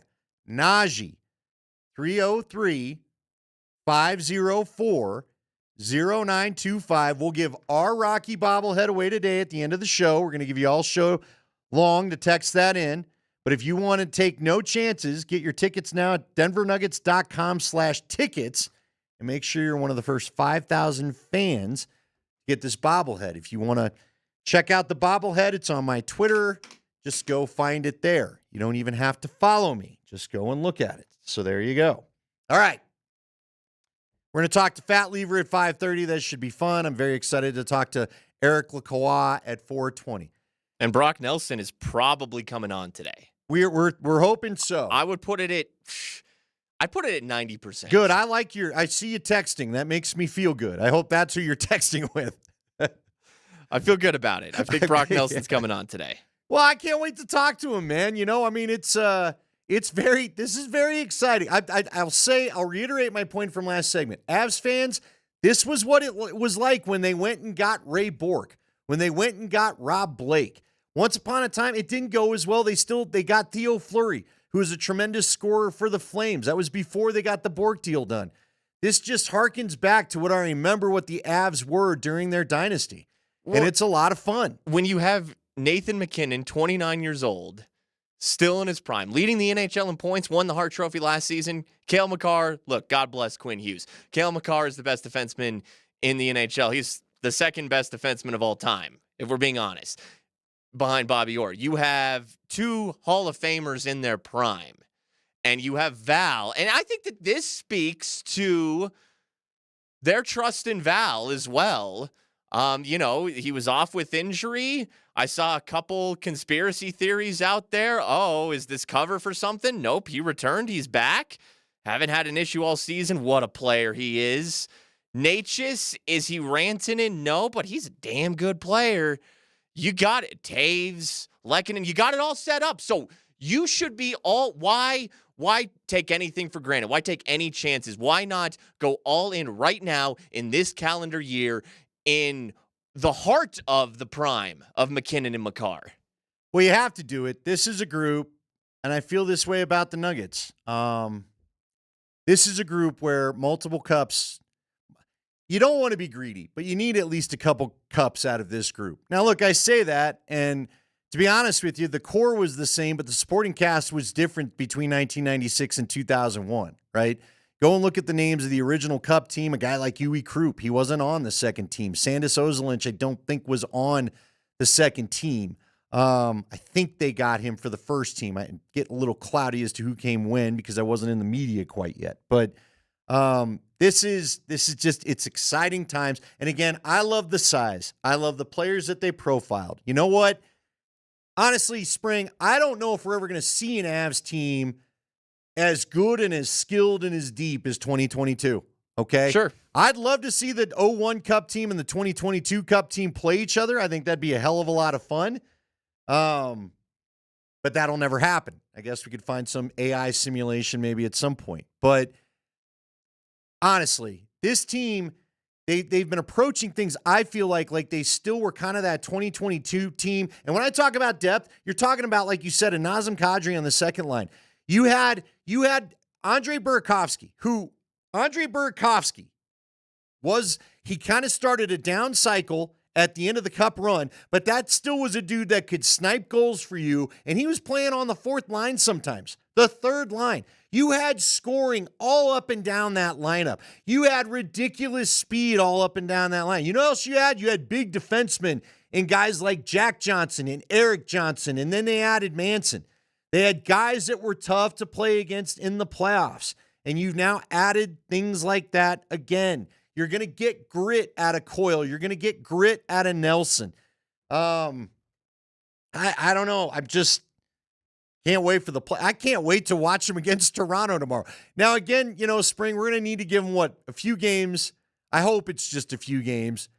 Nnaji, 303-504-0925. We'll give our Rocky bobblehead away today at the end of the show. We're going to give you all show long to text that in. But if you want to take no chances, get your tickets now at denvernuggets.com/tickets and make sure you're one of the first 5,000 fans to get this bobblehead. If you want to check out the bobblehead, it's on my Twitter. Just go find it there. You don't even have to follow me. Just go and look at it. So there you go. All right. We're going to talk to Fat Lever at 5:30. That should be fun. I'm very excited to talk to Eric Lacroix at 4:20. And Brock Nelson is probably coming on today. We're hoping so. I'd put it at 90%. Good. I see you texting. That makes me feel good. I hope that's who you're texting with. I feel good about it. I think Brock Nelson's coming on today. Well, I can't wait to talk to him, man. You know, I mean, this is very exciting. I'll reiterate my point from last segment. Avs fans, this was what it was like when they went and got Ray Bourque, when they went and got Rob Blake. Once upon a time, it didn't go as well. They got Theo Fleury, who was a tremendous scorer for the Flames. That was before they got the Bourque deal done. This just harkens back to what I remember what the Avs were during their dynasty. Well, and it's a lot of fun. When you have Nathan MacKinnon, 29 years old, still in his prime, leading the NHL in points, won the Hart Trophy last season. Cale Makar, look, God bless Quinn Hughes. Cale Makar is the best defenseman in the NHL. He's the second best defenseman of all time, if we're being honest, behind Bobby Orr. You have two Hall of Famers in their prime, and you have Val. And I think that this speaks to their trust in Val as well. He was off with injury. I saw a couple conspiracy theories out there. Oh, is this cover for something? Nope, he returned. He's back. Haven't had an issue all season. What a player he is. Nichus, is he Rantanen? No, but he's a damn good player. You got it. Taves, Lehkonen, you got it all set up. So you should be why take anything for granted? Why take any chances? Why not go all in right now in this calendar year in the heart of the prime of MacKinnon and Makar? Well, you have to do it. This is a group, and I feel this way about the Nuggets. This is a group where multiple cups, you don't want to be greedy, but you need at least a couple cups out of this group. Now, look, I say that, and to be honest with you, the core was the same, but the supporting cast was different between 1996 and 2001, right? Go and look at the names of the original Cup team. A guy like Uwe Krupp, he wasn't on the second team. Sandis Ozolinsh, I don't think was on the second team. I think they got him for the first team. I get a little cloudy as to who came when because I wasn't in the media quite yet. But This is just, it's exciting times. And again, I love the size. I love the players that they profiled. You know what? Honestly, Spring, I don't know if we're ever going to see an Avs team as good and as skilled and as deep as 2022. Okay? Sure. I'd love to see the 01 Cup team and the 2022 Cup team play each other. I think that'd be a hell of a lot of fun. But that'll never happen. I guess we could find some AI simulation maybe at some point. But honestly, this team, they've been approaching things, I feel like they still were kind of that 2022 team. And when I talk about depth, you're talking about, like you said, a Nazem Kadri on the second line. You had Andre Burakovsky, he kind of started a down cycle at the end of the Cup run, but that still was a dude that could snipe goals for you, and he was playing on the fourth line sometimes, the third line. You had scoring all up and down that lineup. You had ridiculous speed all up and down that line. You know what else you had? You had big defensemen and guys like Jack Johnson and Eric Johnson, and then they added Manson. They had guys that were tough to play against in the playoffs, and you've now added things like that again. You're going to get grit out of Coyle. You're going to get grit out of Nelson. I don't know. I'm just can't wait for the play. I can't wait to watch them against Toronto tomorrow. Now, again, Spring, we're going to need to give them, a few games. I hope it's just a few games.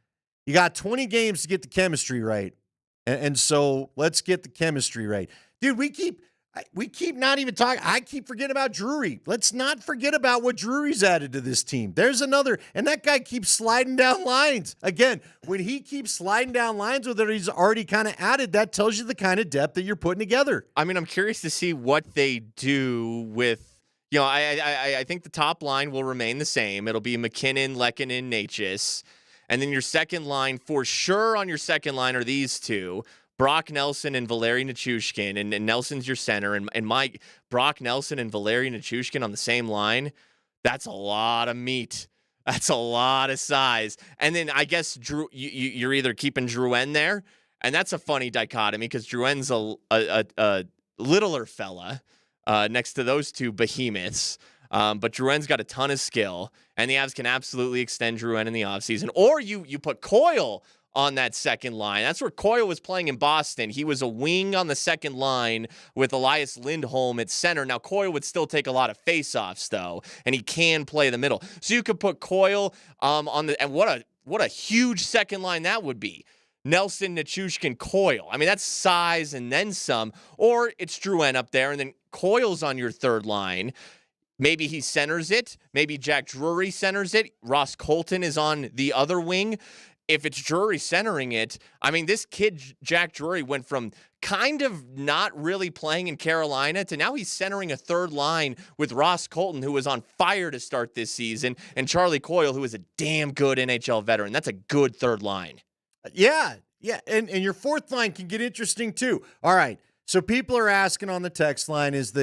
You got 20 games to get the chemistry right. And so let's get the chemistry right. Dude, we keep not even talking. I keep forgetting about Drury. Let's not forget about what Drury's added to this team. There's another, and that guy keeps sliding down lines. Again, when he keeps sliding down lines with it, he's already kind of added. That tells you the kind of depth that you're putting together. I mean, I'm curious to see what they do with, I think the top line will remain the same. It'll be McKinnon, Lehkonen, Necas. And then your second line, for sure on your second line are these two, Brock Nelson and Valeri Nichushkin, and Nelson's your center, and Brock Nelson and Valeri Nichushkin on the same line, that's a lot of meat. That's a lot of size. And then I guess Drew, you're either keeping Drouin there, and that's a funny dichotomy because Drouin's a littler fella next to those two behemoths. But Drouin's got a ton of skill, and the Avs can absolutely extend Drouin in the offseason. Or you put Coyle on that second line. That's where Coyle was playing in Boston. He was a wing on the second line with Elias Lindholm at center. Now, Coyle would still take a lot of faceoffs, though, and he can play the middle. So you could put Coyle on the – and what a huge second line that would be. Nelson, Nichushkin, Coyle. I mean, that's size and then some. Or it's Drouin up there, and then Coyle's on your third line. Maybe he centers it. Maybe Jack Drury centers it. Ross Colton is on the other wing. If it's Drury centering it, I mean, this kid, Jack Drury, went from kind of not really playing in Carolina to now he's centering a third line with Ross Colton, who was on fire to start this season, and Charlie Coyle, who is a damn good NHL veteran. That's a good third line. Yeah. And your fourth line can get interesting, too. All right. So people are asking on the text line, is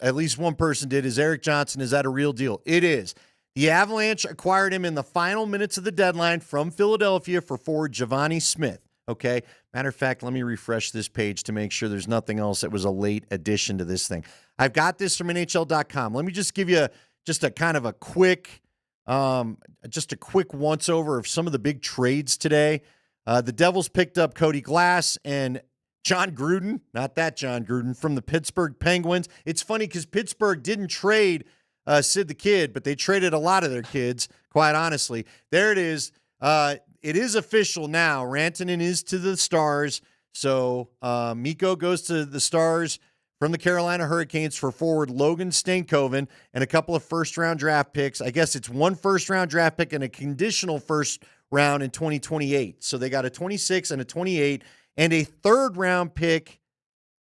at least one person did, is Eric Johnson, is that a real deal? It is. The Avalanche acquired him in the final minutes of the deadline from Philadelphia for forward Giovanni Smith. Okay. Matter of fact, let me refresh this page to make sure there's nothing else that was a late addition to this thing. I've got this from NHL.com. Let me just give you just a kind of a quick once over of some of the big trades today. The Devils picked up Cody Glass and John Gruden, not that John Gruden, from the Pittsburgh Penguins. It's funny because Pittsburgh didn't trade Sid the Kid, but they traded a lot of their kids, quite honestly. There it is. It is official now. Rantanen is to the Stars. So Mikko goes to the Stars from the Carolina Hurricanes for forward Logan Stankoven and a couple of first-round draft picks. I guess it's one first-round draft pick and a conditional first round in 2028. So they got a 26 and a 28 and a third-round pick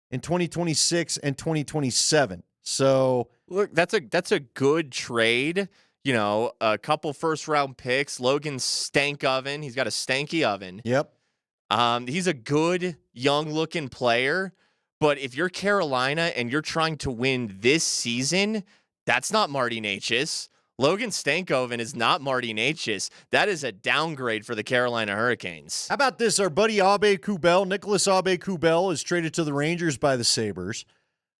in 2026 and 2027. So look, that's a good trade. A couple first-round picks. Logan Stankoven. He's got a stanky oven. Yep. He's a good, young-looking player. But if you're Carolina and you're trying to win this season, that's not Marty Necas. Logan Stankoven is not Marty Necas. That is a downgrade for the Carolina Hurricanes. How about this? Our buddy Nicholas Aube-Kubel is traded to the Rangers by the Sabres.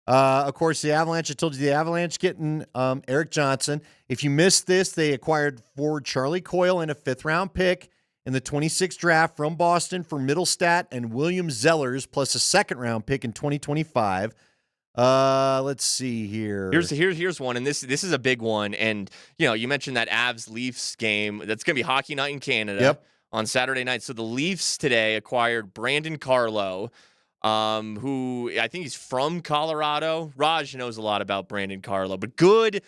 Of course, the Avalanche, I told you the Avalanche getting Erik Johnson. If you missed this, they acquired forward Charlie Coyle and a 5th-round pick in the 26th draft from Boston for Mittelstadt and William Zellers, plus a 2nd-round pick in 2025. Let's see here. Here's one, and this is a big one. And you mentioned that Avs-Leafs game. That's going to be hockey night in Canada on Saturday night. So the Leafs today acquired Brandon Carlo, who I think he's from Colorado. Raj knows a lot about Brandon Carlo, but good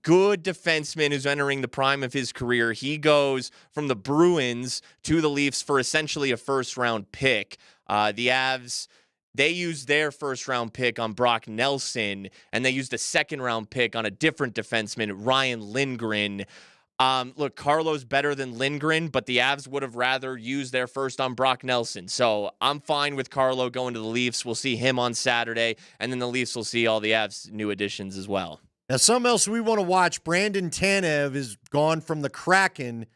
defenseman who's entering the prime of his career. He goes from the Bruins to the Leafs for essentially a 1st-round pick. The Avs, they used their 1st-round pick on Brock Nelson, and they used a 2nd-round pick on a different defenseman, Ryan Lindgren. Look, Carlo's better than Lindgren, but the Avs would have rather used their first on Brock Nelson. So I'm fine with Carlo going to the Leafs. We'll see him on Saturday, and then the Leafs will see all the Avs' new additions as well. Now, something else we want to watch, Brandon Tanev is gone from the Kraken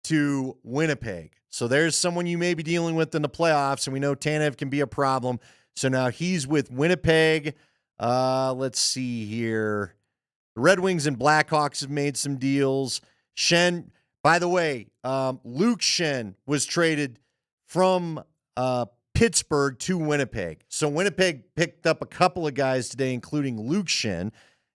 to Winnipeg. So there's someone you may be dealing with in the playoffs, and we know Tanev can be a problem. So now he's with Winnipeg. Let's see here. The Red Wings and Blackhawks have made some deals. Schenn, by the way, Luke Schenn was traded from Pittsburgh to Winnipeg. So Winnipeg picked up a couple of guys today, including Luke Schenn.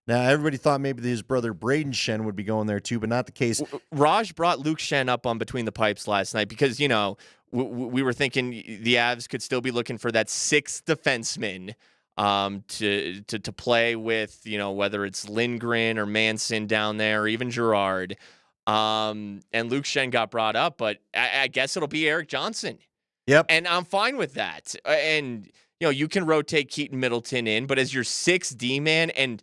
Now, everybody thought maybe his brother Braden Schenn would be going there too, but not the case. Raj brought Luke Schenn up on Between the Pipes last night because, we were thinking the Avs could still be looking for that 6th defenseman to play with, whether it's Lindgren or Manson down there or even Girard. And Luke Schenn got brought up, but I guess it'll be Erik Johnson. Yep. And I'm fine with that. And, you can rotate Keaton Middleton in, but as your 6th D-man and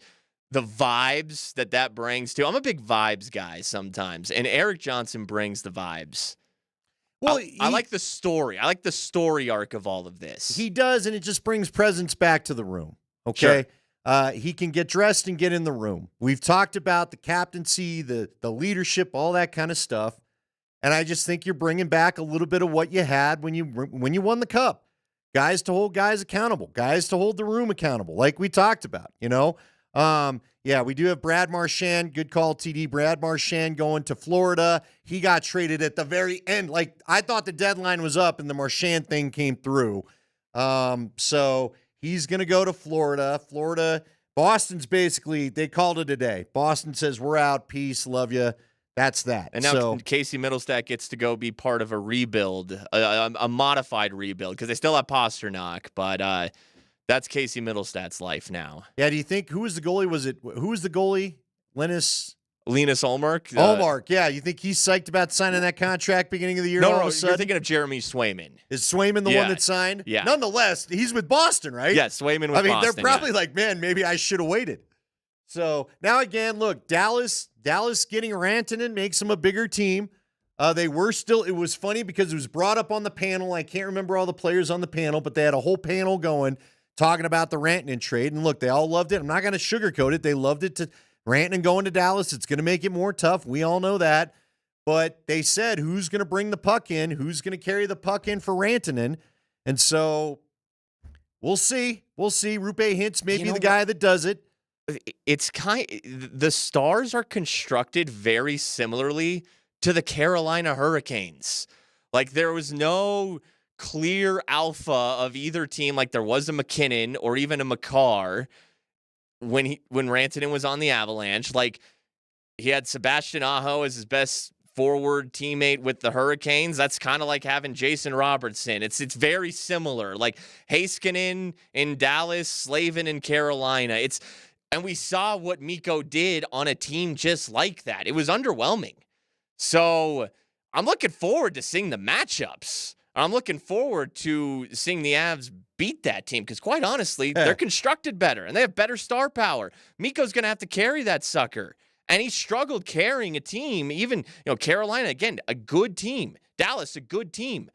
the vibes that brings too. I'm a big vibes guy sometimes, and Erik Johnson brings the vibes. Well, I like the story. I like the story arc of all of this. He does, and it just brings presence back to the room. Okay? Sure. He can get dressed and get in the room. We've talked about the captaincy, the leadership, all that kind of stuff, and I just think you're bringing back a little bit of what you had when you won the Cup. Guys to hold guys accountable. Guys to hold the room accountable, like we talked about, we do have Brad Marchand. Good call, TD. Brad Marchand going to Florida. He got traded at the very end. Like, I thought the deadline was up and the Marchand thing came through. So he's going to go to Florida. Boston's basically, they called it a day. Boston says, we're out. Peace. Love you. That's that. And now Casey Middlestat gets to go be part of a rebuild, a modified rebuild, because they still have Pasternak, but that's Casey Middlestat's life now. Yeah, do you think, who was the goalie? Linus Ullmark? Ullmark, yeah. You think he's psyched about signing that contract beginning of the year? No, you're thinking of Jeremy Swayman. Is Swayman the one that signed? Yeah. Nonetheless, he's with Boston, right? Yeah, Swayman with Boston. They're probably like, man, maybe I should have waited. So now again, look, Dallas getting Rantanen makes them a bigger team. It was funny because it was brought up on the panel. I can't remember all the players on the panel, but they had a whole panel going talking about the Rantanen trade. And look, they all loved it. I'm not going to sugarcoat it. They loved it to Rantanen going to Dallas. It's going to make it more tough. We all know that. But they said, who's going to bring the puck in? Who's going to carry the puck in for Rantanen? And so we'll see. Rupe Hintz may be the guy that does it. It's the Stars are constructed very similarly to the Carolina Hurricanes. Like, there was no clear alpha of either team, like there was a McKinnon or even a Makar when Rantanen was on the Avalanche. Like, he had Sebastian Aho as his best forward teammate with the Hurricanes. That's kind of like having Jason Robertson. It's very similar. Like Heiskanen in Dallas, Slavin in Carolina. And we saw what Mikko did on a team just like that. It was underwhelming. So I'm looking forward to seeing the matchups. I'm looking forward to seeing the Avs beat that team because, quite honestly, they're constructed better and they have better star power. Mikko's going to have to carry that sucker. And he struggled carrying a team. Even, Carolina, again, a good team. Dallas, a good team.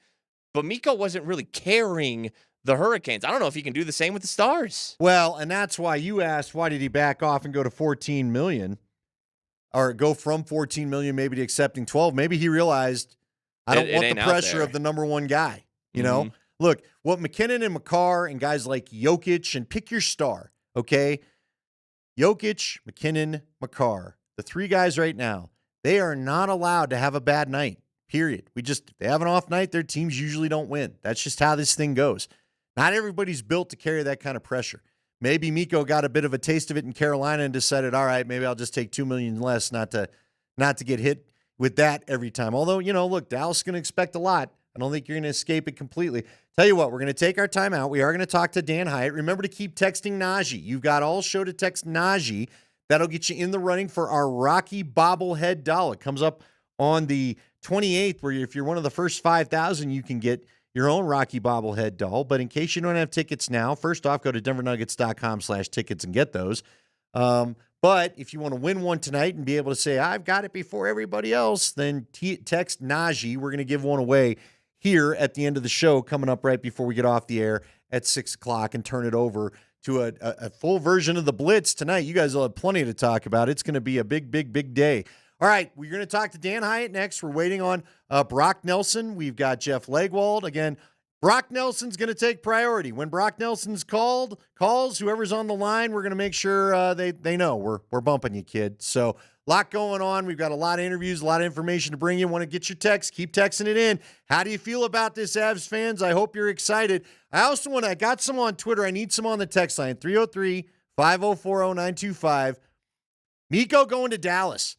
But Mikko wasn't really carrying the Hurricanes. I don't know if he can do the same with the Stars. Well, and that's why you asked, why did he back off and go to $14 million? Or go from $14 million maybe to accepting 12. Maybe he realized, I don't want the pressure of the number one guy. You know? Look, what McKinnon and Makar and guys like Jokic, and pick your star. okay? Jokic, McKinnon, Makar, the three guys right now, they are not allowed to have a bad night, period. If they have an off night, their teams usually don't win. That's just how this thing goes. Not everybody's built to carry that kind of pressure. Maybe Mikko got a bit of a taste of it in Carolina and decided, all right, maybe I'll just take $2 million less, not to get hit with that every time. Although, look, Dallas is going to expect a lot. I don't think you're going to escape it completely. Tell you what, we're going to take our time out. We are going to talk to Dan Hyatt. Remember to keep texting Najee. You've got all show to text Najee. That'll get you in the running for our Rocky bobblehead doll. It comes up on the 28th, where if you're one of the first 5,000, you can get your own Rocky bobblehead doll. But in case you don't have tickets now, first off, go to denvernuggets.com/tickets and get those. But if you want to win one tonight and be able to say, I've got it before everybody else, then text Najee. We're going to give one away here at the end of the show, coming up right before we get off the air at 6 o'clock and turn it over to a full version of the Blitz tonight. You guys will have plenty to talk about. It's going to be a big, big, big day. All right, we're going to talk to Dan Hyatt next. We're waiting on Brock Nelson. We've got Jeff Legwold. Again, Brock Nelson's going to take priority. When Brock Nelson's calls, whoever's on the line, we're going to make sure they know we're bumping you, kid. So a lot going on. We've got a lot of interviews, a lot of information to bring you. Want to get your text? Keep texting it in. How do you feel about this, Avs fans? I hope you're excited. I got some on Twitter. I need some on the text line, 303-5040925. Mikko going to Dallas.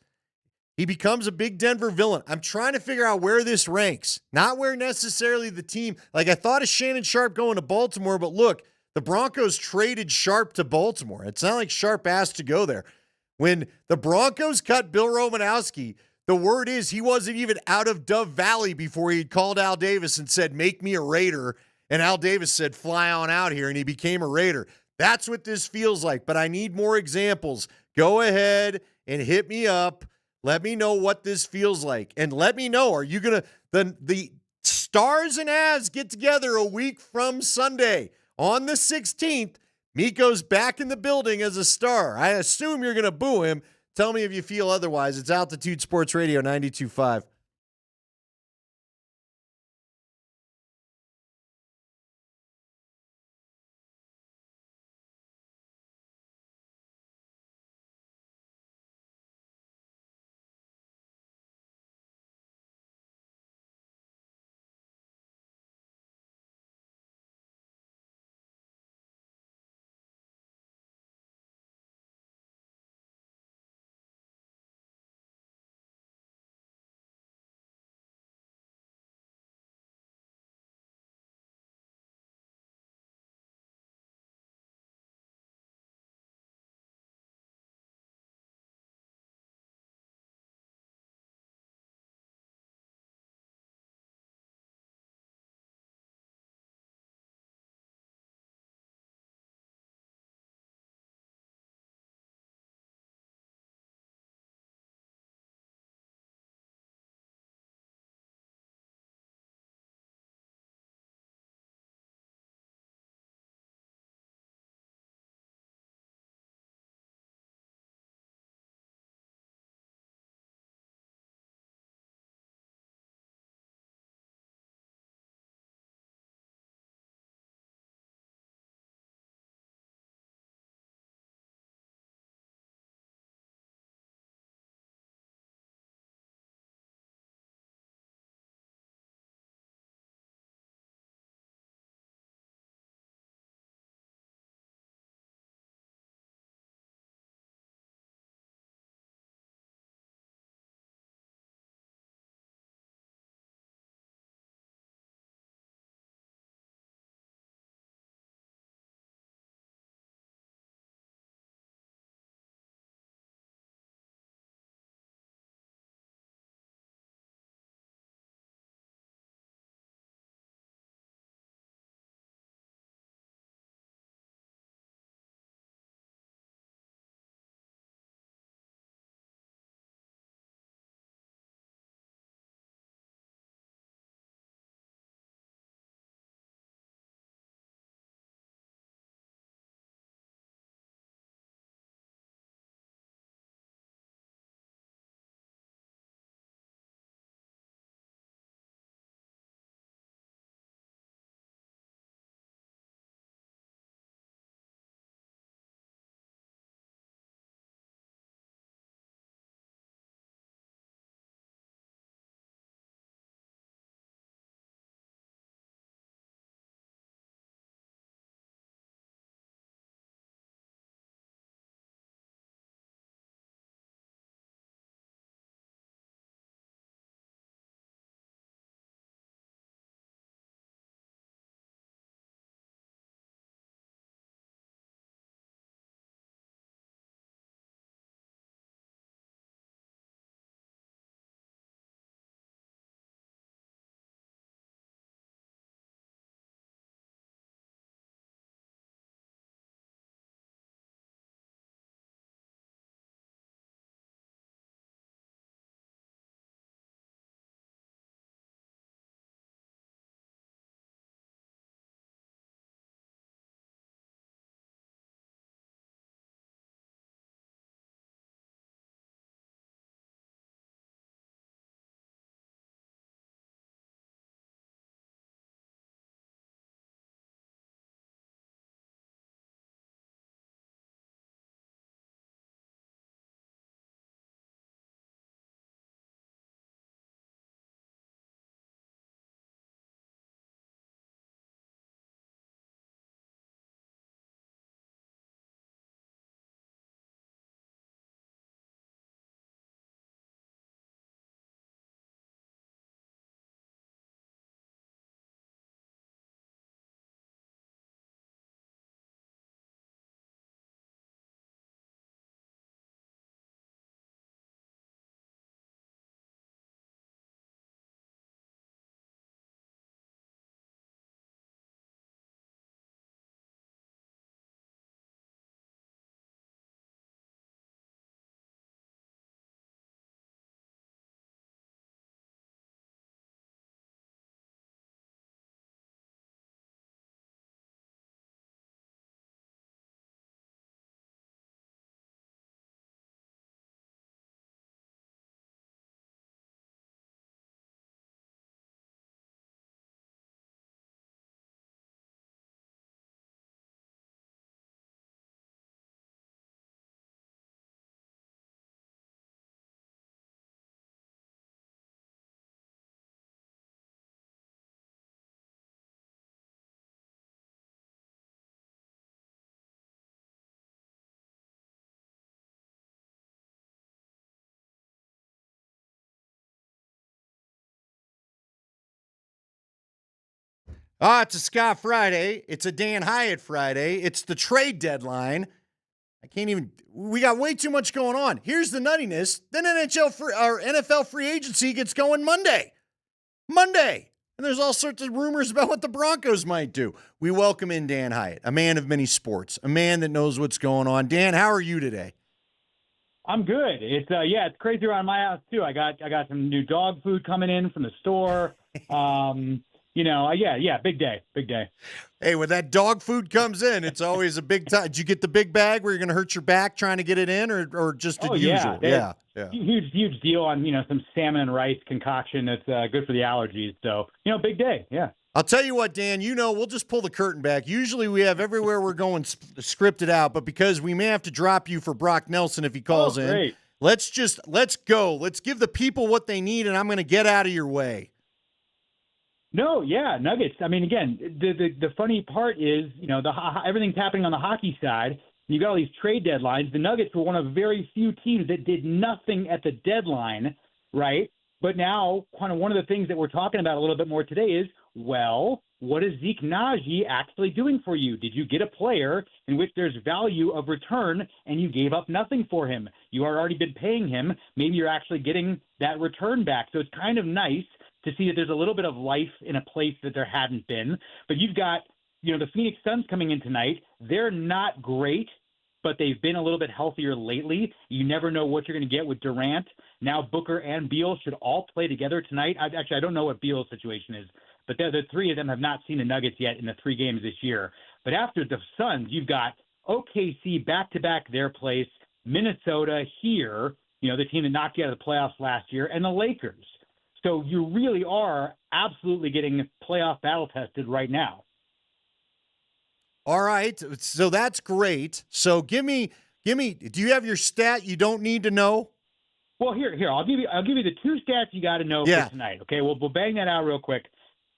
He becomes a big Denver villain. I'm trying to figure out where this ranks, not where necessarily the team. Like, I thought of Shannon Sharp going to Baltimore, but look, the Broncos traded Sharp to Baltimore. It's not like Sharp asked to go there. When the Broncos cut Bill Romanowski, the word is he wasn't even out of Dove Valley before he called Al Davis and said, make me a Raider. And Al Davis said, fly on out here, and he became a Raider. That's what this feels like, but I need more examples. Go ahead and hit me up. Let me know what this feels like. And let me know, are you going to, the Stars and Avs get together a week from Sunday on the 16th. Mikko's back in the building as a Star. I assume you're going to boo him. Tell me if you feel otherwise. It's Altitude Sports Radio 92.5. It's a Scott Friday. It's a Dan Hyatt Friday. It's the trade deadline. We got way too much going on. Here's the nuttiness. Then NFL free agency gets going Monday. And there's all sorts of rumors about what the Broncos might do. We welcome in Dan Hyatt, a man of many sports, a man that knows what's going on. Dan, how are you today? I'm good. It's it's crazy around my house too. I got some new dog food coming in from the store. Big day. Hey, when that dog food comes in, it's always a big time. Did you get the big bag where you're going to hurt your back trying to get it in, or just the usual? Yeah. Huge deal on some salmon and rice concoction that's good for the allergies. So big day. Yeah. I'll tell you what, Dan. We'll just pull the curtain back. Usually we have everywhere we're going scripted out, but because we may have to drop you for Brock Nelson if he calls in, great. let's go. Let's give the people what they need, and I'm going to get out of your way. No, yeah, Nuggets. I mean, again, the funny part is, everything's happening on the hockey side. You got all these trade deadlines. The Nuggets were one of very few teams that did nothing at the deadline, right? But now, kind of one of the things that we're talking about a little bit more today is, well, what is Zeke Naji actually doing for you? Did you get a player in which there's value of return and you gave up nothing for him? You had already been paying him. Maybe you're actually getting that return back. So it's kind of nice to see that there's a little bit of life in a place that there hadn't been. But you've got, the Phoenix Suns coming in tonight. They're not great, but they've been a little bit healthier lately. You never know what you're going to get with Durant. Now Booker and Beal should all play together tonight. I don't know what Beal's situation is, but the three of them have not seen the Nuggets yet in the 3 games this year. But after the Suns, you've got OKC back-to-back their place, Minnesota here, the team that knocked you out of the playoffs last year, and the Lakers. So you really are absolutely getting playoff battle tested right now. All right. So that's great. So give me, do you have your stat you don't need to know? Well, here, I'll give you the 2 stats you got to know for tonight. Okay. We'll bang that out real quick.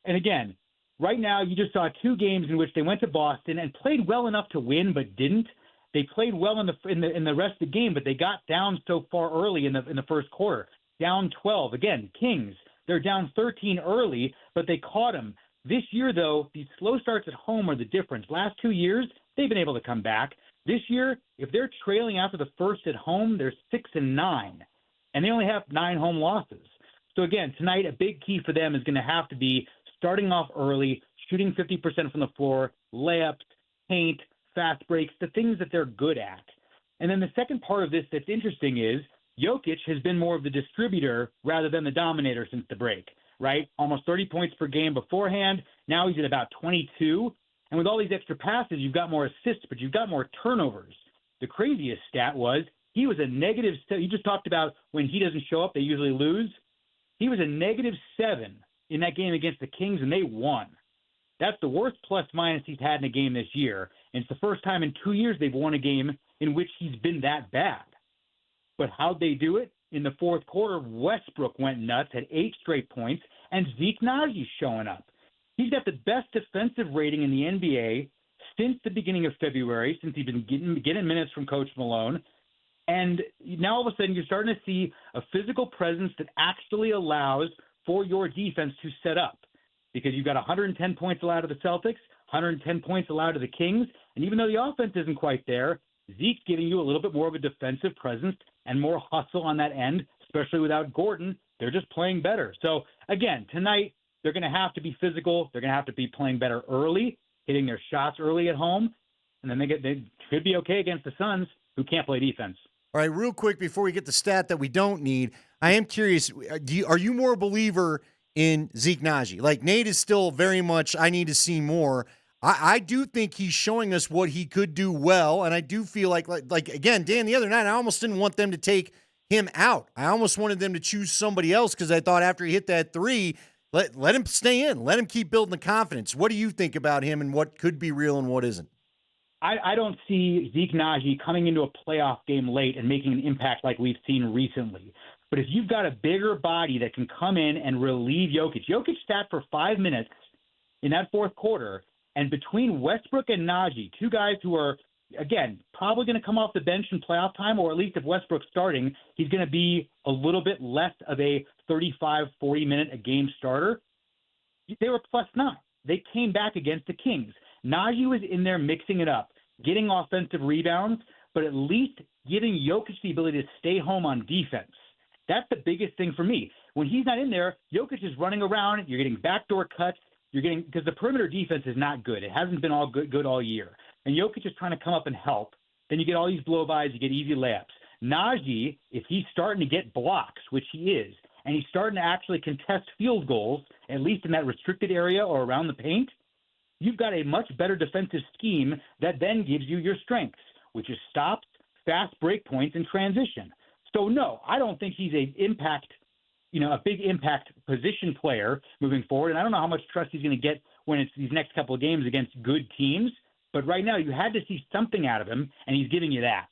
And again, right now you just saw 2 games in which they went to Boston and played well enough to win, but didn't. They played well in the rest of the game, but they got down so far early in the first quarter. Down 12. Again, Kings, they're down 13 early, but they caught them. This year, though, these slow starts at home are the difference. Last 2 years, they've been able to come back. This year, if they're trailing after the first at home, they're 6-9, and they only have 9 home losses. So again, tonight, a big key for them is going to have to be starting off early, shooting 50% from the floor, layups, paint, fast breaks, the things that they're good at. And then the second part of this that's interesting is Jokic has been more of the distributor rather than the dominator since the break, right? Almost 30 points per game beforehand. Now he's at about 22. And with all these extra passes, you've got more assists, but you've got more turnovers. The craziest stat was he was a negative. You just talked about when he doesn't show up, they usually lose. He was a -7 in that game against the Kings, and they won. That's the worst plus-minus he's had in a game this year. And it's the first time in 2 years they've won a game in which he's been that bad. But how'd they do it? In the fourth quarter, Westbrook went nuts, had 8 straight points, and Zeke Naji's showing up. He's got the best defensive rating in the NBA since the beginning of February, since he's been getting minutes from Coach Malone. And now all of a sudden you're starting to see a physical presence that actually allows for your defense to set up. Because you've got 110 points allowed to the Celtics, 110 points allowed to the Kings, and even though the offense isn't quite there, Zeke's giving you a little bit more of a defensive presence and more hustle on that end, especially without Gordon. They're just playing better. So, again, tonight they're going to have to be physical. They're going to have to be playing better early, hitting their shots early at home, and then they could be okay against the Suns, who can't play defense. All right, real quick before we get the stat that we don't need, I am curious, are you more a believer in Zeke Naji? Like, Nate is still very much, I need to see more. I do think he's showing us what he could do well, and I do feel like again, Dan, the other night, I almost didn't want them to take him out. I almost wanted them to choose somebody else because I thought after he hit that 3, let him stay in. Let him keep building the confidence. What do you think about him and what could be real and what isn't? I don't see Zeke Naji coming into a playoff game late and making an impact like we've seen recently. But if you've got a bigger body that can come in and relieve Jokic. Jokic sat for 5 minutes in that fourth quarter, and between Westbrook and Naji, 2 guys who are, again, probably going to come off the bench in playoff time, or at least if Westbrook's starting, he's going to be a little bit less of a 35, 40-minute-a-game starter. They were +9. they came back against the Kings. Najee was in there mixing it up, getting offensive rebounds, but at least giving Jokic the ability to stay home on defense. That's the biggest thing for me. When he's not in there, Jokic is running around. You're getting backdoor cuts. Because the perimeter defense is not good. It hasn't been all good all year. And Jokic is trying to come up and help. Then you get all these blow-bys. You get easy layups. Najee, if he's starting to get blocks, which he is, and he's starting to actually contest field goals, at least in that restricted area or around the paint, you've got a much better defensive scheme that then gives you your strengths, which is stops, fast break points, and transition. So, no, I don't think he's a big impact position player moving forward. And I don't know how much trust he's going to get when it's these next couple of games against good teams. But right now, you had to see something out of him, and he's giving you that.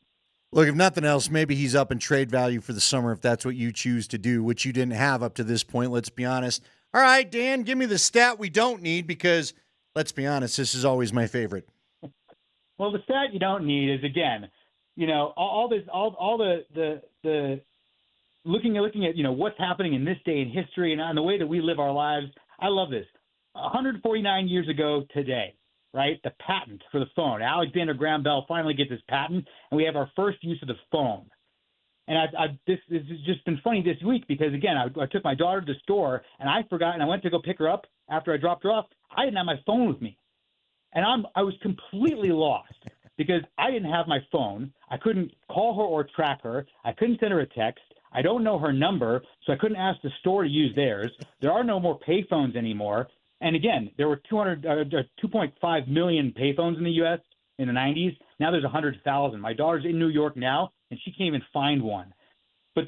Look, if nothing else, maybe he's up in trade value for the summer if that's what you choose to do, which you didn't have up to this point, let's be honest. All right, Dan, give me the stat we don't need because, let's be honest, this is always my favorite. Well, the stat you don't need is, again, all the looking at what's happening in this day in history and the way that we live our lives. I love this. 149 years ago today, right? The patent for the phone. Alexander Graham Bell finally gets his patent, and we have our first use of the phone. And this has just been funny this week because, again, I took my daughter to the store, and I forgot, and I went to go pick her up after I dropped her off. I didn't have my phone with me. And I was completely lost because I didn't have my phone. I couldn't call her or track her. I couldn't send her a text. I don't know her number, so I couldn't ask the store to use theirs. There are no more payphones anymore. And again, there were 2.5 million payphones in the U.S. in the 90s. Now there's 100,000. My daughter's in New York now, and she can't even find one. But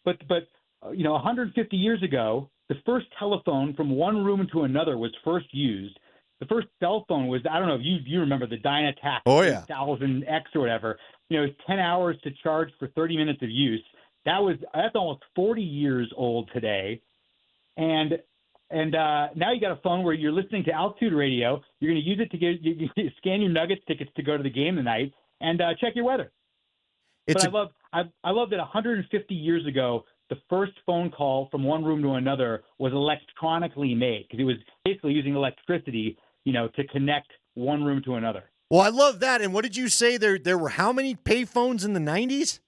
150 years ago, the first telephone from one room to another was first used. The first cell phone was, I don't know if you remember the Dynatac 1000X or whatever. It was 10 hours to charge for 30 minutes of use. That's almost 40 years old today. And now you got a phone where you're listening to altitude radio. You're going to use it to scan your Nuggets tickets to go to the game tonight and check your weather. I love that 150 years ago, the first phone call from one room to another was electronically made because it was basically using electricity, to connect one room to another. Well, I love that. And what did you say? There were how many payphones in the 90s?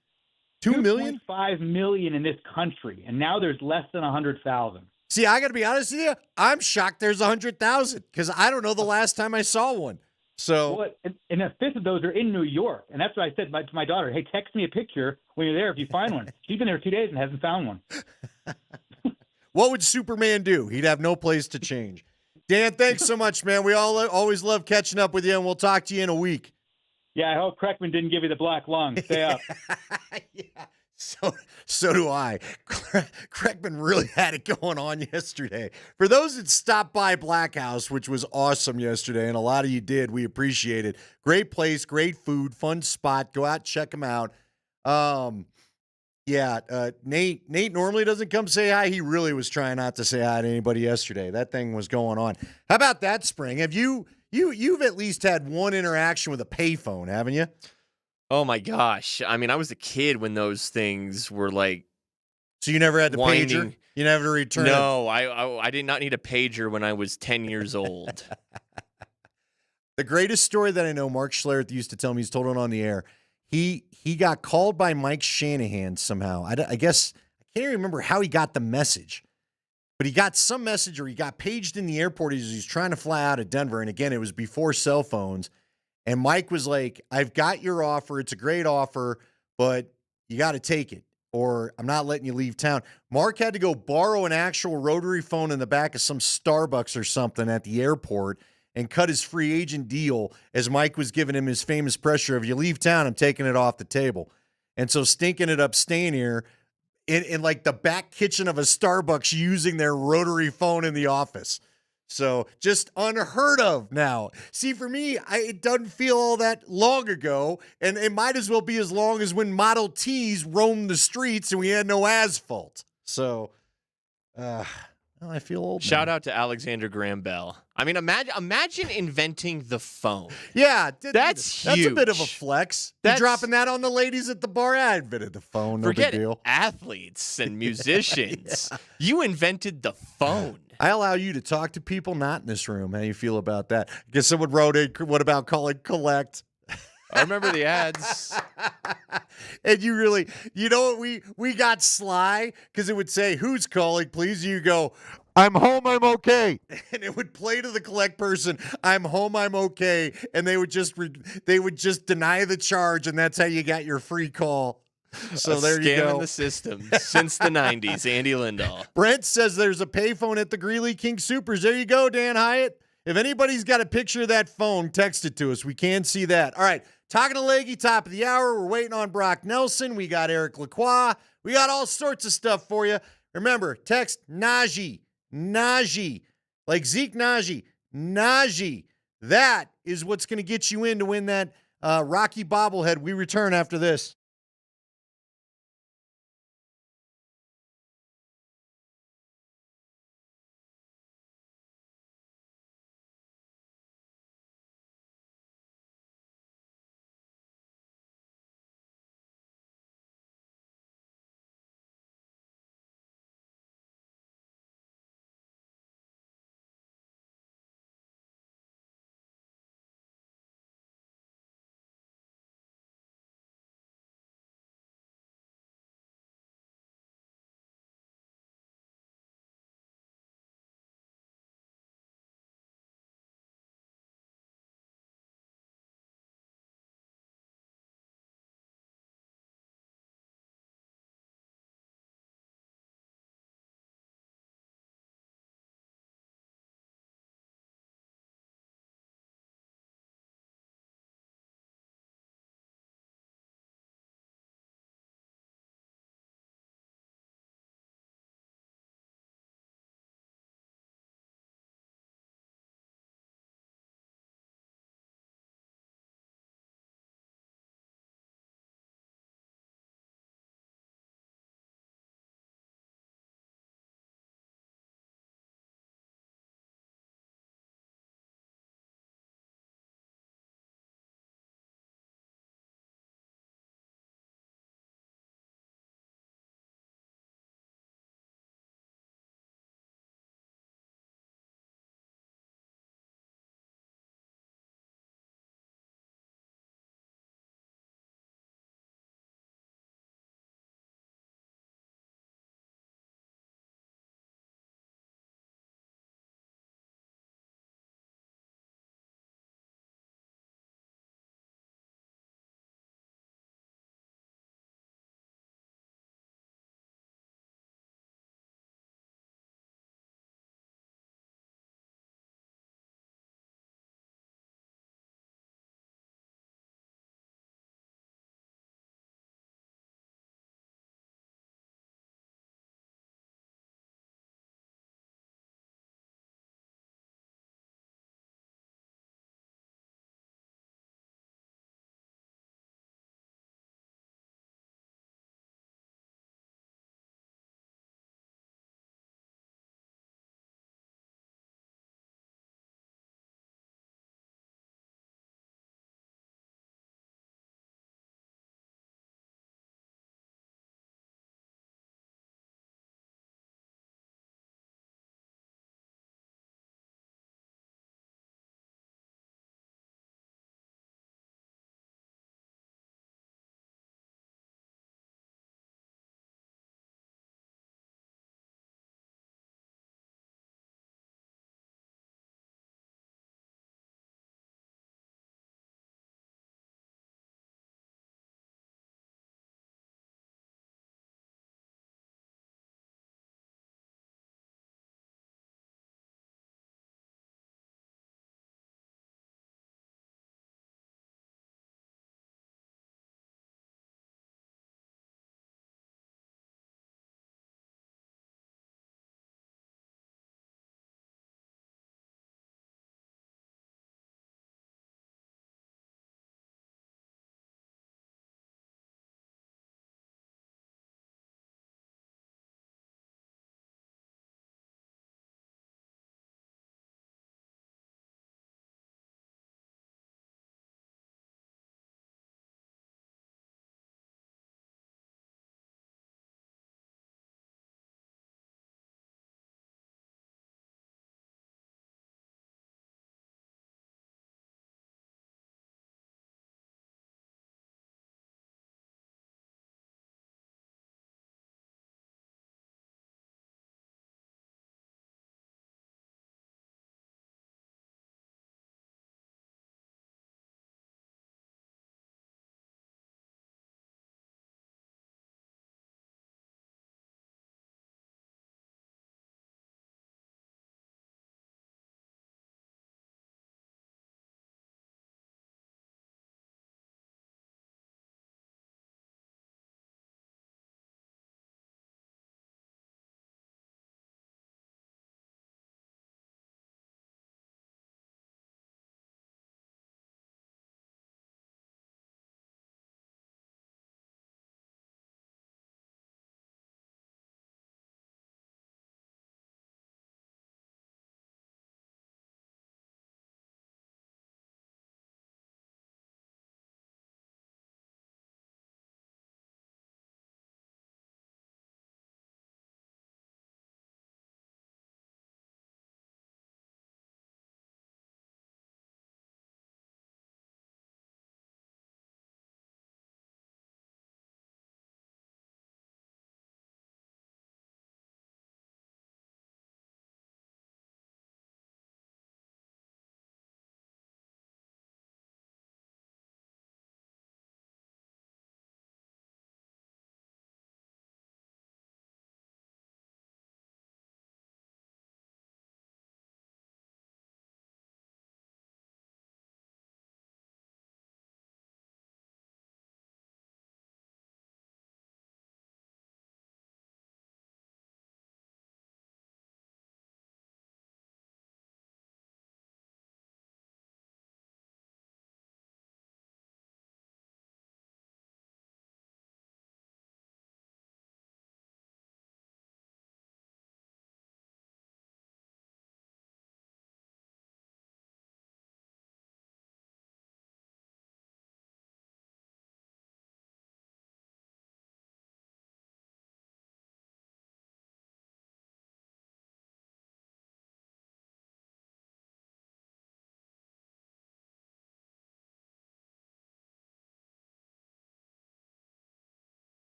2 million? 2.5 million in this country, and now there's less than 100,000. See, I got to be honest with you. I'm shocked there's 100,000 because I don't know the last time I saw one. So, and a fifth of those are in New York, and that's what I said to my daughter. Hey, text me a picture when you're there if you find one. She's been there 2 days and hasn't found one. What would Superman do? He'd have no place to change. Dan, thanks so much, man. We always love catching up with you, and we'll talk to you in a week. Yeah, I hope Kreckman didn't give you the black lung. Stay up. Yeah, so do I. Kreckman really had it going on yesterday. For those that stopped by Black House, which was awesome yesterday, and a lot of you did, we appreciate it. Great place, great food, fun spot. Go out, check them out. Nate normally doesn't come say hi. He really was trying not to say hi to anybody yesterday. That thing was going on. How about that, Spring? Have You've at least had one interaction with a payphone, haven't you? Oh my gosh! I mean, I was a kid when those things were like. So you never had the winding. pager? You never returned? No, I did not need a pager when I was 10 years old. The greatest story that I know, Mark Schlereth used to tell me. He's told it on the air. He got called by Mike Shanahan somehow. I guess I can't even remember how he got the message. But he got some message or he got paged in the airport as he's trying to fly out of Denver. And again, it was before cell phones. And Mike was like, I've got your offer. It's a great offer, but you got to take it or I'm not letting you leave town. Mark had to go borrow an actual rotary phone in the back of some Starbucks or something at the airport and cut his free agent deal as Mike was giving him his famous pressure of, you leave town, I'm taking it off the table. And so Stink ended up staying here in like the back kitchen of a Starbucks using their rotary phone in the office. So just unheard of now. See, for me, it doesn't feel all that long ago, and it might as well be as long as when Model Ts roamed the streets and we had no asphalt. So I feel old. Shout out to Alexander Graham Bell. I mean, imagine inventing the phone. Yeah, that's huge. That's a bit of a flex. You're dropping that on the ladies at the bar. I invented the phone. No Forget big deal. Athletes and musicians. Yeah. You invented the phone. I allow you to talk to people not in this room. How you feel about that? I guess someone wrote it. What about calling collect? I remember the ads. And you really, you know what, we got sly because it would say, who's calling, please? You go, I'm home, I'm okay. And it would play to the collect person, I'm home, I'm okay. And they would just deny the charge, and that's how you got your free call. So there you go. Scamming the system since the 90s, Andy Lindahl. Brent says there's a payphone at the Greeley King Supers. There you go, Dan Hyatt. If anybody's got a picture of that phone, text it to us. We can see that. All right, talking to Leggy, top of the hour. We're waiting on Brock Nelson. We got Eric Lacroix. We got all sorts of stuff for you. Remember, text Najee, like Zeke Najee. That is what's going to get you in to win that Rocky bobblehead. We return after this.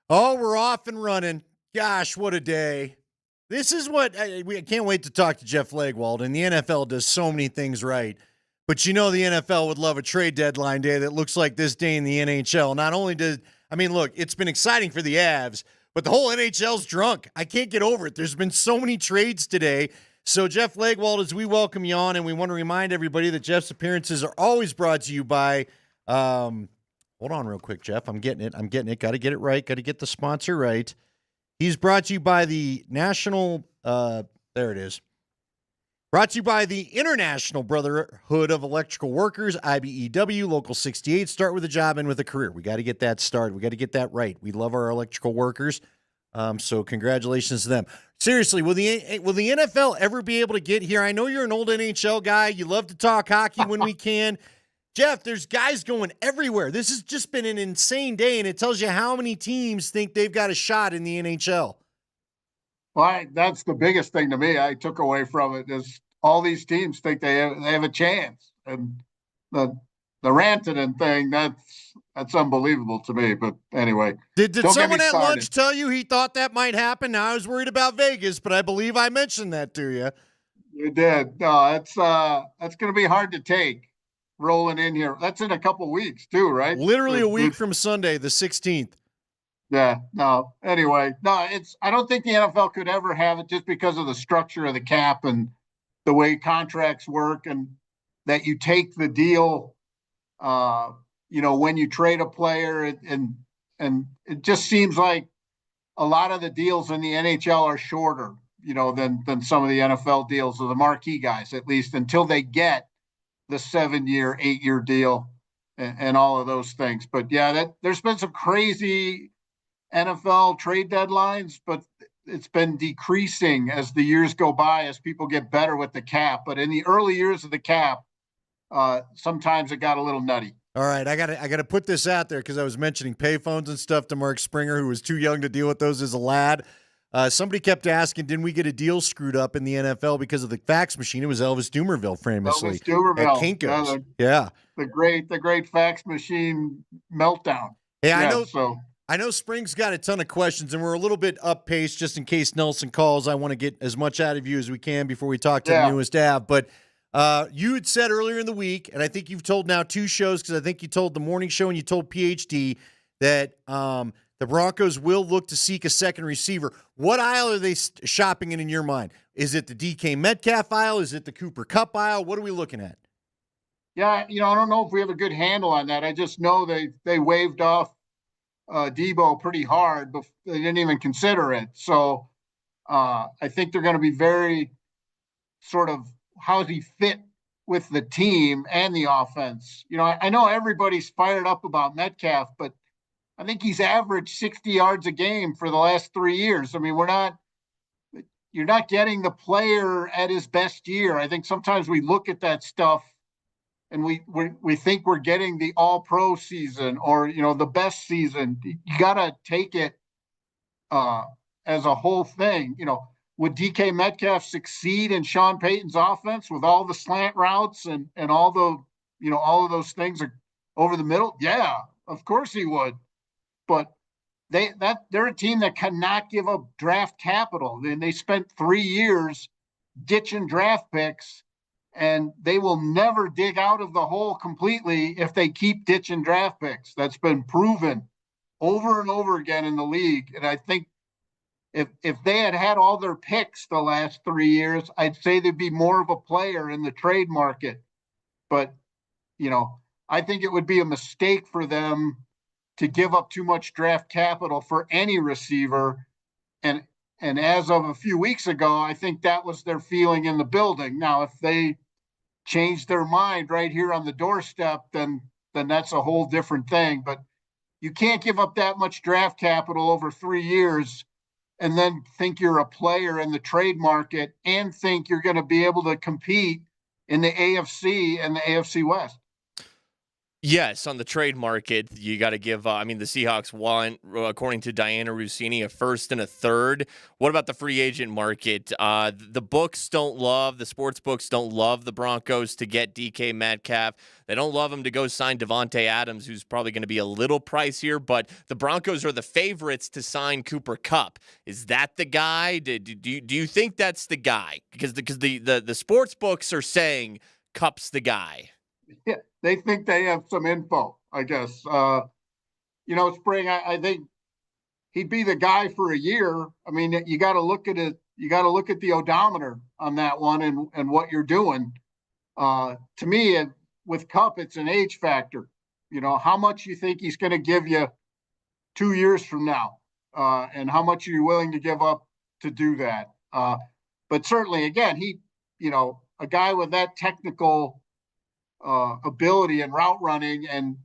Oh, we're off and running. Gosh, what a day. This is what I can't wait to talk to Jeff Legwold. And the NFL does so many things right. But the NFL would love a trade deadline day that looks like this day in the NHL. Not only look, it's been exciting for the Avs, but the whole NHL's drunk. I can't get over it. There's been so many trades today. So, Jeff Legwold, as we welcome you on, and we want to remind everybody that Jeff's appearances are always brought to you by hold on real quick, Jeff. I'm getting it. Got to get it right. Got to get the sponsor right. He's brought to you by the National, there it is. Brought to you by the International Brotherhood of Electrical Workers, IBEW, Local 68. Start with a job and with a career. We got to get that started. We got to get that right. We love our electrical workers. So congratulations to them. Seriously, will the NFL ever be able to get here? I know you're an old NHL guy. You love to talk hockey when we can. Jeff, there's guys going everywhere. This has just been an insane day, and it tells you how many teams think they've got a shot in the NHL. Well, that's the biggest thing to me I took away from it is all these teams think they have a chance. And the Rantanen thing, that's unbelievable to me. But anyway. Did someone at lunch tell you he thought that might happen? Now, I was worried about Vegas, but I believe I mentioned that to you. You did. No, that's going to be hard to take. Rolling in here. That's in a couple weeks too, right? Literally a week from Sunday, the 16th. Yeah, no. Anyway, no, I don't think the NFL could ever have it just because of the structure of the cap and the way contracts work and that you take the deal, when you trade a player and it just seems like a lot of the deals in the NHL are shorter, than some of the NFL deals of the marquee guys, at least until they get the 7-year, 8-year deal and all of those things. But yeah, there's been some crazy NFL trade deadlines, but it's been decreasing as the years go by, as people get better with the cap. But in the early years of the cap, sometimes it got a little nutty. All right, I gotta put this out there because I was mentioning payphones and stuff to Mark Springer, who was too young to deal with those as a lad. Somebody kept asking, didn't we get a deal screwed up in the NFL because of the fax machine? It was Elvis Dumerville, famously. Elvis Dumerville. At Kinko's. Yeah. The great fax machine meltdown. Hey, I know Spring's got a ton of questions, and we're a little bit up pace just in case Nelson calls. I want to get as much out of you as we can before we talk to the newest Av. But you had said earlier in the week, and I think you've told now 2 shows, because I think you told the morning show and you told PhD, that the Broncos will look to seek a second receiver. What aisle are they shopping in your mind? Is it the DK Metcalf aisle? Is it the Cooper Kupp aisle? What are we looking at? Yeah, I don't know if we have a good handle on that. I just know they waved off Debo pretty hard, but they didn't even consider it. So I think they're going to be very sort of, how does he fit with the team and the offense? I know everybody's fired up about Metcalf, but I think he's averaged 60 yards a game for the last 3 years. I mean, you're not getting the player at his best year. I think sometimes we look at that stuff and we think we're getting the all-pro season or, the best season. You got to take it as a whole thing. Would DK Metcalf succeed in Sean Payton's offense with all the slant routes and all the, all of those things are over the middle? Yeah, of course he would. But they're a team that cannot give up draft capital. They spent 3 years ditching draft picks, and they will never dig out of the hole completely if they keep ditching draft picks. That's been proven over and over again in the league. And I think if they had all their picks the last 3 years, I'd say they'd be more of a player in the trade market. But, I think it would be a mistake for them to give up too much draft capital for any receiver. And as of a few weeks ago, I think that was their feeling in the building. Now, if they change their mind right here on the doorstep, then that's a whole different thing. But you can't give up that much draft capital over 3 years and then think you're a player in the trade market and think you're going to be able to compete in the AFC and the AFC West. Yes, on the trade market, you got to give. The Seahawks want, according to Diana Rossini, a first and a third. What about the free agent market? The sports books don't love the Broncos to get DK Metcalf. They don't love him to go sign Devontae Adams, who's probably going to be a little pricier. But the Broncos are the favorites to sign Cooper Kupp. Is that the guy? Do you think that's the guy? Because the sports books are saying Kupp's the guy. Yeah, they think they have some info, I guess. Spring, I think he'd be the guy for a year. I mean, you got to look at it. You got to look at the odometer on that one and what you're doing. To me, with Kupp, it's an age factor. How much you think he's going to give you 2 years from now, and how much are you willing to give up to do that? But certainly, again, a guy with that technical ability and route running, and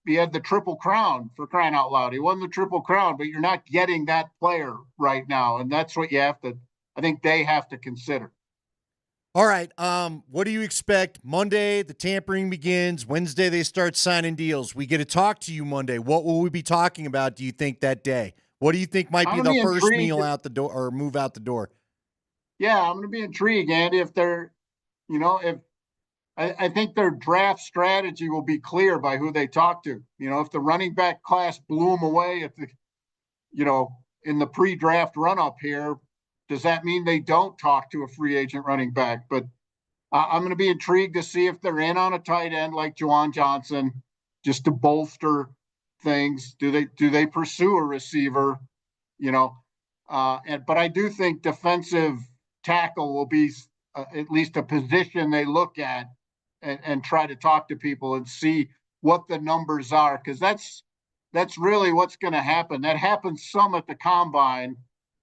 he had the Triple Crown, for crying out loud. He won the Triple Crown, but you're not getting that player right now, and that's what I think they have to consider. All right. What do you expect? Monday, the tampering begins. Wednesday, they start signing deals. We get to talk to you Monday. What will we be talking about, do you think, that day? What do you think might be the first meal out the door or move out the door? Yeah, I'm going to be intrigued, Andy, if they're, I think their draft strategy will be clear by who they talk to. If the running back class blew them away in the pre-draft run-up here, does that mean they don't talk to a free agent running back? But I'm going to be intrigued to see if they're in on a tight end like Juwan Johnson, just to bolster things. Do they pursue a receiver? But I do think defensive tackle will be at least a position they look at and try to talk to people and see what the numbers are, because that's really what's going to happen. That happens some at the combine,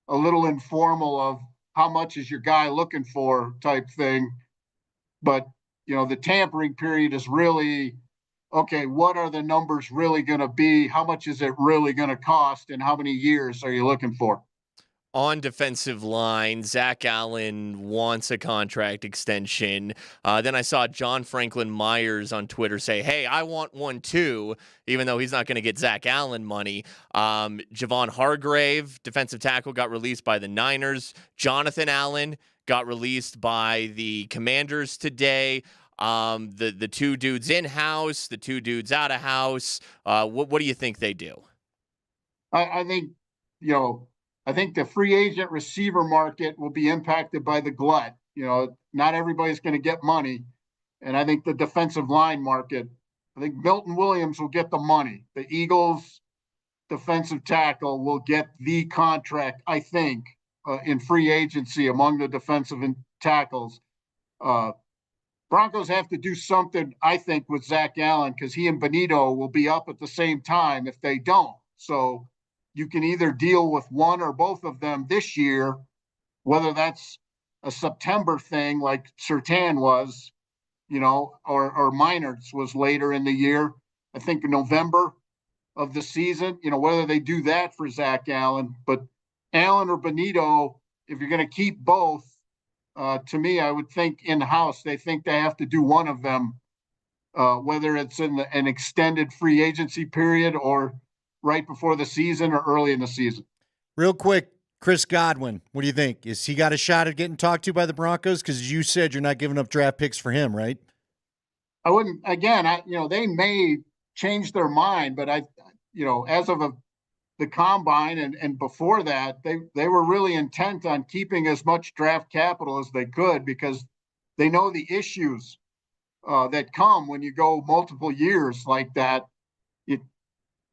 a little informal of how much is your guy looking for type thing. But, the tampering period is really, okay, what are the numbers really going to be? How much is it really going to cost? And how many years are you looking for? On defensive line, Zach Allen wants a contract extension. Then I saw John Franklin Myers on Twitter say, hey, I want one too, even though he's not going to get Zach Allen money. Javon Hargrave, defensive tackle, got released by the Niners. Jonathan Allen got released by the Commanders today. The two dudes in-house, the two dudes out-of-house. What do you think they do? I think, I think the free agent receiver market will be impacted by the glut. Not everybody's going to get money. And I think the defensive line market, I think Milton Williams will get the money. The Eagles defensive tackle will get the contract, I think, in free agency among the defensive tackles. Broncos have to do something, I think, with Zach Allen, because he and Benito will be up at the same time if they don't. So you can either deal with one or both of them this year, whether that's a September thing like Surtain was, or Meinertz was later in the year. I think in November of the season, whether they do that for Zach Allen. But Allen or Benito, if you're going to keep both, to me, I would think in-house, they think they have to do one of them, whether it's in an extended free agency period or right before the season or early in the season. Real quick, Chris Godwin, what do you think? Is he got a shot at getting talked to by the Broncos? Because you said you're not giving up draft picks for him, right? I wouldn't. Again, they may change their mind, but as of the combine and before that, they were really intent on keeping as much draft capital as they could, because they know the issues that come when you go multiple years like that.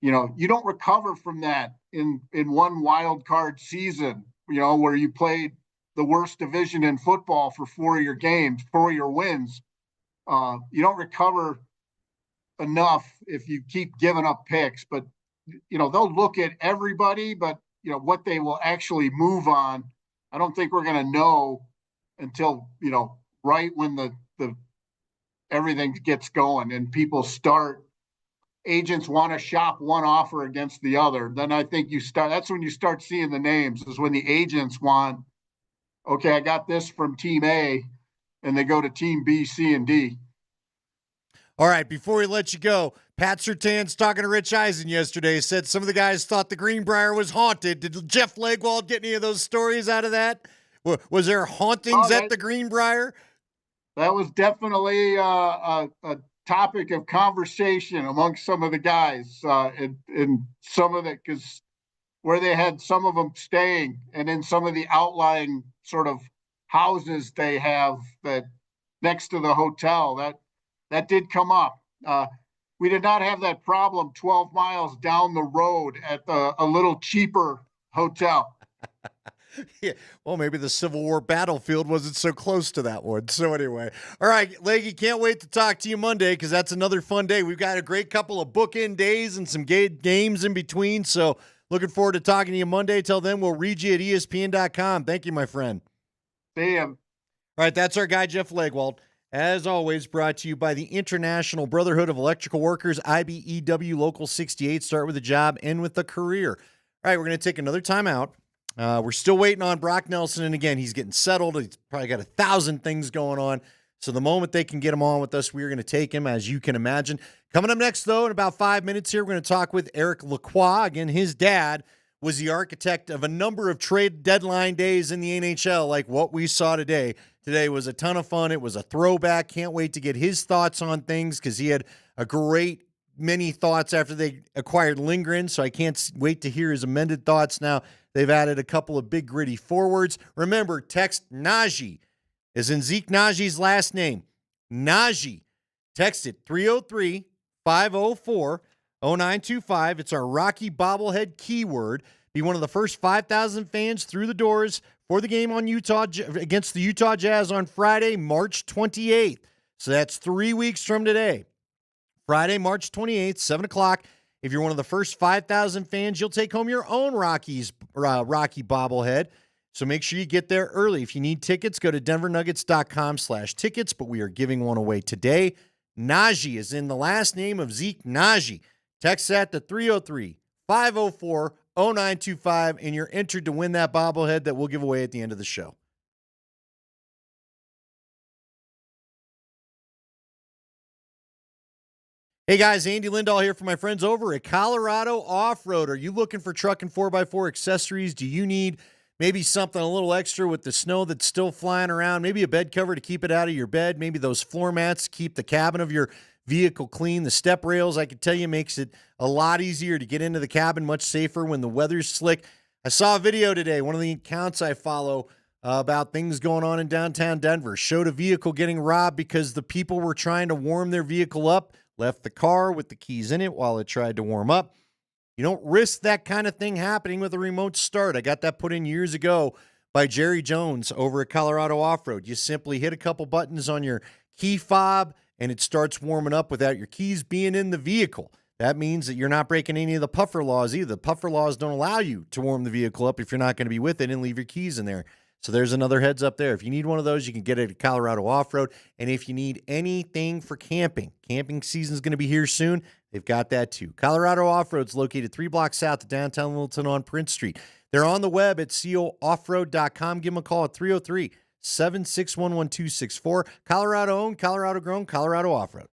You don't recover from that in one wild card season, where you played the worst division in football for 4 of your games, 4 of your wins. You don't recover enough if you keep giving up picks. But, they'll look at everybody, but, what they will actually move on, I don't think we're going to know until, right when the everything gets going and people start. Agents want to shop one offer against the other. Then I think that's when you start seeing the names, is when the agents want, okay, I got this from team A, and they go to team B, C, and D. All right, before we let you go, Pat Surtain's talking to Rich Eisen yesterday, said some of the guys thought the Greenbrier was haunted. Did Jeff Legwald get any of those stories out of that? Was there hauntings at the Greenbrier? That was definitely a topic of conversation amongst some of the guys, and some of it, because where they had some of them staying, and in some of the outlying sort of houses they have that next to the hotel, that did come up. We did not have that problem 12 miles down the road at a little cheaper hotel. Yeah. Well, maybe the Civil War battlefield wasn't so close to that one. So anyway, all right, Leggy, can't wait to talk to you Monday because that's another fun day. We've got a great couple of bookend days and some games in between. So looking forward to talking to you Monday. Till then, we'll read you at ESPN.com. Thank you, my friend. See him. All right, that's our guy, Jeff Legwald. As always, brought to you by the International Brotherhood of Electrical Workers, IBEW Local 68. Start with a job, end with a career. All right, we're going to take another time out. We're still waiting on Brock Nelson, and again, he's getting settled. He's probably got 1,000 things going on. So the moment they can get him on with us, we're going to take him, as you can imagine. Coming up next, though, in about 5 minutes here, we're going to talk with Eric Lacroix. Again, his dad was the architect of a number of trade deadline days in the NHL, like what we saw today. Today was a ton of fun. It was a throwback. Can't wait to get his thoughts on things because he had a great many thoughts after they acquired Lindgren, so I can't wait to hear his amended thoughts now. They've added a couple of big, gritty forwards. Remember, text Najee, as in Zeke Najee's last name. Najee. Text it 303-504-0925. It's our Rocky bobblehead keyword. Be one of the first 5,000 fans through the doors for the game on against the Utah Jazz on Friday, March 28th. So that's 3 weeks from today. Friday, March 28th, 7 o'clock. If you're one of the first 5,000 fans, you'll take home your own Rocky bobblehead. So make sure you get there early. If you need tickets, go to denvernuggets.com/tickets, but we are giving one away today. Najee is in the last name of Zeke Najee. Text that to 303-504-0925, and you're entered to win that bobblehead that we'll give away at the end of the show. Hey guys, Andy Lindahl here for my friends over at Colorado Off-Road. Are you looking for truck and 4x4 accessories? Do you need maybe something a little extra with the snow that's still flying around? Maybe a bed cover to keep it out of your bed. Maybe those floor mats to keep the cabin of your vehicle clean. The step rails, I can tell you, makes it a lot easier to get into the cabin, much safer when the weather's slick. I saw a video today, one of the accounts I follow, about things going on in downtown Denver. Showed a vehicle getting robbed because the people were trying to warm their vehicle up, left the car with the keys in it while it tried to warm up. You don't risk that kind of thing happening with a remote start. I got that put in years ago by Jerry Jones over at Colorado Off-Road. You simply hit a couple buttons on your key fob, and it starts warming up without your keys being in the vehicle. That means that you're not breaking any of the puffer laws either. The puffer laws don't allow you to warm the vehicle up if you're not going to be with it and leave your keys in there. So there's another heads up there. If you need one of those, you can get it at Colorado Off-Road. And if you need anything for camping season is going to be here soon. They've got that too. Colorado Off-Road is located 3 blocks south of downtown Littleton on Prince Street. They're on the web at cooffroad.com. Give them a call at 303-761-1264. Colorado owned, Colorado grown, Colorado Off-Road.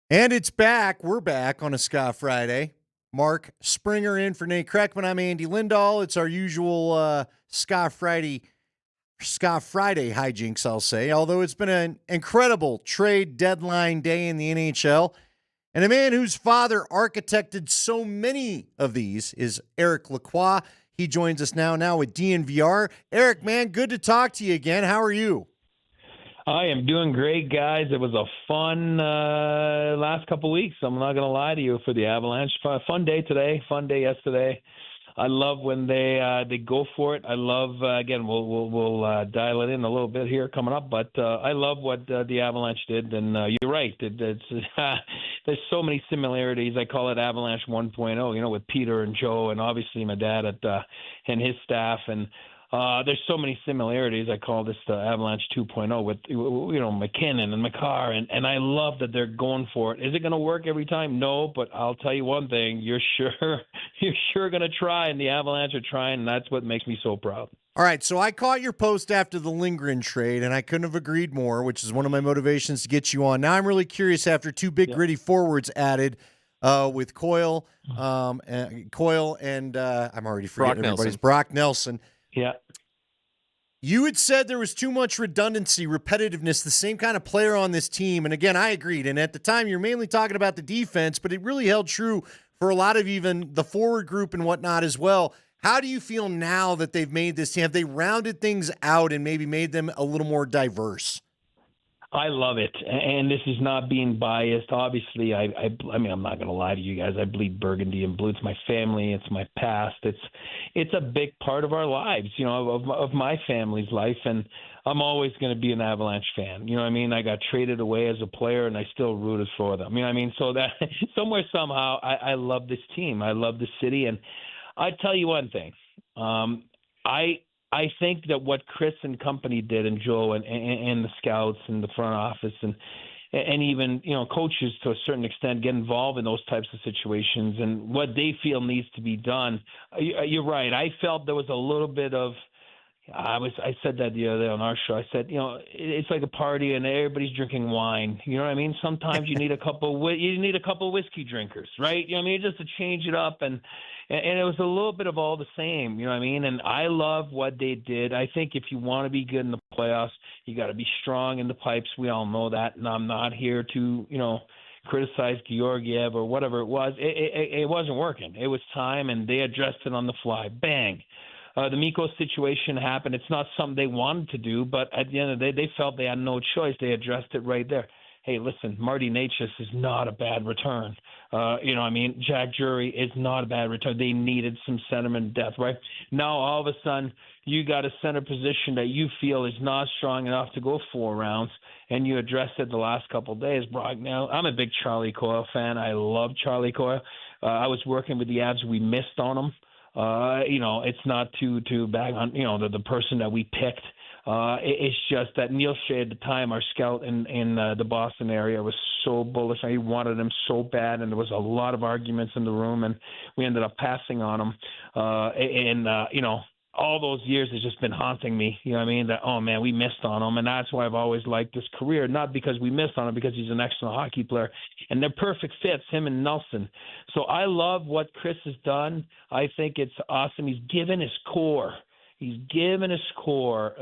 And it's back. We're back on a Ska Friday. Mark Springer in for Nate Kreckman. I'm Andy Lindahl. It's our usual Ska Friday hijinks, I'll say. Although it's been an incredible trade deadline day in the NHL. And a man whose father architected so many of these is Eric Lacroix. He joins us now with DNVR. Eric, man, good to talk to you again. How are you? I am doing great, guys. It was a fun last couple weeks. I'm not going to lie to you for the Avalanche. Fun day today, fun day yesterday. I love when they go for it. I love again. We'll dial it in a little bit here coming up, but I love what the Avalanche did. And you're right. It's there's so many similarities. I call it Avalanche 1.0. You know, with Peter and Joe, and obviously my dad and his staff. And there's so many similarities. I call this the Avalanche 2.0 with, McKinnon and Makar, and I love that they're going for it. Is it going to work every time? No, but I'll tell you one thing: you're sure going to try, and the Avalanche are trying, and that's what makes me so proud. All right, so I caught your post after the Lindgren trade, and I couldn't have agreed more, which is one of my motivations to get you on. Now I'm really curious after two big gritty forwards added with Coyle, and I'm already forgetting everybody's Brock Nelson. Yeah. You had said there was too much redundancy, repetitiveness, the same kind of player on this team. And again, I agreed. And at the time, you're mainly talking about the defense, but it really held true for a lot of even the forward group and whatnot as well. How do you feel now that they've made this team? Have they rounded things out and maybe made them a little more diverse? I love it, and this is not being biased. Obviously, I mean, I'm not going to lie to you guys. I bleed burgundy and blue. It's my family. It's my past. It's a big part of our lives, of my family's life, and I'm always going to be an Avalanche fan. You know what I mean? I got traded away as a player, and I still rooted for them. You know what I mean? So that somewhere, somehow, I love this team. I love the city, and I tell you one thing. I think that what Chris and company did, and Joe and the scouts and the front office and even coaches to a certain extent get involved in those types of situations and what they feel needs to be done. You're right. I felt there was a little bit of. I said that the other day on our show. I said, it's like a party and everybody's drinking wine. You know what I mean? Sometimes you need a couple whiskey drinkers, right? You know what I mean? Just to change it up, and it was a little bit of all the same. You know what I mean? And I love what they did. I think if you want to be good in the playoffs, you got to be strong in the pipes. We all know that, and I'm not here to criticize Georgiev or whatever it was. It wasn't working. It was time, and they addressed it on the fly. Bang. The Miko situation happened. It's not something they wanted to do, but at the end of the day, they felt they had no choice. They addressed it right there. Hey, listen, Marty Natchez is not a bad return. Jack Jury is not a bad return. They needed some centerman depth, right? Now, all of a sudden, you got a center position that you feel is not strong enough to go 4 rounds, and you addressed it the last couple of days. Brock, now, I'm a big Charlie Coyle fan. I love Charlie Coyle. I was working with the Avs. We missed on him. It's not to bag on, the person that we picked. It's just that Neil Shea at the time, our scout in the Boston area, was so bullish. He wanted him so bad, and there was a lot of arguments in the room, and we ended up passing on him. All those years has just been haunting me. You know what I mean? That, oh, man, we missed on him. And that's why I've always liked his career, not because we missed on him, because he's an excellent hockey player. And they're perfect fits, him and Nelson. So I love what Chris has done. I think it's awesome. He's given his core.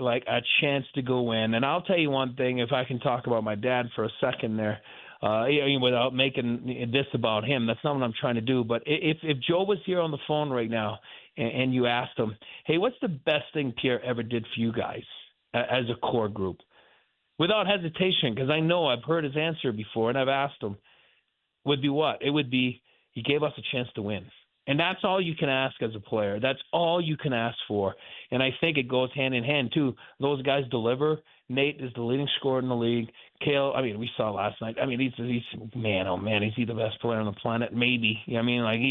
Like a chance to go in. And I'll tell you one thing, if I can talk about my dad for a second there, without making this about him. That's not what I'm trying to do. But if Joe was here on the phone right now and you asked him, hey, what's the best thing Pierre ever did for you guys as a core group? Without hesitation, because I know I've heard his answer before and I've asked him, would be what? It would be he gave us a chance to win. And that's all you can ask as a player. That's all you can ask for. And I think it goes hand in hand, too. Those guys deliver. Nate is the leading scorer in the league. Kale, we saw last night. He's man, oh, man, is he the best player on the planet? Maybe. He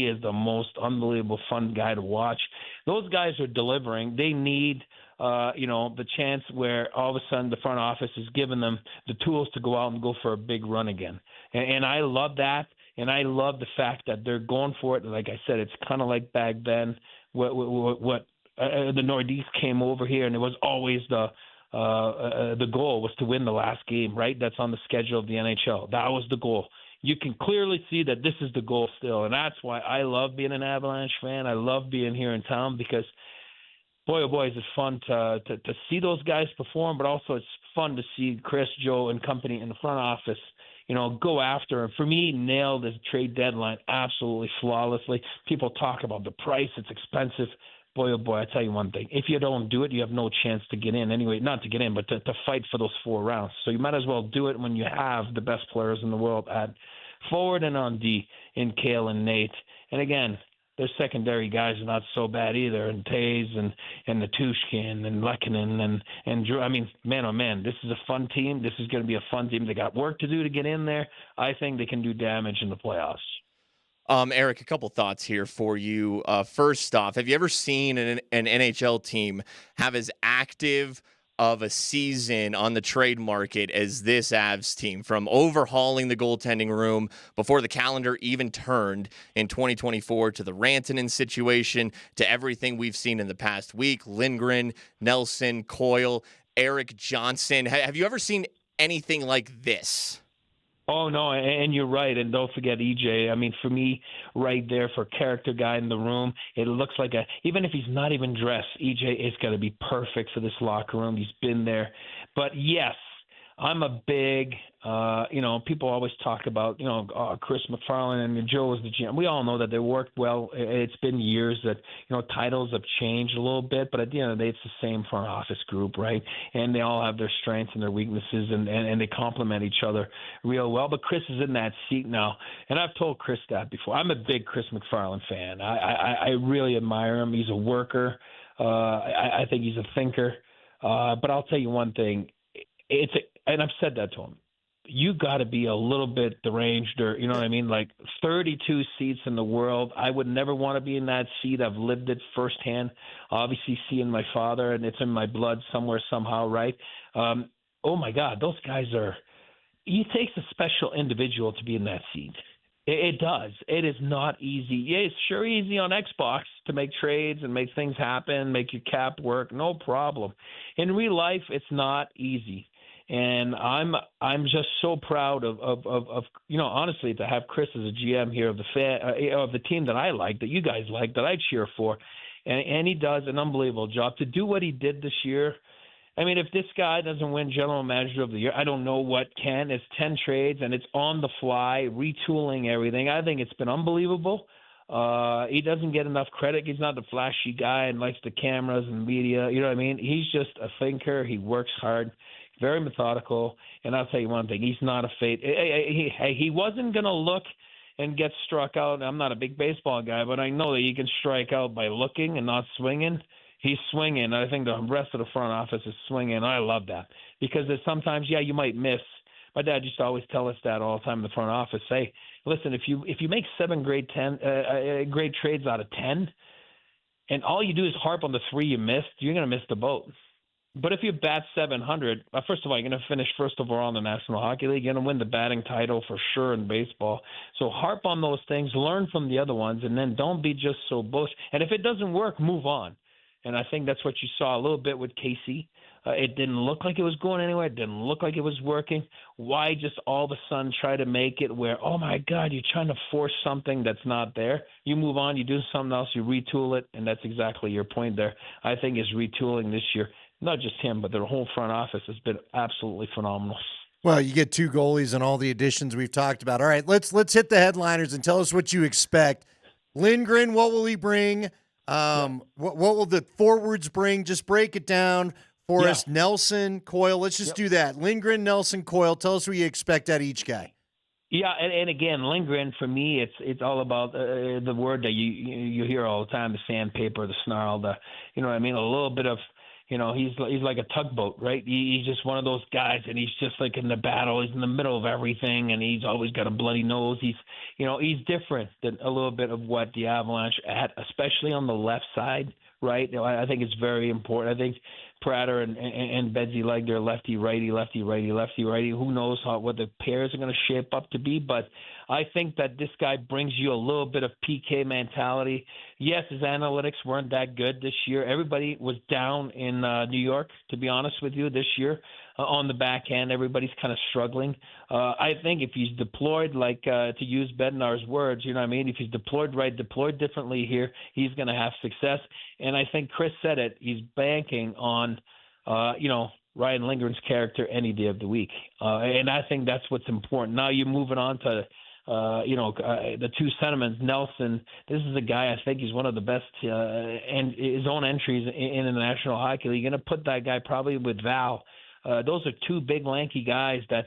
is the most unbelievable fun guy to watch. Those guys are delivering. They need, the chance where all of a sudden the front office is giving them the tools to go out and go for a big run again. And I love that. And I love the fact that they're going for it. Like I said, it's kind of like back then what the Nordiques came over here, and it was always the goal was to win the last game, right? That's on the schedule of the NHL. That was the goal. you can clearly see that this is the goal still. And that's why I love being an Avalanche fan. I love being here in town because, boy, oh boy, is it fun to see those guys perform, but also it's fun to see Chris, Joe, and company in the front office, go after. And for me, nailed this trade deadline absolutely flawlessly. People talk about the price. It's expensive. Boy, oh boy, I tell you one thing. If you don't do it, you have no chance to get in. Anyway, not to get in, but to fight for those 4 rounds. So you might as well do it when you have the best players in the world at forward and on D in Kale and Nate. And again, their secondary guys are not so bad either, and Taves and Nichushkin and Lehkonen and Drew. I mean, man, oh man, this is a fun team. This is going to be a fun team. They got work to do to get in there. I think they can do damage in the playoffs. Eric, a couple thoughts here for you. First off, have you ever seen an NHL team have as active of a season on the trade market as this Avs team, from overhauling the goaltending room before the calendar even turned in 2024 to the Rantanen situation to everything we've seen in the past week? Lindgren, Nelson, Coyle, Eric Johnson. Have you ever seen anything like this? Oh, no, and you're right. And don't forget EJ. I mean, for me, right there, for character guy in the room, it looks like even if he's not even dressed, EJ is going to be perfect for this locker room. He's been there. But, yes, I'm a big, people always talk about, Chris McFarland and Joe was the GM. We all know that they worked well. It's been years that, titles have changed a little bit, but at the end of the day, it's the same front office group, right? And they all have their strengths and their weaknesses, and they complement each other real well. But Chris is in that seat now, and I've told Chris that before. I'm a big Chris McFarland fan. I really admire him. He's a worker. I think he's a thinker. But I'll tell you one thing. And I've said that to him. You got to be a little bit deranged, or you know what I mean? Like 32 seats in the world. I would never want to be in that seat. I've lived it firsthand. Obviously, seeing my father, and it's in my blood somewhere, somehow, right? Oh my God, those guys are. It takes a special individual to be in that seat. It does. It is not easy. Yeah, it's sure easy on Xbox to make trades and make things happen, make your cap work, no problem. In real life, it's not easy. And I'm just so proud of honestly, to have Chris as a GM here of the team that I like, that you guys like, that I cheer for, and he does an unbelievable job to do what he did this year. I mean, if this guy doesn't win General Manager of the Year, I don't know what can. It's 10 trades, and it's on the fly, retooling everything. I think it's been unbelievable. He doesn't get enough credit. He's not the flashy guy and likes the cameras and media. You know what I mean? He's just a thinker. He works hard. Very methodical, and I'll tell you one thing: he's not a fate. He wasn't going to look and get struck out. I'm not a big baseball guy, but I know that you can strike out by looking and not swinging. He's swinging. I think the rest of the front office is swinging. I love that because there's sometimes, you might miss. My dad used to always tell us that all the time in the front office. Say, listen, if you make 7 great trades out of 10, and all you do is harp on the 3 you missed, you're going to miss the boat. But if you bat 700, first of all, you're going to finish first overall in the National Hockey League. You're going to win the batting title for sure in baseball. So harp on those things, learn from the other ones, and then don't be just so bush. And if it doesn't work, move on. And I think that's what you saw a little bit with Casey. It didn't look like it was going anywhere. It didn't look like it was working. Why just all of a sudden try to make it where, oh, my God, you're trying to force something that's not there? You move on, you do something else, you retool it, and that's exactly your point there. I think is retooling this year. Not just him, but their whole front office has been absolutely phenomenal. Well, you get 2 goalies and all the additions we've talked about. All right, let's hit the headliners and tell us what you expect. Lindgren, what will he bring? What will the forwards bring? Just break it down for us. Nelson, Coyle. Let's just do that. Lindgren, Nelson, Coyle. Tell us what you expect out of each guy. Yeah, and again, Lindgren, for me, it's all about the word that you hear all the time: the sandpaper, the snarl, you know what I mean? A little bit of. He's like a tugboat, right? He's just one of those guys, and he's just like in the battle. He's in the middle of everything, and he's always got a bloody nose. He's different than a little bit of what the Avalanche had, especially on the left side, right? I think it's very important. I think Prater and Bedsy like their lefty, righty, lefty, righty, lefty, righty. Who knows what the pairs are going to shape up to be, but I think that this guy brings you a little bit of PK mentality. Yes, his analytics weren't that good this year. Everybody was down in New York, to be honest with you, this year. On the back end, everybody's kind of struggling. I think if he's deployed, like to use Bednar's words, you know what I mean? If he's deployed right, deployed differently here, he's going to have success. And I think Chris said it. He's banking on, Ryan Lindgren's character any day of the week. And I think that's what's important. Now you're moving on to, the two sentiments. Nelson, this is a guy, I think he's one of the best and his own entries in the National Hockey League. You're going to put that guy probably with Val. Those are two big, lanky guys that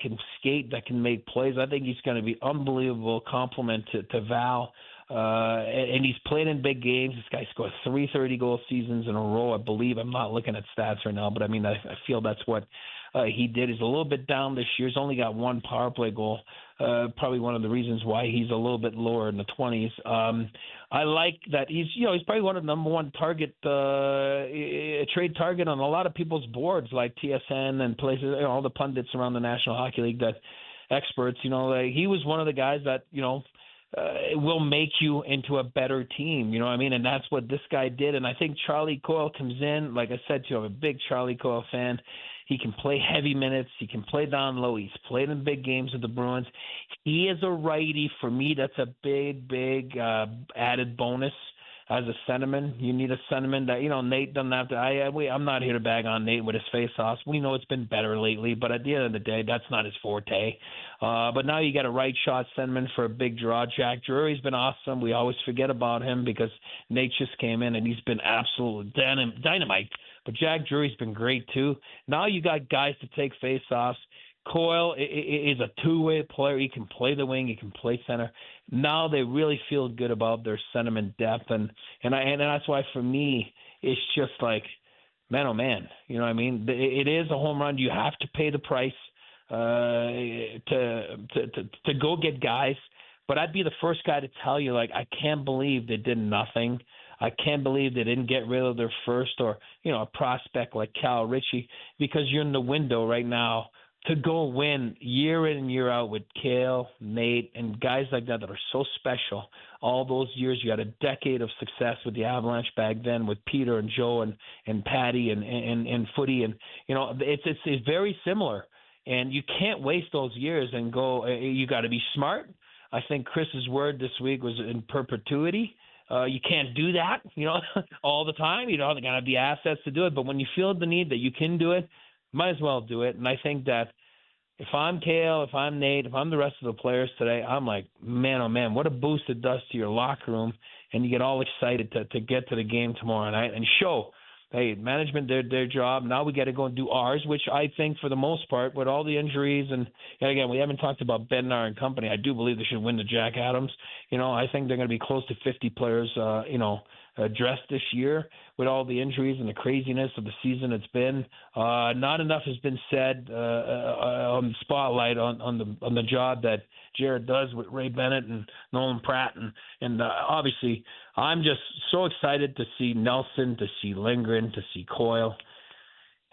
can skate, that can make plays. I think he's going to be unbelievable compliment to Val. And he's played in big games. This guy scored 3 30-goal seasons in a row, I believe. I'm not looking at stats right now, but I mean, I feel that's what he did. He's a little bit down this year. He's only got 1 power play goal. Probably one of the reasons why he's a little bit lower in the 20s. I like that he's probably one of the number one target, trade target on a lot of people's boards, like TSN and places, all the pundits around the National Hockey League, that experts, he was one of the guys that, it will make you into a better team, you know what I mean? And that's what this guy did. And I think Charlie Coyle comes in. Like I said to you, I'm a big Charlie Coyle fan. He can play heavy minutes. He can play down low. He's played in big games with the Bruins. He is a righty. For me, that's a big added bonus as a centerman. You need a centerman that, Nate doesn't have to. I'm not here to bag on Nate with his face-offs. We know it's been better lately, but at the end of the day, that's not his forte. But now you got a right shot centerman for a big draw. Jack Drury's been awesome. We always forget about him because Nate just came in and he's been absolute dynamite. But Jack Drury's been great too. Now you got guys to take face-offs. Coyle is a two-way player. He can play the wing. He can play center. Now they really feel good about their sentiment depth, and that's why for me it's just like, man, oh man, you know what I mean? It is a home run. You have to pay the price to go get guys. But I'd be the first guy to tell you, like, I can't believe they did nothing. I can't believe they didn't get rid of their first or a prospect like Cal Ritchie, because you're in the window right now to go win year in and year out with Kale, Nate, and guys like that are so special. All those years, you had a decade of success with the Avalanche back then with Peter and Joe and Patty and Footy, and it's very similar. And you can't waste those years and go. You got to be smart. I think Chris's word this week was in perpetuity. You can't do that, all the time. You don't have the assets to do it. But when you feel the need that you can do it, might as well do it. And I think that if I'm Kale, if I'm Nate, if I'm the rest of the players today, I'm like, man, oh man, what a boost it does to your locker room. And you get all excited to get to the game tomorrow night and show, hey, management did their job. Now we got to go and do ours, which I think for the most part, with all the injuries, and again, we haven't talked about Bednar and company. I do believe they should win the Jack Adams. I think they're going to be close to 50 players, dressed this year with all the injuries and the craziness of the season it's been. Not enough has been said on the spotlight on the job that Jared does with Ray Bennett and Nolan Pratt, and obviously I'm just so excited to see Nelson, to see Lindgren, to see Coyle.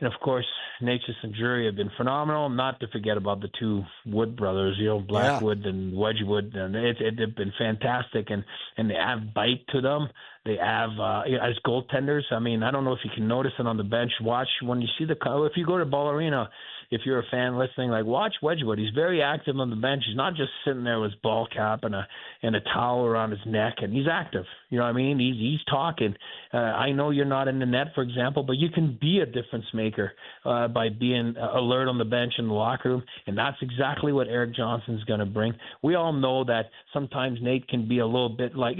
And, of course, Nichushkin and Drury have been phenomenal, not to forget about the two Wood brothers, Blackwood and Wedgwood. And they've been fantastic, and they have bite to them. They have, as goaltenders, I mean, I don't know if you can notice it on the bench. Watch when you see if you go to Ball Arena, if you're a fan listening, like, watch Wedgwood. He's very active on the bench. He's not just sitting there with his ball cap and a towel around his neck, and he's active. You know what I mean? He's talking. I know you're not in the net, for example, but you can be a difference maker by being alert on the bench in the locker room, and that's exactly what Eric Johnson's going to bring. We all know that sometimes Nate can be a little bit like,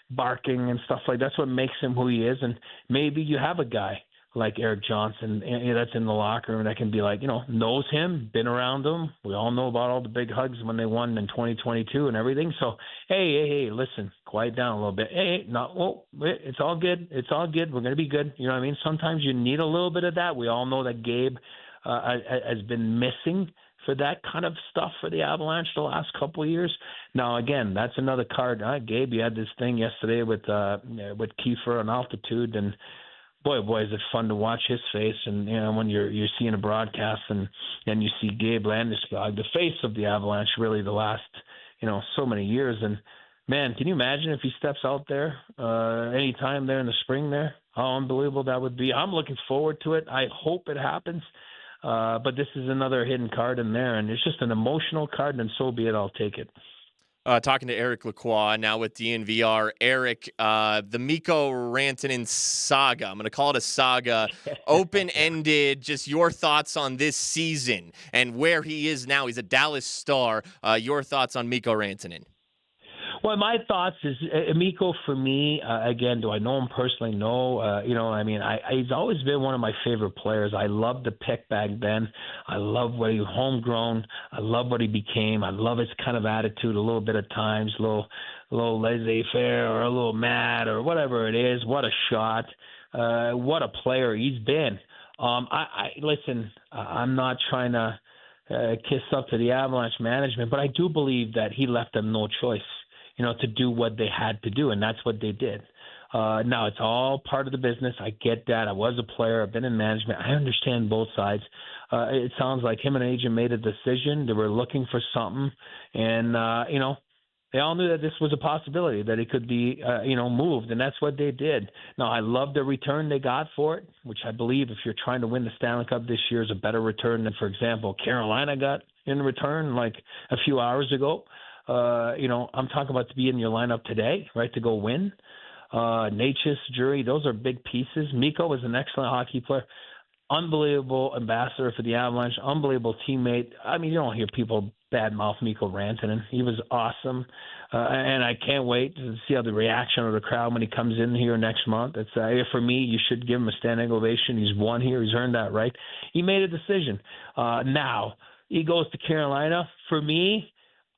barking and stuff like that. That's what makes him who he is, and maybe you have a guy like Eric Johnson that's in the locker room that can be like, knows him, been around him. We all know about all the big hugs when they won in 2022 and everything. So, hey, listen, quiet down a little bit. It's all good. It's all good. We're going to be good. You know what I mean? Sometimes you need a little bit of that. We all know that Gabe has been missing for that kind of stuff for the Avalanche the last couple of years. Now, again, that's another card. Gabe, you had this thing yesterday with Kiefer on altitude, and boy, is it fun to watch his face. And when you're seeing a broadcast and you see Gabe Landeskog, the face of the Avalanche, really the last so many years. And man, can you imagine if he steps out there anytime there in the spring there? How unbelievable that would be. I'm looking forward to it. I hope it happens. But this is another hidden card in there, and it's just an emotional card, and so be it. I'll take it. Talking to Eric Lacroix now with DNVR. Eric, the Miko Rantanen saga, I'm going to call it a saga, open-ended, just your thoughts on this season and where he is now. He's a Dallas Star. Your thoughts on Miko Rantanen? Well, my thoughts is Mikko for me. Again, do I know him personally? No. He's always been one of my favorite players. I loved the pick back then. I love what he was homegrown. I love what he became. I love his kind of attitude. A little bit of times, a little laissez-faire or a little mad or whatever it is. What a shot! What a player he's been. Listen. I'm not trying to kiss up to the Avalanche management, but I do believe that he left them no choice. To do what they had to do, and that's what they did. Now, it's all part of the business. I get that. I was a player. I've been in management. I understand both sides. It sounds like him and an agent made a decision. They were looking for something, and, they all knew that this was a possibility, that it could be, moved, and that's what they did. Now, I love the return they got for it, which I believe if you're trying to win the Stanley Cup this year is a better return than, for example, Carolina got in return like a few hours ago. I'm talking about to be in your lineup today, right, to go win. Nichushkin, Jury, those are big pieces. Mikko was an excellent hockey player, unbelievable ambassador for the Avalanche, unbelievable teammate. I mean, you don't hear people badmouth Miko Rantanen. He was awesome, and I can't wait to see how the reaction of the crowd when he comes in here next month. It's for me, you should give him a standing ovation. He's won here. He's earned that right. He made a decision. Now he goes to Carolina. For me,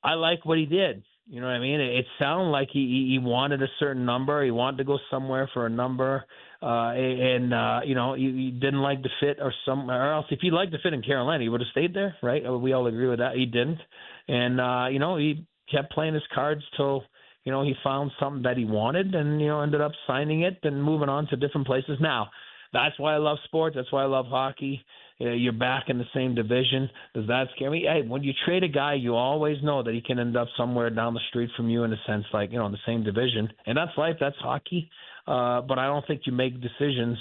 I like what he did. You know what I mean? It sounded like he wanted a certain number. He wanted to go somewhere for a number, he didn't like the fit or else. If he liked the fit in Carolina, he would have stayed there, right? We all agree with that. He didn't, and he kept playing his cards till he found something that he wanted, and ended up signing it and moving on to different places. Now, that's why I love sports. That's why I love hockey. You're back in the same division. Does that scare me? Hey, when you trade a guy, you always know that he can end up somewhere down the street from you in a sense, like, in the same division. And that's life. That's hockey. But I don't think you make decisions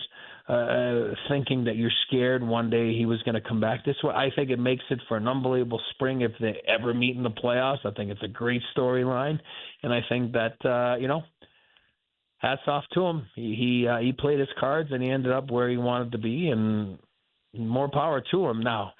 thinking that you're scared one day he was going to come back this way. I think it makes it for an unbelievable spring if they ever meet in the playoffs. I think it's a great storyline. And I think that, hats off to him. He played his cards, and he ended up where he wanted to be, and more power to him. Now,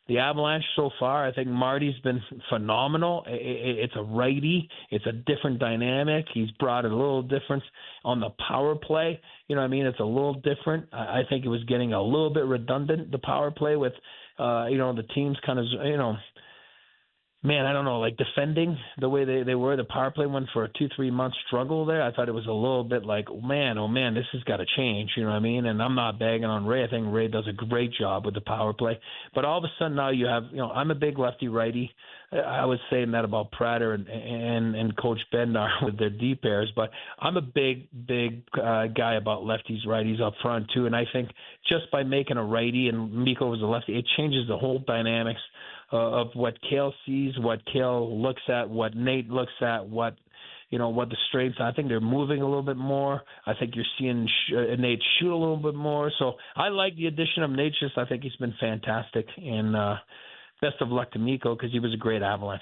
the Avalanche so far, I think Marty's been phenomenal. It's a righty. It's a different dynamic. He's brought a little difference on the power play. You know what I mean? It's a little different. I think it was getting a little bit redundant, the power play with, the teams kind of, like defending the way they were. The power play went for a 2-3 month struggle there. I thought it was a little bit like, oh man, this has got to change. You know what I mean? And I'm not bagging on Ray. I think Ray does a great job with the power play. But all of a sudden now you have, I'm a big lefty-righty. I was saying that about Prater and Coach Bednar with their D pairs, but I'm a big guy about lefties, righties up front too. And I think just by making a righty and Mikko was a lefty, it changes the whole dynamics of what Kale sees, what Kale looks at, what Nate looks at, what the strengths. I think they're moving a little bit more. I think you're seeing Nate shoot a little bit more. So I like the addition of Nate. I think he's been fantastic, and best of luck to Mikko because he was a great Avalanche.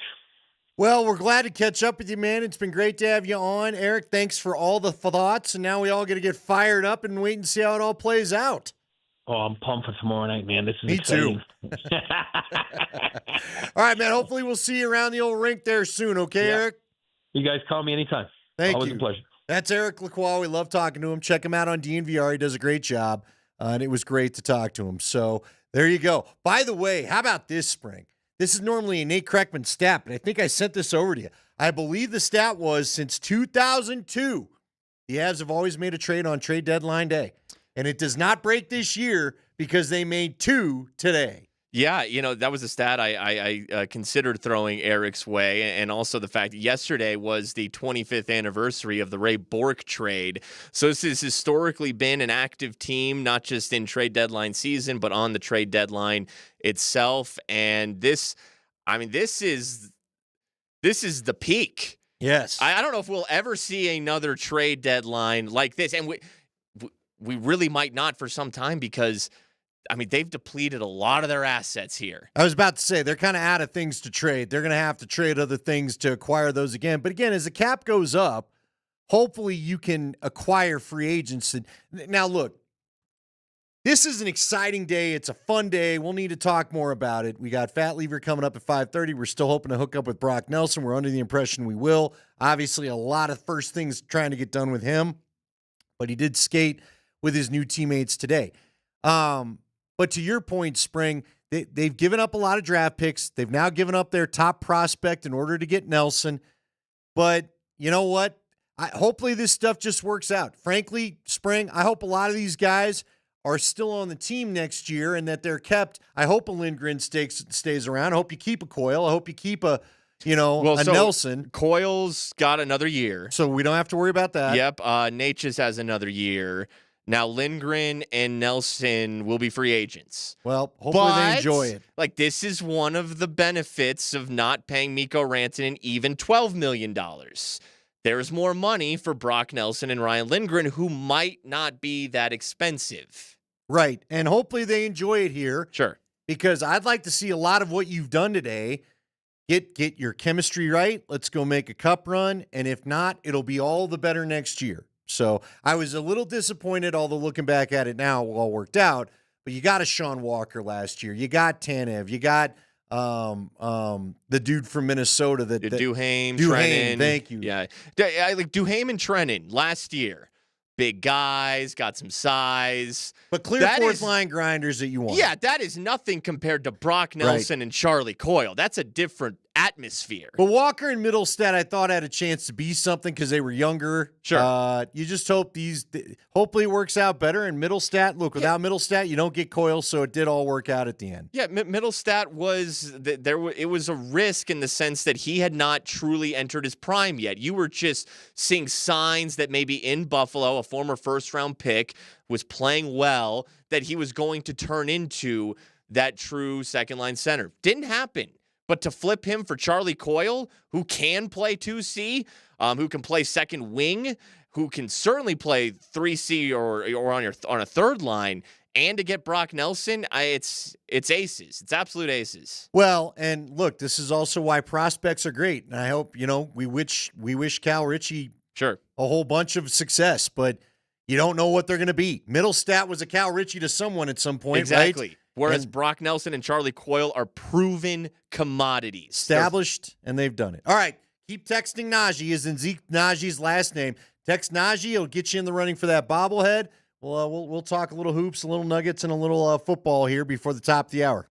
Well, we're glad to catch up with you, man. It's been great to have you on. Eric, thanks for all the thoughts, and now we all got to get fired up and wait and see how it all plays out. Oh, I'm pumped for tomorrow night, man. This is Me exciting. too. All right, man. Hopefully we'll see you around the old rink there soon, okay, Eric? You guys call me anytime. Always a pleasure. That's Eric Lacroix. We love talking to him. Check him out on DNVR. He does a great job, and it was great to talk to him. So there you go. By the way, how about this spring? This is normally a Nate Kreckman stat, but I think I sent this over to you. I believe the stat was since 2002, the Avs have always made a trade on trade deadline day. And it does not break this year because they made 2 today. Yeah, that was a stat I considered throwing Eric's way, and also the fact that yesterday was the 25th anniversary of the Ray Bourque trade. So this has historically been an active team, not just in trade deadline season, but on the trade deadline itself. And this is this is the peak. Yes. I don't know if we'll ever see another trade deadline like this. And we really might not for some time because, I mean, they've depleted a lot of their assets here. I was about to say, they're kind of out of things to trade. They're going to have to trade other things to acquire those again. But again, as the cap goes up, hopefully you can acquire free agents. Now, look, this is an exciting day. It's a fun day. We'll need to talk more about it. We got Fat Lever coming up at 5:30. We're still hoping to hook up with Brock Nelson. We're under the impression we will. Obviously, a lot of first things trying to get done with him, but he did skate with his new teammates today. But to your point, Spring, they've given up a lot of draft picks. They've now given up their top prospect in order to get Nelson. But you know what? Hopefully this stuff just works out. Frankly, Spring, I hope a lot of these guys are still on the team next year and that they're kept. I hope a Lindgren stays around. I hope you keep a Coyle. I hope you keep a Nelson. Coyle's got another year. So we don't have to worry about that. Yep. Nichushkin has another year. Now, Lindgren and Nelson will be free agents. Well, hopefully they enjoy it. Like, this is one of the benefits of not paying Miko Rantanen even $12 million. There's more money for Brock Nelson and Ryan Lindgren, who might not be that expensive. Right. And hopefully they enjoy it here. Sure. Because I'd like to see a lot of what you've done today. Get your chemistry right. Let's go make a cup run. And if not, it'll be all the better next year. So I was a little disappointed, although looking back at it now, it all worked out. But you got a Sean Walker last year. You got Tanev. You got the dude from Minnesota. Duhaime, Trenin. Trenin. Thank you. Yeah. I like Duhaime and Trenin last year. Big guys, got some size. But clear fourth line grinders that you want. Yeah, that is nothing compared to Brock Nelson and Charlie Coyle. That's a different atmosphere. But Walker and Mittelstadt, I thought had a chance to be something because they were younger. Sure. You just hope hopefully it works out better. And Mittelstadt, look, without Mittelstadt, you don't get Coyle, so it did all work out at the end. Yeah, Mittelstadt it was a risk in the sense that he had not truly entered his prime yet. You were just seeing signs that maybe in Buffalo, a former first-round pick, was playing well, that he was going to turn into that true second-line center. Didn't happen. But to flip him for Charlie Coyle, who can play 2C, who can play second wing, who can certainly play 3C or on a third line, and to get Brock Nelson, it's aces. It's absolute aces. Well, and look, this is also why prospects are great. And I hope, we wish Cal Ritchie a whole bunch of success, but you don't know what they're going to be. Mittelstadt was a Cal Ritchie to someone at some point, exactly. Right? Whereas Brock Nelson and Charlie Coyle are proven commodities. Established, and they've done it. All right, keep texting Najee, as in Zeke Najee's last name. Text Najee, it'll get you in the running for that bobblehead. We'll talk a little hoops, a little nuggets, and a little football here before the top of the hour.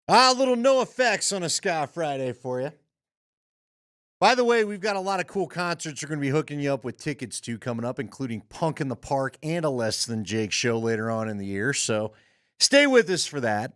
A little no effects on a Ska Friday for you. By the way, we've got a lot of cool concerts we're going to be hooking you up with tickets to coming up, including Punk in the Park and a Less Than Jake show later on in the year. So stay with us for that.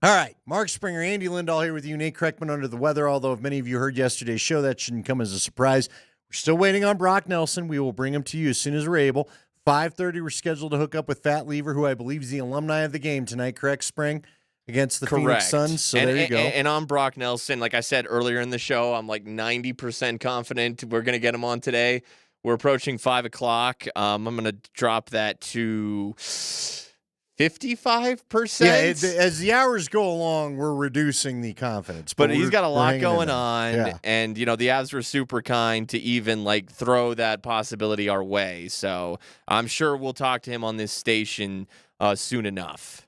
All right, Mark Springer, Andy Lindahl here with you. Nate Kreckman under the weather, although if many of you heard yesterday's show, that shouldn't come as a surprise. We're still waiting on Brock Nelson. We will bring him to you as soon as we're able. 5:30, we're scheduled to hook up with Fat Lever, who I believe is the alumni of the game tonight, correct, Spring? Against the Phoenix Suns, so there you go. And on Brock Nelson, like I said earlier in the show, I'm like 90% confident we're going to get him on today. We're approaching 5 o'clock. I'm going to drop that to 55%. Yeah, as the hours go along, we're reducing the confidence. But he's got a lot going on, yeah. And, the Avs were super kind to even, throw that possibility our way. So I'm sure we'll talk to him on this station soon enough.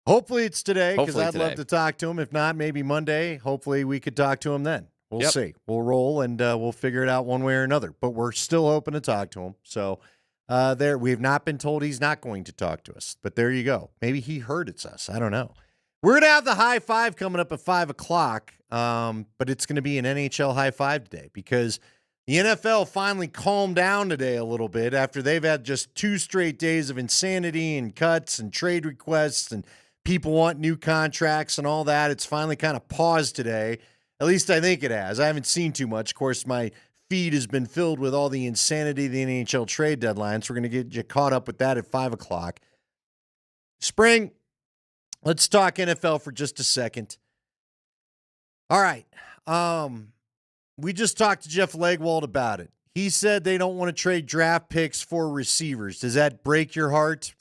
Hopefully it's today, because I'd today. love to talk to him. If not, maybe Monday. Hopefully we could talk to him then. We'll see. We'll roll, and we'll figure it out one way or another. But we're still hoping to talk to him. So we have not been told he's not going to talk to us. But there you go. Maybe he heard it's us. I don't know. We're going to have the high five coming up at 5 o'clock, but it's going to be an NHL high five today because the NFL finally calmed down today a little bit after they've had just 2 straight days of insanity and cuts and trade requests and people want new contracts and all that. It's finally kind of paused today. At least I think it has. I haven't seen too much. Of course, my feed has been filled with all the insanity of the NHL trade deadline, so we're going to get you caught up with that at 5 o'clock. Spring, let's talk NFL for just a second. All right. We just talked to Jeff Legwold about it. He said they don't want to trade draft picks for receivers. Does that break your heart?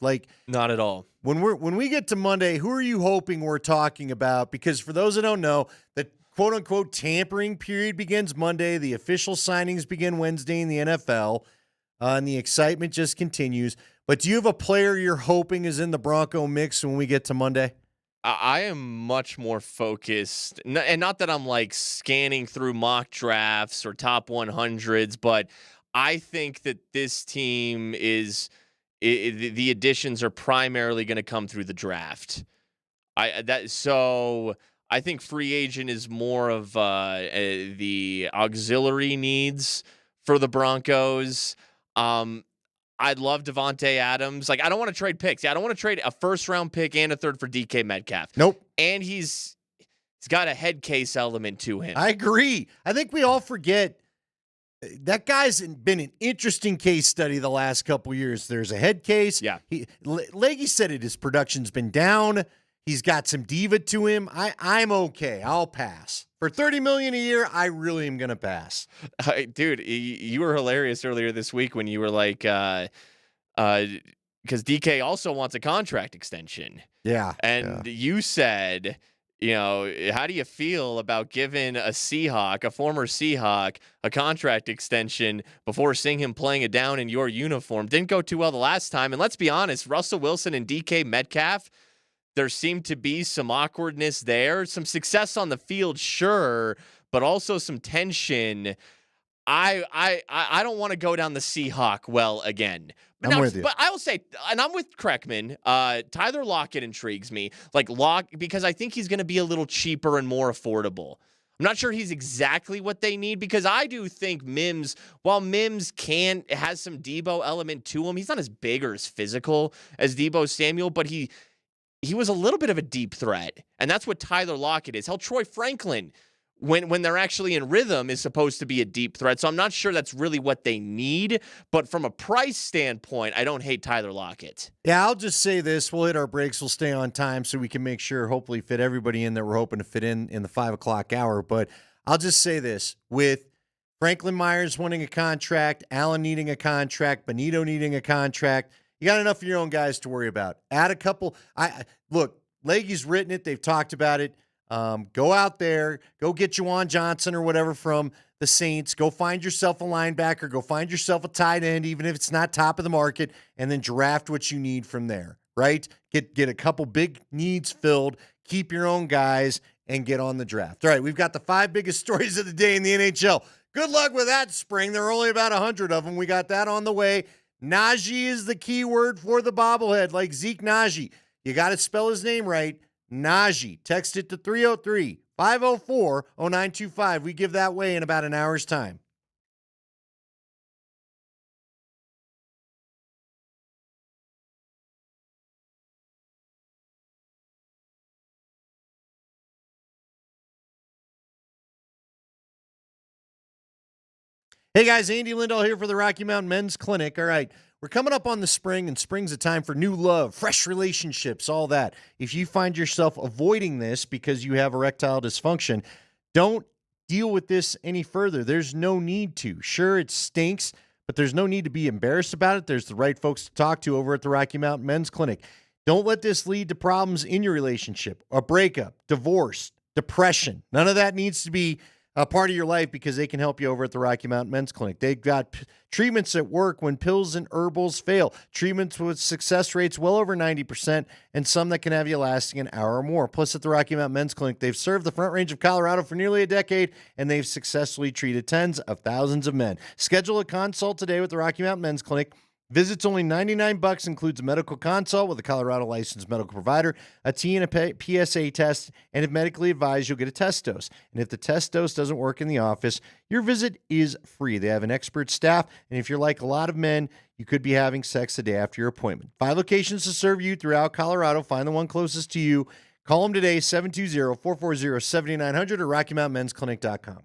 Not at all. When we get to Monday, who are you hoping we're talking about? Because for those that don't know, the quote-unquote tampering period begins Monday. The official signings begin Wednesday in the NFL, and the excitement just continues. But do you have a player you're hoping is in the Bronco mix when we get to Monday? I am much more focused, and not that I'm scanning through mock drafts or top 100s, but I think that this team is the additions are primarily going to come through the draft. So I think free agent is more of the auxiliary needs for the Broncos. I'd love Devontae Adams. I don't want to trade picks. I don't want to trade a first-round pick and a third for DK Metcalf. Nope. And he's got a head case element to him. I agree. I think we all forget that guy's been an interesting case study the last couple years. There's a head case. Yeah. Leggy said it. His production's been down. He's got some diva to him. I'm okay. I'll pass. For $30 million a year, I really am going to pass. Dude, you were hilarious earlier this week when you were because DK also wants a contract extension. Yeah. And you said, how do you feel about giving a former Seahawk, a contract extension before seeing him playing it down in your uniform? Didn't go too well the last time. And let's be honest, Russell Wilson and DK Metcalf, there seemed to be some awkwardness there, some success on the field, sure, but also some tension. I don't want to go down the Seahawk well again. I'm with you. But I will say, and I'm with Kreckman, Tyler Lockett intrigues me. Because I think he's going to be a little cheaper and more affordable. I'm not sure he's exactly what they need because I do think Mims, while Mims has some Debo element to him, he's not as big or as physical as Debo Samuel, but he was a little bit of a deep threat, and that's what Tyler Lockett is. Hell, Troy Franklin, when they're actually in rhythm, is supposed to be a deep threat, so I'm not sure that's really what they need, but from a price standpoint, I don't hate Tyler Lockett. Yeah, I'll just say this. We'll hit our breaks. We'll stay on time so we can make sure, hopefully, fit everybody in that we're hoping to fit in the 5 o'clock hour, but I'll just say this. With Franklin Myers wanting a contract, Allen needing a contract, Benito needing a contract, you got enough of your own guys to worry about. Add a couple. Look, Leggy's written it. They've talked about it. Go out there. Go get Juwan Johnson or whatever from the Saints. Go find yourself a linebacker. Go find yourself a tight end, even if it's not top of the market, and then draft what you need from there, right? Get a couple big needs filled. Keep your own guys and get on the draft. All right, we've got the 5 biggest stories of the day in the NHL. Good luck with that, Spring. There are only about 100 of them. We got that on the way. Najee is the key word for the bobblehead, like Zeke Najee. You got to spell his name right. Najee. Text it to 303-504-0925. We give that away in about an hour's time. Hey guys, Andy Lindahl here for the Rocky Mountain Men's Clinic. All right, we're coming up on the spring, and spring's a time for new love, fresh relationships, all that. If you find yourself avoiding this because you have erectile dysfunction, don't deal with this any further. There's no need to. Sure, it stinks, but there's no need to be embarrassed about it. There's the right folks to talk to over at the Rocky Mountain Men's Clinic. Don't let this lead to problems in your relationship, a breakup, divorce, depression. None of that needs to be a part of your life, because they can help you over at the Rocky Mountain Men's Clinic. They've got treatments that work when pills and herbals fail, treatments with success rates well over 90%, and some that can have you lasting an hour or more. Plus, at the Rocky Mountain Men's Clinic, they've served the Front Range of Colorado for nearly a decade, and they've successfully treated tens of thousands of men. Schedule a consult today with the Rocky Mountain Men's Clinic. Visits only $99, includes a medical consult with a Colorado licensed medical provider, a T and a PSA test, and if medically advised, you'll get a test dose. And if the test dose doesn't work in the office, your visit is free. They have an expert staff, and if you're like a lot of men, you could be having sex the day after your appointment. 5 locations to serve you throughout Colorado. Find the one closest to you. Call them today, 720-440-7900 or RockyMountainMen'sClinic.com.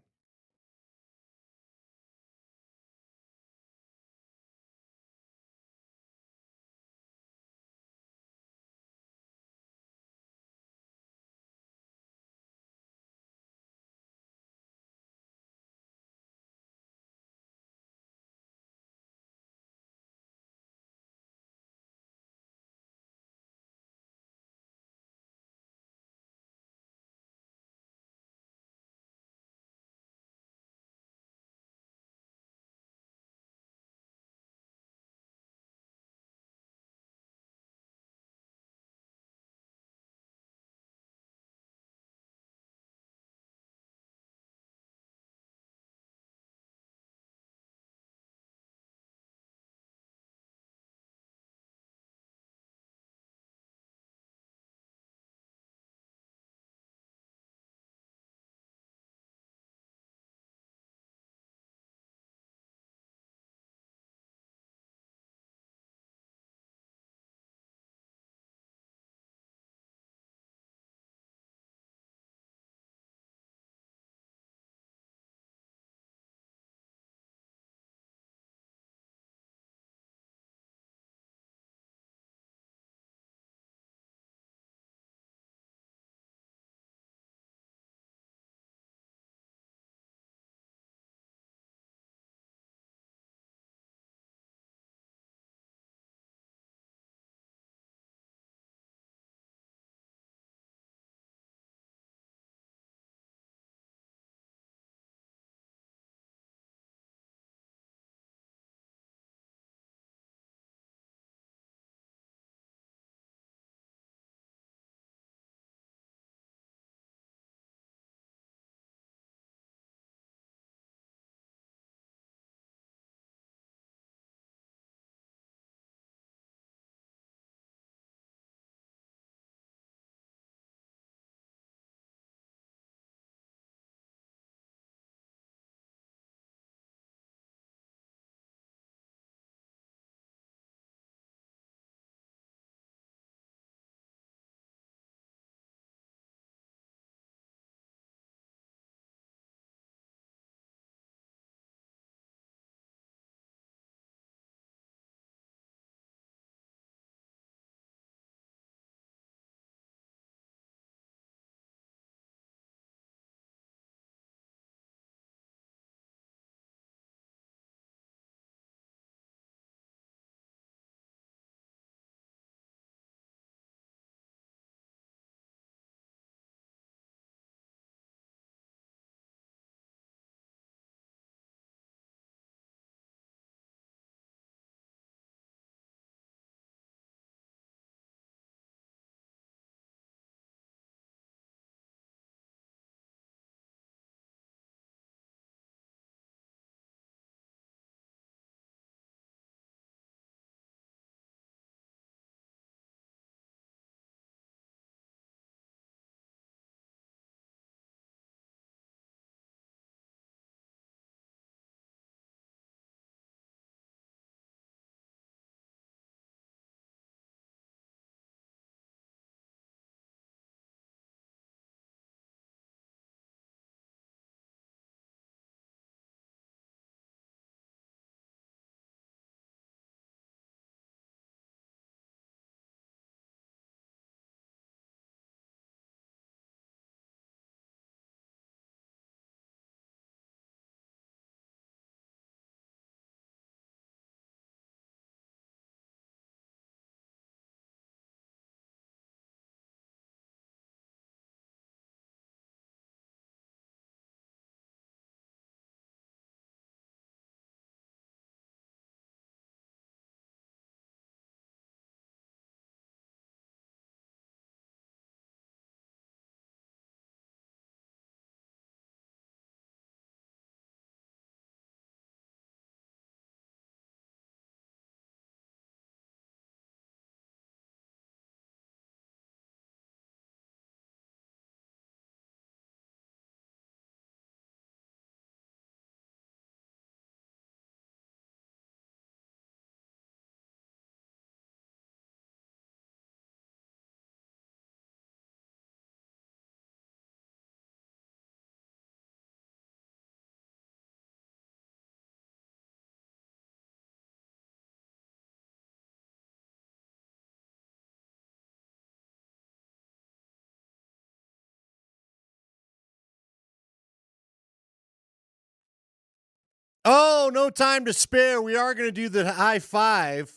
no time to spare. We are going to do the high five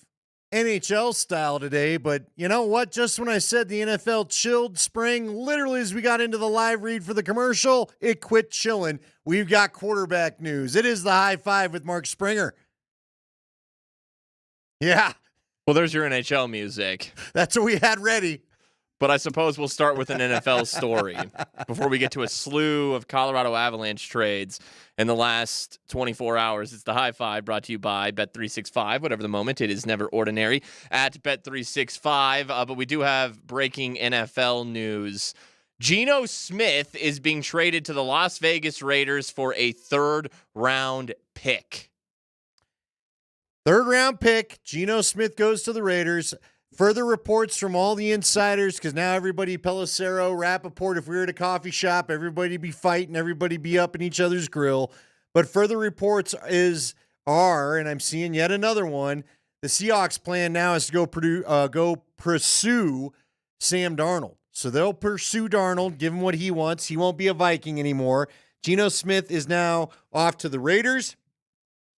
NHL style today, but you know what? Just when I said the NFL chilled spring, literally as we got into the live read for the commercial, it quit chilling. We've got quarterback news. It is the high five with Mark Springer. Yeah. Well, there's your NHL music. That's what we had ready. But I suppose we'll start with an NFL story before we get to a slew of Colorado Avalanche trades in the last 24 hours. It's the High Five brought to you by Bet365. Whatever the moment, it is never ordinary at Bet365. But we do have breaking NFL news. Geno Smith is being traded to the Las Vegas Raiders for a third-round pick. Third-round pick. Geno Smith goes to the Raiders. Further reports from all the insiders, because now everybody, Pelissero, Rappaport, if we were at a coffee shop, everybody be fighting, everybody be up in each other's grill. But further reports are, and I'm seeing yet another one, the Seahawks' plan now is to go pursue Sam Darnold. So they'll pursue Darnold, give him what he wants. He won't be a Viking anymore. Geno Smith is now off to the Raiders.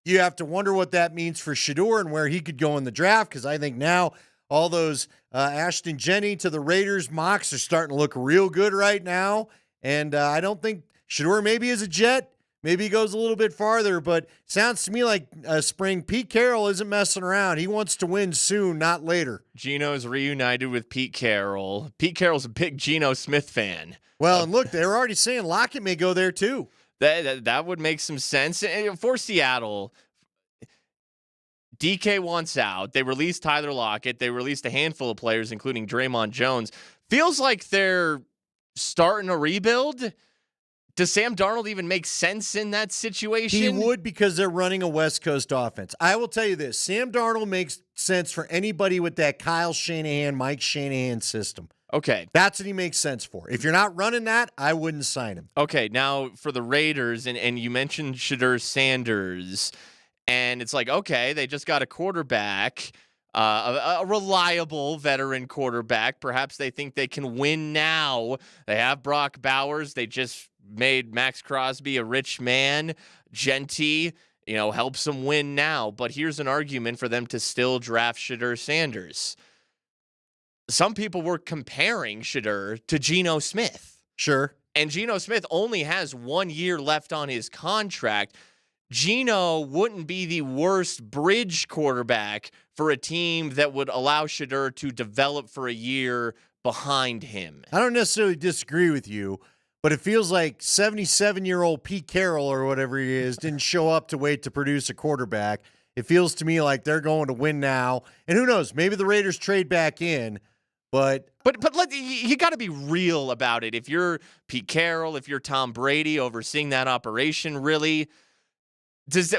You have to wonder what that means for Shedeur and where he could go in the draft, because I think now all those Ashton Jenney to the Raiders mocks are starting to look real good right now. And I don't think Shedeur maybe is a Jet. Maybe he goes a little bit farther, but sounds to me like spring. Pete Carroll isn't messing around. He wants to win soon, not later. Geno's reunited with Pete Carroll. Pete Carroll's a big Geno Smith fan. Well, and look, they were already saying Lockett may go there too. That would make some sense. And for Seattle, DK wants out. They released Tyler Lockett. They released a handful of players, including Draymond Jones. Feels like they're starting a rebuild. Does Sam Darnold even make sense in that situation? He would, because they're running a West Coast offense. I will tell you this. Sam Darnold makes sense for anybody with that Kyle Shanahan, Mike Shanahan system. Okay. That's what he makes sense for. If you're not running that, I wouldn't sign him. Okay, now for the Raiders, and you mentioned Shedeur Sanders. And it's like, okay, they just got a quarterback, a reliable veteran quarterback. Perhaps they think they can win now. They have Brock Bowers. They just made Max Crosby a rich man. Genty, helps them win now. But here's an argument for them to still draft Shedeur Sanders. Some people were comparing Shedeur to Geno Smith. Sure. And Geno Smith only has 1 year left on his contract. Geno wouldn't be the worst bridge quarterback for a team that would allow Shedeur to develop for a year behind him. I don't necessarily disagree with you, but it feels like 77-year-old Pete Carroll or whatever he is didn't show up to wait to produce a quarterback. It feels to me like they're going to win now. And who knows, maybe the Raiders trade back in, But you got to be real about it. If you're Pete Carroll, if you're Tom Brady overseeing that operation, really,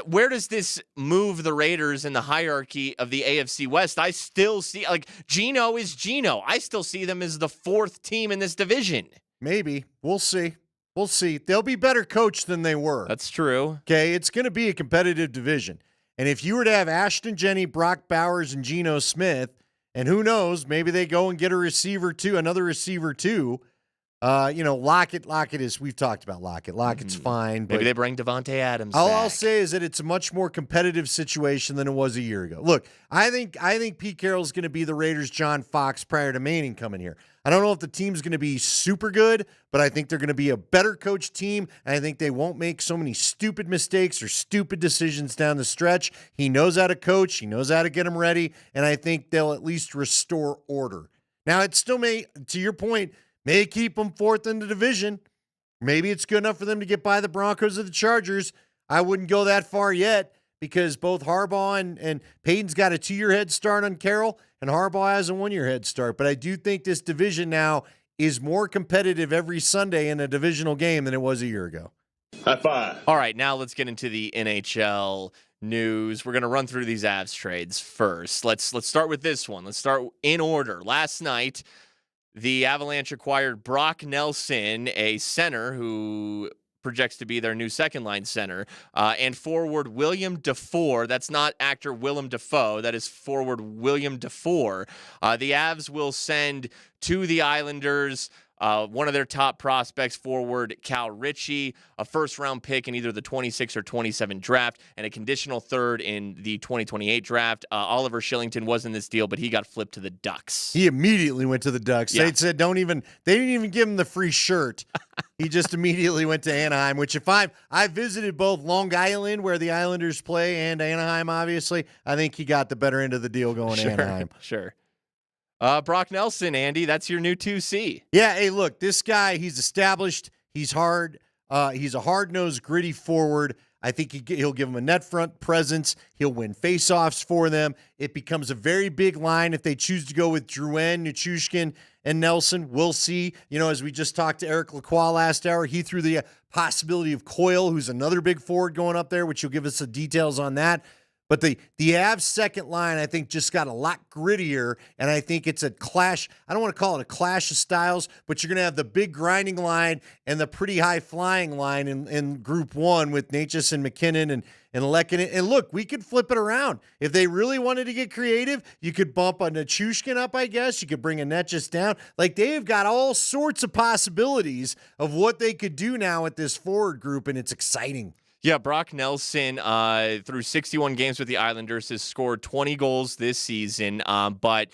where does this move the Raiders in the hierarchy of the AFC West? I still see, Geno is Geno. I still see them as the fourth team in this division. Maybe. We'll see. We'll see. They'll be better coached than they were. That's true. Okay, it's going to be a competitive division. And if you were to have Ashton Jenney, Brock Bowers, and Geno Smith, and who knows, maybe they go and get another receiver too. Lockett is, we've talked about Lockett. Lockett's fine. Maybe they bring Devontae Adams All back. I'll say is that it's a much more competitive situation than it was a year ago. Look, I think Pete Carroll's going to be the Raiders' John Fox prior to Manning coming here. I don't know if the team's going to be super good, but I think they're going to be a better coached team, and I think they won't make so many stupid mistakes or stupid decisions down the stretch. He knows how to coach. He knows how to get them ready, and I think they'll at least restore order. Now, it still may, to your point, may keep them fourth in the division. Maybe it's good enough for them to get by the Broncos or the Chargers. I wouldn't go that far yet because both Harbaugh and Payton's got a 2-year head start on Carroll, and Harbaugh has a 1-year head start. But I do think this division now is more competitive every Sunday in a divisional game than it was a year ago. High five. All right, now let's get into the NHL news. We're going to run through these Avs trades first. Let's start with this one. Let's start in order. Last night, the Avalanche acquired Brock Nelson, a center who projects to be their new second-line center, and forward William Dufour. That's not actor Willem Dafoe. That is forward William Dufour. The Avs will send to the Islanders One of their top prospects, forward Cal Ritchie, a first-round pick in either the 26 or 27 draft, and a conditional third in the 2028 draft. Oliver Shillington was in this deal, but he got flipped to the Ducks. He immediately went to the Ducks. Yeah. They said they didn't even give him the free shirt. He just immediately went to Anaheim, which I visited both Long Island, where the Islanders play, and Anaheim, obviously. I think he got the better end of the deal going to Anaheim. Sure. Brock Nelson, Andy, that's your new 2C. Yeah, hey, look, this guy, he's established. He's hard. He's a hard-nosed, gritty forward. I think he'll give them a net front presence. He'll win faceoffs for them. It becomes a very big line if they choose to go with Drouin, Nichushkin, and Nelson. We'll see. As we just talked to Eric Lacroix last hour, he threw the possibility of Coyle, who's another big forward going up there, which you'll give us the details on that. But the Avs second line, I think, just got a lot grittier, and I think it's a clash. I don't want to call it a clash of styles, but you're going to have the big grinding line and the pretty high-flying line in Group 1 with Natchez and McKinnon and Lehkonen. And look, we could flip it around. If they really wanted to get creative, you could bump a Nichushkin up, I guess. You could bring a Natchez down. Like, they've got all sorts of possibilities of what they could do now with this forward group, and it's exciting. Yeah, Brock Nelson, through 61 games with the Islanders, has scored 20 goals this season. But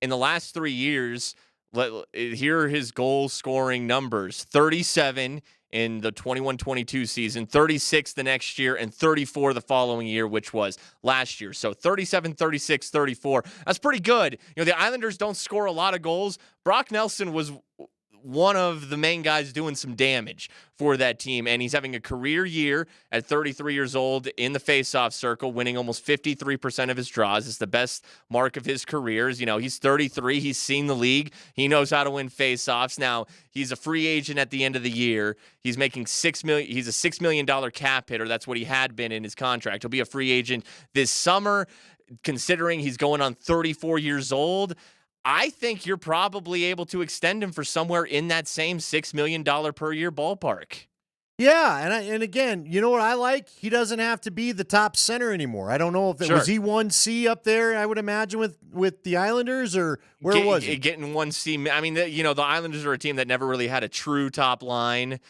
in the last 3 years, here are his goal-scoring numbers. 37 in the 21-22 season, 36 the next year, and 34 the following year, which was last year. So 37, 36, 34. That's pretty good. The Islanders don't score a lot of goals. Brock Nelson was one of the main guys doing some damage for that team, and he's having a career year at 33 years old in the faceoff circle, winning almost 53% of his draws. It's the best mark of his career. He's 33. He's seen the league. He knows how to win faceoffs. Now, he's a free agent at the end of the year. He's making $6 million. He's a $6 million cap hitter. That's what he had been in his contract. He'll be a free agent this summer, considering he's going on 34 years old. I think you're probably able to extend him for somewhere in that same $6 million per year ballpark. Yeah, and again, you know what I like? He doesn't have to be the top center anymore. I don't know if was he 1C up there, I would imagine, with the Islanders, or where was he? Getting 1C. I mean, the Islanders are a team that never really had a true top line.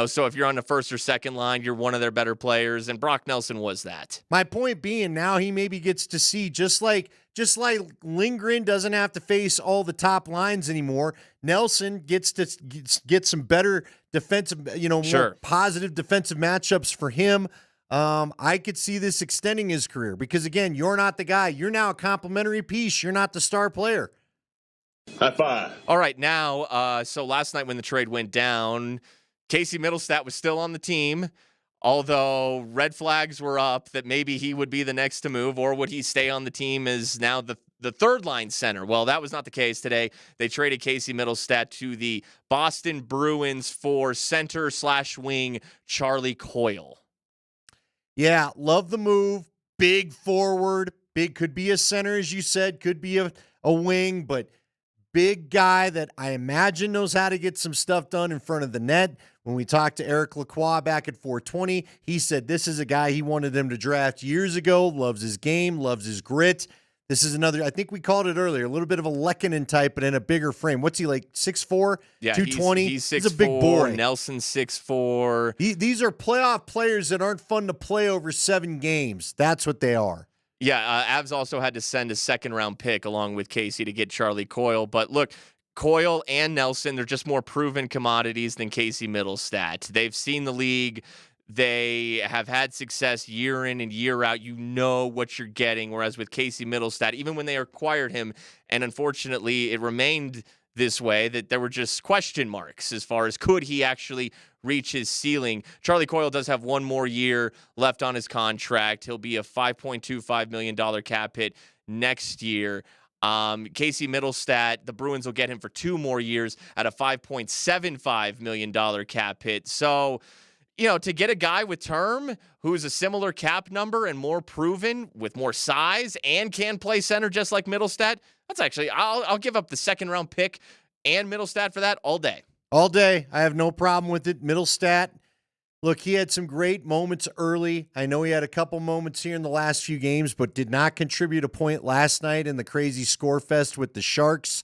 So if you're on the first or second line, you're one of their better players, and Brock Nelson was that. My point being, now he maybe gets to see, just like Lindgren doesn't have to face all the top lines anymore, Nelson gets to get some better defensive, more positive defensive matchups for him. I could see this extending his career because, again, you're not the guy. You're now a complimentary piece. You're not the star player. High five. All right, now, so last night when the trade went down, Casey Mittelstadt was still on the team, although red flags were up that maybe he would be the next to move, or would he stay on the team as now the third-line center? Well, that was not the case today. They traded Casey Mittelstadt to the Boston Bruins for center/wing Charlie Coyle. Yeah, love the move. Big forward. Big, could be a center, as you said, could be a wing, but big guy that I imagine knows how to get some stuff done in front of the net. When we talked to Eric Lacroix back at 420, he said this is a guy he wanted them to draft years ago, loves his game, loves his grit. This is another, I think we called it earlier, a little bit of a Lehkonen type, but in a bigger frame. What's he, like 6'4", yeah, 220? He's 6'4", a big boy. Nelson's 6'4". These are playoff players that aren't fun to play over 7 games. That's what they are. Yeah, Avs also had to send a second-round pick along with Casey to get Charlie Coyle. But look, Coyle and Nelson, they're just more proven commodities than Casey Mittelstadt. They've seen the league. They have had success year in and year out. You know what you're getting. Whereas with Casey Mittelstadt, even when they acquired him, and unfortunately it remained this way, that there were just question marks as far as could he actually reach his ceiling. Charlie Coyle does have one more year left on his contract. He'll be a $5.25 million cap hit next year. Casey Mittelstadt, the Bruins will get him for 2 more years at a $5.75 million cap hit. So, to get a guy with term who's a similar cap number and more proven with more size and can play center just like Mittelstadt, that's actually, I'll give up the second-round pick and Mittelstadt for that all day. All day. I have no problem with it. Mittelstadt, look, he had some great moments early. I know he had a couple moments here in the last few games, but did not contribute a point last night in the crazy score fest with the Sharks.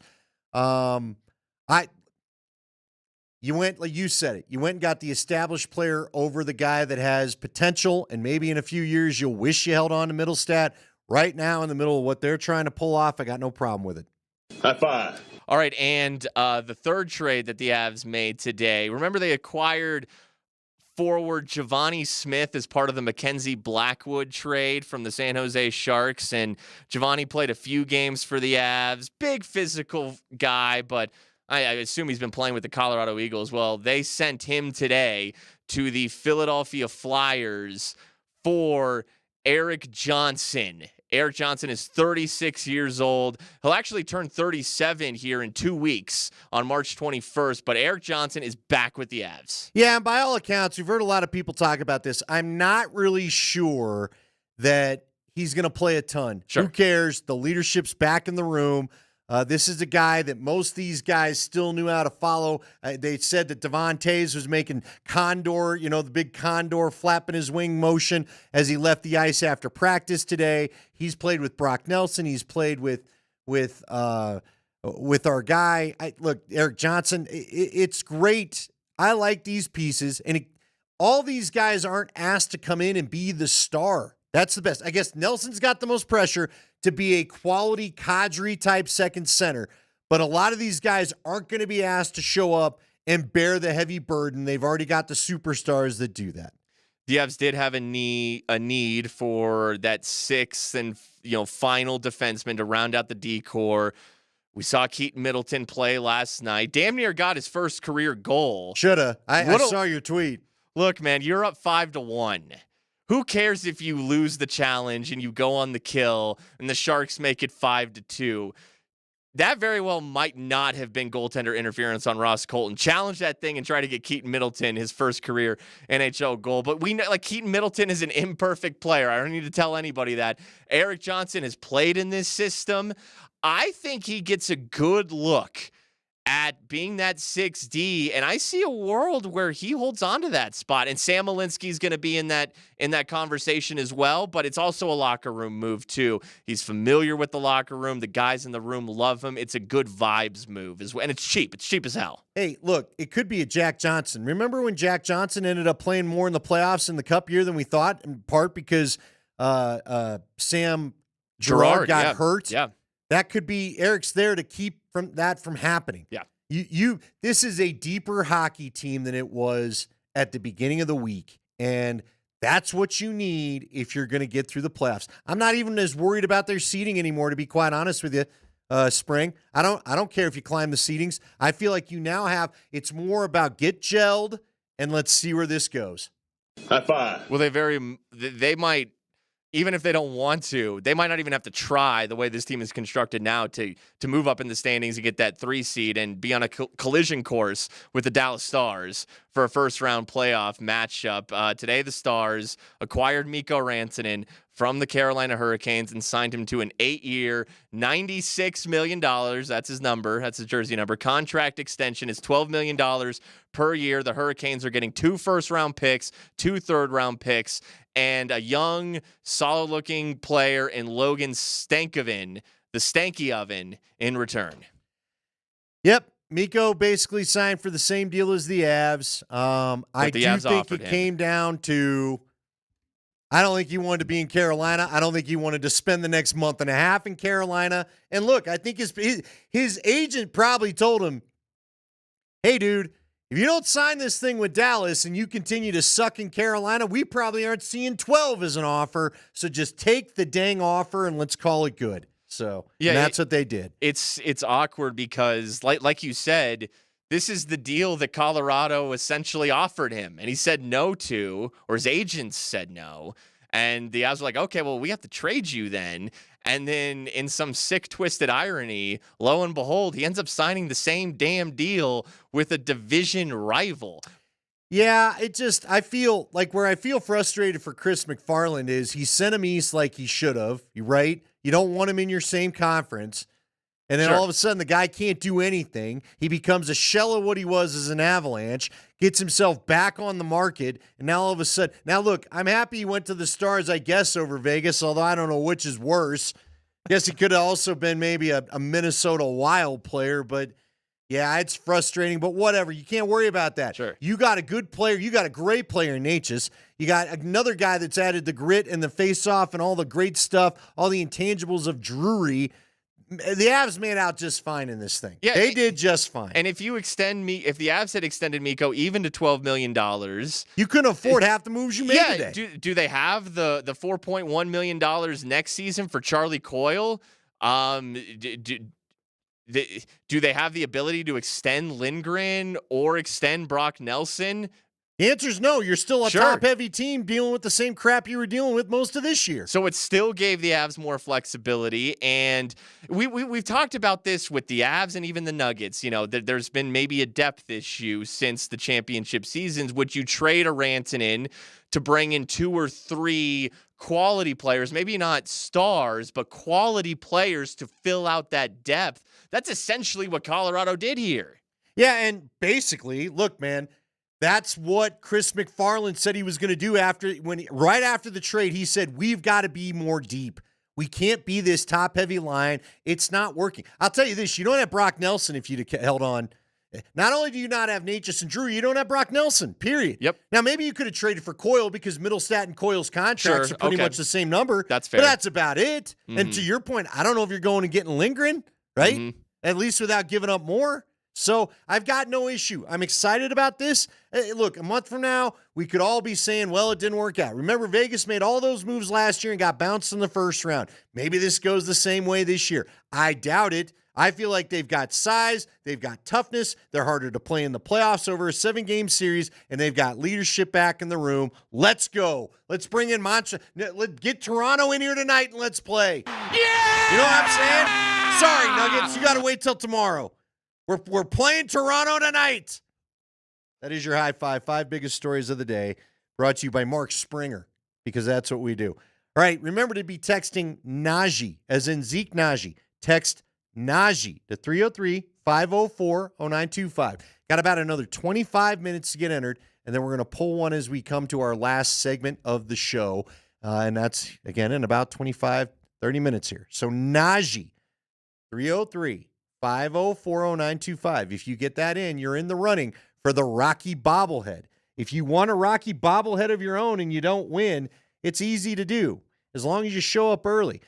You went, like you said it, you went and got the established player over the guy that has potential, and maybe in a few years you'll wish you held on to Mittelstadt. Right now, in the middle of what they're trying to pull off, I got no problem with it. High five. All right, and the third trade that the Avs made today, remember they acquired forward Giovanni Smith as part of the Mackenzie Blackwood trade from the San Jose Sharks, and Giovanni played a few games for the Avs. Big physical guy, but I assume he's been playing with the Colorado Eagles. Well, they sent him today to the Philadelphia Flyers for Eric Johnson. Eric Johnson is 36 years old. He'll actually turn 37 here in 2 weeks on March 21st, but Eric Johnson is back with the Avs. Yeah, and by all accounts, we've heard a lot of people talk about this. I'm not really sure that he's going to play a ton. Sure. Who cares? The leadership's back in the room. This is a guy that most of these guys still knew how to follow. They said that Devon Toews was making condor, the big condor flapping his wing motion as he left the ice after practice today. He's played with Brock Nelson. He's played with our guy. Look, Eric Johnson, it's great. I like these pieces. And all these guys aren't asked to come in and be the star. That's the best. I guess Nelson's got the most pressure to be a quality Kadri type second center, but a lot of these guys aren't going to be asked to show up and bear the heavy burden. They've already got the superstars that do that. The Avs did have a need for that sixth and final defenseman to round out the D-core. We saw Keaton Middleton play last night. Damn near got his first career goal. Shoulda. I saw your tweet. Look, man, you're up 5-1. Who cares if you lose the challenge and you go on the kill and the Sharks make it 5-2? That very well might not have been goaltender interference on Ross Colton. Challenge that thing and try to get Keaton Middleton his first career NHL goal. But we know, Keaton Middleton is an imperfect player. I don't need to tell anybody that. Eric Johnson has played in this system. I think he gets a good look at being that 6D, and I see a world where he holds on to that spot. And Sam Malinsky's going to be in that conversation as well, but it's also a locker room move too. He's familiar with the locker room. The guys in the room love him. It's a good vibes move as well, and it's cheap. It's cheap as hell. Hey, look, it could be a Jack Johnson. Remember when Jack Johnson ended up playing more in the playoffs in the Cup year than we thought, in part because Sam Girard got hurt? Yeah. That could be Eric's there to keep that from happening. Yeah. This is a deeper hockey team than it was at the beginning of the week. And that's what you need if you're going to get through the playoffs. I'm not even as worried about their seeding anymore, to be quite honest with you, Spring. I don't care if you climb the seedings. I feel like you now it's more about get gelled and let's see where this goes. High five. Well, they might, even if they don't want to, they might not even have to try the way this team is constructed now to move up in the standings and get that 3 seed and be on a collision course with the Dallas Stars for a first-round playoff matchup. Today, the Stars acquired Miko Rantanen from the Carolina Hurricanes and signed him to an 8-year, $96 million. That's his number. That's his jersey number. Contract extension is $12 million per year. The Hurricanes are getting 2 first-round picks, 2 third-round picks, and a young, solid-looking player in Logan Stankoven, the Stanky Oven, in return. Yep. Miko basically signed for the same deal as the Avs. I do think it came down to, I don't think he wanted to be in Carolina. I don't think he wanted to spend the next month and a half in Carolina. And look, I think his agent probably told him, hey, dude, if you don't sign this thing with Dallas and you continue to suck in Carolina, we probably aren't seeing 12 as an offer. So just take the dang offer and let's call it good. So yeah, that's what they did. It's awkward because, like you said, this is the deal that Colorado essentially offered him, and he said no to, or his agents said no. And the Avs were like, okay, well, we have to trade you then. And then in some sick, twisted irony, lo and behold, he ends up signing the same damn deal with a division rival. Yeah, I feel like where I feel frustrated for Chris McFarland is he sent him east like he should have, right? You don't want him in your same conference. And then all of a sudden the guy can't do anything. He becomes a shell of what he was as an Avalanche, gets himself back on the market, and now all of a sudden, now look, I'm happy he went to the Stars, I guess, over Vegas, although I don't know which is worse. I guess he could have also been maybe a Minnesota Wild player, but Yeah, it's frustrating, but whatever. You can't worry about that. Sure. You got a good player. You got a great player in Nichus. You got another guy that's added the grit and the face-off and all the great stuff, all the intangibles of Drury. The Avs made out just fine in this thing. Yeah, they did just fine. And if the Avs had extended Mikko even to $12 million, you couldn't afford half the moves you made today. Do they have the $4.1 million next season for Charlie Coyle? Do they have the ability to extend Lindgren or extend Brock Nelson? The answer is no. You're still a top-heavy team dealing with the same crap you were dealing with most of this year. So it still gave the Avs more flexibility, and we've talked about this with the Avs and even the Nuggets. You know, there's been maybe a depth issue since the championship seasons. Would you trade a Rantanen to bring in 2 or 3 quality players, maybe not stars, but quality players to fill out that depth? That's essentially what Colorado did here. Yeah, and basically, look, man, that's what Chris McFarland said he was going to do right after the trade. He said, we've got to be more deep. We can't be this top-heavy line. It's not working. I'll tell you this, you don't have Brock Nelson if you'd have held on. Not only do you not have Nichushkin and Drew, you don't have Brock Nelson, period. Yep. Now, maybe you could have traded for Coyle because Middlestat and Coyle's contracts are pretty much the same number. That's fair. But that's about it. Mm-hmm. And to your point, I don't know if you're going and getting Lindgren, right? Mm-hmm. At least without giving up more. So I've got no issue. I'm excited about this. Hey, look, a month from now, we could all be saying, well, it didn't work out. Remember, Vegas made all those moves last year and got bounced in the first round. Maybe this goes the same way this year. I doubt it. I feel like they've got size, they've got toughness, they're harder to play in the playoffs over a 7-game series, and they've got leadership back in the room. Let's go. Let's bring in Mancha. Let's get Toronto in here tonight and let's play. Yeah! You know what I'm saying? Sorry, Nuggets. You got to wait till tomorrow. We're playing Toronto tonight. That is your high five. 5 biggest stories of the day, brought to you by Mark Springer, because that's what we do. All right, remember to be texting Najee, as in Zeke Najee. Text Najee to 303-504-0925. Got about another 25 minutes to get entered, and then we're going to pull one as we come to our last segment of the show. And that's, again, in about 25, 30 minutes here. So Najee, 303-504-0925. If you get that in, you're in the running for the Rocky bobblehead. If you want a Rocky bobblehead of your own and you don't win, it's easy to do, as long as you show up early.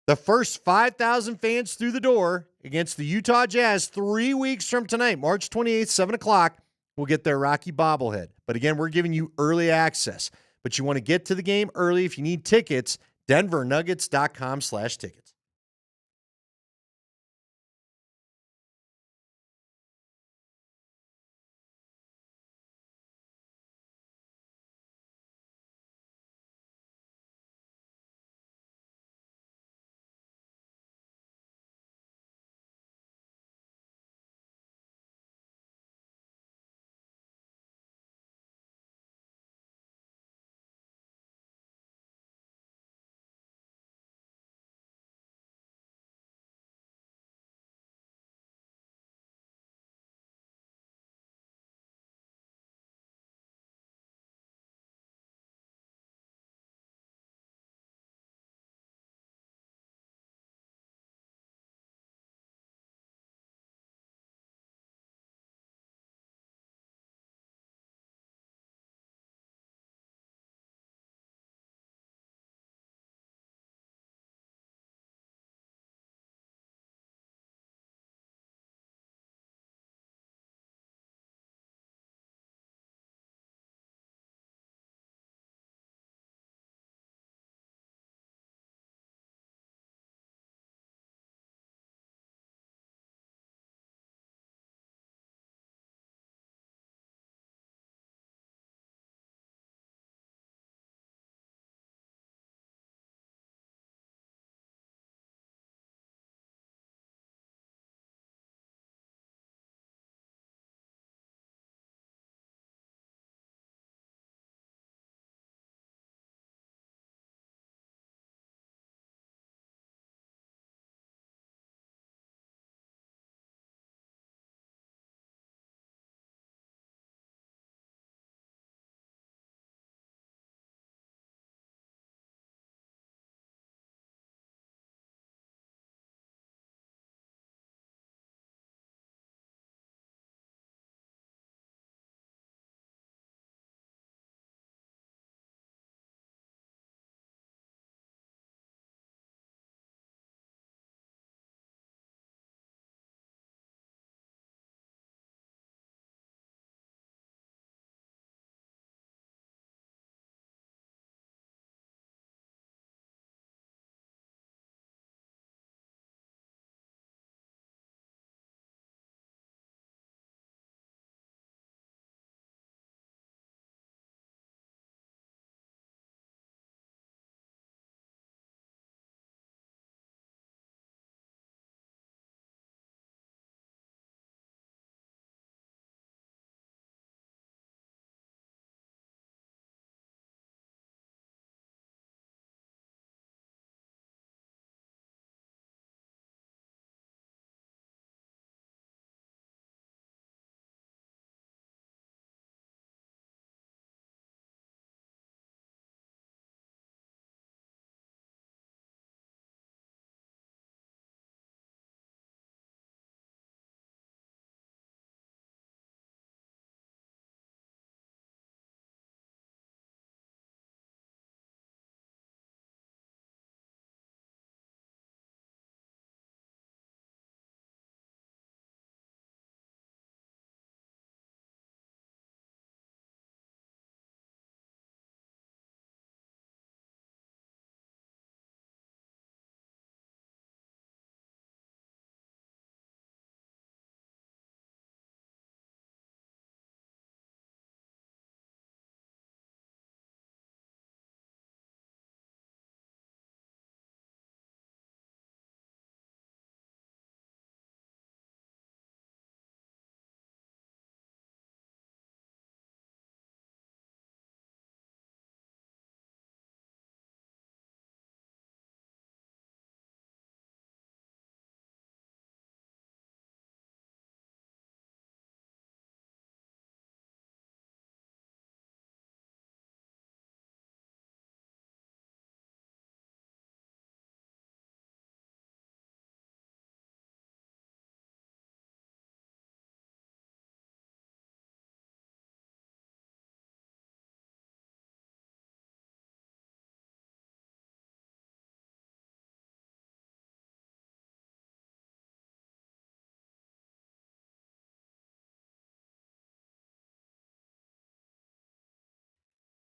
The first 5,000 fans through the door against the Utah Jazz 3 weeks from tonight, March 28th, 7 o'clock, will get their Rocky bobblehead. But again, we're giving you early access. But you want to get to the game early. If you need tickets, denvernuggets.com/tickets.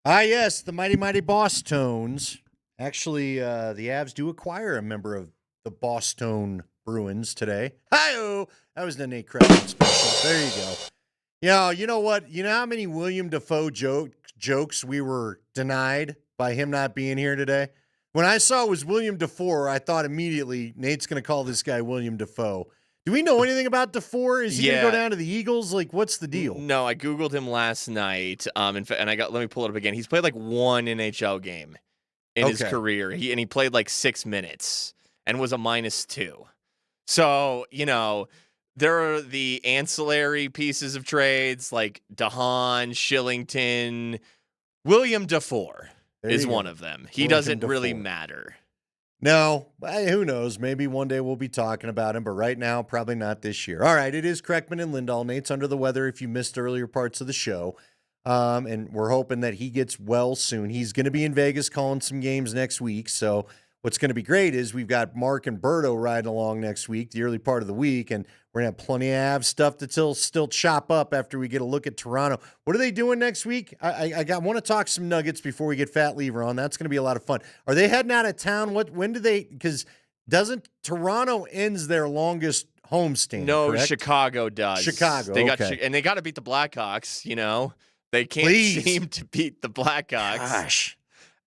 Yes, the mighty Boss Tones. Actually, the Avs do acquire a member of the Boston Bruins today. Hi-oh! That was the Nate Kreckman special. There you go. Yeah, you know what? You know how many William Dafoe jokes we were denied by him not being here today? When I saw it was William Dafoe, I thought immediately Nate's going to call this guy William Dafoe. Do we know anything about Dafoe? Is he going to go down to the Eagles? Like, what's the deal? No, I Googled him last night. In fact, and let me pull it up again. He's played like one NHL game in his career. He played like 6 minutes and was a -2. So, there are the ancillary pieces of trades like DeHaan, Shillington. William Dafoe is one of them. He doesn't really matter. No, who knows? Maybe one day we'll be talking about him, but right now, probably not this year. All right, it is Kreckman and Lindahl. Nate's under the weather if you missed earlier parts of the show, and we're hoping that he gets well soon. He's going to be in Vegas calling some games next week, so what's going to be great is we've got Mark and Berto riding along next week, the early part of the week, and we're going to have plenty of Avs stuff to still chop up after we get a look at Toronto. What are they doing next week? I want to talk some Nuggets before we get Fat Lever on. That's going to be a lot of fun. Are they heading out of town? When do they – because doesn't – Toronto ends their longest homestand, No, correct? Chicago does. Chicago, And they got to beat the Blackhawks, They can't seem to beat the Blackhawks. Gosh.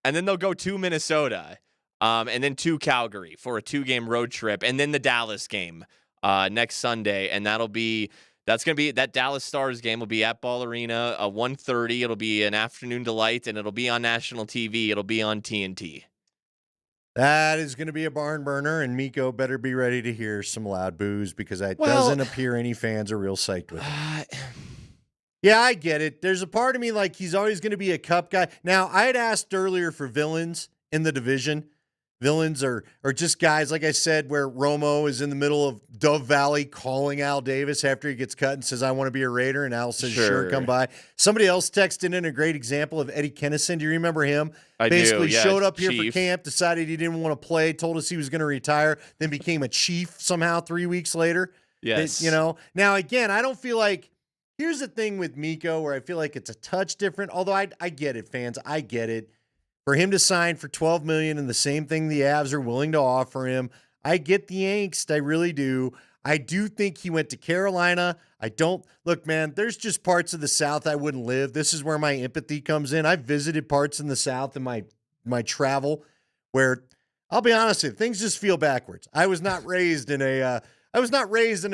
And then they'll go to Minnesota. And then to Calgary for a 2-game road trip, and then the Dallas game next Sunday, and that Dallas Stars game will be at Ball Arena, 1:30. It'll be an afternoon delight, and it'll be on national TV. It'll be on TNT. That is going to be a barn burner, and Miko better be ready to hear some loud boos because it doesn't appear any fans are real psyched with it. Yeah, I get it. There's a part of me like he's always going to be a cup guy. Now, I had asked earlier for villains in the division. Villains are just guys, like I said, where Romo is in the middle of Dove Valley calling Al Davis after he gets cut and says, I want to be a Raider, and Al says, sure, come by. Somebody else texted in a great example of Eddie Kennison. Do you remember him? I Basically do, yeah, showed up here Chief. for camp, decided he didn't want to play, told us he was going to retire, then became a Chief somehow 3 weeks later. Yes. Now, again, I don't feel like – here's the thing with Miko where I feel like it's a touch different, although I get it, fans. I get it. For him to sign for $12 million and the same thing the Avs are willing to offer him, I get the angst. I really do. I do think he went to Carolina. Look, man, there's just parts of the South I wouldn't live. This is where my empathy comes in. I've visited parts in the South in my travel where, I'll be honest with you, things just feel backwards. I was not raised in a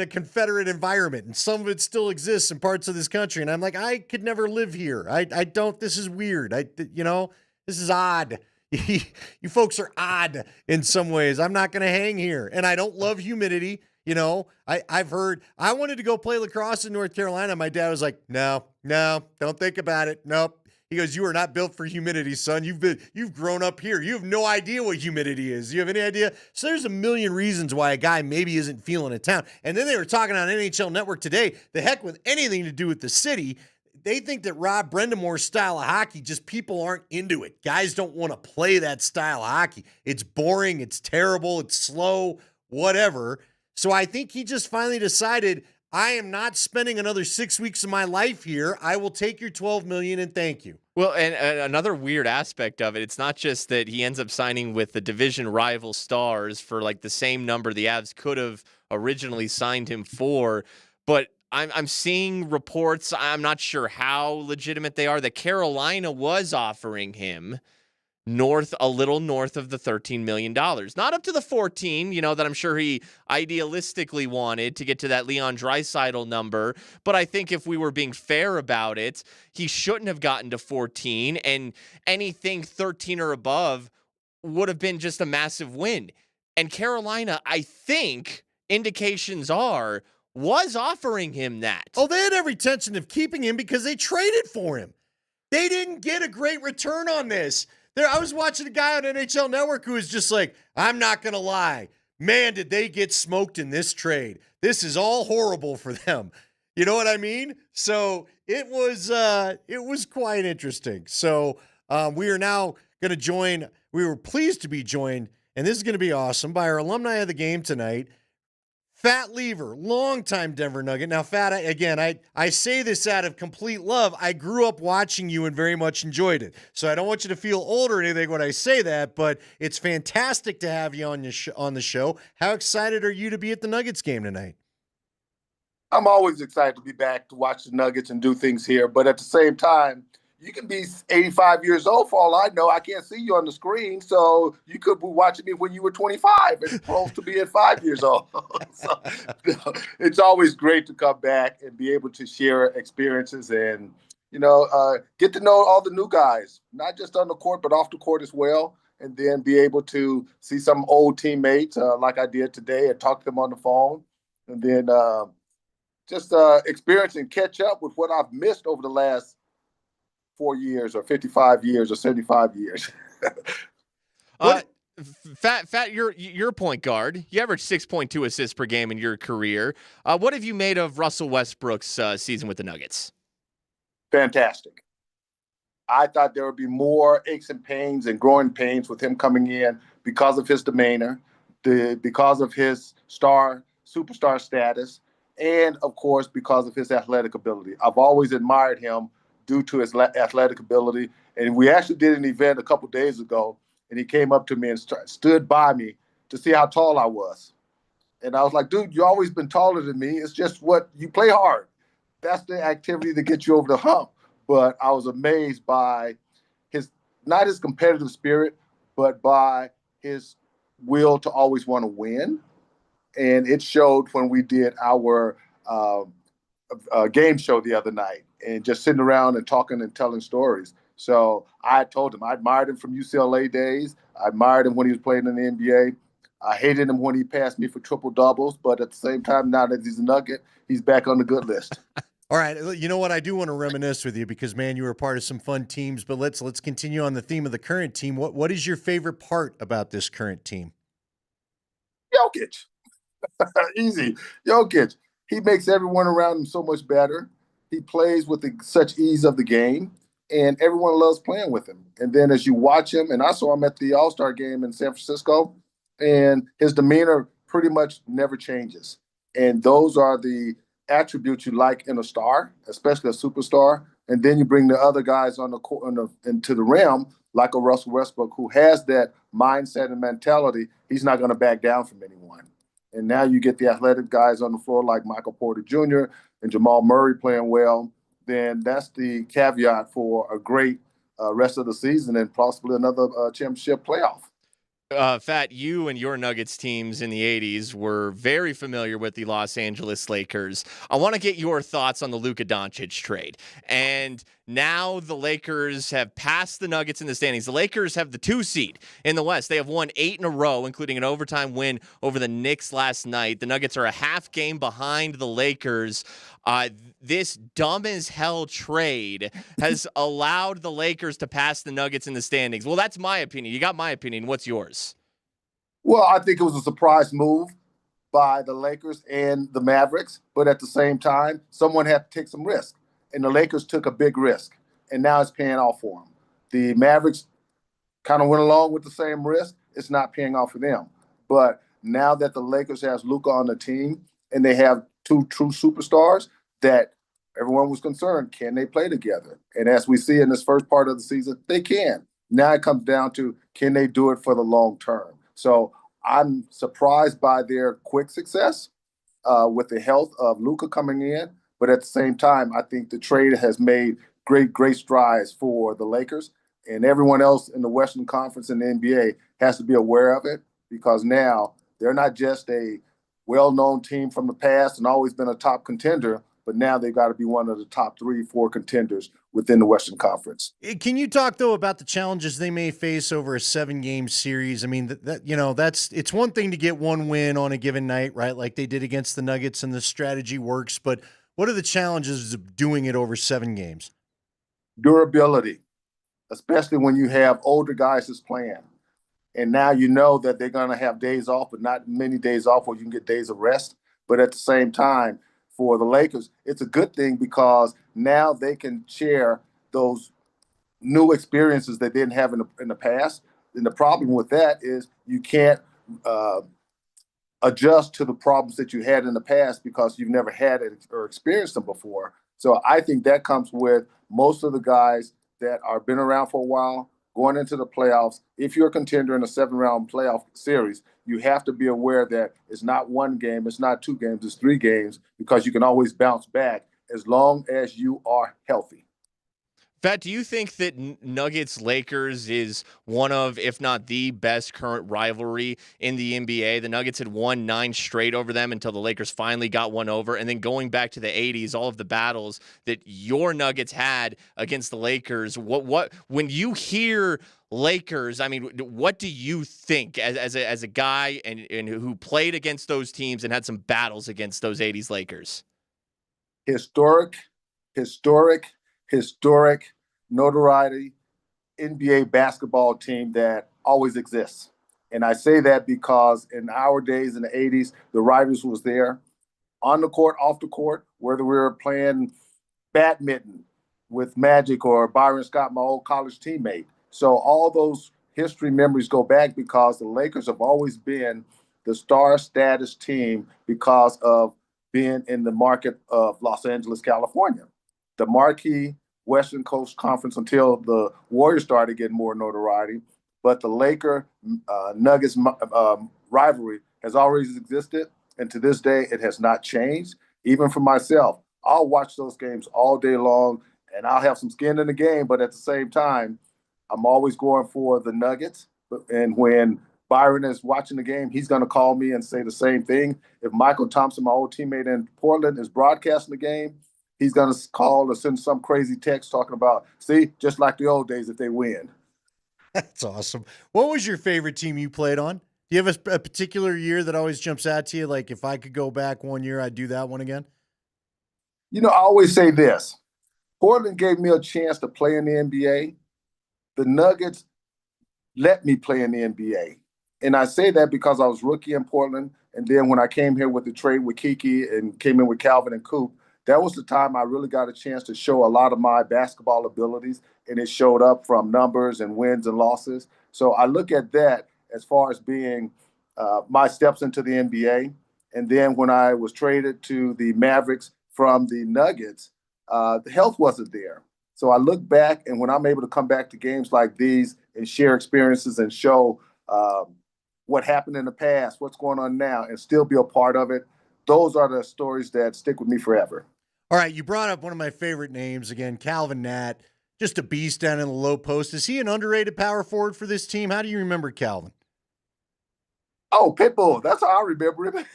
Confederate environment, and some of it still exists in parts of this country. And I'm like, I could never live here. This is weird. This is odd. You folks are odd in some ways. I'm not going to hang here. And I don't love humidity. I've heard I wanted to go play lacrosse in North Carolina. My dad was like, no, don't think about it. Nope. He goes, you are not built for humidity, son. You've grown up here. You have no idea what humidity is. Do you have any idea? So there's a million reasons why a guy maybe isn't feeling a town. And then they were talking on NHL Network today, the heck with anything to do with the city. They think that Rob Brendamore's style of hockey, just people aren't into it. Guys don't want to play that style of hockey. It's boring. It's terrible. It's slow, whatever. So I think he just finally decided, I am not spending another 6 weeks of my life here. I will take your $12 million and thank you. Well, and another weird aspect of it, it's not just that he ends up signing with the division rival Stars for like the same number the Avs could have originally signed him for, but I'm seeing reports, I'm not sure how legitimate they are, that Carolina was offering him a little north of the $13 million. Not up to the 14, that I'm sure he idealistically wanted to get to that Leon Draisaitl number. But I think if we were being fair about it, he shouldn't have gotten to 14, and anything 13 or above would have been just a massive win. And Carolina, I think, indications are, was offering him that. Oh, they had every intention of keeping him because they traded for him. They didn't get a great return on this. I was watching a guy on NHL Network who was just like, I'm not going to lie. Man, did they get smoked in this trade. This is all horrible for them. You know what I mean? So it was quite interesting. So we are now going to we were pleased to be joined, and this is going to be awesome, by our alumni of the game tonight, Fat Lever, longtime Denver Nugget. Now, Fat, I say this out of complete love. I grew up watching you and very much enjoyed it. So I don't want you to feel old or anything when I say that, but it's fantastic to have you on the show. How excited are you to be at the Nuggets game tonight? I'm always excited to be back to watch the Nuggets and do things here. But at the same time, you can be 85 years old for all I know. I can't see you on the screen. So you could be watching me when you were 25 as opposed to being 5 years old. So it's always great to come back and be able to share experiences and, get to know all the new guys, not just on the court, but off the court as well. And then be able to see some old teammates like I did today and talk to them on the phone. And then just experience and catch up with what I've missed over the last 4 years or 55 years or 75 years. Fat, you're a point guard. You averaged 6.2 assists per game in your career. What have you made of Russell Westbrook's season with the Nuggets? Fantastic. I thought there would be more aches and pains and growing pains with him coming in because of his demeanor, because of his superstar status, and, of course, because of his athletic ability. I've always admired him due to his athletic ability. And we actually did an event a couple days ago, and he came up to me and stood by me to see how tall I was. And I was like, dude, you've always been taller than me. It's just what you play hard. That's the activity that gets you over the hump. But I was amazed by not his competitive spirit, but by his will to always want to win. And it showed when we did our game show the other night and just sitting around and talking and telling stories. So I told him I admired him from UCLA days. I admired him when he was playing in the NBA. I hated him when he passed me for triple doubles, but at the same time, now that he's a Nugget, he's back on the good list. All right, you know what? I do want to reminisce with you because, man, you were part of some fun teams. But let's continue on the theme of the current team. What is your favorite part about this current team? Jokic. Easy. Jokic. He makes everyone around him so much better. He plays with such ease of the game, and everyone loves playing with him. And then as you watch him, and I saw him at the All-Star game in San Francisco, and his demeanor pretty much never changes. And those are the attributes you like in a star, especially a superstar. And then you bring the other guys on the court into the rim, like a Russell Westbrook, who has that mindset and mentality. He's not going to back down from anyone. And now you get the athletic guys on the floor like Michael Porter Jr. and Jamal Murray playing well. Then that's the caveat for a great rest of the season and possibly another championship playoff. Fat, you and your Nuggets teams in the 80s were very familiar with the Los Angeles Lakers. I want to get your thoughts on the Luka Doncic trade. And now the Lakers have passed the Nuggets in the standings. The Lakers have the 2 seed in the West. They have won 8 in a row, including an overtime win over the Knicks last night. The Nuggets are a half game behind the Lakers. This dumb as hell trade has allowed the Lakers to pass the Nuggets in the standings. Well, that's my opinion. You got my opinion. What's yours? Well, I think it was a surprise move by the Lakers and the Mavericks. But at the same time, someone had to take some risk. And the Lakers took a big risk. And now it's paying off for them. The Mavericks kind of went along with the same risk. It's not paying off for them. But now that the Lakers has Luka on the team and they have 2 true superstars, that everyone was concerned, can they play together? And as we see in this first part of the season, they can. Now it comes down to, can they do it for the long term? So I'm surprised by their quick success with the health of Luka coming in. But at the same time, I think the trade has made great strides for the Lakers. And everyone else in the Western Conference and the NBA has to be aware of it, because now they're not just a well-known team from the past and always been a top contender, but now they've got to be one of the top 3-4 contenders within the Western Conference. Can you talk, though, about the challenges they may face over a 7-game series? I mean, it's one thing to get one win on a given night, right, like they did against the Nuggets, and the strategy works. But what are the challenges of doing it over 7 games? Durability, especially when you have older guys that's playing. And now you know that they're going to have days off, but not many days off where you can get days of rest. But at the same time, for the Lakers, it's a good thing because now they can share those new experiences they didn't have in the past. And the problem with that is you can't adjust to the problems that you had in the past because you've never had it or experienced them before. So I think that comes with most of the guys that are been around for a while going into the playoffs. If you're a contender in a 7-round playoff series, you have to be aware that it's not one game, it's not 2 games, it's 3 games, because you can always bounce back as long as you are healthy. Fat, do you think that Nuggets-Lakers is one of, if not the best current rivalry in the NBA? The Nuggets had won 9 straight over them until the Lakers finally got one over. And then going back to the 80s, all of the battles that your Nuggets had against the Lakers, what when you hear Lakers, I mean, what do you think as a guy and who played against those teams and had some battles against those 80s Lakers? Historic notoriety NBA basketball team that always exists. And I say that because in our days in the 80s, the rivals was there on the court, off the court, whether we were playing badminton with Magic or Byron Scott, my old college teammate. So all those history memories go back because the Lakers have always been the star status team because of being in the market of Los Angeles, California. The marquee Western Coast Conference until the Warriors started getting more notoriety. But the Laker-Nuggets rivalry has always existed, and to this day, it has not changed. Even for myself, I'll watch those games all day long, and I'll have some skin in the game, but at the same time, I'm always going for the Nuggets. And when Byron is watching the game, he's going to call me and say the same thing. If Michael Thompson, my old teammate in Portland, is broadcasting the game, he's going to call or send some crazy text talking about, see, just like the old days if they win. That's awesome. What was your favorite team you played on? Do you have a particular year that always jumps out to you? Like, if I could go back one year, I'd do that one again? You know, I always say this. Portland gave me a chance to play in the NBA. The Nuggets let me play in the NBA. And I say that because I was rookie in Portland. And then when I came here with the trade with Kiki and came in with Calvin and Coop, that was the time I really got a chance to show a lot of my basketball abilities, and it showed up from numbers and wins and losses. So I look at that as far as being my steps into the NBA. And then when I was traded to the Mavericks from the Nuggets, the health wasn't there. So I look back, and when I'm able to come back to games like these and share experiences and show what happened in the past, what's going on now, and still be a part of it, those are the stories that stick with me forever. All right, you brought up one of my favorite names again, Calvin Nat, just a beast down in the low post. Is he an underrated power forward for this team? How do you remember Calvin? Oh, Pitbull. That's how I remember him.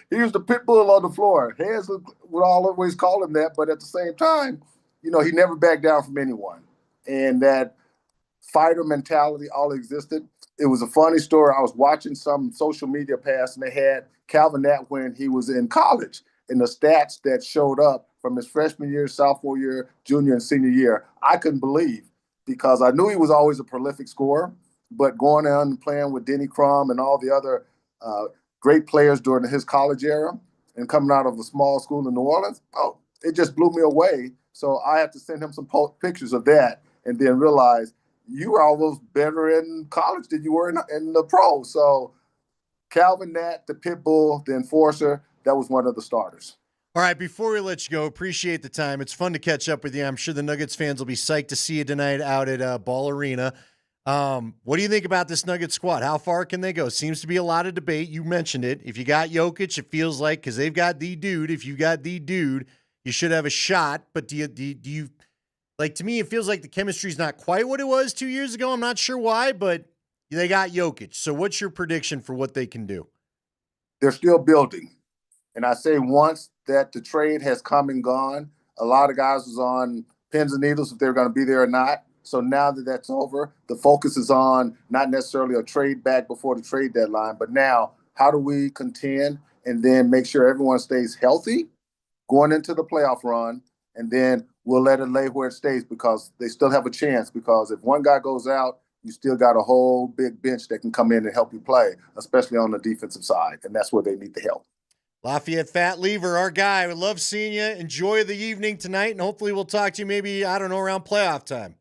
He was the Pitbull on the floor. Hands would always call him that, but at the same time, you know, he never backed down from anyone. And that fighter mentality all existed. It was a funny story. I was watching some social media pass, and they had Calvin Nat when he was in college. And the stats that showed up from his freshman year, sophomore year, junior, and senior year, I couldn't believe, because I knew he was always a prolific scorer, but going on and playing with Denny Crum and all the other great players during his college era and coming out of a small school in New Orleans, it just blew me away. So I had to send him some pictures of that and then realize you were almost better in college than you were in the pro. So Calvin Nat, the Pitbull, the enforcer, that was one of the starters. All right, before we let you go, appreciate the time. It's fun to catch up with you. I'm sure the Nuggets fans will be psyched to see you tonight out at Ball Arena. What do you think about this Nuggets squad? How far can they go? Seems to be a lot of debate. You mentioned it. If you got Jokic, it feels like, because they've got the dude, if you got the dude, you should have a shot. But do you like, to me, it feels like the chemistry's not quite what it was 2 years ago. I'm not sure why, but they got Jokic. So what's your prediction for what they can do? They're still building. And I say once that the trade has come and gone, a lot of guys was on pins and needles if they were going to be there or not. So now that that's over, the focus is on not necessarily a trade back before the trade deadline, but now how do we contend and then make sure everyone stays healthy going into the playoff run, and then we'll let it lay where it stays, because they still have a chance, because if one guy goes out, you still got a whole big bench that can come in and help you play, especially on the defensive side, and that's where they need the help. Lafayette Fat Lever, our guy. We love seeing you. Enjoy the evening tonight, and hopefully we'll talk to you maybe, I don't know, around playoff time.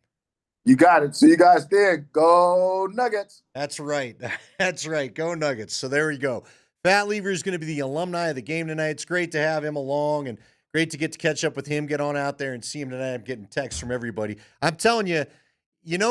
You got it. See you guys there. Go Nuggets. That's right. That's right. Go Nuggets. So there we go. Fat Lever is going to be the alumni of the game tonight. It's great to have him along and great to get to catch up with him, get on out there and see him tonight. I'm getting texts from everybody. I'm telling you,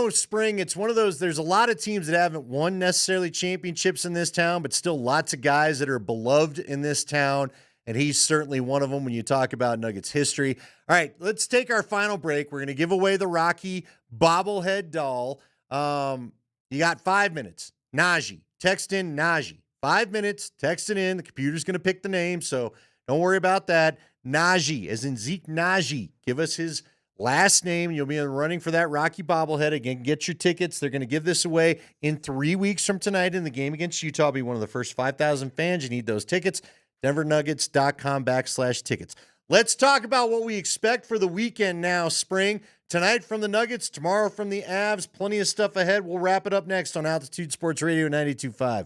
Spring, it's one of those, there's a lot of teams that haven't won necessarily championships in this town, but still lots of guys that are beloved in this town, and he's certainly one of them when you talk about Nuggets history. All right, let's take our final break. We're going to give away the Rocky bobblehead doll. You got 5 minutes. Najee. Text in Najee. 5 minutes. Text it in. The computer's going to pick the name, so don't worry about that. Najee, as in Zeke Najee. Give us his last name. You'll be in the running for that Rocky bobblehead. Again, get your tickets. They're going to give this away in 3 weeks from tonight in the game against Utah. I'll be one of the first 5,000 fans. You need those tickets. DenverNuggets.com/tickets. Let's talk about what we expect for the weekend now, Spring. Tonight from the Nuggets, tomorrow from the Avs. Plenty of stuff ahead. We'll wrap it up next on Altitude Sports Radio 92.5.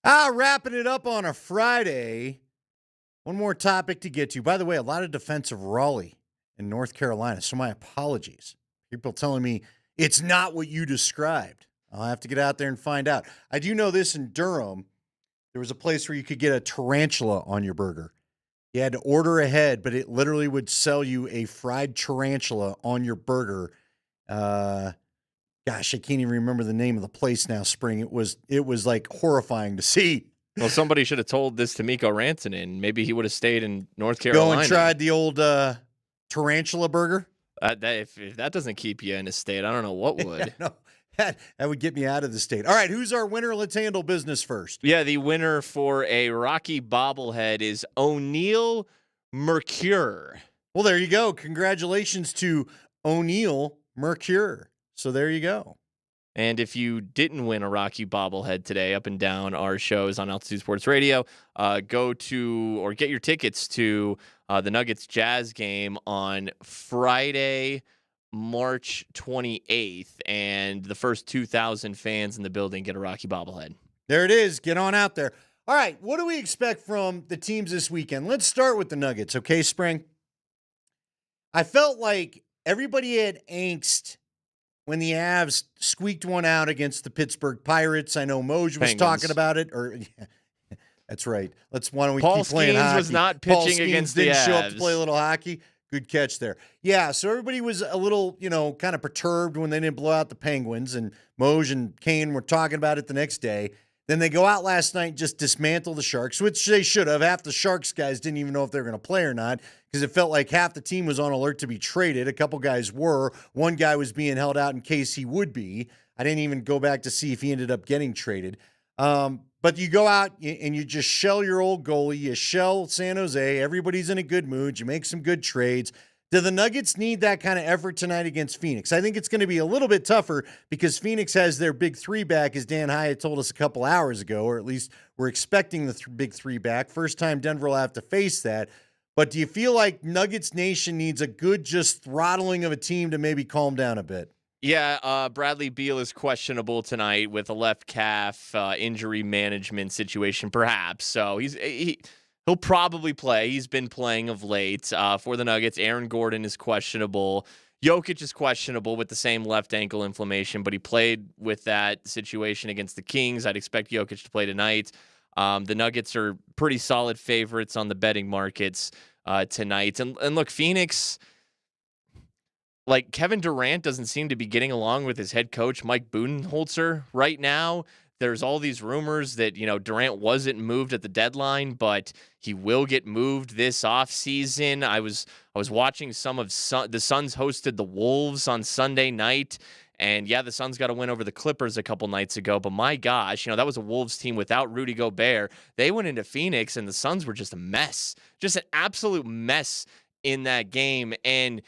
Wrapping it up on a Friday. One more topic to get to. By the way, a lot of defensive Raleigh in North Carolina, so my apologies. People telling me it's not what you described. I'll have to get out there and find out. I do know this in Durham. There was a place where you could get a tarantula on your burger. You had to order ahead, but it literally would sell you a fried tarantula on your burger. Gosh, I can't even remember the name of the place now, Spring. It was like horrifying to see. Well, somebody should have told this to Miko Rantanen. Maybe he would have stayed in North Carolina. Go and tried the old tarantula burger. If that doesn't keep you in a state, I don't know what would. No, that would get me out of the state. All right, who's our winner? Let's handle business first. Yeah, the winner for a Rocky bobblehead is O'Neill Mercure. Well, there you go. Congratulations to O'Neill Mercure. So there you go. And if you didn't win a Rocky bobblehead today, up and down our shows on Altitude Sports Radio, go to or get your tickets to the Nuggets Jazz game on Friday, March 28th. And the first 2,000 fans in the building get a Rocky bobblehead. There it is. Get on out there. All right, what do we expect from the teams this weekend? Let's start with the Nuggets, okay, Spring? I felt like everybody had angst when the Avs squeaked one out against the Pittsburgh Pirates. I know Moser was talking about it. That's right. Why don't we keep playing hockey? Paul Skeens was not pitching against the Avs. Didn't show up to play a little hockey. Good catch there. Yeah, so everybody was a little, kind of perturbed when they didn't blow out the Penguins, and Moser and Kane were talking about it the next day. Then they go out last night and just dismantle the Sharks, which they should have. Half the Sharks guys didn't even know if they were going to play or not because it felt like half the team was on alert to be traded. A couple guys were. One guy was being held out in case he would be. I didn't even go back to see if he ended up getting traded. But you go out and you just shell your old goalie. You shell San Jose. Everybody's in a good mood. You make some good trades. Do the Nuggets need that kind of effort tonight against Phoenix? I think it's going to be a little bit tougher because Phoenix has their big three back, as Dan Hyatt told us a couple hours ago, or at least we're expecting the big three back. First time Denver will have to face that. But do you feel like Nuggets Nation needs a good just throttling of a team to maybe calm down a bit? Yeah, Bradley Beal is questionable tonight with a left calf injury management situation, perhaps. So he'll probably play. He's been playing of late for the Nuggets. Aaron Gordon is questionable. Jokic is questionable with the same left ankle inflammation, but he played with that situation against the Kings. I'd expect Jokic to play tonight. The Nuggets are pretty solid favorites on the betting markets tonight. And look, Phoenix, like Kevin Durant doesn't seem to be getting along with his head coach, Mike Budenholzer, right now. There's all these rumors that, Durant wasn't moved at the deadline, but he will get moved this offseason. I was watching some of the Suns hosted the Wolves on Sunday night. And yeah, the Suns got a win over the Clippers a couple nights ago, but my gosh, that was a Wolves team without Rudy Gobert. They went into Phoenix and the Suns were just a mess, just an absolute mess in that game. And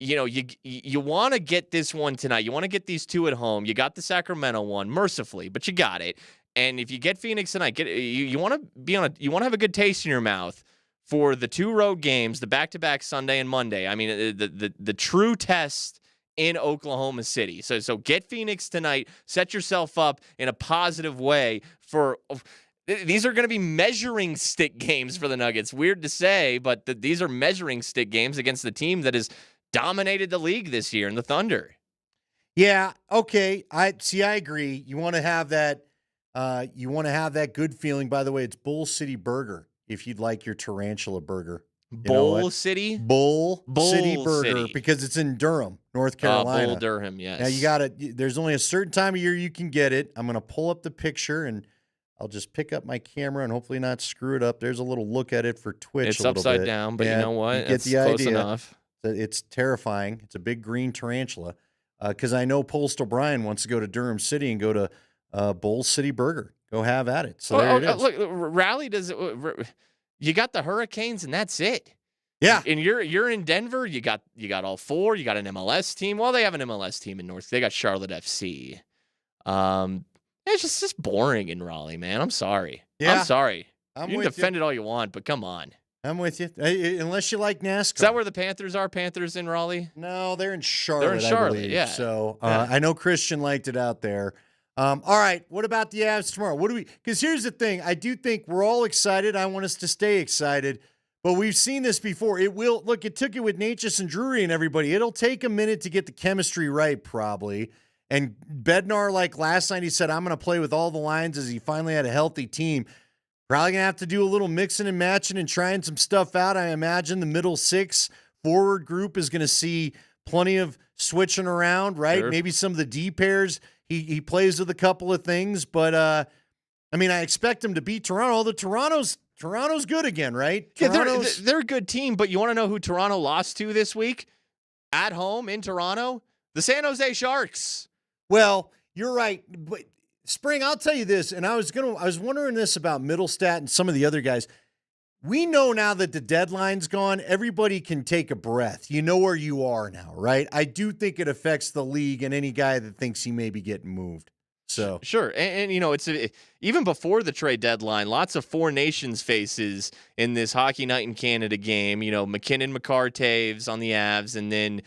you want to get this one tonight. You want to get these two at home. You got the Sacramento one mercifully, but you got it. And if you get Phoenix tonight, you want to have a good taste in your mouth for the two road games, the back-to-back Sunday and Monday. I mean, the true test in Oklahoma City. So get Phoenix tonight. Set yourself up in a positive way for. These are going to be measuring stick games for the Nuggets. Weird to say, but these are measuring stick games against the team that has dominated the league this year in the Thunder. Yeah, okay. I agree. You want to have that good feeling. By the way, it's Bull City Burger if you'd like your tarantula burger. Bull City Burger because it's in Durham, North Carolina. Bull Durham, yes. Now you got to there's only a certain time of year you can get it. I'm going to pull up the picture and I'll just pick up my camera and hopefully not screw it up. There's a little look at it for Twitch. It's upside down, but you know what? It's the close idea. Enough. It's terrifying. It's a big green tarantula. Because I know Postal Brian wants to go to Durham City and go to Bull City Burger. Go have at it. So there it is. Look, Raleigh does it. You got the Hurricanes, and that's it. Yeah. And you're in Denver. You got all four. You got an MLS team. Well, they have an MLS team in North. They got Charlotte FC. It's just boring in Raleigh, man. I'm sorry. Yeah. I'm sorry. You can defend it all you want, but come on. I'm with you. Unless you like NASCAR. Is that where the Panthers are? Panthers in Raleigh? No, they're in Charlotte. They're in Charlotte, I believe. yeah. So I know Christian liked it out there. All right, what about the Avs tomorrow? Because here's the thing. I do think we're all excited. I want us to stay excited. But we've seen this before. It took it with Nichushkin and Drury and everybody. It'll take a minute to get the chemistry right, probably. And Bednar, like last night, he said, I'm going to play with all the lines as he finally had a healthy team. Probably going to have to do a little mixing and matching and trying some stuff out. I imagine the middle six forward group is going to see plenty of switching around, right? Sure. Maybe some of the D pairs. He plays with a couple of things. But, I expect him to beat Toronto. Although Toronto's good again, right? Yeah, they're a good team, but you want to know who Toronto lost to this week? At home in Toronto? The San Jose Sharks. Well, you're right. But Spring, I'll tell you this, and I was wondering this about Mittelstadt and some of the other guys. We know now that the deadline's gone, everybody can take a breath. You know where you are now, right? I do think it affects the league and any guy that thinks he may be getting moved. So sure, and it's even before the trade deadline, lots of Four Nations faces in this Hockey Night in Canada game. McKinnon, McCarr, Taves on the Avs, and then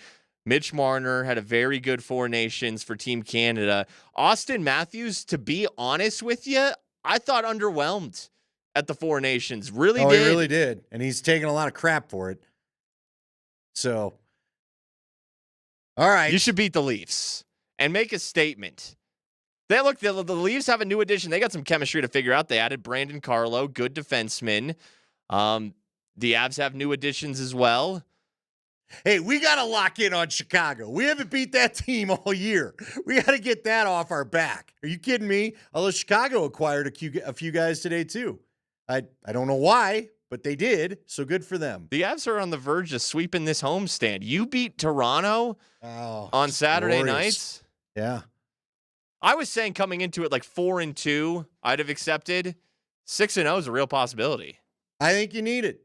Mitch Marner had a very good Four Nations for Team Canada. Austin Matthews, to be honest with you, I thought underwhelmed at the Four Nations. He really did, and he's taking a lot of crap for it. So, all right, you should beat the Leafs and make a statement. The Leafs have a new addition. They got some chemistry to figure out. They added Brandon Carlo, good defenseman. The Avs have new additions as well. Hey, we got to lock in on Chicago. We haven't beat that team all year. We got to get that off our back. Are you kidding me? Although Chicago acquired a few guys today too. I don't know why, but they did, so good for them. The Avs are on the verge of sweeping this homestand. You beat Toronto on Saturday nights. Yeah. I was saying coming into it like 4-2, I'd have accepted. 6-0 is a real possibility. I think you need it.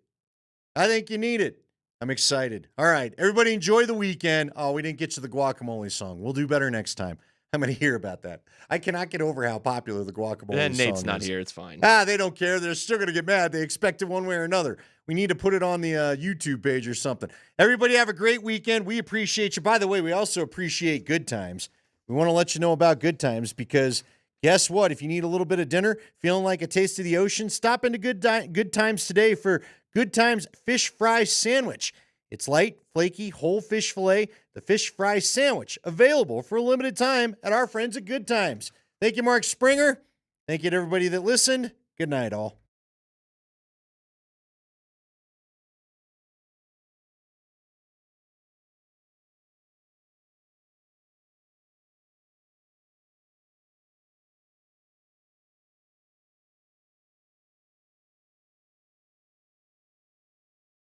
I'm excited. All right, everybody enjoy the weekend. Oh, we didn't get you the guacamole song. We'll do better next time. I'm going to hear about that. I cannot get over how popular the guacamole song is. Nate's not here. It's fine. They don't care. They're still going to get mad. They expect it one way or another. We need to put it on the YouTube page or something. Everybody have a great weekend. We appreciate you. By the way, we also appreciate Good Times. We want to let you know about Good Times because guess what? If you need a little bit of dinner, feeling like a taste of the ocean, stop into Good Times today for Good Times Fish Fry Sandwich. It's light, flaky, whole fish fillet, the fish fry sandwich, available for a limited time at our friends at Good Times. Thank you, Mark Springer. Thank you to everybody that listened. Good night, all.